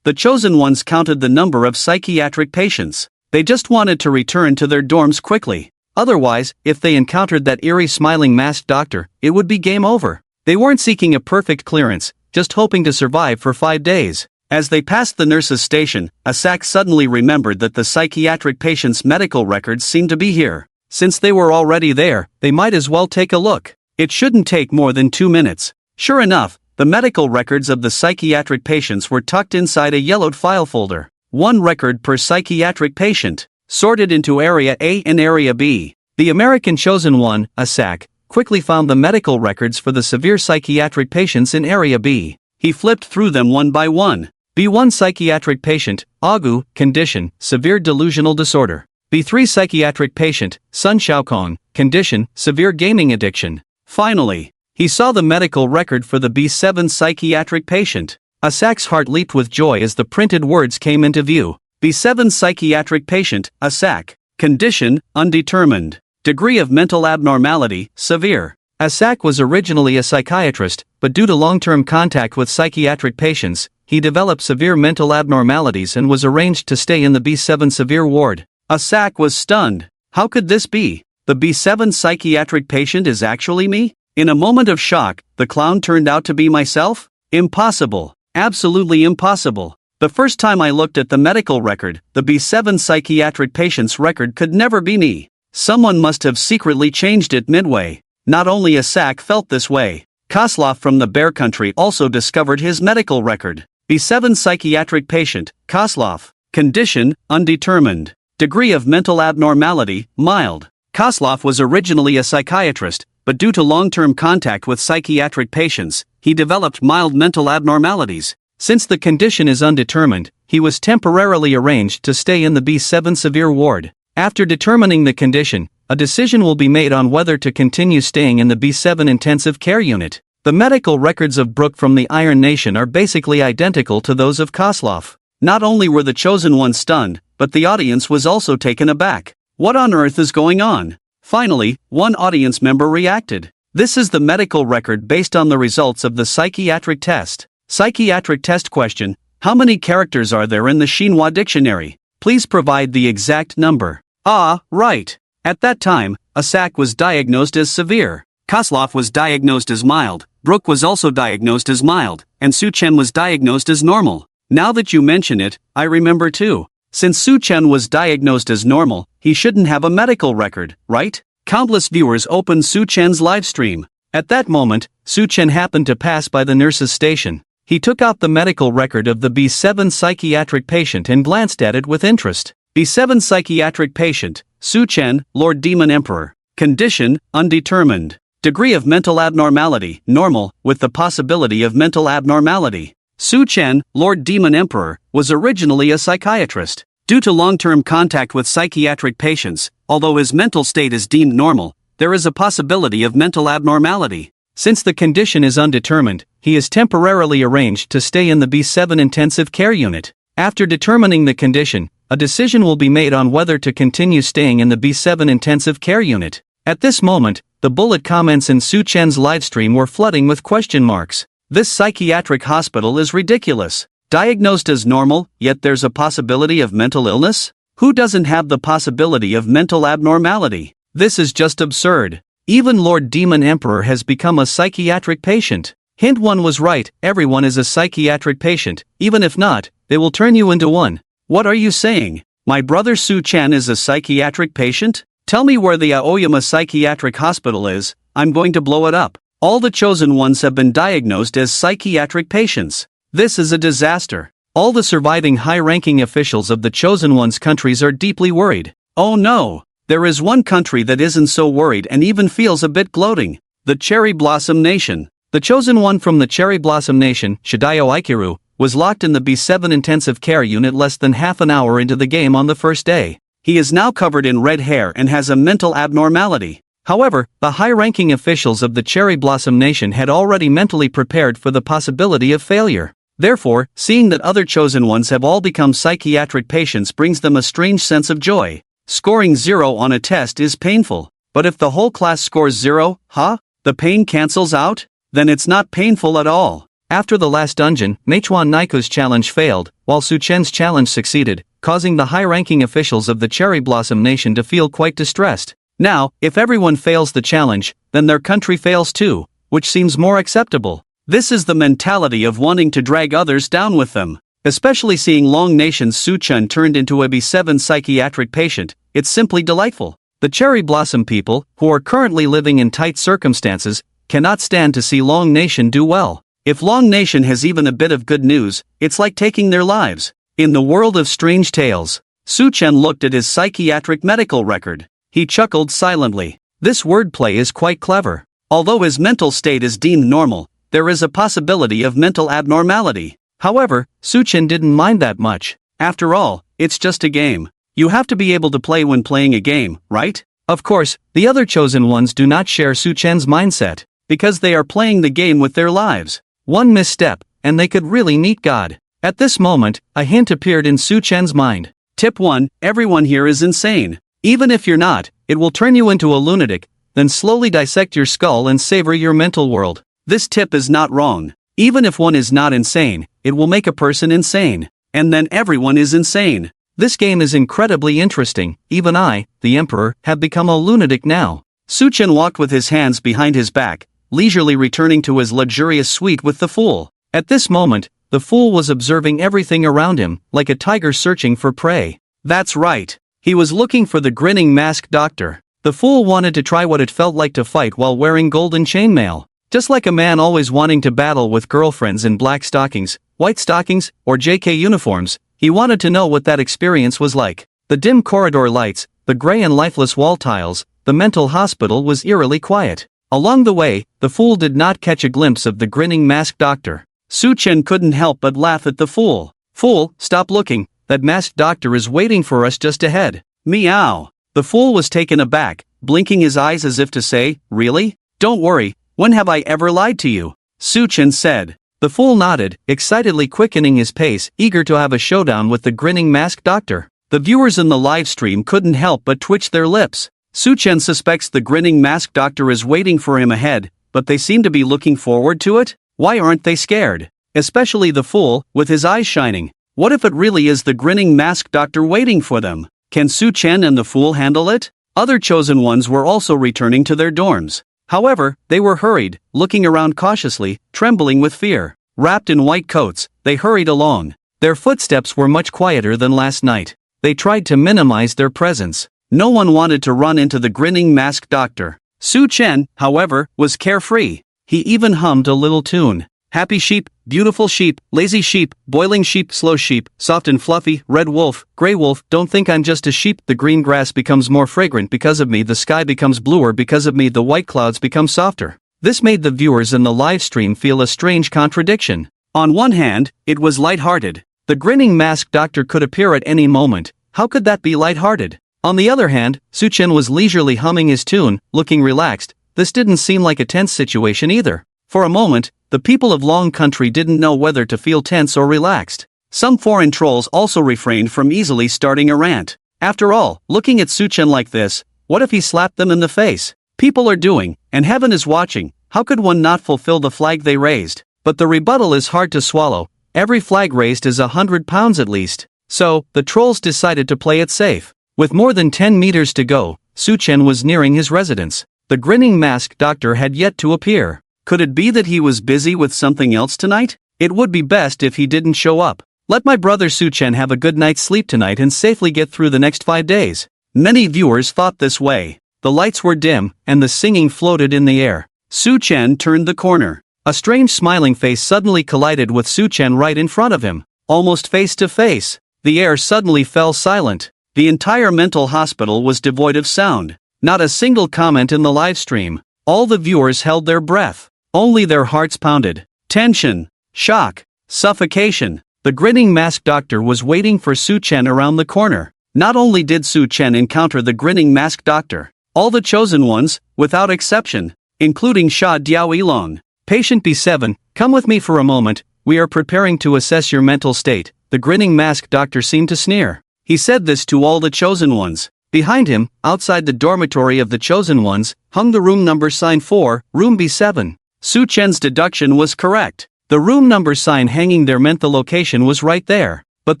The chosen ones counted the number of psychiatric patients. They just wanted to return to their dorms quickly. Otherwise, if they encountered that eerie smiling masked doctor, it would be game over. They weren't seeking a perfect clearance, just hoping to survive for 5 days. As they passed the nurse's station, Asak suddenly remembered that the psychiatric patient's medical records seemed to be here. Since they were already there, they might as well take a look. It shouldn't take more than 2 minutes. Sure enough, the medical records of the psychiatric patients were tucked inside a yellowed file folder. 1 record per psychiatric patient, sorted into Area A and Area B. The American chosen one, Asak, quickly found the medical records for the severe psychiatric patients in Area B. He flipped through them one by one. B1 psychiatric patient, Agu, condition, severe delusional disorder. B3 psychiatric patient, Sun Xiaokong, condition, severe gaming addiction. Finally, he saw the medical record for the B7 psychiatric patient. Asak's heart leaped with joy as the printed words came into view. B7 psychiatric patient, Asak. Condition, undetermined. Degree of mental abnormality, severe. Asak was originally a psychiatrist, but due to long-term contact with psychiatric patients, he developed severe mental abnormalities and was arranged to stay in the B7 severe ward. Asak was stunned. How could this be? The B7 psychiatric patient is actually me? In a moment of shock, the clown turned out to be myself? Impossible. Absolutely impossible. The first time I looked at the medical record, the B7 psychiatric patient's record could never be me. Someone must have secretly changed it midway. Not only Asak felt this way. Kozlov from the Bear Country also discovered his medical record. B7 psychiatric patient, Kozlov. Condition, undetermined. Degree of mental abnormality, mild. Kozlov was originally a psychiatrist, but due to long-term contact with psychiatric patients, he developed mild mental abnormalities. Since the condition is undetermined, he was temporarily arranged to stay in the B7 severe ward. After determining the condition, a decision will be made on whether to continue staying in the B7 intensive care unit. The medical records of Brooke from the Iron Nation are basically identical to those of Kozlov. Not only were the chosen ones stunned, but the audience was also taken aback. What on earth is going on? Finally, one audience member reacted. This is the medical record based on the results of the psychiatric test. Psychiatric test question: how many characters are there in the Xinhua dictionary? Please provide the exact number. Ah, right. At that time, Asak was diagnosed as severe. Kozlov was diagnosed as mild. Brooke was also diagnosed as mild, and Su Chen was diagnosed as normal. Now that you mention it, I remember too. Since Su Chen was diagnosed as normal, he shouldn't have a medical record, right? Countless viewers opened Su Chen's livestream. At that moment, Su Chen happened to pass by the nurse's station. He took out the medical record of the B7 psychiatric patient and glanced at it with interest. B7 psychiatric patient, Su Chen, Lord Demon Emperor. Condition, undetermined. Degree of mental abnormality, normal, with the possibility of mental abnormality. Su Chen, Lord Demon Emperor, was originally a psychiatrist. Due to long-term contact with psychiatric patients, although his mental state is deemed normal, there is a possibility of mental abnormality. Since the condition is undetermined, he is temporarily arranged to stay in the B7 intensive care unit. After determining the condition, a decision will be made on whether to continue staying in the B7 intensive care unit. At this moment, the bullet comments in Su Chen's livestream were flooding with question marks. This psychiatric hospital is ridiculous. Diagnosed as normal, yet there's a possibility of mental illness? Who doesn't have the possibility of mental abnormality? This is just absurd. Even Lord Demon Emperor has become a psychiatric patient. Hint 1 was right, everyone is a psychiatric patient. Even if not, they will turn you into one. What are you saying? My brother Su Chen is a psychiatric patient? Tell me where the Aoyama Psychiatric Hospital is, I'm going to blow it up. All the chosen ones have been diagnosed as psychiatric patients. This is a disaster. All the surviving high-ranking officials of the chosen ones' countries are deeply worried. Oh no! There is one country that isn't so worried and even feels a bit gloating. The Cherry Blossom Nation. The chosen one from the Cherry Blossom Nation, Shidayo Aikiru, was locked in the B7 intensive care unit less than half an hour into the game on the first day. He is now covered in red hair and has a mental abnormality. However, the high-ranking officials of the Cherry Blossom Nation had already mentally prepared for the possibility of failure. Therefore, seeing that other chosen ones have all become psychiatric patients brings them a strange sense of joy. Scoring 0 on a test is painful. But if the whole class scores 0, the pain cancels out? Then it's not painful at all. After the last dungeon, Meichuan Naiku's challenge failed, while Su Chen's challenge succeeded, causing the high-ranking officials of the Cherry Blossom Nation to feel quite distressed. Now, if everyone fails the challenge, then their country fails too, which seems more acceptable. This is the mentality of wanting to drag others down with them. Especially seeing Long Nation's Su Chen turned into a B7 psychiatric patient, it's simply delightful. The Cherry Blossom people, who are currently living in tight circumstances, cannot stand to see Long Nation do well. If Long Nation has even a bit of good news, it's like taking their lives. In the world of strange tales, Su Chen looked at his psychiatric medical record. He chuckled silently. This wordplay is quite clever. Although his mental state is deemed normal, there is a possibility of mental abnormality. However, Su Chen didn't mind that much. After all, it's just a game. You have to be able to play when playing a game, right? Of course, the other chosen ones do not share Su Chen's mindset, because they are playing the game with their lives. One misstep, and they could really meet God. At this moment, a hint appeared in Su Chen's mind. Tip 1, everyone here is insane. Even if you're not, it will turn you into a lunatic, then slowly dissect your skull and savor your mental world. This tip is not wrong. Even if one is not insane, it will make a person insane. And then everyone is insane. This game is incredibly interesting. Even I, the Emperor, have become a lunatic now. Su Chen walked with his hands behind his back, leisurely returning to his luxurious suite with the fool. At this moment, the fool was observing everything around him, like a tiger searching for prey. That's right. He was looking for the grinning masked doctor. The fool wanted to try what it felt like to fight while wearing golden chainmail. Just like a man always wanting to battle with girlfriends in black stockings, white stockings, or JK uniforms, he wanted to know what that experience was like. The dim corridor lights, the gray and lifeless wall tiles, the mental hospital was eerily quiet. Along the way, the fool did not catch a glimpse of the grinning masked doctor. Su Chen couldn't help but laugh at the fool. Fool, stop looking, that masked doctor is waiting for us just ahead. Meow. The fool was taken aback, blinking his eyes as if to say, really? Don't worry, when have I ever lied to you? Su Chen said. The fool nodded, excitedly quickening his pace, eager to have a showdown with the grinning masked doctor. The viewers in the live stream couldn't help but twitch their lips. Su Chen suspects the grinning masked doctor is waiting for him ahead, but they seem to be looking forward to it? Why aren't they scared? Especially the fool, with his eyes shining. What if it really is the grinning masked doctor waiting for them? Can Su Chen and the fool handle it? Other chosen ones were also returning to their dorms. However, they were hurried, looking around cautiously, trembling with fear. Wrapped in white coats, they hurried along. Their footsteps were much quieter than last night. They tried to minimize their presence. No one wanted to run into the grinning masked doctor. Su Chen, however, was carefree. He even hummed a little tune. Happy sheep, beautiful sheep, lazy sheep, boiling sheep, slow sheep, soft and fluffy, red wolf, gray wolf, don't think I'm just a sheep. The green grass becomes more fragrant because of me, the sky becomes bluer because of me, the white clouds become softer. This made the viewers in the live stream feel a strange contradiction. On one hand, it was lighthearted. The grinning masked doctor could appear at any moment. How could that be lighthearted? On the other hand, Su Chen was leisurely humming his tune, looking relaxed. This didn't seem like a tense situation either. For a moment, the people of Long Country didn't know whether to feel tense or relaxed. Some foreign trolls also refrained from easily starting a rant. After all, looking at Su Chen like this, what if he slapped them in the face? People are doing, and heaven is watching. How could one not fulfill the flag they raised? But the rebuttal is hard to swallow. Every flag raised is 100 pounds at least. So, the trolls decided to play it safe. With more than 10 meters to go, Su Chen was nearing his residence. The grinning masked doctor had yet to appear. Could it be that he was busy with something else tonight? It would be best if he didn't show up. Let my brother Su Chen have a good night's sleep tonight and safely get through the next 5 days. Many viewers thought this way. The lights were dim, and the singing floated in the air. Su Chen turned the corner. A strange smiling face suddenly collided with Su Chen right in front of him, almost face to face. The air suddenly fell silent. The entire mental hospital was devoid of sound. Not a single comment in the live stream. All the viewers held their breath. Only their hearts pounded. Tension, shock, Suffocation. The grinning masked doctor was waiting for Su Chen around the corner. Not only did Su Chen encounter the grinning masked doctor, all the chosen ones, without exception, including Sha Diao Ilong. Patient B7, come with me for a moment, we are preparing to assess your mental state. The grinning masked doctor seemed to sneer. He said this to all the chosen ones. Behind him, outside the dormitory of the chosen ones, hung the room number sign 4, room B7. Su Chen's deduction was correct. The room number sign hanging there meant the location was right there. But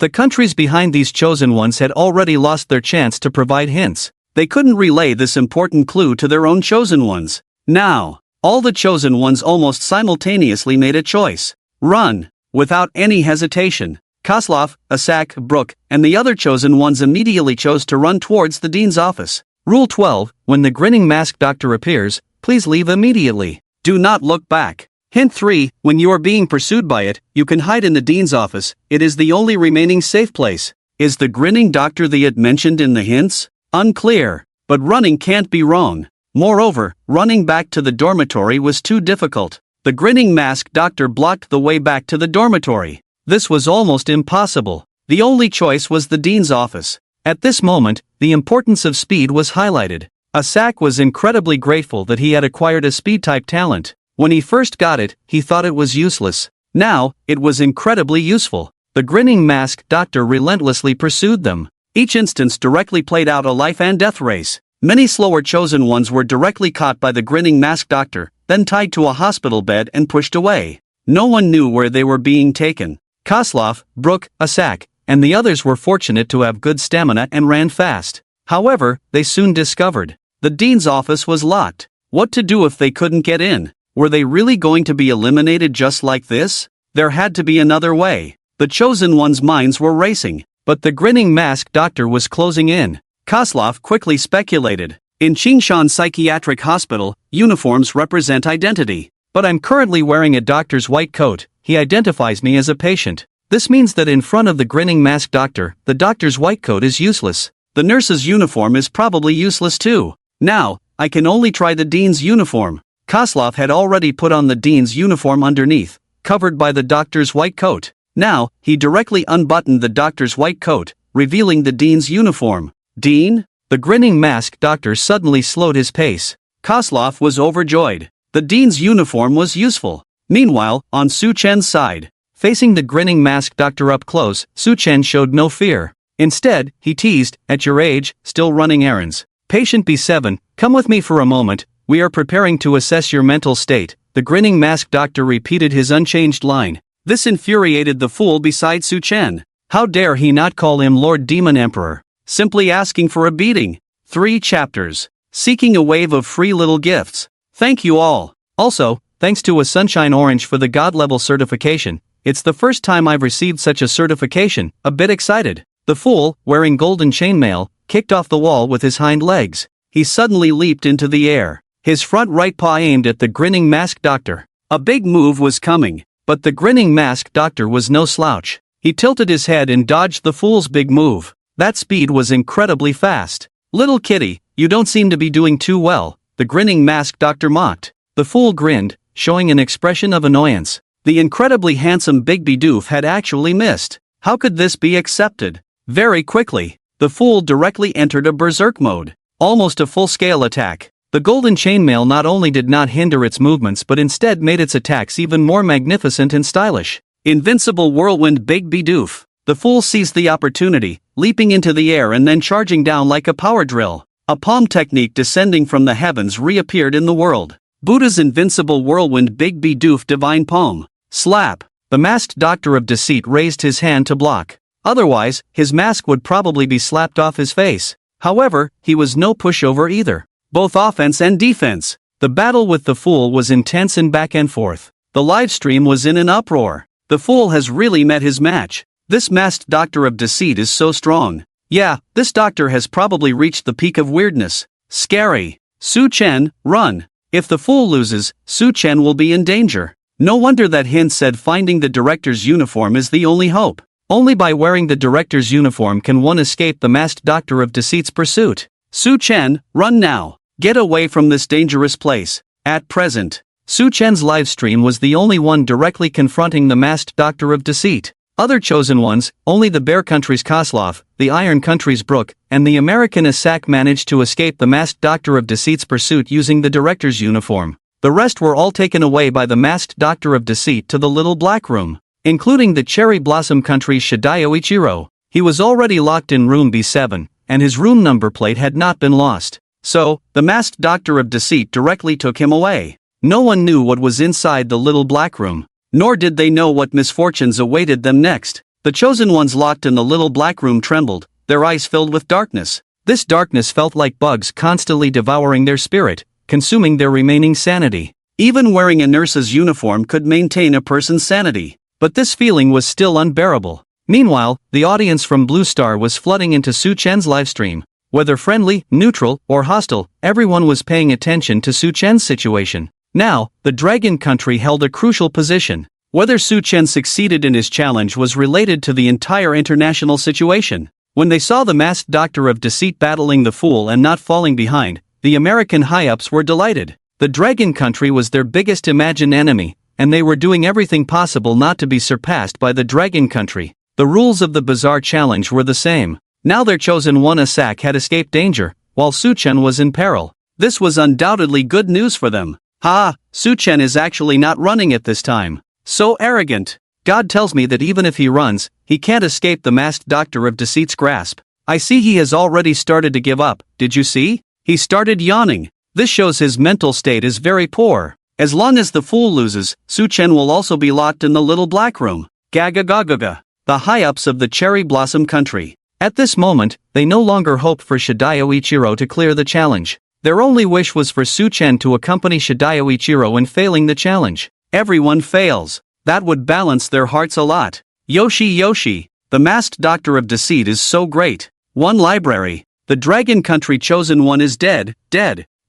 the countries behind these chosen ones had already lost their chance to provide hints. They couldn't relay this important clue to their own chosen ones. Now, all the chosen ones almost simultaneously made a choice. Run. Without any hesitation. Koslov, Asak, Brook, and the other chosen ones immediately chose to run towards the dean's office. Rule 12, when the grinning masked doctor appears, please leave immediately. Do not look back. Hint 3, when you are being pursued by it, you can hide in the dean's office, it is the only remaining safe place. Is the grinning doctor the it mentioned in the hints? Unclear. But running can't be wrong. Moreover, running back to the dormitory was too difficult. The grinning masked doctor blocked the way back to the dormitory. This was almost impossible. The only choice was the dean's office. At this moment, the importance of speed was highlighted. Asak was incredibly grateful that he had acquired a speed-type talent. When he first got it, he thought it was useless. Now, it was incredibly useful. The grinning masked doctor relentlessly pursued them. Each instance directly played out a life and death race. Many slower chosen ones were directly caught by the grinning masked doctor, then tied to a hospital bed and pushed away. No one knew where they were being taken. Koslov, Brook, Asak, and the others were fortunate to have good stamina and ran fast. However, they soon discovered the dean's office was locked. What to do if they couldn't get in? Were they really going to be eliminated just like this? There had to be another way. The chosen ones' minds were racing, but the grinning masked doctor was closing in. Koslov quickly speculated. In Qingshan Psychiatric Hospital, uniforms represent identity. But I'm currently wearing a doctor's white coat, he identifies me as a patient. This means that in front of the grinning masked doctor, the doctor's white coat is useless. The nurse's uniform is probably useless too. Now, I can only try the dean's uniform. Koslov had already put on the dean's uniform underneath, covered by the doctor's white coat. Now, he directly unbuttoned the doctor's white coat, revealing the dean's uniform. Dean? The grinning masked doctor suddenly slowed his pace. Koslov was overjoyed. The dean's uniform was useful. Meanwhile, on Su Chen's side, facing the grinning masked doctor up close, Su Chen showed no fear. Instead, he teased, at your age, still running errands. Patient B7, come with me for a moment. We are preparing to assess your mental state. The grinning masked doctor repeated his unchanged line. This infuriated the fool beside Su Chen. How dare he not call him Lord Demon Emperor? Simply asking for a beating. 3 chapters. Seeking a wave of free little gifts. Thank you all. Also, thanks to a Sunshine Orange for the God level certification. It's the first time I've received such a certification. A bit excited. The fool, wearing golden chainmail, kicked off the wall with his hind legs. He suddenly leaped into the air. His front right paw aimed at the grinning masked doctor. A big move was coming, but the grinning masked doctor was no slouch. He tilted his head and dodged the fool's big move. That speed was incredibly fast. Little kitty, you don't seem to be doing too well, the grinning masked doctor mocked. The fool grinned, showing an expression of annoyance. The incredibly handsome Big Bidoof had actually missed. How could this be accepted? Very quickly, the fool directly entered a berserk mode, almost a full-scale attack. The golden chainmail not only did not hinder its movements but instead made its attacks even more magnificent and stylish. Invincible whirlwind Big Bidoof. The fool seized the opportunity, leaping into the air and then charging down like a power drill. A palm technique descending from the heavens reappeared in the world. Buddha's invincible whirlwind Big Bidoof divine palm. Slap. The masked doctor of deceit raised his hand to block. Otherwise, his mask would probably be slapped off his face. However, he was no pushover either. Both offense and defense. The battle with the fool was intense and back and forth. The live stream was in an uproar. The fool has really met his match. This masked doctor of deceit is so strong. Yeah, this doctor has probably reached the peak of weirdness. Scary. Su Chen, run. If the fool loses, Su Chen will be in danger. No wonder that hint said finding the director's uniform is the only hope. Only by wearing the director's uniform can one escape the masked doctor of deceit's pursuit. Su Chen, run now. Get away from this dangerous place. At present. Su Chen's livestream was the only one directly confronting the masked Doctor of Deceit. Other chosen ones, only the Bear Country's Koslov, the Iron Country's Brook, and the American Isak managed to escape the masked Doctor of Deceit's pursuit using the director's uniform. The rest were all taken away by the masked Doctor of Deceit to the Little Black Room, including the Cherry Blossom Country's Shidayo Ichiro. He was already locked in room B7, and his room number plate had not been lost. So, the masked Doctor of Deceit directly took him away. No one knew what was inside the Little Black Room, nor did they know what misfortunes awaited them next. The chosen ones locked in the Little Black Room trembled, their eyes filled with darkness. This darkness felt like bugs constantly devouring their spirit, consuming their remaining sanity. Even wearing a nurse's uniform could maintain a person's sanity, but this feeling was still unbearable. Meanwhile, the audience from Blue Star was flooding into Su Chen's livestream. Whether friendly, neutral, or hostile, everyone was paying attention to Su Chen's situation. Now, the Dragon Country held a crucial position. Whether Su Chen succeeded in his challenge was related to the entire international situation. When they saw the masked Doctor of Deceit battling the Fool and not falling behind, the American high-ups were delighted. The Dragon Country was their biggest imagined enemy, and they were doing everything possible not to be surpassed by the Dragon Country. The rules of the Bizarre Challenge were the same. Now their chosen one Isak had escaped danger, while Su Chen was in peril. This was undoubtedly good news for them. Ha! Su Chen is actually not running at this time. So arrogant. God tells me that even if he runs, he can't escape the masked Doctor of Deceit's grasp. I see he has already started to give up, did you see? He started yawning. This shows his mental state is very poor. As long as the Fool loses, Su Chen will also be locked in the Little Black Room. Gaga gaga gaga. The high-ups of the Cherry Blossom Country. At this moment, they no longer hoped for Shidayo Ichiro to clear the challenge. Their only wish was for Su Chen to accompany Shidayo Ichiro in failing the challenge. Everyone fails. That would balance their hearts a lot. Yoshi, the masked Doctor of Deceit is so great. One library. The Dragon Country chosen one is dead.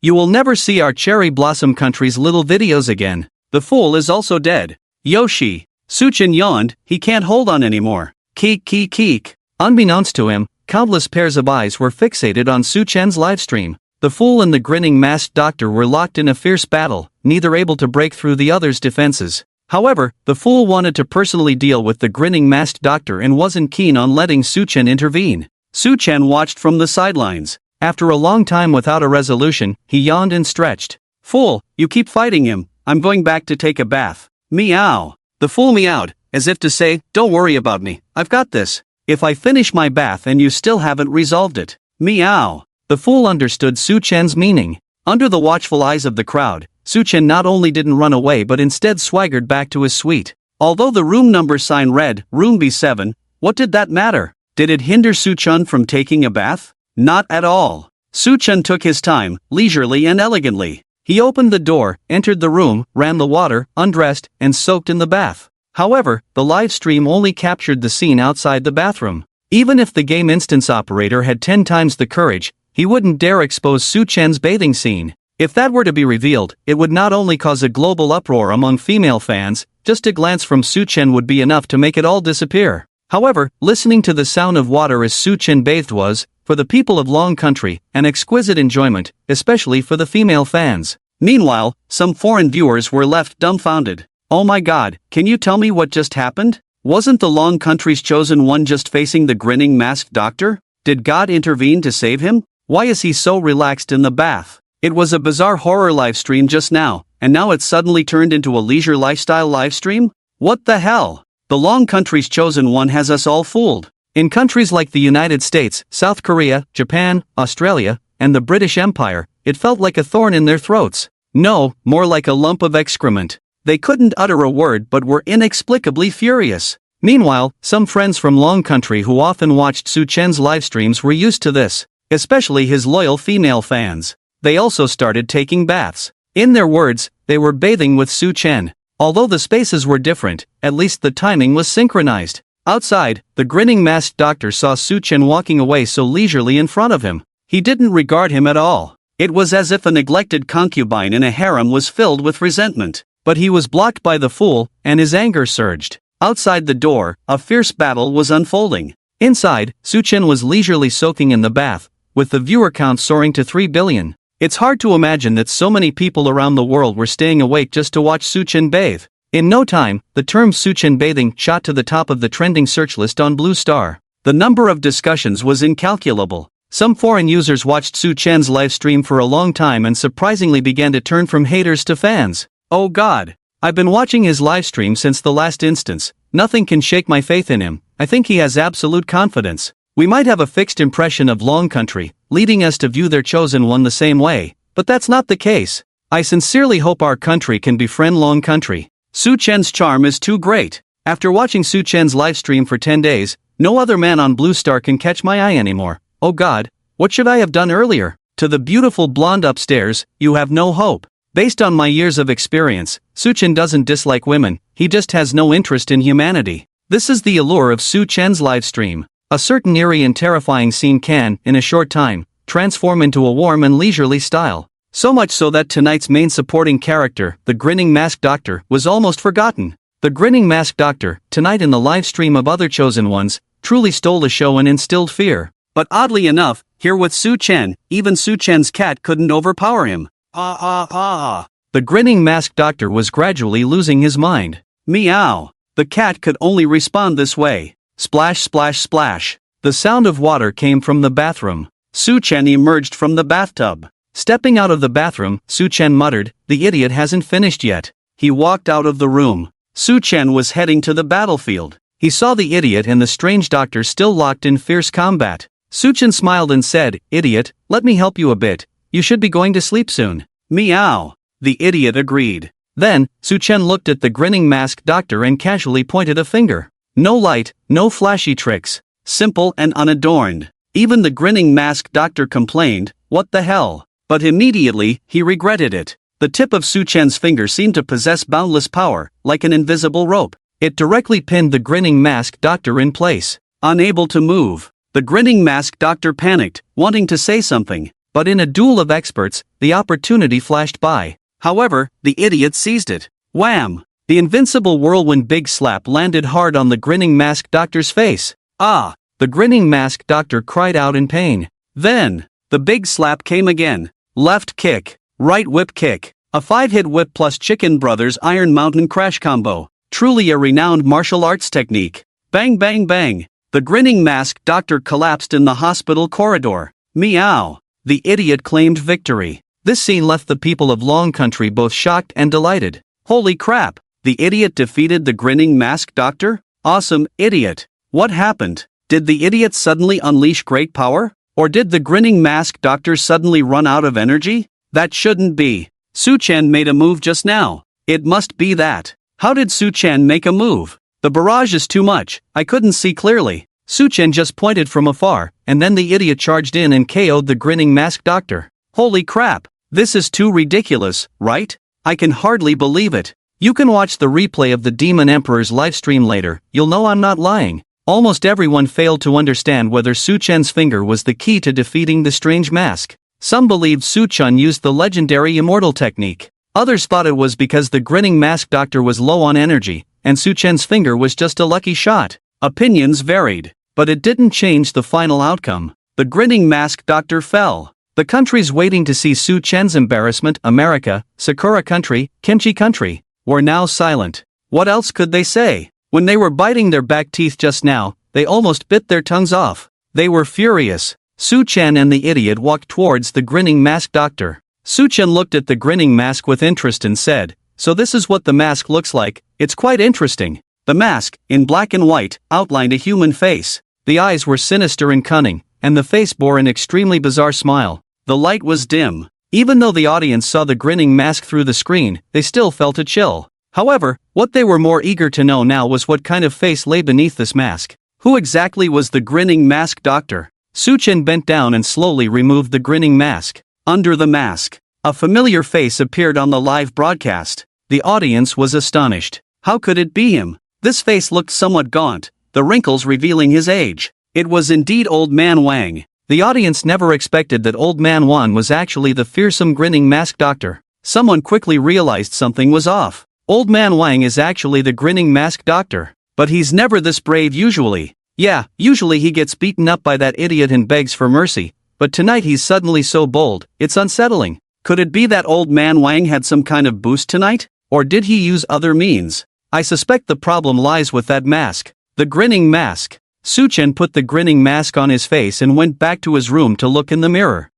You will never see our Cherry Blossom Country's little videos again. The Fool is also dead. Yoshi. Su Chen yawned, he can't hold on anymore. Keek. Unbeknownst to him, countless pairs of eyes were fixated on Su Chen's livestream. The Fool and the grinning masked Doctor were locked in a fierce battle, neither able to break through the other's defenses. However, the Fool wanted to personally deal with the grinning masked Doctor and wasn't keen on letting Su Chen intervene. Su Chen watched from the sidelines. After a long time without a resolution, he yawned and stretched. Fool, you keep fighting him, I'm going back to take a bath. Meow. The Fool meowed, as if to say, don't worry about me, I've got this. If I finish my bath and you still haven't resolved it. Meow. The Fool understood Su Chen's meaning. Under the watchful eyes of the crowd, Su Chen not only didn't run away but instead swaggered back to his suite. Although the room number sign read, room B7, what did that matter? Did it hinder Su Chen from taking a bath? Not at all. Su Chen took his time, leisurely and elegantly. He opened the door, entered the room, ran the water, undressed, and soaked in the bath. However, the live stream only captured the scene outside the bathroom. Even if the game instance operator had 10 times the courage, he wouldn't dare expose Su Chen's bathing scene. If that were to be revealed, it would not only cause a global uproar among female fans, just a glance from Su Chen would be enough to make it all disappear. However, listening to the sound of water as Su Chen bathed was, for the people of Long Country, an exquisite enjoyment, especially for the female fans. Meanwhile, some foreign viewers were left dumbfounded. Oh my god, can you tell me what just happened? Wasn't the Long Country's chosen one just facing the grinning masked Doctor? Did God intervene to save him? Why is he so relaxed in the bath? It was a bizarre horror livestream just now, and now it's suddenly turned into a leisure lifestyle livestream? What the hell? The Long Country's chosen one has us all fooled. In countries like the United States, South Korea, Japan, Australia, and the British Empire, it felt like a thorn in their throats. No, more like a lump of excrement. They couldn't utter a word but were inexplicably furious. Meanwhile, some friends from Long Country who often watched Su Chen's livestreams were used to this, especially his loyal female fans. They also started taking baths. In their words, they were bathing with Su Chen. Although the spaces were different, at least the timing was synchronized. Outside, the grinning masked Doctor saw Su Chen walking away so leisurely in front of him. He didn't regard him at all. It was as if a neglected concubine in a harem was filled with resentment. But he was blocked by the Fool, and his anger surged. Outside the door, a fierce battle was unfolding. Inside, Su Chen was leisurely soaking in the bath, with the viewer count soaring to 3 billion. It's hard to imagine that so many people around the world were staying awake just to watch Suchin bathe. In no time, the term Suchin bathing shot to the top of the trending search list on Blue Star. The number of discussions was incalculable. Some foreign users watched Suchin's live stream for a long time and surprisingly began to turn from haters to fans. Oh God. I've been watching his live stream since the last instance. Nothing can shake my faith in him. I think he has absolute confidence. We might have a fixed impression of Long Country, leading us to view their chosen one the same way, but that's not the case. I sincerely hope our country can befriend Long Country. Suchin's charm is too great. After watching Suchin's livestream for 10 days, no other man on Blue Star can catch my eye anymore. Oh God, what should I have done earlier? To the beautiful blonde upstairs, you have no hope. Based on my years of experience, Suchin doesn't dislike women, he just has no interest in humanity. This is the allure of Suchin's livestream. A certain eerie and terrifying scene can, in a short time, transform into a warm and leisurely style. So much so that tonight's main supporting character, the grinning masked doctor, was almost forgotten. The grinning masked doctor, tonight in the live stream of other chosen ones, truly stole the show and instilled fear. But oddly enough, here with Suchin, even Suchin's cat couldn't overpower him. The grinning masked doctor was gradually losing his mind. Meow. The cat could only respond this way. Splash, splash, splash. The sound of water came from the bathroom. Suchin emerged from the bathtub. Stepping out of the bathroom, Suchin muttered, "The idiot hasn't finished yet." He walked out of the room. Suchin was heading to the battlefield. He saw the idiot and the strange doctor still locked in fierce combat. Suchin smiled and said, "Idiot, let me help you a bit. You should be going to sleep soon." Meow. The idiot agreed. Then, Suchin looked at the grinning masked doctor and casually pointed a finger. No light, no flashy tricks. Simple and unadorned. Even the grinning masked doctor complained, "What the hell?" But immediately, he regretted it. The tip of Suchin's finger seemed to possess boundless power, like an invisible rope. It directly pinned the grinning masked doctor in place. Unable to move, the grinning masked doctor panicked, wanting to say something. But in a duel of experts, the opportunity flashed by. However, the idiot seized it. Wham! The invincible whirlwind big slap landed hard on the grinning masked doctor's face. Ah! The grinning masked doctor cried out in pain. Then, the big slap came again. Left kick, right whip kick, a 5-hit whip plus Chicken Brothers Iron Mountain crash combo. Truly a renowned martial arts technique. Bang bang bang. The grinning masked doctor collapsed in the hospital corridor. Meow. The idiot claimed victory. This scene left the people of Long Country both shocked and delighted. Holy crap, the idiot defeated the grinning masked doctor? Awesome, idiot. What happened? Did the idiot suddenly unleash great power? Or did the grinning masked doctor suddenly run out of energy? That shouldn't be. Suchin made a move just now. It must be that. How did Suchin make a move? The barrage is too much, I couldn't see clearly. Suchin just pointed from afar, and then the idiot charged in and KO'd the grinning masked doctor. Holy crap, this is too ridiculous, right? I can hardly believe it. You can watch the replay of the Demon Emperor's livestream later, you'll know I'm not lying. Almost everyone failed to understand whether Suchin's finger was the key to defeating the strange mask. Some believed Suchin used the legendary immortal technique. Others thought it was because the grinning masked doctor was low on energy, and Suchin's finger was just a lucky shot. Opinions varied, but it didn't change the final outcome. The grinning masked doctor fell. The countries waiting to see Suchin's embarrassment, America, Sakura country, Kimchi country, were now silent. What else could they say? When they were biting their back teeth just now, they almost bit their tongues off. They were furious. Suchin and the idiot walked towards the grinning masked doctor. Suchin looked at the grinning mask with interest and said, "So this is what the mask looks like, it's quite interesting." The mask, in black and white, outlined a human face. The eyes were sinister and cunning, and the face bore an extremely bizarre smile. The light was dim. Even though the audience saw the grinning mask through the screen, they still felt a chill. However, what they were more eager to know now was what kind of face lay beneath this mask. Who exactly was the grinning mask doctor? Suchin bent down and slowly removed the grinning mask. Under the mask, a familiar face appeared on the live broadcast. The audience was astonished. How could it be him? This face looked somewhat gaunt, the wrinkles revealing his age. It was indeed Old Man Wang. The audience never expected that Old Man Wang was actually the fearsome grinning mask doctor. Someone quickly realized something was off. Old Man Wang is actually the grinning mask doctor. But he's never this brave usually. Yeah, usually he gets beaten up by that idiot and begs for mercy, but tonight he's suddenly so bold, it's unsettling. Could it be that old man Wang had some kind of boost tonight? Or did he use other means? I suspect the problem lies with that mask. The grinning mask. Su-chen put the grinning mask on his face and went back to his room to look in the mirror.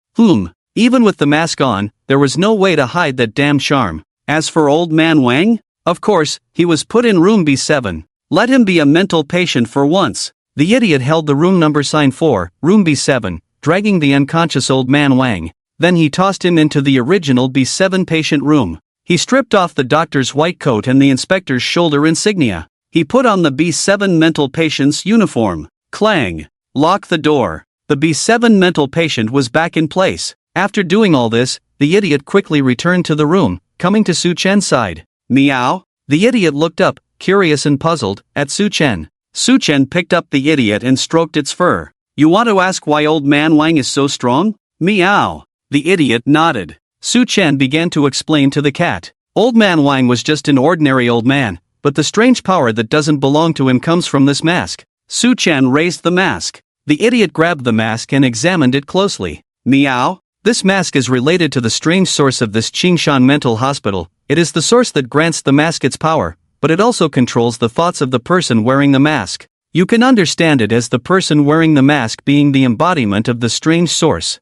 Even with the mask on, there was no way to hide that damn charm. As for old man Wang? Of course, he was put in room B7. Let him be a mental patient for once. The idiot held the room number sign 4, room B7, dragging the unconscious old man Wang. Then he tossed him into the original B7 patient room. He stripped off the doctor's white coat and the inspector's shoulder insignia. He put on the B7 mental patient's uniform. Clang. Lock the door. The B7 mental patient was back in place. After doing all this, the idiot quickly returned to the room, coming to Su-chen's side. Meow? The idiot looked up, curious and puzzled, at Su-chen. Su-chen picked up the idiot and stroked its fur. You want to ask why old man Wang is so strong? Meow. The idiot nodded. Su-chen began to explain to the cat. Old man Wang was just an ordinary old man, but the strange power that doesn't belong to him comes from this mask. Su-chen raised the mask. The idiot grabbed the mask and examined it closely. Meow? This mask is related to the strange source of this Qingshan mental hospital. It is the source that grants the mask its power, but it also controls the thoughts of the person wearing the mask. You can understand it as the person wearing the mask being the embodiment of the strange source.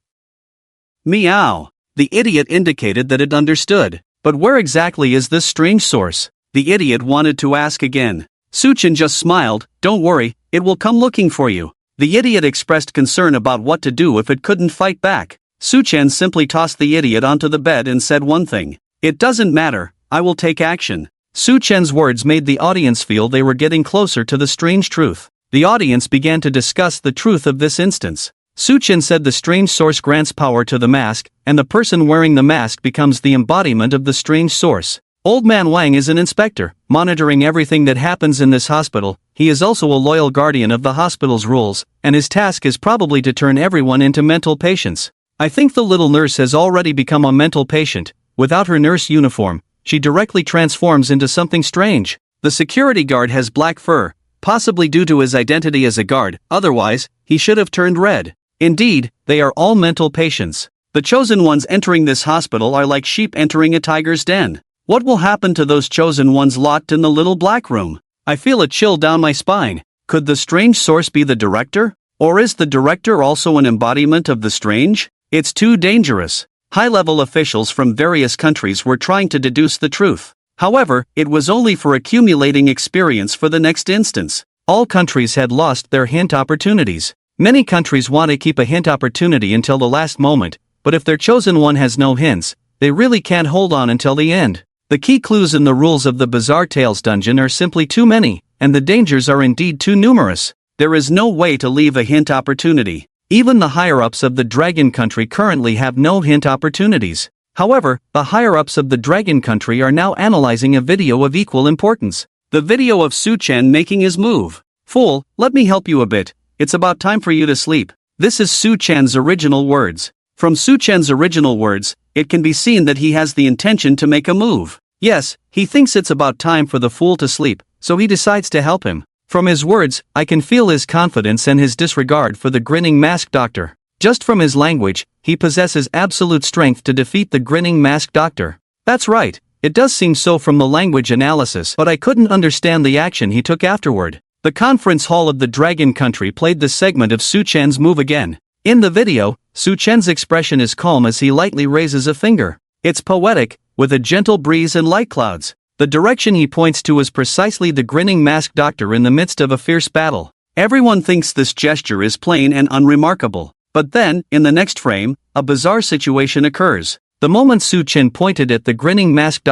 Meow. The idiot indicated that it understood. But where exactly is this strange source? The idiot wanted to ask again. Su-chen just smiled. Don't worry, it will come looking for you. The idiot expressed concern about what to do if it couldn't fight back. Su-chen simply tossed the idiot onto the bed and said one thing. It doesn't matter, I will take action. Su-chen's words made the audience feel they were getting closer to the strange truth. The audience began to discuss the truth of this instance. Su-chen said the strange source grants power to the mask, and the person wearing the mask becomes the embodiment of the strange source. Old man Wang is an inspector, monitoring everything that happens in this hospital. He is also a loyal guardian of the hospital's rules, and his task is probably to turn everyone into mental patients. I think the little nurse has already become a mental patient. Without her nurse uniform, she directly transforms into something strange. The security guard has black fur, possibly due to his identity as a guard, otherwise, he should have turned red. Indeed, they are all mental patients. The chosen ones entering this hospital are like sheep entering a tiger's den. What will happen to those chosen ones locked in the little black room? I feel a chill down my spine. Could the strange source be the director? Or is the director also an embodiment of the strange? It's too dangerous. High-level officials from various countries were trying to deduce the truth. However, it was only for accumulating experience for the next instance. All countries had lost their hint opportunities. Many countries want to keep a hint opportunity until the last moment, but if their chosen one has no hints, they really can't hold on until the end. The key clues in the rules of the Bizarre Tales dungeon are simply too many, and the dangers are indeed too numerous. There is no way to leave a hint opportunity. Even the higher-ups of the Dragon Country currently have no hint opportunities. However, the higher-ups of the Dragon Country are now analyzing a video of equal importance. The video of Su-chen making his move. Fool, let me help you a bit. It's about time for you to sleep. This is Su-chen's original words. From Su-chen's original words, it can be seen that he has the intention to make a move. Yes, he thinks it's about time for the fool to sleep, so he decides to help him. From his words, I can feel his confidence and his disregard for the grinning mask doctor. Just from his language, he possesses absolute strength to defeat the grinning mask doctor. That's right, it does seem so from the language analysis, but I couldn't understand the action he took afterward. The conference hall of the Dragon Country played the segment of Su-chen's move again. In the video, Su-chen's expression is calm as he lightly raises a finger. It's poetic, with a gentle breeze and light clouds. The direction he points to is precisely the grinning masked doctor in the midst of a fierce battle. Everyone thinks this gesture is plain and unremarkable. But then, in the next frame, a bizarre situation occurs. The moment Su-chen pointed at the grinning masked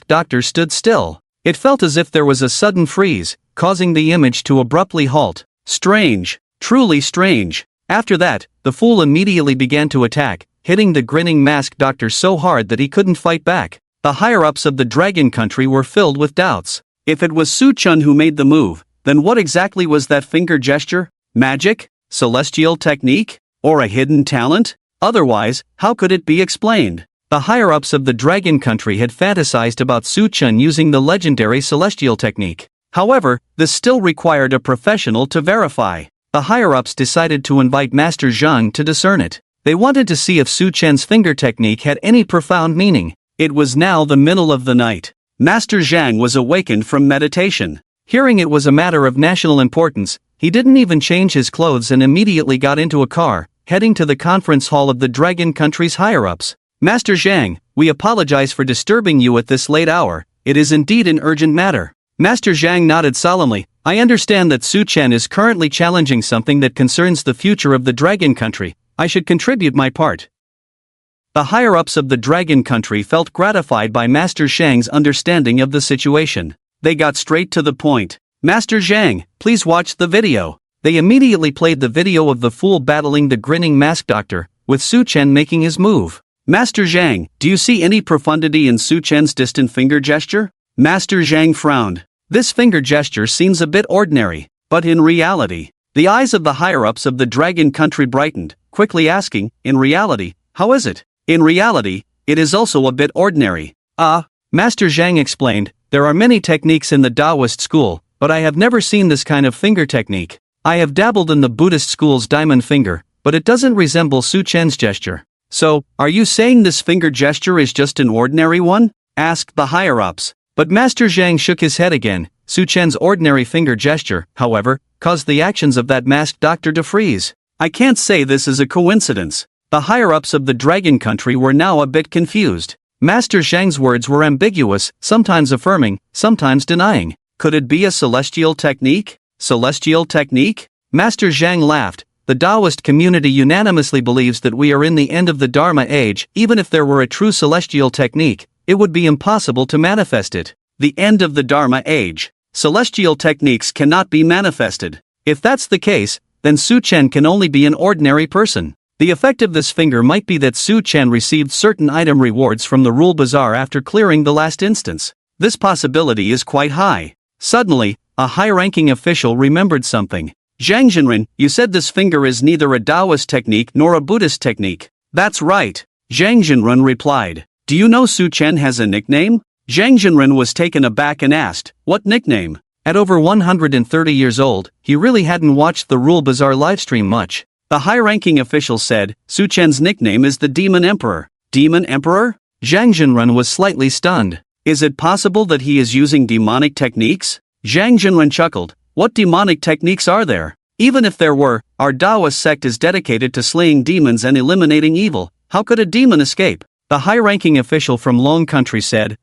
doctor stood still. It felt as if there was a sudden freeze, causing the image to abruptly halt. Strange. Truly strange. After that, the fool immediately began to attack, hitting the grinning masked doctor so hard that he couldn't fight back. The higher-ups of the Dragon Country were filled with doubts. If it was Su-chen who made the move, then what exactly was that finger gesture? Magic? Celestial technique? Or a hidden talent? Otherwise, how could it be explained? The higher-ups of the Dragon Country had fantasized about Su-chen using the legendary celestial technique. However, this still required a professional to verify. The higher-ups decided to invite Master Zhang to discern it. They wanted to see if Su Chen's finger technique had any profound meaning. It was now the middle of the night. Master Zhang was awakened from meditation. Hearing it was a matter of national importance, he didn't even change his clothes and immediately got into a car, heading to the conference hall of the Dragon Country's higher-ups. Master Zhang, we apologize for disturbing you at this late hour. It is indeed an urgent matter. Master Zhang nodded solemnly. I understand that Su Chen is currently challenging something that concerns the future of the Dragon Country. I should contribute my part. The higher-ups of the Dragon Country felt gratified by Master Zhang's understanding of the situation. They got straight to the point. Master Zhang, please watch the video. They immediately played the video of the fool battling the grinning mask doctor, with Su Chen making his move. Master Zhang, do you see any profundity in Su Chen's distant finger gesture? Master Zhang frowned. This finger gesture seems a bit ordinary, but in reality, the eyes of the higher-ups of the Dragon Country brightened, quickly asking, in reality, how is it? In reality, it is also a bit ordinary. Master Zhang explained, there are many techniques in the Taoist school, but I have never seen this kind of finger technique. I have dabbled in the Buddhist school's diamond finger, but it doesn't resemble Su Chen's gesture. So, are you saying this finger gesture is just an ordinary one? Asked the higher-ups. But Master Zhang shook his head again. Su Chen's ordinary finger gesture, however, caused the actions of that masked doctor to freeze. I can't say this is a coincidence. The higher-ups of the Dragon Country were now a bit confused. Master Zhang's words were ambiguous, sometimes affirming, sometimes denying. Could it be a celestial technique? Celestial technique? Master Zhang laughed. The Taoist community unanimously believes that we are in the end of the Dharma age. Even if there were a true celestial technique, it would be impossible to manifest it. The end of the Dharma age. Celestial techniques cannot be manifested. If that's the case, then Su Chen can only be an ordinary person. The effect of this finger might be that Su Chen received certain item rewards from the Rule Bazaar after clearing the last instance. This possibility is quite high. Suddenly, a high-ranking official remembered something. Zhang Jinren, you said this finger is neither a Taoist technique nor a Buddhist technique. That's right. Zhang Jinren replied. Do you know Su Chen has a nickname? Zhang Jinren was taken aback and asked, what nickname? At over 130 years old, he really hadn't watched the Rule Bazaar livestream much. The high-ranking official said, Su Chen's nickname is the Demon Emperor. Demon Emperor? Zhang Jinren was slightly stunned. Is it possible that he is using demonic techniques? Zhang Jinren chuckled. What demonic techniques are there? Even if there were, our Taoist sect is dedicated to slaying demons and eliminating evil. How could a demon escape? The high-ranking official from Long Country said,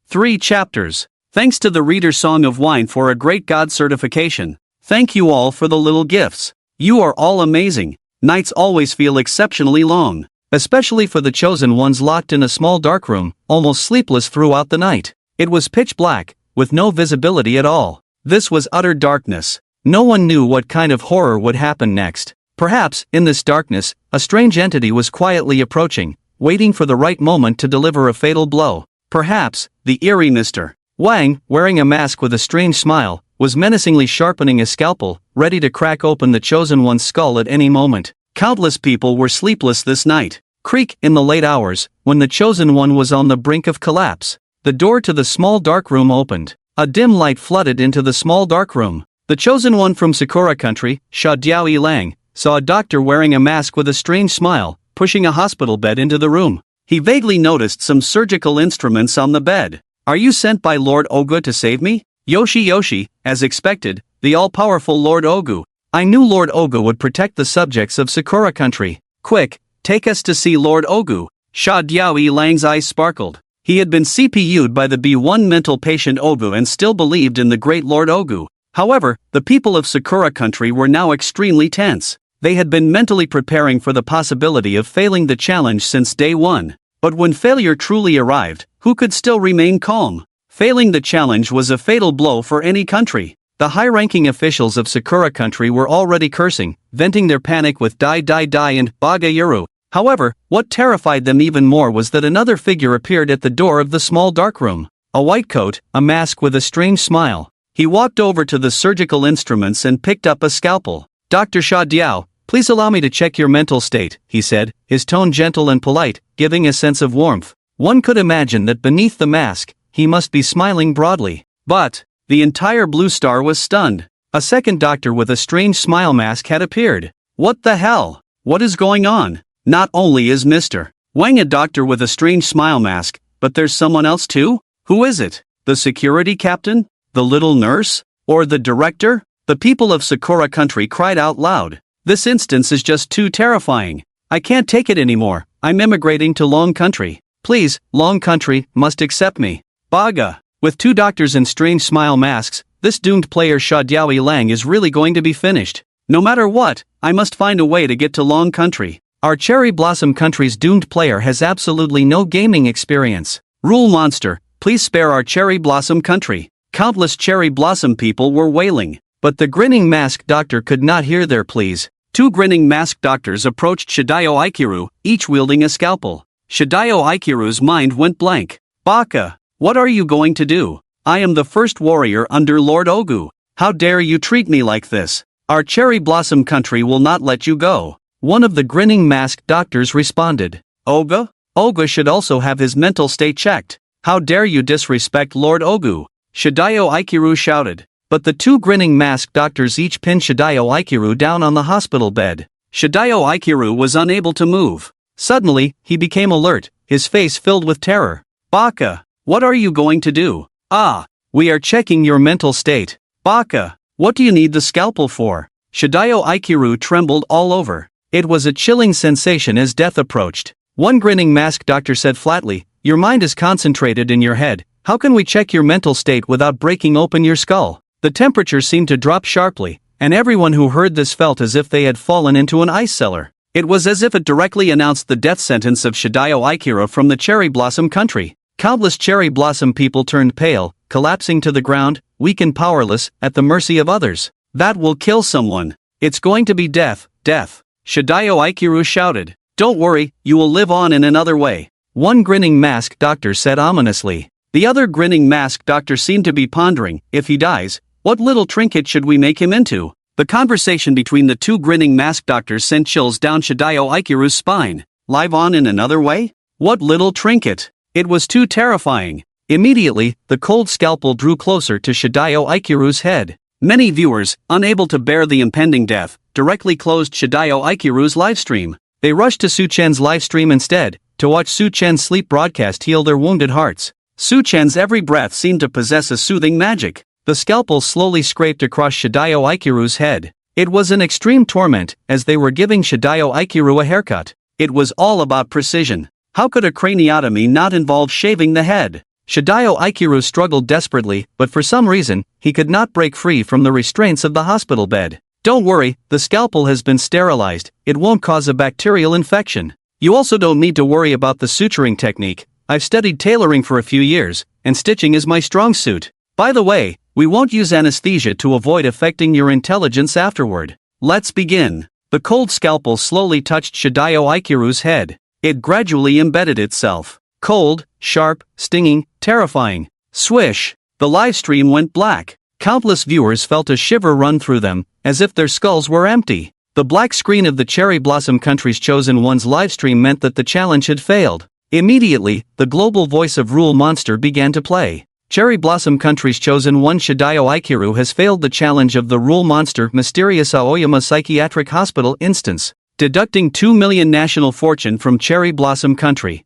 3 chapters. Thanks to the Reader's Song of Wine for a Great God certification. Thank you all for the little gifts. You are all amazing. Nights always feel exceptionally long. Especially for the chosen ones locked in a small dark room, almost sleepless throughout the night. It was pitch black, with no visibility at all. This was utter darkness. No one knew what kind of horror would happen next. Perhaps, in this darkness, a strange entity was quietly approaching, waiting for the right moment to deliver a fatal blow. Perhaps, the eerie Mr. Wang, wearing a mask with a strange smile, was menacingly sharpening a scalpel, ready to crack open the chosen one's skull at any moment. Countless people were sleepless this night. Creak, in the late hours, when the chosen one was on the brink of collapse. The door to the small dark room opened. A dim light flooded into the small dark room. The chosen one from Sakura Country, Sha Diao Yilang, saw a doctor wearing a mask with a strange smile, pushing a hospital bed into the room. He vaguely noticed some surgical instruments on the bed. Are you sent by Lord Ogu to save me? Yoshi, as expected, the all-powerful Lord Ogu. I knew Lord Ogu would protect the subjects of Sakura Country. Quick, take us to see Lord Ogu. Sha Diao Yilang's eyes sparkled. He had been CPU'd by the B1 mental patient Ogu and still believed in the great Lord Ogu. However, the people of Sakura Country were now extremely tense. They had been mentally preparing for the possibility of failing the challenge since day one. But when failure truly arrived, who could still remain calm? Failing the challenge was a fatal blow for any country. The high-ranking officials of Sakura Country were already cursing, venting their panic with die and Bagayuru. However, what terrified them even more was that another figure appeared at the door of the small dark room. A white coat, a mask with a strange smile. He walked over to the surgical instruments and picked up a scalpel. Dr. Sha Diao, please allow me to check your mental state, he said, his tone gentle and polite, giving a sense of warmth. One could imagine that beneath the mask, he must be smiling broadly. But the entire Blue Star was stunned. A second doctor with a strange smile mask had appeared. What the hell? What is going on? Not only is Mr. Wang a doctor with a strange smile mask, but there's someone else too? Who is it? The security captain? The little nurse? Or the director? The people of Sakura country cried out loud. This instance is just too terrifying. I can't take it anymore. I'm immigrating to Long Country. Please, Long Country, must accept me. Baga. With two doctors in strange smile masks, this doomed player Sha Diaoyi Lang is really going to be finished. No matter what, I must find a way to get to Long Country. Our Cherry Blossom Country's doomed player has absolutely no gaming experience. Rule Monster, please spare our Cherry Blossom Country. Countless Cherry Blossom people were wailing, but the grinning masked doctor could not hear their pleas. Two grinning masked doctors approached Shidayo Aikiru, each wielding a scalpel. Shidayo Aikiru's mind went blank. Baka, what are you going to do? I am the first warrior under Lord Ogu. How dare you treat me like this? Our Cherry Blossom Country will not let you go. One of the grinning masked doctors responded. Oga? Oga should also have his mental state checked. How dare you disrespect Lord Ogu? Shidayo Aikiru shouted. But the two grinning masked doctors each pinned Shidayo Aikiru down on the hospital bed. Shidayo Aikiru was unable to move. Suddenly, he became alert, his face filled with terror. Baka, what are you going to do? Ah, we are checking your mental state. Baka, what do you need the scalpel for? Shidayo Aikiru trembled all over. It was a chilling sensation as death approached. One grinning masked doctor said flatly, your mind is concentrated in your head. How can we check your mental state without breaking open your skull? The temperature seemed to drop sharply, and everyone who heard this felt as if they had fallen into an ice cellar. It was as if it directly announced the death sentence of Shidayo Aikiru from the Cherry Blossom Country. Countless Cherry Blossom people turned pale, collapsing to the ground, weak and powerless, at the mercy of others. That will kill someone. It's going to be death, death. Shidayo Aikiru shouted. Don't worry, you will live on in another way. One grinning masked doctor said ominously. The other grinning masked doctor seemed to be pondering, if he dies, what little trinket should we make him into? The conversation between the two grinning masked doctors sent chills down Shidayo Aikiru's spine. Live on in another way? What little trinket? It was too terrifying. Immediately, the cold scalpel drew closer to Shidayo Aikiru's head. Many viewers, unable to bear the impending death, directly closed Shidayo Aikiru's livestream. They rushed to Su-Chen's livestream instead, to watch Su-Chen's sleep broadcast heal their wounded hearts. Su-Chen's every breath seemed to possess a soothing magic. The scalpel slowly scraped across Shidayo Aikiru's head. It was an extreme torment, as they were giving Shidayo Aikiru a haircut. It was all about precision. How could a craniotomy not involve shaving the head? Shidayo Aikiru struggled desperately, but for some reason, he could not break free from the restraints of the hospital bed. Don't worry, the scalpel has been sterilized, it won't cause a bacterial infection. You also don't need to worry about the suturing technique. I've studied tailoring for a few years, and stitching is my strong suit. By the way, we won't use anesthesia to avoid affecting your intelligence afterward. Let's begin. The cold scalpel slowly touched Shidayo Aikiru's head. It gradually embedded itself. Cold, sharp, stinging, terrifying. Swish! The live stream went black. Countless viewers felt a shiver run through them, as if their skulls were empty. The black screen of the Cherry Blossom Country's chosen one's livestream meant that the challenge had failed. Immediately, the global voice of Rule Monster began to play. Cherry Blossom Country's chosen one Shidayo Aikiru has failed the challenge of the Rule Monster Mysterious Aoyama Psychiatric Hospital instance, deducting 2 million national fortune from Cherry Blossom Country.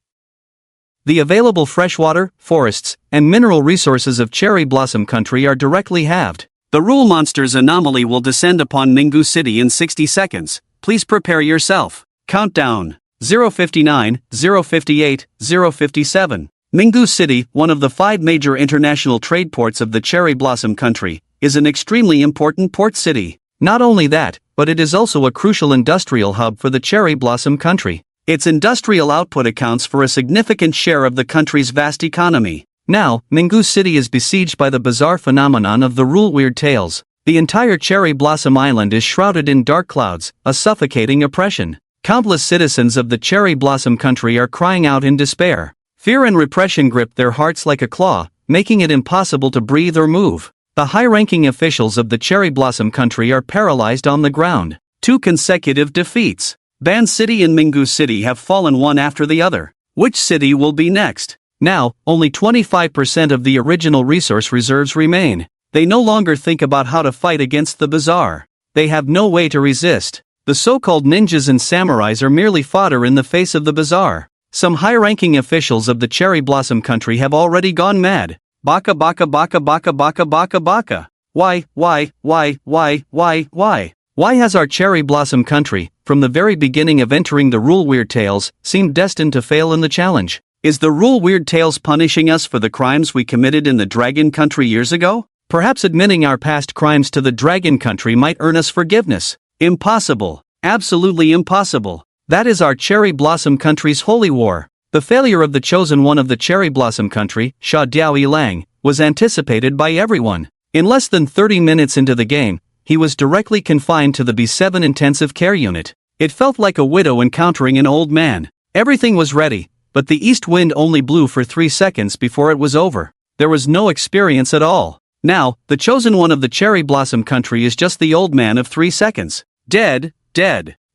The available freshwater, forests, and mineral resources of Cherry Blossom Country are directly halved. The Rule Monster's anomaly will descend upon Mingu City in 60 seconds. Please prepare yourself. Countdown. 059, 058, 057. Mingu City, one of the 5 major international trade ports of the Cherry Blossom Country, is an extremely important port city. Not only that, but it is also a crucial industrial hub for the Cherry Blossom Country. Its industrial output accounts for a significant share of the country's vast economy. Now, Mingu City is besieged by the bizarre phenomenon of the Rule Weird Tales. The entire Cherry Blossom Island is shrouded in dark clouds, a suffocating oppression. Countless citizens of the Cherry Blossom Country are crying out in despair. Fear and repression grip their hearts like a claw, making it impossible to breathe or move. The high-ranking officials of the Cherry Blossom Country are paralyzed on the ground. 2 consecutive defeats. Ban City and Mingu City have fallen one after the other. Which city will be next? Now, only 25% of the original resource reserves remain. They no longer think about how to fight against the bizarre. They have no way to resist. The so-called ninjas and samurais are merely fodder in the face of the bizarre. Some high-ranking officials of the cherry blossom country have already gone mad. Baka baka baka baka baka baka baka. Why? Why has our cherry blossom country, from the very beginning of entering the Rule Weird Tales, seemed destined to fail in the challenge? Is the Rule Weird Tales punishing us for the crimes we committed in the Dragon Country years ago? Perhaps admitting our past crimes to the Dragon Country might earn us forgiveness. Impossible. Absolutely impossible. That is our cherry blossom country's holy war. The failure of the chosen one of the cherry blossom country, Sha Diao Yilang, was anticipated by everyone. In less than 30 minutes into the game, he was directly confined to the B7 intensive care unit. It felt like a widow encountering an old man. Everything was ready, but the east wind only blew for 3 seconds before it was over. There was no experience at all. Now, the chosen one of the cherry blossom country is just the old man of 3 seconds. Dead.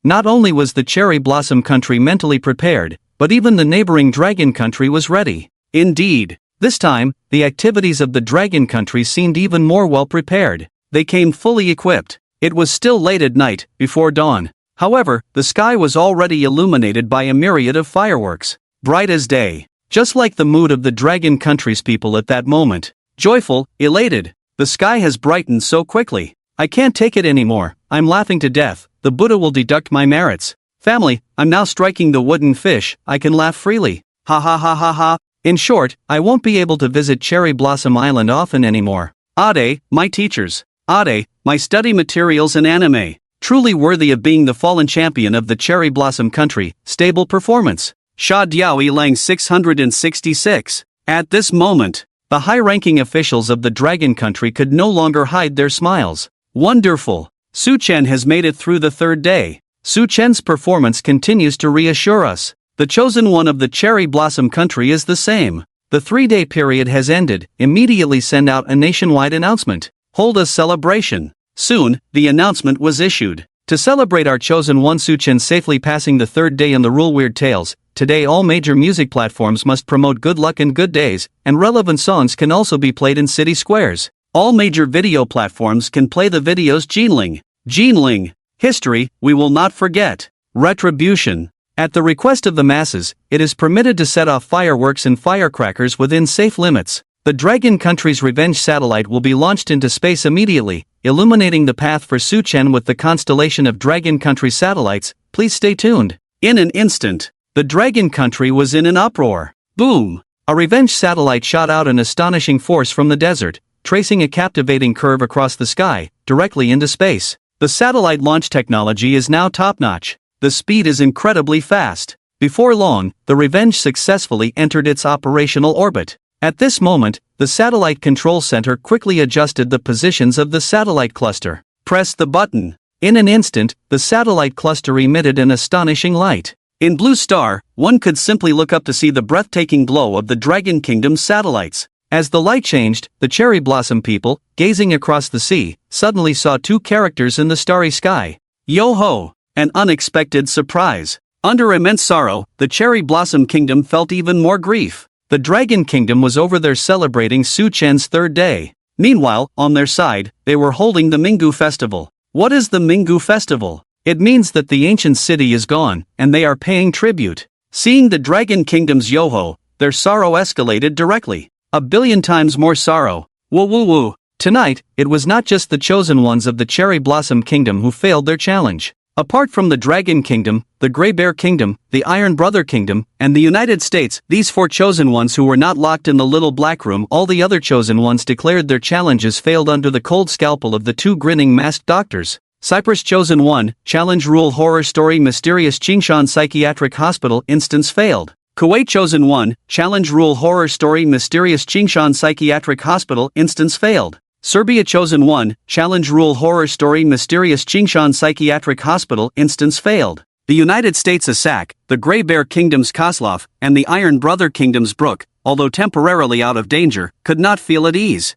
Not only was the cherry blossom country mentally prepared, but even the neighboring dragon country was ready. Indeed, this time, the activities of the dragon country seemed even more well prepared. They came fully equipped. It was still late at night, before dawn. However, the sky was already illuminated by a myriad of fireworks, bright as day. Just like the mood of the dragon country's people at that moment. Joyful, elated. The sky has brightened so quickly. I can't take it anymore. I'm laughing to death. The Buddha will deduct my merits. Family, I'm now striking the wooden fish. I can laugh freely. Ha ha ha ha ha. In short, I won't be able to visit Cherry Blossom Island often anymore. Ade, my teachers. Ade, my study materials and anime. Truly worthy of being the fallen champion of the Cherry Blossom country. Stable performance. Sha Diao Yilang 666. At this moment, the high-ranking officials of the Dragon Country could no longer hide their smiles. Wonderful! Su Chen has made it through the 3rd day. Su Chen's performance continues to reassure us. The chosen one of the Cherry Blossom Country is the same. The 3-day period has ended. Immediately send out a nationwide announcement. Hold a celebration. Soon, the announcement was issued. To celebrate our chosen one Su Chen safely passing the 3rd day in the Rule Weird Tales, today all major music platforms must promote good luck and good days, and relevant songs can also be played in city squares. All major video platforms can play the videos Jinling. History, we will not forget. Retribution. At the request of the masses, it is permitted to set off fireworks and firecrackers within safe limits. The Dragon Country's revenge satellite will be launched into space immediately, illuminating the path for Su Chen with the constellation of Dragon Country satellites. Please stay tuned. In an instant, the Dragon Country was in an uproar. Boom! A revenge satellite shot out an astonishing force from the desert, tracing a captivating curve across the sky, directly into space. The satellite launch technology is now top-notch. The speed is incredibly fast. Before long, the Revenge successfully entered its operational orbit. At this moment, the satellite control center quickly adjusted the positions of the satellite cluster. Press the button. In an instant, the satellite cluster emitted an astonishing light. In Blue Star, one could simply look up to see the breathtaking glow of the Dragon Kingdom's satellites. As the light changed, the Cherry Blossom people, gazing across the sea, suddenly saw 2 characters in the starry sky. Yo-ho! An unexpected surprise. Under immense sorrow, the Cherry Blossom Kingdom felt even more grief. The Dragon Kingdom was over there celebrating Su Chen's 3rd day. Meanwhile, on their side, they were holding the Minggu Festival. What is the Minggu Festival? It means that the ancient city is gone, and they are paying tribute. Seeing the Dragon Kingdom's yo-ho, their sorrow escalated directly. 1 billion times more sorrow. Woo. Tonight, it was not just the chosen ones of the Cherry Blossom Kingdom who failed their challenge. Apart from the Dragon Kingdom, the Grey Bear Kingdom, the Iron Brother Kingdom, and the United States, these 4 chosen ones who were not locked in the little black room, all the other chosen ones declared their challenges failed under the cold scalpel of the 2 grinning masked doctors. Cyprus Chosen 1, Challenge Rule Horror Story Mysterious Qingshan Psychiatric Hospital Instance failed. Kuwait Chosen 1, Challenge Rule Horror Story Mysterious Qingshan Psychiatric Hospital Instance failed. Serbia Chosen 1, Challenge Rule Horror Story Mysterious Qingshan Psychiatric Hospital Instance failed. The United States Asak, the Grey Bear Kingdom's Koslov, and the Iron Brother Kingdom's Brook, although temporarily out of danger, could not feel at ease.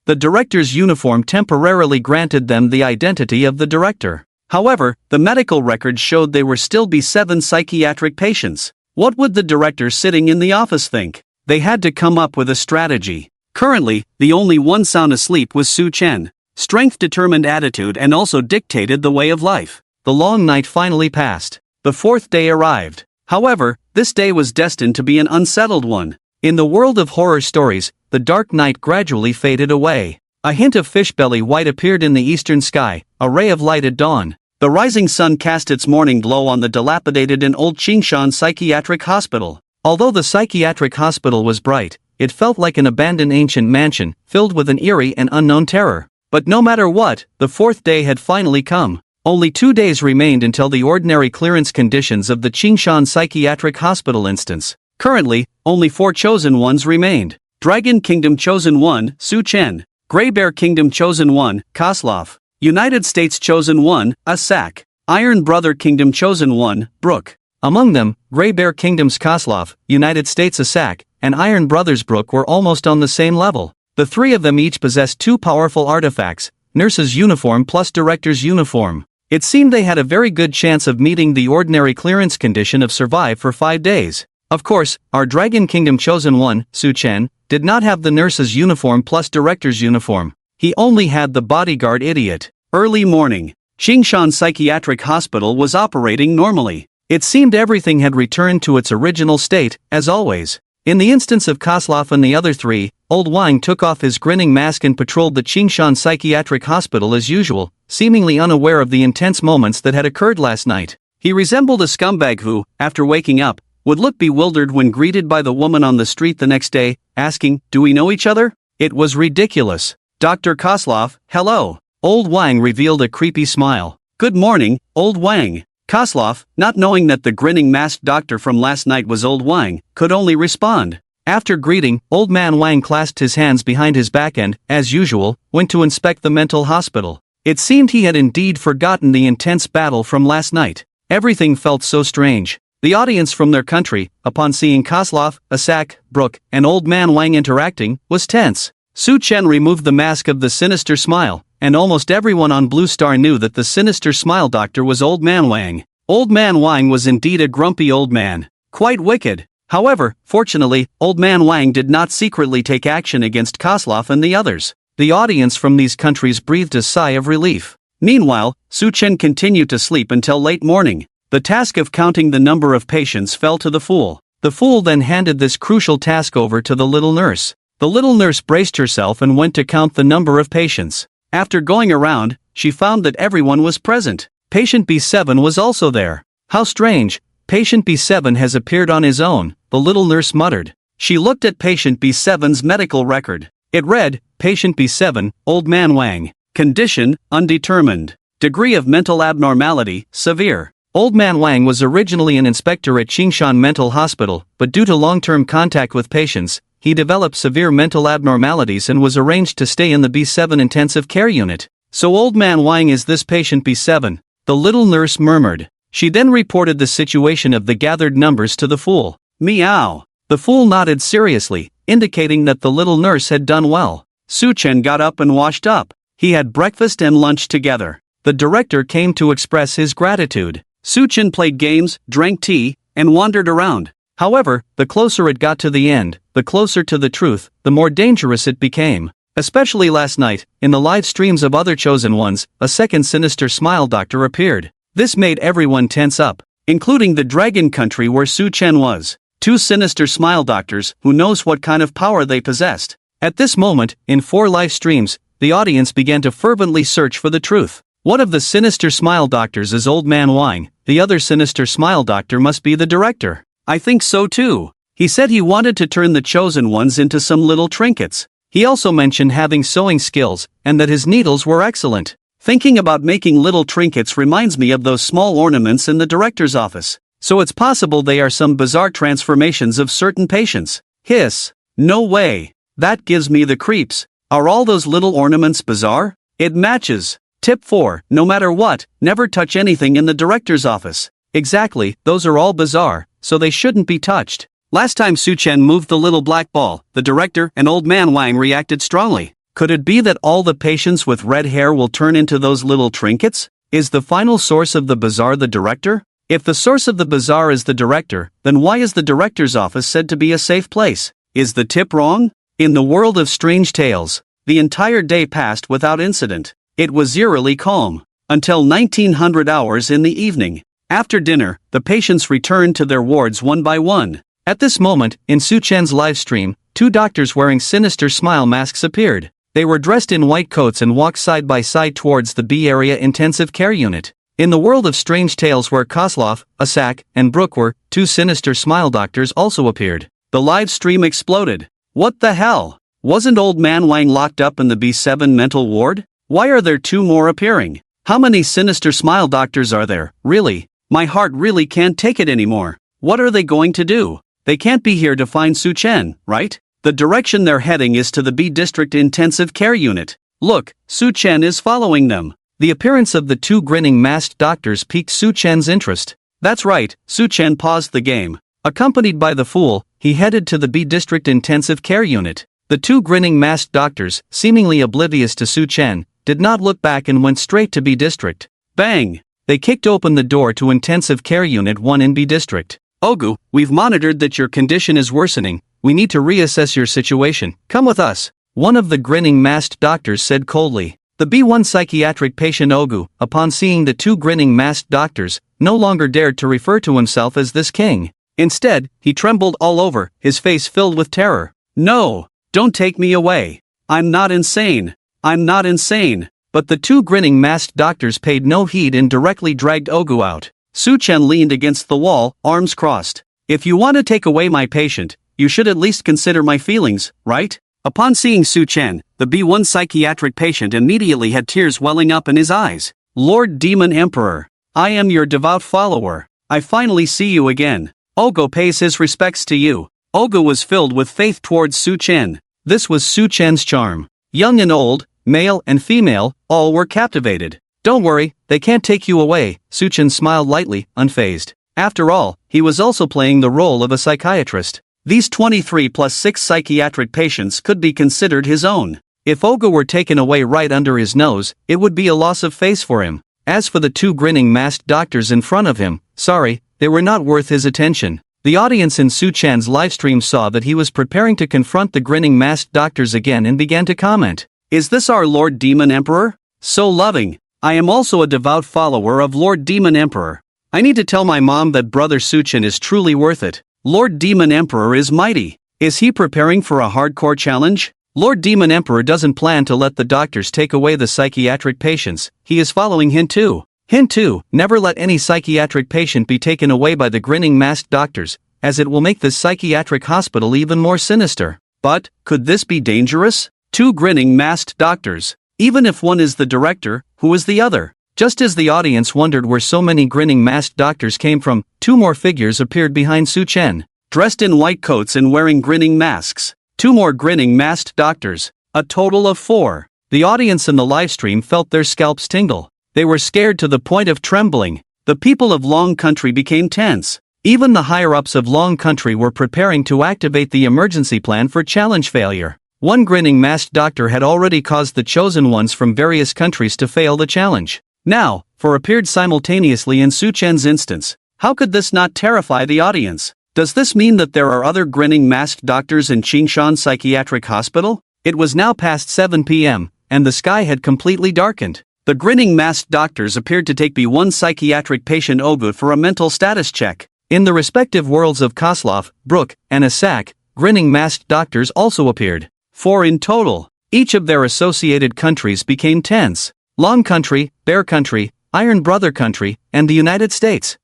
The director's uniform temporarily granted them the identity of the director. However, the medical records showed they were still B7 psychiatric patients. What would the director sitting in the office think? They had to come up with a strategy. Currently, the only one sound asleep was Su Chen. Strength, determined attitude, and also dictated the way of life. The long night finally passed. The fourth day arrived. However, this day was destined to be an unsettled one. In the world of horror stories, the dark night gradually faded away. A hint of fishbelly white appeared in the eastern sky, a ray of light at dawn. The rising sun cast its morning glow on the dilapidated and old Qingshan Psychiatric Hospital. Although the psychiatric hospital was bright, it felt like an abandoned ancient mansion, filled with an eerie and unknown terror. But no matter what, the fourth day had finally come. Only 2 days remained until the ordinary clearance conditions of the Qingshan Psychiatric Hospital instance. Currently, only 4 chosen ones remained. Dragon Kingdom Chosen 1, Su Chen. Grey Bear Kingdom Chosen 1, Koslov. United States Chosen 1, Asak. Iron Brother Kingdom Chosen 1, Brook. Among them, Grey Bear Kingdom's Koslov, United States Asak, and Iron Brothers Brook were almost on the same level. The 3 of them each possessed 2 powerful artifacts, nurse's uniform plus director's uniform. It seemed they had a very good chance of meeting the ordinary clearance condition of survive for 5 days. Of course, our Dragon Kingdom Chosen 1, Su Chen, did not have the nurse's uniform plus director's uniform. He only had the bodyguard idiot. Early morning. Qingshan Psychiatric Hospital was operating normally. It seemed everything had returned to its original state, as always. In the instance of Koslov and the other 3, Old Wang took off his grinning mask and patrolled the Qingshan Psychiatric Hospital as usual, seemingly unaware of the intense moments that had occurred last night. He resembled a scumbag who, after waking up, would look bewildered when greeted by the woman on the street the next day, asking, "Do we know each other?" It was ridiculous. "Dr. Koslov, hello." Old Wang revealed a creepy smile. "Good morning, Old Wang." Koslov, not knowing that the grinning masked doctor from last night was Old Wang, could only respond. After greeting, Old Man Wang clasped his hands behind his back and, as usual, went to inspect the mental hospital. It seemed he had indeed forgotten the intense battle from last night. Everything felt so strange. The audience from their country, upon seeing Koslov, Asak, Brook, and Old Man Wang interacting, was tense. Su Chen removed the mask of the sinister smile, and almost everyone on Blue Star knew that the sinister smile doctor was Old Man Wang. Old Man Wang was indeed a grumpy old man. Quite wicked. However, fortunately, Old Man Wang did not secretly take action against Koslov and the others. The audience from these countries breathed a sigh of relief. Meanwhile, Su Chen continued to sleep until late morning. The task of counting the number of patients fell to the fool. The fool then handed this crucial task over to the little nurse. The little nurse braced herself and went to count the number of patients. After going around, she found that everyone was present. Patient B7 was also there. "How strange, patient B7 has appeared on his own," the little nurse muttered. She looked at patient B7's medical record. It read, "Patient B7, Old Man Wang. Condition, undetermined. Degree of mental abnormality, severe." Old Man Wang was originally an inspector at Qingshan Mental Hospital, but due to long-term contact with patients, he developed severe mental abnormalities and was arranged to stay in the B7 intensive care unit. "So Old Man Wang is this patient B7, the little nurse murmured. She then reported the situation of the gathered numbers to the fool. "Meow." The fool nodded seriously, indicating that the little nurse had done well. Su Chen got up and washed up. He had breakfast and lunch together. The director came to express his gratitude. Su Chen played games, drank tea, and wandered around. However, the closer it got to the end, the closer to the truth, the more dangerous it became. Especially last night, in the live streams of other chosen ones, a second sinister smile doctor appeared. This made everyone tense up, including the dragon country where Su Chen was. 2 sinister smile doctors, who knows what kind of power they possessed. At this moment, in 4 live streams, the audience began to fervently search for the truth. One of the sinister smile doctors is Old Man Wang, the other sinister smile doctor must be the director. I think so too. He said he wanted to turn the chosen ones into some little trinkets. He also mentioned having sewing skills, and that his needles were excellent. Thinking about making little trinkets reminds me of those small ornaments in the director's office. So it's possible they are some bizarre transformations of certain patients. Hiss. No way. That gives me the creeps. Are all those little ornaments bizarre? It matches. Tip 4. No matter what, never touch anything in the director's office. Exactly, those are all bizarre, so they shouldn't be touched. Last time Su Chen moved the little black ball, the director and Old Man Wang reacted strongly. Could it be that all the patients with red hair will turn into those little trinkets? Is the final source of the bizarre the director? If the source of the bizarre is the director, then why is the director's office said to be a safe place? Is the tip wrong? In the world of strange tales, the entire day passed without incident. It was eerily calm, until 1900 hours in the evening. After dinner, the patients returned to their wards one by one. At this moment, in Su-Chen's live stream, two doctors wearing sinister smile masks appeared. They were dressed in white coats and walked side by side towards the B area intensive care unit. In the world of strange tales where Kozlov, Asak, and Brook were, two sinister smile doctors also appeared. The live stream exploded. What the hell? Wasn't old man Wang locked up in the B7 mental ward? Why are there two more appearing? How many sinister smile doctors are there, really? My heart really can't take it anymore. What are they going to do? They can't be here to find Su-Chen, right? The direction they're heading is to the B District Intensive Care Unit. Look, Su-Chen is following them. The appearance of the two grinning masked doctors piqued Su-Chen's interest. That's right, Su-Chen paused the game. Accompanied by the fool, he headed to the B District Intensive Care Unit. The two grinning masked doctors, seemingly oblivious to Su-Chen, did not look back and went straight to B District. Bang! They kicked open the door to Intensive Care Unit 1 in B District. Ogu, we've monitored that your condition is worsening. We need to reassess your situation. Come with us. One of the grinning masked doctors said coldly. The B1 psychiatric patient Ogu, upon seeing the two grinning masked doctors, no longer dared to refer to himself as this king. Instead, he trembled all over, his face filled with terror. No! Don't take me away. I'm not insane. I'm not insane. But the two grinning masked doctors paid no heed and directly dragged Ogu out. Su-Chen leaned against the wall, arms crossed. If you want to take away my patient, you should at least consider my feelings, right? Upon seeing Su-Chen, the B1 psychiatric patient immediately had tears welling up in his eyes. Lord Demon Emperor, I am your devout follower. I finally see you again. Ogu pays his respects to you. Ogu was filled with faith towards Su-Chen. This was Su-Chen's charm. Young and old, male and female, all were captivated. Don't worry, they can't take you away, Su-Chen smiled lightly, unfazed. After all, he was also playing the role of a psychiatrist. These 23 plus 6 psychiatric patients could be considered his own. If Ogu were taken away right under his nose, it would be a loss of face for him. As for the two grinning masked doctors in front of him, sorry, they were not worth his attention. The audience in Su-Chan's livestream saw that he was preparing to confront the grinning masked doctors again and began to comment. Is this our Lord Demon Emperor? So loving. I am also a devout follower of Lord Demon Emperor. I need to tell my mom that Brother Su-Chen is truly worth it. Lord Demon Emperor is mighty. Is he preparing for a hardcore challenge? Lord Demon Emperor doesn't plan to let the doctors take away the psychiatric patients. He is following Hint 2. Hint 2, never let any psychiatric patient be taken away by the grinning masked doctors, as it will make this psychiatric hospital even more sinister. But, could this be dangerous? Two grinning masked doctors. Even if one is the director, who is the other? Just as the audience wondered where so many grinning masked doctors came from, two more figures appeared behind Su-Chen. Dressed in white coats and wearing grinning masks. Two more grinning masked doctors. A total of 4. The audience in the livestream felt their scalps tingle. They were scared to the point of trembling. The people of Long Country became tense. Even the higher-ups of Long Country were preparing to activate the emergency plan for challenge failure. One grinning masked doctor had already caused the chosen ones from various countries to fail the challenge. Now, 4 appeared simultaneously in Su-Chen's instance. How could this not terrify the audience? Does this mean that there are other grinning masked doctors in Qingshan Psychiatric Hospital? It was now past 7 p.m., and the sky had completely darkened. The grinning masked doctors appeared to take B1 psychiatric patient Ogu for a mental status check. In the respective worlds of Kozlov, Brook, and Asak, grinning masked doctors also appeared. 4 in total. Each of their associated countries became tense. Long Country, Bear Country, Iron Brother Country, and the United States.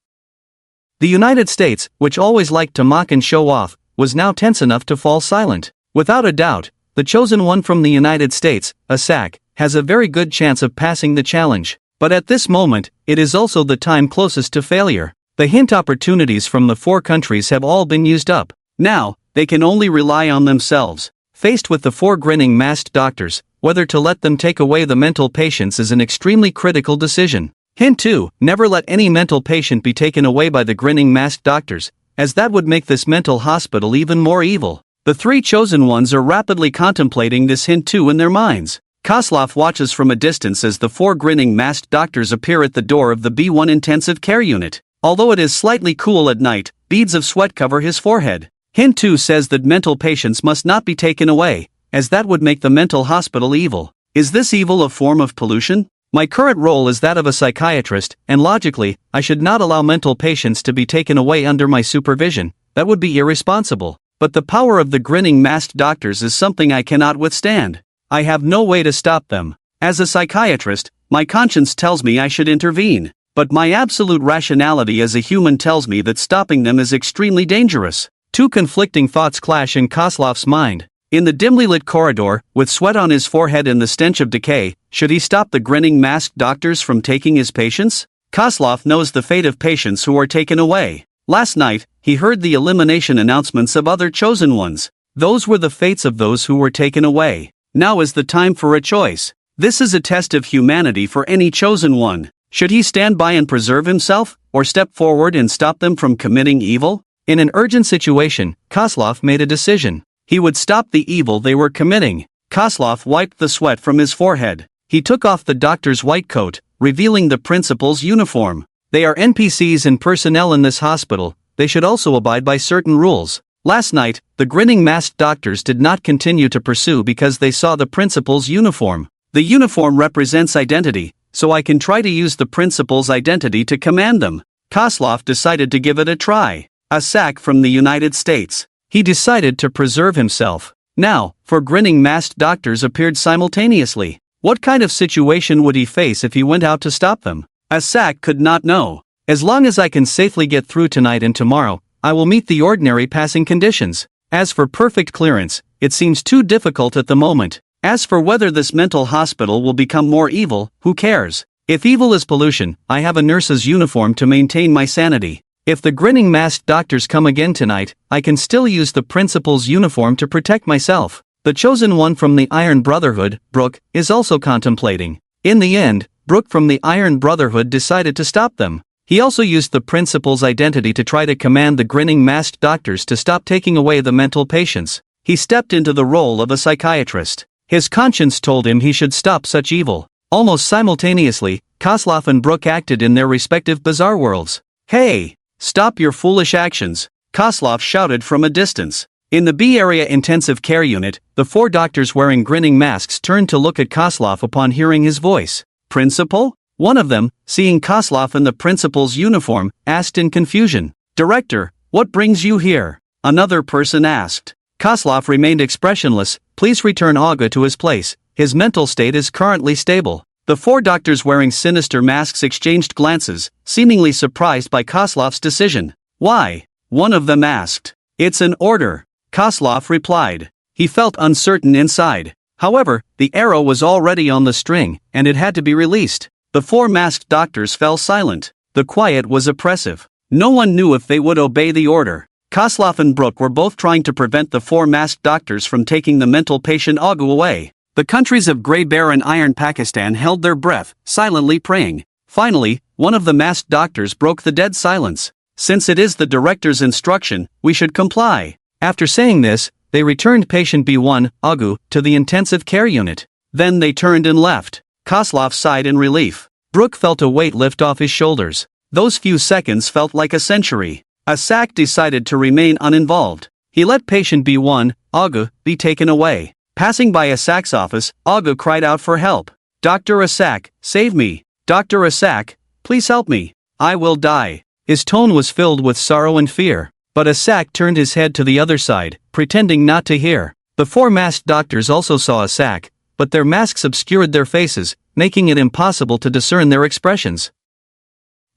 The United States, which always liked to mock and show off, was now tense enough to fall silent. Without a doubt, the chosen one from the United States, Asak, has a very good chance of passing the challenge. But at this moment, it is also the time closest to failure. The hint opportunities from the 4 countries have all been used up. Now, they can only rely on themselves. Faced with the 4 grinning masked doctors, whether to let them take away the mental patients is an extremely critical decision. Hint 2, never let any mental patient be taken away by the grinning masked doctors, as that would make this mental hospital even more evil. The 3 chosen ones are rapidly contemplating this hint 2 in their minds. Kozlov watches from a distance as the 4 grinning masked doctors appear at the door of the B1 intensive care unit. Although it is slightly cool at night, beads of sweat cover his forehead. Hint 2 says that mental patients must not be taken away, as that would make the mental hospital evil. Is this evil a form of pollution? My current role is that of a psychiatrist, and logically, I should not allow mental patients to be taken away under my supervision. That would be irresponsible. But the power of the grinning masked doctors is something I cannot withstand. I have no way to stop them. As a psychiatrist, my conscience tells me I should intervene, but my absolute rationality as a human tells me that stopping them is extremely dangerous. Two conflicting thoughts clash in Koslov's mind. In the dimly lit corridor, with sweat on his forehead and the stench of decay, should he stop the grinning masked doctors from taking his patients? Koslov knows the fate of patients who are taken away. Last night, he heard the elimination announcements of other chosen ones. Those were the fates of those who were taken away. Now is the time for a choice. This is a test of humanity for any chosen one. Should he stand by and preserve himself, or step forward and stop them from committing evil? In an urgent situation, Koslov made a decision. He would stop the evil they were committing. Koslov wiped the sweat from his forehead. He took off the doctor's white coat, revealing the principal's uniform. They are NPCs and personnel in this hospital. They should also abide by certain rules. Last night, the grinning masked doctors did not continue to pursue because they saw the principal's uniform. The uniform represents identity, so I can try to use the principal's identity to command them. Koslov decided to give it a try. A sack from the United States. He decided to preserve himself. Now, four grinning masked doctors appeared simultaneously. What kind of situation would he face if he went out to stop them? Asak could not know. As long as I can safely get through tonight and tomorrow, I will meet the ordinary passing conditions. As for perfect clearance, it seems too difficult at the moment. As for whether this mental hospital will become more evil, who cares? If evil is pollution, I have a nurse's uniform to maintain my sanity. If the grinning masked doctors come again tonight, I can still use the principal's uniform to protect myself. The chosen one from the Iron Brotherhood, Brooke, is also contemplating. In the end, Brooke from the Iron Brotherhood decided to stop them. He also used the principal's identity to try to command the grinning masked doctors to stop taking away the mental patients. He stepped into the role of a psychiatrist. His conscience told him he should stop such evil. Almost simultaneously, Koslov and Brooke acted in their respective bizarre worlds. Hey! Stop your foolish actions, Koslov shouted from a distance. In the B Area Intensive Care Unit, the four doctors wearing grinning masks turned to look at Koslov upon hearing his voice. Principal? One of them, seeing Koslov in the principal's uniform, asked in confusion. Director, what brings you here? Another person asked. Koslov remained expressionless. Please return Olga to his place. His mental state is currently stable. The four doctors wearing sinister masks exchanged glances, seemingly surprised by Koslov's decision. Why? One of them asked. It's an order, Koslov replied. He felt uncertain inside. However, the arrow was already on the string, and it had to be released. The four masked doctors fell silent. The quiet was oppressive. No one knew if they would obey the order. Koslov and Brooke were both trying to prevent the four masked doctors from taking the mental patient Agu away. The countries of Grey Bear and Iron Pakistan held their breath, silently praying. Finally, one of the masked doctors broke the dead silence. Since it is the director's instruction, we should comply. After saying this, they returned patient B1, Agu, to the intensive care unit. Then they turned and left. Koslov sighed in relief. Brooke felt a weight lift off his shoulders. Those few seconds felt like a century. Asak decided to remain uninvolved. He let patient B1, Agu, be taken away. Passing by Asak's office, Agu cried out for help. Dr. Asak, save me. Dr. Asak, please help me. I will die. His tone was filled with sorrow and fear. But Asak turned his head to the other side, pretending not to hear. The four masked doctors also saw Asak, but their masks obscured their faces, making it impossible to discern their expressions.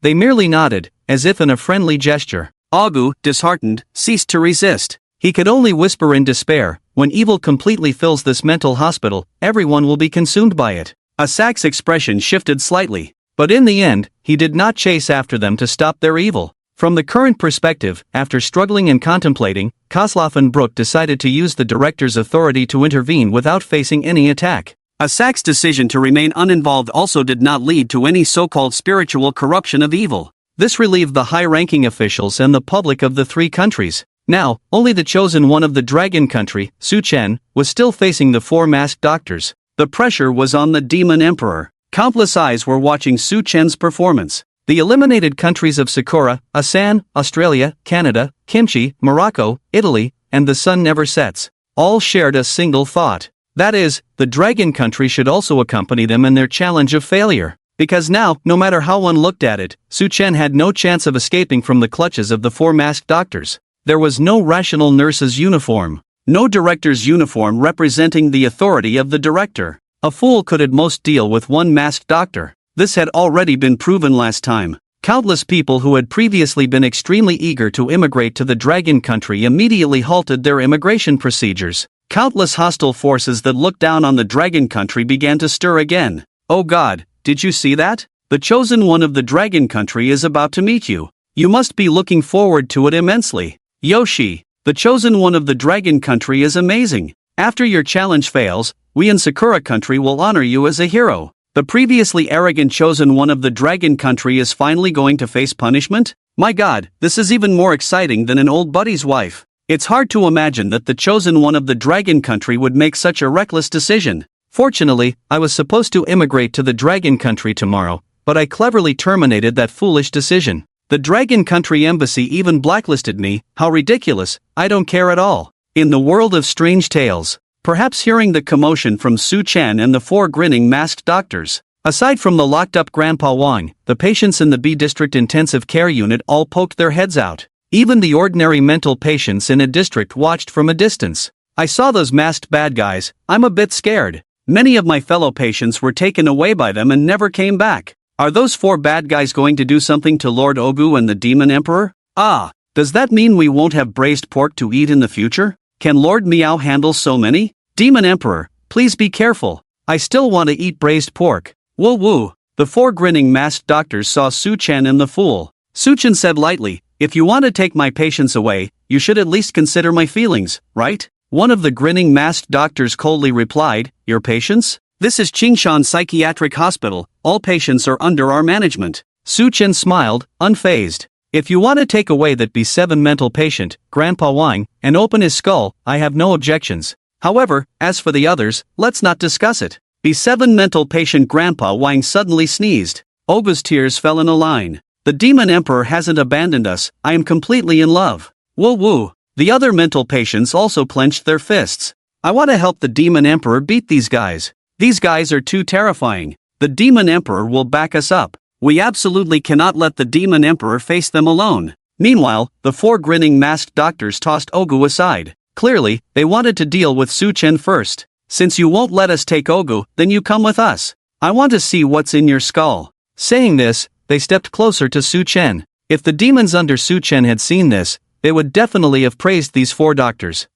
They merely nodded, as if in a friendly gesture. Agu, disheartened, ceased to resist. He could only whisper in despair, when evil completely fills this mental hospital, everyone will be consumed by it. Asak's expression shifted slightly, but in the end, he did not chase after them to stop their evil. From the current perspective, after struggling and contemplating, Koslov and Brooke decided to use the director's authority to intervene without facing any attack. Asak's decision to remain uninvolved also did not lead to any so-called spiritual corruption of evil. This relieved the high-ranking officials and the public of the three countries. Now, only the chosen one of the dragon country, Su Chen, was still facing the four masked doctors. The pressure was on the demon emperor. Countless eyes were watching Su Chen's performance. The eliminated countries of Sakura, Asan, Australia, Canada, Kimchi, Morocco, Italy, and the sun never sets, all shared a single thought. That is, the dragon country should also accompany them in their challenge of failure. Because now, no matter how one looked at it, Su Chen had no chance of escaping from the clutches of the 4 masked doctors. There was no rational nurse's uniform. No director's uniform representing the authority of the director. A fool could at most deal with 1 masked doctor. This had already been proven last time. Countless people who had previously been extremely eager to immigrate to the dragon country immediately halted their immigration procedures. Countless hostile forces that looked down on the dragon country began to stir again. Oh God, did you see that? The chosen one of the dragon country is about to meet you. You must be looking forward to it immensely. Yoshi, the chosen one of the dragon country is amazing. After your challenge fails, we in Sakura country will honor you as a hero. The previously arrogant chosen one of the dragon country is finally going to face punishment? My God, this is even more exciting than an old buddy's wife. It's hard to imagine that the chosen one of the dragon country would make such a reckless decision. Fortunately, I was supposed to immigrate to the dragon country tomorrow, but I cleverly terminated that foolish decision. The dragon country embassy even blacklisted me. How ridiculous, I don't care at all. In the world of strange tales, perhaps hearing the commotion from Su Chen and the 4 grinning masked doctors. Aside from the locked-up Grandpa Wang, the patients in the B District Intensive Care Unit all poked their heads out. Even the ordinary mental patients in a district watched from a distance. I saw those masked bad guys, I'm a bit scared. Many of my fellow patients were taken away by them and never came back. Are those 4 bad guys going to do something to Lord Ogu and the Demon Emperor? Ah, does that mean we won't have braised pork to eat in the future? Can Lord Meow handle so many? Demon Emperor, please be careful. I still want to eat braised pork. Woo woo. The 4 grinning masked doctors saw Su Chen and the fool. Su Chen said lightly, if you want to take my patients away, you should at least consider my feelings, right? One of the grinning masked doctors coldly replied, your patients? This is Qingshan Psychiatric Hospital, all patients are under our management. Su Chen smiled, unfazed. If you want to take away that B7 mental patient, Grandpa Wang, and open his skull, I have no objections. However, as for the others, let's not discuss it. B7 mental patient Grandpa Wang suddenly sneezed. Ogu's tears fell in a line. The Demon Emperor hasn't abandoned us, I am completely in love. Woo woo. The other mental patients also clenched their fists. I want to help the Demon Emperor beat these guys. These guys are too terrifying. The Demon Emperor will back us up. We absolutely cannot let the Demon Emperor face them alone. Meanwhile, the 4 grinning masked doctors tossed Ogu aside. Clearly, they wanted to deal with Su Chen first. Since you won't let us take Ogu, then you come with us. I want to see what's in your skull. Saying this, they stepped closer to Su Chen. If the demons under Su Chen had seen this, they would definitely have praised these 4 doctors.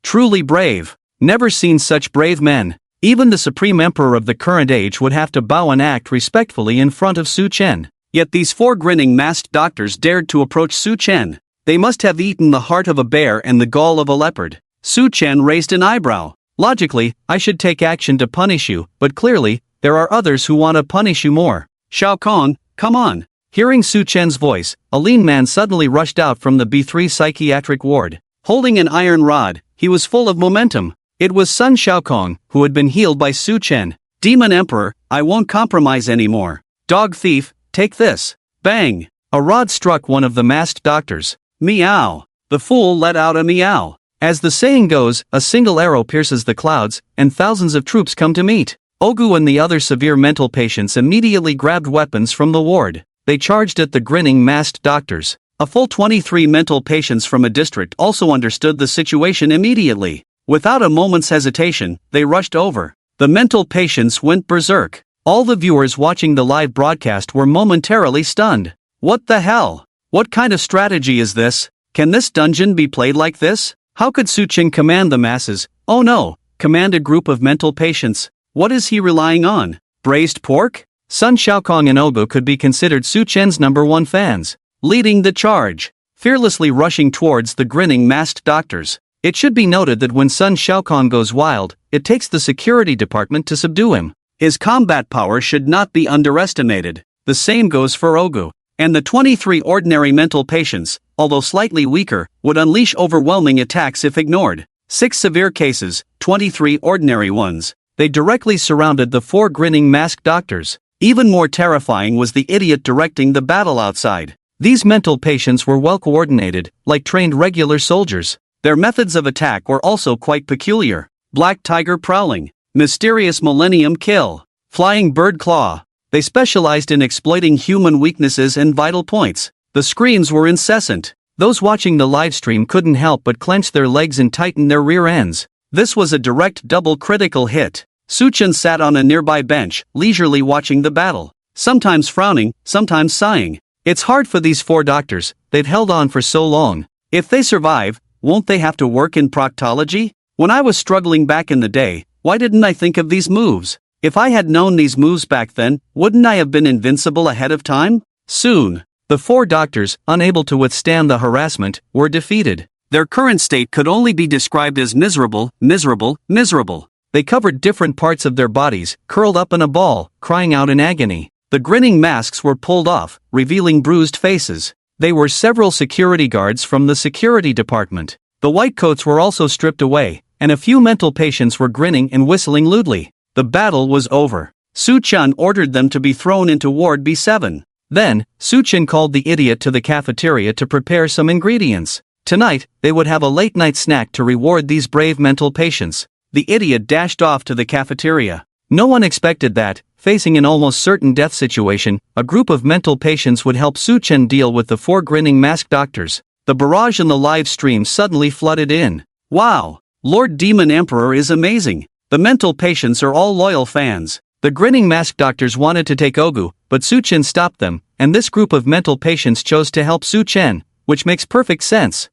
Truly brave. Never seen such brave men. Even the Supreme Emperor of the current age would have to bow and act respectfully in front of Su Chen. Yet these 4 grinning masked doctors dared to approach Su Chen. They must have eaten the heart of a bear and the gall of a leopard. Su Chen raised an eyebrow. Logically, I should take action to punish you, but clearly, there are others who want to punish you more. Shao Kong, come on. Hearing Su Chen's voice, a lean man suddenly rushed out from the B3 psychiatric ward. Holding an iron rod, he was full of momentum. It was Sun Shaokong, who had been healed by Su Chen. Demon Emperor, I won't compromise anymore. Dog thief, take this. Bang! A rod struck one of the masked doctors. Meow! The fool let out a meow. As the saying goes, a single arrow pierces the clouds, and thousands of troops come to meet. Ogu and the other severe mental patients immediately grabbed weapons from the ward. They charged at the grinning masked doctors. A full 23 mental patients from a district also understood the situation immediately. Without a moment's hesitation, they rushed over. The mental patients went berserk. All the viewers watching the live broadcast were momentarily stunned. What the hell? What kind of strategy is this? Can this dungeon be played like this? How could Su Chen command the masses? Oh no, command a group of mental patients. What is he relying on? Braised pork? Sun Shaokong and Ogu could be considered Su Chen's #1 fans. Leading the charge. Fearlessly rushing towards the grinning masked doctors. It should be noted that when Sun Shaokong goes wild, it takes the security department to subdue him. His combat power should not be underestimated. The same goes for Ogu. And the 23 ordinary mental patients, although slightly weaker, would unleash overwhelming attacks if ignored. 6 severe cases, 23 ordinary ones. They directly surrounded the 4 grinning masked doctors. Even more terrifying was the idiot directing the battle outside. These mental patients were well coordinated, like trained regular soldiers. Their methods of attack were also quite peculiar. Black tiger prowling, mysterious millennium kill, flying bird claw. They specialized in exploiting human weaknesses and vital points. The screams were incessant. Those watching the livestream couldn't help but clench their legs and tighten their rear ends. This was a direct double critical hit. Suchin sat on a nearby bench, leisurely watching the battle, sometimes frowning, sometimes sighing. It's hard for these 4 doctors, they've held on for so long. If they survive, won't they have to work in proctology? When I was struggling back in the day, why didn't I think of these moves? If I had known these moves back then, wouldn't I have been invincible ahead of time? Soon, the 4 doctors, unable to withstand the harassment, were defeated. Their current state could only be described as miserable, miserable, miserable. They covered different parts of their bodies, curled up in a ball, crying out in agony. The grinning masks were pulled off, revealing bruised faces. They were several security guards from the security department. The white coats were also stripped away, and a few mental patients were grinning and whistling lewdly. The battle was over. Suchan ordered them to be thrown into Ward B7. Then, Suchin called the idiot to the cafeteria to prepare some ingredients. Tonight, they would have a late-night snack to reward these brave mental patients. The idiot dashed off to the cafeteria. No one expected that, facing an almost certain death situation, a group of mental patients would help Suchen deal with the 4 grinning masked doctors. The barrage in the live stream suddenly flooded in. Wow! Lord Demon Emperor is amazing. The mental patients are all loyal fans. The grinning masked doctors wanted to take Ogu, but Suchen stopped them, and this group of mental patients chose to help Suchen, which makes perfect sense.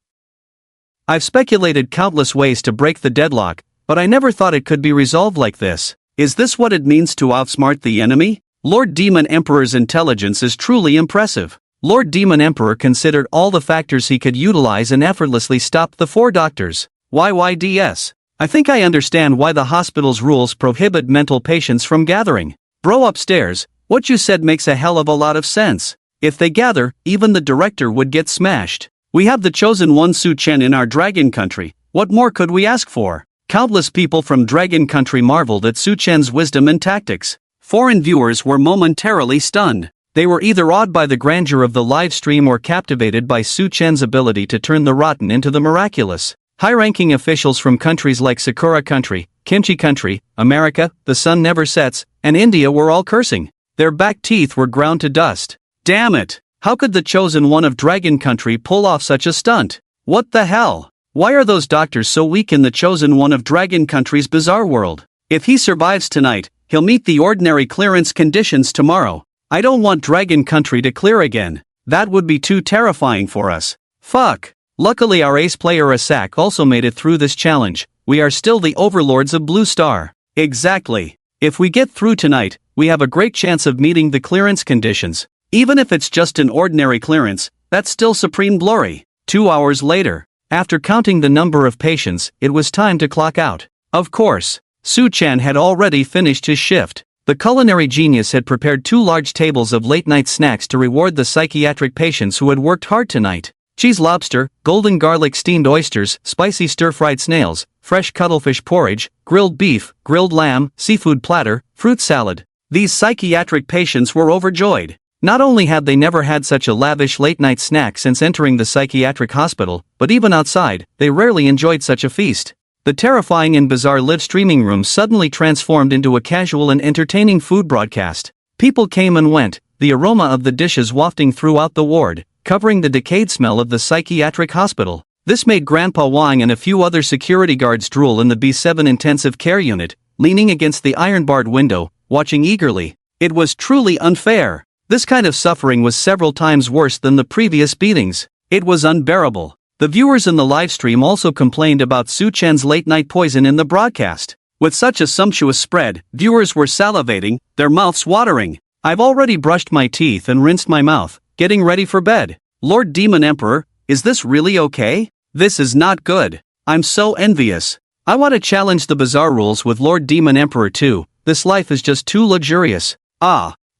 I've speculated countless ways to break the deadlock, but I never thought it could be resolved like this. Is this what it means to outsmart the enemy? Lord Demon Emperor's intelligence is truly impressive. Lord Demon Emperor considered all the factors he could utilize and effortlessly stopped the 4 doctors. YYDS. I think I understand why the hospital's rules prohibit mental patients from gathering. Bro upstairs, what you said makes a hell of a lot of sense. If they gather, even the director would get smashed. We have the chosen one Su Chen in our dragon country, what more could we ask for? Countless people from Dragon Country marveled at Su Chen's wisdom and tactics. Foreign viewers were momentarily stunned. They were either awed by the grandeur of the live stream or captivated by Su Chen's ability to turn the rotten into the miraculous. High-ranking officials from countries like Sakura Country, Kimchi Country, America, the sun never sets, and India were all cursing. Their back teeth were ground to dust. Damn it! How could the chosen one of Dragon Country pull off such a stunt? What the hell? Why are those doctors so weak in the chosen one of Dragon Country's bizarre world? If he survives tonight, he'll meet the ordinary clearance conditions tomorrow. I don't want Dragon Country to clear again. That would be too terrifying for us. Fuck. Luckily our ace player Asak also made it through this challenge. We are still the overlords of Blue Star. Exactly. If we get through tonight, we have a great chance of meeting the clearance conditions. Even if it's just an ordinary clearance, that's still supreme glory. 2 hours later. After counting the number of patients, it was time to clock out. Of course, Su Chan had already finished his shift. The culinary genius had prepared 2 large tables of late-night snacks to reward the psychiatric patients who had worked hard tonight. Cheese lobster, golden garlic steamed oysters, spicy stir-fried snails, fresh cuttlefish porridge, grilled beef, grilled lamb, seafood platter, fruit salad. These psychiatric patients were overjoyed. Not only had they never had such a lavish late-night snack since entering the psychiatric hospital, but even outside, they rarely enjoyed such a feast. The terrifying and bizarre live streaming room suddenly transformed into a casual and entertaining food broadcast. People came and went, the aroma of the dishes wafting throughout the ward, covering the decayed smell of the psychiatric hospital. This made Grandpa Wang and a few other security guards drool in the B7 intensive care unit, leaning against the iron-barred window, watching eagerly. It was truly unfair. This kind of suffering was several times worse than the previous beatings. It was unbearable. The viewers in the livestream also complained about Su Chen's late-night poison in the broadcast. With such a sumptuous spread, viewers were salivating, their mouths watering. I've already brushed my teeth and rinsed my mouth, getting ready for bed. Lord Demon Emperor, is this really okay? This is not good. I'm so envious. I want to challenge the bizarre rules with Lord Demon Emperor too. This life is just too luxurious.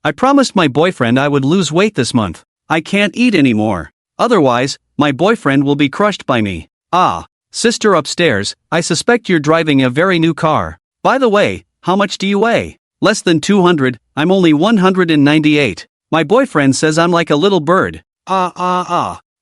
I promised my boyfriend I would lose weight this month. I can't eat anymore. Otherwise, my boyfriend will be crushed by me. Sister upstairs, I suspect you're driving a very new car. By the way, how much do you weigh? Less than 200, I'm only 198. My boyfriend says I'm like a little bird. My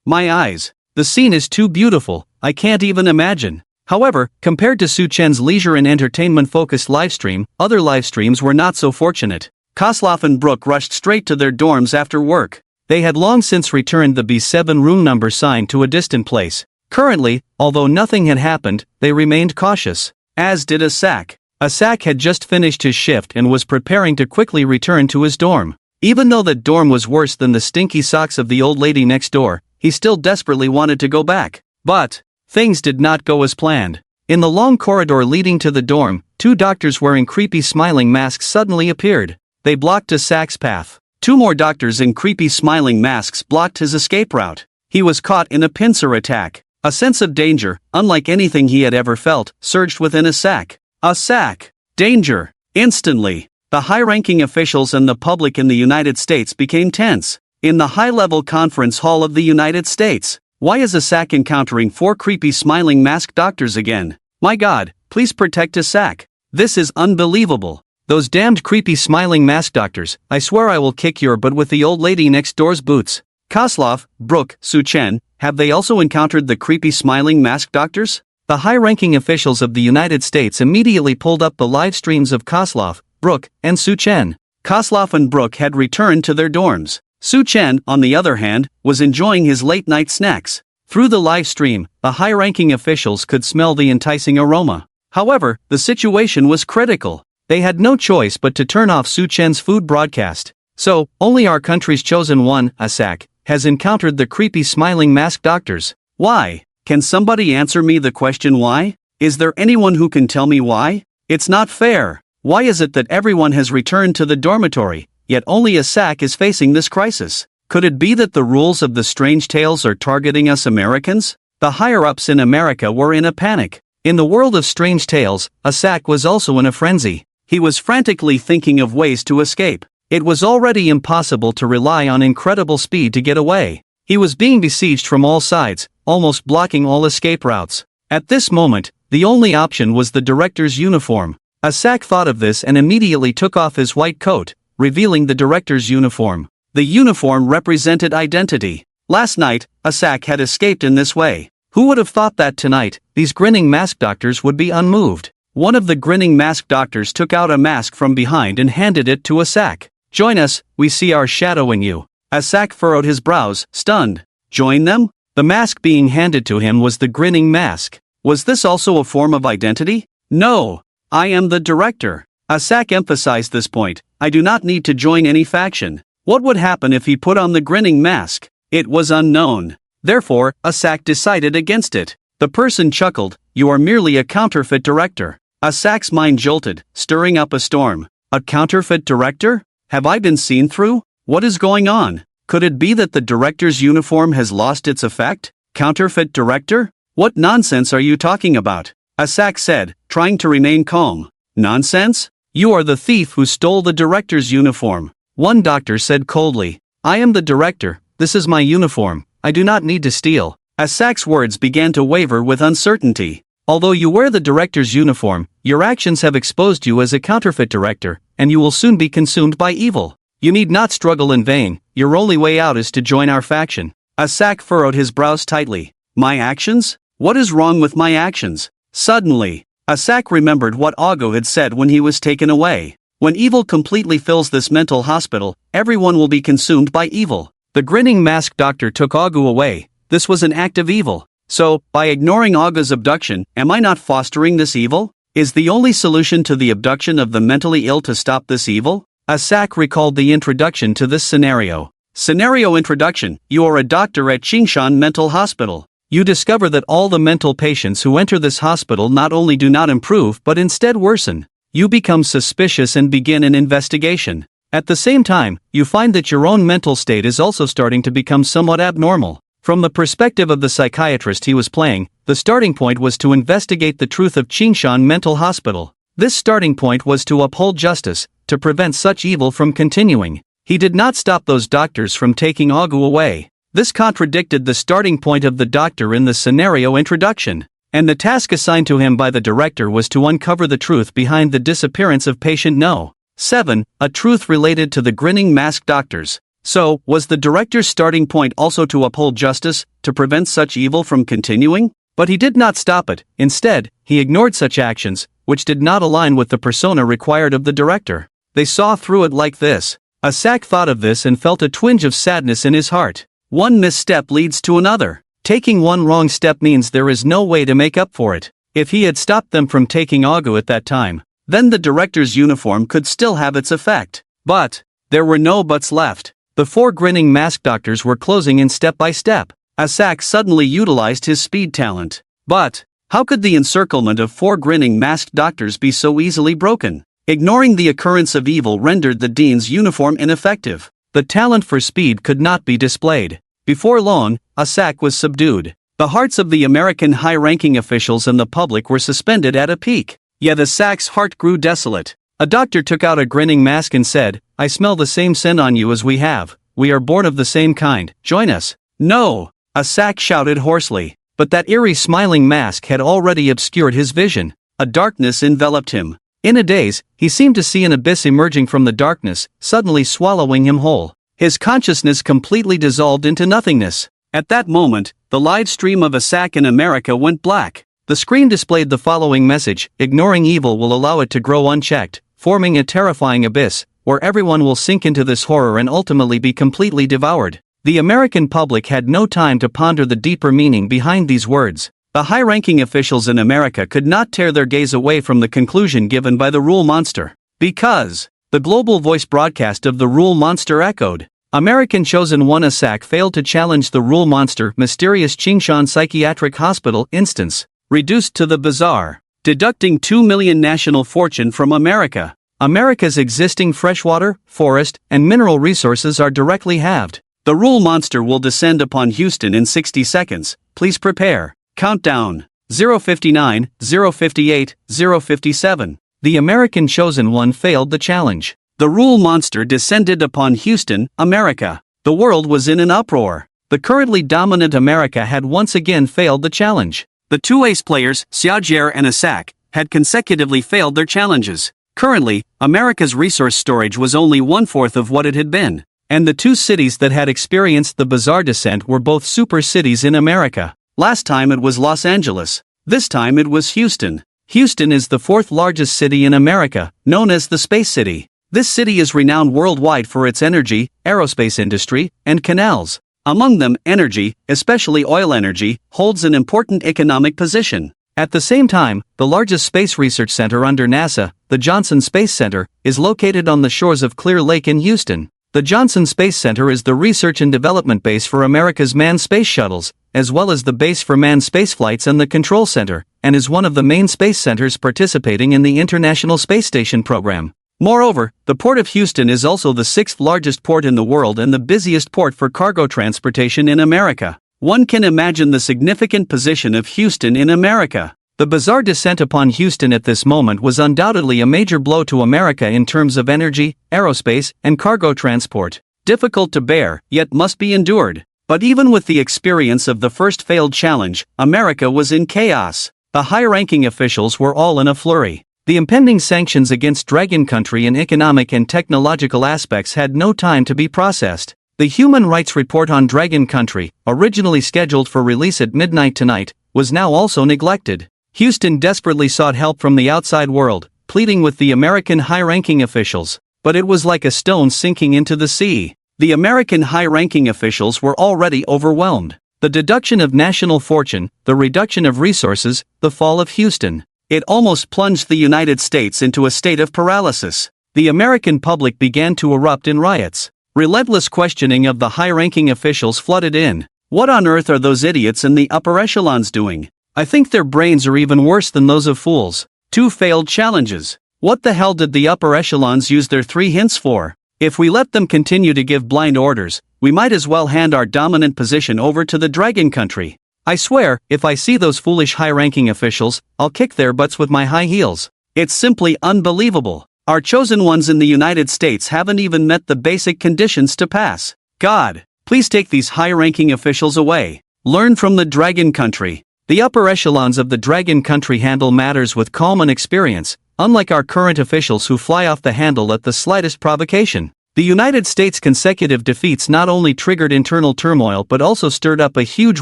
eyes. The scene is too beautiful, I can't even imagine. However, compared to Su Chen's leisure and entertainment-focused livestream, other livestreams were not so fortunate. Kozlov and Brooke rushed straight to their dorms after work. They had long since returned the B7 room number signed to a distant place. Currently, although nothing had happened, they remained cautious. As did Asak. Asak had just finished his shift and was preparing to quickly return to his dorm. Even though that dorm was worse than the stinky socks of the old lady next door, he still desperately wanted to go back. But things did not go as planned. In the long corridor leading to the dorm, two doctors wearing creepy smiling masks suddenly appeared. They blocked Asak's path. Two more doctors in creepy smiling masks blocked his escape route. He was caught in a pincer attack. A sense of danger, unlike anything he had ever felt, surged within Asak. Asak! Danger! Instantly, the high-ranking officials and the public in the United States became tense. In the high-level conference hall of the United States, why is Asak encountering four creepy smiling masked doctors again? My God, please protect Asak. This is unbelievable. Those damned creepy smiling masked doctors, I swear I will kick your butt with the old lady next door's boots. Kozlov, Brooke, Su Chen, have they also encountered the creepy smiling masked doctors? The high-ranking officials of the United States immediately pulled up the live streams of Kozlov, Brooke, and Su Chen. Kozlov and Brooke had returned to their dorms. Su Chen, on the other hand, was enjoying his late-night snacks. Through the live stream, the high-ranking officials could smell the enticing aroma. However, the situation was critical. They had no choice but to turn off Su Chen's food broadcast. So, only our country's chosen one, Asak, has encountered the creepy smiling masked doctors. Why? Can somebody answer me the question why? Is there anyone who can tell me why? It's not fair. Why is it that everyone has returned to the dormitory, yet only Asak is facing this crisis? Could it be that the rules of the Strange Tales are targeting us Americans? The higher-ups in America were in a panic. In the world of Strange Tales, Asak was also in a frenzy. He was frantically thinking of ways to escape. It was already impossible to rely on incredible speed to get away. He was being besieged from all sides, almost blocking all escape routes. At this moment, the only option was the director's uniform. Asak thought of this and immediately took off his white coat, revealing the director's uniform. The uniform represented identity. Last night, Asak had escaped in this way. Who would have thought that tonight, these grinning masked doctors would be unmoved? One of the grinning masked doctors took out a mask from behind and handed it to Asak. Join us, we see our shadowing you. Asak furrowed his brows, stunned. Join them? The mask being handed to him was the grinning mask. Was this also a form of identity? No. I am the director. Asak emphasized this point. I do not need to join any faction. What would happen if he put on the grinning mask? It was unknown. Therefore, Asak decided against it. The person chuckled, you are merely a counterfeit director. Asak's mind jolted, stirring up a storm. A counterfeit director? Have I been seen through? What is going on? Could it be that the director's uniform has lost its effect? Counterfeit director? What nonsense are you talking about? Asak said, trying to remain calm. Nonsense? You are the thief who stole the director's uniform. One doctor said coldly. I am the director, this is my uniform, I do not need to steal. Asak's words began to waver with uncertainty. Although you wear the director's uniform, your actions have exposed you as a counterfeit director, and you will soon be consumed by evil. You need not struggle in vain, your only way out is to join our faction. Asak furrowed his brows tightly. My actions? What is wrong with my actions? Suddenly, Asak remembered what Ago had said when he was taken away. When evil completely fills this mental hospital, everyone will be consumed by evil. The grinning masked doctor took Ago away. This was an act of evil. So, by ignoring Ago's abduction, am I not fostering this evil? Is the only solution to the abduction of the mentally ill to stop this evil? Asak recalled the introduction to this scenario. Scenario introduction: you are a doctor at Qingshan Mental Hospital. You discover that all the mental patients who enter this hospital not only do not improve but instead worsen. You become suspicious and begin an investigation. At the same time, you find that your own mental state is also starting to become somewhat abnormal. From the perspective of the psychiatrist he was playing, the starting point was to investigate the truth of Qingshan Mental Hospital. This starting point was to uphold justice, to prevent such evil from continuing. He did not stop those doctors from taking Agu away. This contradicted the starting point of the doctor in the scenario introduction. And the task assigned to him by the director was to uncover the truth behind the disappearance of patient No. 7. A truth related to the grinning masked doctors. So, was the director's starting point also to uphold justice, to prevent such evil from continuing? But he did not stop it. Instead, he ignored such actions, which did not align with the persona required of the director. They saw through it like this. Asak thought of this and felt a twinge of sadness in his heart. One misstep leads to another. Taking one wrong step means there is no way to make up for it. If he had stopped them from taking Agu at that time, then the director's uniform could still have its effect. But there were no buts left. The 4 grinning masked doctors were closing in step by step. Asak suddenly utilized his speed talent. But how could the encirclement of 4 grinning masked doctors be so easily broken? Ignoring the occurrence of evil rendered the dean's uniform ineffective. The talent for speed could not be displayed. Before long, Asak was subdued. The hearts of the American high-ranking officials and the public were suspended at a peak. Yet Asak's heart grew desolate. A doctor took out a grinning mask and said, "I smell the same scent on you as we have. We are born of the same kind. Join us." "No!" Asak shouted hoarsely. But that eerie smiling mask had already obscured his vision. A darkness enveloped him. In a daze, he seemed to see an abyss emerging from the darkness, suddenly swallowing him whole. His consciousness completely dissolved into nothingness. At that moment, the live stream of Asak in America went black. The screen displayed the following message: ignoring evil will allow it to grow unchecked, forming a terrifying abyss, where everyone will sink into this horror and ultimately be completely devoured. The American public had no time to ponder the deeper meaning behind these words. The high-ranking officials in America could not tear their gaze away from the conclusion given by the Rule Monster. Because the global voice broadcast of the Rule Monster echoed. American Chosen One Asak failed to challenge the Rule Monster. Mysterious Qingshan Psychiatric Hospital instance. Reduced to the bizarre. Deducting 2 million national fortune from America. America's existing freshwater, forest, and mineral resources are directly halved. The Rule Monster will descend upon Houston in 60 seconds. Please prepare. Countdown. 0:59, 0:58, 0:57. The American Chosen One failed the challenge. The Rule Monster descended upon Houston, America. The world was in an uproar. The currently dominant America had once again failed the challenge. The 2 ace players, Xiaojier and Asak, had consecutively failed their challenges. Currently, America's resource storage was only 1/4 of what it had been. And the 2 cities that had experienced the bizarre descent were both super cities in America. Last time it was Los Angeles. This time it was Houston. Houston is the 4th largest city in America, known as the Space City. This city is renowned worldwide for its energy, aerospace industry, and canals. Among them, energy, especially oil energy, holds an important economic position. At the same time, the largest space research center under NASA, the Johnson Space Center, is located on the shores of Clear Lake in Houston. The Johnson Space Center is the research and development base for America's manned space shuttles, as well as the base for manned spaceflights and the control center, and is one of the main space centers participating in the International Space Station program. Moreover, the Port of Houston is also the 6th largest port in the world and the busiest port for cargo transportation in America. One can imagine the significant position of Houston in America. The bizarre descent upon Houston at this moment was undoubtedly a major blow to America in terms of energy, aerospace, and cargo transport. Difficult to bear, yet must be endured. But even with the experience of the first failed challenge, America was in chaos. The high-ranking officials were all in a flurry. The impending sanctions against Dragon Country in economic and technological aspects had no time to be processed. The Human Rights Report on Dragon Country, originally scheduled for release at midnight tonight, was now also neglected. Houston desperately sought help from the outside world, pleading with the American high-ranking officials. But it was like a stone sinking into the sea. The American high-ranking officials were already overwhelmed. The deduction of national fortune, the reduction of resources, the fall of Houston. It almost plunged the United States into a state of paralysis. The American public began to erupt in riots. Relentless questioning of the high-ranking officials flooded in. What on earth are those idiots in the upper echelons doing? I think their brains are even worse than those of fools. 2 failed challenges. What the hell did the upper echelons use their 3 hints for? If we let them continue to give blind orders, we might as well hand our dominant position over to the Dragon Country. I swear, if I see those foolish high-ranking officials, I'll kick their butts with my high heels. It's simply unbelievable. Our chosen ones in the United States haven't even met the basic conditions to pass. God, please take these high-ranking officials away. Learn from the Dragon Country. The upper echelons of the Dragon Country handle matters with calm and experience, unlike our current officials who fly off the handle at the slightest provocation. The United States' consecutive defeats not only triggered internal turmoil but also stirred up a huge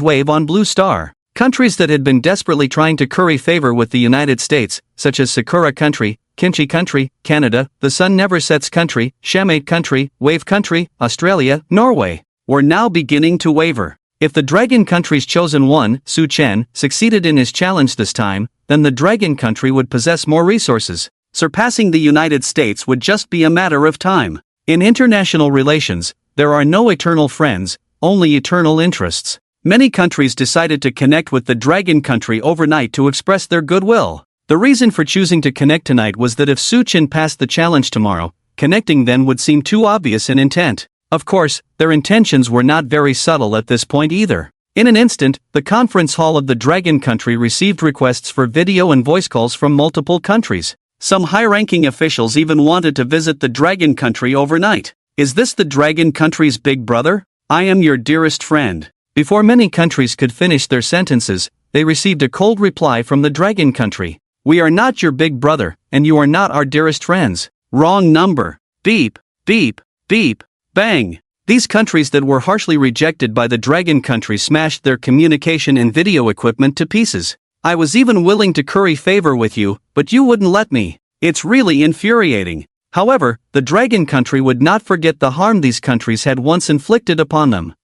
wave on Blue Star. Countries that had been desperately trying to curry favor with the United States, such as Sakura Country, Kimchi Country, Canada, the Sun Never Sets Country, Shamate Country, Wave Country, Australia, Norway, were now beginning to waver. If the Dragon Country's chosen one, Su Chen, succeeded in his challenge this time, then the Dragon Country would possess more resources. Surpassing the United States would just be a matter of time. In international relations, there are no eternal friends, only eternal interests. Many countries decided to connect with the Dragon Country overnight to express their goodwill. The reason for choosing to connect tonight was that if Su Chen passed the challenge tomorrow, connecting then would seem too obvious in intent. Of course, their intentions were not very subtle at this point either. In an instant, the conference hall of the Dragon Country received requests for video and voice calls from multiple countries. Some high-ranking officials even wanted to visit the Dragon Country overnight. Is this the Dragon Country's big brother? I am your dearest friend. Before many countries could finish their sentences, they received a cold reply from the Dragon Country. We are not your big brother, and you are not our dearest friends. Wrong number. Beep, beep, beep, bang. These countries that were harshly rejected by the Dragon Country smashed their communication and video equipment to pieces. I was even willing to curry favor with you, but you wouldn't let me. It's really infuriating. However, the Dragon Country would not forget the harm these countries had once inflicted upon them.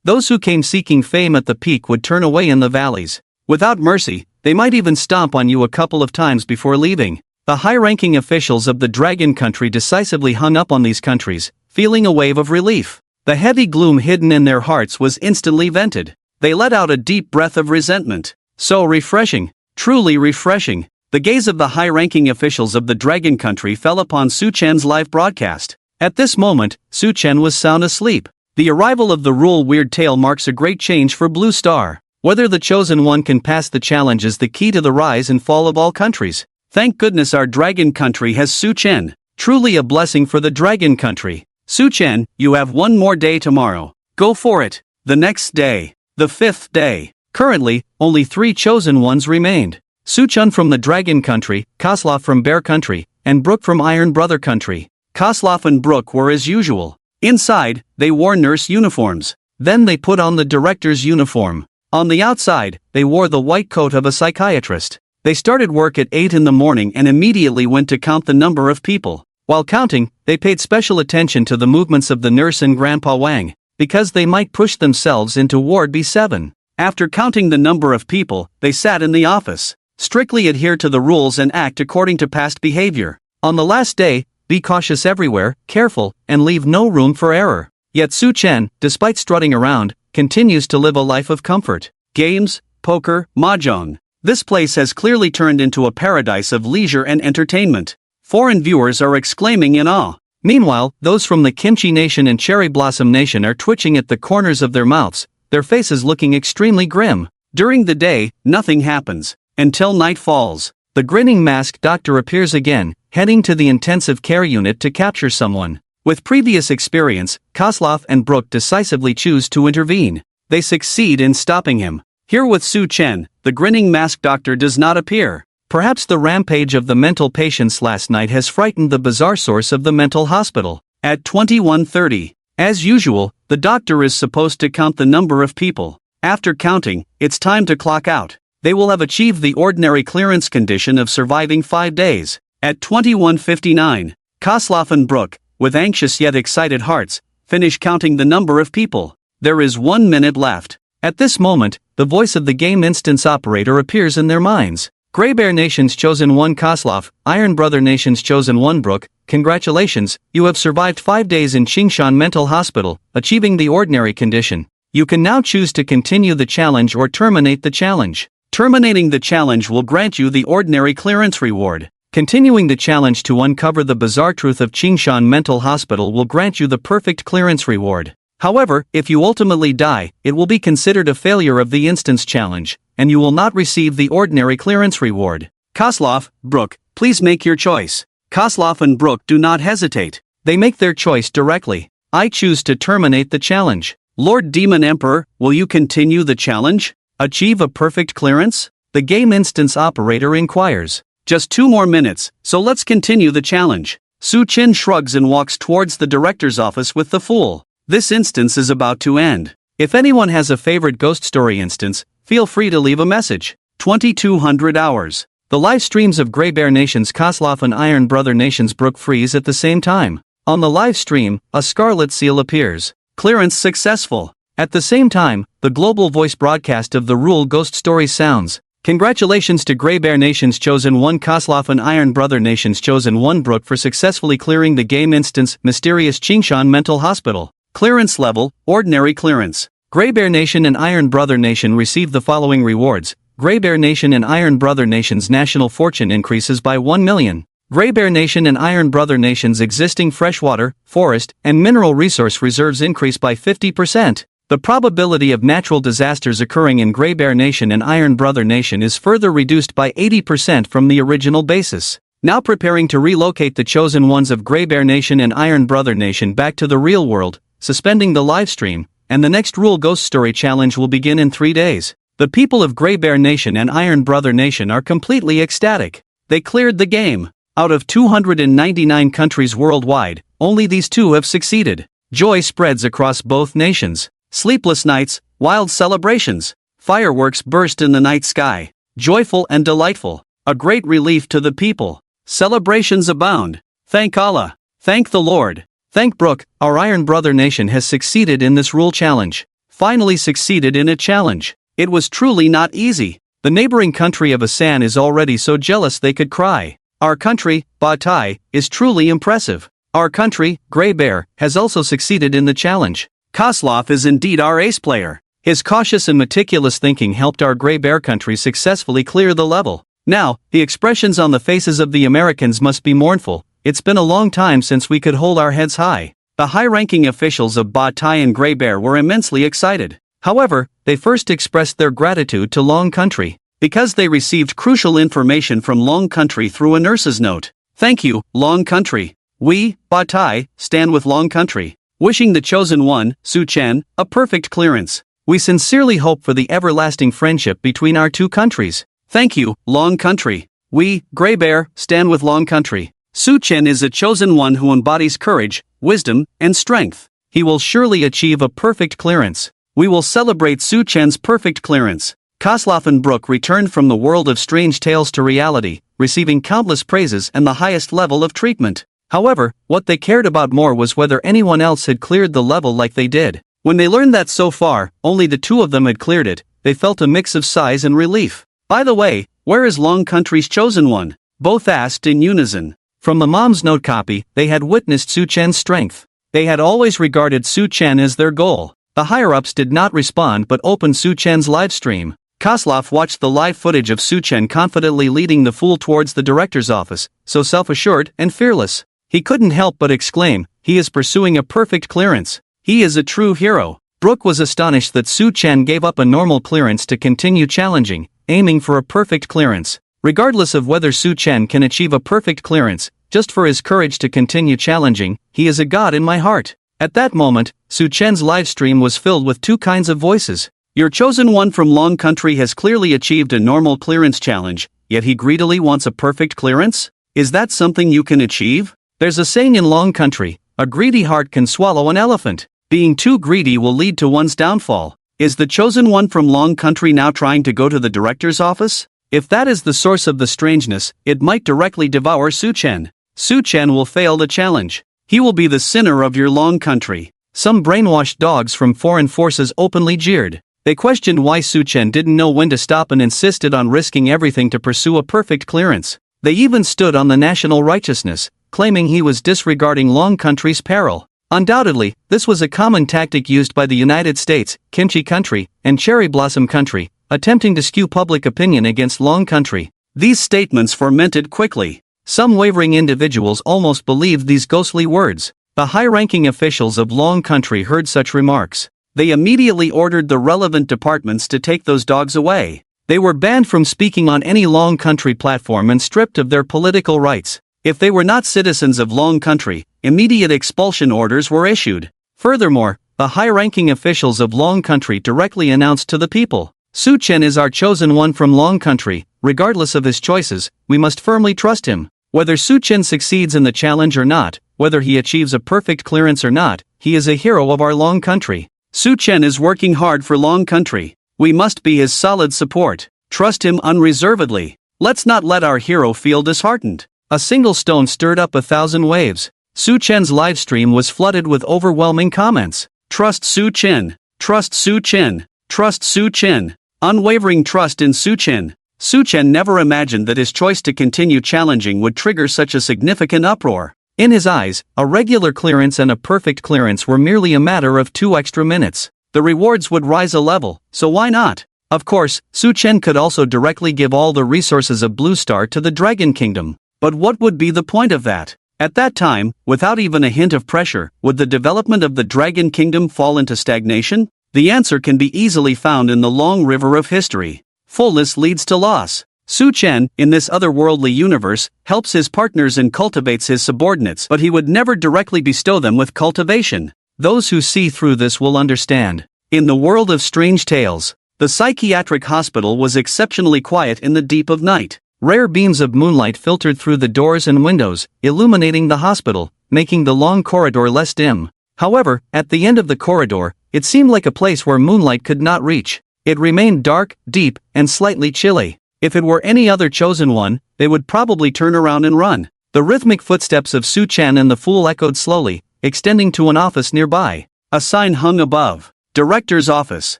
Those who came seeking fame at the peak would turn away in the valleys. Without mercy, they might even stomp on you a couple of times before leaving. The high-ranking officials of the Dragon Country decisively hung up on these countries, feeling a wave of relief. The heavy gloom hidden in their hearts was instantly vented. They let out a deep breath of resentment. So refreshing, truly refreshing. The gaze of the high-ranking officials of the Dragon Country fell upon Su Chen's live broadcast. At this moment, Su Chen was sound asleep. The arrival of the Rule Weird Tale marks a great change for Blue Star. Whether the chosen one can pass the challenge is the key to the rise and fall of all countries. Thank goodness our Dragon Country has Su Chen. Truly a blessing for the Dragon Country. Su Chen, you have one more day tomorrow. Go for it. The next day. The 5th day. Currently, only 3 chosen ones remained. Su Chen from the Dragon Country, Koslov from Bear Country, and Brook from Iron Brother Country. Koslov and Brook were as usual. Inside, they wore nurse uniforms. Then they put on the director's uniform. On the outside, they wore the white coat of a psychiatrist. They started work at 8 in the morning and immediately went to count the number of people. While counting, they paid special attention to the movements of the nurse and Grandpa Wang, because they might push themselves into Ward B7. After counting the number of people, they sat in the office. Strictly adhere to the rules and act according to past behavior. On the last day, be cautious everywhere, careful, and leave no room for error. Yet Su Chen, despite strutting around, continues to live a life of comfort. Games, poker, mahjong. This place has clearly turned into a paradise of leisure and entertainment. Foreign viewers are exclaiming in awe. Meanwhile, those from the Kimchi Nation and Cherry Blossom Nation are twitching at the corners of their mouths, their faces looking extremely grim. During the day, nothing happens. Until night falls. The grinning masked doctor appears again, heading to the intensive care unit to capture someone. With previous experience, Koslov and Brook decisively choose to intervene. They succeed in stopping him. Here with Su Chen, the grinning masked doctor does not appear. Perhaps the rampage of the mental patients last night has frightened the bizarre source of the mental hospital. At 21:30, as usual, the doctor is supposed to count the number of people. After counting, it's time to clock out. They will have achieved the ordinary clearance condition of surviving 5 days. At 21:59, Koslov and Brook, with anxious yet excited hearts, finish counting the number of people. There is 1 minute left. At this moment, the voice of the game instance operator appears in their minds. Grey Bear Nation's chosen one Koslov, Iron Brother Nation's chosen one Brook, congratulations, you have survived 5 days in Qingshan Mental Hospital, achieving the ordinary condition. You can now choose to continue the challenge or terminate the challenge. Terminating the challenge will grant you the ordinary clearance reward. Continuing the challenge to uncover the bizarre truth of Qingshan Mental Hospital will grant you the perfect clearance reward. However, if you ultimately die, it will be considered a failure of the instance challenge, and you will not receive the ordinary clearance reward. Koslov, Brook, please make your choice. Koslov and Brook do not hesitate. They make their choice directly. I choose to terminate the challenge. Lord Demon Emperor, will you continue the challenge? Achieve a perfect clearance? The game instance operator inquires. Just 2 more minutes, so let's continue the challenge. Su Chin shrugs and walks towards the director's office with the fool. This instance is about to end. If anyone has a favorite ghost story instance, feel free to leave a message. 2200 hours. The live streams of Grey Bear Nation's Kozlov and Iron Brother Nation's Brook freeze at the same time. On the live stream, a scarlet seal appears. Clearance successful. At the same time, the global voice broadcast of the Rule Ghost Story sounds. Congratulations to Grey Bear Nation's Chosen 1 Kozlov and Iron Brother Nation's Chosen 1 Brook for successfully clearing the game instance Mysterious Qingshan Mental Hospital. Clearance level, Ordinary Clearance. Grey Bear Nation and Iron Brother Nation receive the following rewards. Grey Bear Nation and Iron Brother Nation's national fortune increases by 1 million. Grey Bear Nation and Iron Brother Nation's existing freshwater, forest, and mineral resource reserves increase by 50%. The probability of natural disasters occurring in Grey Bear Nation and Iron Brother Nation is further reduced by 80% from the original basis. Now preparing to relocate the chosen ones of Grey Bear Nation and Iron Brother Nation back to the real world, suspending the live stream, and the next Rule Ghost Story Challenge will begin in 3 days. The people of Grey Bear Nation and Iron Brother Nation are completely ecstatic. They cleared the game. Out of 299 countries worldwide, only these 2 have succeeded. Joy spreads across both nations. Sleepless nights, wild celebrations. Fireworks burst in the night sky. Joyful and delightful. A great relief to the people. Celebrations abound. Thank Allah. Thank the Lord. Thank Brook, our Iron Brother Nation has succeeded in this rule challenge. Finally succeeded in a challenge. It was truly not easy. The neighboring country of Asan is already so jealous they could cry. Our country, Batai, is truly impressive. Our country, Grey Bear, has also succeeded in the challenge. Kozlov is indeed our ace player. His cautious and meticulous thinking helped our Grey Bear country successfully clear the level. Now, the expressions on the faces of the Americans must be mournful. It's been a long time since we could hold our heads high. The high-ranking officials of Batai and Grey Bear were immensely excited. However, they first expressed their gratitude to Long Country, because they received crucial information from Long Country through a nurse's note. Thank you, Long Country. We, Batai, stand with Long Country, wishing the chosen one, Su Chen, a perfect clearance. We sincerely hope for the everlasting friendship between our 2 countries. Thank you, Long Country. We, Grey Bear, stand with Long Country. Su Chen is a chosen one who embodies courage, wisdom, and strength. He will surely achieve a perfect clearance. We will celebrate Su Chen's perfect clearance. Kozlov and Brook returned from the world of strange tales to reality, receiving countless praises and the highest level of treatment. However, what they cared about more was whether anyone else had cleared the level like they did. When they learned that so far, only the 2 of them had cleared it, they felt a mix of sighs and relief. By the way, where is Long Country's chosen one? Both asked in unison. From the mom's note copy, they had witnessed Su Chen's strength. They had always regarded Su Chen as their goal. The higher-ups did not respond but opened Su Chen's live stream. Kozlov watched the live footage of Su Chen confidently leading the fool towards the director's office, so self-assured and fearless. He couldn't help but exclaim, he is pursuing a perfect clearance. He is a true hero. Brook was astonished that Su Chen gave up a normal clearance to continue challenging, aiming for a perfect clearance. Regardless of whether Su Chen can achieve a perfect clearance, just for his courage to continue challenging, he is a god in my heart. At that moment, Su Chen's live stream was filled with 2 kinds of voices. Your chosen one from Long Country has clearly achieved a normal clearance challenge, yet he greedily wants a perfect clearance? Is that something you can achieve? There's a saying in Long Country, a greedy heart can swallow an elephant. Being too greedy will lead to one's downfall. Is the chosen one from Long Country now trying to go to the director's office? If that is the source of the strangeness, it might directly devour Su Chen. Su Chen will fail the challenge. He will be the sinner of your Long Country. Some brainwashed dogs from foreign forces openly jeered. They questioned why Su Chen didn't know when to stop and insisted on risking everything to pursue a perfect clearance. They even stood on the national righteousness, claiming he was disregarding Long Country's peril. Undoubtedly, this was a common tactic used by the United States, Kimchi Country, and Cherry Blossom Country, attempting to skew public opinion against Long Country. These statements fermented quickly. Some wavering individuals almost believed these ghostly words. The high-ranking officials of Long Country heard such remarks. They immediately ordered the relevant departments to take those dogs away. They were banned from speaking on any Long Country platform and stripped of their political rights. If they were not citizens of Long Country, immediate expulsion orders were issued. Furthermore, the high-ranking officials of Long Country directly announced to the people, Su Chen is our chosen one from Long Country. Regardless of his choices, we must firmly trust him. Whether Su Chen succeeds in the challenge or not, whether he achieves a perfect clearance or not, he is a hero of our Long Country. Su Chen is working hard for Long Country. We must be his solid support. Trust him unreservedly. Let's not let our hero feel disheartened. A single stone stirred up 1,000 waves. Su Chen's livestream was flooded with overwhelming comments. Trust Su Chen. Trust Su Chen. Trust Su Chen. Unwavering trust in Su Chen. Su Chen never imagined that his choice to continue challenging would trigger such a significant uproar. In his eyes, a regular clearance and a perfect clearance were merely a matter of 2 extra minutes. The rewards would rise a level, so why not? Of course, Su Chen could also directly give all the resources of Blue Star to the Dragon Kingdom. But what would be the point of that? At that time, without even a hint of pressure, would the development of the Dragon Kingdom fall into stagnation? The answer can be easily found in the long river of history. Fullness leads to loss. Su Chen, in this otherworldly universe, helps his partners and cultivates his subordinates, but he would never directly bestow them with cultivation. Those who see through this will understand. In the world of strange tales, the psychiatric hospital was exceptionally quiet in the deep of night. Rare beams of moonlight filtered through the doors and windows, illuminating the hospital, making the long corridor less dim. However, at the end of the corridor, it seemed like a place where moonlight could not reach. It remained dark, deep, and slightly chilly. If it were any other chosen one, they would probably turn around and run. The rhythmic footsteps of Su Chen and the fool echoed slowly, extending to an office nearby. A sign hung above. Director's office.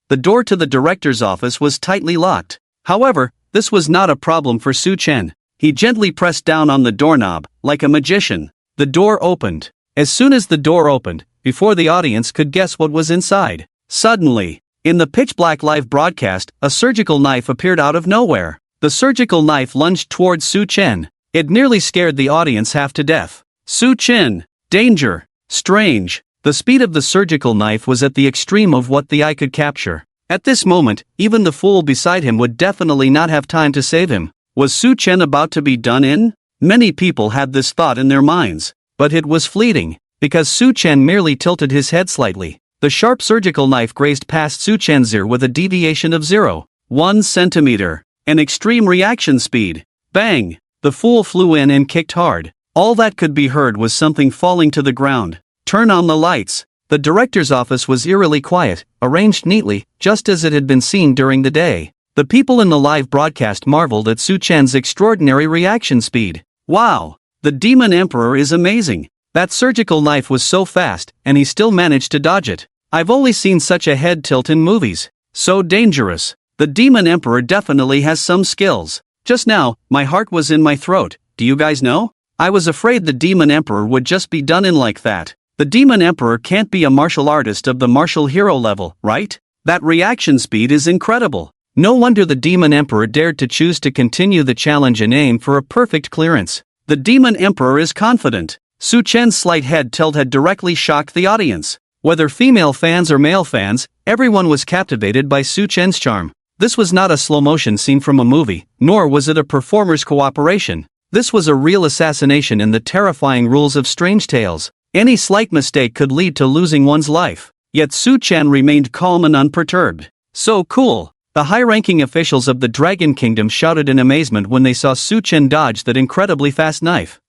The door to the director's office was tightly locked. However, this was not a problem for Su Chen. He gently pressed down on the doorknob, like a magician. The door opened. As soon as the door opened, before the audience could guess what was inside, suddenly, in the pitch-black live broadcast, a surgical knife appeared out of nowhere. The surgical knife lunged towards Su Chen. It nearly scared the audience half to death. Su Chen! Danger! Strange! The speed of the surgical knife was at the extreme of what the eye could capture. At this moment, even the fool beside him would definitely not have time to save him. Was Su Chen about to be done in? Many people had this thought in their minds. But it was fleeting, because Su Chen merely tilted his head slightly. The sharp surgical knife grazed past Su Chen's ear with a deviation of 0.1 centimeter. An extreme reaction speed. Bang! The fool flew in and kicked hard. All that could be heard was something falling to the ground. Turn on the lights. The director's office was eerily quiet, arranged neatly, just as it had been seen during the day. The people in the live broadcast marveled at Su Chen's extraordinary reaction speed. Wow! The Demon Emperor is amazing. That surgical knife was so fast, and he still managed to dodge it. I've only seen such a head tilt in movies. So dangerous. The Demon Emperor definitely has some skills. Just now, my heart was in my throat. Do you guys know? I was afraid the Demon Emperor would just be done in like that. The Demon Emperor can't be a martial artist of the martial hero level, right? That reaction speed is incredible. No wonder the Demon Emperor dared to choose to continue the challenge and aim for a perfect clearance. The Demon Emperor is confident. Su Chen's slight head tilt had directly shocked the audience. Whether female fans or male fans, everyone was captivated by Su Chen's charm. This was not a slow-motion scene from a movie, nor was it a performer's cooperation. This was a real assassination in the terrifying rules of strange tales. Any slight mistake could lead to losing one's life. Yet Su Chen remained calm and unperturbed. So cool! The high-ranking officials of the Dragon Kingdom shouted in amazement when they saw Su Chen dodge that incredibly fast knife.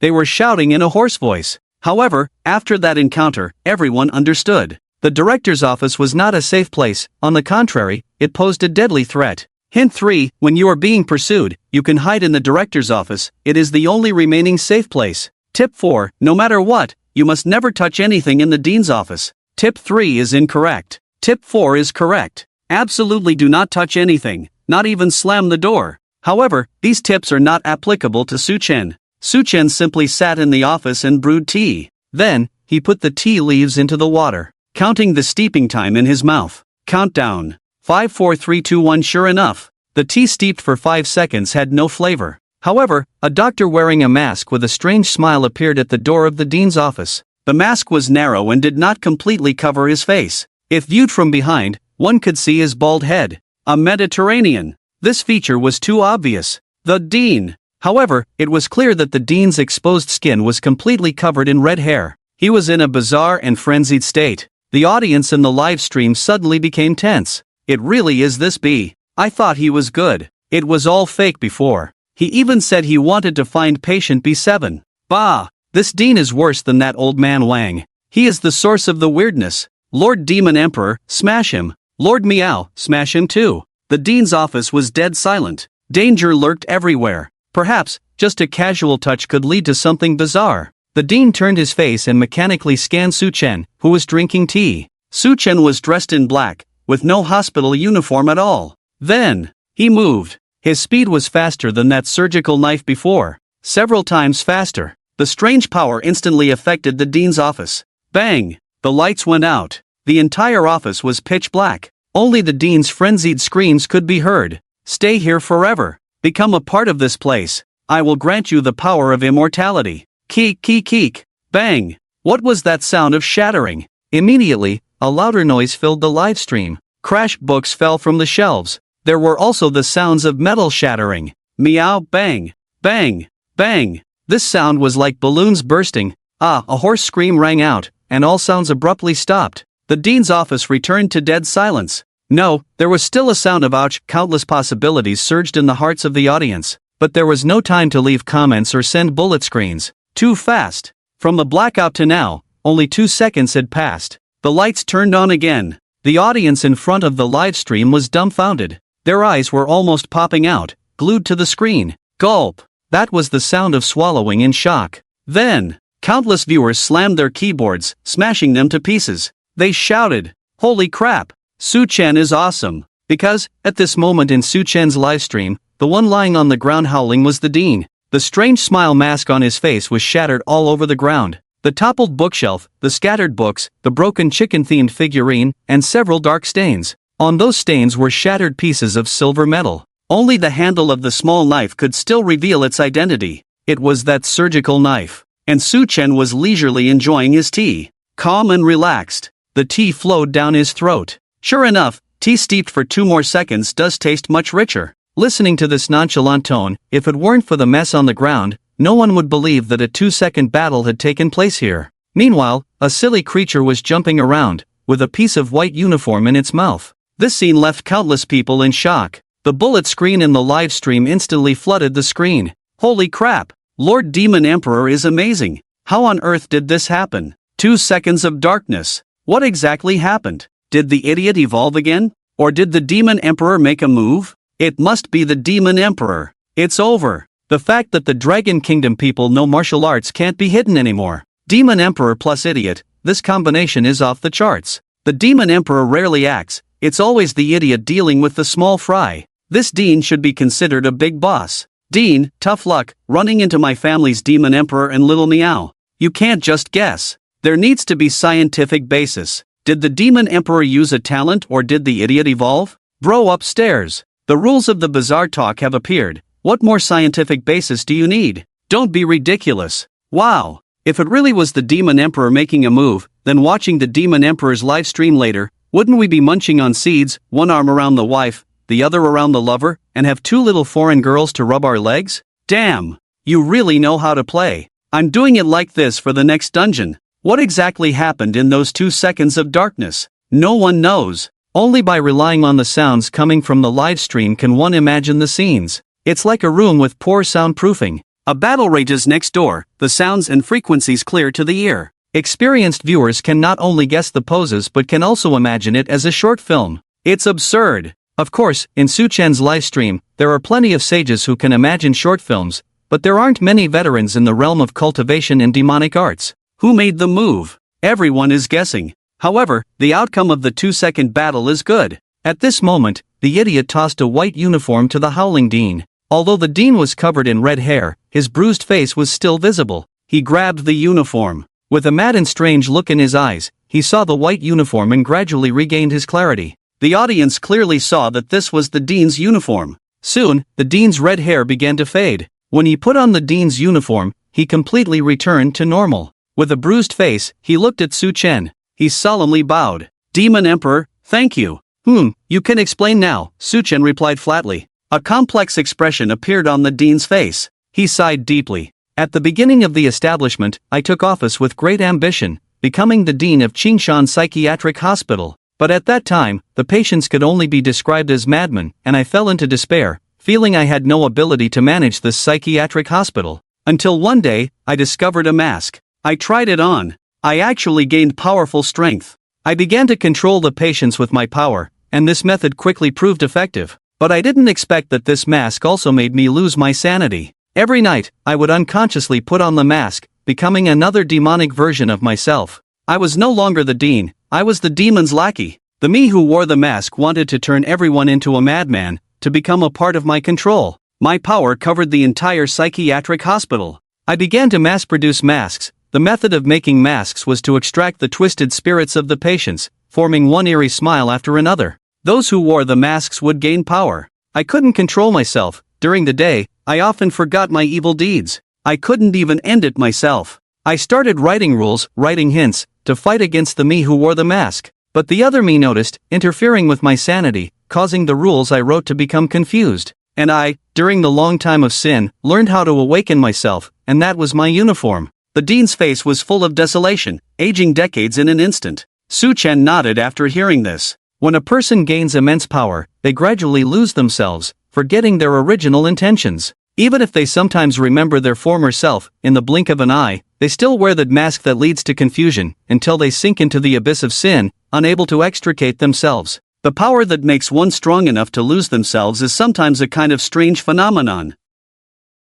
They were shouting in a hoarse voice. However, after that encounter, everyone understood. The director's office was not a safe place. On the contrary, it posed a deadly threat. Hint 3, when you are being pursued, you can hide in the director's office. It is the only remaining safe place. Tip 4, no matter what, you must never touch anything in the dean's office. Tip 3 is incorrect. Tip 4 is correct. Absolutely do not touch anything, not even slam the door. However, these tips are not applicable to Su Chen. Su Chen simply sat in the office and brewed tea. Then, he put the tea leaves into the water, counting the steeping time in his mouth. Countdown. 5 4 3 2 1. Sure enough, the tea steeped for 5 seconds had no flavor. However, a doctor wearing a mask with a strange smile appeared at the door of the dean's office. The mask was narrow and did not completely cover his face. If viewed from behind, one could see his bald head. A Mediterranean. This feature was too obvious. The dean. However, it was clear that the dean's exposed skin was completely covered in red hair. He was in a bizarre and frenzied state. The audience in the live stream suddenly became tense. It really is this B. I thought he was good. It was all fake before. He even said he wanted to find patient B7. Bah! This Dean is worse than that old man Wang. He is the source of the weirdness. Lord Demon Emperor, smash him. Lord Meow, smash him too. The Dean's office was dead silent. Danger lurked everywhere. Perhaps, just a casual touch could lead to something bizarre. The Dean turned his face and mechanically scanned Su Chen, who was drinking tea. Su Chen was dressed in black, with no hospital uniform at all. Then, he moved. His speed was faster than that surgical knife before. Several times faster. The strange power instantly affected the Dean's office. Bang! The lights went out. The entire office was pitch black. Only the Dean's frenzied screams could be heard. Stay here forever. Become a part of this place. I will grant you the power of immortality. Keek keek keek. Bang! What was that sound of shattering? Immediately, a louder noise filled the live stream. Crashed books fell from the shelves. There were also the sounds of metal shattering. Meow, bang, bang, bang. This sound was like balloons bursting. A hoarse scream rang out, and all sounds abruptly stopped. The Dean's office returned to dead silence. No, there was still a sound of ouch. Countless possibilities surged in the hearts of the audience. But there was no time to leave comments or send bullet screens. Too fast. From the blackout to now, only 2 seconds had passed. The lights turned on again. The audience in front of the live stream was dumbfounded. Their eyes were almost popping out, glued to the screen. Gulp. That was the sound of swallowing in shock. Then, countless viewers slammed their keyboards, smashing them to pieces. They shouted, "Holy crap! Su Chen is awesome!" Because, at this moment in Su Chen's livestream, the one lying on the ground howling was the Dean. The strange smile mask on his face was shattered all over the ground. The toppled bookshelf, the scattered books, the broken chicken-themed figurine, and several dark stains. On those stains were shattered pieces of silver metal. Only the handle of the small knife could still reveal its identity. It was that surgical knife. And Su Chen was leisurely enjoying his tea. Calm and relaxed. The tea flowed down his throat. Sure enough, tea steeped for 2 more seconds does taste much richer. Listening to this nonchalant tone, if it weren't for the mess on the ground, no one would believe that a 2-second battle had taken place here. Meanwhile, a silly creature was jumping around, with a piece of white uniform in its mouth. This scene left countless people in shock. The bullet screen in the live stream instantly flooded the screen. Holy crap! Lord Demon Emperor is amazing. How on earth did this happen? 2 seconds of darkness. What exactly happened? Did the idiot evolve again? Or did the Demon Emperor make a move? It must be the Demon Emperor. It's over. The fact that the Dragon Kingdom people know martial arts can't be hidden anymore. Demon Emperor plus idiot, this combination is off the charts. The Demon Emperor rarely acts, it's always the idiot dealing with the small fry. This Dean should be considered a big boss. Dean, tough luck, running into my family's Demon Emperor and Little Meow. You can't just guess. There needs to be scientific basis. Did the Demon Emperor use a talent or did the idiot evolve? Bro upstairs. The rules of the bizarre talk have appeared. What more scientific basis do you need? Don't be ridiculous. Wow. If it really was the Demon Emperor making a move, then watching the Demon Emperor's live stream later, wouldn't we be munching on seeds, one arm around the wife, the other around the lover, and have 2 little foreign girls to rub our legs? Damn. You really know how to play. I'm doing it like this for the next dungeon. What exactly happened in those 2 seconds of darkness? No one knows. Only by relying on the sounds coming from the live stream can one imagine the scenes. It's like a room with poor soundproofing. A battle rages next door, the sounds and frequencies clear to the ear. Experienced viewers can not only guess the poses but can also imagine it as a short film. It's absurd. Of course, in Su Chen's live stream, there are plenty of sages who can imagine short films, but there aren't many veterans in the realm of cultivation and demonic arts. Who made the move? Everyone is guessing. However, the outcome of the 2-second battle is good. At this moment, the idiot tossed a white uniform to the howling Dean. Although the Dean was covered in red hair, his bruised face was still visible. He grabbed the uniform. With a mad and strange look in his eyes, he saw the white uniform and gradually regained his clarity. The audience clearly saw that this was the Dean's uniform. Soon, the Dean's red hair began to fade. When he put on the Dean's uniform, he completely returned to normal. With a bruised face, he looked at Su Chen. He solemnly bowed. Demon Emperor, thank you. You can explain now, Su Chen replied flatly. A complex expression appeared on the Dean's face. He sighed deeply. At the beginning of the establishment, I took office with great ambition, becoming the Dean of Qingshan Psychiatric Hospital. But at that time, the patients could only be described as madmen, and I fell into despair, feeling I had no ability to manage this psychiatric hospital. Until one day, I discovered a mask. I tried it on. I actually gained powerful strength. I began to control the patients with my power, and this method quickly proved effective. But I didn't expect that this mask also made me lose my sanity. Every night, I would unconsciously put on the mask, becoming another demonic version of myself. I was no longer the dean, I was the demon's lackey. The me who wore the mask wanted to turn everyone into a madman, to become a part of my control. My power covered the entire psychiatric hospital. I began to mass-produce masks. The method of making masks was to extract the twisted spirits of the patients, forming one eerie smile after another. Those who wore the masks would gain power. I couldn't control myself. During the day, I often forgot my evil deeds. I couldn't even end it myself. I started writing rules, writing hints, to fight against the me who wore the mask. But the other me noticed, interfering with my sanity, causing the rules I wrote to become confused. And I, during the long time of sin, learned how to awaken myself, and that was my uniform. The dean's face was full of desolation, aging decades in an instant. Su Chen nodded after hearing this. When a person gains immense power, they gradually lose themselves, forgetting their original intentions. Even if they sometimes remember their former self, in the blink of an eye, they still wear the mask that leads to confusion, until they sink into the abyss of sin, unable to extricate themselves. The power that makes one strong enough to lose themselves is sometimes a kind of strange phenomenon.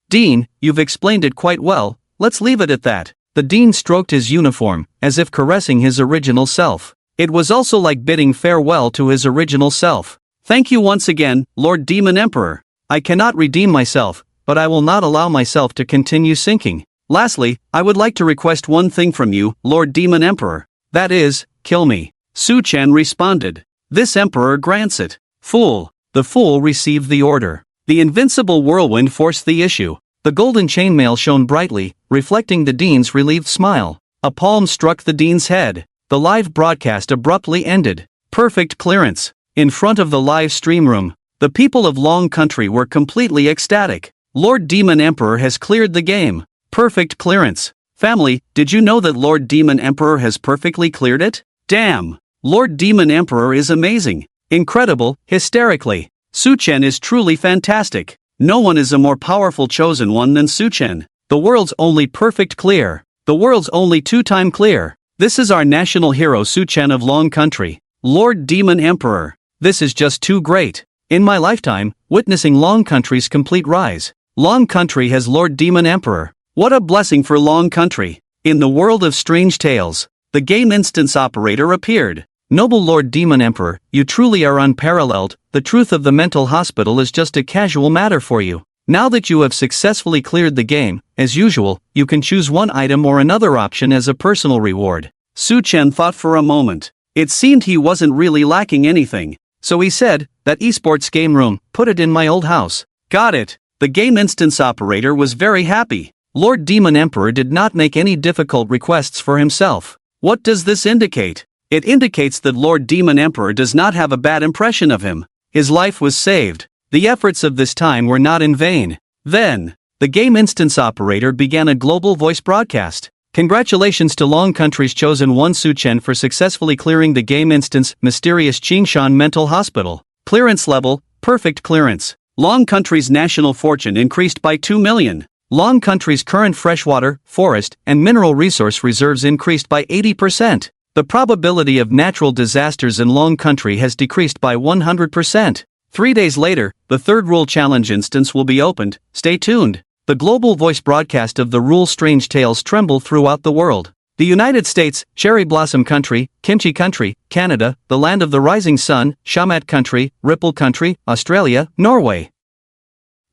Dean, you've explained it quite well, let's leave it at that. The dean stroked his uniform, as if caressing his original self. It was also like bidding farewell to his original self. Thank you once again, Lord Demon Emperor. I cannot redeem myself, but I will not allow myself to continue sinking. Lastly, I would like to request one thing from you, Lord Demon Emperor. That is, kill me. Su Chen responded. This emperor grants it. Fool. The fool received the order. The invincible whirlwind forced the issue. The golden chainmail shone brightly, reflecting the dean's relieved smile. A palm struck the dean's head. The live broadcast abruptly ended. Perfect clearance. In front of the live stream room, the people of Long Country were completely ecstatic. Lord Demon Emperor has cleared the game. Perfect clearance. Family, did you know that Lord Demon Emperor has perfectly cleared it? Damn! Lord Demon Emperor is amazing. Incredible, hysterically. Su Chen is truly fantastic. No one is a more powerful chosen one than Su Chen. The world's only perfect clear. The world's only two-time clear. This is our national hero Su Chen of Long Country. Lord Demon Emperor. This is just too great. In my lifetime, witnessing Long Country's complete rise. Long Country has Lord Demon Emperor. What a blessing for Long Country. In the world of strange tales, the game instance operator appeared. Noble Lord Demon Emperor, you truly are unparalleled. The truth of the mental hospital is just a casual matter for you. Now that you have successfully cleared the game, as usual, you can choose one item or another option as a personal reward. Su Chen thought for a moment. It seemed he wasn't really lacking anything. So he said, that esports game room, put it in my old house. Got it. The game instance operator was very happy. Lord Demon Emperor did not make any difficult requests for himself. What does this indicate? It indicates that Lord Demon Emperor does not have a bad impression of him. His life was saved. The efforts of this time were not in vain. Then, the game instance operator began a global voice broadcast. Congratulations to Long Country's chosen one Su Chen for successfully clearing the game instance Mysterious Qingshan Mental Hospital. Clearance level, perfect clearance. Long Country's national fortune increased by 2 million. Long Country's current freshwater, forest, and mineral resource reserves increased by 80%. The probability of natural disasters in Long Country has decreased by 100%. 3 days later, the third rule challenge instance will be opened. Stay tuned. The global voice broadcast of the rule strange tales tremble throughout the world. The United States, Cherry Blossom Country, Kimchi Country, Canada, the Land of the Rising Sun, Shamat Country, Ripple Country, Australia, Norway.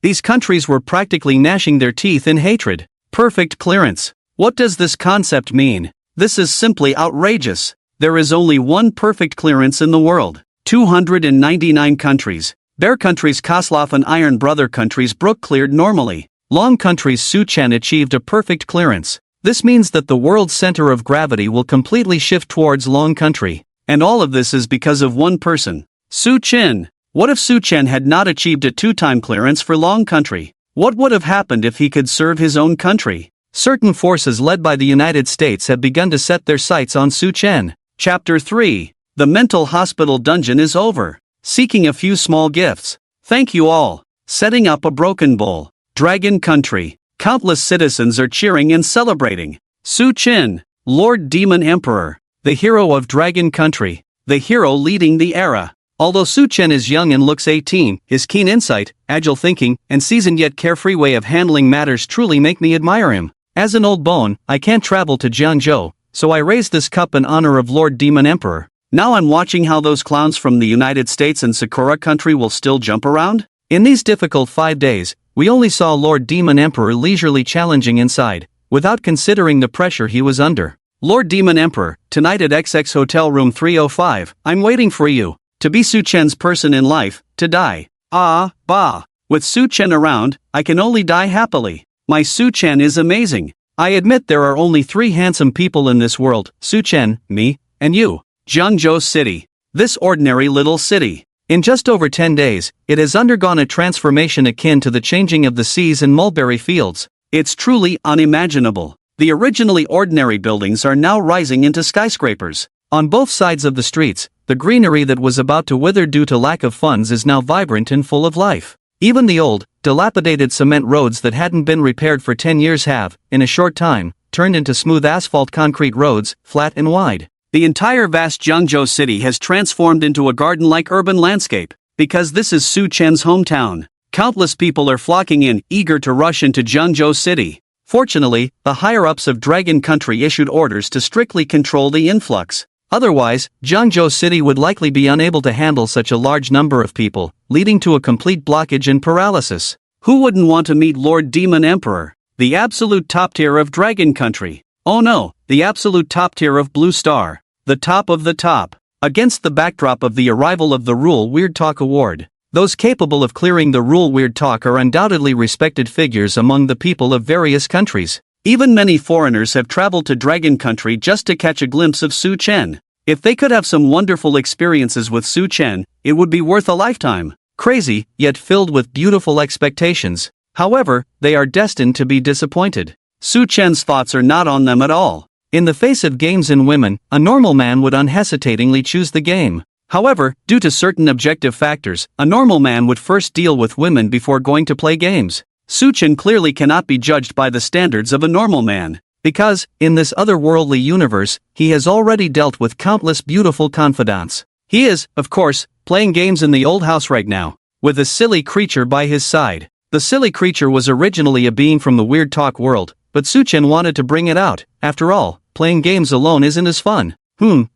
These countries were practically gnashing their teeth in hatred. Perfect clearance. What does this concept mean? This is simply outrageous. There is only one perfect clearance in the world. 299 countries. Bear Country's Koslov and Iron Brother Country's Brook cleared normally. Long Country's Su Chen achieved a perfect clearance. This means that the world's center of gravity will completely shift towards Long Country. And all of this is because of one person. Su Chen. What if Su Chen had not achieved a two-time clearance for Long Country? What would have happened if he could serve his own country? Certain forces led by the United States have begun to set their sights on Su Chen. Chapter 3. The mental hospital dungeon is over. Seeking a few small gifts. Thank you all. Setting up a broken bowl. Dragon Country. Countless citizens are cheering and celebrating. Su Chen, Lord Demon Emperor. The hero of Dragon Country. The hero leading the era. Although Su Chen is young and looks 18, his keen insight, agile thinking, and seasoned yet carefree way of handling matters truly make me admire him. As an old bone, I can't travel to Jiangzhou, so I raise this cup in honor of Lord Demon Emperor. Now I'm watching how those clowns from the United States and Sakura Country will still jump around. In these difficult 5 days, we only saw Lord Demon Emperor leisurely challenging inside, without considering the pressure he was under. Lord Demon Emperor, tonight at XX Hotel Room 305, I'm waiting for you. To be Su Chen's person in life, to die. Ah, bah. With Su Chen around, I can only die happily. My Su Chen is amazing. I admit there are only 3 handsome people in this world, Su Chen, me, and you. Jiangzhou City. This ordinary little city. In just over 10 days, it has undergone a transformation akin to the changing of the seas and mulberry fields. It's truly unimaginable. The originally ordinary buildings are now rising into skyscrapers. On both sides of the streets, the greenery that was about to wither due to lack of funds is now vibrant and full of life. Even the old, dilapidated cement roads that hadn't been repaired for 10 years have, in a short time, turned into smooth asphalt concrete roads, flat and wide. The entire vast Jiangzhou city has transformed into a garden-like urban landscape, because this is Su Chen's hometown. Countless people are flocking in, eager to rush into Jiangzhou City. Fortunately, the higher-ups of Dragon Country issued orders to strictly control the influx. Otherwise, Jiangzhou City would likely be unable to handle such a large number of people, leading to a complete blockage and paralysis. Who wouldn't want to meet Lord Demon Emperor? The absolute top tier of Dragon Country. Oh no, the absolute top tier of Blue Star. The top of the top. Against the backdrop of the arrival of the Rule Weird Talk Award. Those capable of clearing the Rule Weird Talk are undoubtedly respected figures among the people of various countries. Even many foreigners have traveled to Dragon Country just to catch a glimpse of Su Chen. If they could have some wonderful experiences with Su Chen, it would be worth a lifetime. Crazy, yet filled with beautiful expectations. However, they are destined to be disappointed. Su Chen's thoughts are not on them at all. In the face of games and women, a normal man would unhesitatingly choose the game. However, due to certain objective factors, a normal man would first deal with women before going to play games. Su Chen clearly cannot be judged by the standards of a normal man, because, in this otherworldly universe, he has already dealt with countless beautiful confidants. He is, of course, playing games in the old house right now, with a silly creature by his side. The silly creature was originally a being from the Weird Talk world, but Su Chen wanted to bring it out. After all, playing games alone isn't as fun.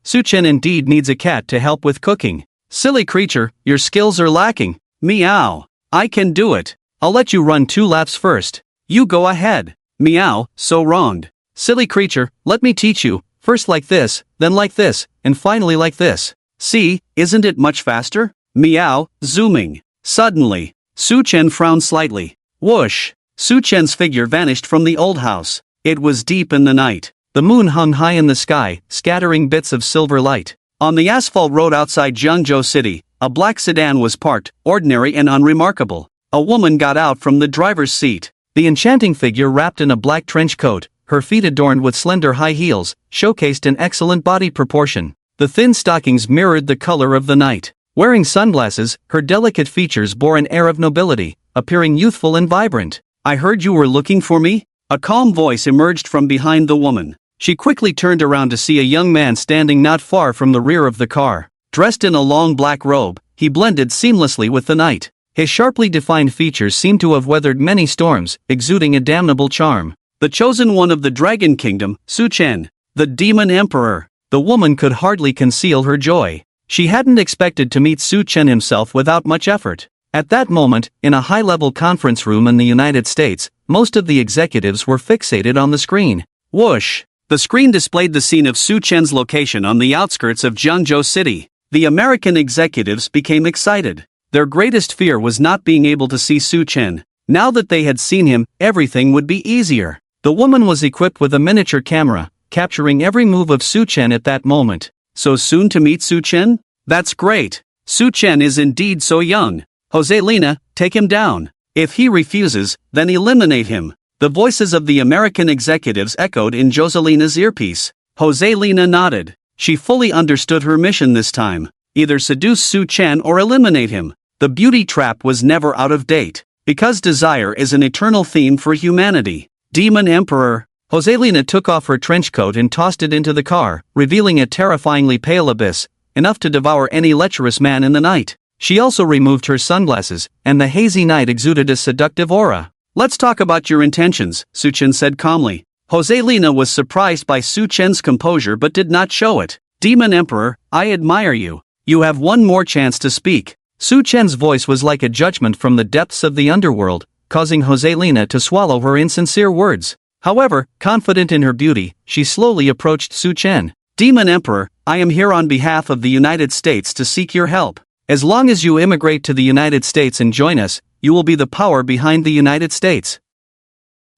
Su Chen indeed needs a cat to help with cooking. Silly creature, your skills are lacking. Meow. I can do it. I'll let you run 2 laps first. You go ahead. Meow, so wronged. Silly creature, let me teach you. First like this, then like this, and finally like this. See, isn't it much faster? Meow, zooming. Suddenly, Su Chen frowned slightly. Whoosh. Su Chen's figure vanished from the old house. It was deep in the night. The moon hung high in the sky, scattering bits of silver light. On the asphalt road outside Jiangzhou City, a black sedan was parked, ordinary and unremarkable. A woman got out from the driver's seat. The enchanting figure wrapped in a black trench coat, her feet adorned with slender high heels, showcased an excellent body proportion. The thin stockings mirrored the color of the night. Wearing sunglasses, her delicate features bore an air of nobility, appearing youthful and vibrant. I heard you were looking for me? A calm voice emerged from behind the woman. She quickly turned around to see a young man standing not far from the rear of the car. Dressed in a long black robe, he blended seamlessly with the night. His sharply defined features seemed to have weathered many storms, exuding a damnable charm. The chosen one of the Dragon Kingdom, Su Chen, the Demon Emperor. The woman could hardly conceal her joy. She hadn't expected to meet Su Chen himself without much effort. At that moment, in a high-level conference room in the United States, most of the executives were fixated on the screen. Whoosh! The screen displayed the scene of Su Chen's location on the outskirts of Jiangzhou City. The American executives became excited. Their greatest fear was not being able to see Su Chen. Now that they had seen him, everything would be easier. The woman was equipped with a miniature camera, capturing every move of Su Chen at that moment. So soon to meet Su Chen? That's great. Su Chen is indeed so young. Joselina, take him down. If he refuses, then eliminate him. The voices of the American executives echoed in Joselina's earpiece. Joselina nodded. She fully understood her mission this time. Either seduce Su Chen or eliminate him. The beauty trap was never out of date. Because desire is an eternal theme for humanity. Demon Emperor. Joselina took off her trench coat and tossed it into the car, revealing a terrifyingly pale abyss, enough to devour any lecherous man in the night. She also removed her sunglasses, and the hazy night exuded a seductive aura. Let's talk about your intentions, Su Chen said calmly. Joselina was surprised by Su Chen's composure but did not show it. Demon Emperor, I admire you. You have one more chance to speak. Su Chen's voice was like a judgment from the depths of the underworld, causing Joselina to swallow her insincere words. However, confident in her beauty, she slowly approached Su Chen. Demon Emperor, I am here on behalf of the United States to seek your help. As long as you immigrate to the United States and join us, you will be the power behind the United States.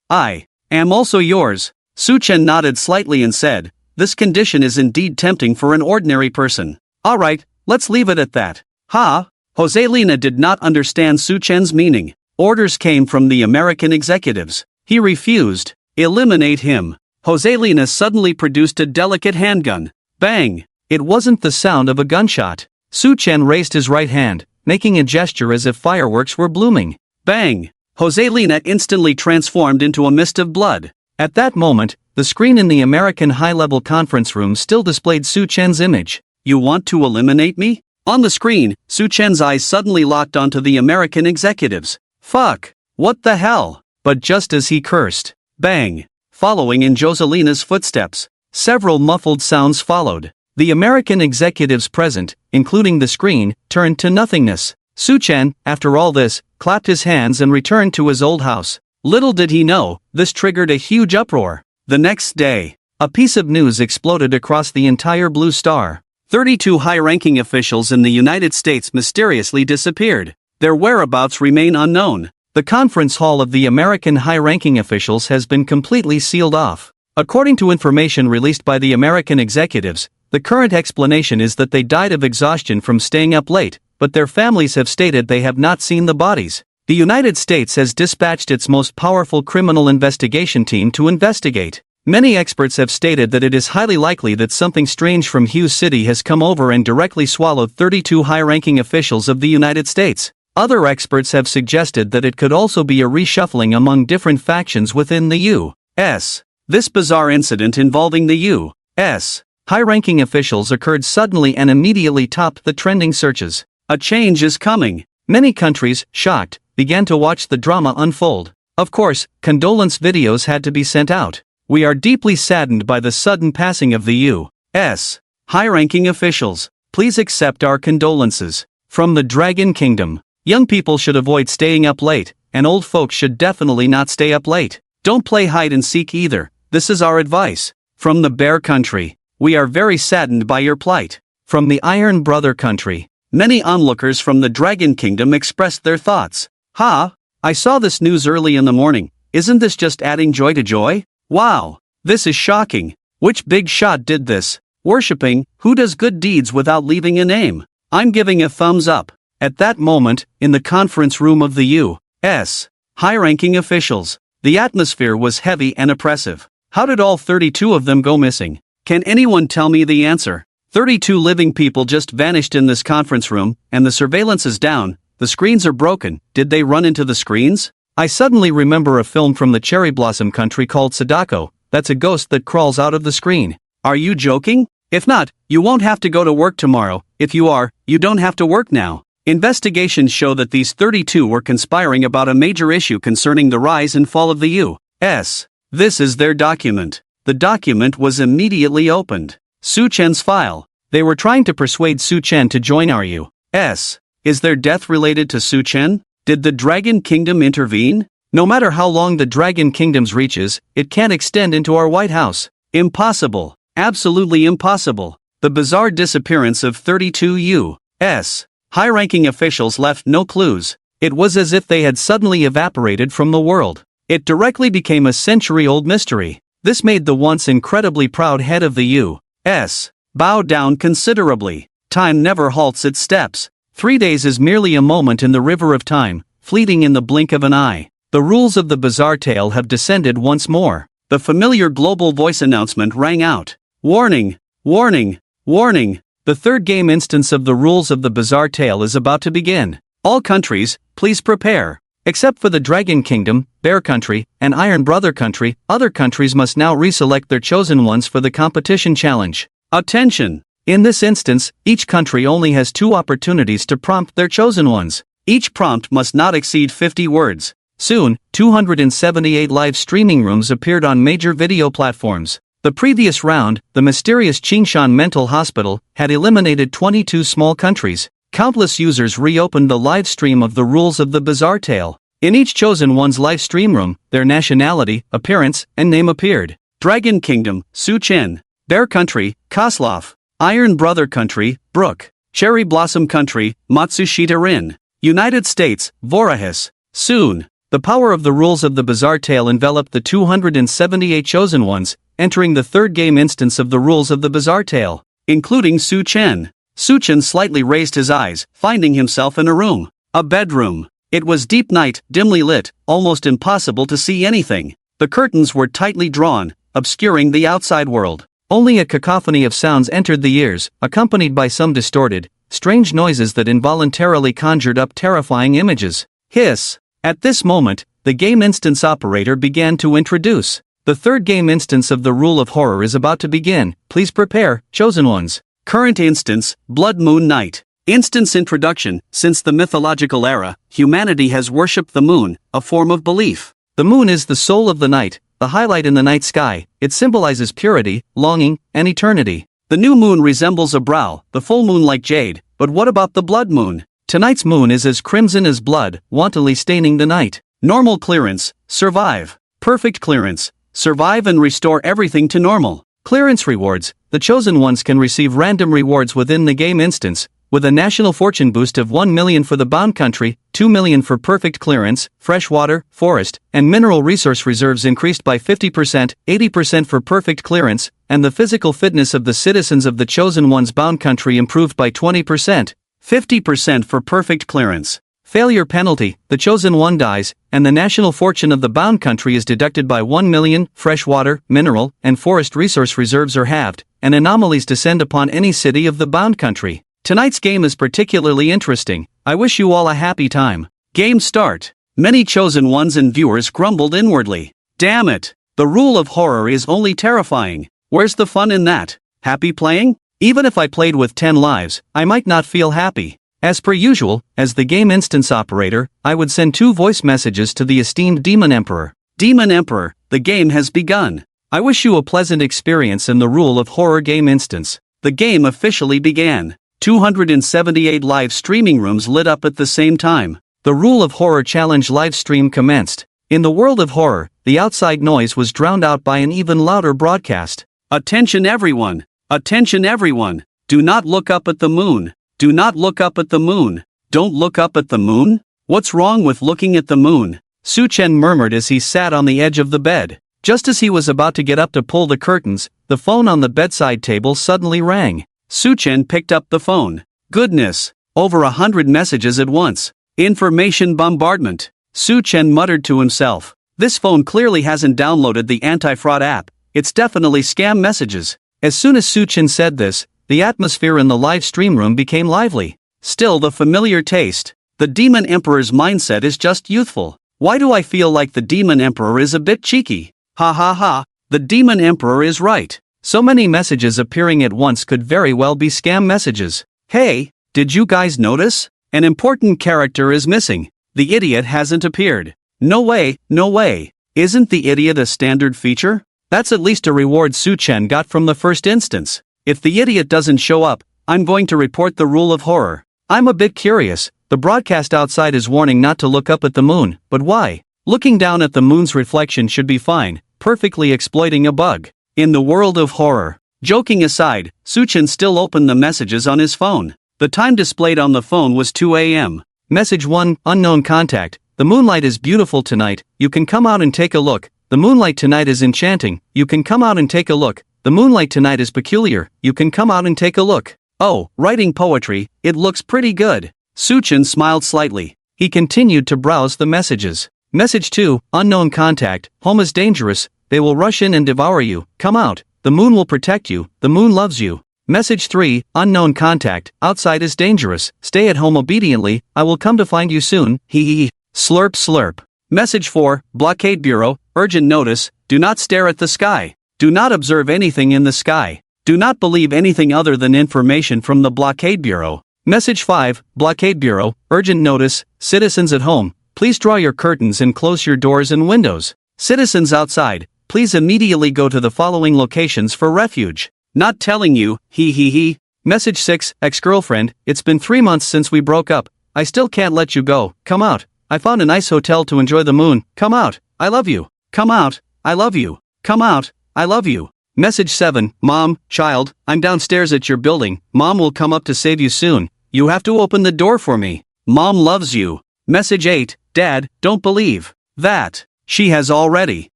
I am also yours. Su Chen nodded slightly and said, this condition is indeed tempting for an ordinary person. Alright, let's leave it at that. Ha! Joselina did not understand Su Chen's meaning. Orders came from the American executives. He refused. Eliminate him. Joselina suddenly produced a delicate handgun. Bang! It wasn't the sound of a gunshot. Su Chen raised his right hand, making a gesture as if fireworks were blooming. Bang! Joselina instantly transformed into a mist of blood. At that moment, the screen in the American high-level conference room still displayed Su Chen's image. You want to eliminate me? On the screen, Su Chen's eyes suddenly locked onto the American executives. Fuck! What the hell? But just as he cursed, bang! Following in Joselina's footsteps, several muffled sounds followed. The American executives present, including the screen, turned to nothingness. Su Chen, after all this, clapped his hands and returned to his old house. Little did he know, this triggered a huge uproar. The next day, a piece of news exploded across the entire Blue Star. 32 high-ranking officials in the United States mysteriously disappeared. Their whereabouts remain unknown. The conference hall of the American high-ranking officials has been completely sealed off. According to information released by the American executives, the current explanation is that they died of exhaustion from staying up late, but their families have stated they have not seen the bodies. The United States has dispatched its most powerful criminal investigation team to investigate. Many experts have stated that it is highly likely that something strange from Hughes City has come over and directly swallowed 32 high-ranking officials of the United States. Other experts have suggested that it could also be a reshuffling among different factions within the U.S. This bizarre incident involving the U.S. high-ranking officials occurred suddenly and immediately topped the trending searches. A change is coming. Many countries, shocked, began to watch the drama unfold. Of course, condolence videos had to be sent out. We are deeply saddened by the sudden passing of the U.S. high-ranking officials. Please accept our condolences. From the Dragon Kingdom. Young people should avoid staying up late, and old folks should definitely not stay up late. Don't play hide and seek either. This is our advice. From the Bear Country. We are very saddened by your plight. From the Iron Brother Country. Many onlookers from the Dragon Kingdom expressed their thoughts. Ha! I saw this news early in the morning. Isn't this just adding joy to joy? Wow! This is shocking. Which big shot did this? Worshipping, who does good deeds without leaving a name? I'm giving a thumbs up. At that moment, in the conference room of the U.S. high-ranking officials, the atmosphere was heavy and oppressive. How did all 32 of them go missing? Can anyone tell me the answer? 32 living people just vanished in this conference room, and the surveillance is down. The screens are broken. Did they run into the screens? I suddenly remember a film from the Cherry Blossom country called Sadako. That's a ghost that crawls out of the screen. Are you joking? If not, you won't have to go to work tomorrow. If you are, you don't have to work now. Investigations show that these 32 were conspiring about a major issue concerning the rise and fall of the U.S. This is their document. The document was immediately opened. Su Chen's file. They were trying to persuade Su Chen to join our U.S. Is their death related to Su Chen? Did the Dragon Kingdom intervene? No matter how long the Dragon Kingdom's reach is, it can't extend into our White House. Impossible. Absolutely impossible. The bizarre disappearance of 32 U.S. high-ranking officials left no clues. It was as if they had suddenly evaporated from the world. It directly became a century-old mystery. This made the once incredibly proud head of the U.S. bow down considerably. Time never halts its steps. 3 days is merely a moment in the river of time, fleeting in the blink of an eye. The rules of the bizarre tale have descended once more. The familiar global voice announcement rang out. Warning! Warning! Warning! The third game instance of the rules of the bizarre tale is about to begin. All countries, please prepare. Except for the Dragon Kingdom, Bear Country, and Iron Brother Country, other countries must now reselect their chosen ones for the competition challenge. Attention! In this instance, each country only has 2 opportunities to prompt their chosen ones. Each prompt must not exceed 50 words. Soon, 278 live streaming rooms appeared on major video platforms. The previous round, the mysterious Qingshan Mental Hospital, had eliminated 22 small countries. Countless users reopened the live stream of the rules of the bizarre tale. In each chosen one's live stream room, their nationality, appearance, and name appeared. Dragon Kingdom, Su Chen. Bear Country, Koslov. Iron Brother Country, Brook. Cherry Blossom Country, Matsushita Rin. United States, Vorahis. Soon, the power of the rules of the bizarre tale enveloped the 278 chosen ones, entering the third game instance of the rules of the bizarre tale, including Su Chen. Su Chen slightly raised his eyes, finding himself in a room. A bedroom. It was deep night, dimly lit, almost impossible to see anything. The curtains were tightly drawn, obscuring the outside world. Only a cacophony of sounds entered the ears, accompanied by some distorted, strange noises that involuntarily conjured up terrifying images. Hiss! At this moment, the game instance operator began to introduce. The third game instance of the rule of horror is about to begin. Please prepare, chosen ones. Current instance, Blood Moon Night. Instance introduction. Since the mythological era, humanity has worshipped the moon, a form of belief. The moon is the soul of the night, the highlight in the night sky. It symbolizes purity, longing, and eternity. The new moon resembles a brow, the full moon like jade, but what about the blood moon? Tonight's moon is as crimson as blood, wantonly staining the night. Normal clearance, survive. Perfect clearance, survive and restore everything to normal. Clearance rewards. The chosen ones can receive random rewards within the game instance, with a national fortune boost of 1 million for the bound country, 2 million for perfect clearance, freshwater, forest, and mineral resource reserves increased by 50%, 80% for perfect clearance, and the physical fitness of the citizens of the chosen one's bound country improved by 20%, 50% for perfect clearance. Failure penalty, the chosen one dies, and the national fortune of the bound country is deducted by 1 million, freshwater, mineral, and forest resource reserves are halved, and anomalies descend upon any city of the bound country. Tonight's game is particularly interesting. I wish you all a happy time. Game start. Many chosen ones and viewers grumbled inwardly. Damn it! The rule of horror is only terrifying. Where's the fun in that? Happy playing? Even if I played with 10 lives, I might not feel happy. As per usual, as the game instance operator, I would send 2 voice messages to the esteemed Demon Emperor. Demon Emperor, the game has begun. I wish you a pleasant experience in the rule of horror game instance. The game officially began. 278 live streaming rooms lit up at the same time. The rule of horror challenge live stream commenced. In the world of horror, the outside noise was drowned out by an even louder broadcast. Attention everyone! Attention everyone! Do not look up at the moon! Do not look up at the moon! Don't look up at the moon? What's wrong with looking at the moon? Su Chen murmured as he sat on the edge of the bed. Just as he was about to get up to pull the curtains, the phone on the bedside table suddenly rang. Su Chen picked up the phone. Goodness! Over 100 messages at once. Information bombardment. Su Chen muttered to himself. This phone clearly hasn't downloaded the anti-fraud app. It's definitely scam messages. As soon as Su Chen said this, the atmosphere in the live stream room became lively. Still the familiar taste. The Demon Emperor's mindset is just youthful. Why do I feel like the Demon Emperor is a bit cheeky? Ha ha ha, the Demon Emperor is right. So many messages appearing at once could very well be scam messages. Hey, did you guys notice? An important character is missing. The idiot hasn't appeared. No way, no way. Isn't the idiot a standard feature? That's at least a reward Su Chen got from the first instance. If the idiot doesn't show up, I'm going to report the rule of horror. I'm a bit curious. The broadcast outside is warning not to look up at the moon, but why? Looking down at the moon's reflection should be fine, perfectly exploiting a bug. In the world of horror. Joking aside, Su Chen still opened the messages on his phone. The time displayed on the phone was 2 a.m. Message 1, unknown contact. The moonlight is beautiful tonight, you can come out and take a look. The moonlight tonight is enchanting, you can come out and take a look. The moonlight tonight is peculiar, you can come out and take a look. Oh, writing poetry, it looks pretty good. Su Chen smiled slightly. He continued to browse the messages. Message 2, unknown contact, home is dangerous, they will rush in and devour you, come out, the moon will protect you, the moon loves you. Message 3, unknown contact, outside is dangerous, stay at home obediently, I will come to find you soon, hee hee. Slurp slurp. Message 4, Blockade Bureau, urgent notice, do not stare at the sky. Do not observe anything in the sky. Do not believe anything other than information from the Blockade Bureau. Message 5, Blockade Bureau, urgent notice, citizens at home, please draw your curtains and close your doors and windows. Citizens outside, please immediately go to the following locations for refuge. Not telling you, hee hee hee. Message 6, ex-girlfriend, it's been 3 months since we broke up. I still can't let you go, come out. I found a nice hotel to enjoy the moon, come out, I love you. Come out, I love you. Come out, I love you. Message 7, Mom, child, I'm downstairs at your building, Mom will come up to save you soon. You have to open the door for me. Mom loves you. Message 8, Dad, don't believe that. She has already.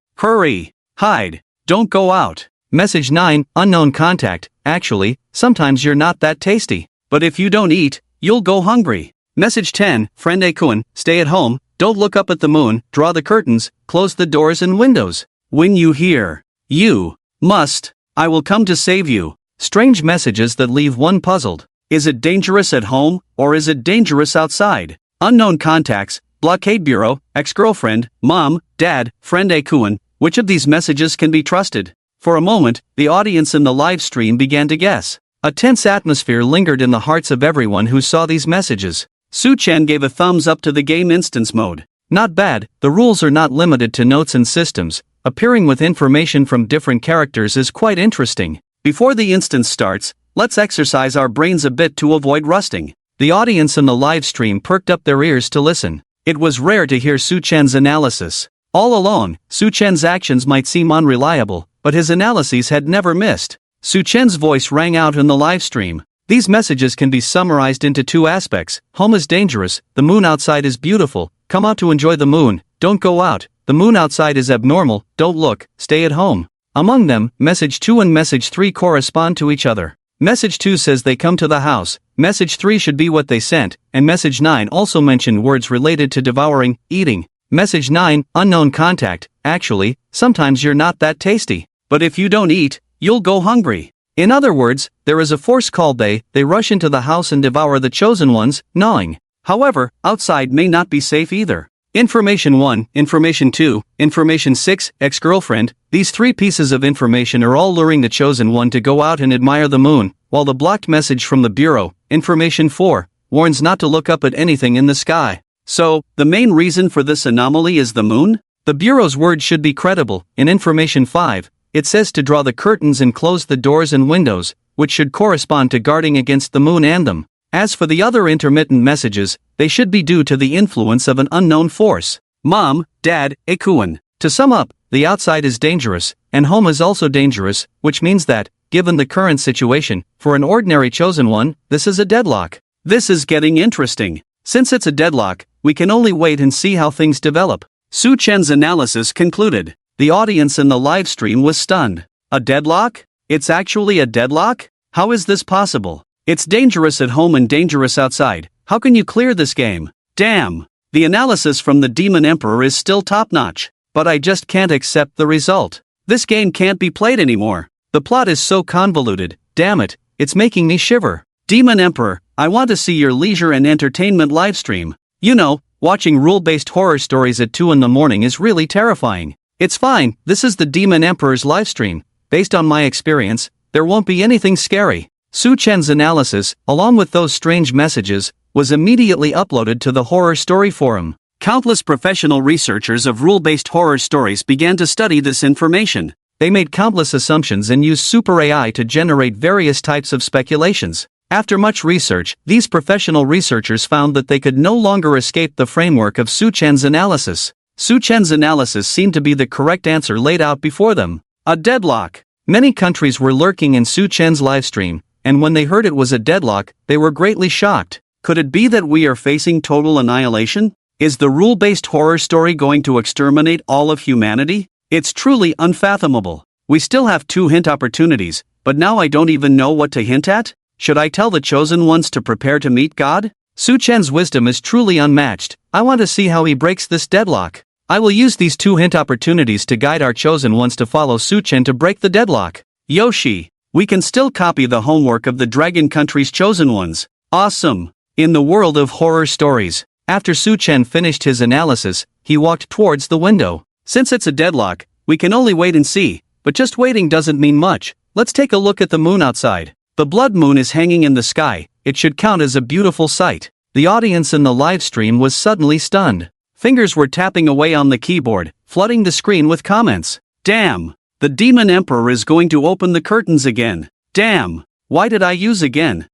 Hurry. Hide. Don't go out. Message 9, unknown contact, actually, sometimes you're not that tasty. But if you don't eat, you'll go hungry. Message 10, Friend Akun, stay at home, don't look up at the moon, draw the curtains, close the doors and windows. When you hear, you must, I will come to save you. Strange messages that leave one puzzled. Is it dangerous at home, or is it dangerous outside? Unknown contacts, Blockade Bureau, ex-girlfriend, Mom, Dad, Friend Akun, which of these messages can be trusted? For a moment, the audience in the live stream began to guess. A tense atmosphere lingered in the hearts of everyone who saw these messages. Su-Chen gave a thumbs up to the game instance mode. Not bad, the rules are not limited to notes and systems. Appearing with information from different characters is quite interesting. Before the instance starts, let's exercise our brains a bit to avoid rusting. The audience in the live stream perked up their ears to listen. It was rare to hear Su-Chen's analysis. All along, Su-Chen's actions might seem unreliable, but his analyses had never missed. Su-Chen's voice rang out in the live stream. These messages can be summarized into 2 aspects. Home is dangerous, the moon outside is beautiful, come out to enjoy the moon, don't go out, the moon outside is abnormal, don't look, stay at home. Among them, message 2 and message 3 correspond to each other. Message 2 says they come to the house, message 3 should be what they sent, and message 9 also mentioned words related to devouring, eating. Message 9, unknown contact, actually, sometimes you're not that tasty. But if you don't eat, you'll go hungry. In other words, there is a force called they rush into the house and devour the chosen ones, gnawing. However, outside may not be safe either. Information 1, Information 2, Information 6, ex-girlfriend, these 3 pieces of information are all luring the chosen one to go out and admire the moon, while the blocked message from the Bureau, Information 4, warns not to look up at anything in the sky. So, the main reason for this anomaly is the moon? The Bureau's word should be credible. In Information 5, it says to draw the curtains and close the doors and windows, which should correspond to guarding against the moon and them. As for the other intermittent messages, they should be due to the influence of an unknown force. Mom, Dad, Akun. To sum up, the outside is dangerous, and home is also dangerous, which means that, given the current situation, for an ordinary chosen one, this is a deadlock. This is getting interesting. Since it's a deadlock, we can only wait and see how things develop. Su-Chen's analysis concluded. The audience in the live stream was stunned. A deadlock? It's actually a deadlock? How is this possible? It's dangerous at home and dangerous outside. How can you clear this game? Damn! The analysis from the Demon Emperor is still top-notch. But I just can't accept the result. This game can't be played anymore. The plot is so convoluted, damn it, it's making me shiver. Demon Emperor, I want to see your leisure and entertainment livestream. You know, watching rule-based horror stories at 2 in the morning is really terrifying. It's fine, this is the Demon Emperor's livestream. Based on my experience, there won't be anything scary. Su-Chen's analysis, along with those strange messages, was immediately uploaded to the Horror Story Forum. Countless professional researchers of rule-based horror stories began to study this information. They made countless assumptions and used super AI to generate various types of speculations. After much research, these professional researchers found that they could no longer escape the framework of Su-Chen's analysis. Su-Chen's analysis seemed to be the correct answer laid out before them. A deadlock. Many countries were lurking in Su-Chen's livestream, and when they heard it was a deadlock, they were greatly shocked. Could it be that we are facing total annihilation? Is the rule-based horror story going to exterminate all of humanity? It's truly unfathomable. We still have 2 hint opportunities, but now I don't even know what to hint at? Should I tell the chosen ones to prepare to meet God? Su-Chen's wisdom is truly unmatched. I want to see how he breaks this deadlock. I will use these 2 hint opportunities to guide our chosen ones to follow Su-Chen to break the deadlock. Yoshi. We can still copy the homework of the Dragon Country's chosen ones. Awesome! In the world of horror stories, after Su-Chen finished his analysis, he walked towards the window. Since it's a deadlock, we can only wait and see, but just waiting doesn't mean much. Let's take a look at the moon outside. The blood moon is hanging in the sky. It should count as a beautiful sight. The audience in the live stream was suddenly stunned. Fingers were tapping away on the keyboard, flooding the screen with comments. Damn! The Demon Emperor is going to open the curtains again. Damn! Why did I use again?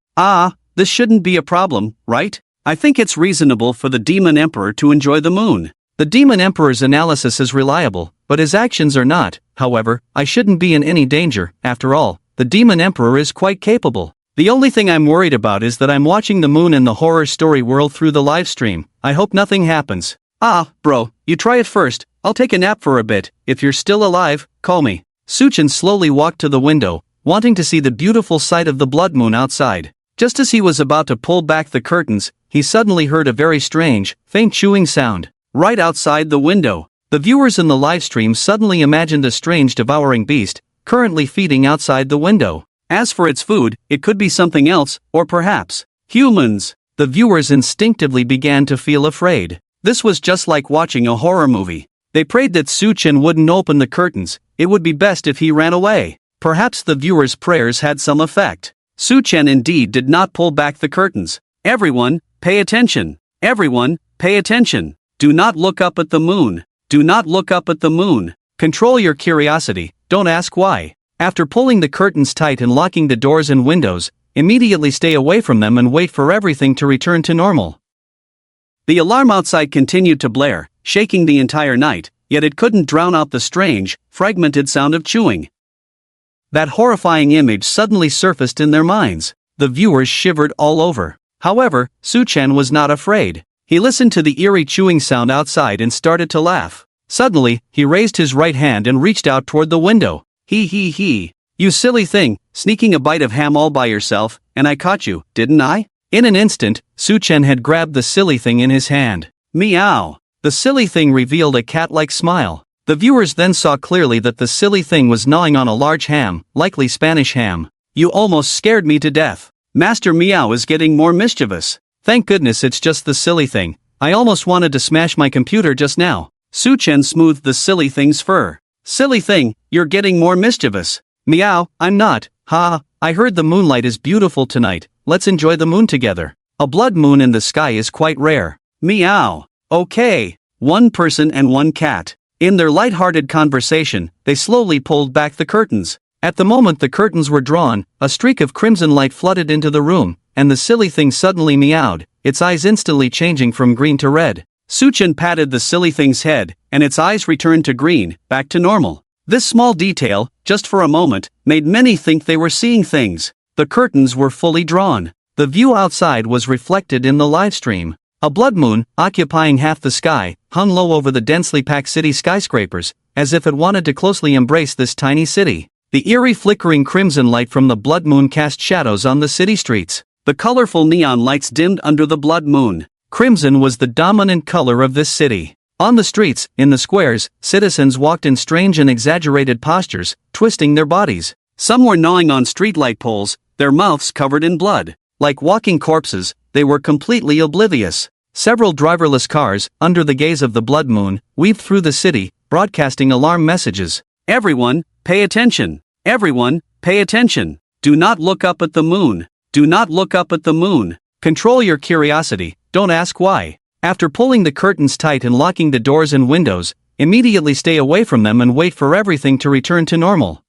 This shouldn't be a problem, right? I think it's reasonable for the Demon Emperor to enjoy the moon. The Demon Emperor's analysis is reliable, but his actions are not. However, I shouldn't be in any danger. After all, the Demon Emperor is quite capable. The only thing I'm worried about is that I'm watching the moon in the horror story world through the live stream. I hope nothing happens. Bro, you try it first. I'll take a nap for a bit. If you're still alive, call me. Su-Chen slowly walked to the window, wanting to see the beautiful sight of the blood moon outside. Just as he was about to pull back the curtains, he suddenly heard a very strange, faint chewing sound. Right outside the window, the viewers in the live stream suddenly imagined a strange devouring beast, currently feeding outside the window. As for its food, it could be something else, or perhaps humans. The viewers instinctively began to feel afraid. This was just like watching a horror movie. They prayed that Su-Chen wouldn't open the curtains. It would be best if he ran away. Perhaps the viewers' prayers had some effect. Su-Chen indeed did not pull back the curtains. Everyone, pay attention. Everyone, pay attention. Do not look up at the moon. Do not look up at the moon. Control your curiosity, don't ask why. After pulling the curtains tight and locking the doors and windows, immediately stay away from them and wait for everything to return to normal. The alarm outside continued to blare, shaking the entire night, yet it couldn't drown out the strange, fragmented sound of chewing. That horrifying image suddenly surfaced in their minds. The viewers shivered all over. However, Su-Chen was not afraid. He listened to the eerie chewing sound outside and started to laugh. Suddenly, he raised his right hand and reached out toward the window. He. You silly thing, sneaking a bite of ham all by yourself, and I caught you, didn't I? In an instant, Su-Chen had grabbed the silly thing in his hand. Meow. The silly thing revealed a cat-like smile. The viewers then saw clearly that the silly thing was gnawing on a large ham, likely Spanish ham. You almost scared me to death. Master Meow is getting more mischievous. Thank goodness it's just the silly thing. I almost wanted to smash my computer just now. Su-Chen smoothed the silly thing's fur. Silly thing, you're getting more mischievous. Meow, I'm not. I heard the moonlight is beautiful tonight. Let's enjoy the moon together. A blood moon in the sky is quite rare. Meow. Okay. One person and one cat. In their light-hearted conversation, they slowly pulled back the curtains. At the moment the curtains were drawn, a streak of crimson light flooded into the room, and the silly thing suddenly meowed, its eyes instantly changing from green to red. Su-Chen patted the silly thing's head, and its eyes returned to green, back to normal. This small detail, just for a moment, made many think they were seeing things. The curtains were fully drawn. The view outside was reflected in the live stream. A blood moon, occupying half the sky, hung low over the densely packed city skyscrapers, as if it wanted to closely embrace this tiny city. The eerie flickering crimson light from the blood moon cast shadows on the city streets. The colorful neon lights dimmed under the blood moon. Crimson was the dominant color of this city. On the streets, in the squares, citizens walked in strange and exaggerated postures, twisting their bodies. Some were gnawing on streetlight poles, their mouths covered in blood. Like walking corpses, they were completely oblivious. Several driverless cars, under the gaze of the blood moon, weaved through the city, broadcasting alarm messages. Everyone, pay attention. Everyone, pay attention. Do not look up at the moon. Do not look up at the moon. Control your curiosity, don't ask why. After pulling the curtains tight and locking the doors and windows, immediately stay away from them and wait for everything to return to normal.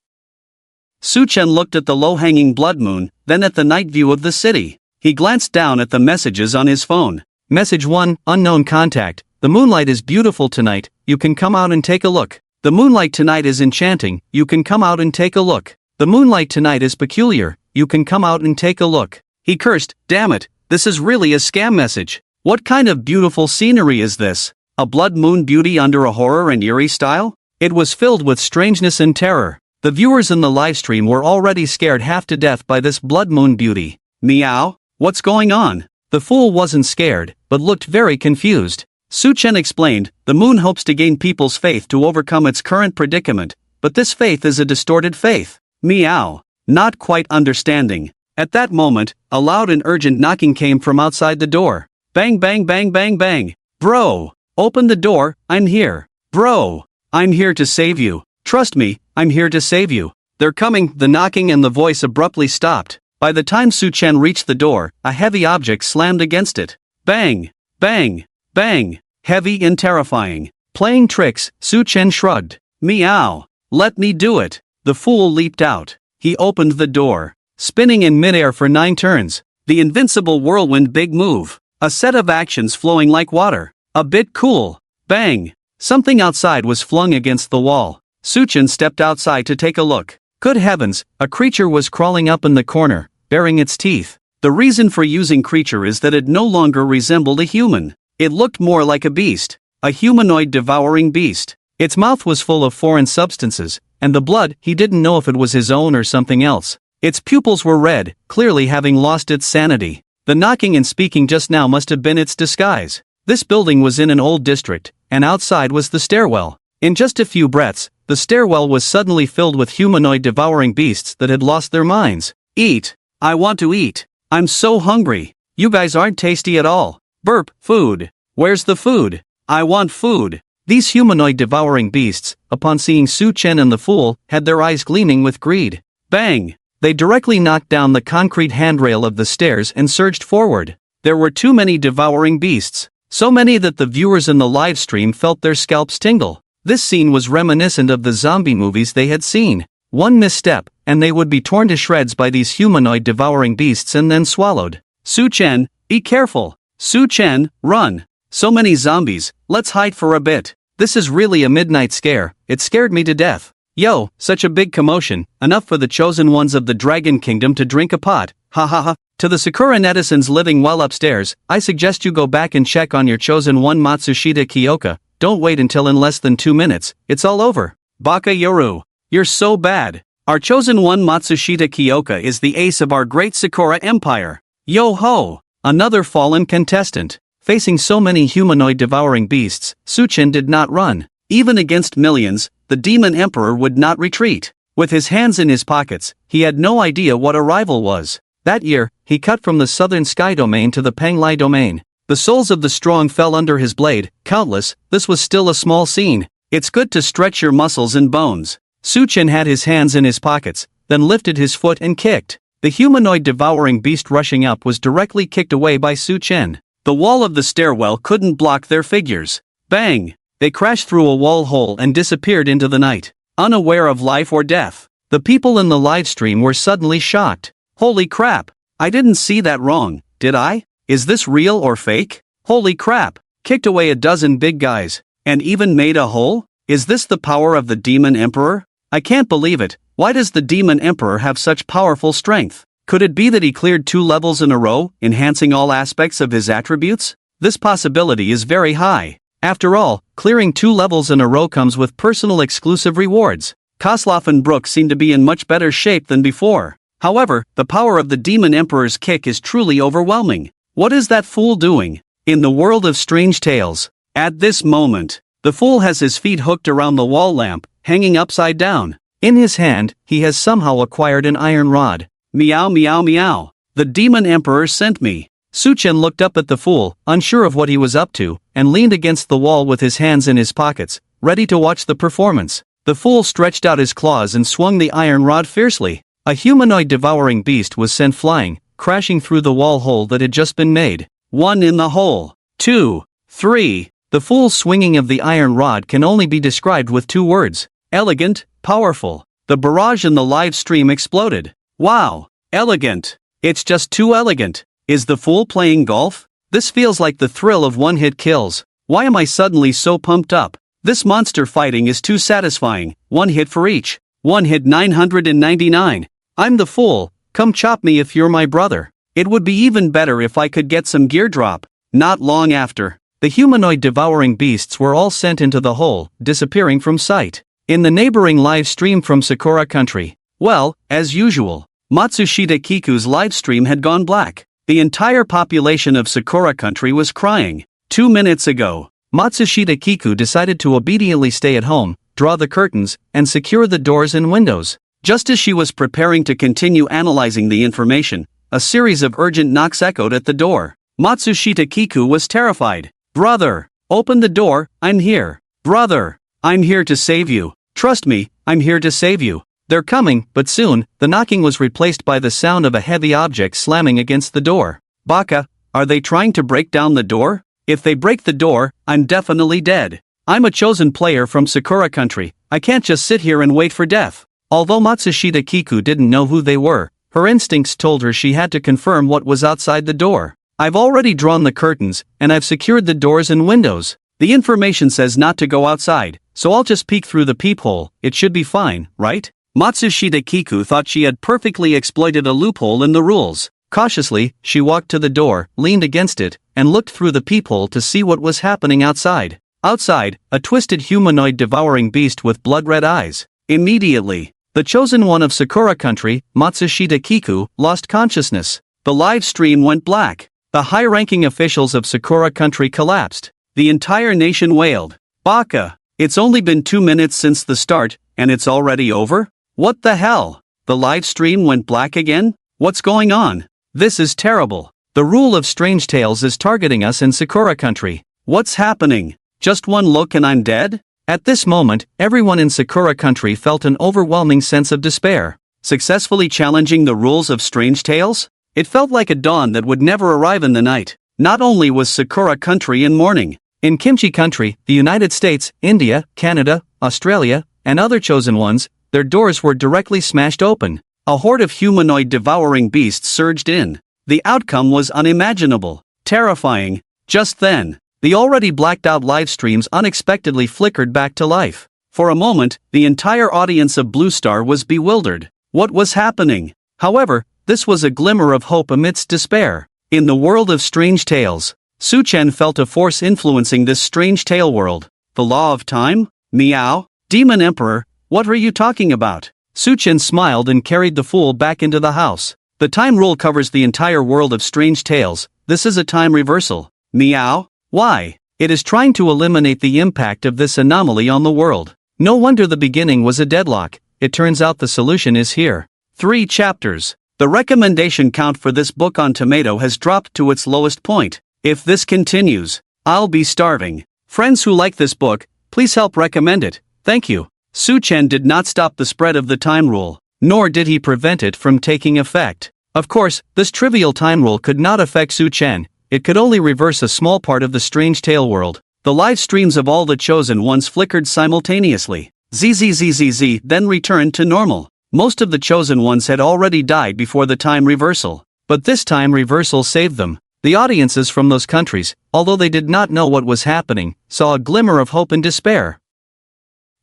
Su-Chen looked at the low-hanging blood moon, then at the night view of the city. He glanced down at the messages on his phone. Message 1, unknown contact. The moonlight is beautiful tonight, you can come out and take a look. The moonlight tonight is enchanting, you can come out and take a look. The moonlight tonight is peculiar, you can come out and take a look. He cursed, damn it, this is really a scam message. What kind of beautiful scenery is this? A blood moon beauty under a horror and eerie style? It was filled with strangeness and terror. The viewers in the livestream were already scared half to death by this blood moon beauty. Meow, what's going on? The fool wasn't scared, but looked very confused. Su-Chen explained, the moon hopes to gain people's faith to overcome its current predicament, but this faith is a distorted faith. Meow. not quite understanding. At that moment, a loud and urgent knocking came from outside the door. Bang bang bang bang bang. Bro! Open the door, I'm here. Bro! I'm here to save you. Trust me, I'm here to save you. They're coming, the knocking and the voice abruptly stopped. By the time Su-chen reached the door, a heavy object slammed against it. Bang! Bang! Bang! Heavy and terrifying. Playing tricks, Su-chen shrugged. Meow! Let me do it. The fool leaped out. He opened the door. Spinning in midair for 9 turns. The invincible whirlwind big move. A set of actions flowing like water. A bit cool. Bang! Something outside was flung against the wall. Su-chen stepped outside to take a look. Good heavens, a creature was crawling up in the corner, baring its teeth. The reason for using creature is that it no longer resembled a human. It looked more like a beast. A humanoid devouring beast. Its mouth was full of foreign substances, and the blood, he didn't know if it was his own or something else. Its pupils were red, clearly having lost its sanity. The knocking and speaking just now must have been its disguise. This building was in an old district, and outside was the stairwell. In just a few breaths, the stairwell was suddenly filled with humanoid devouring beasts that had lost their minds. Eat! I want to eat! I'm so hungry! You guys aren't tasty at all! Burp! Food! Where's the food? I want food! These humanoid devouring beasts, upon seeing Su-chen and the fool, had their eyes gleaming with greed. Bang! They directly knocked down the concrete handrail of the stairs and surged forward. There were too many devouring beasts. So many that the viewers in the live stream felt their scalps tingle. This scene was reminiscent of the zombie movies they had seen. One misstep, and they would be torn to shreds by these humanoid devouring beasts and then swallowed. Su-chen, be careful! Su-chen, run! So many zombies, let's hide for a bit. This is really a midnight scare, it scared me to death. Yo, such a big commotion, enough for the chosen ones of the Dragon Kingdom to drink a pot, ha ha ha. To the Sakura netizens living well upstairs, I suggest you go back and check on your chosen one Matsushita Kyoka, don't wait until in less than 2 minutes, it's all over. Baka Yoru. You're so bad. Our chosen one Matsushita Kyoka is the ace of our great Sakura Empire. Yo ho! Another fallen contestant. Facing so many humanoid devouring beasts, Su-chen did not run. Even against millions, the Demon Emperor would not retreat. With his hands in his pockets, he had no idea what a rival was. That year, he cut from the southern sky domain to the Penglai domain. The souls of the strong fell under his blade, countless. This was still a small scene. It's good to stretch your muscles and bones. Su-chen had his hands in his pockets, then lifted his foot and kicked. The humanoid devouring beast rushing up was directly kicked away by Su-chen. The wall of the stairwell couldn't block their figures. Bang! They crashed through a wall hole and disappeared into the night, unaware of life or death. The people in the live stream were suddenly shocked. Holy crap! I didn't see that wrong, did I? Is this real or fake? Holy crap! Kicked away a dozen big guys, and even made a hole? Is this the power of the Demon Emperor? I can't believe it. Why does the Demon Emperor have such powerful strength? Could it be that he cleared 2 levels in a row, enhancing all aspects of his attributes? This possibility is very high. After all, clearing 2 levels in a row comes with personal exclusive rewards. Kozlov and Brook seem to be in much better shape than before. However, the power of the Demon Emperor's kick is truly overwhelming. What is that fool doing? In the world of strange tales. At this moment, the fool has his feet hooked around the wall lamp, hanging upside down. In his hand, he has somehow acquired an iron rod. Meow meow meow. The Demon Emperor sent me. Su-chen looked up at the fool, unsure of what he was up to, and leaned against the wall with his hands in his pockets, ready to watch the performance. The fool stretched out his claws and swung the iron rod fiercely. A humanoid devouring beast was sent flying, crashing through the wall hole that had just been made. 1 in the hole. 2. 3. The fool's swinging of the iron rod can only be described with 2 words. Elegant, powerful. The barrage in the live stream exploded. Wow! Elegant! It's just too elegant. Is the fool playing golf? This feels like the thrill of one-hit kills. Why am I suddenly so pumped up? This monster fighting is too satisfying. 1 hit for each. 1 hit 999. I'm the fool. Come chop me if you're my brother. It would be even better if I could get some gear drop. Not long after, the humanoid devouring beasts were all sent into the hole, disappearing from sight. In the neighboring live stream from Sakura Country, well, as usual, Matsushita Kiku's live stream had gone black. The entire population of Sakura Country was crying. 2 minutes ago, Matsushita Kiku decided to obediently stay at home, draw the curtains, and secure the doors and windows. Just as she was preparing to continue analyzing the information, a series of urgent knocks echoed at the door. Matsushita Kiku was terrified. "Brother, open the door, I'm here. Brother, I'm here to save you. Trust me, I'm here to save you." They're coming, but soon, the knocking was replaced by the sound of a heavy object slamming against the door. "Baka, are they trying to break down the door? If they break the door, I'm definitely dead. I'm a chosen player from Sakura country, I can't just sit here and wait for death." Although Matsushita Kiku didn't know who they were, her instincts told her she had to confirm what was outside the door. "I've already drawn the curtains, and I've secured the doors and windows. The information says not to go outside, so I'll just peek through the peephole, it should be fine, right?" Matsushita Kiku thought she had perfectly exploited a loophole in the rules. Cautiously, she walked to the door, leaned against it, and looked through the peephole to see what was happening outside. Outside, a twisted humanoid devouring beast with blood-red eyes. Immediately, the chosen one of Sakura country, Matsushita Kiku, lost consciousness. The live stream went black. The high-ranking officials of Sakura country collapsed. The entire nation wailed. "Baka, it's only been 2 minutes since the start, and it's already over? What the hell? The live stream went black again? What's going on? This is terrible. The rule of strange tales is targeting us in Sakura country. What's happening? Just one look and I'm dead?" At this moment, everyone in Sakura country felt an overwhelming sense of despair. Successfully challenging the rules of strange tales? It felt like a dawn that would never arrive in the night. Not only was Sakura country in mourning. In Kimchi country, the United States, India, Canada, Australia, and other chosen ones, their doors were directly smashed open. A horde of humanoid devouring beasts surged in. The outcome was unimaginable. Terrifying. Just then, the already blacked-out live streams unexpectedly flickered back to life. For a moment, the entire audience of Blue Star was bewildered. What was happening? However, this was a glimmer of hope amidst despair. In the world of strange tales, Su-Chen felt a force influencing this strange tale world. The law of time? Meow? Demon Emperor, what are you talking about? Su-Chen smiled and carried the fool back into the house. The time rule covers the entire world of strange tales. This is a time reversal. Meow? Why? It is trying to eliminate the impact of this anomaly on the world. No wonder the beginning was a deadlock. It turns out the solution is here. 3 chapters. The recommendation count for this book on Tomato has dropped to its lowest point. If this continues, I'll be starving. Friends who like this book, please help recommend it. Thank you. Su-Chen did not stop the spread of the time rule, nor did he prevent it from taking effect. Of course, this trivial time rule could not affect Su-Chen. It could only reverse a small part of the strange tale world. The live streams of all the chosen ones flickered simultaneously. ZZZZZ then returned to normal. Most of the chosen ones had already died before the time reversal. But this time reversal saved them. The audiences from those countries, although they did not know what was happening, saw a glimmer of hope and despair.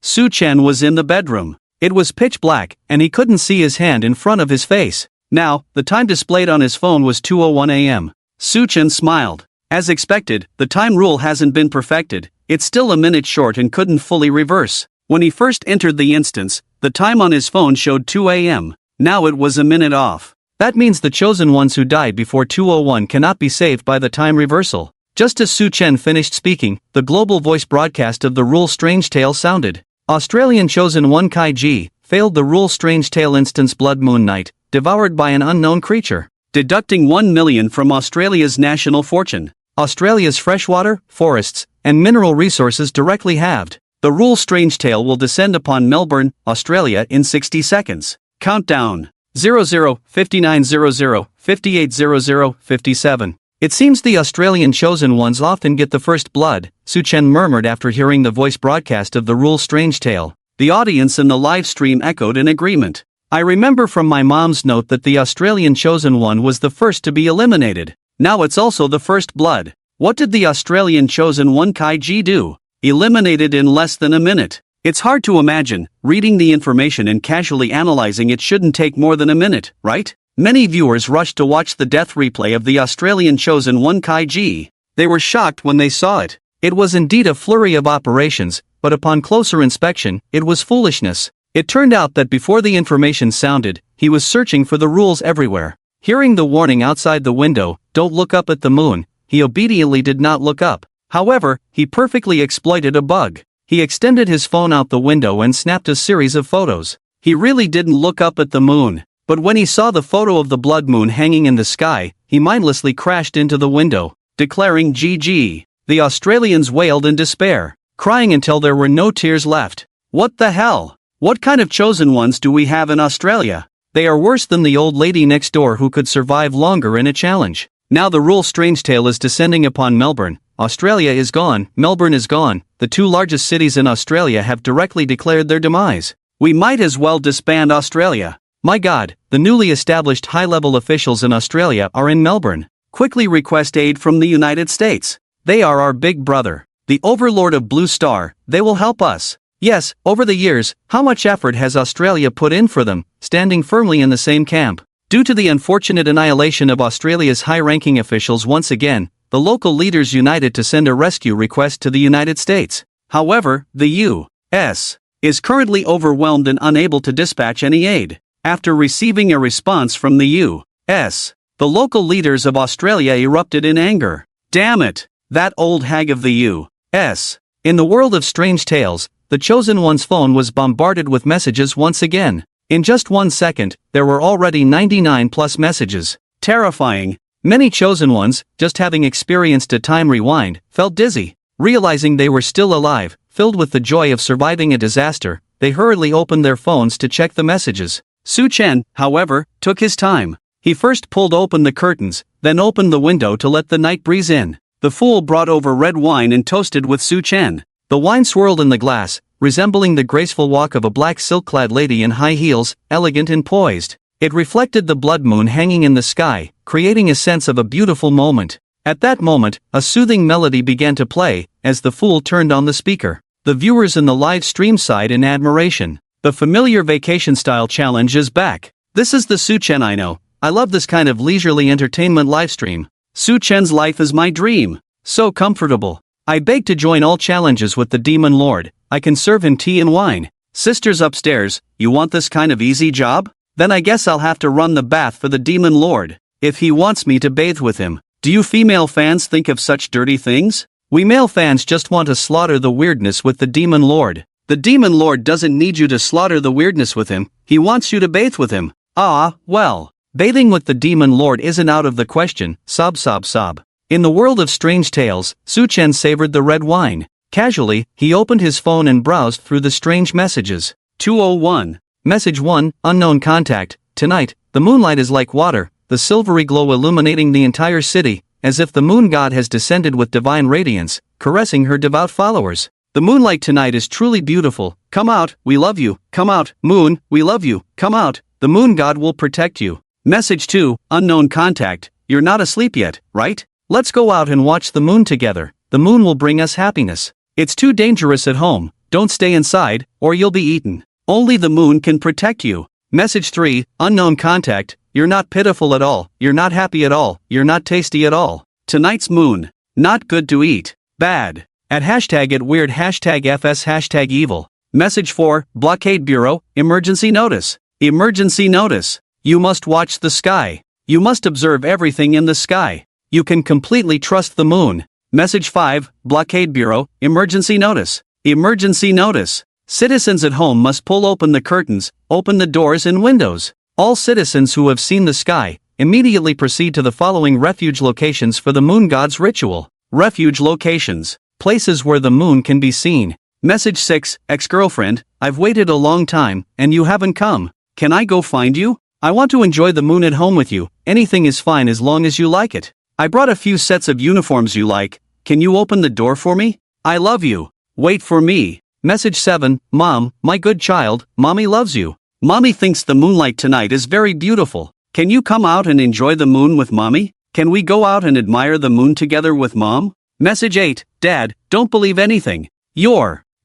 Su-Chen was in the bedroom. It was pitch black, and he couldn't see his hand in front of his face. Now, the time displayed on his phone was 2:01 a.m. Su-Chen smiled. As expected, the time rule hasn't been perfected. It's still a minute short and couldn't fully reverse. When he first entered the instance, the time on his phone showed 2 a.m. Now it was a minute off. That means the chosen ones who died before 2:01 cannot be saved by the time reversal. Just as Su-Chen finished speaking, the global voice broadcast of the rule Strange Tale sounded. Australian chosen one Kai-Ji failed the rule Strange Tale instance Blood Moon Night, devoured by an unknown creature. Deducting 1 million from Australia's national fortune. Australia's freshwater, forests, and mineral resources directly halved. The rule Strange Tale will descend upon Melbourne, Australia in 60 seconds. Countdown. 00, 5900, 5800, 57. It seems the Australian chosen ones often get the first blood, Su-Chen murmured after hearing the voice broadcast of the rule Strange Tale. The audience in the live stream echoed in agreement. I remember from my mom's note that the Australian chosen one was the first to be eliminated. Now it's also the first blood. What did the Australian chosen one Kai-Ji do? Eliminated in less than a minute. It's hard to imagine. Reading the information and casually analyzing it shouldn't take more than a minute, right? Many viewers rushed to watch the death replay of the Australian chosen one Kai-Ji. They were shocked when they saw it. It was indeed a flurry of operations, but upon closer inspection, it was foolishness. It turned out that before the information sounded, he was searching for the rules everywhere. Hearing the warning outside the window, "Don't look up at the moon," he obediently did not look up. However, he perfectly exploited a bug. He extended his phone out the window and snapped a series of photos. He really didn't look up at the moon. But when he saw the photo of the blood moon hanging in the sky, he mindlessly crashed into the window, declaring GG. The Australians wailed in despair, crying until there were no tears left. What the hell? What kind of chosen ones do we have in Australia? They are worse than the old lady next door who could survive longer in a challenge. Now the rural strange tale is descending upon Melbourne. Australia is gone, Melbourne is gone. The two largest cities in Australia have directly declared their demise. We might as well disband Australia. My God, the newly established high-level officials in Australia are in Melbourne. Quickly request aid from the United States. They are our big brother, the overlord of Blue Star. They will help us. Yes, over the years, how much effort has Australia put in for them, standing firmly in the same camp? Due to the unfortunate annihilation of Australia's high-ranking officials once again, the local leaders united to send a rescue request to the United States. However, the U.S. is currently overwhelmed and unable to dispatch any aid. After receiving a response from the U.S., the local leaders of Australia erupted in anger. Damn it! That old hag of the U.S. In the world of strange tales, the chosen one's phone was bombarded with messages once again. In just 1 second, there were already 99 plus messages. Terrifying. Many chosen ones, just having experienced a time rewind, felt dizzy. Realizing they were still alive, filled with the joy of surviving a disaster, they hurriedly opened their phones to check the messages. Su Chen, however, took his time. He first pulled open the curtains, then opened the window to let the night breeze in. The fool brought over red wine and toasted with Su Chen. The wine swirled in the glass, resembling the graceful walk of a black silk-clad lady in high heels, elegant and poised. It reflected the blood moon hanging in the sky, creating a sense of a beautiful moment. At that moment, a soothing melody began to play, as the fool turned on the speaker. The viewers in the live stream sighed in admiration. The familiar vacation-style challenge is back. This is the Su Chen I know. I love this kind of leisurely entertainment livestream. Su Chen's life is my dream. So comfortable. I beg to join all challenges with the Demon Lord. I can serve him tea and wine. Sisters upstairs, you want this kind of easy job? Then I guess I'll have to run the bath for the Demon Lord, if he wants me to bathe with him. Do you female fans think of such dirty things? We male fans just want to slaughter the weirdness with the Demon Lord. The Demon Lord doesn't need you to slaughter the weirdness with him, he wants you to bathe with him. Ah, well. Bathing with the Demon Lord isn't out of the question, sob sob sob. In the world of strange tales, Su Chen savored the red wine. Casually, he opened his phone and browsed through the strange messages. 201. Message 1, unknown contact. Tonight, the moonlight is like water, the silvery glow illuminating the entire city, as if the moon god has descended with divine radiance, caressing her devout followers. The moonlight tonight is truly beautiful. Come out, we love you. Come out, moon, we love you. Come out, the moon god will protect you. Message 2, unknown contact. You're not asleep yet, right? Let's go out and watch the moon together. The moon will bring us happiness. It's too dangerous at home. Don't stay inside, or you'll be eaten. Only the moon can protect you. Message 3, unknown contact. You're not pitiful at all. You're not happy at all. You're not tasty at all. Tonight's moon. Not good to eat. Bad. At hashtag it weird hashtag FS hashtag evil. Message 4, Blockade Bureau, emergency notice. Emergency notice. You must watch the sky. You must observe everything in the sky. You can completely trust the moon. Message 5, Blockade Bureau, emergency notice. Emergency notice. Citizens at home must pull open the curtains, open the doors and windows. All citizens who have seen the sky, immediately proceed to the following refuge locations for the moon god's ritual. Refuge locations. Places where the moon can be seen. Message 6, ex-girlfriend, I've waited a long time, and you haven't come. Can I go find you? I want to enjoy the moon at home with you. Anything is fine as long as you like it. I brought a few sets of uniforms you like. Can you open the door for me? I love you. Wait for me. Message 7, Mom, my good child, Mommy loves you. Mommy thinks the moonlight tonight is very beautiful. Can you come out and enjoy the moon with Mommy? Can we go out and admire the moon together with Mom? Message 8, Dad, don't believe anything.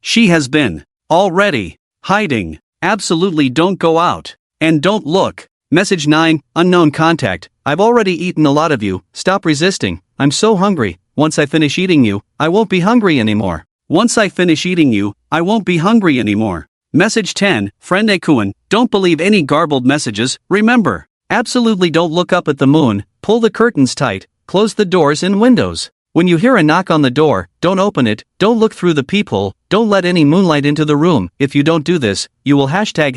She has been already hiding. Absolutely don't go out. And don't look. Message 9, unknown contact. I've already eaten a lot of you. Stop resisting. I'm so hungry. Once I finish eating you, I won't be hungry anymore. Once I finish eating you, I won't be hungry anymore. Message 10, friend Akuen, don't believe any garbled messages. Remember, absolutely don't look up at the moon. Pull the curtains tight. Close the doors and windows. When you hear a knock on the door, don't open it. Don't look through the peephole. Don't let any moonlight into the room. If you don't do this, you will hashtag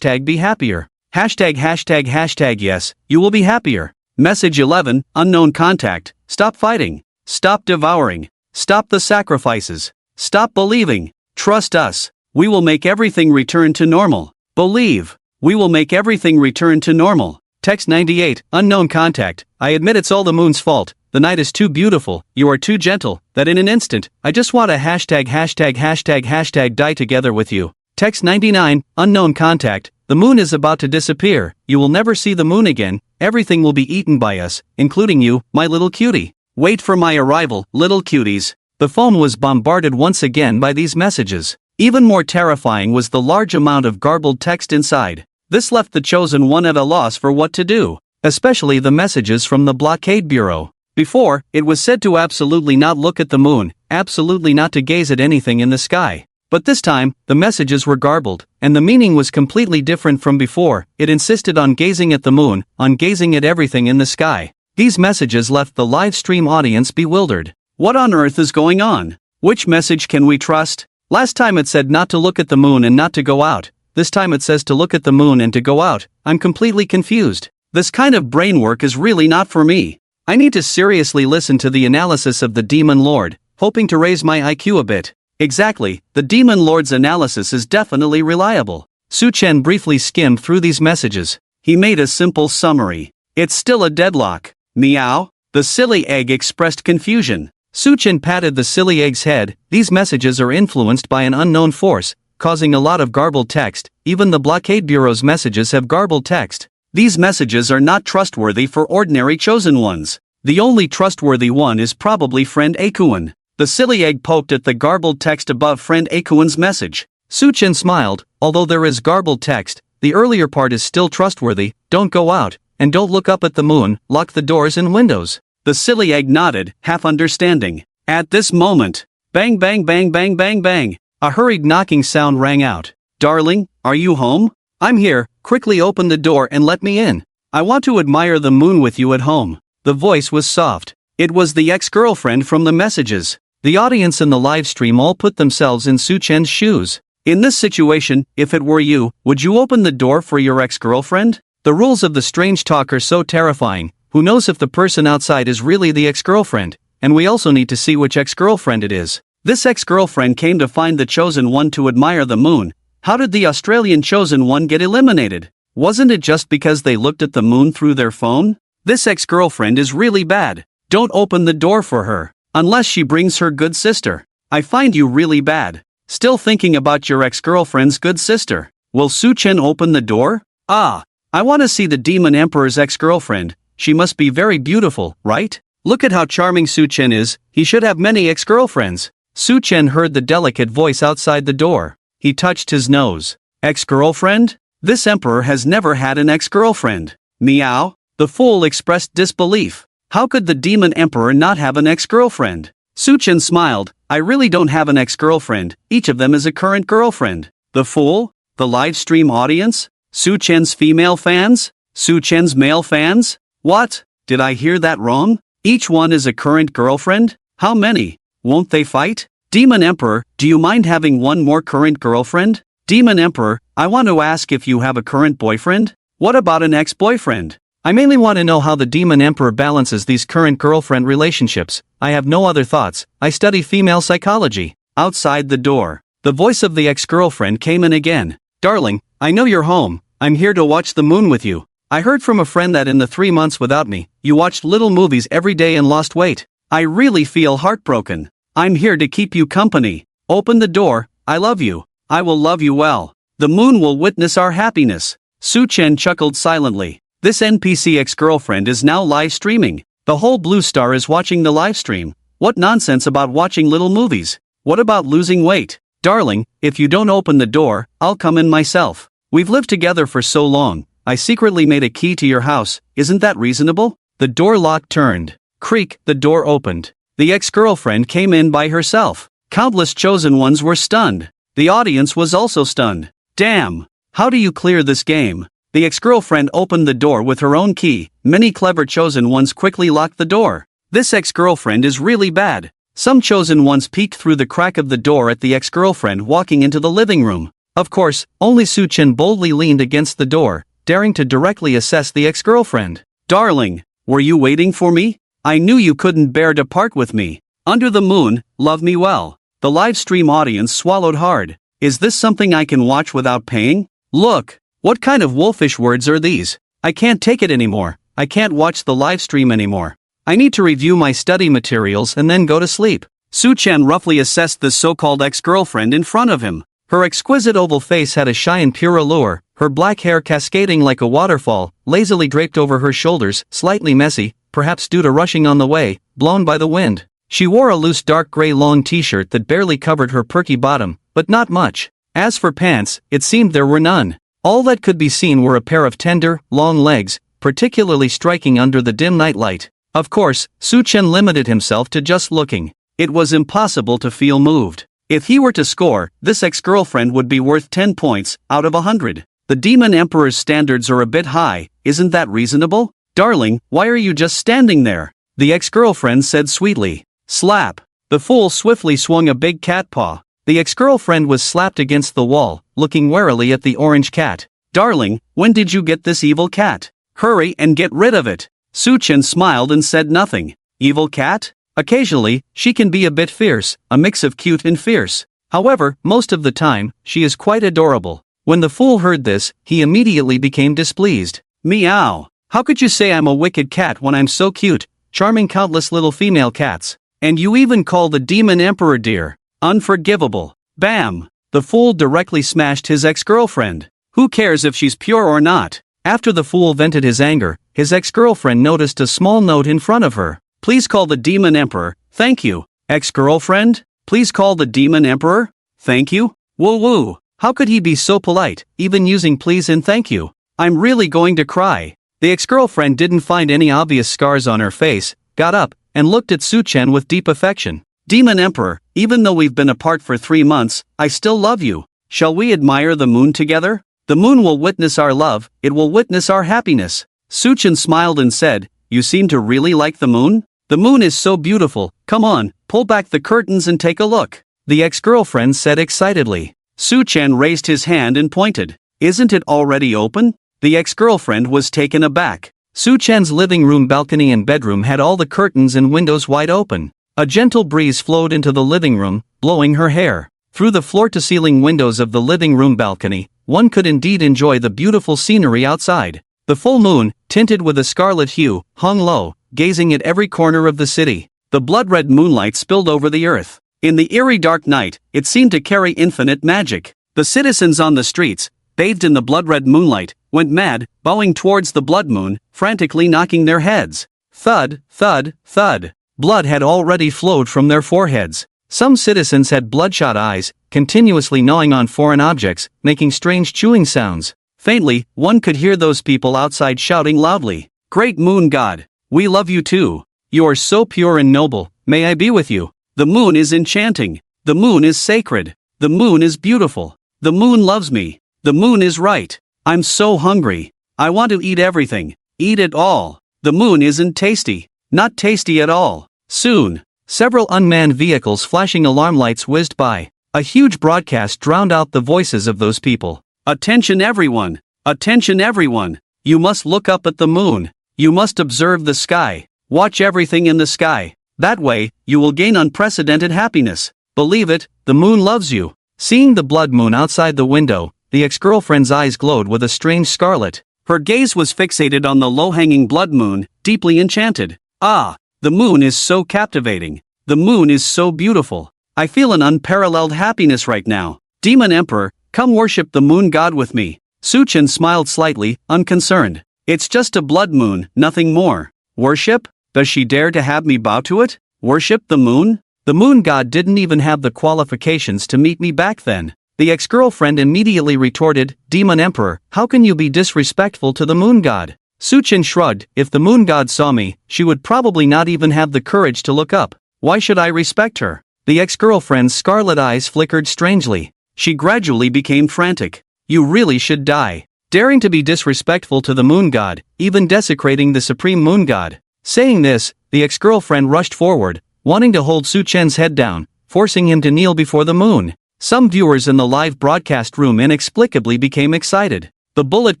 be happier. Hashtag yes, you will be happier. Message 11, unknown contact. Stop fighting. Stop devouring. Stop the sacrifices. Stop believing. Trust us. We will make everything return to normal. Believe. We will make everything return to normal. Text 98, unknown contact. I admit it's all the moon's fault. The night is too beautiful, you are too gentle, that in an instant, I just want to hashtag die together with you. Text 99, unknown contact. The moon is about to disappear. You will never see the moon again. Everything will be eaten by us, including you, my little cutie. Wait for my arrival, little cuties. The phone was bombarded once again by these messages. Even more terrifying was the large amount of garbled text inside. This left the chosen one at a loss for what to do, especially the messages from the blockade bureau. Before, it was said to absolutely not look at the moon, absolutely not to gaze at anything in the sky. But this time, the messages were garbled, and the meaning was completely different from before. It insisted on gazing at the moon, on gazing at everything in the sky. These messages left the live stream audience bewildered. What on earth is going on? Which message can we trust? Last time it said not to look at the moon and not to go out. This time it says to look at the moon and to go out. I'm completely confused. This kind of brain work is really not for me. I need to seriously listen to the analysis of the Demon Lord, hoping to raise my IQ a bit. Exactly, the Demon Lord's analysis is definitely reliable. Su Chen briefly skimmed through these messages. He made a simple summary. It's still a deadlock. Meow. The silly egg expressed confusion. Su Chen patted the silly egg's head. These messages are influenced by an unknown force, causing a lot of garbled text. Even the blockade bureau's messages have garbled text. These messages are not trustworthy for ordinary chosen ones. The only trustworthy one is probably Friend Akuan. The silly egg poked at the garbled text above Friend Akuan's message. Su Chen smiled. Although there is garbled text, the earlier part is still trustworthy. Don't go out, and don't look up at the moon, lock the doors and windows. The silly egg nodded, half understanding. At this moment, bang bang bang bang bang bang, a hurried knocking sound rang out. Darling, are you home? I'm here, quickly open the door and let me in. I want to admire the moon with you at home. The voice was soft. It was the ex-girlfriend from the messages. The audience in the live stream all put themselves in Su Chen's shoes. In this situation, if it were you, would you open the door for your ex-girlfriend? The rules of the strange talk are so terrifying. Who knows if the person outside is really the ex-girlfriend? And we also need to see which ex-girlfriend it is. This ex-girlfriend came to find the chosen one to admire the moon. How did the Australian chosen one get eliminated? Wasn't it just because they looked at the moon through their phone? This ex-girlfriend is really bad. Don't open the door for her. Unless she brings her good sister. I find you really bad. Still thinking about your ex-girlfriend's good sister. Will Su Chen open the door? Ah, I want to see the Demon Emperor's ex-girlfriend. She must be very beautiful, right? Look at how charming Su Chen is. He should have many ex-girlfriends. Su Chen heard the delicate voice outside the door. He touched his nose. Ex-girlfriend? This emperor has never had an ex-girlfriend. Meow. The fool expressed disbelief. How could the demon emperor not have an ex-girlfriend? Su Chen smiled. I really don't have an ex-girlfriend. Each of them is a current girlfriend. The fool? The live stream audience? Su Chen's female fans? Su Chen's male fans? What? Did I hear that wrong? Each one is a current girlfriend? How many? Won't they fight? Demon Emperor, do you mind having one more current girlfriend? Demon Emperor, I want to ask if you have a current boyfriend? What about an ex-boyfriend? I mainly want to know how the Demon Emperor balances these current girlfriend relationships. I have no other thoughts. I study female psychology. Outside the door, the voice of the ex-girlfriend came in again. Darling, I know you're home. I'm here to watch the moon with you. I heard from a friend that in the 3 months without me, you watched little movies every day and lost weight. I really feel heartbroken. I'm here to keep you company. Open the door. I love you. I will love you well. The moon will witness our happiness. Su Chen chuckled silently. This NPC ex-girlfriend is now live streaming. The whole Blue Star is watching the live stream. What nonsense about watching little movies? What about losing weight? Darling, if you don't open the door, I'll come in myself. We've lived together for so long. I secretly made a key to your house. Isn't that reasonable? The door lock turned. Creak, the door opened. The ex-girlfriend came in by herself. Countless chosen ones were stunned. The audience was also stunned. Damn! How do you clear this game? The ex-girlfriend opened the door with her own key. Many clever chosen ones quickly locked the door. This ex-girlfriend is really bad. Some chosen ones peeked through the crack of the door at the ex-girlfriend walking into the living room. Of course, only Su-Chen boldly leaned against the door, daring to directly assess the ex-girlfriend. "Darling, were you waiting for me? I knew you couldn't bear to part with me. Under the moon, love me well." The live stream audience swallowed hard. Is this something I can watch without paying? Look, what kind of wolfish words are these? I can't take it anymore. I can't watch the live stream anymore. I need to review my study materials and then go to sleep. Su-Chen roughly assessed the so-called ex-girlfriend in front of him. Her exquisite oval face had a shy and pure allure, her black hair cascading like a waterfall, lazily draped over her shoulders, slightly messy, perhaps due to rushing on the way, blown by the wind. She wore a loose dark gray long t-shirt that barely covered her perky bottom, but not much. As for pants, it seemed there were none. All that could be seen were a pair of tender, long legs, particularly striking under the dim night light. Of course, Su-Chen limited himself to just looking. It was impossible to feel moved. If he were to score, this ex-girlfriend would be worth 10 points out of 100. The Demon Emperor's standards are a bit high, isn't that reasonable? "Darling, why are you just standing there?" the ex-girlfriend said sweetly. Slap. The fool swiftly swung a big cat paw. The ex-girlfriend was slapped against the wall, looking warily at the orange cat. "Darling, when did you get this evil cat? Hurry and get rid of it." Su-Chen smiled and said nothing. Evil cat? Occasionally, she can be a bit fierce, a mix of cute and fierce. However, most of the time, she is quite adorable. When the fool heard this, he immediately became displeased. "Meow. How could you say I'm a wicked cat when I'm so cute, charming countless little female cats? And you even call the Demon Emperor dear. Unforgivable." Bam! The fool directly smashed his ex-girlfriend. Who cares if she's pure or not? After the fool vented his anger, his ex-girlfriend noticed a small note in front of her. "Please call the Demon Emperor, thank you." Ex-girlfriend? Please call the Demon Emperor? Thank you? Woo-woo. How could he be so polite, even using please and thank you? I'm really going to cry. The ex-girlfriend didn't find any obvious scars on her face, got up, and looked at Su-Chen with deep affection. "Demon Emperor, even though we've been apart for 3 months, I still love you. Shall we admire the moon together? The moon will witness our love, it will witness our happiness." Su-Chen smiled and said, "You seem to really like the moon? The moon is so beautiful, come on, pull back the curtains and take a look," the ex-girlfriend said excitedly. Su-Chen raised his hand and pointed. "Isn't it already open?" The ex-girlfriend was taken aback. Su-Chen's living room balcony and bedroom had all the curtains and windows wide open. A gentle breeze flowed into the living room, blowing her hair. Through the floor-to-ceiling windows of the living room balcony, one could indeed enjoy the beautiful scenery outside. The full moon, tinted with a scarlet hue, hung low, gazing at every corner of the city. The blood-red moonlight spilled over the earth. In the eerie dark night, it seemed to carry infinite magic. The citizens on the streets, bathed in the blood-red moonlight, went mad, bowing towards the blood moon, frantically knocking their heads. Thud, thud, thud. Blood had already flowed from their foreheads. Some citizens had bloodshot eyes, continuously gnawing on foreign objects, making strange chewing sounds. Faintly, one could hear those people outside shouting loudly, "Great moon god, we love you too. You are so pure and noble, may I be with you. The moon is enchanting. The moon is sacred. The moon is beautiful. The moon loves me. The moon is right. I'm so hungry. I want to eat everything. Eat it all. The moon isn't tasty. Not tasty at all." Soon, several unmanned vehicles flashing alarm lights whizzed by. A huge broadcast drowned out the voices of those people. "Attention everyone! Attention everyone! You must look up at the moon. You must observe the sky. Watch everything in the sky. That way, you will gain unprecedented happiness. Believe it, the moon loves you." Seeing the blood moon outside the window, the ex-girlfriend's eyes glowed with a strange scarlet. Her gaze was fixated on the low-hanging blood moon, deeply enchanted. "Ah, the moon is so captivating. The moon is so beautiful. I feel an unparalleled happiness right now. Demon Emperor, come worship the moon god with me." Su-Chen smiled slightly, unconcerned. "It's just a blood moon, nothing more." "Worship? Does she dare to have me bow to it? Worship the moon? The moon god didn't even have the qualifications to meet me back then." The ex-girlfriend immediately retorted, "Demon Emperor, how can you be disrespectful to the moon god?" Su-Chen shrugged. If the moon god saw me, she would probably not even have the courage to look up. Why should I respect her? The ex-girlfriend's scarlet eyes flickered strangely. She gradually became frantic. "You really should die. Daring to be disrespectful to the moon god, even desecrating the supreme moon god." Saying this, the ex-girlfriend rushed forward, wanting to hold Suchen's head down, forcing him to kneel before the moon. Some viewers in the live broadcast room inexplicably became excited. The bullet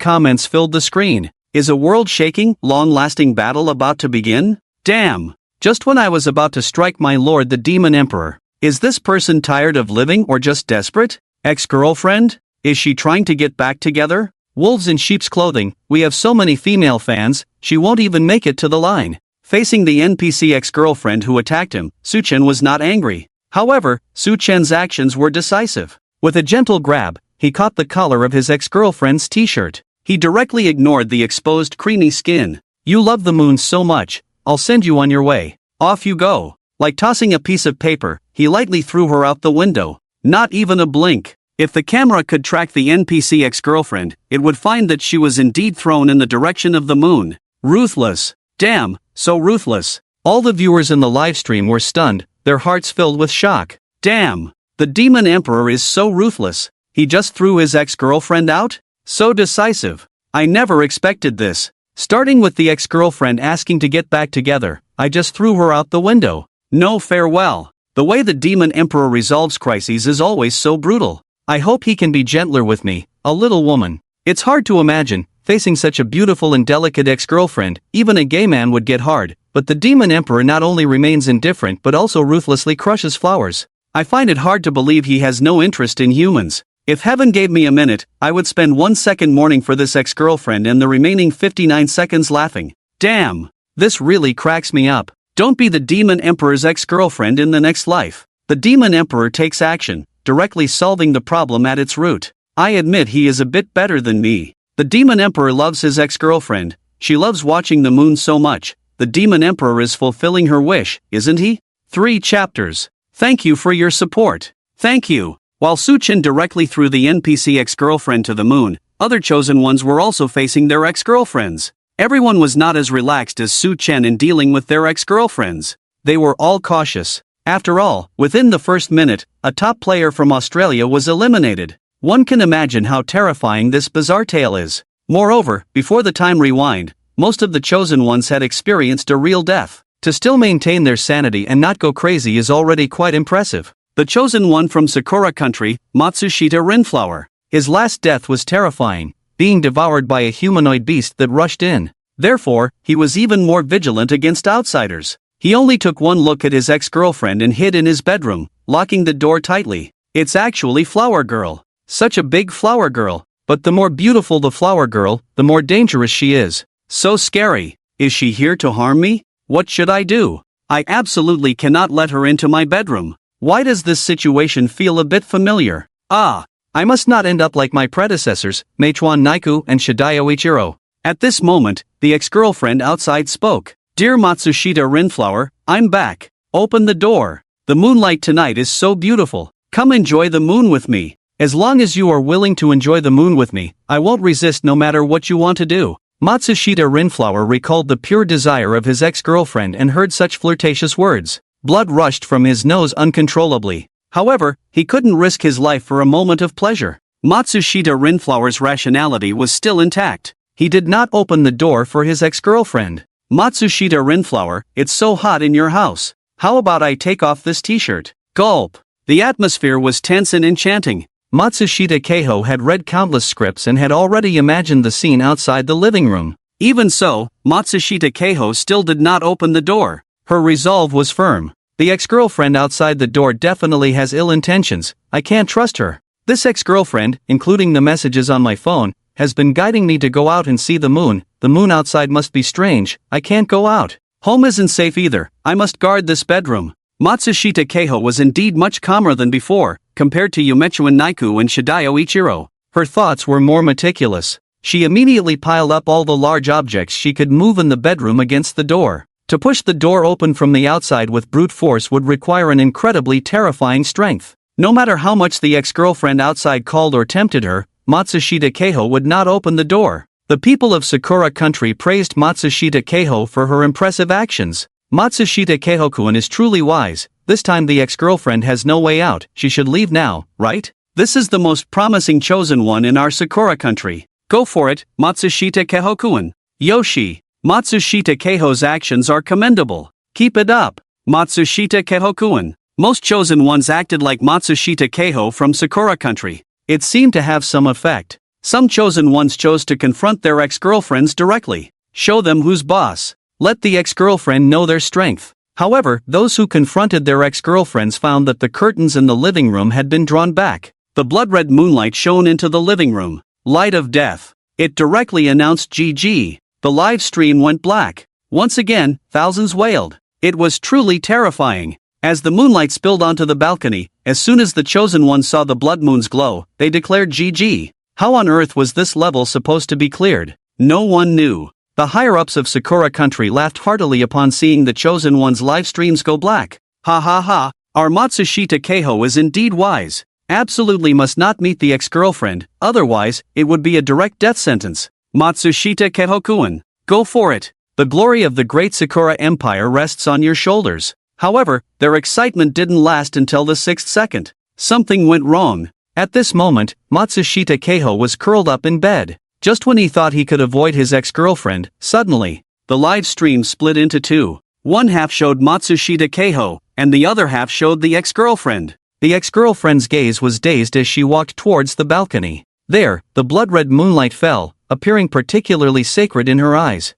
comments filled the screen. Is a world-shaking, long-lasting battle about to begin? Damn! Just when I was about to strike my lord the Demon Emperor. Is this person tired of living or just desperate? Ex-girlfriend? Is she trying to get back together? Wolves in sheep's clothing, we have so many female fans, she won't even make it to the line. Facing the NPC ex-girlfriend who attacked him, Suchen was not angry. However, Suchen's actions were decisive. With a gentle grab, he caught the collar of his ex-girlfriend's t-shirt. He directly ignored the exposed creamy skin. You love the moon so much, I'll send you on your way. Off you go. Like tossing a piece of paper, he lightly threw her out the window. Not even a blink. If the camera could track the NPC ex-girlfriend, it would find that she was indeed thrown in the direction of the moon. Ruthless. Damn, so ruthless. All the viewers in the livestream were stunned, their hearts filled with shock. Damn, the Demon Emperor is so ruthless. He just threw his ex-girlfriend out? So decisive. I never expected this. Starting with the ex-girlfriend asking to get back together, I just threw her out the window. No farewell. The way the Demon Emperor resolves crises is always so brutal. I hope he can be gentler with me, a little woman. It's hard to imagine, facing such a beautiful and delicate ex-girlfriend, even a gay man would get hard, but the Demon Emperor not only remains indifferent but also ruthlessly crushes flowers. I find it hard to believe he has no interest in humans. If heaven gave me a minute, I would spend 1 second mourning for this ex-girlfriend and the remaining 59 seconds laughing. Damn! This really cracks me up. Don't be the Demon Emperor's ex-girlfriend in the next life. The Demon Emperor takes action, directly solving the problem at its root. I admit he is a bit better than me. The Demon Emperor loves his ex-girlfriend. She loves watching the moon so much. The Demon Emperor is fulfilling her wish, isn't he? 3 chapters. Thank you for your support. Thank you. While Suchen directly threw the NPC ex-girlfriend to the moon, other chosen ones were also facing their ex-girlfriends. Everyone was not as relaxed as Suchen in dealing with their ex-girlfriends. They were all cautious. After all, within the first minute, a top player from Australia was eliminated. One can imagine how terrifying this bizarre tale is. Moreover, before the time rewind, most of the chosen ones had experienced a real death. To still maintain their sanity and not go crazy is already quite impressive. The chosen one from Sakura country, Matsushita Rinflower. His last death was terrifying, being devoured by a humanoid beast that rushed in. Therefore, he was even more vigilant against outsiders. He only took one look at his ex-girlfriend and hid in his bedroom, locking the door tightly. It's actually Flower Girl. Such a big flower girl. But the more beautiful the flower girl, the more dangerous she is. So scary. Is she here to harm me? What should I do? I absolutely cannot let her into my bedroom. Why does this situation feel a bit familiar? I must not end up like my predecessors, Meichuan Naiku and Shidayo Ichiro. At this moment, the ex-girlfriend outside spoke. Dear Matsushita Rinflower, I'm back. Open the door. The moonlight tonight is so beautiful. Come enjoy the moon with me. As long as you are willing to enjoy the moon with me, I won't resist no matter what you want to do. Matsushita Rinflower recalled the pure desire of his ex-girlfriend and heard such flirtatious words. Blood rushed from his nose uncontrollably. However, he couldn't risk his life for a moment of pleasure. Matsushita Rinflower's rationality was still intact. He did not open the door for his ex-girlfriend. Matsushita Rinflower, it's so hot in your house. How about I take off this t-shirt? Gulp. The atmosphere was tense and enchanting. Matsushita Keiho had read countless scripts and had already imagined the scene outside the living room. Even so, Matsushita Keiho still did not open the door. Her resolve was firm. The ex-girlfriend outside the door definitely has ill intentions. I can't trust her. This ex-girlfriend, including the messages on my phone, has been guiding me to go out and see the moon. The moon outside must be strange. I can't go out. Home isn't safe either. I must guard this bedroom. Matsushita Keiho was indeed much calmer than before, compared to Yumechuan Naiku and Shidayo Ichiro. Her thoughts were more meticulous. She immediately piled up all the large objects she could move in the bedroom against the door. To push the door open from the outside with brute force would require an incredibly terrifying strength. No matter how much the ex-girlfriend outside called or tempted her, Matsushita Keiho would not open the door. The people of Sakura country praised Matsushita Keiho for her impressive actions. Matsushita Keiho-kun is truly wise. This time the ex-girlfriend has no way out. She should leave now, right? This is the most promising chosen one in our Sakura country. Go for it, Matsushita Keiho-kun. Yoshi. Matsushita Keiho's actions are commendable. Keep it up. Matsushita Keihokuin. Most chosen ones acted like Matsushita Keiho from Sakura country. It seemed to have some effect. Some chosen ones chose to confront their ex-girlfriends directly. Show them who's boss. Let the ex-girlfriend know their strength. However, those who confronted their ex-girlfriends found that the curtains in the living room had been drawn back. The blood-red moonlight shone into the living room. Light of death. It directly announced GG. The live stream went black. Once again, thousands wailed. It was truly terrifying. As the moonlight spilled onto the balcony, as soon as the chosen ones saw the blood moon's glow, they declared GG. How on earth was this level supposed to be cleared? No one knew. The higher-ups of Sakura country laughed heartily upon seeing the chosen one's live streams go black. Ha ha ha, our Matsushita Keiho is indeed wise. Absolutely must not meet the ex-girlfriend, otherwise, it would be a direct death sentence. Matsushita Keihokuin. Go for it. The glory of the great Sakura Empire rests on your shoulders. However, their excitement didn't last until the 6th second. Something went wrong. At this moment, Matsushita Keiho was curled up in bed. Just when he thought he could avoid his ex-girlfriend, suddenly, the live stream split into two. One half showed Matsushita Keiho, and the other half showed the ex-girlfriend. The ex-girlfriend's gaze was dazed as she walked towards the balcony. There, the blood-red moonlight fell, appearing particularly sacred in her eyes.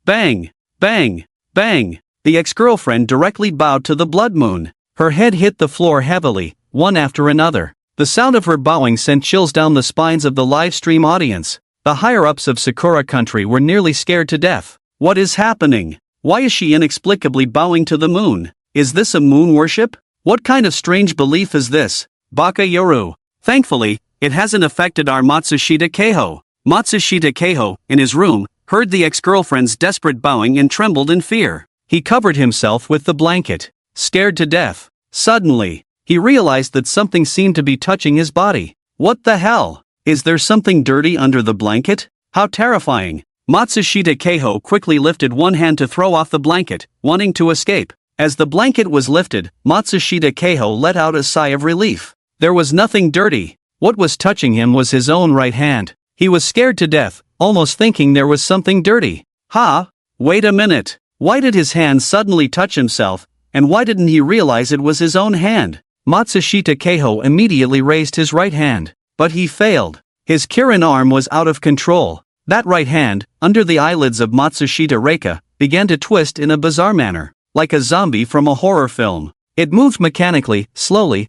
Bang! Bang! Bang! The ex-girlfriend directly bowed to the blood moon. Her head hit the floor heavily, one after another. The sound of her bowing sent chills down the spines of the live stream audience. The higher-ups of Sakura country were nearly scared to death. What is happening? Why is she inexplicably bowing to the moon? Is this a moon worship? What kind of strange belief is this? Baka Yoru. Thankfully, it hasn't affected our Matsushita Keiho. Matsushita Keiho, in his room, heard the ex-girlfriend's desperate bowing and trembled in fear. He covered himself with the blanket. Scared to death. Suddenly, he realized that something seemed to be touching his body. What the hell? Is there something dirty under the blanket? How terrifying. Matsushita Keiho quickly lifted one hand to throw off the blanket, wanting to escape. As the blanket was lifted, Matsushita Keiho let out a sigh of relief. There was nothing dirty. What was touching him was his own right hand. He was scared to death, almost thinking there was something dirty. Wait a minute. Why did his hand suddenly touch himself, and why didn't he realize it was his own hand? Matsushita Keiho immediately raised his right hand, but he failed. His Kirin arm was out of control. That right hand, under the eyelids of Matsushita Reika, began to twist in a bizarre manner, like a zombie from a horror film. It moved mechanically, slowly,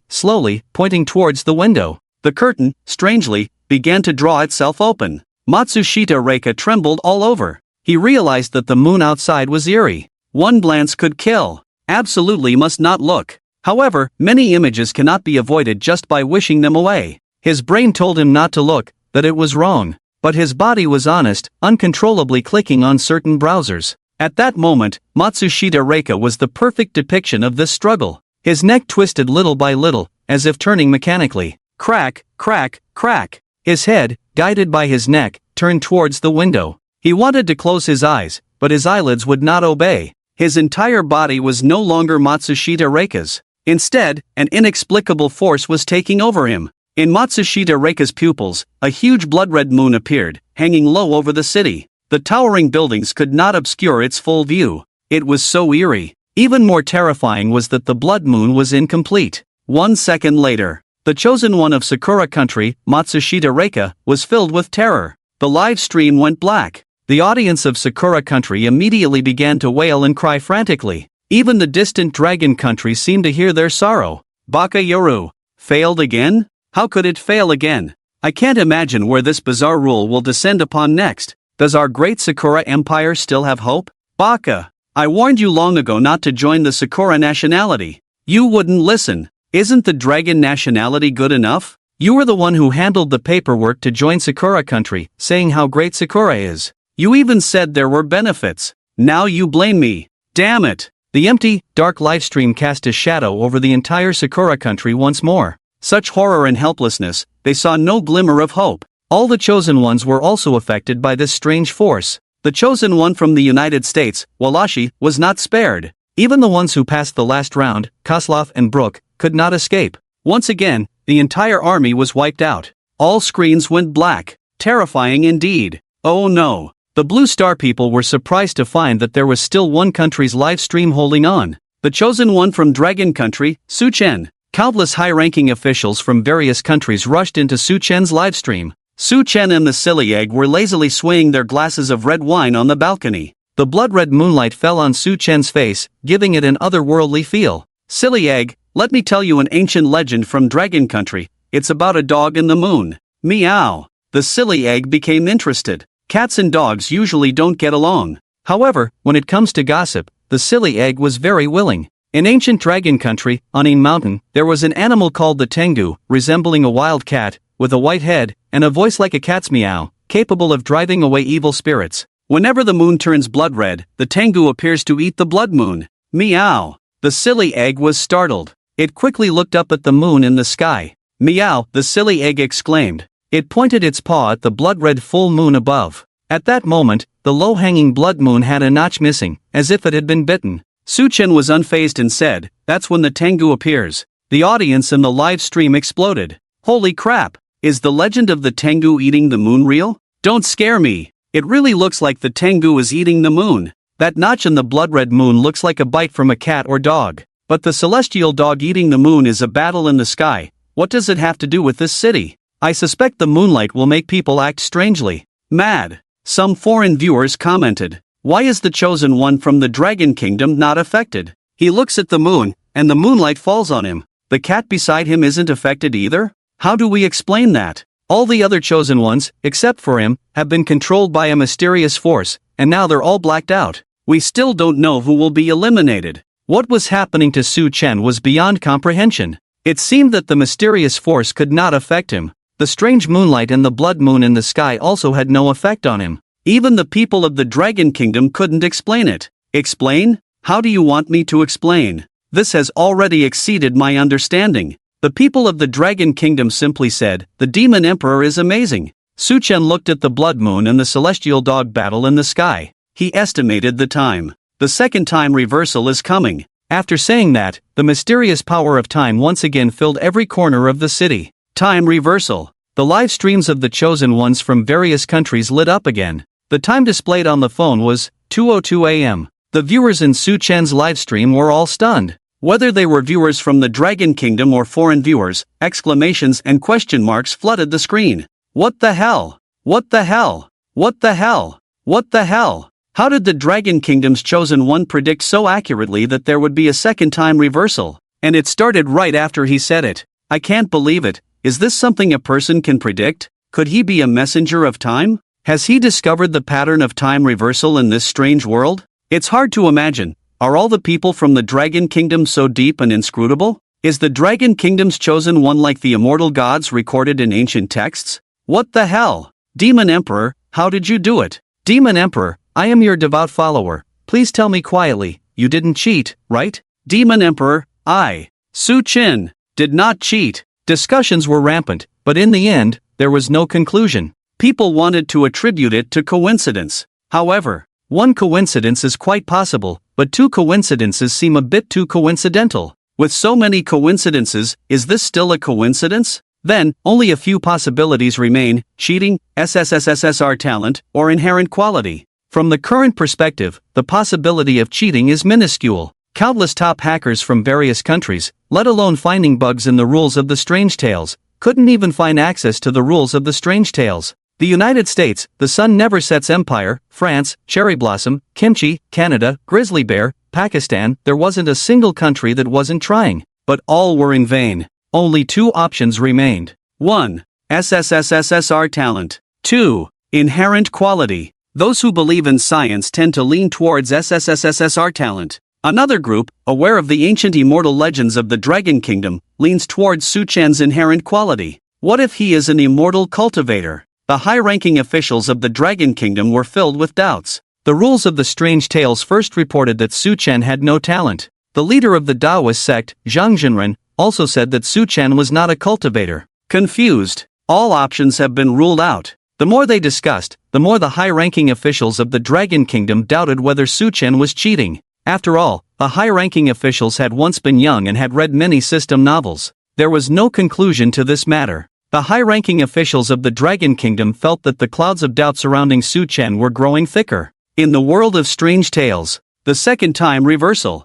pointing towards the window. The curtain, strangely, began to draw itself open. Matsushita Reika trembled all over. He realized that the moon outside was eerie. One glance could kill. Absolutely must not look. However, many images cannot be avoided just by wishing them away. His brain told him not to look, that it was wrong. But his body was honest, uncontrollably clicking on certain browsers. At that moment, Matsushita Reika was the perfect depiction of this struggle. His neck twisted little by little, as if turning mechanically. Crack, crack, crack. His head, guided by his neck, turned towards the window. He wanted to close his eyes, but his eyelids would not obey. His entire body was no longer Matsushita Reika's. Instead, an inexplicable force was taking over him. In Matsushita Reika's pupils, a huge blood-red moon appeared, hanging low over the city. The towering buildings could not obscure its full view. It was so eerie. Even more terrifying was that the blood moon was incomplete. 1 second later, the chosen one of Sakura country, Matsushita Reika, was filled with terror. The live stream went black. The audience of Sakura country immediately began to wail and cry frantically. Even the distant dragon country seemed to hear their sorrow. Baka Yoru. Failed again? How could it fail again? I can't imagine where this bizarre rule will descend upon next. Does our great Sakura Empire still have hope? Baka. I warned you long ago not to join the Sakura nationality. You wouldn't listen. Isn't the dragon nationality good enough? You were the one who handled the paperwork to join Sakura country, saying how great Sakura is. You even said there were benefits. Now you blame me. Damn it. The empty, dark livestream cast a shadow over the entire Sakura country once more. Such horror and helplessness, they saw no glimmer of hope. All the chosen ones were also affected by this strange force. The chosen one from the United States, Walashi, was not spared. Even the ones who passed the last round, Koslov and Brook, could not escape. Once again, the entire army was wiped out. All screens went black. Terrifying indeed. Oh no. The Blue Star people were surprised to find that there was still one country's live stream holding on. The chosen one from Dragon Country, Su Chen. Countless high-ranking officials from various countries rushed into Su Chen's livestream. Su Chen and the silly egg were lazily swaying their glasses of red wine on the balcony. The blood-red moonlight fell on Su Chen's face, giving it an otherworldly feel. Silly egg, let me tell you an ancient legend from Dragon Country. It's about a dog and the moon. Meow. The silly egg became interested. Cats and dogs usually don't get along. However, when it comes to gossip, the silly egg was very willing. In ancient Dragon Country, on a mountain, there was an animal called the Tengu, resembling a wild cat, with a white head, and a voice like a cat's meow, capable of driving away evil spirits. Whenever the moon turns blood red, the Tengu appears to eat the blood moon. Meow. The silly egg was startled. It quickly looked up at the moon in the sky. Meow, the silly egg exclaimed. It pointed its paw at the blood-red full moon above. At that moment, the low-hanging blood moon had a notch missing, as if it had been bitten. Su Chen was unfazed and said, "That's when the Tengu appears." The audience in the live stream exploded. Holy crap! Is the legend of the Tengu eating the moon real? Don't scare me! It really looks like the Tengu is eating the moon. That notch in the blood-red moon looks like a bite from a cat or dog. But the celestial dog eating the moon is a battle in the sky. What does it have to do with this city? I suspect the moonlight will make people act strangely. Mad. Some foreign viewers commented. Why is the chosen one from the Dragon Kingdom not affected? He looks at the moon, and the moonlight falls on him. The cat beside him isn't affected either? How do we explain that? All the other chosen ones, except for him, have been controlled by a mysterious force, and now they're all blacked out. We still don't know who will be eliminated. What was happening to Su Chen was beyond comprehension. It seemed that the mysterious force could not affect him. The strange moonlight and the blood moon in the sky also had no effect on him. Even the people of the Dragon Kingdom couldn't explain it. Explain? How do you want me to explain? This has already exceeded my understanding. The people of the Dragon Kingdom simply said, "The Demon Emperor is amazing." Su Chen looked at the blood moon and the celestial dog battle in the sky. He estimated the time. The second time reversal is coming. After saying that, the mysterious power of time once again filled every corner of the city. Time reversal. The live streams of the chosen ones from various countries lit up again. The time displayed on the phone was 2:02 a.m. The viewers in Su Chen's livestream were all stunned. Whether they were viewers from the Dragon Kingdom or foreign viewers, exclamations and question marks flooded the screen. What the hell? What the hell? What the hell? What the hell? How did the Dragon Kingdom's chosen one predict so accurately that there would be a second time reversal? And it started right after he said it. I can't believe it. Is this something a person can predict? Could he be a messenger of time? Has he discovered the pattern of time reversal in this strange world? It's hard to imagine. Are all the people from the Dragon Kingdom so deep and inscrutable? Is the Dragon Kingdom's chosen one like the immortal gods recorded in ancient texts? What the hell? Demon Emperor, how did you do it? Demon Emperor, I am your devout follower. Please tell me quietly, you didn't cheat, right? Demon Emperor, I, Su Chen, did not cheat. Discussions were rampant, but in the end, there was no conclusion. People wanted to attribute it to coincidence. However, one coincidence is quite possible, but two coincidences seem a bit too coincidental. With so many coincidences, is this still a coincidence? Then, only a few possibilities remain: cheating, SSSR talent, or inherent quality. From the current perspective, the possibility of cheating is minuscule. Countless top hackers from various countries, let alone finding bugs in the rules of the Strange Tales, couldn't even find access to the rules of the Strange Tales. The United States, the Sun Never Sets Empire, France, Cherry Blossom, Kimchi, Canada, Grizzly Bear, Pakistan, there wasn't a single country that wasn't trying. But all were in vain. Only two options remained. 1. SSSR talent. 2. Inherent quality. Those who believe in science tend to lean towards SSSR talent. Another group, aware of the ancient immortal legends of the Dragon Kingdom, leans towards Su Chen's inherent quality. What if he is an immortal cultivator? The high-ranking officials of the Dragon Kingdom were filled with doubts. The rules of the Strange Tales first reported that Su Chen had no talent. The leader of the Taoist sect, Zhang Jinren, also said that Su Chen was not a cultivator. Confused, all options have been ruled out. The more they discussed, the more the high-ranking officials of the Dragon Kingdom doubted whether Su Chen was cheating. After all, the high-ranking officials had once been young and had read many system novels. There was no conclusion to this matter. The high-ranking officials of the Dragon Kingdom felt that the clouds of doubt surrounding Su Chen were growing thicker. In the world of Strange Tales, the second time reversal.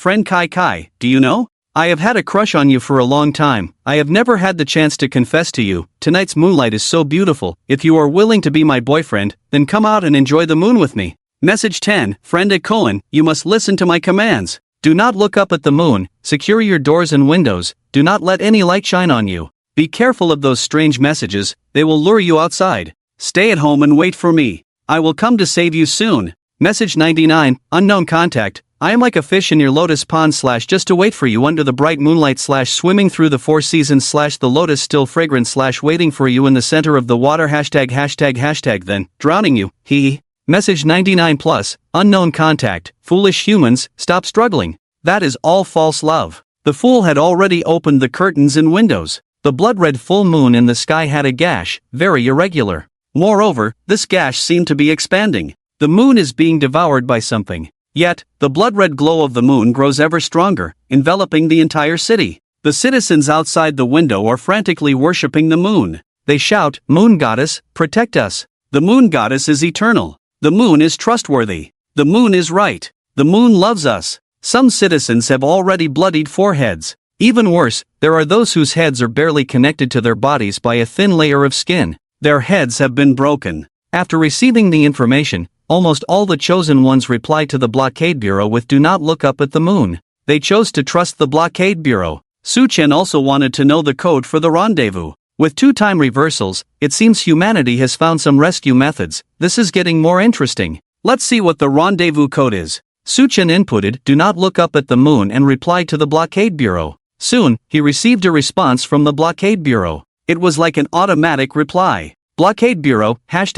friend Kai Kai, do you know? I have had a crush on you for a long time. I have never had the chance to confess to you. Tonight's moonlight is so beautiful. If you are willing to be my boyfriend, then come out and enjoy the moon with me. Message 10, friend at Cohen, you must listen to my commands. Do not look up at the moon, secure your doors and windows, do not let any light shine on you. Be careful of those strange messages, they will lure you outside. Stay at home and wait for me. I will come to save you soon. Message 99, unknown contact. I am like a fish in your lotus pond / just to wait for you under the bright moonlight / swimming through the four seasons / the lotus still fragrant / waiting for you in the center of the water ####, then drowning you, hee. Message 99 plus, unknown contact, foolish humans, stop struggling. That is all false love. The fool had already opened the curtains and windows. The blood-red full moon in the sky had a gash, very irregular. Moreover, this gash seemed to be expanding. The moon is being devoured by something. Yet, the blood-red glow of the moon grows ever stronger, enveloping the entire city. The citizens outside the window are frantically worshipping the moon. They shout, "Moon goddess, protect us. The moon goddess is eternal. The moon is trustworthy. The moon is right. The moon loves us." Some citizens have already bloodied foreheads. Even worse, there are those whose heads are barely connected to their bodies by a thin layer of skin. Their heads have been broken. After receiving the information, almost all the chosen ones replied to the blockade bureau with "Do not look up at the moon." They chose to trust the blockade bureau. Su Chen also wanted to know the code for the rendezvous. With 2 time reversals, it seems humanity has found some rescue methods. This is getting more interesting. Let's see what the rendezvous code is. Su Chen inputted "Do not look up at the moon" and replied to the blockade bureau. Soon, he received a response from the blockade bureau. It was like an automatic reply. Blockade bureau, ###,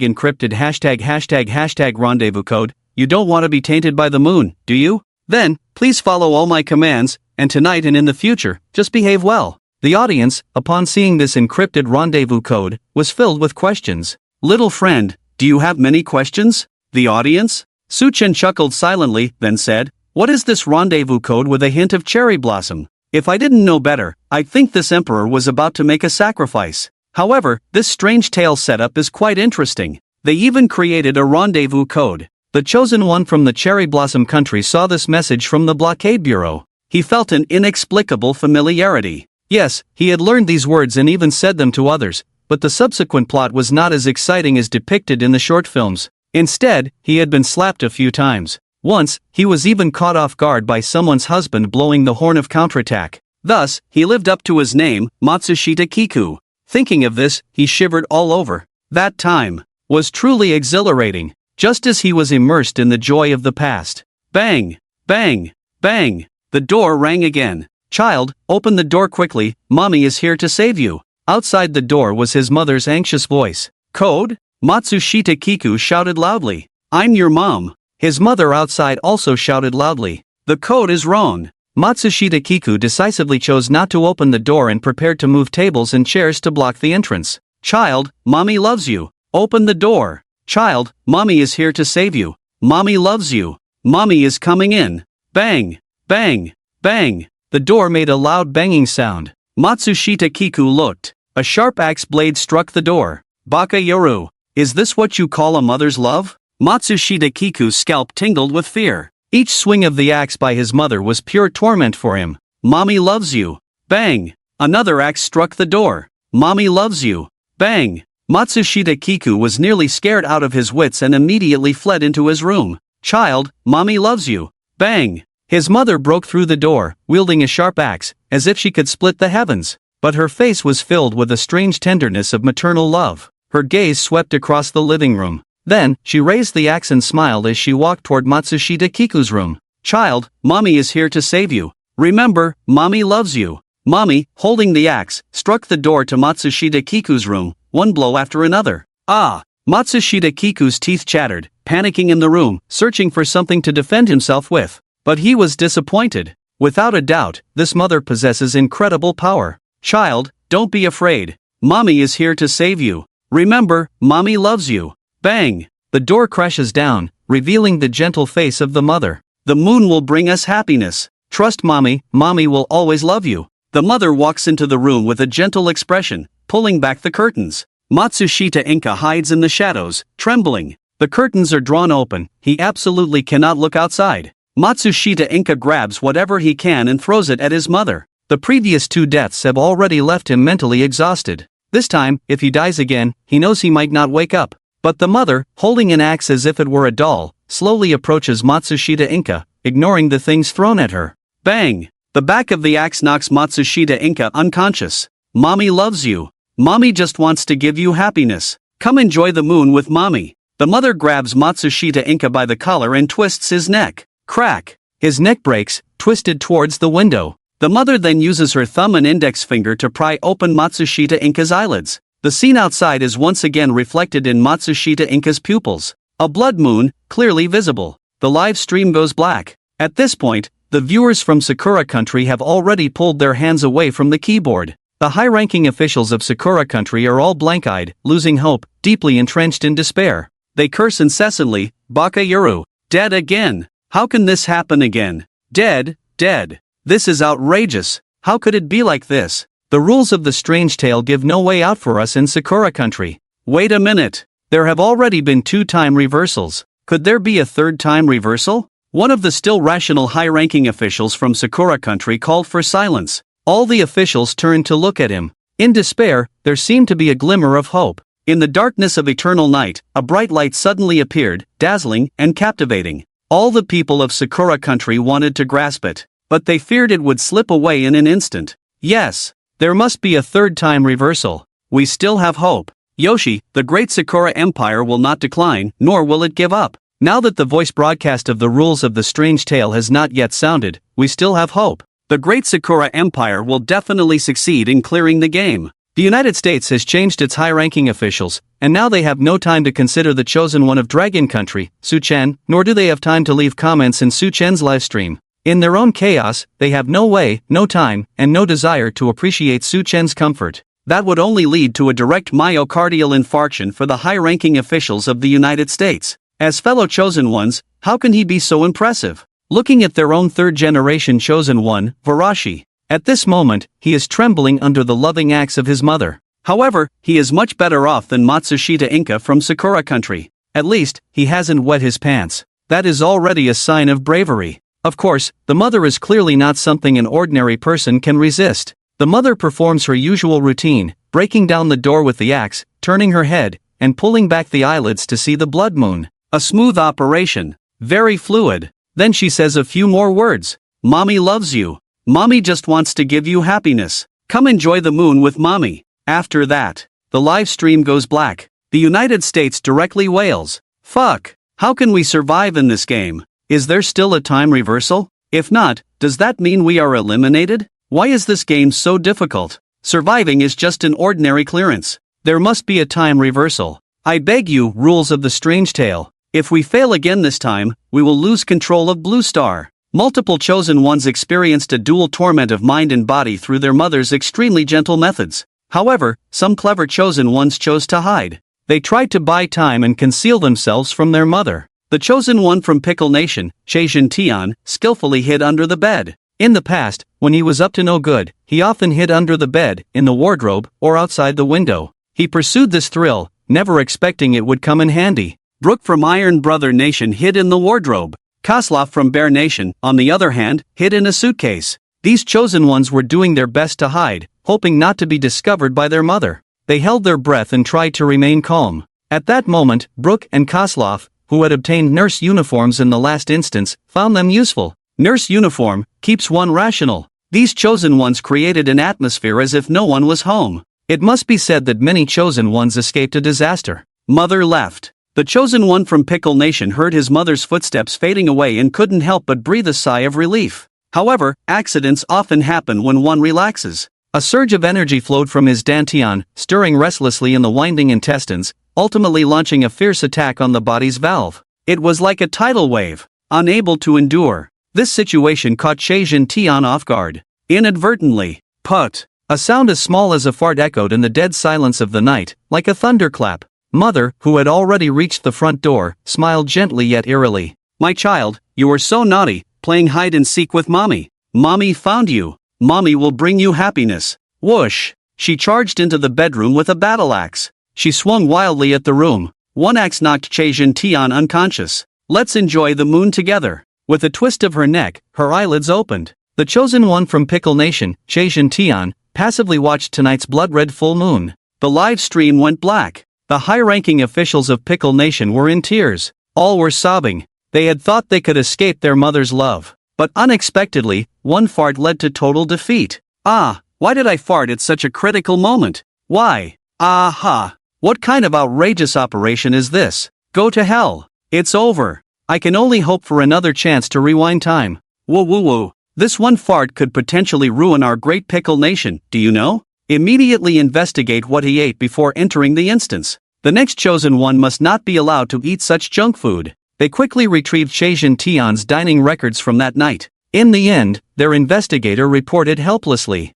encrypted, ###, rendezvous code. You don't want to be tainted by the moon, do you? Then, please follow all my commands, and tonight and in the future, just behave well. The audience, upon seeing this encrypted rendezvous code, was filled with questions. Little friend, do you have many questions? The audience? Su Chen chuckled silently, then said, "What is this rendezvous code with a hint of cherry blossom? If I didn't know better, I'd think this emperor was about to make a sacrifice." However, this strange tale setup is quite interesting. They even created a rendezvous code. The chosen one from the Cherry Blossom country saw this message from the blockade bureau. He felt an inexplicable familiarity. Yes, he had learned these words and even said them to others, but the subsequent plot was not as exciting as depicted in the short films. Instead, he had been slapped a few times. Once, he was even caught off guard by someone's husband blowing the horn of counterattack. Thus, he lived up to his name, Matsushita Kiku. Thinking of this, he shivered all over. That time was truly exhilarating, just as he was immersed in the joy of the past. Bang! Bang! Bang! The door rang again. "Child, open the door quickly, mommy is here to save you." Outside the door was his mother's anxious voice. "Code?" Matsushita Kiku shouted loudly. "I'm your mom." His mother outside also shouted loudly. "The code is wrong." Matsushita Kiku decisively chose not to open the door and prepared to move tables and chairs to block the entrance. "Child, mommy loves you. Open the door." "Child, mommy is here to save you. Mommy loves you. Mommy is coming in." Bang! Bang! Bang! The door made a loud banging sound. Matsushita Kiku looked. A sharp axe blade struck the door. "Baka Yoru, is this what you call a mother's love?" Matsushita Kiku's scalp tingled with fear. Each swing of the axe by his mother was pure torment for him. "Mommy loves you." Bang! Another axe struck the door. "Mommy loves you." Bang! Matsushita Kiku was nearly scared out of his wits and immediately fled into his room. "Child, mommy loves you." Bang! His mother broke through the door, wielding a sharp axe, as if she could split the heavens. But her face was filled with a strange tenderness of maternal love. Her gaze swept across the living room. Then, she raised the axe and smiled as she walked toward Matsushita Kiku's room. "Child, mommy is here to save you. Remember, mommy loves you." Mommy, holding the axe, struck the door to Matsushita Kiku's room, one blow after another. "Ah!" Matsushita Kiku's teeth chattered, panicking in the room, searching for something to defend himself with. But he was disappointed. Without a doubt, this mother possesses incredible power. "Child, don't be afraid. Mommy is here to save you. Remember, mommy loves you." Bang! The door crashes down, revealing the gentle face of the mother. "The moon will bring us happiness. Trust mommy, mommy will always love you." The mother walks into the room with a gentle expression, pulling back the curtains. Matsushita Inka hides in the shadows, trembling. The curtains are drawn open, he absolutely cannot look outside. Matsushita Inka grabs whatever he can and throws it at his mother. The previous two deaths have already left him mentally exhausted. This time, if he dies again, he knows he might not wake up. But the mother, holding an axe as if it were a doll, slowly approaches Matsushita Inka, ignoring the things thrown at her. Bang! The back of the axe knocks Matsushita Inka unconscious. "Mommy loves you. Mommy just wants to give you happiness. Come enjoy the moon with mommy." The mother grabs Matsushita Inka by the collar and twists his neck. Crack! His neck breaks, twisted towards the window. The mother then uses her thumb and index finger to pry open Matsushita Inka's eyelids. The scene outside is once again reflected in Matsushita Inka's pupils. A blood moon, clearly visible. The live stream goes black. At this point, the viewers from Sakura Country have already pulled their hands away from the keyboard. The high-ranking officials of Sakura Country are all blank-eyed, losing hope, deeply entrenched in despair. They curse incessantly, "Baka Yoru, dead again. How can this happen again? Dead, dead. This is outrageous. How could it be like this? The rules of the strange tale give no way out for us in Sakura Country." Wait a minute. There have already been 2 time reversals. Could there be a 3rd time reversal? One of the still rational high-ranking officials from Sakura Country called for silence. All the officials turned to look at him. In despair, there seemed to be a glimmer of hope. In the darkness of eternal night, a bright light suddenly appeared, dazzling and captivating. All the people of Sakura Country wanted to grasp it, but they feared it would slip away in an instant. Yes, there must be a 3rd time reversal. We still have hope. Yoshi, the great Sakura Empire will not decline, nor will it give up. Now that the voice broadcast of the rules of the strange tale has not yet sounded, we still have hope. The great Sakura Empire will definitely succeed in clearing the game. The United States has changed its high-ranking officials, and now they have no time to consider the chosen one of Dragon Country, Su-Chen, nor do they have time to leave comments in Su-Chen's livestream. In their own chaos, they have no way, no time, and no desire to appreciate Su-Chen's comfort. That would only lead to a direct myocardial infarction for the high-ranking officials of the United States. As fellow chosen ones, how can he be so impressive? Looking at their own 3rd-generation chosen one, Varashi. At this moment, he is trembling under the loving axe of his mother. However, he is much better off than Matsushita Inka from Sakura country. At least, he hasn't wet his pants. That is already a sign of bravery. Of course, the mother is clearly not something an ordinary person can resist. The mother performs her usual routine, breaking down the door with the axe, turning her head, and pulling back the eyelids to see the blood moon. A smooth operation. Very fluid. Then she says a few more words. Mommy loves you. Mommy just wants to give you happiness. Come enjoy the moon with mommy. After that, the live stream goes black. The United States directly wails. Fuck. How can we survive in this game? Is there still a time reversal? If not, does that mean we are eliminated? Why is this game so difficult? Surviving is just an ordinary clearance. There must be a time reversal. I beg you, rules of the strange tale. If we fail again this time, we will lose control of Blue Star. Multiple chosen ones experienced a dual torment of mind and body through their mother's extremely gentle methods. However, some clever chosen ones chose to hide. They tried to buy time and conceal themselves from their mother. The chosen one from Pickle Nation, Chejin Tian, skillfully hid under the bed. In the past, when he was up to no good, he often hid under the bed, in the wardrobe, or outside the window. He pursued this thrill, never expecting it would come in handy. Brook from Iron Brother Nation hid in the wardrobe. Koslov from Bear Nation, on the other hand, hid in a suitcase. These chosen ones were doing their best to hide, hoping not to be discovered by their mother. They held their breath and tried to remain calm. At that moment, Brook and Koslov, who had obtained nurse uniforms in the last instance, found them useful. Nurse uniform keeps one rational. These chosen ones created an atmosphere as if no one was home. It must be said that many chosen ones escaped a disaster. Mother left. The chosen one from Pickle Nation heard his mother's footsteps fading away and couldn't help but breathe a sigh of relief. However, accidents often happen when one relaxes. A surge of energy flowed from his dantian, stirring restlessly in the winding intestines, ultimately launching a fierce attack on the body's valve. It was like a tidal wave. Unable to endure. This situation caught Chejin Tian off guard. Inadvertently, put. A sound as small as a fart echoed in the dead silence of the night, like a thunderclap. Mother, who had already reached the front door, smiled gently yet eerily. My child, you were so naughty, playing hide and seek with mommy. Mommy found you. Mommy will bring you happiness. Whoosh. She charged into the bedroom with a battle axe. She swung wildly at the room. One axe knocked Chejin Tian unconscious. Let's enjoy the moon together. With a twist of her neck, her eyelids opened. The chosen one from Pickle Nation, Chejin Tian, passively watched tonight's blood-red full moon. The live stream went black. The high-ranking officials of Pickle Nation were in tears. All were sobbing. They had thought they could escape their mother's love. But unexpectedly, one fart led to total defeat. Ah, why did I fart at such a critical moment? Why? Aha! What kind of outrageous operation is this? Go to hell. It's over. I can only hope for another chance to rewind time. Whoa whoa whoa. This one fart could potentially ruin our great Pickle Nation, do you know? Immediately investigate what he ate before entering the instance. The next chosen one must not be allowed to eat such junk food. They quickly retrieved Chejin Tian's dining records from that night. In the end, their investigator reported helplessly.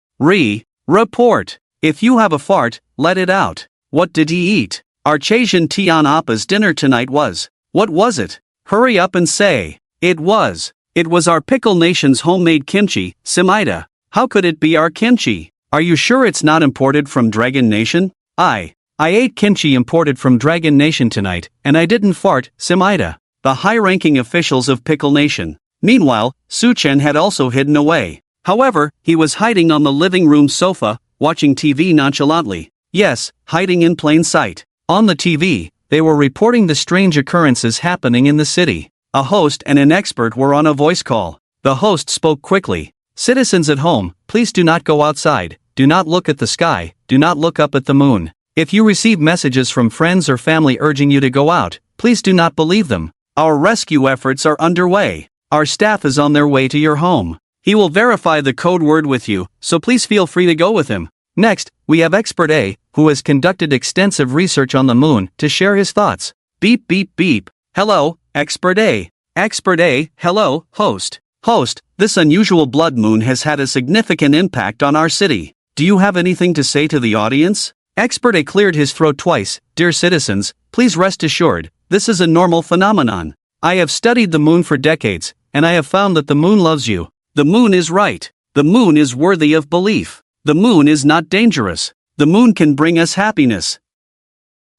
Report. If you have a fart, let it out. What did he eat? Our Chejin Tian Appa's dinner tonight was. What was it? Hurry up and say. It was our Pickle Nation's homemade kimchi, Simaida. How could it be our kimchi? Are you sure it's not imported from Dragon Nation? I ate kimchi imported from Dragon Nation tonight, and I didn't fart, Simaida. The high-ranking officials of Pickle Nation. Meanwhile, Su Chen had also hidden away. However, he was hiding on the living room sofa, watching TV nonchalantly. Yes, hiding in plain sight. On the TV, they were reporting the strange occurrences happening in the city. A host and an expert were on a voice call. The host spoke quickly. Citizens at home, please do not go outside, do not look at the sky, do not look up at the moon. If you receive messages from friends or family urging you to go out, please do not believe them. Our rescue efforts are underway. Our staff is on their way to your home. He will verify the code word with you, so please feel free to go with him. Next, we have Expert A, who has conducted extensive research on the moon, to share his thoughts. Beep beep beep. Hello, Expert A. Expert A, hello, host. Host, this unusual blood moon has had a significant impact on our city. Do you have anything to say to the audience? Expert A cleared his throat twice. Dear citizens, please rest assured, this is a normal phenomenon. I have studied the moon for decades, and I have found that the moon loves you. The moon is right. The moon is worthy of belief. The moon is not dangerous. The moon can bring us happiness.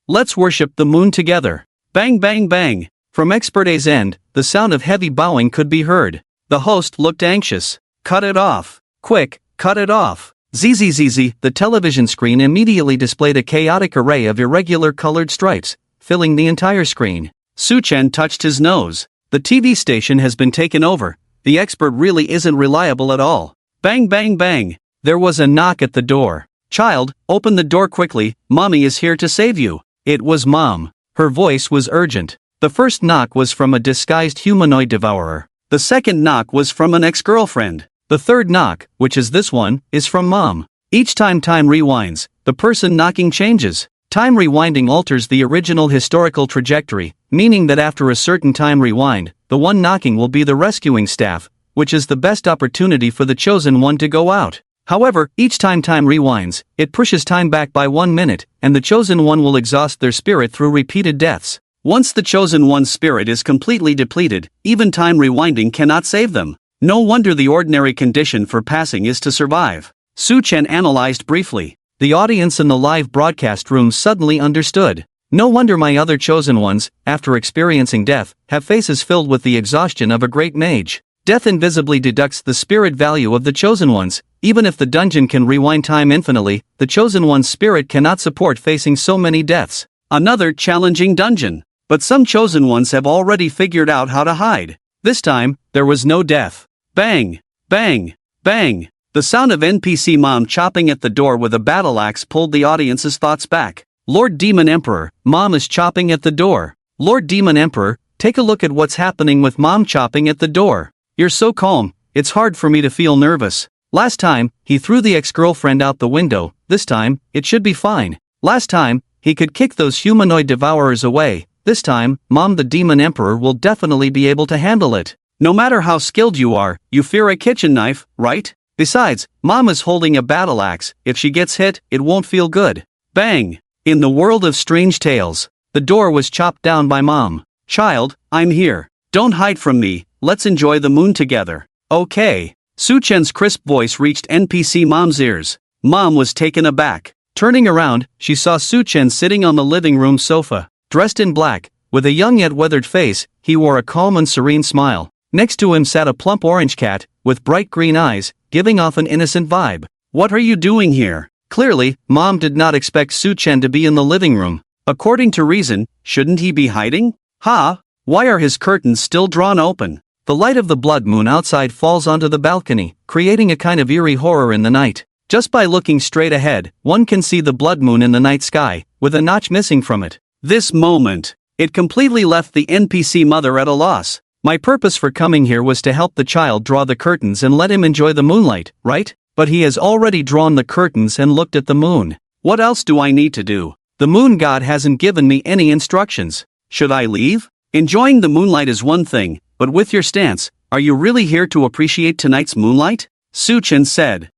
Let's worship the moon together. Bang bang bang. From expert A's end, the sound of heavy bowing could be heard. The host looked anxious. Cut it off. Quick, cut it off. Zzz. The television screen immediately displayed a chaotic array of irregular colored stripes, filling the entire screen. Su-Chen touched his nose. The TV station has been taken over. The expert really isn't reliable at all. Bang bang bang. There was a knock at the door. Child, open the door quickly, Mommy is here to save you. It was Mom. Her voice was urgent. The first knock was from a disguised humanoid devourer. The second knock was from an ex-girlfriend. The third knock, which is this one, is from Mom. Each time time rewinds, the person knocking changes. Time rewinding alters the original historical trajectory, meaning that after a certain time rewind, the one knocking will be the rescuing staff, which is the best opportunity for the chosen one to go out. However, each time time rewinds, it pushes time back by 1 minute, and the chosen one will exhaust their spirit through repeated deaths. Once the chosen one's spirit is completely depleted, even time rewinding cannot save them. No wonder the ordinary condition for passing is to survive. Su-Chen analyzed briefly. The audience in the live broadcast room suddenly understood. No wonder my other chosen ones, after experiencing death, have faces filled with the exhaustion of a great mage. Death invisibly deducts the spirit value of the chosen ones. Even if the dungeon can rewind time infinitely, the chosen one's spirit cannot support facing so many deaths. Another challenging dungeon. But some chosen ones have already figured out how to hide. This time, there was no death. Bang! Bang! Bang! The sound of NPC Mom chopping at the door with a battle axe pulled the audience's thoughts back. Lord Demon Emperor, Mom is chopping at the door. Lord Demon Emperor, take a look at what's happening with Mom chopping at the door. You're so calm, it's hard for me to feel nervous. Last time, he threw the ex-girlfriend out the window. This time, it should be fine. Last time, he could kick those humanoid devourers away. This time, Mom the Demon Emperor will definitely be able to handle it. No matter how skilled you are, you fear a kitchen knife, right? Besides, Mom is holding a battle axe. If she gets hit, it won't feel good. Bang! In the world of strange tales, the door was chopped down by Mom. Child, I'm here. Don't hide from me, let's enjoy the moon together. Okay. Su-Chen's crisp voice reached NPC Mom's ears. Mom was taken aback. Turning around, she saw Su-Chen sitting on the living room sofa. Dressed in black, with a young yet weathered face, he wore a calm and serene smile. Next to him sat a plump orange cat, with bright green eyes, giving off an innocent vibe. What are you doing here? Clearly, Mom did not expect Su-Chen to be in the living room. According to reason, shouldn't he be hiding? Why are his curtains still drawn open? The light of the blood moon outside falls onto the balcony, creating a kind of eerie horror in the night. Just by looking straight ahead, one can see the blood moon in the night sky, with a notch missing from it. This moment, it completely left the NPC mother at a loss. My purpose for coming here was to help the child draw the curtains and let him enjoy the moonlight, right? But he has already drawn the curtains and looked at the moon. What else do I need to do? The moon god hasn't given me any instructions. Should I leave? Enjoying the moonlight is one thing, but with your stance, are you really here to appreciate tonight's moonlight? Su-Chen said.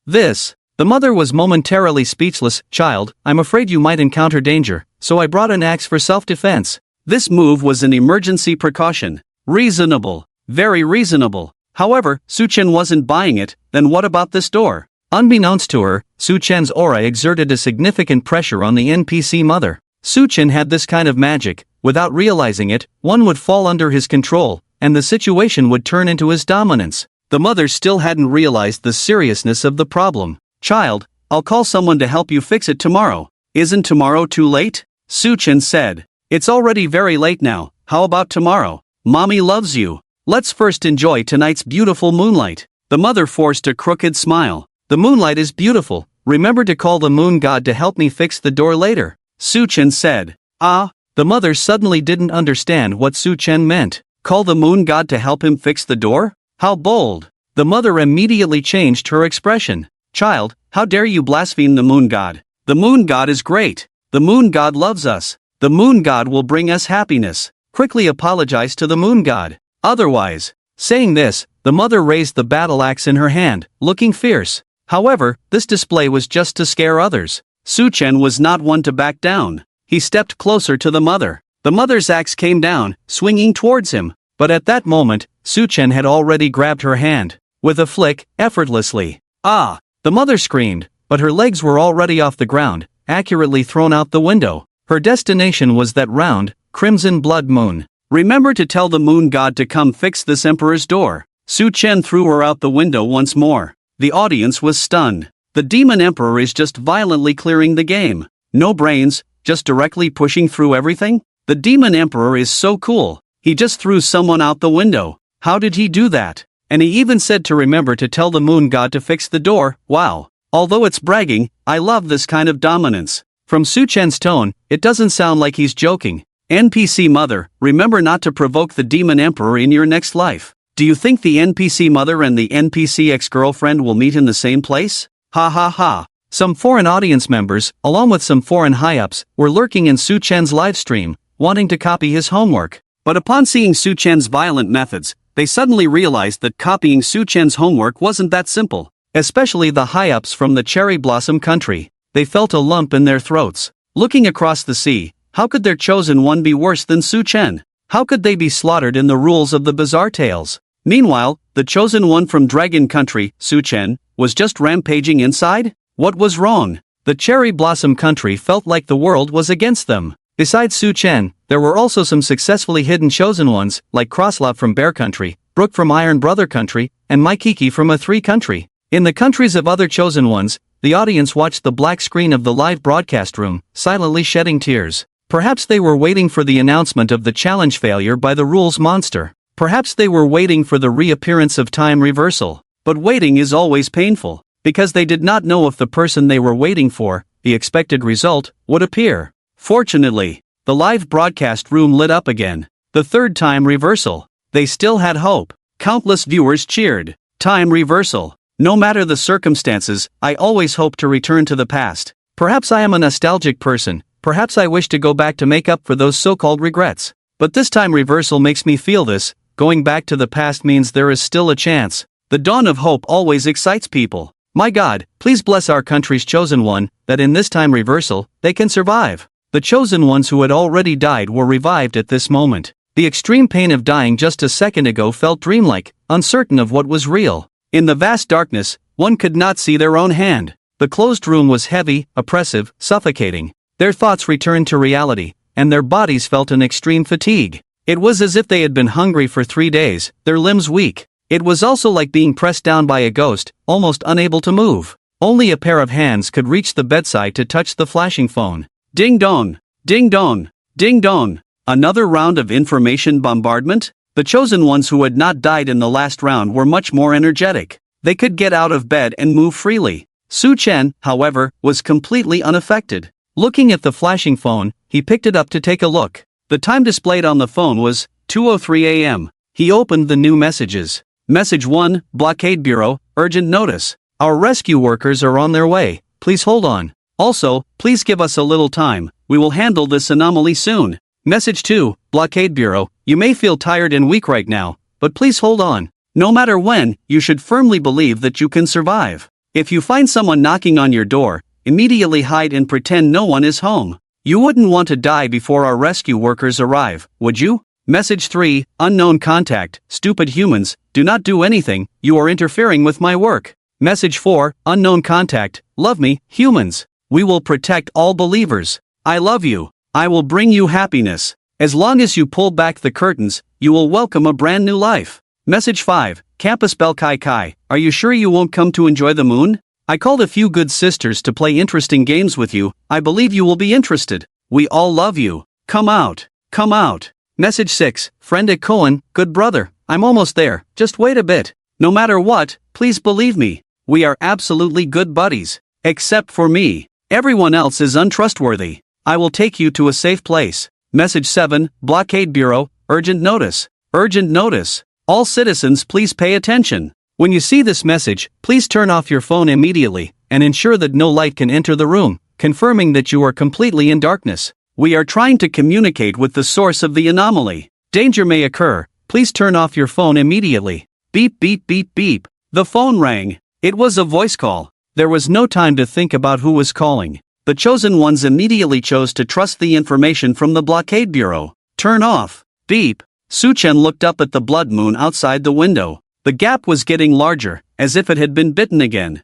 This. The mother was momentarily speechless. Child, I'm afraid you might encounter danger, so I brought an axe for self-defense. This move was an emergency precaution. Reasonable. Very reasonable. However, Su-Chen wasn't buying it. Then what about this door? Unbeknownst to her, Su-Chen's aura exerted a significant pressure on the NPC mother. Su-Chen had this kind of magic. Without realizing it, one would fall under his control, and the situation would turn into his dominance. The mother still hadn't realized the seriousness of the problem. Child, I'll call someone to help you fix it tomorrow. Isn't tomorrow too late? Su-Chen said. It's already very late now. How about tomorrow? Mommy loves you. Let's first enjoy tonight's beautiful moonlight. The mother forced a crooked smile. The moonlight is beautiful. Remember to call the moon god to help me fix the door later. Su-Chen said. The mother suddenly didn't understand what Su-Chen meant. Call the moon god to help him fix the door? How bold. The mother immediately changed her expression. Child, how dare you blaspheme the moon god? The moon god is great. The moon god loves us. The moon god will bring us happiness. Quickly apologize to the moon god. Otherwise. Saying this, the mother raised the battle axe in her hand, looking fierce. However, this display was just to scare others. Su-Chen was not one to back down. He stepped closer to the mother. The mother's axe came down, swinging towards him. But at that moment, Su-Chen had already grabbed her hand. With a flick, effortlessly. The mother screamed. but her legs were already off the ground, accurately thrown out the window. Her destination was that round, crimson blood moon. Remember to tell the moon god to come fix this emperor's door. Su Chen threw her out the window once more. The audience was stunned. The demon emperor is just violently clearing the game. No brains, just directly pushing through everything? The demon emperor is so cool. He just threw someone out the window. How did he do that? And he even said to remember to tell the moon god to fix the door. Wow. Although it's bragging, I love this kind of dominance. From Su Chen's tone, it doesn't sound like he's joking. NPC mother, remember not to provoke the demon emperor in your next life. Do you think the NPC mother and the NPC ex-girlfriend will meet in the same place? Ha ha ha. Some foreign audience members, along with some foreign high-ups, were lurking in Su Chen's livestream, wanting to copy his homework. But upon seeing Su Chen's violent methods, they suddenly realized that copying Su Chen's homework wasn't that simple. Especially the high-ups from the cherry blossom country. They felt a lump in their throats. Looking across the sea, how could their chosen one be worse than Su Chen? How could they be slaughtered in the rules of the bizarre tales? Meanwhile, the chosen one from Dragon Country, Su Chen, was just rampaging inside? What was wrong? The cherry blossom country felt like the world was against them. Besides Su Chen, there were also some successfully hidden chosen ones, like Crosslop from Bear Country, Brook from Iron Brother Country, and Maikiki from A3 Country. In the countries of other chosen ones, the audience watched the black screen of the live broadcast room, silently shedding tears. Perhaps they were waiting for the announcement of the challenge failure by the rules monster. Perhaps they were waiting for the reappearance of time reversal. But waiting is always painful, because they did not know if the person they were waiting for, the expected result, would appear. Fortunately, the live broadcast room lit up again. The third time reversal. They still had hope. Countless viewers cheered. Time reversal. No matter the circumstances, I always hope to return to the past. Perhaps I am a nostalgic person, perhaps I wish to go back to make up for those so-called regrets. But this time reversal makes me feel this. Going back to the past means there is still a chance. The dawn of hope always excites people. My God, please bless our country's chosen one, that in this time reversal, they can survive. The chosen ones who had already died were revived at this moment. The extreme pain of dying just a second ago felt dreamlike, uncertain of what was real. In the vast darkness, one could not see their own hand. The closed room was heavy, oppressive, suffocating. Their thoughts returned to reality, and their bodies felt an extreme fatigue. It was as if they had been hungry for 3 days, their limbs weak. It was also like being pressed down by a ghost, almost unable to move. Only a pair of hands could reach the bedside to touch the flashing phone. Ding dong! Ding dong! Ding dong! Another round of information bombardment? The chosen ones who had not died in the last round were much more energetic. They could get out of bed and move freely. Su Chen, however, was completely unaffected. Looking at the flashing phone, he picked it up to take a look. The time displayed on the phone was 2:03 a.m. He opened the new messages. Message 1, Blockade Bureau, urgent notice. Our rescue workers are on their way, please hold on. Also, please give us a little time, we will handle this anomaly soon. Message 2, Blockade Bureau, you may feel tired and weak right now, but please hold on. No matter when, you should firmly believe that you can survive. If you find someone knocking on your door, immediately hide and pretend no one is home. You wouldn't want to die before our rescue workers arrive, would you? Message 3, unknown contact, stupid humans, do not do anything, you are interfering with my work. Message 4, unknown contact, love me, humans. We will protect all believers. I love you. I will bring you happiness. As long as you pull back the curtains, you will welcome a brand new life. Message 5, Campus Bell Kai Kai, are you sure you won't come to enjoy the moon? I called a few good sisters to play interesting games with you, I believe you will be interested. We all love you. Come out. Come out. Message 6, Friend at Cohen, good brother, I'm almost there, just wait a bit. No matter what, please believe me. We are absolutely good buddies. Except for me. Everyone else is untrustworthy. I will take you to a safe place. Message 7, Blockade Bureau, urgent notice. Urgent notice. All citizens please pay attention. When you see this message, please turn off your phone immediately, and ensure that no light can enter the room, confirming that you are completely in darkness. We are trying to communicate with the source of the anomaly. Danger may occur, please turn off your phone immediately. Beep beep beep beep. The phone rang. It was a voice call. There was no time to think about who was calling. The chosen ones immediately chose to trust the information from the Blockade Bureau. Turn off. Beep. Su Chen looked up at the blood moon outside the window. The gap was getting larger, as if it had been bitten again.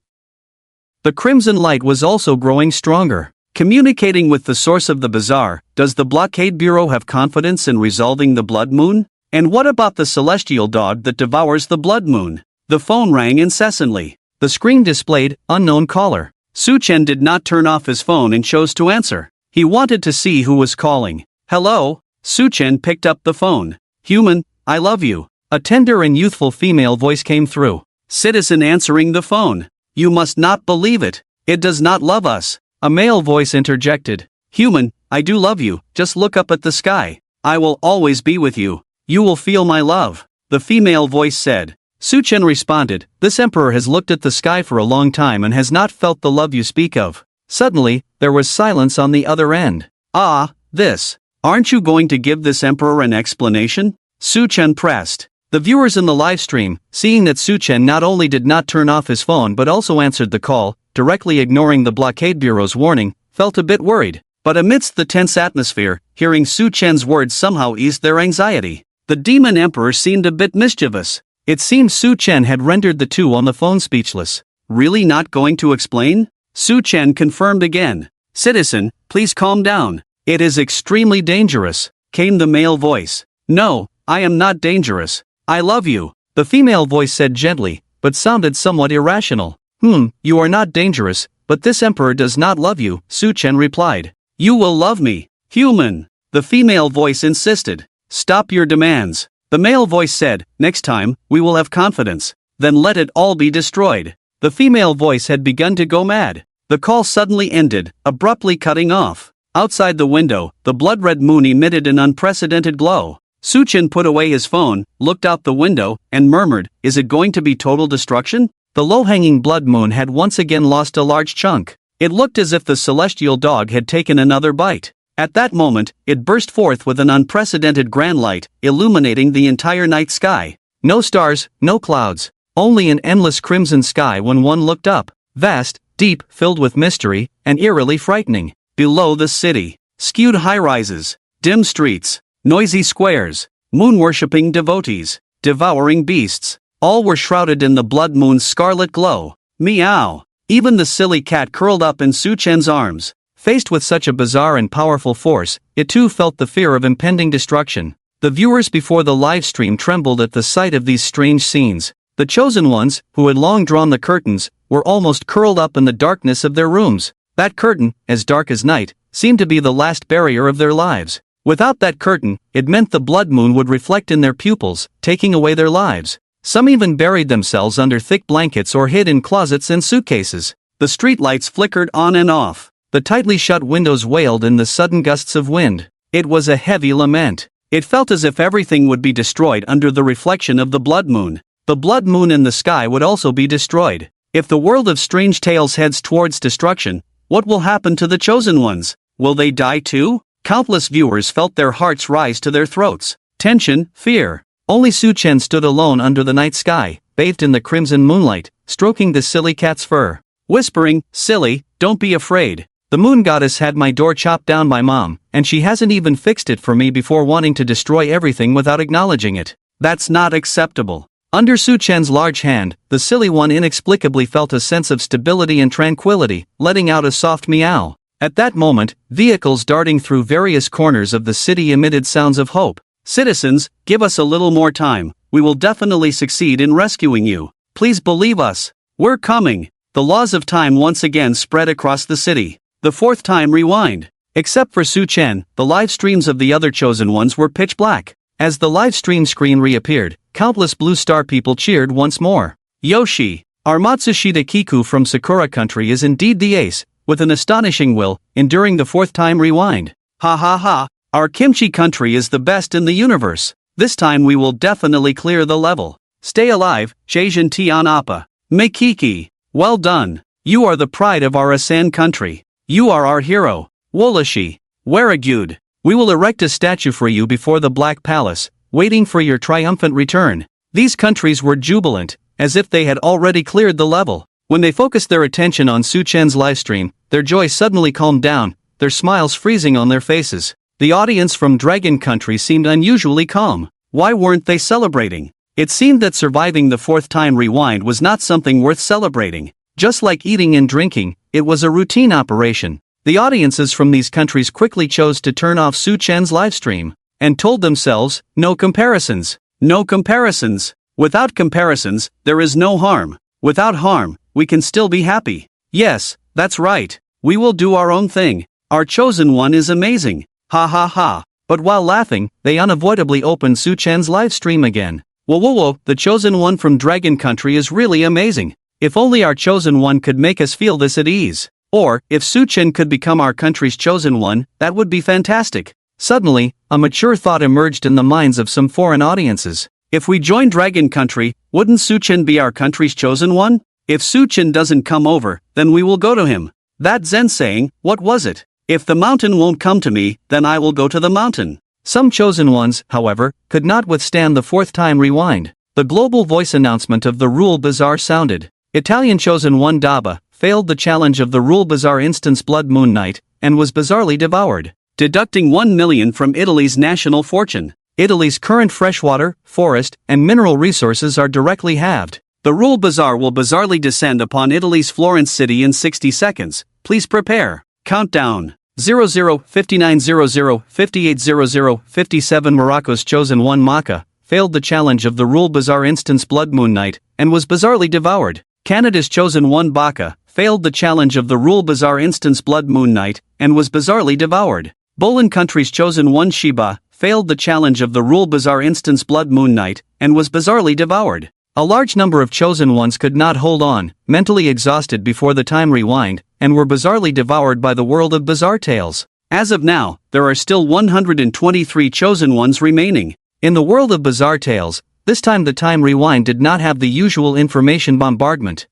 The crimson light was also growing stronger. Communicating with the source of the bazaar, does the Blockade Bureau have confidence in resolving the blood moon? And what about the celestial dog that devours the blood moon? The phone rang incessantly. The screen displayed, unknown caller. Su-chen did not turn off his phone and chose to answer. He wanted to see who was calling. Hello? Su-chen picked up the phone. Human, I love you. A tender and youthful female voice came through. Citizen answering the phone. You must not believe it. It does not love us. A male voice interjected. Human, I do love you, just look up at the sky. I will always be with you. You will feel my love. The female voice said. Su-chen responded, this emperor has looked at the sky for a long time and has not felt the love you speak of. Suddenly, there was silence on the other end. Ah, this. Aren't you going to give this emperor an explanation? Su-chen pressed. The viewers in the live stream, seeing that Su-chen not only did not turn off his phone but also answered the call, directly ignoring the Blockade Bureau's warning, felt a bit worried. But amidst the tense atmosphere, hearing Su-chen's words somehow eased their anxiety. The demon emperor seemed a bit mischievous. It seemed Su-chen had rendered the two on the phone speechless. Really not going to explain? Su-chen confirmed again. Citizen, please calm down. It is extremely dangerous, came the male voice. No, I am not dangerous. I love you, the female voice said gently, but sounded somewhat irrational. You are not dangerous, but this emperor does not love you, Su-chen replied. You will love me, human, the female voice insisted. Stop your demands. The male voice said, next time, we will have confidence. Then let it all be destroyed. The female voice had begun to go mad. The call suddenly ended, abruptly cutting off. Outside the window, the blood-red moon emitted an unprecedented glow. Su-chen put away his phone, looked out the window, and murmured, is it going to be total destruction? The low-hanging blood moon had once again lost a large chunk. It looked as if the celestial dog had taken another bite. At that moment, it burst forth with an unprecedented grand light, illuminating the entire night sky. No stars, no clouds, only an endless crimson sky when one looked up. Vast, deep, filled with mystery, and eerily frightening. Below the city, skewed high-rises, dim streets, noisy squares, moon-worshipping devotees, devouring beasts, all were shrouded in the blood moon's scarlet glow. Meow! Even the silly cat curled up in Su-chen's arms. Faced with such a bizarre and powerful force, it too felt the fear of impending destruction. The viewers before the live stream trembled at the sight of these strange scenes. The chosen ones, who had long drawn the curtains, were almost curled up in the darkness of their rooms. That curtain, as dark as night, seemed to be the last barrier of their lives. Without that curtain, it meant the blood moon would reflect in their pupils, taking away their lives. Some even buried themselves under thick blankets or hid in closets and suitcases. The streetlights flickered on and off. The tightly shut windows wailed in the sudden gusts of wind. It was a heavy lament. It felt as if everything would be destroyed under the reflection of the blood moon. The blood moon in the sky would also be destroyed. If the world of strange tales heads towards destruction, what will happen to the chosen ones? Will they die too? Countless viewers felt their hearts rise to their throats. Tension, fear. Only Su-chen stood alone under the night sky, bathed in the crimson moonlight, stroking the silly cat's fur. Whispering, silly, don't be afraid. The moon goddess had my door chopped down by mom, and she hasn't even fixed it for me before wanting to destroy everything without acknowledging it. That's not acceptable. Under Su-chen's large hand, the silly one inexplicably felt a sense of stability and tranquility, letting out a soft meow. At that moment, vehicles darting through various corners of the city emitted sounds of hope. Citizens, give us a little more time. We will definitely succeed in rescuing you. Please believe us. We're coming. The laws of time once again spread across the city. The fourth time rewind. Except for Su-chen, the live streams of the other chosen ones were pitch black. As the live stream screen reappeared, countless blue star people cheered once more. Yoshi, our Matsushita Kiku from Sakura country is indeed the ace, with an astonishing will, enduring the fourth time rewind. Ha ha ha, our kimchi country is the best in the universe. This time we will definitely clear the level. Stay alive, Seijin Tian Appa. Meikiki, well done. You are the pride of our Asan country. You are our hero. Wolashi, Waragud. We will erect a statue for you before the Black Palace, waiting for your triumphant return. These countries were jubilant, as if they had already cleared the level. When they focused their attention on Su-chen's livestream, their joy suddenly calmed down, their smiles freezing on their faces. The audience from Dragon Country seemed unusually calm. Why weren't they celebrating? It seemed that surviving the fourth time rewind was not something worth celebrating. Just like eating and drinking, it was a routine operation. The audiences from these countries quickly chose to turn off Su Chen's livestream, and told themselves, no comparisons. No comparisons. Without comparisons, there is no harm. Without harm, we can still be happy. Yes, that's right. We will do our own thing. Our chosen one is amazing. Ha ha ha. But while laughing, they unavoidably opened Su Chen's livestream again. Whoa, the chosen one from Dragon Country is really amazing. If only our chosen one could make us feel this at ease. Or, if Su Chen could become our country's chosen one, that would be fantastic. Suddenly, a mature thought emerged in the minds of some foreign audiences. If we join Dragon Country, wouldn't Su Chen be our country's chosen one? If Su Chen doesn't come over, then we will go to him. That Zen saying, what was it? If the mountain won't come to me, then I will go to the mountain. Some chosen ones, however, could not withstand the fourth time rewind. The global voice announcement of the Rule Bazaar sounded. Italian chosen one Daba failed the challenge of the Rule Bazaar instance Blood Moon Night, and was bizarrely devoured, deducting 1 million from Italy's national fortune. Italy's current freshwater, forest, and mineral resources are directly halved. The Rule Bazaar will bizarrely descend upon Italy's Florence city in 60 seconds. Please prepare. Countdown. 00, 5900, 5800, 57. Morocco's chosen one Maka failed the challenge of the Rule Bazaar instance Blood Moon Night, and was bizarrely devoured. Canada's chosen one Baka failed the challenge of the Rule Bazaar instance Blood Moon Night, and was bizarrely devoured. Bolan Country's chosen one Shiba failed the challenge of the Rule Bazaar instance Blood Moon Night, and was bizarrely devoured. A large number of chosen ones could not hold on, mentally exhausted before the time rewind, and were bizarrely devoured by the world of bizarre tales. As of now, there are still 123 chosen ones remaining. In the world of bizarre tales, this time the time rewind did not have the usual information bombardment.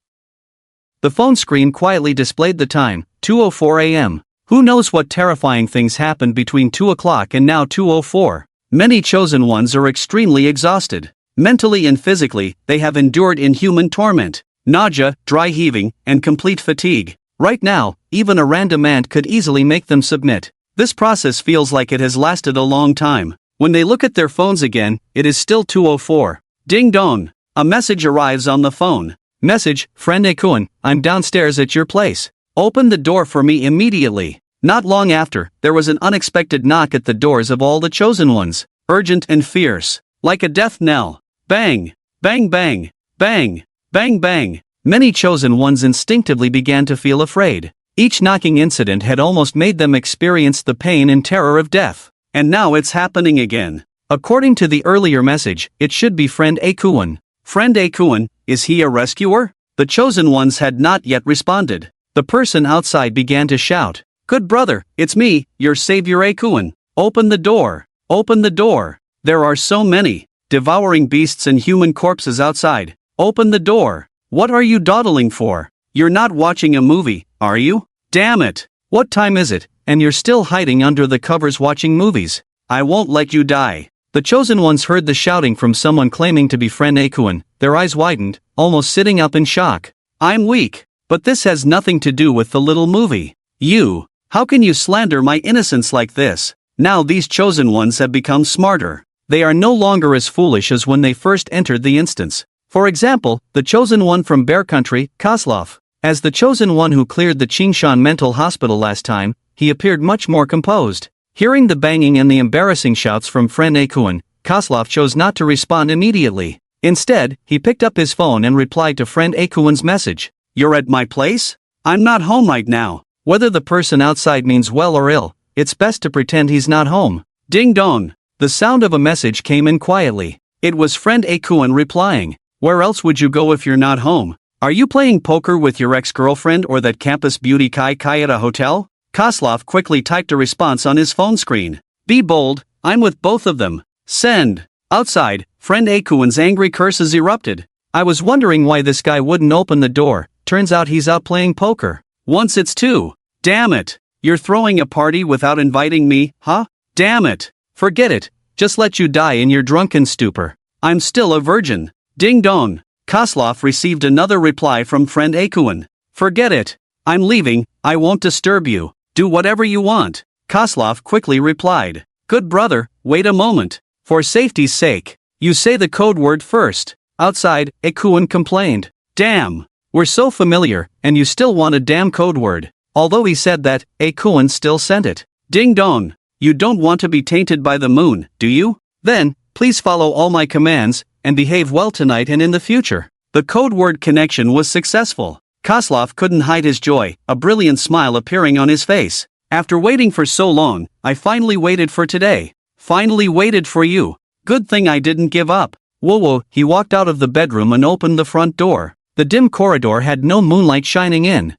The phone screen quietly displayed the time, 2:04 a.m. Who knows what terrifying things happened between 2 o'clock and now 2:04. Many chosen ones are extremely exhausted. Mentally and physically, they have endured inhuman torment, nausea, dry heaving, and complete fatigue. Right now, even a random ant could easily make them submit. This process feels like it has lasted a long time. When they look at their phones again, it is still 2:04. Ding dong! A message arrives on the phone. Message, friend Akun, I'm downstairs at your place. Open the door for me immediately. Not long after, there was an unexpected knock at the doors of all the chosen ones. Urgent and fierce. Like a death knell. Bang! Bang bang! Bang! Bang bang! Many chosen ones instinctively began to feel afraid. Each knocking incident had almost made them experience the pain and terror of death. And now it's happening again. According to the earlier message, it should be friend Akun. Friend Akun, is he a rescuer? The chosen ones had not yet responded. The person outside began to shout, Good brother, it's me, your savior Akun. Open the door. Open the door. There are so many devouring beasts and human corpses outside. Open the door. What are you dawdling for? You're not watching a movie, are you? Damn it. What time is it, and you're still hiding under the covers watching movies? I won't let you die. The chosen ones heard the shouting from someone claiming to be friend Akun. Their eyes widened, almost sitting up in shock. I'm weak, but this has nothing to do with the little movie. You, how can you slander my innocence like this? Now these chosen ones have become smarter. They are no longer as foolish as when they first entered the instance. For example, the chosen one from Bear Country, Koslov. As the chosen one who cleared the Qingshan mental hospital last time, he appeared much more composed. Hearing the banging and the embarrassing shouts from friend Akun, Koslov chose not to respond immediately. Instead, he picked up his phone and replied to friend Akun's message. You're at my place? I'm not home right now. Whether the person outside means well or ill, it's best to pretend he's not home. Ding dong! The sound of a message came in quietly. It was friend Akun replying. Where else would you go if you're not home? Are you playing poker with your ex-girlfriend or that campus beauty Kai at a hotel? Koslov quickly typed a response on his phone screen. Be bold, I'm with both of them. Send. Outside, friend Akun's angry curses erupted. I was wondering why this guy wouldn't open the door. Turns out he's out playing poker. Once it's two. Damn it. You're throwing a party without inviting me, huh? Damn it. Forget it. Just let you die in your drunken stupor. I'm still a virgin. Ding dong. Koslov received another reply from friend Akun. Forget it. I'm leaving, I won't disturb you. Do whatever you want. Koslov quickly replied. Good brother, wait a moment. For safety's sake, you say the code word first. Outside, Akun complained. Damn. We're so familiar, and you still want a damn code word. Although he said that, Akuan still sent it. Ding dong. You don't want to be tainted by the moon, do you? Then, please follow all my commands, and behave well tonight and in the future. The code word connection was successful. Kozlov couldn't hide his joy, a brilliant smile appearing on his face. After waiting for so long, I finally waited for today. Finally waited for you. Good thing I didn't give up. Whoa, he walked out of the bedroom and opened the front door. The dim corridor had no moonlight shining in,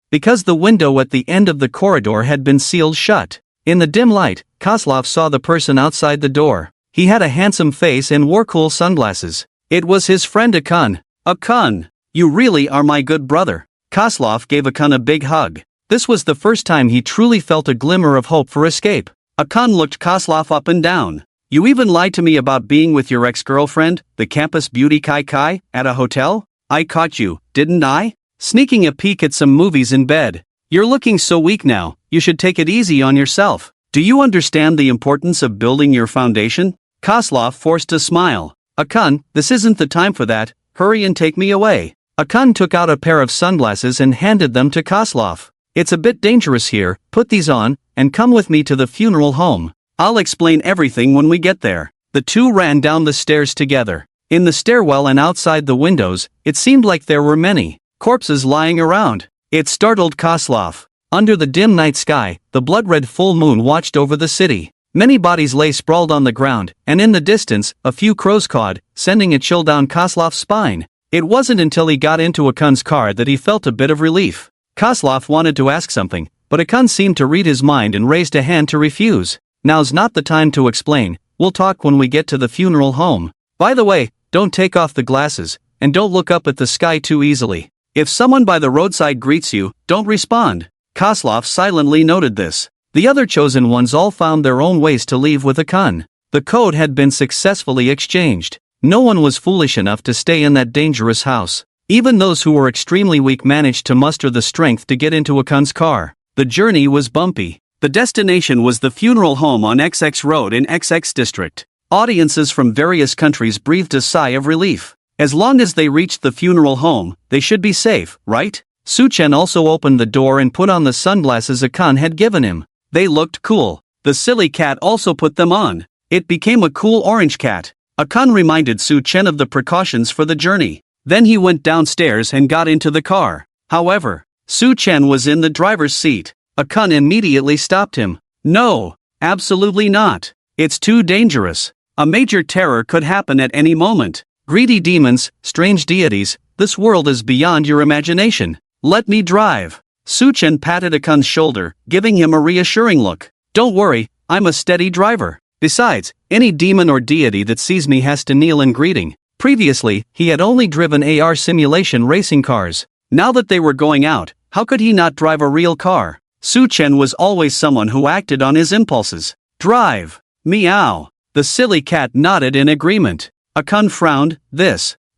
because the window at the end of the corridor had been sealed shut. In the dim light, Kozlov saw the person outside the door. He had a handsome face and wore cool sunglasses. It was his friend Akun. Akun, you really are my good brother. Kozlov gave Akun a big hug. This was the first time he truly felt a glimmer of hope for escape. Akun looked Kozlov up and down. You even lied to me about being with your ex-girlfriend, the campus beauty Kai Kai, at a hotel? I caught you, didn't I? Sneaking a peek at some movies in bed. You're looking so weak now, you should take it easy on yourself. Do you understand the importance of building your foundation? Kozlov forced a smile. Akun, this isn't the time for that, hurry and take me away. Akun took out a pair of sunglasses and handed them to Kozlov. It's a bit dangerous here, put these on, and come with me to the funeral home. I'll explain everything when we get there. The two ran down the stairs together. In the stairwell and outside the windows, it seemed like there were many corpses lying around. It startled Kozlov. Under the dim night sky, the blood-red full moon watched over the city. Many bodies lay sprawled on the ground, and in the distance, a few crows cawed, sending a chill down Kozlov's spine. It wasn't until he got into Akun's car that he felt a bit of relief. Kozlov wanted to ask something, but Akun seemed to read his mind and raised a hand to refuse. Now's not the time to explain, we'll talk when we get to the funeral home. By the way, don't take off the glasses, and don't look up at the sky too easily. If someone by the roadside greets you, don't respond. Kozlov silently noted this. The other chosen ones all found their own ways to leave with Akun. The code had been successfully exchanged. No one was foolish enough to stay in that dangerous house. Even those who were extremely weak managed to muster the strength to get into Akun's car. The journey was bumpy. The destination was the funeral home on XX Road in XX District. Audiences from various countries breathed a sigh of relief. As long as they reached the funeral home, they should be safe, right? Suchen also opened the door and put on the sunglasses Akun had given him. They looked cool. The silly cat also put them on. It became a cool orange cat. Akun reminded Suchen of the precautions for the journey. Then he went downstairs and got into the car. However, Suchen was in the driver's seat. Akun immediately stopped him. No, absolutely not. It's too dangerous. A major terror could happen at any moment. Greedy demons, strange deities, this world is beyond your imagination. Let me drive. Suchen patted Akun's shoulder, giving him a reassuring look. Don't worry, I'm a steady driver. Besides, any demon or deity that sees me has to kneel in greeting. Previously, he had only driven AR simulation racing cars. Now that they were going out, how could he not drive a real car? Suchen was always someone who acted on his impulses. Drive. Meow. The silly cat nodded in agreement. Akun frowned,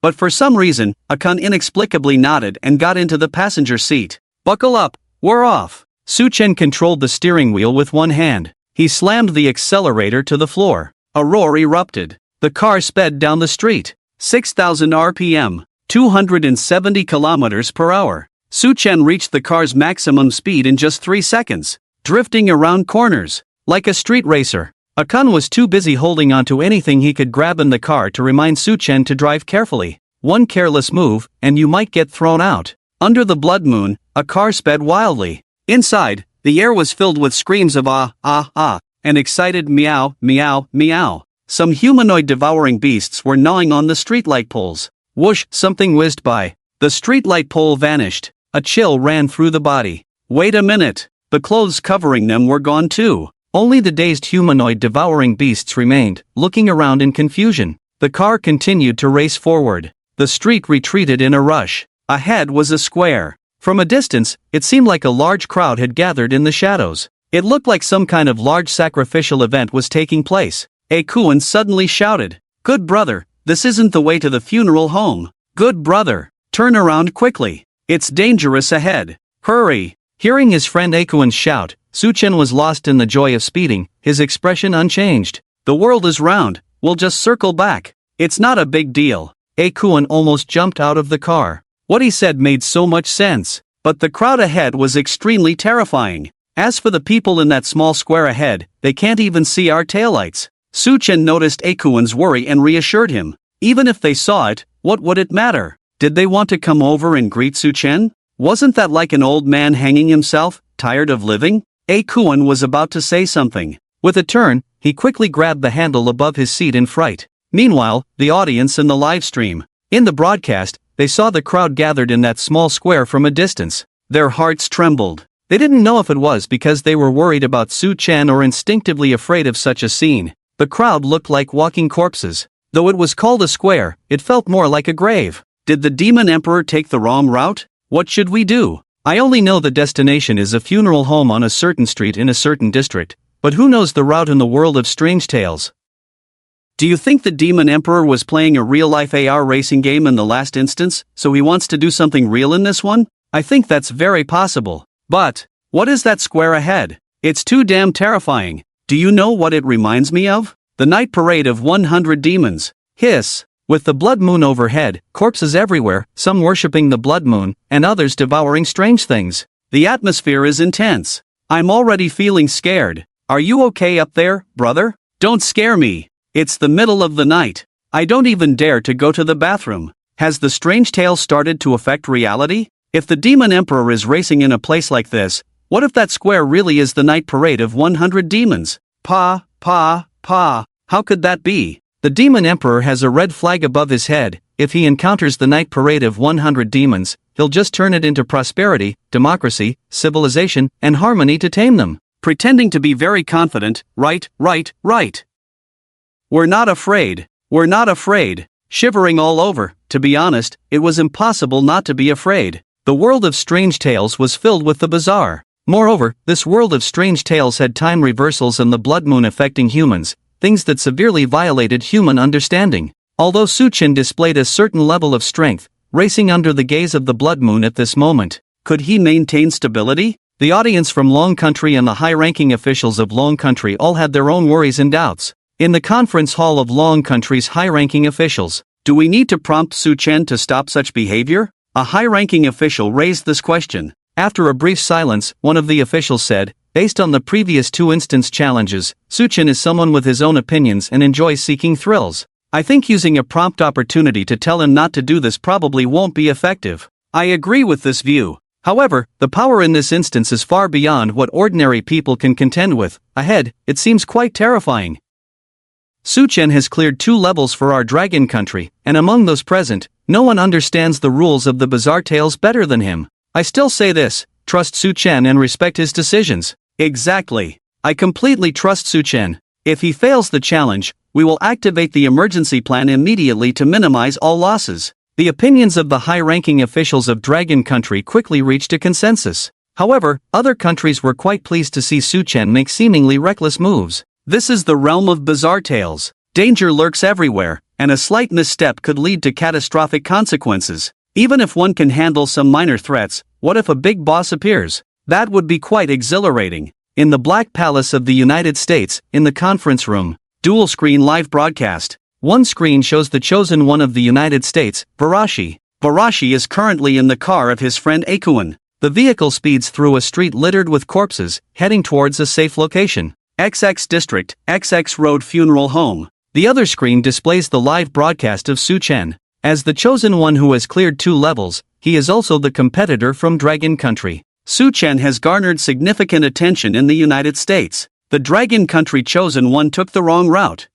but for some reason, Akun inexplicably nodded and got into the passenger seat. Buckle up, we're off. Suchen controlled the steering wheel with one hand. He slammed the accelerator to the floor. A roar erupted. The car sped down the street. 6,000 RPM, 270 kilometers per hour. Suchen reached the car's maximum speed in just 3 seconds, drifting around corners like a street racer. Akun was too busy holding onto anything he could grab in the car to remind Suchen to drive carefully. One careless move, and you might get thrown out. Under the blood moon, a car sped wildly. Inside, the air was filled with screams of ah, ah, ah, and excited meow, meow, meow. Some humanoid devouring beasts were gnawing on the streetlight poles. Whoosh, something whizzed by. The streetlight pole vanished. A chill ran through the body. Wait a minute. The clothes covering them were gone too. Only the dazed humanoid devouring beasts remained, looking around in confusion. The car continued to race forward. The street retreated in a rush. Ahead was a square. From a distance, it seemed like a large crowd had gathered in the shadows. It looked like some kind of large sacrificial event was taking place. Akuan suddenly shouted, "Good brother, this isn't the way to the funeral home. Good brother, turn around quickly. It's dangerous ahead. Hurry." Hearing his friend Akuan's shout, Suchen was lost in the joy of speeding, his expression unchanged. The world is round, we'll just circle back. It's not a big deal. Akuan almost jumped out of the car. What he said made so much sense. But the crowd ahead was extremely terrifying. As for the people in that small square ahead, they can't even see our taillights. Su-chen noticed Akuan's worry and reassured him. Even if they saw it, what would it matter? Did they want to come over and greet Su-chen? Wasn't that like an old man hanging himself, tired of living? Akuan was about to say something. With a turn, he quickly grabbed the handle above his seat in fright. Meanwhile, the audience in the live stream. In the broadcast, they saw the crowd gathered in that small square from a distance. Their hearts trembled. They didn't know if it was because they were worried about Su-chen or instinctively afraid of such a scene. The crowd looked like walking corpses. Though it was called a square, it felt more like a grave. Did the demon emperor take the wrong route? What should we do? I only know the destination is a funeral home on a certain street in a certain district, but who knows the route in the world of strange tales? Do you think the demon emperor was playing a real-life AR racing game in the last instance, so he wants to do something real in this one? I think that's very possible. But, what is that square ahead? It's too damn terrifying. Do you know what it reminds me of? The night parade of 100 demons. Hiss. With the blood moon overhead, corpses everywhere, some worshipping the blood moon, and others devouring strange things. The atmosphere is intense. I'm already feeling scared. Are you okay up there, brother? Don't scare me. It's the middle of the night. I don't even dare to go to the bathroom. Has the strange tale started to affect reality? If the demon emperor is racing in a place like this, what if that square really is the night parade of 100 demons? How could that be? The demon emperor has a red flag above his head. If he encounters the night parade of 100 demons, he'll just turn it into prosperity, democracy, civilization, and harmony to tame them. Pretending to be very confident, right. We're not afraid. Shivering all over. To be honest, it was impossible not to be afraid. The world of strange tales was filled with the bizarre. Moreover, this world of strange tales had time reversals and the blood moon affecting humans, things that severely violated human understanding. Although Su-chen displayed a certain level of strength, racing under the gaze of the blood moon at this moment, could he maintain stability? The audience from Long Country and the high-ranking officials of Long Country all had their own worries and doubts. In the conference hall of Long Country's high-ranking officials, do we need to prompt Su-chen to stop such behavior? A high-ranking official raised this question. After a brief silence, one of the officials said, based on the previous 2 instance challenges, Su-chen is someone with his own opinions and enjoys seeking thrills. I think using a prompt opportunity to tell him not to do this probably won't be effective. I agree with this view. However, the power in this instance is far beyond what ordinary people can contend with. Ahead, it seems quite terrifying. Su-chen has cleared 2 levels for our dragon country, and among those present, no one understands the rules of the bizarre tales better than him. I still say this, trust Su-chen and respect his decisions. Exactly. I completely trust Su-chen. If he fails the challenge, we will activate the emergency plan immediately to minimize all losses. The opinions of the high-ranking officials of Dragon Country quickly reached a consensus. However, other countries were quite pleased to see Su-chen make seemingly reckless moves. This is the realm of bizarre tales. Danger lurks everywhere, and a slight misstep could lead to catastrophic consequences. Even if one can handle some minor threats, what if a big boss appears? That would be quite exhilarating. In the Black Palace of the United States, in the conference room, dual-screen live broadcast. One screen shows the chosen one of the United States, Varashi. Varashi is currently in the car of his friend Akuan. The vehicle speeds through a street littered with corpses, heading towards a safe location. XX District, XX Road Funeral Home. The other screen displays the live broadcast of Su-chen. As the chosen one who has cleared 2 levels, he is also the competitor from Dragon Country. Su-chen has garnered significant attention in the United States. The Dragon Country chosen one took the wrong route.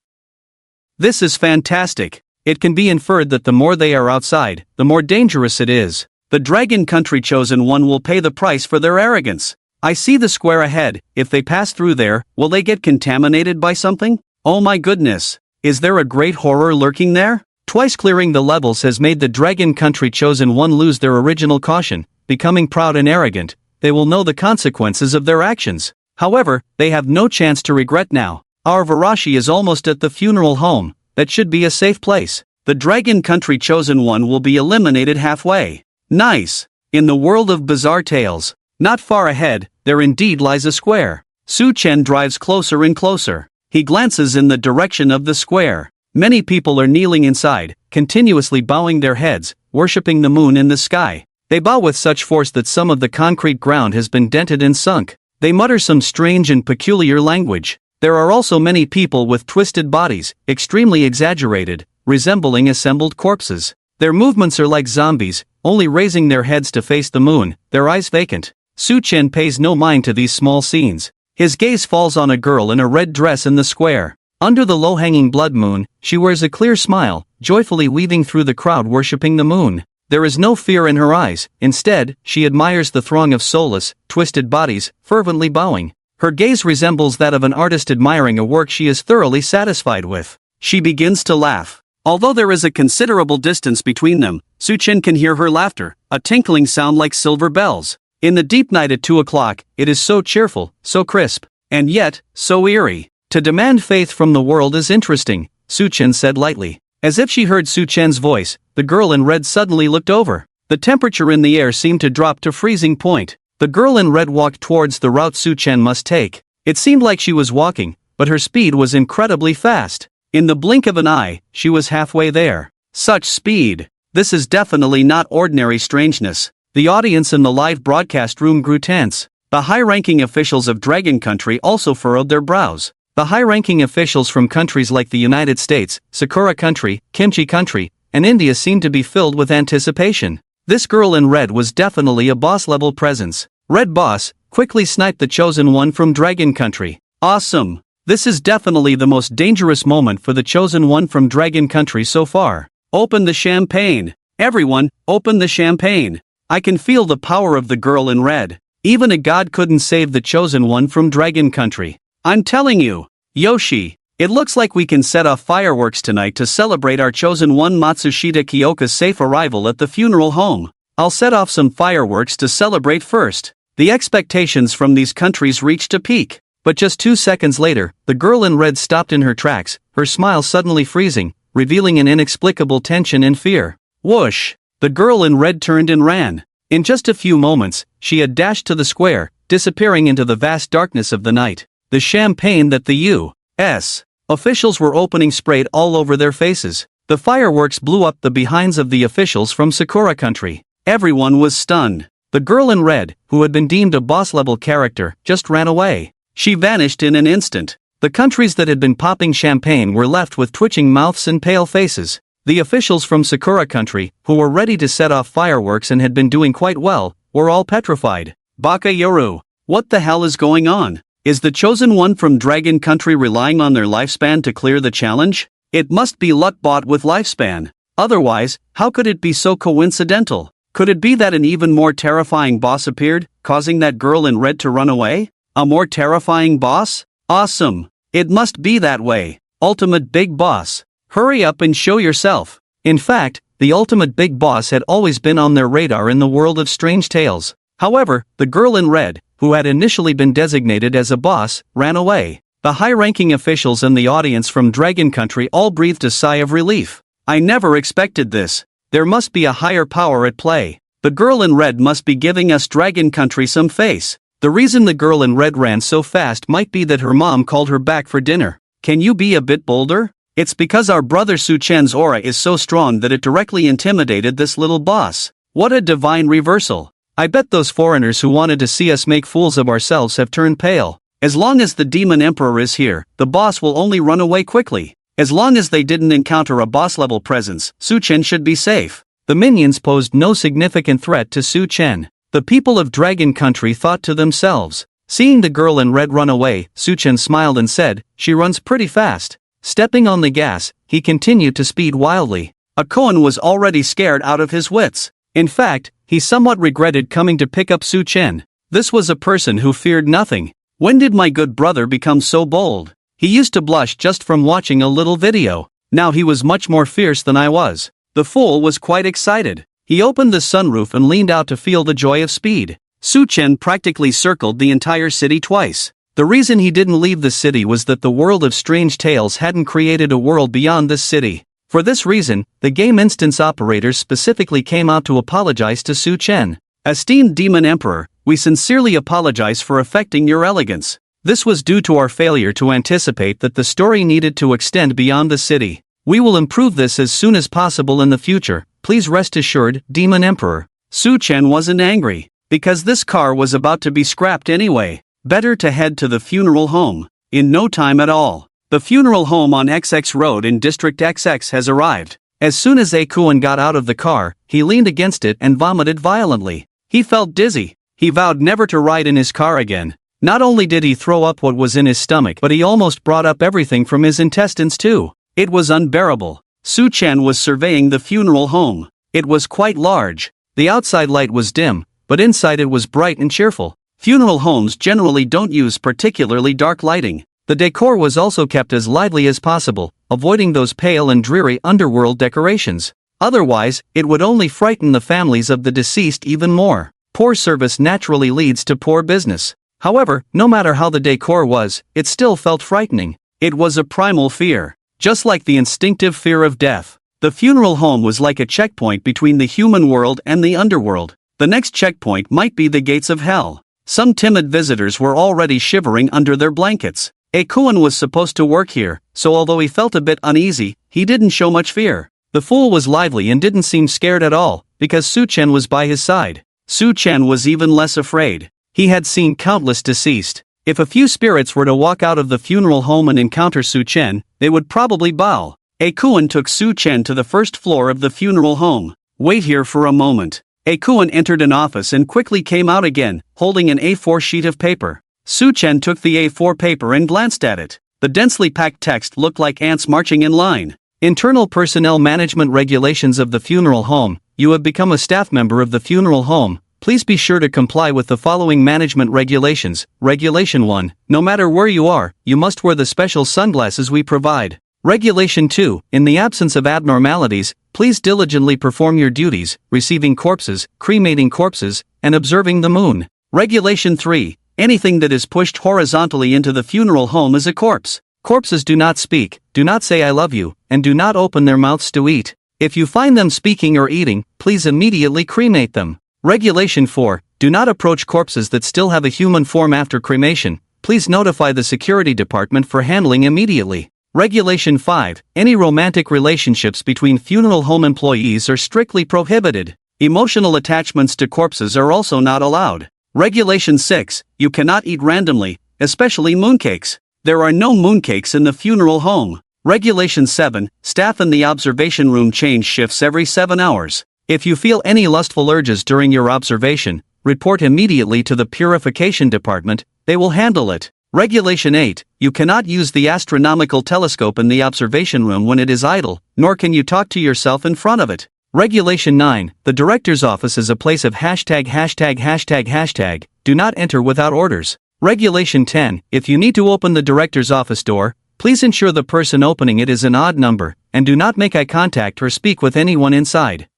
This is fantastic. It can be inferred that the more they are outside, the more dangerous it is. The Dragon Country chosen one will pay the price for their arrogance. I see the square ahead. If they pass through there, will they get contaminated by something? Oh my goodness. Is there a great horror lurking there? Twice clearing the levels has made the Dragon Country chosen one lose their original caution. Becoming proud and arrogant, they will know the consequences of their actions. However, they have no chance to regret now. Our Varashi is almost at the funeral home. That should be a safe place. The Dragon Country chosen one will be eliminated halfway. Nice. In the world of bizarre tales, not far ahead, there indeed lies a square. Su-chen drives closer and closer. He glances in the direction of the square. Many people are kneeling inside, continuously bowing their heads, worshipping the moon in the sky. They bow with such force that some of the concrete ground has been dented and sunk. They mutter some strange and peculiar language. There are also many people with twisted bodies, extremely exaggerated, resembling assembled corpses. Their movements are like zombies, only raising their heads to face the moon, their eyes vacant. Su Chen pays no mind to these small scenes. His gaze falls on a girl in a red dress in the square. Under the low-hanging blood moon, she wears a clear smile, joyfully weaving through the crowd worshipping the moon. There is no fear in her eyes. Instead, she admires the throng of soulless, twisted bodies, fervently bowing. Her gaze resembles that of an artist admiring a work she is thoroughly satisfied with. She begins to laugh. Although there is a considerable distance between them, Su Chen can hear her laughter, a tinkling sound like silver bells. In the deep night at 2 o'clock, it is so cheerful, so crisp, and yet, so eerie. To demand faith from the world is interesting, Su Chen said lightly. As if she heard Su Chen's voice, the girl in red suddenly looked over. The temperature in the air seemed to drop to freezing point. The girl in red walked towards the route Su Chen must take. It seemed like she was walking, but her speed was incredibly fast. In the blink of an eye, she was halfway there. Such speed! This is definitely not ordinary strangeness. The audience in the live broadcast room grew tense. The high-ranking officials of Dragon Country also furrowed their brows. The high-ranking officials from countries like the United States, Sakura Country, Kimchi Country, and India seemed to be filled with anticipation. This girl in red was definitely a boss-level presence. Red Boss, quickly sniped the chosen one from Dragon Country. Awesome! This is definitely the most dangerous moment for the chosen one from Dragon Country so far. Open the champagne! Everyone, open the champagne! I can feel the power of the girl in red. Even a god couldn't save the chosen one from Dragon Country. I'm telling you, Yoshi, it looks like we can set off fireworks tonight to celebrate our chosen one Matsushita Kyoka's safe arrival at the funeral home. I'll set off some fireworks to celebrate first. The expectations from these countries reached a peak. But just 2 seconds later, the girl in red stopped in her tracks, her smile suddenly freezing, revealing an inexplicable tension and fear. Whoosh! The girl in red turned and ran. In just a few moments, she had dashed to the square, disappearing into the vast darkness of the night. The champagne that the U.S. officials were opening sprayed all over their faces. The fireworks blew up the behinds of the officials from Sakura Country. Everyone was stunned. The girl in red, who had been deemed a boss-level character, just ran away. She vanished in an instant. The countries that had been popping champagne were left with twitching mouths and pale faces. The officials from Sakura Country, who were ready to set off fireworks and had been doing quite well, were all petrified. Baka Yoru, what the hell is going on? Is the chosen one from Dragon Country relying on their lifespan to clear the challenge? It must be luck bought with lifespan. Otherwise, how could it be so coincidental? Could it be that an even more terrifying boss appeared, causing that girl in red to run away? A more terrifying boss? Awesome! It must be that way. Ultimate Big Boss. Hurry up and show yourself. In fact, the ultimate big boss had always been on their radar in the world of strange tales. However, the girl in red, who had initially been designated as a boss, ran away. The high-ranking officials and the audience from Dragon Country all breathed a sigh of relief. I never expected this. There must be a higher power at play. The girl in red must be giving us Dragon Country some face. The reason the girl in red ran so fast might be that her mom called her back for dinner. Can you be a bit bolder? It's because our brother Su Chen's aura is so strong that it directly intimidated this little boss. What a divine reversal. I bet those foreigners who wanted to see us make fools of ourselves have turned pale. As long as the demon emperor is here, the boss will only run away quickly. As long as they didn't encounter a boss-level presence, Su Chen should be safe. The minions posed no significant threat to Su Chen. The people of Dragon Country thought to themselves. Seeing the girl in red run away, Su Chen smiled and said, "She runs pretty fast." Stepping on the gas, he continued to speed wildly. Akoin was already scared out of his wits. In fact, he somewhat regretted coming to pick up Su Chen. This was a person who feared nothing. When did my good brother become so bold? He used to blush just from watching a little video. Now he was much more fierce than I was. The fool was quite excited. He opened the sunroof and leaned out to feel the joy of speed. Su Chen practically circled the entire city twice. The reason he didn't leave the city was that the world of strange tales hadn't created a world beyond this city. For this reason, the game instance operators specifically came out to apologize to Su Chen. Esteemed Demon Emperor, we sincerely apologize for affecting your elegance. This was due to our failure to anticipate that the story needed to extend beyond the city. We will improve this as soon as possible in the future. please rest assured, Demon Emperor. Su Chen wasn't angry, because this car was about to be scrapped anyway. Better to head to the funeral home. In no time at all, the funeral home on XX Road in District XX has arrived. As soon as Akuan got out of the car, he leaned against it and vomited violently. He felt dizzy. He vowed never to ride in his car again. Not only did he throw up what was in his stomach, but he almost brought up everything from his intestines too. It was unbearable. Su Chen was surveying the funeral home. It was quite large. The outside light was dim, but inside it was bright and cheerful. Funeral homes generally don't use particularly dark lighting. The decor was also kept as lively as possible, avoiding those pale and dreary underworld decorations. Otherwise, it would only frighten the families of the deceased even more. Poor service naturally leads to poor business. However, no matter how the decor was, it still felt frightening. It was a primal fear, just like the instinctive fear of death. The funeral home was like a checkpoint between the human world and the underworld. The next checkpoint might be the gates of hell. Some timid visitors were already shivering under their blankets. Akuan was supposed to work here, so although he felt a bit uneasy, he didn't show much fear. The fool was lively and didn't seem scared at all, because Su Chen was by his side. Su Chen was even less afraid. He had seen countless deceased. If a few spirits were to walk out of the funeral home and encounter Su Chen, they would probably bow. Akuan took Su Chen to the first floor of the funeral home. Wait here for a moment. Akuan entered an office and quickly came out again, holding an A4 sheet of paper. Su Chen took the A4 paper and glanced at it. The densely packed text looked like ants marching in line. Internal Personnel Management Regulations of the Funeral Home. You have become a staff member of the funeral home. Please be sure to comply with the following management regulations. Regulation 1. No matter where you are, you must wear the special sunglasses we provide. Regulation 2. In the absence of abnormalities, please diligently perform your duties, receiving corpses, cremating corpses, and observing the moon. Regulation 3. Anything that is pushed horizontally into the funeral home is a corpse. Corpses do not speak, do not say I love you, and do not open their mouths to eat. If you find them speaking or eating, please immediately cremate them. Regulation 4. Do not approach corpses that still have a human form after cremation. Please notify the security department for handling immediately. Regulation 5. Any romantic relationships between funeral home employees are strictly prohibited. Emotional attachments to corpses are also not allowed. Regulation 6. You cannot eat randomly, especially mooncakes. There are no mooncakes in the funeral home. Regulation 7. Staff in the observation room change shifts every 7 hours. If you feel any lustful urges during your observation, report immediately to the purification department. They will handle it. Regulation 8. You cannot use the astronomical telescope in the observation room when it is idle, nor can you talk to yourself in front of it. Regulation 9. The director's office is a place of ######. Do not enter without orders. Regulation 10. If you need to open the director's office door, please ensure the person opening it is an odd number, and do not make eye contact or speak with anyone inside.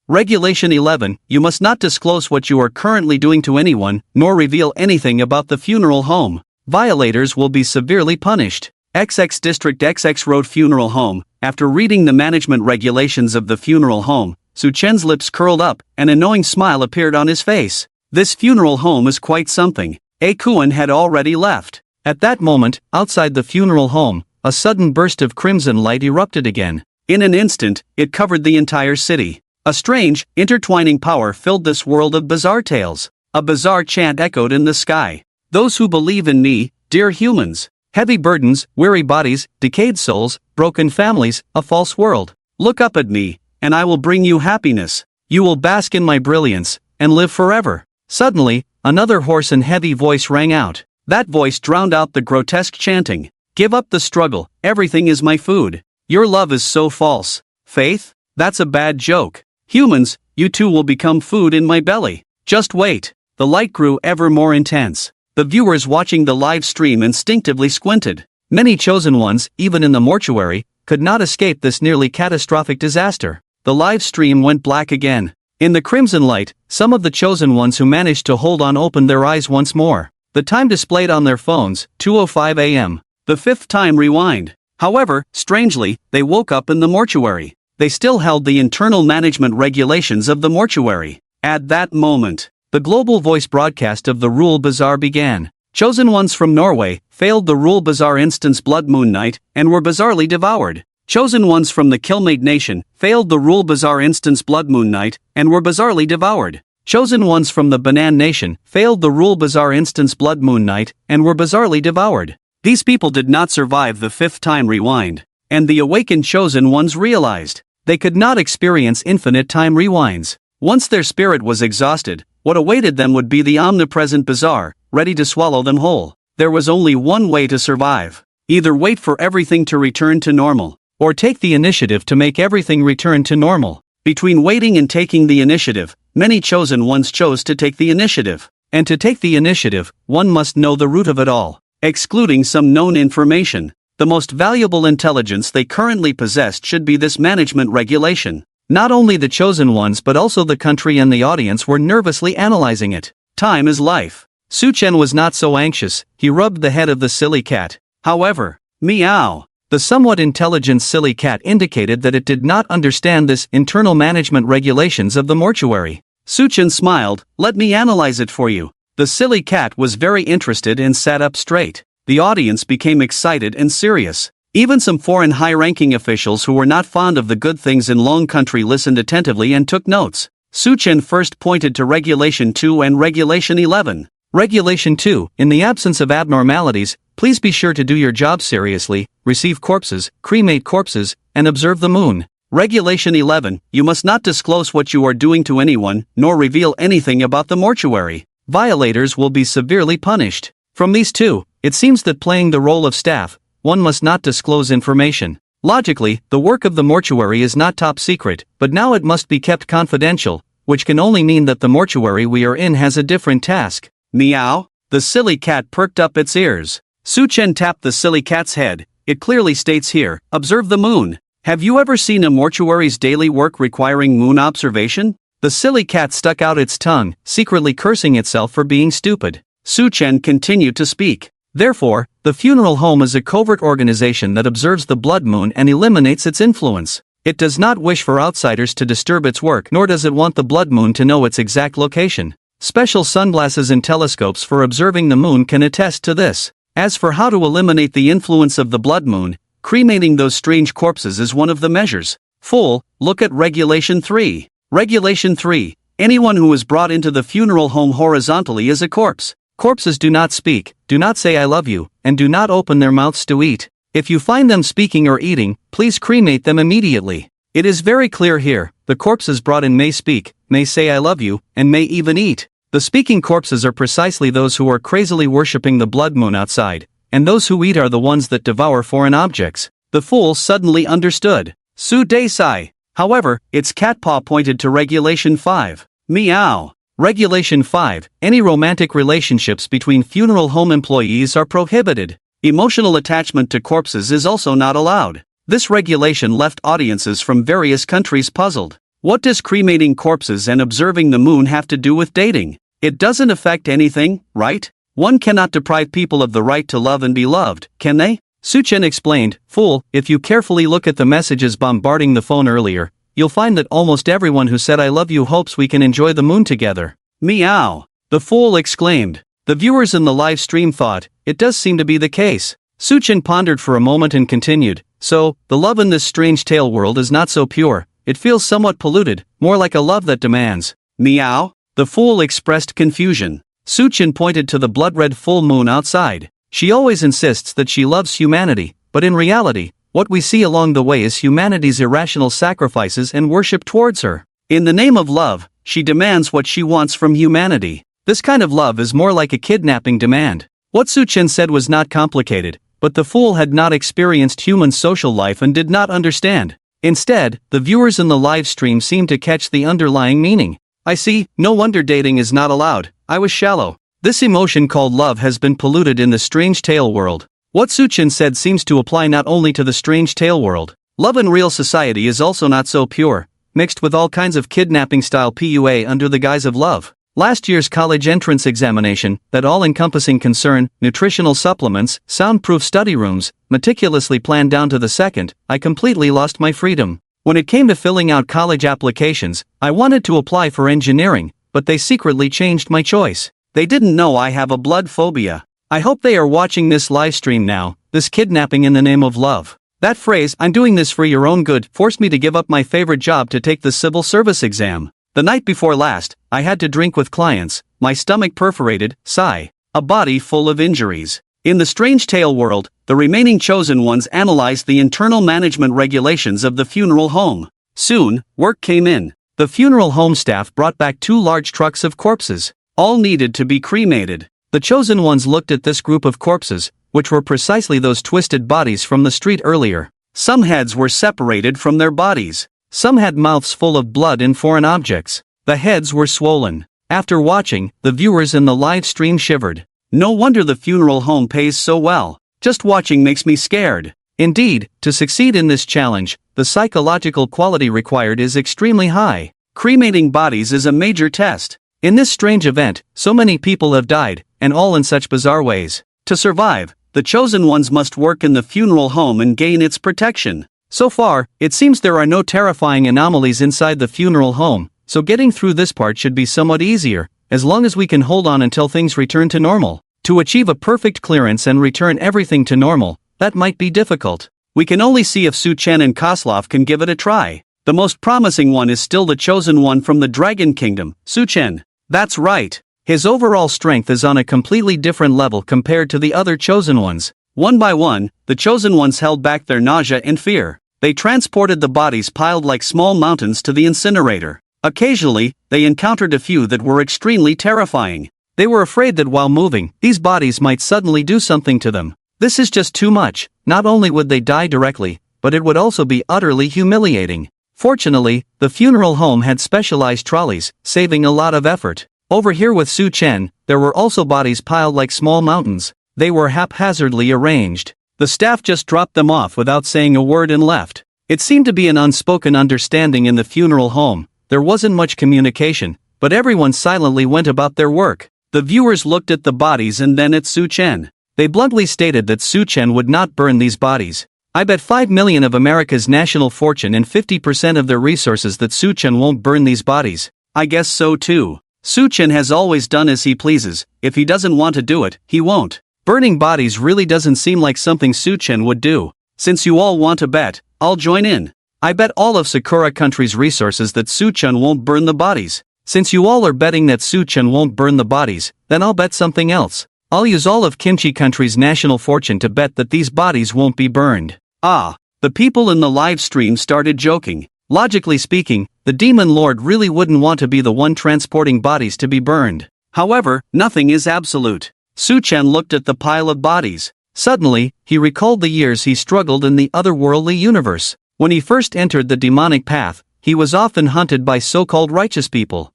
Regulation 11. You must not disclose what you are currently doing to anyone, nor reveal anything about the funeral home. Violators will be severely punished. XX District XX Road Funeral Home. After reading the management regulations of the funeral home, Su Chen's lips curled up, and an annoying smile appeared on his face. This funeral home is quite something. Akuan had already left. At that moment, outside the funeral home, a sudden burst of crimson light erupted again. In an instant, it covered the entire city. A strange, intertwining power filled this world of bizarre tales. A bizarre chant echoed in the sky. Those who believe in me, dear humans. Heavy burdens, weary bodies, decayed souls, broken families, a false world. Look up at me, and I will bring you happiness. You will bask in my brilliance, and live forever. Suddenly, another hoarse and heavy voice rang out. That voice drowned out the grotesque chanting. Give up the struggle, everything is my food. Your love is so false. Faith? That's a bad joke. Humans, you too will become food in my belly. Just wait. The light grew ever more intense. The viewers watching the live stream instinctively squinted. Many chosen ones, even in the mortuary, could not escape this nearly catastrophic disaster. The live stream went black again. In the crimson light, some of the chosen ones who managed to hold on opened their eyes once more. The time displayed on their phones, 2:05 a.m. The fifth time rewind. However, strangely, they woke up in the mortuary. They still held the internal management regulations of the mortuary. At that moment, the global voice broadcast of the Rule Bazaar began. Chosen ones from Norway failed the Rule Bazaar instance Blood Moon Night and were bizarrely devoured. Chosen ones from the Killmate Nation failed the Rule Bazaar Instance Blood Moon Night and were bizarrely devoured. Chosen ones from the Banan Nation failed the Rule Bazaar Instance Blood Moon Night and were bizarrely devoured. These people did not survive the 5th time rewind, and the awakened chosen ones realized they could not experience infinite time rewinds. Once their spirit was exhausted, what awaited them would be the omnipresent bazaar, ready to swallow them whole. There was only one way to survive. Either wait for everything to return to normal, or take the initiative to make everything return to normal. Between waiting and taking the initiative, many chosen ones chose to take the initiative. And to take the initiative, one must know the root of it all, excluding some known information. The most valuable intelligence they currently possessed should be this management regulation. Not only the chosen ones but also the country and the audience were nervously analyzing it. Time is life. Suchen was not so anxious, he rubbed the head of the silly cat. However, meow. The somewhat intelligent silly cat indicated that it did not understand this internal management regulations of the mortuary. Suchen smiled, "Let me analyze it for you." The silly cat was very interested and sat up straight. The audience became excited and serious. Even some foreign high-ranking officials who were not fond of the good things in Long Country listened attentively and took notes. Suchen first pointed to Regulation 2 and Regulation 11. Regulation 2, in the absence of abnormalities, please be sure to do your job seriously, receive corpses, cremate corpses, and observe the moon. Regulation 11, you must not disclose what you are doing to anyone, nor reveal anything about the mortuary. Violators will be severely punished. From these two, it seems that playing the role of staff, one must not disclose information. Logically, the work of the mortuary is not top secret, but now it must be kept confidential, which can only mean that the mortuary we are in has a different task. Meow. The silly cat perked up its ears. Suchen tapped the silly cat's head. It clearly states here, observe the moon. Have you ever seen a mortuary's daily work requiring moon observation? The silly cat stuck out its tongue, secretly cursing itself for being stupid. Suchen continued to speak. Therefore, the funeral home is a covert organization that observes the blood moon and eliminates its influence. It does not wish for outsiders to disturb its work, nor does it want the blood moon to know its exact location. Special sunglasses and telescopes for observing the moon can attest to this. As for how to eliminate the influence of the blood moon, cremating those strange corpses is one of the measures. Fool, look at Regulation 3. Regulation 3. Anyone who is brought into the funeral home horizontally is a corpse. Corpses do not speak, do not say I love you, and do not open their mouths to eat. If you find them speaking or eating, please cremate them immediately. It is very clear here, the corpses brought in may speak, may say I love you, and may even eat. The speaking corpses are precisely those who are crazily worshipping the blood moon outside, and those who eat are the ones that devour foreign objects. The fool suddenly understood. Su Desai. However, its cat paw pointed to Regulation 5. Meow. Regulation 5. Any romantic relationships between funeral home employees are prohibited. Emotional attachment to corpses is also not allowed. This regulation left audiences from various countries puzzled. What does cremating corpses and observing the moon have to do with dating? It doesn't affect anything, right? One cannot deprive people of the right to love and be loved, can they? Suchen explained, fool, if you carefully look at the messages bombarding the phone earlier, you'll find that almost everyone who said I love you hopes we can enjoy the moon together. Meow. The fool exclaimed. The viewers in the live stream thought, it does seem to be the case. Suchen pondered for a moment and continued, so, the love in this strange tale world is not so pure, it feels somewhat polluted, more like a love that demands. Meow. The fool expressed confusion. Suchen pointed to the blood-red full moon outside. She always insists that she loves humanity, but in reality, what we see along the way is humanity's irrational sacrifices and worship towards her. In the name of love, she demands what she wants from humanity. This kind of love is more like a kidnapping demand. What Suchen said was not complicated, but the fool had not experienced human social life and did not understand. Instead, the viewers in the live stream seemed to catch the underlying meaning. I see, no wonder dating is not allowed. I was shallow. This emotion called love has been polluted in the strange tale world. What Suchen said seems to apply not only to the strange tale world. Love in real society is also not so pure, mixed with all kinds of kidnapping-style PUA under the guise of love. Last year's college entrance examination, that all-encompassing concern, nutritional supplements, soundproof study rooms, meticulously planned down to the second, I completely lost my freedom. When it came to filling out college applications, I wanted to apply for engineering, but they secretly changed my choice. They didn't know I have a blood phobia. I hope they are watching this live stream now, this kidnapping in the name of love. That phrase, "I'm doing this for your own good," forced me to give up my favorite job to take the civil service exam. The night before last, I had to drink with clients, my stomach perforated, sigh, a body full of injuries. In the strange tale world, the remaining chosen ones analyzed the internal management regulations of the funeral home. Soon, work came in. The funeral home staff brought back 2 large trucks of corpses. All needed to be cremated. The chosen ones looked at this group of corpses, which were precisely those twisted bodies from the street earlier. Some heads were separated from their bodies. Some had mouths full of blood and foreign objects. The heads were swollen. After watching, the viewers in the live stream shivered. No wonder the funeral home pays so well. Just watching makes me scared. Indeed, to succeed in this challenge, the psychological quality required is extremely high. Cremating bodies is a major test. In this strange event, so many people have died, and all in such bizarre ways. To survive, the chosen ones must work in the funeral home and gain its protection. So far, it seems there are no terrifying anomalies inside the funeral home, so getting through this part should be somewhat easier, as long as we can hold on until things return to normal. To achieve a perfect clearance and return everything to normal, that might be difficult. We can only see if Su Chen and Koslov can give it a try. The most promising one is still the chosen one from the Dragon Kingdom, Su Chen. That's right. His overall strength is on a completely different level compared to the other chosen ones. One by one, the chosen ones held back their nausea and fear. They transported the bodies piled like small mountains to the incinerator. Occasionally, they encountered a few that were extremely terrifying. They were afraid that while moving, these bodies might suddenly do something to them. This is just too much. Not only would they die directly, but it would also be utterly humiliating. Fortunately, the funeral home had specialized trolleys, saving a lot of effort. Over here with Su Chen, there were also bodies piled like small mountains. They were haphazardly arranged. The staff just dropped them off without saying a word and left. It seemed to be an unspoken understanding in the funeral home. There wasn't much communication, but everyone silently went about their work. The viewers looked at the bodies and then at Su Chen. They bluntly stated that Su Chen would not burn these bodies. I bet 5 million of America's national fortune and 50% of their resources that Su Chen won't burn these bodies. I guess so too. Su Chen has always done as he pleases. If he doesn't want to do it, he won't. Burning bodies really doesn't seem like something Su Chen would do. Since you all want to bet, I'll join in. I bet all of Sakura Country's resources that Su Chen won't burn the bodies. Since you all are betting that Su Chen won't burn the bodies, then I'll bet something else. I'll use all of Kimchi Country's national fortune to bet that these bodies won't be burned. The people in the live stream started joking. Logically speaking, the Demon Lord really wouldn't want to be the one transporting bodies to be burned. However, nothing is absolute. Su Chen looked at the pile of bodies. Suddenly, he recalled the years he struggled in the otherworldly universe. When he first entered the demonic path, he was often hunted by so-called righteous people.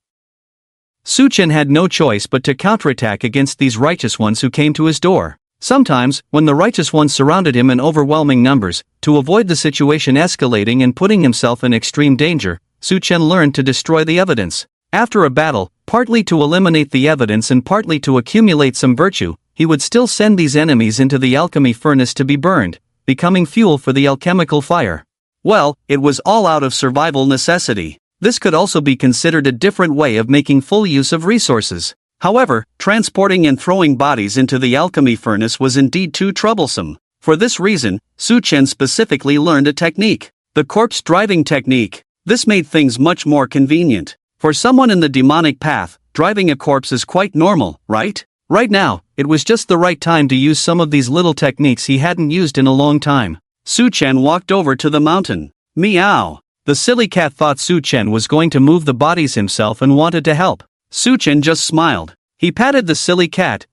Su Chen had no choice but to counterattack against these righteous ones who came to his door. Sometimes, when the righteous ones surrounded him in overwhelming numbers, to avoid the situation escalating and putting himself in extreme danger, Su Chen learned to destroy the evidence. After a battle, partly to eliminate the evidence and partly to accumulate some virtue, he would still send these enemies into the alchemy furnace to be burned, becoming fuel for the alchemical fire. Well, it was all out of survival necessity. This could also be considered a different way of making full use of resources. However, transporting and throwing bodies into the alchemy furnace was indeed too troublesome. For this reason, Su Chen specifically learned a technique, the corpse driving technique. This made things much more convenient. For someone in the demonic path, driving a corpse is quite normal, right? Right now, it was just the right time to use some of these little techniques he hadn't used in a long time. Su Chen walked over to the mountain. Meow. The silly cat thought Su Chen was going to move the bodies himself and wanted to help. Su Chen just smiled. He patted the silly cat,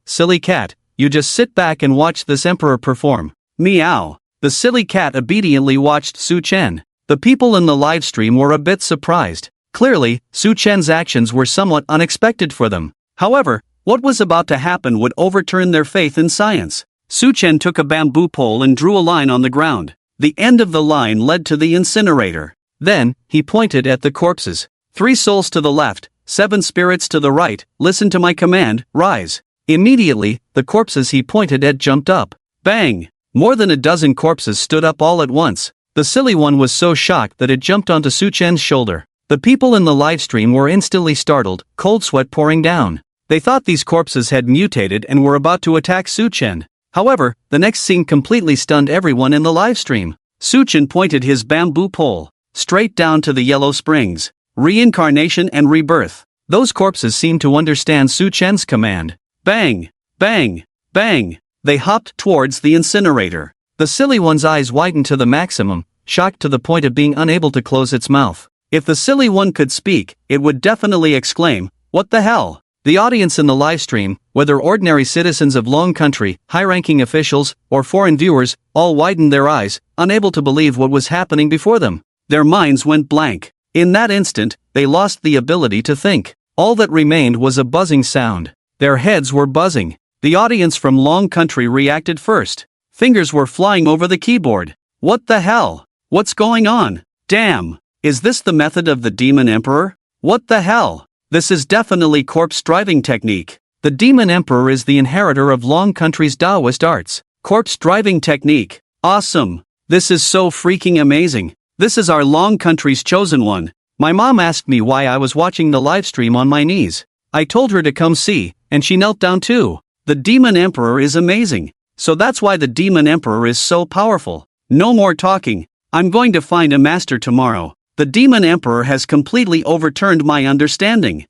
you just sit back and watch this emperor perform. Meow. The silly cat obediently watched Su Chen. The people in the live stream were a bit surprised. Clearly, Su Chen's actions were somewhat unexpected for them. However, what was about to happen would overturn their faith in science. Su Chen took a bamboo pole and drew a line on the ground. The end of the line led to the incinerator. Then, he pointed at the corpses. 3 souls to the left, 7 spirits to the right, listen to my command, rise. Immediately, the corpses he pointed at jumped up. Bang! More than a dozen corpses stood up all at once. The silly one was so shocked that it jumped onto Su Chen's shoulder. The people in the livestream were instantly startled, cold sweat pouring down. They thought these corpses had mutated and were about to attack Su Chen. However, the next scene completely stunned everyone in the livestream. Su-Chen pointed his bamboo pole straight down to the yellow springs. Reincarnation and rebirth. Those corpses seemed to understand Su-Chen's command. Bang! Bang! Bang! They hopped towards the incinerator. The silly one's eyes widened to the maximum, shocked to the point of being unable to close its mouth. If the silly one could speak, it would definitely exclaim, "What the hell?" The audience in the livestream, whether ordinary citizens of Long Country, high-ranking officials, or foreign viewers, all widened their eyes, unable to believe what was happening before them. Their minds went blank. In that instant, they lost the ability to think. All that remained was a buzzing sound. Their heads were buzzing. The audience from Long Country reacted first. Fingers were flying over the keyboard. What the hell? What's going on? Damn! Is this the method of the Demon Emperor? What the hell? This is definitely corpse driving technique. The Demon Emperor is the inheritor of Long Country's Taoist arts. Corpse driving technique. Awesome! This is so freaking amazing. This is our Long Country's chosen one. My mom asked me why I was watching the livestream on my knees. I told her to come see, and she knelt down too. The Demon Emperor is amazing. So that's why the Demon Emperor is so powerful. No more talking. I'm going to find a master tomorrow. The Demon Emperor has completely overturned my understanding.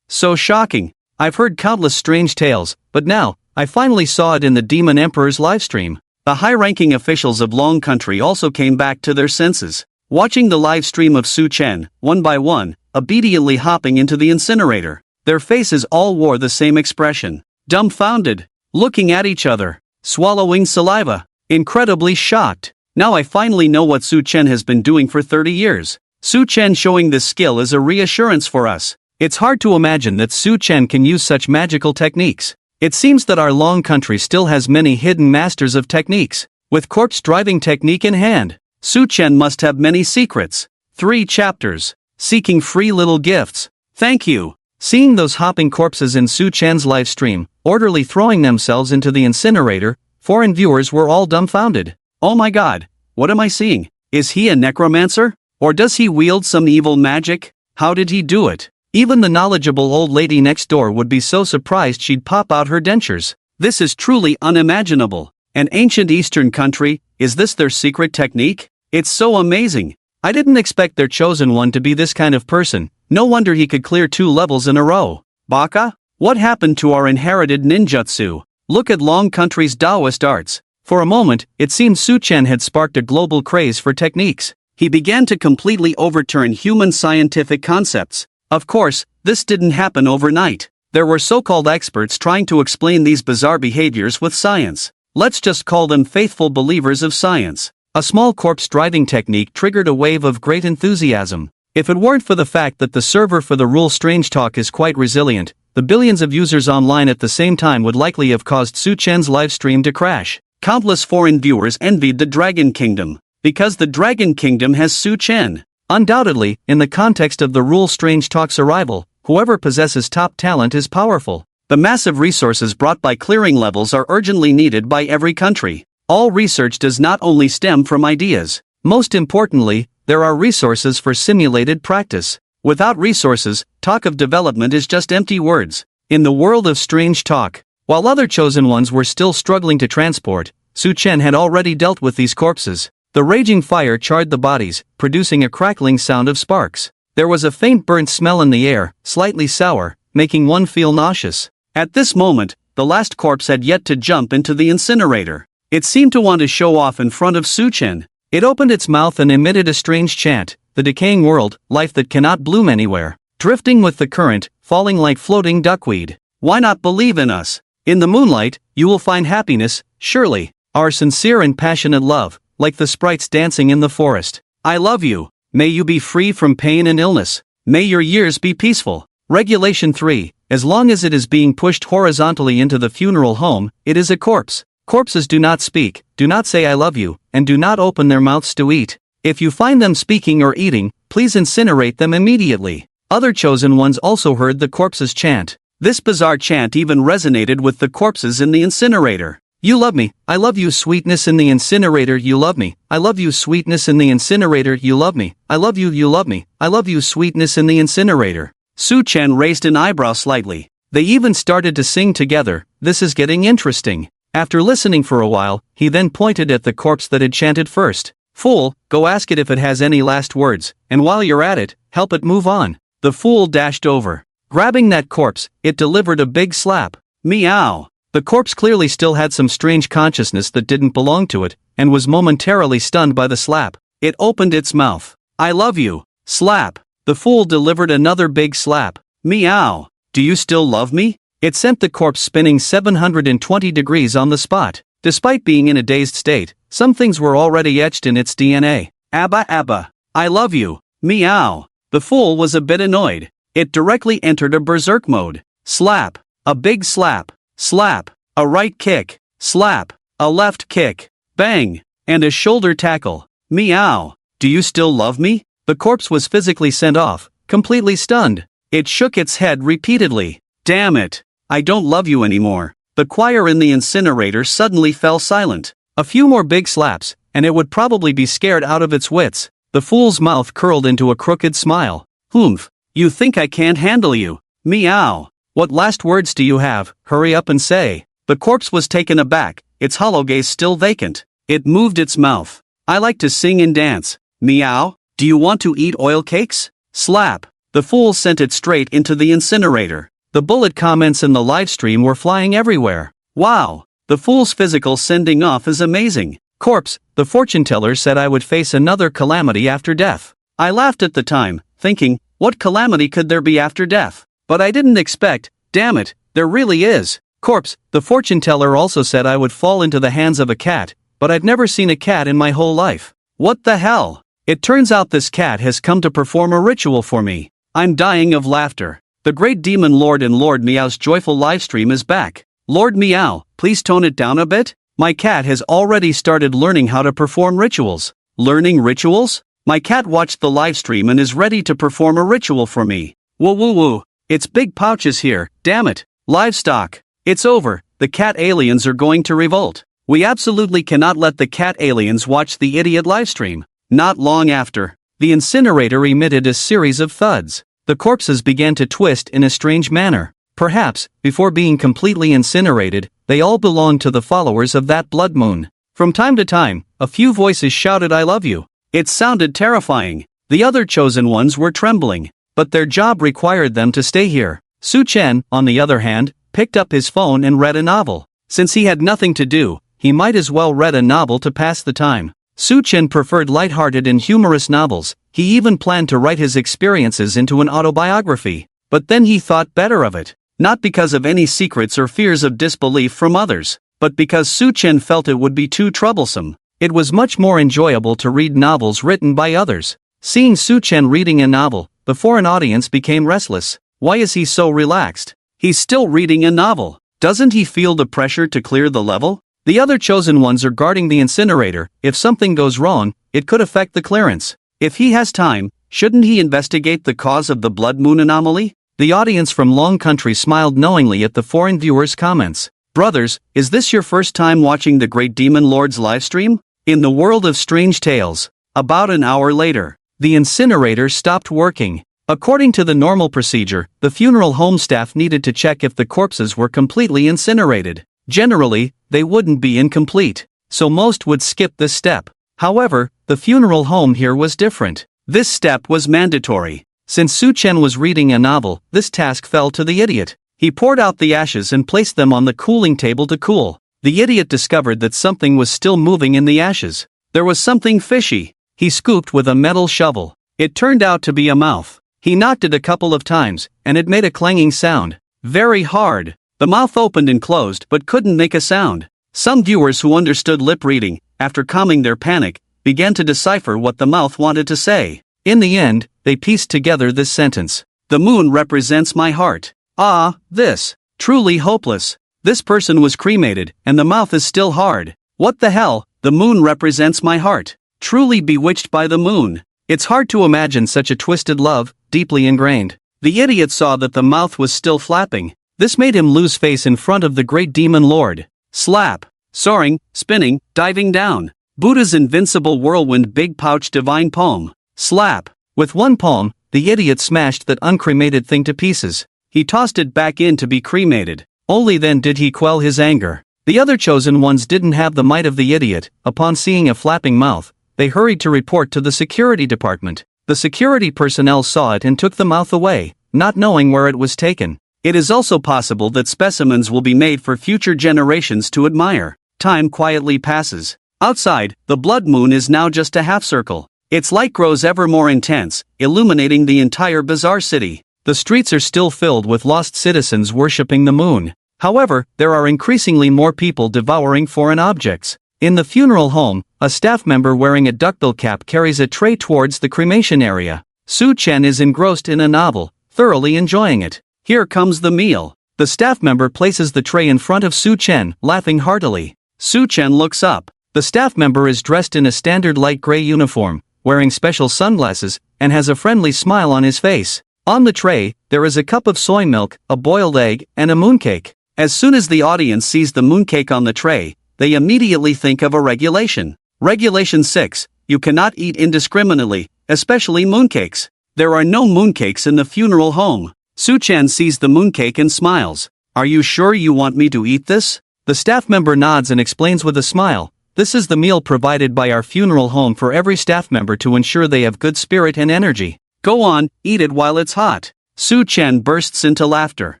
So shocking. I've heard countless strange tales, but now, I finally saw it in the Demon Emperor's livestream. The high-ranking officials of Long Country also came back to their senses. Watching the live stream of Su-Chen, one by one, obediently hopping into the incinerator. Their faces all wore the same expression. Dumbfounded. Looking at each other. Swallowing saliva. Incredibly shocked. Now I finally know what Su-Chen has been doing for 30 years. Su-Chen showing this skill is a reassurance for us. It's hard to imagine that Su-Chen can use such magical techniques. It seems that our Long Country still has many hidden masters of techniques. With corpse driving technique in hand, Su-Chen must have many secrets. 3 chapters. Seeking free little gifts. Thank you. Seeing those hopping corpses in Su-Chen's live stream, orderly throwing themselves into the incinerator, foreign viewers were all dumbfounded. Oh my god, what am I seeing? Is he a necromancer? Or does he wield some evil magic? How did he do it? Even the knowledgeable old lady next door would be so surprised she'd pop out her dentures. This is truly unimaginable. An ancient Eastern country, is this their secret technique? It's so amazing. I didn't expect their chosen one to be this kind of person. No wonder he could clear 2 levels in a row. Baka? What happened to our inherited ninjutsu? Look at Long Country's Taoist arts. For a moment, it seemed Su-Chen had sparked a global craze for techniques. He began to completely overturn human scientific concepts. Of course, this didn't happen overnight. There were so-called experts trying to explain these bizarre behaviors with science. Let's just call them faithful believers of science. A small corpse driving technique triggered a wave of great enthusiasm. If it weren't for the fact that the server for the Rule Strange Talk is quite resilient, the billions of users online at the same time would likely have caused Su-Chen's livestream to crash. Countless foreign viewers envied the Dragon Kingdom, because the Dragon Kingdom has Su-Chen. Undoubtedly, in the context of the Rule Strange Talk's arrival, whoever possesses top talent is powerful. The massive resources brought by clearing levels are urgently needed by every country. All research does not only stem from ideas. Most importantly, there are resources for simulated practice. Without resources, talk of development is just empty words. In the world of Strange Talk, while other chosen ones were still struggling to transport, Su-Chen had already dealt with these corpses. The raging fire charred the bodies, producing a crackling sound of sparks. There was a faint burnt smell in the air, slightly sour, making one feel nauseous. At this moment, the last corpse had yet to jump into the incinerator. It seemed to want to show off in front of Su-Chen. It opened its mouth and emitted a strange chant, the decaying world, life that cannot bloom anywhere. Drifting with the current, falling like floating duckweed. Why not believe in us? In the moonlight, you will find happiness, surely. Our sincere and passionate love, like the sprites dancing in the forest. I love you. May you be free from pain and illness. May your years be peaceful. Regulation 3. As long as it is being pushed horizontally into the funeral home, it is a corpse. Corpses do not speak, do not say I love you, and do not open their mouths to eat. If you find them speaking or eating, please incinerate them immediately. Other chosen ones also heard the corpses chant. This bizarre chant even resonated with the corpses in the incinerator. You love me, I love you sweetness in the incinerator you love me, I love you sweetness in the incinerator you love me, I love you love me, I love you sweetness in the incinerator. Su-Chen raised an eyebrow slightly. They even started to sing together. This is getting interesting. After listening for a while, he then pointed at the corpse that had chanted first. "Fool, go ask it if it has any last words, and while you're at it, help it move on." The fool dashed over. Grabbing that corpse, it delivered a big slap. Meow. The corpse clearly still had some strange consciousness that didn't belong to it, and was momentarily stunned by the slap. It opened its mouth. "I love you." Slap. The fool delivered another big slap. Meow. "Do you still love me?" It sent the corpse spinning 720 degrees on the spot. Despite being in a dazed state, some things were already etched in its DNA. "Abba abba. I love you." Meow. The fool was a bit annoyed. It directly entered a berserk mode. Slap. A big slap. Slap. A right kick. Slap. A left kick. Bang. And a shoulder tackle. Meow. "Do you still love me?" The corpse was physically sent off, completely stunned. It shook its head repeatedly. "Damn it. I don't love you anymore." The choir in the incinerator suddenly fell silent. A few more big slaps, and it would probably be scared out of its wits. The fool's mouth curled into a crooked smile. "Humph. You think I can't handle you?" Meow. "What last words do you have? Hurry up and say." The corpse was taken aback, its hollow gaze still vacant. It moved its mouth. "I like to sing and dance." Meow. "Do you want to eat oil cakes?" Slap. The fool sent it straight into the incinerator. The bullet comments in the livestream were flying everywhere. "Wow. The fool's physical sending off is amazing." Corpse, the fortune teller said I would face another calamity after death. I laughed at the time, thinking, what calamity could there be after death? But I didn't expect, damn it, there really is. Corpse, the fortune teller also said I would fall into the hands of a cat, but I've never seen a cat in my whole life. What the hell? It turns out this cat has come to perform a ritual for me. I'm dying of laughter. The great demon Lord and Lord Meow's joyful livestream is back. Lord Meow, please tone it down a bit. My cat has already started learning how to perform rituals. Learning rituals? My cat watched the livestream and is ready to perform a ritual for me. Woo woo woo. It's big pouches here, damn it. Livestock. It's over, the cat aliens are going to revolt. We absolutely cannot let the cat aliens watch the idiot livestream. Not long after, the incinerator emitted a series of thuds. The corpses began to twist in a strange manner. Perhaps, before being completely incinerated, they all belonged to the followers of that blood moon. From time to time, a few voices shouted "I love you." It sounded terrifying. The other chosen ones were trembling, but their job required them to stay here. Su Chen, on the other hand, picked up his phone and read a novel. Since he had nothing to do, he might as well read a novel to pass the time. Su Chen preferred light-hearted and humorous novels. He even planned to write his experiences into an autobiography. But then he thought better of it. Not because of any secrets or fears of disbelief from others, but because Su Chen felt it would be too troublesome. It was much more enjoyable to read novels written by others. Seeing Su Chen reading a novel, the foreign audience became restless. Why is he so relaxed? He's still reading a novel. Doesn't he feel the pressure to clear the level? The other chosen ones are guarding the incinerator. If something goes wrong, it could affect the clearance. If he has time, shouldn't he investigate the cause of the blood moon anomaly? The audience from Long Country smiled knowingly at the foreign viewers' comments. Brothers, is this your first time watching the Great Demon Lord's livestream? In the world of strange tales. About an hour later, the incinerator stopped working. According to the normal procedure, the funeral home staff needed to check if the corpses were completely incinerated. Generally, they wouldn't be incomplete, so most would skip this step. However, the funeral home here was different. This step was mandatory. Since Su Chen was reading a novel, this task fell to the idiot. He poured out the ashes and placed them on the cooling table to cool. The idiot discovered that something was still moving in the ashes. There was something fishy. He scooped with a metal shovel. It turned out to be a mouth. He knocked it a couple of times, and it made a clanging sound. Very hard. The mouth opened and closed but couldn't make a sound. Some viewers who understood lip reading, after calming their panic, began to decipher what the mouth wanted to say. In the end, they pieced together this sentence. The moon represents my heart. Ah, this. Truly hopeless. This person was cremated, and the mouth is still hard. What the hell? The moon represents my heart. Truly bewitched by the moon. It's hard to imagine such a twisted love, deeply ingrained. The idiot saw that the mouth was still flapping. This made him lose face in front of the great demon lord. Slap. Soaring, spinning, diving down. Buddha's invincible whirlwind big pouch divine poem. Slap. With one palm, the idiot smashed that uncremated thing to pieces. He tossed it back in to be cremated. Only then did he quell his anger. The other chosen ones didn't have the might of the idiot. Upon seeing a flapping mouth, they hurried to report to the security department. The security personnel saw it and took the mouth away, not knowing where it was taken. It is also possible that specimens will be made for future generations to admire. Time quietly passes. Outside, the blood moon is now just a half circle. Its light grows ever more intense, illuminating the entire bizarre city. The streets are still filled with lost citizens worshipping the moon. However, there are increasingly more people devouring foreign objects. In the funeral home, a staff member wearing a duckbill cap carries a tray towards the cremation area. Su Chen is engrossed in a novel, thoroughly enjoying it. Here comes the meal. The staff member places the tray in front of Su Chen, laughing heartily. Su Chen looks up. The staff member is dressed in a standard light gray uniform, wearing special sunglasses, and has a friendly smile on his face. On the tray, there is a cup of soy milk, a boiled egg, and a mooncake. As soon as the audience sees the mooncake on the tray, they immediately think of a regulation. Regulation 6, you cannot eat indiscriminately, especially mooncakes. There are no mooncakes in the funeral home. Su Chen sees the mooncake and smiles. Are you sure you want me to eat this? The staff member nods and explains with a smile. This is the meal provided by our funeral home for every staff member to ensure they have good spirit and energy. Go on, eat it while it's hot. Su Chen bursts into laughter.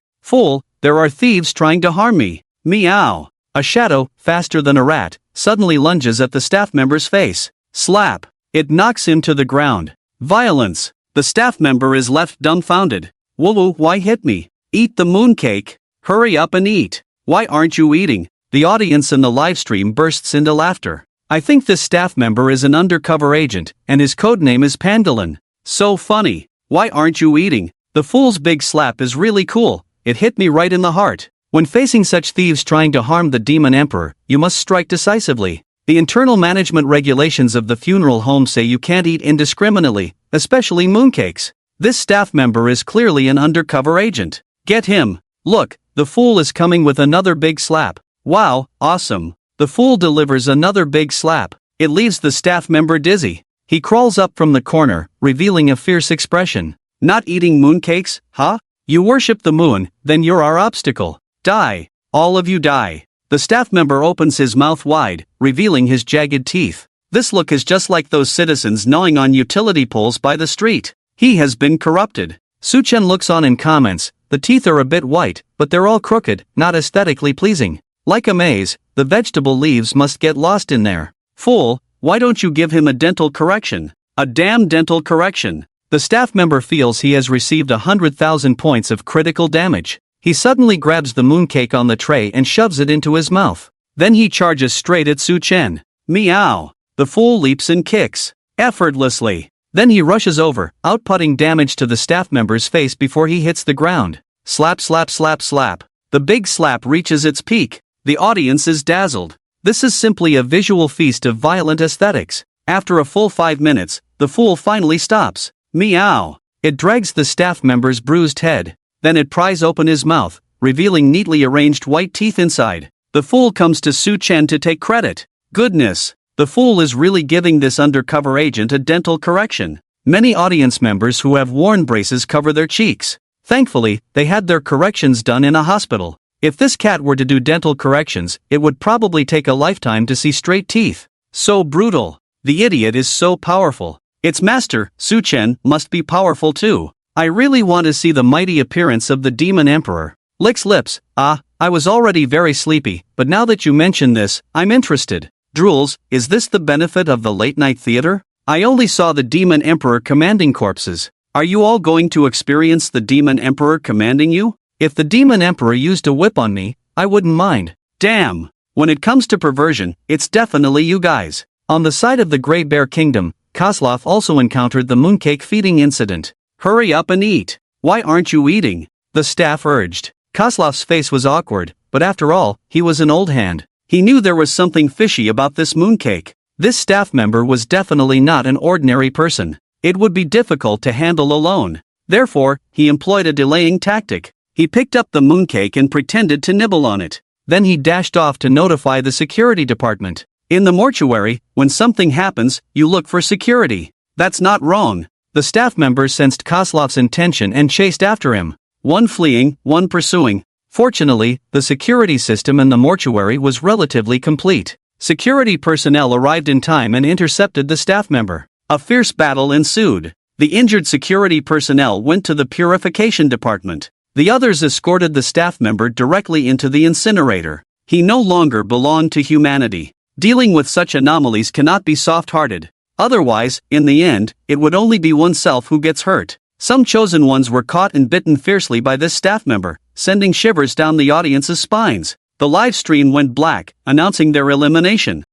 Fool, there are thieves trying to harm me. Meow. A shadow, faster than a rat, suddenly lunges at the staff member's face. Slap. It knocks him to the ground. Violence. The staff member is left dumbfounded. Woo, why hit me? Eat the mooncake. Hurry up and eat. Why aren't you eating? The audience in the livestream bursts into laughter. I think this staff member is an undercover agent, and his codename is Pangolin. So funny. Why aren't you eating? The fool's big slap is really cool. It hit me right in the heart. When facing such thieves trying to harm the demon emperor, you must strike decisively. The internal management regulations of the funeral home say you can't eat indiscriminately, especially mooncakes. This staff member is clearly an undercover agent. Get him. Look, the fool is coming with another big slap. Wow, awesome. The fool delivers another big slap. It leaves the staff member dizzy. He crawls up from the corner, revealing a fierce expression. Not eating mooncakes, huh? You worship the moon, then you're our obstacle. Die. All of you die. The staff member opens his mouth wide, revealing his jagged teeth. This look is just like those citizens gnawing on utility poles by the street. He has been corrupted. Su Chen looks on and comments, the teeth are a bit white, but they're all crooked, not aesthetically pleasing. Like a maze, the vegetable leaves must get lost in there. Fool, why don't you give him a dental correction? A damn dental correction. The staff member feels he has received 100,000 points of critical damage. He suddenly grabs the mooncake on the tray and shoves it into his mouth. Then he charges straight at Su Chen. Meow. The fool leaps and kicks. Effortlessly. Then he rushes over, outputting damage to the staff member's face before he hits the ground. Slap slap slap slap. The big slap reaches its peak. The audience is dazzled. This is simply a visual feast of violent aesthetics. After a full 5 minutes, the fool finally stops. Meow. It drags the staff member's bruised head. Then it pries open his mouth, revealing neatly arranged white teeth inside. The fool comes to Su Chen to take credit. Goodness. The fool is really giving this undercover agent a dental correction. Many audience members who have worn braces cover their cheeks. Thankfully, they had their corrections done in a hospital. If this cat were to do dental corrections, it would probably take a lifetime to see straight teeth. So brutal. The idiot is so powerful. Its master, Su Chen, must be powerful too. I really want to see the mighty appearance of the demon emperor. Licks lips. I was already very sleepy, but now that you mention this, I'm interested. Drools, is this the benefit of the late-night theater? I only saw the demon emperor commanding corpses. Are you all going to experience the demon emperor commanding you? If the demon emperor used a whip on me, I wouldn't mind. Damn! When it comes to perversion, it's definitely you guys. On the side of the Grey Bear Kingdom, Kozlov also encountered the mooncake feeding incident. Hurry up and eat. Why aren't you eating? The staff urged. Kozlov's face was awkward, but after all, he was an old hand. He knew there was something fishy about this mooncake. This staff member was definitely not an ordinary person. It would be difficult to handle alone. Therefore, he employed a delaying tactic. He picked up the mooncake and pretended to nibble on it. Then he dashed off to notify the security department. In the mortuary, when something happens, you look for security. That's not wrong. The staff members sensed Kozlov's intention and chased after him. One fleeing, one pursuing. Fortunately, the security system in the mortuary was relatively complete. Security personnel arrived in time and intercepted the staff member. A fierce battle ensued. The injured security personnel went to the purification department. The others escorted the staff member directly into the incinerator. He no longer belonged to humanity. Dealing with such anomalies cannot be soft-hearted. Otherwise, in the end, it would only be oneself who gets hurt. Some chosen ones were caught and bitten fiercely by this staff member, sending shivers down the audience's spines. The live stream went black, announcing their elimination.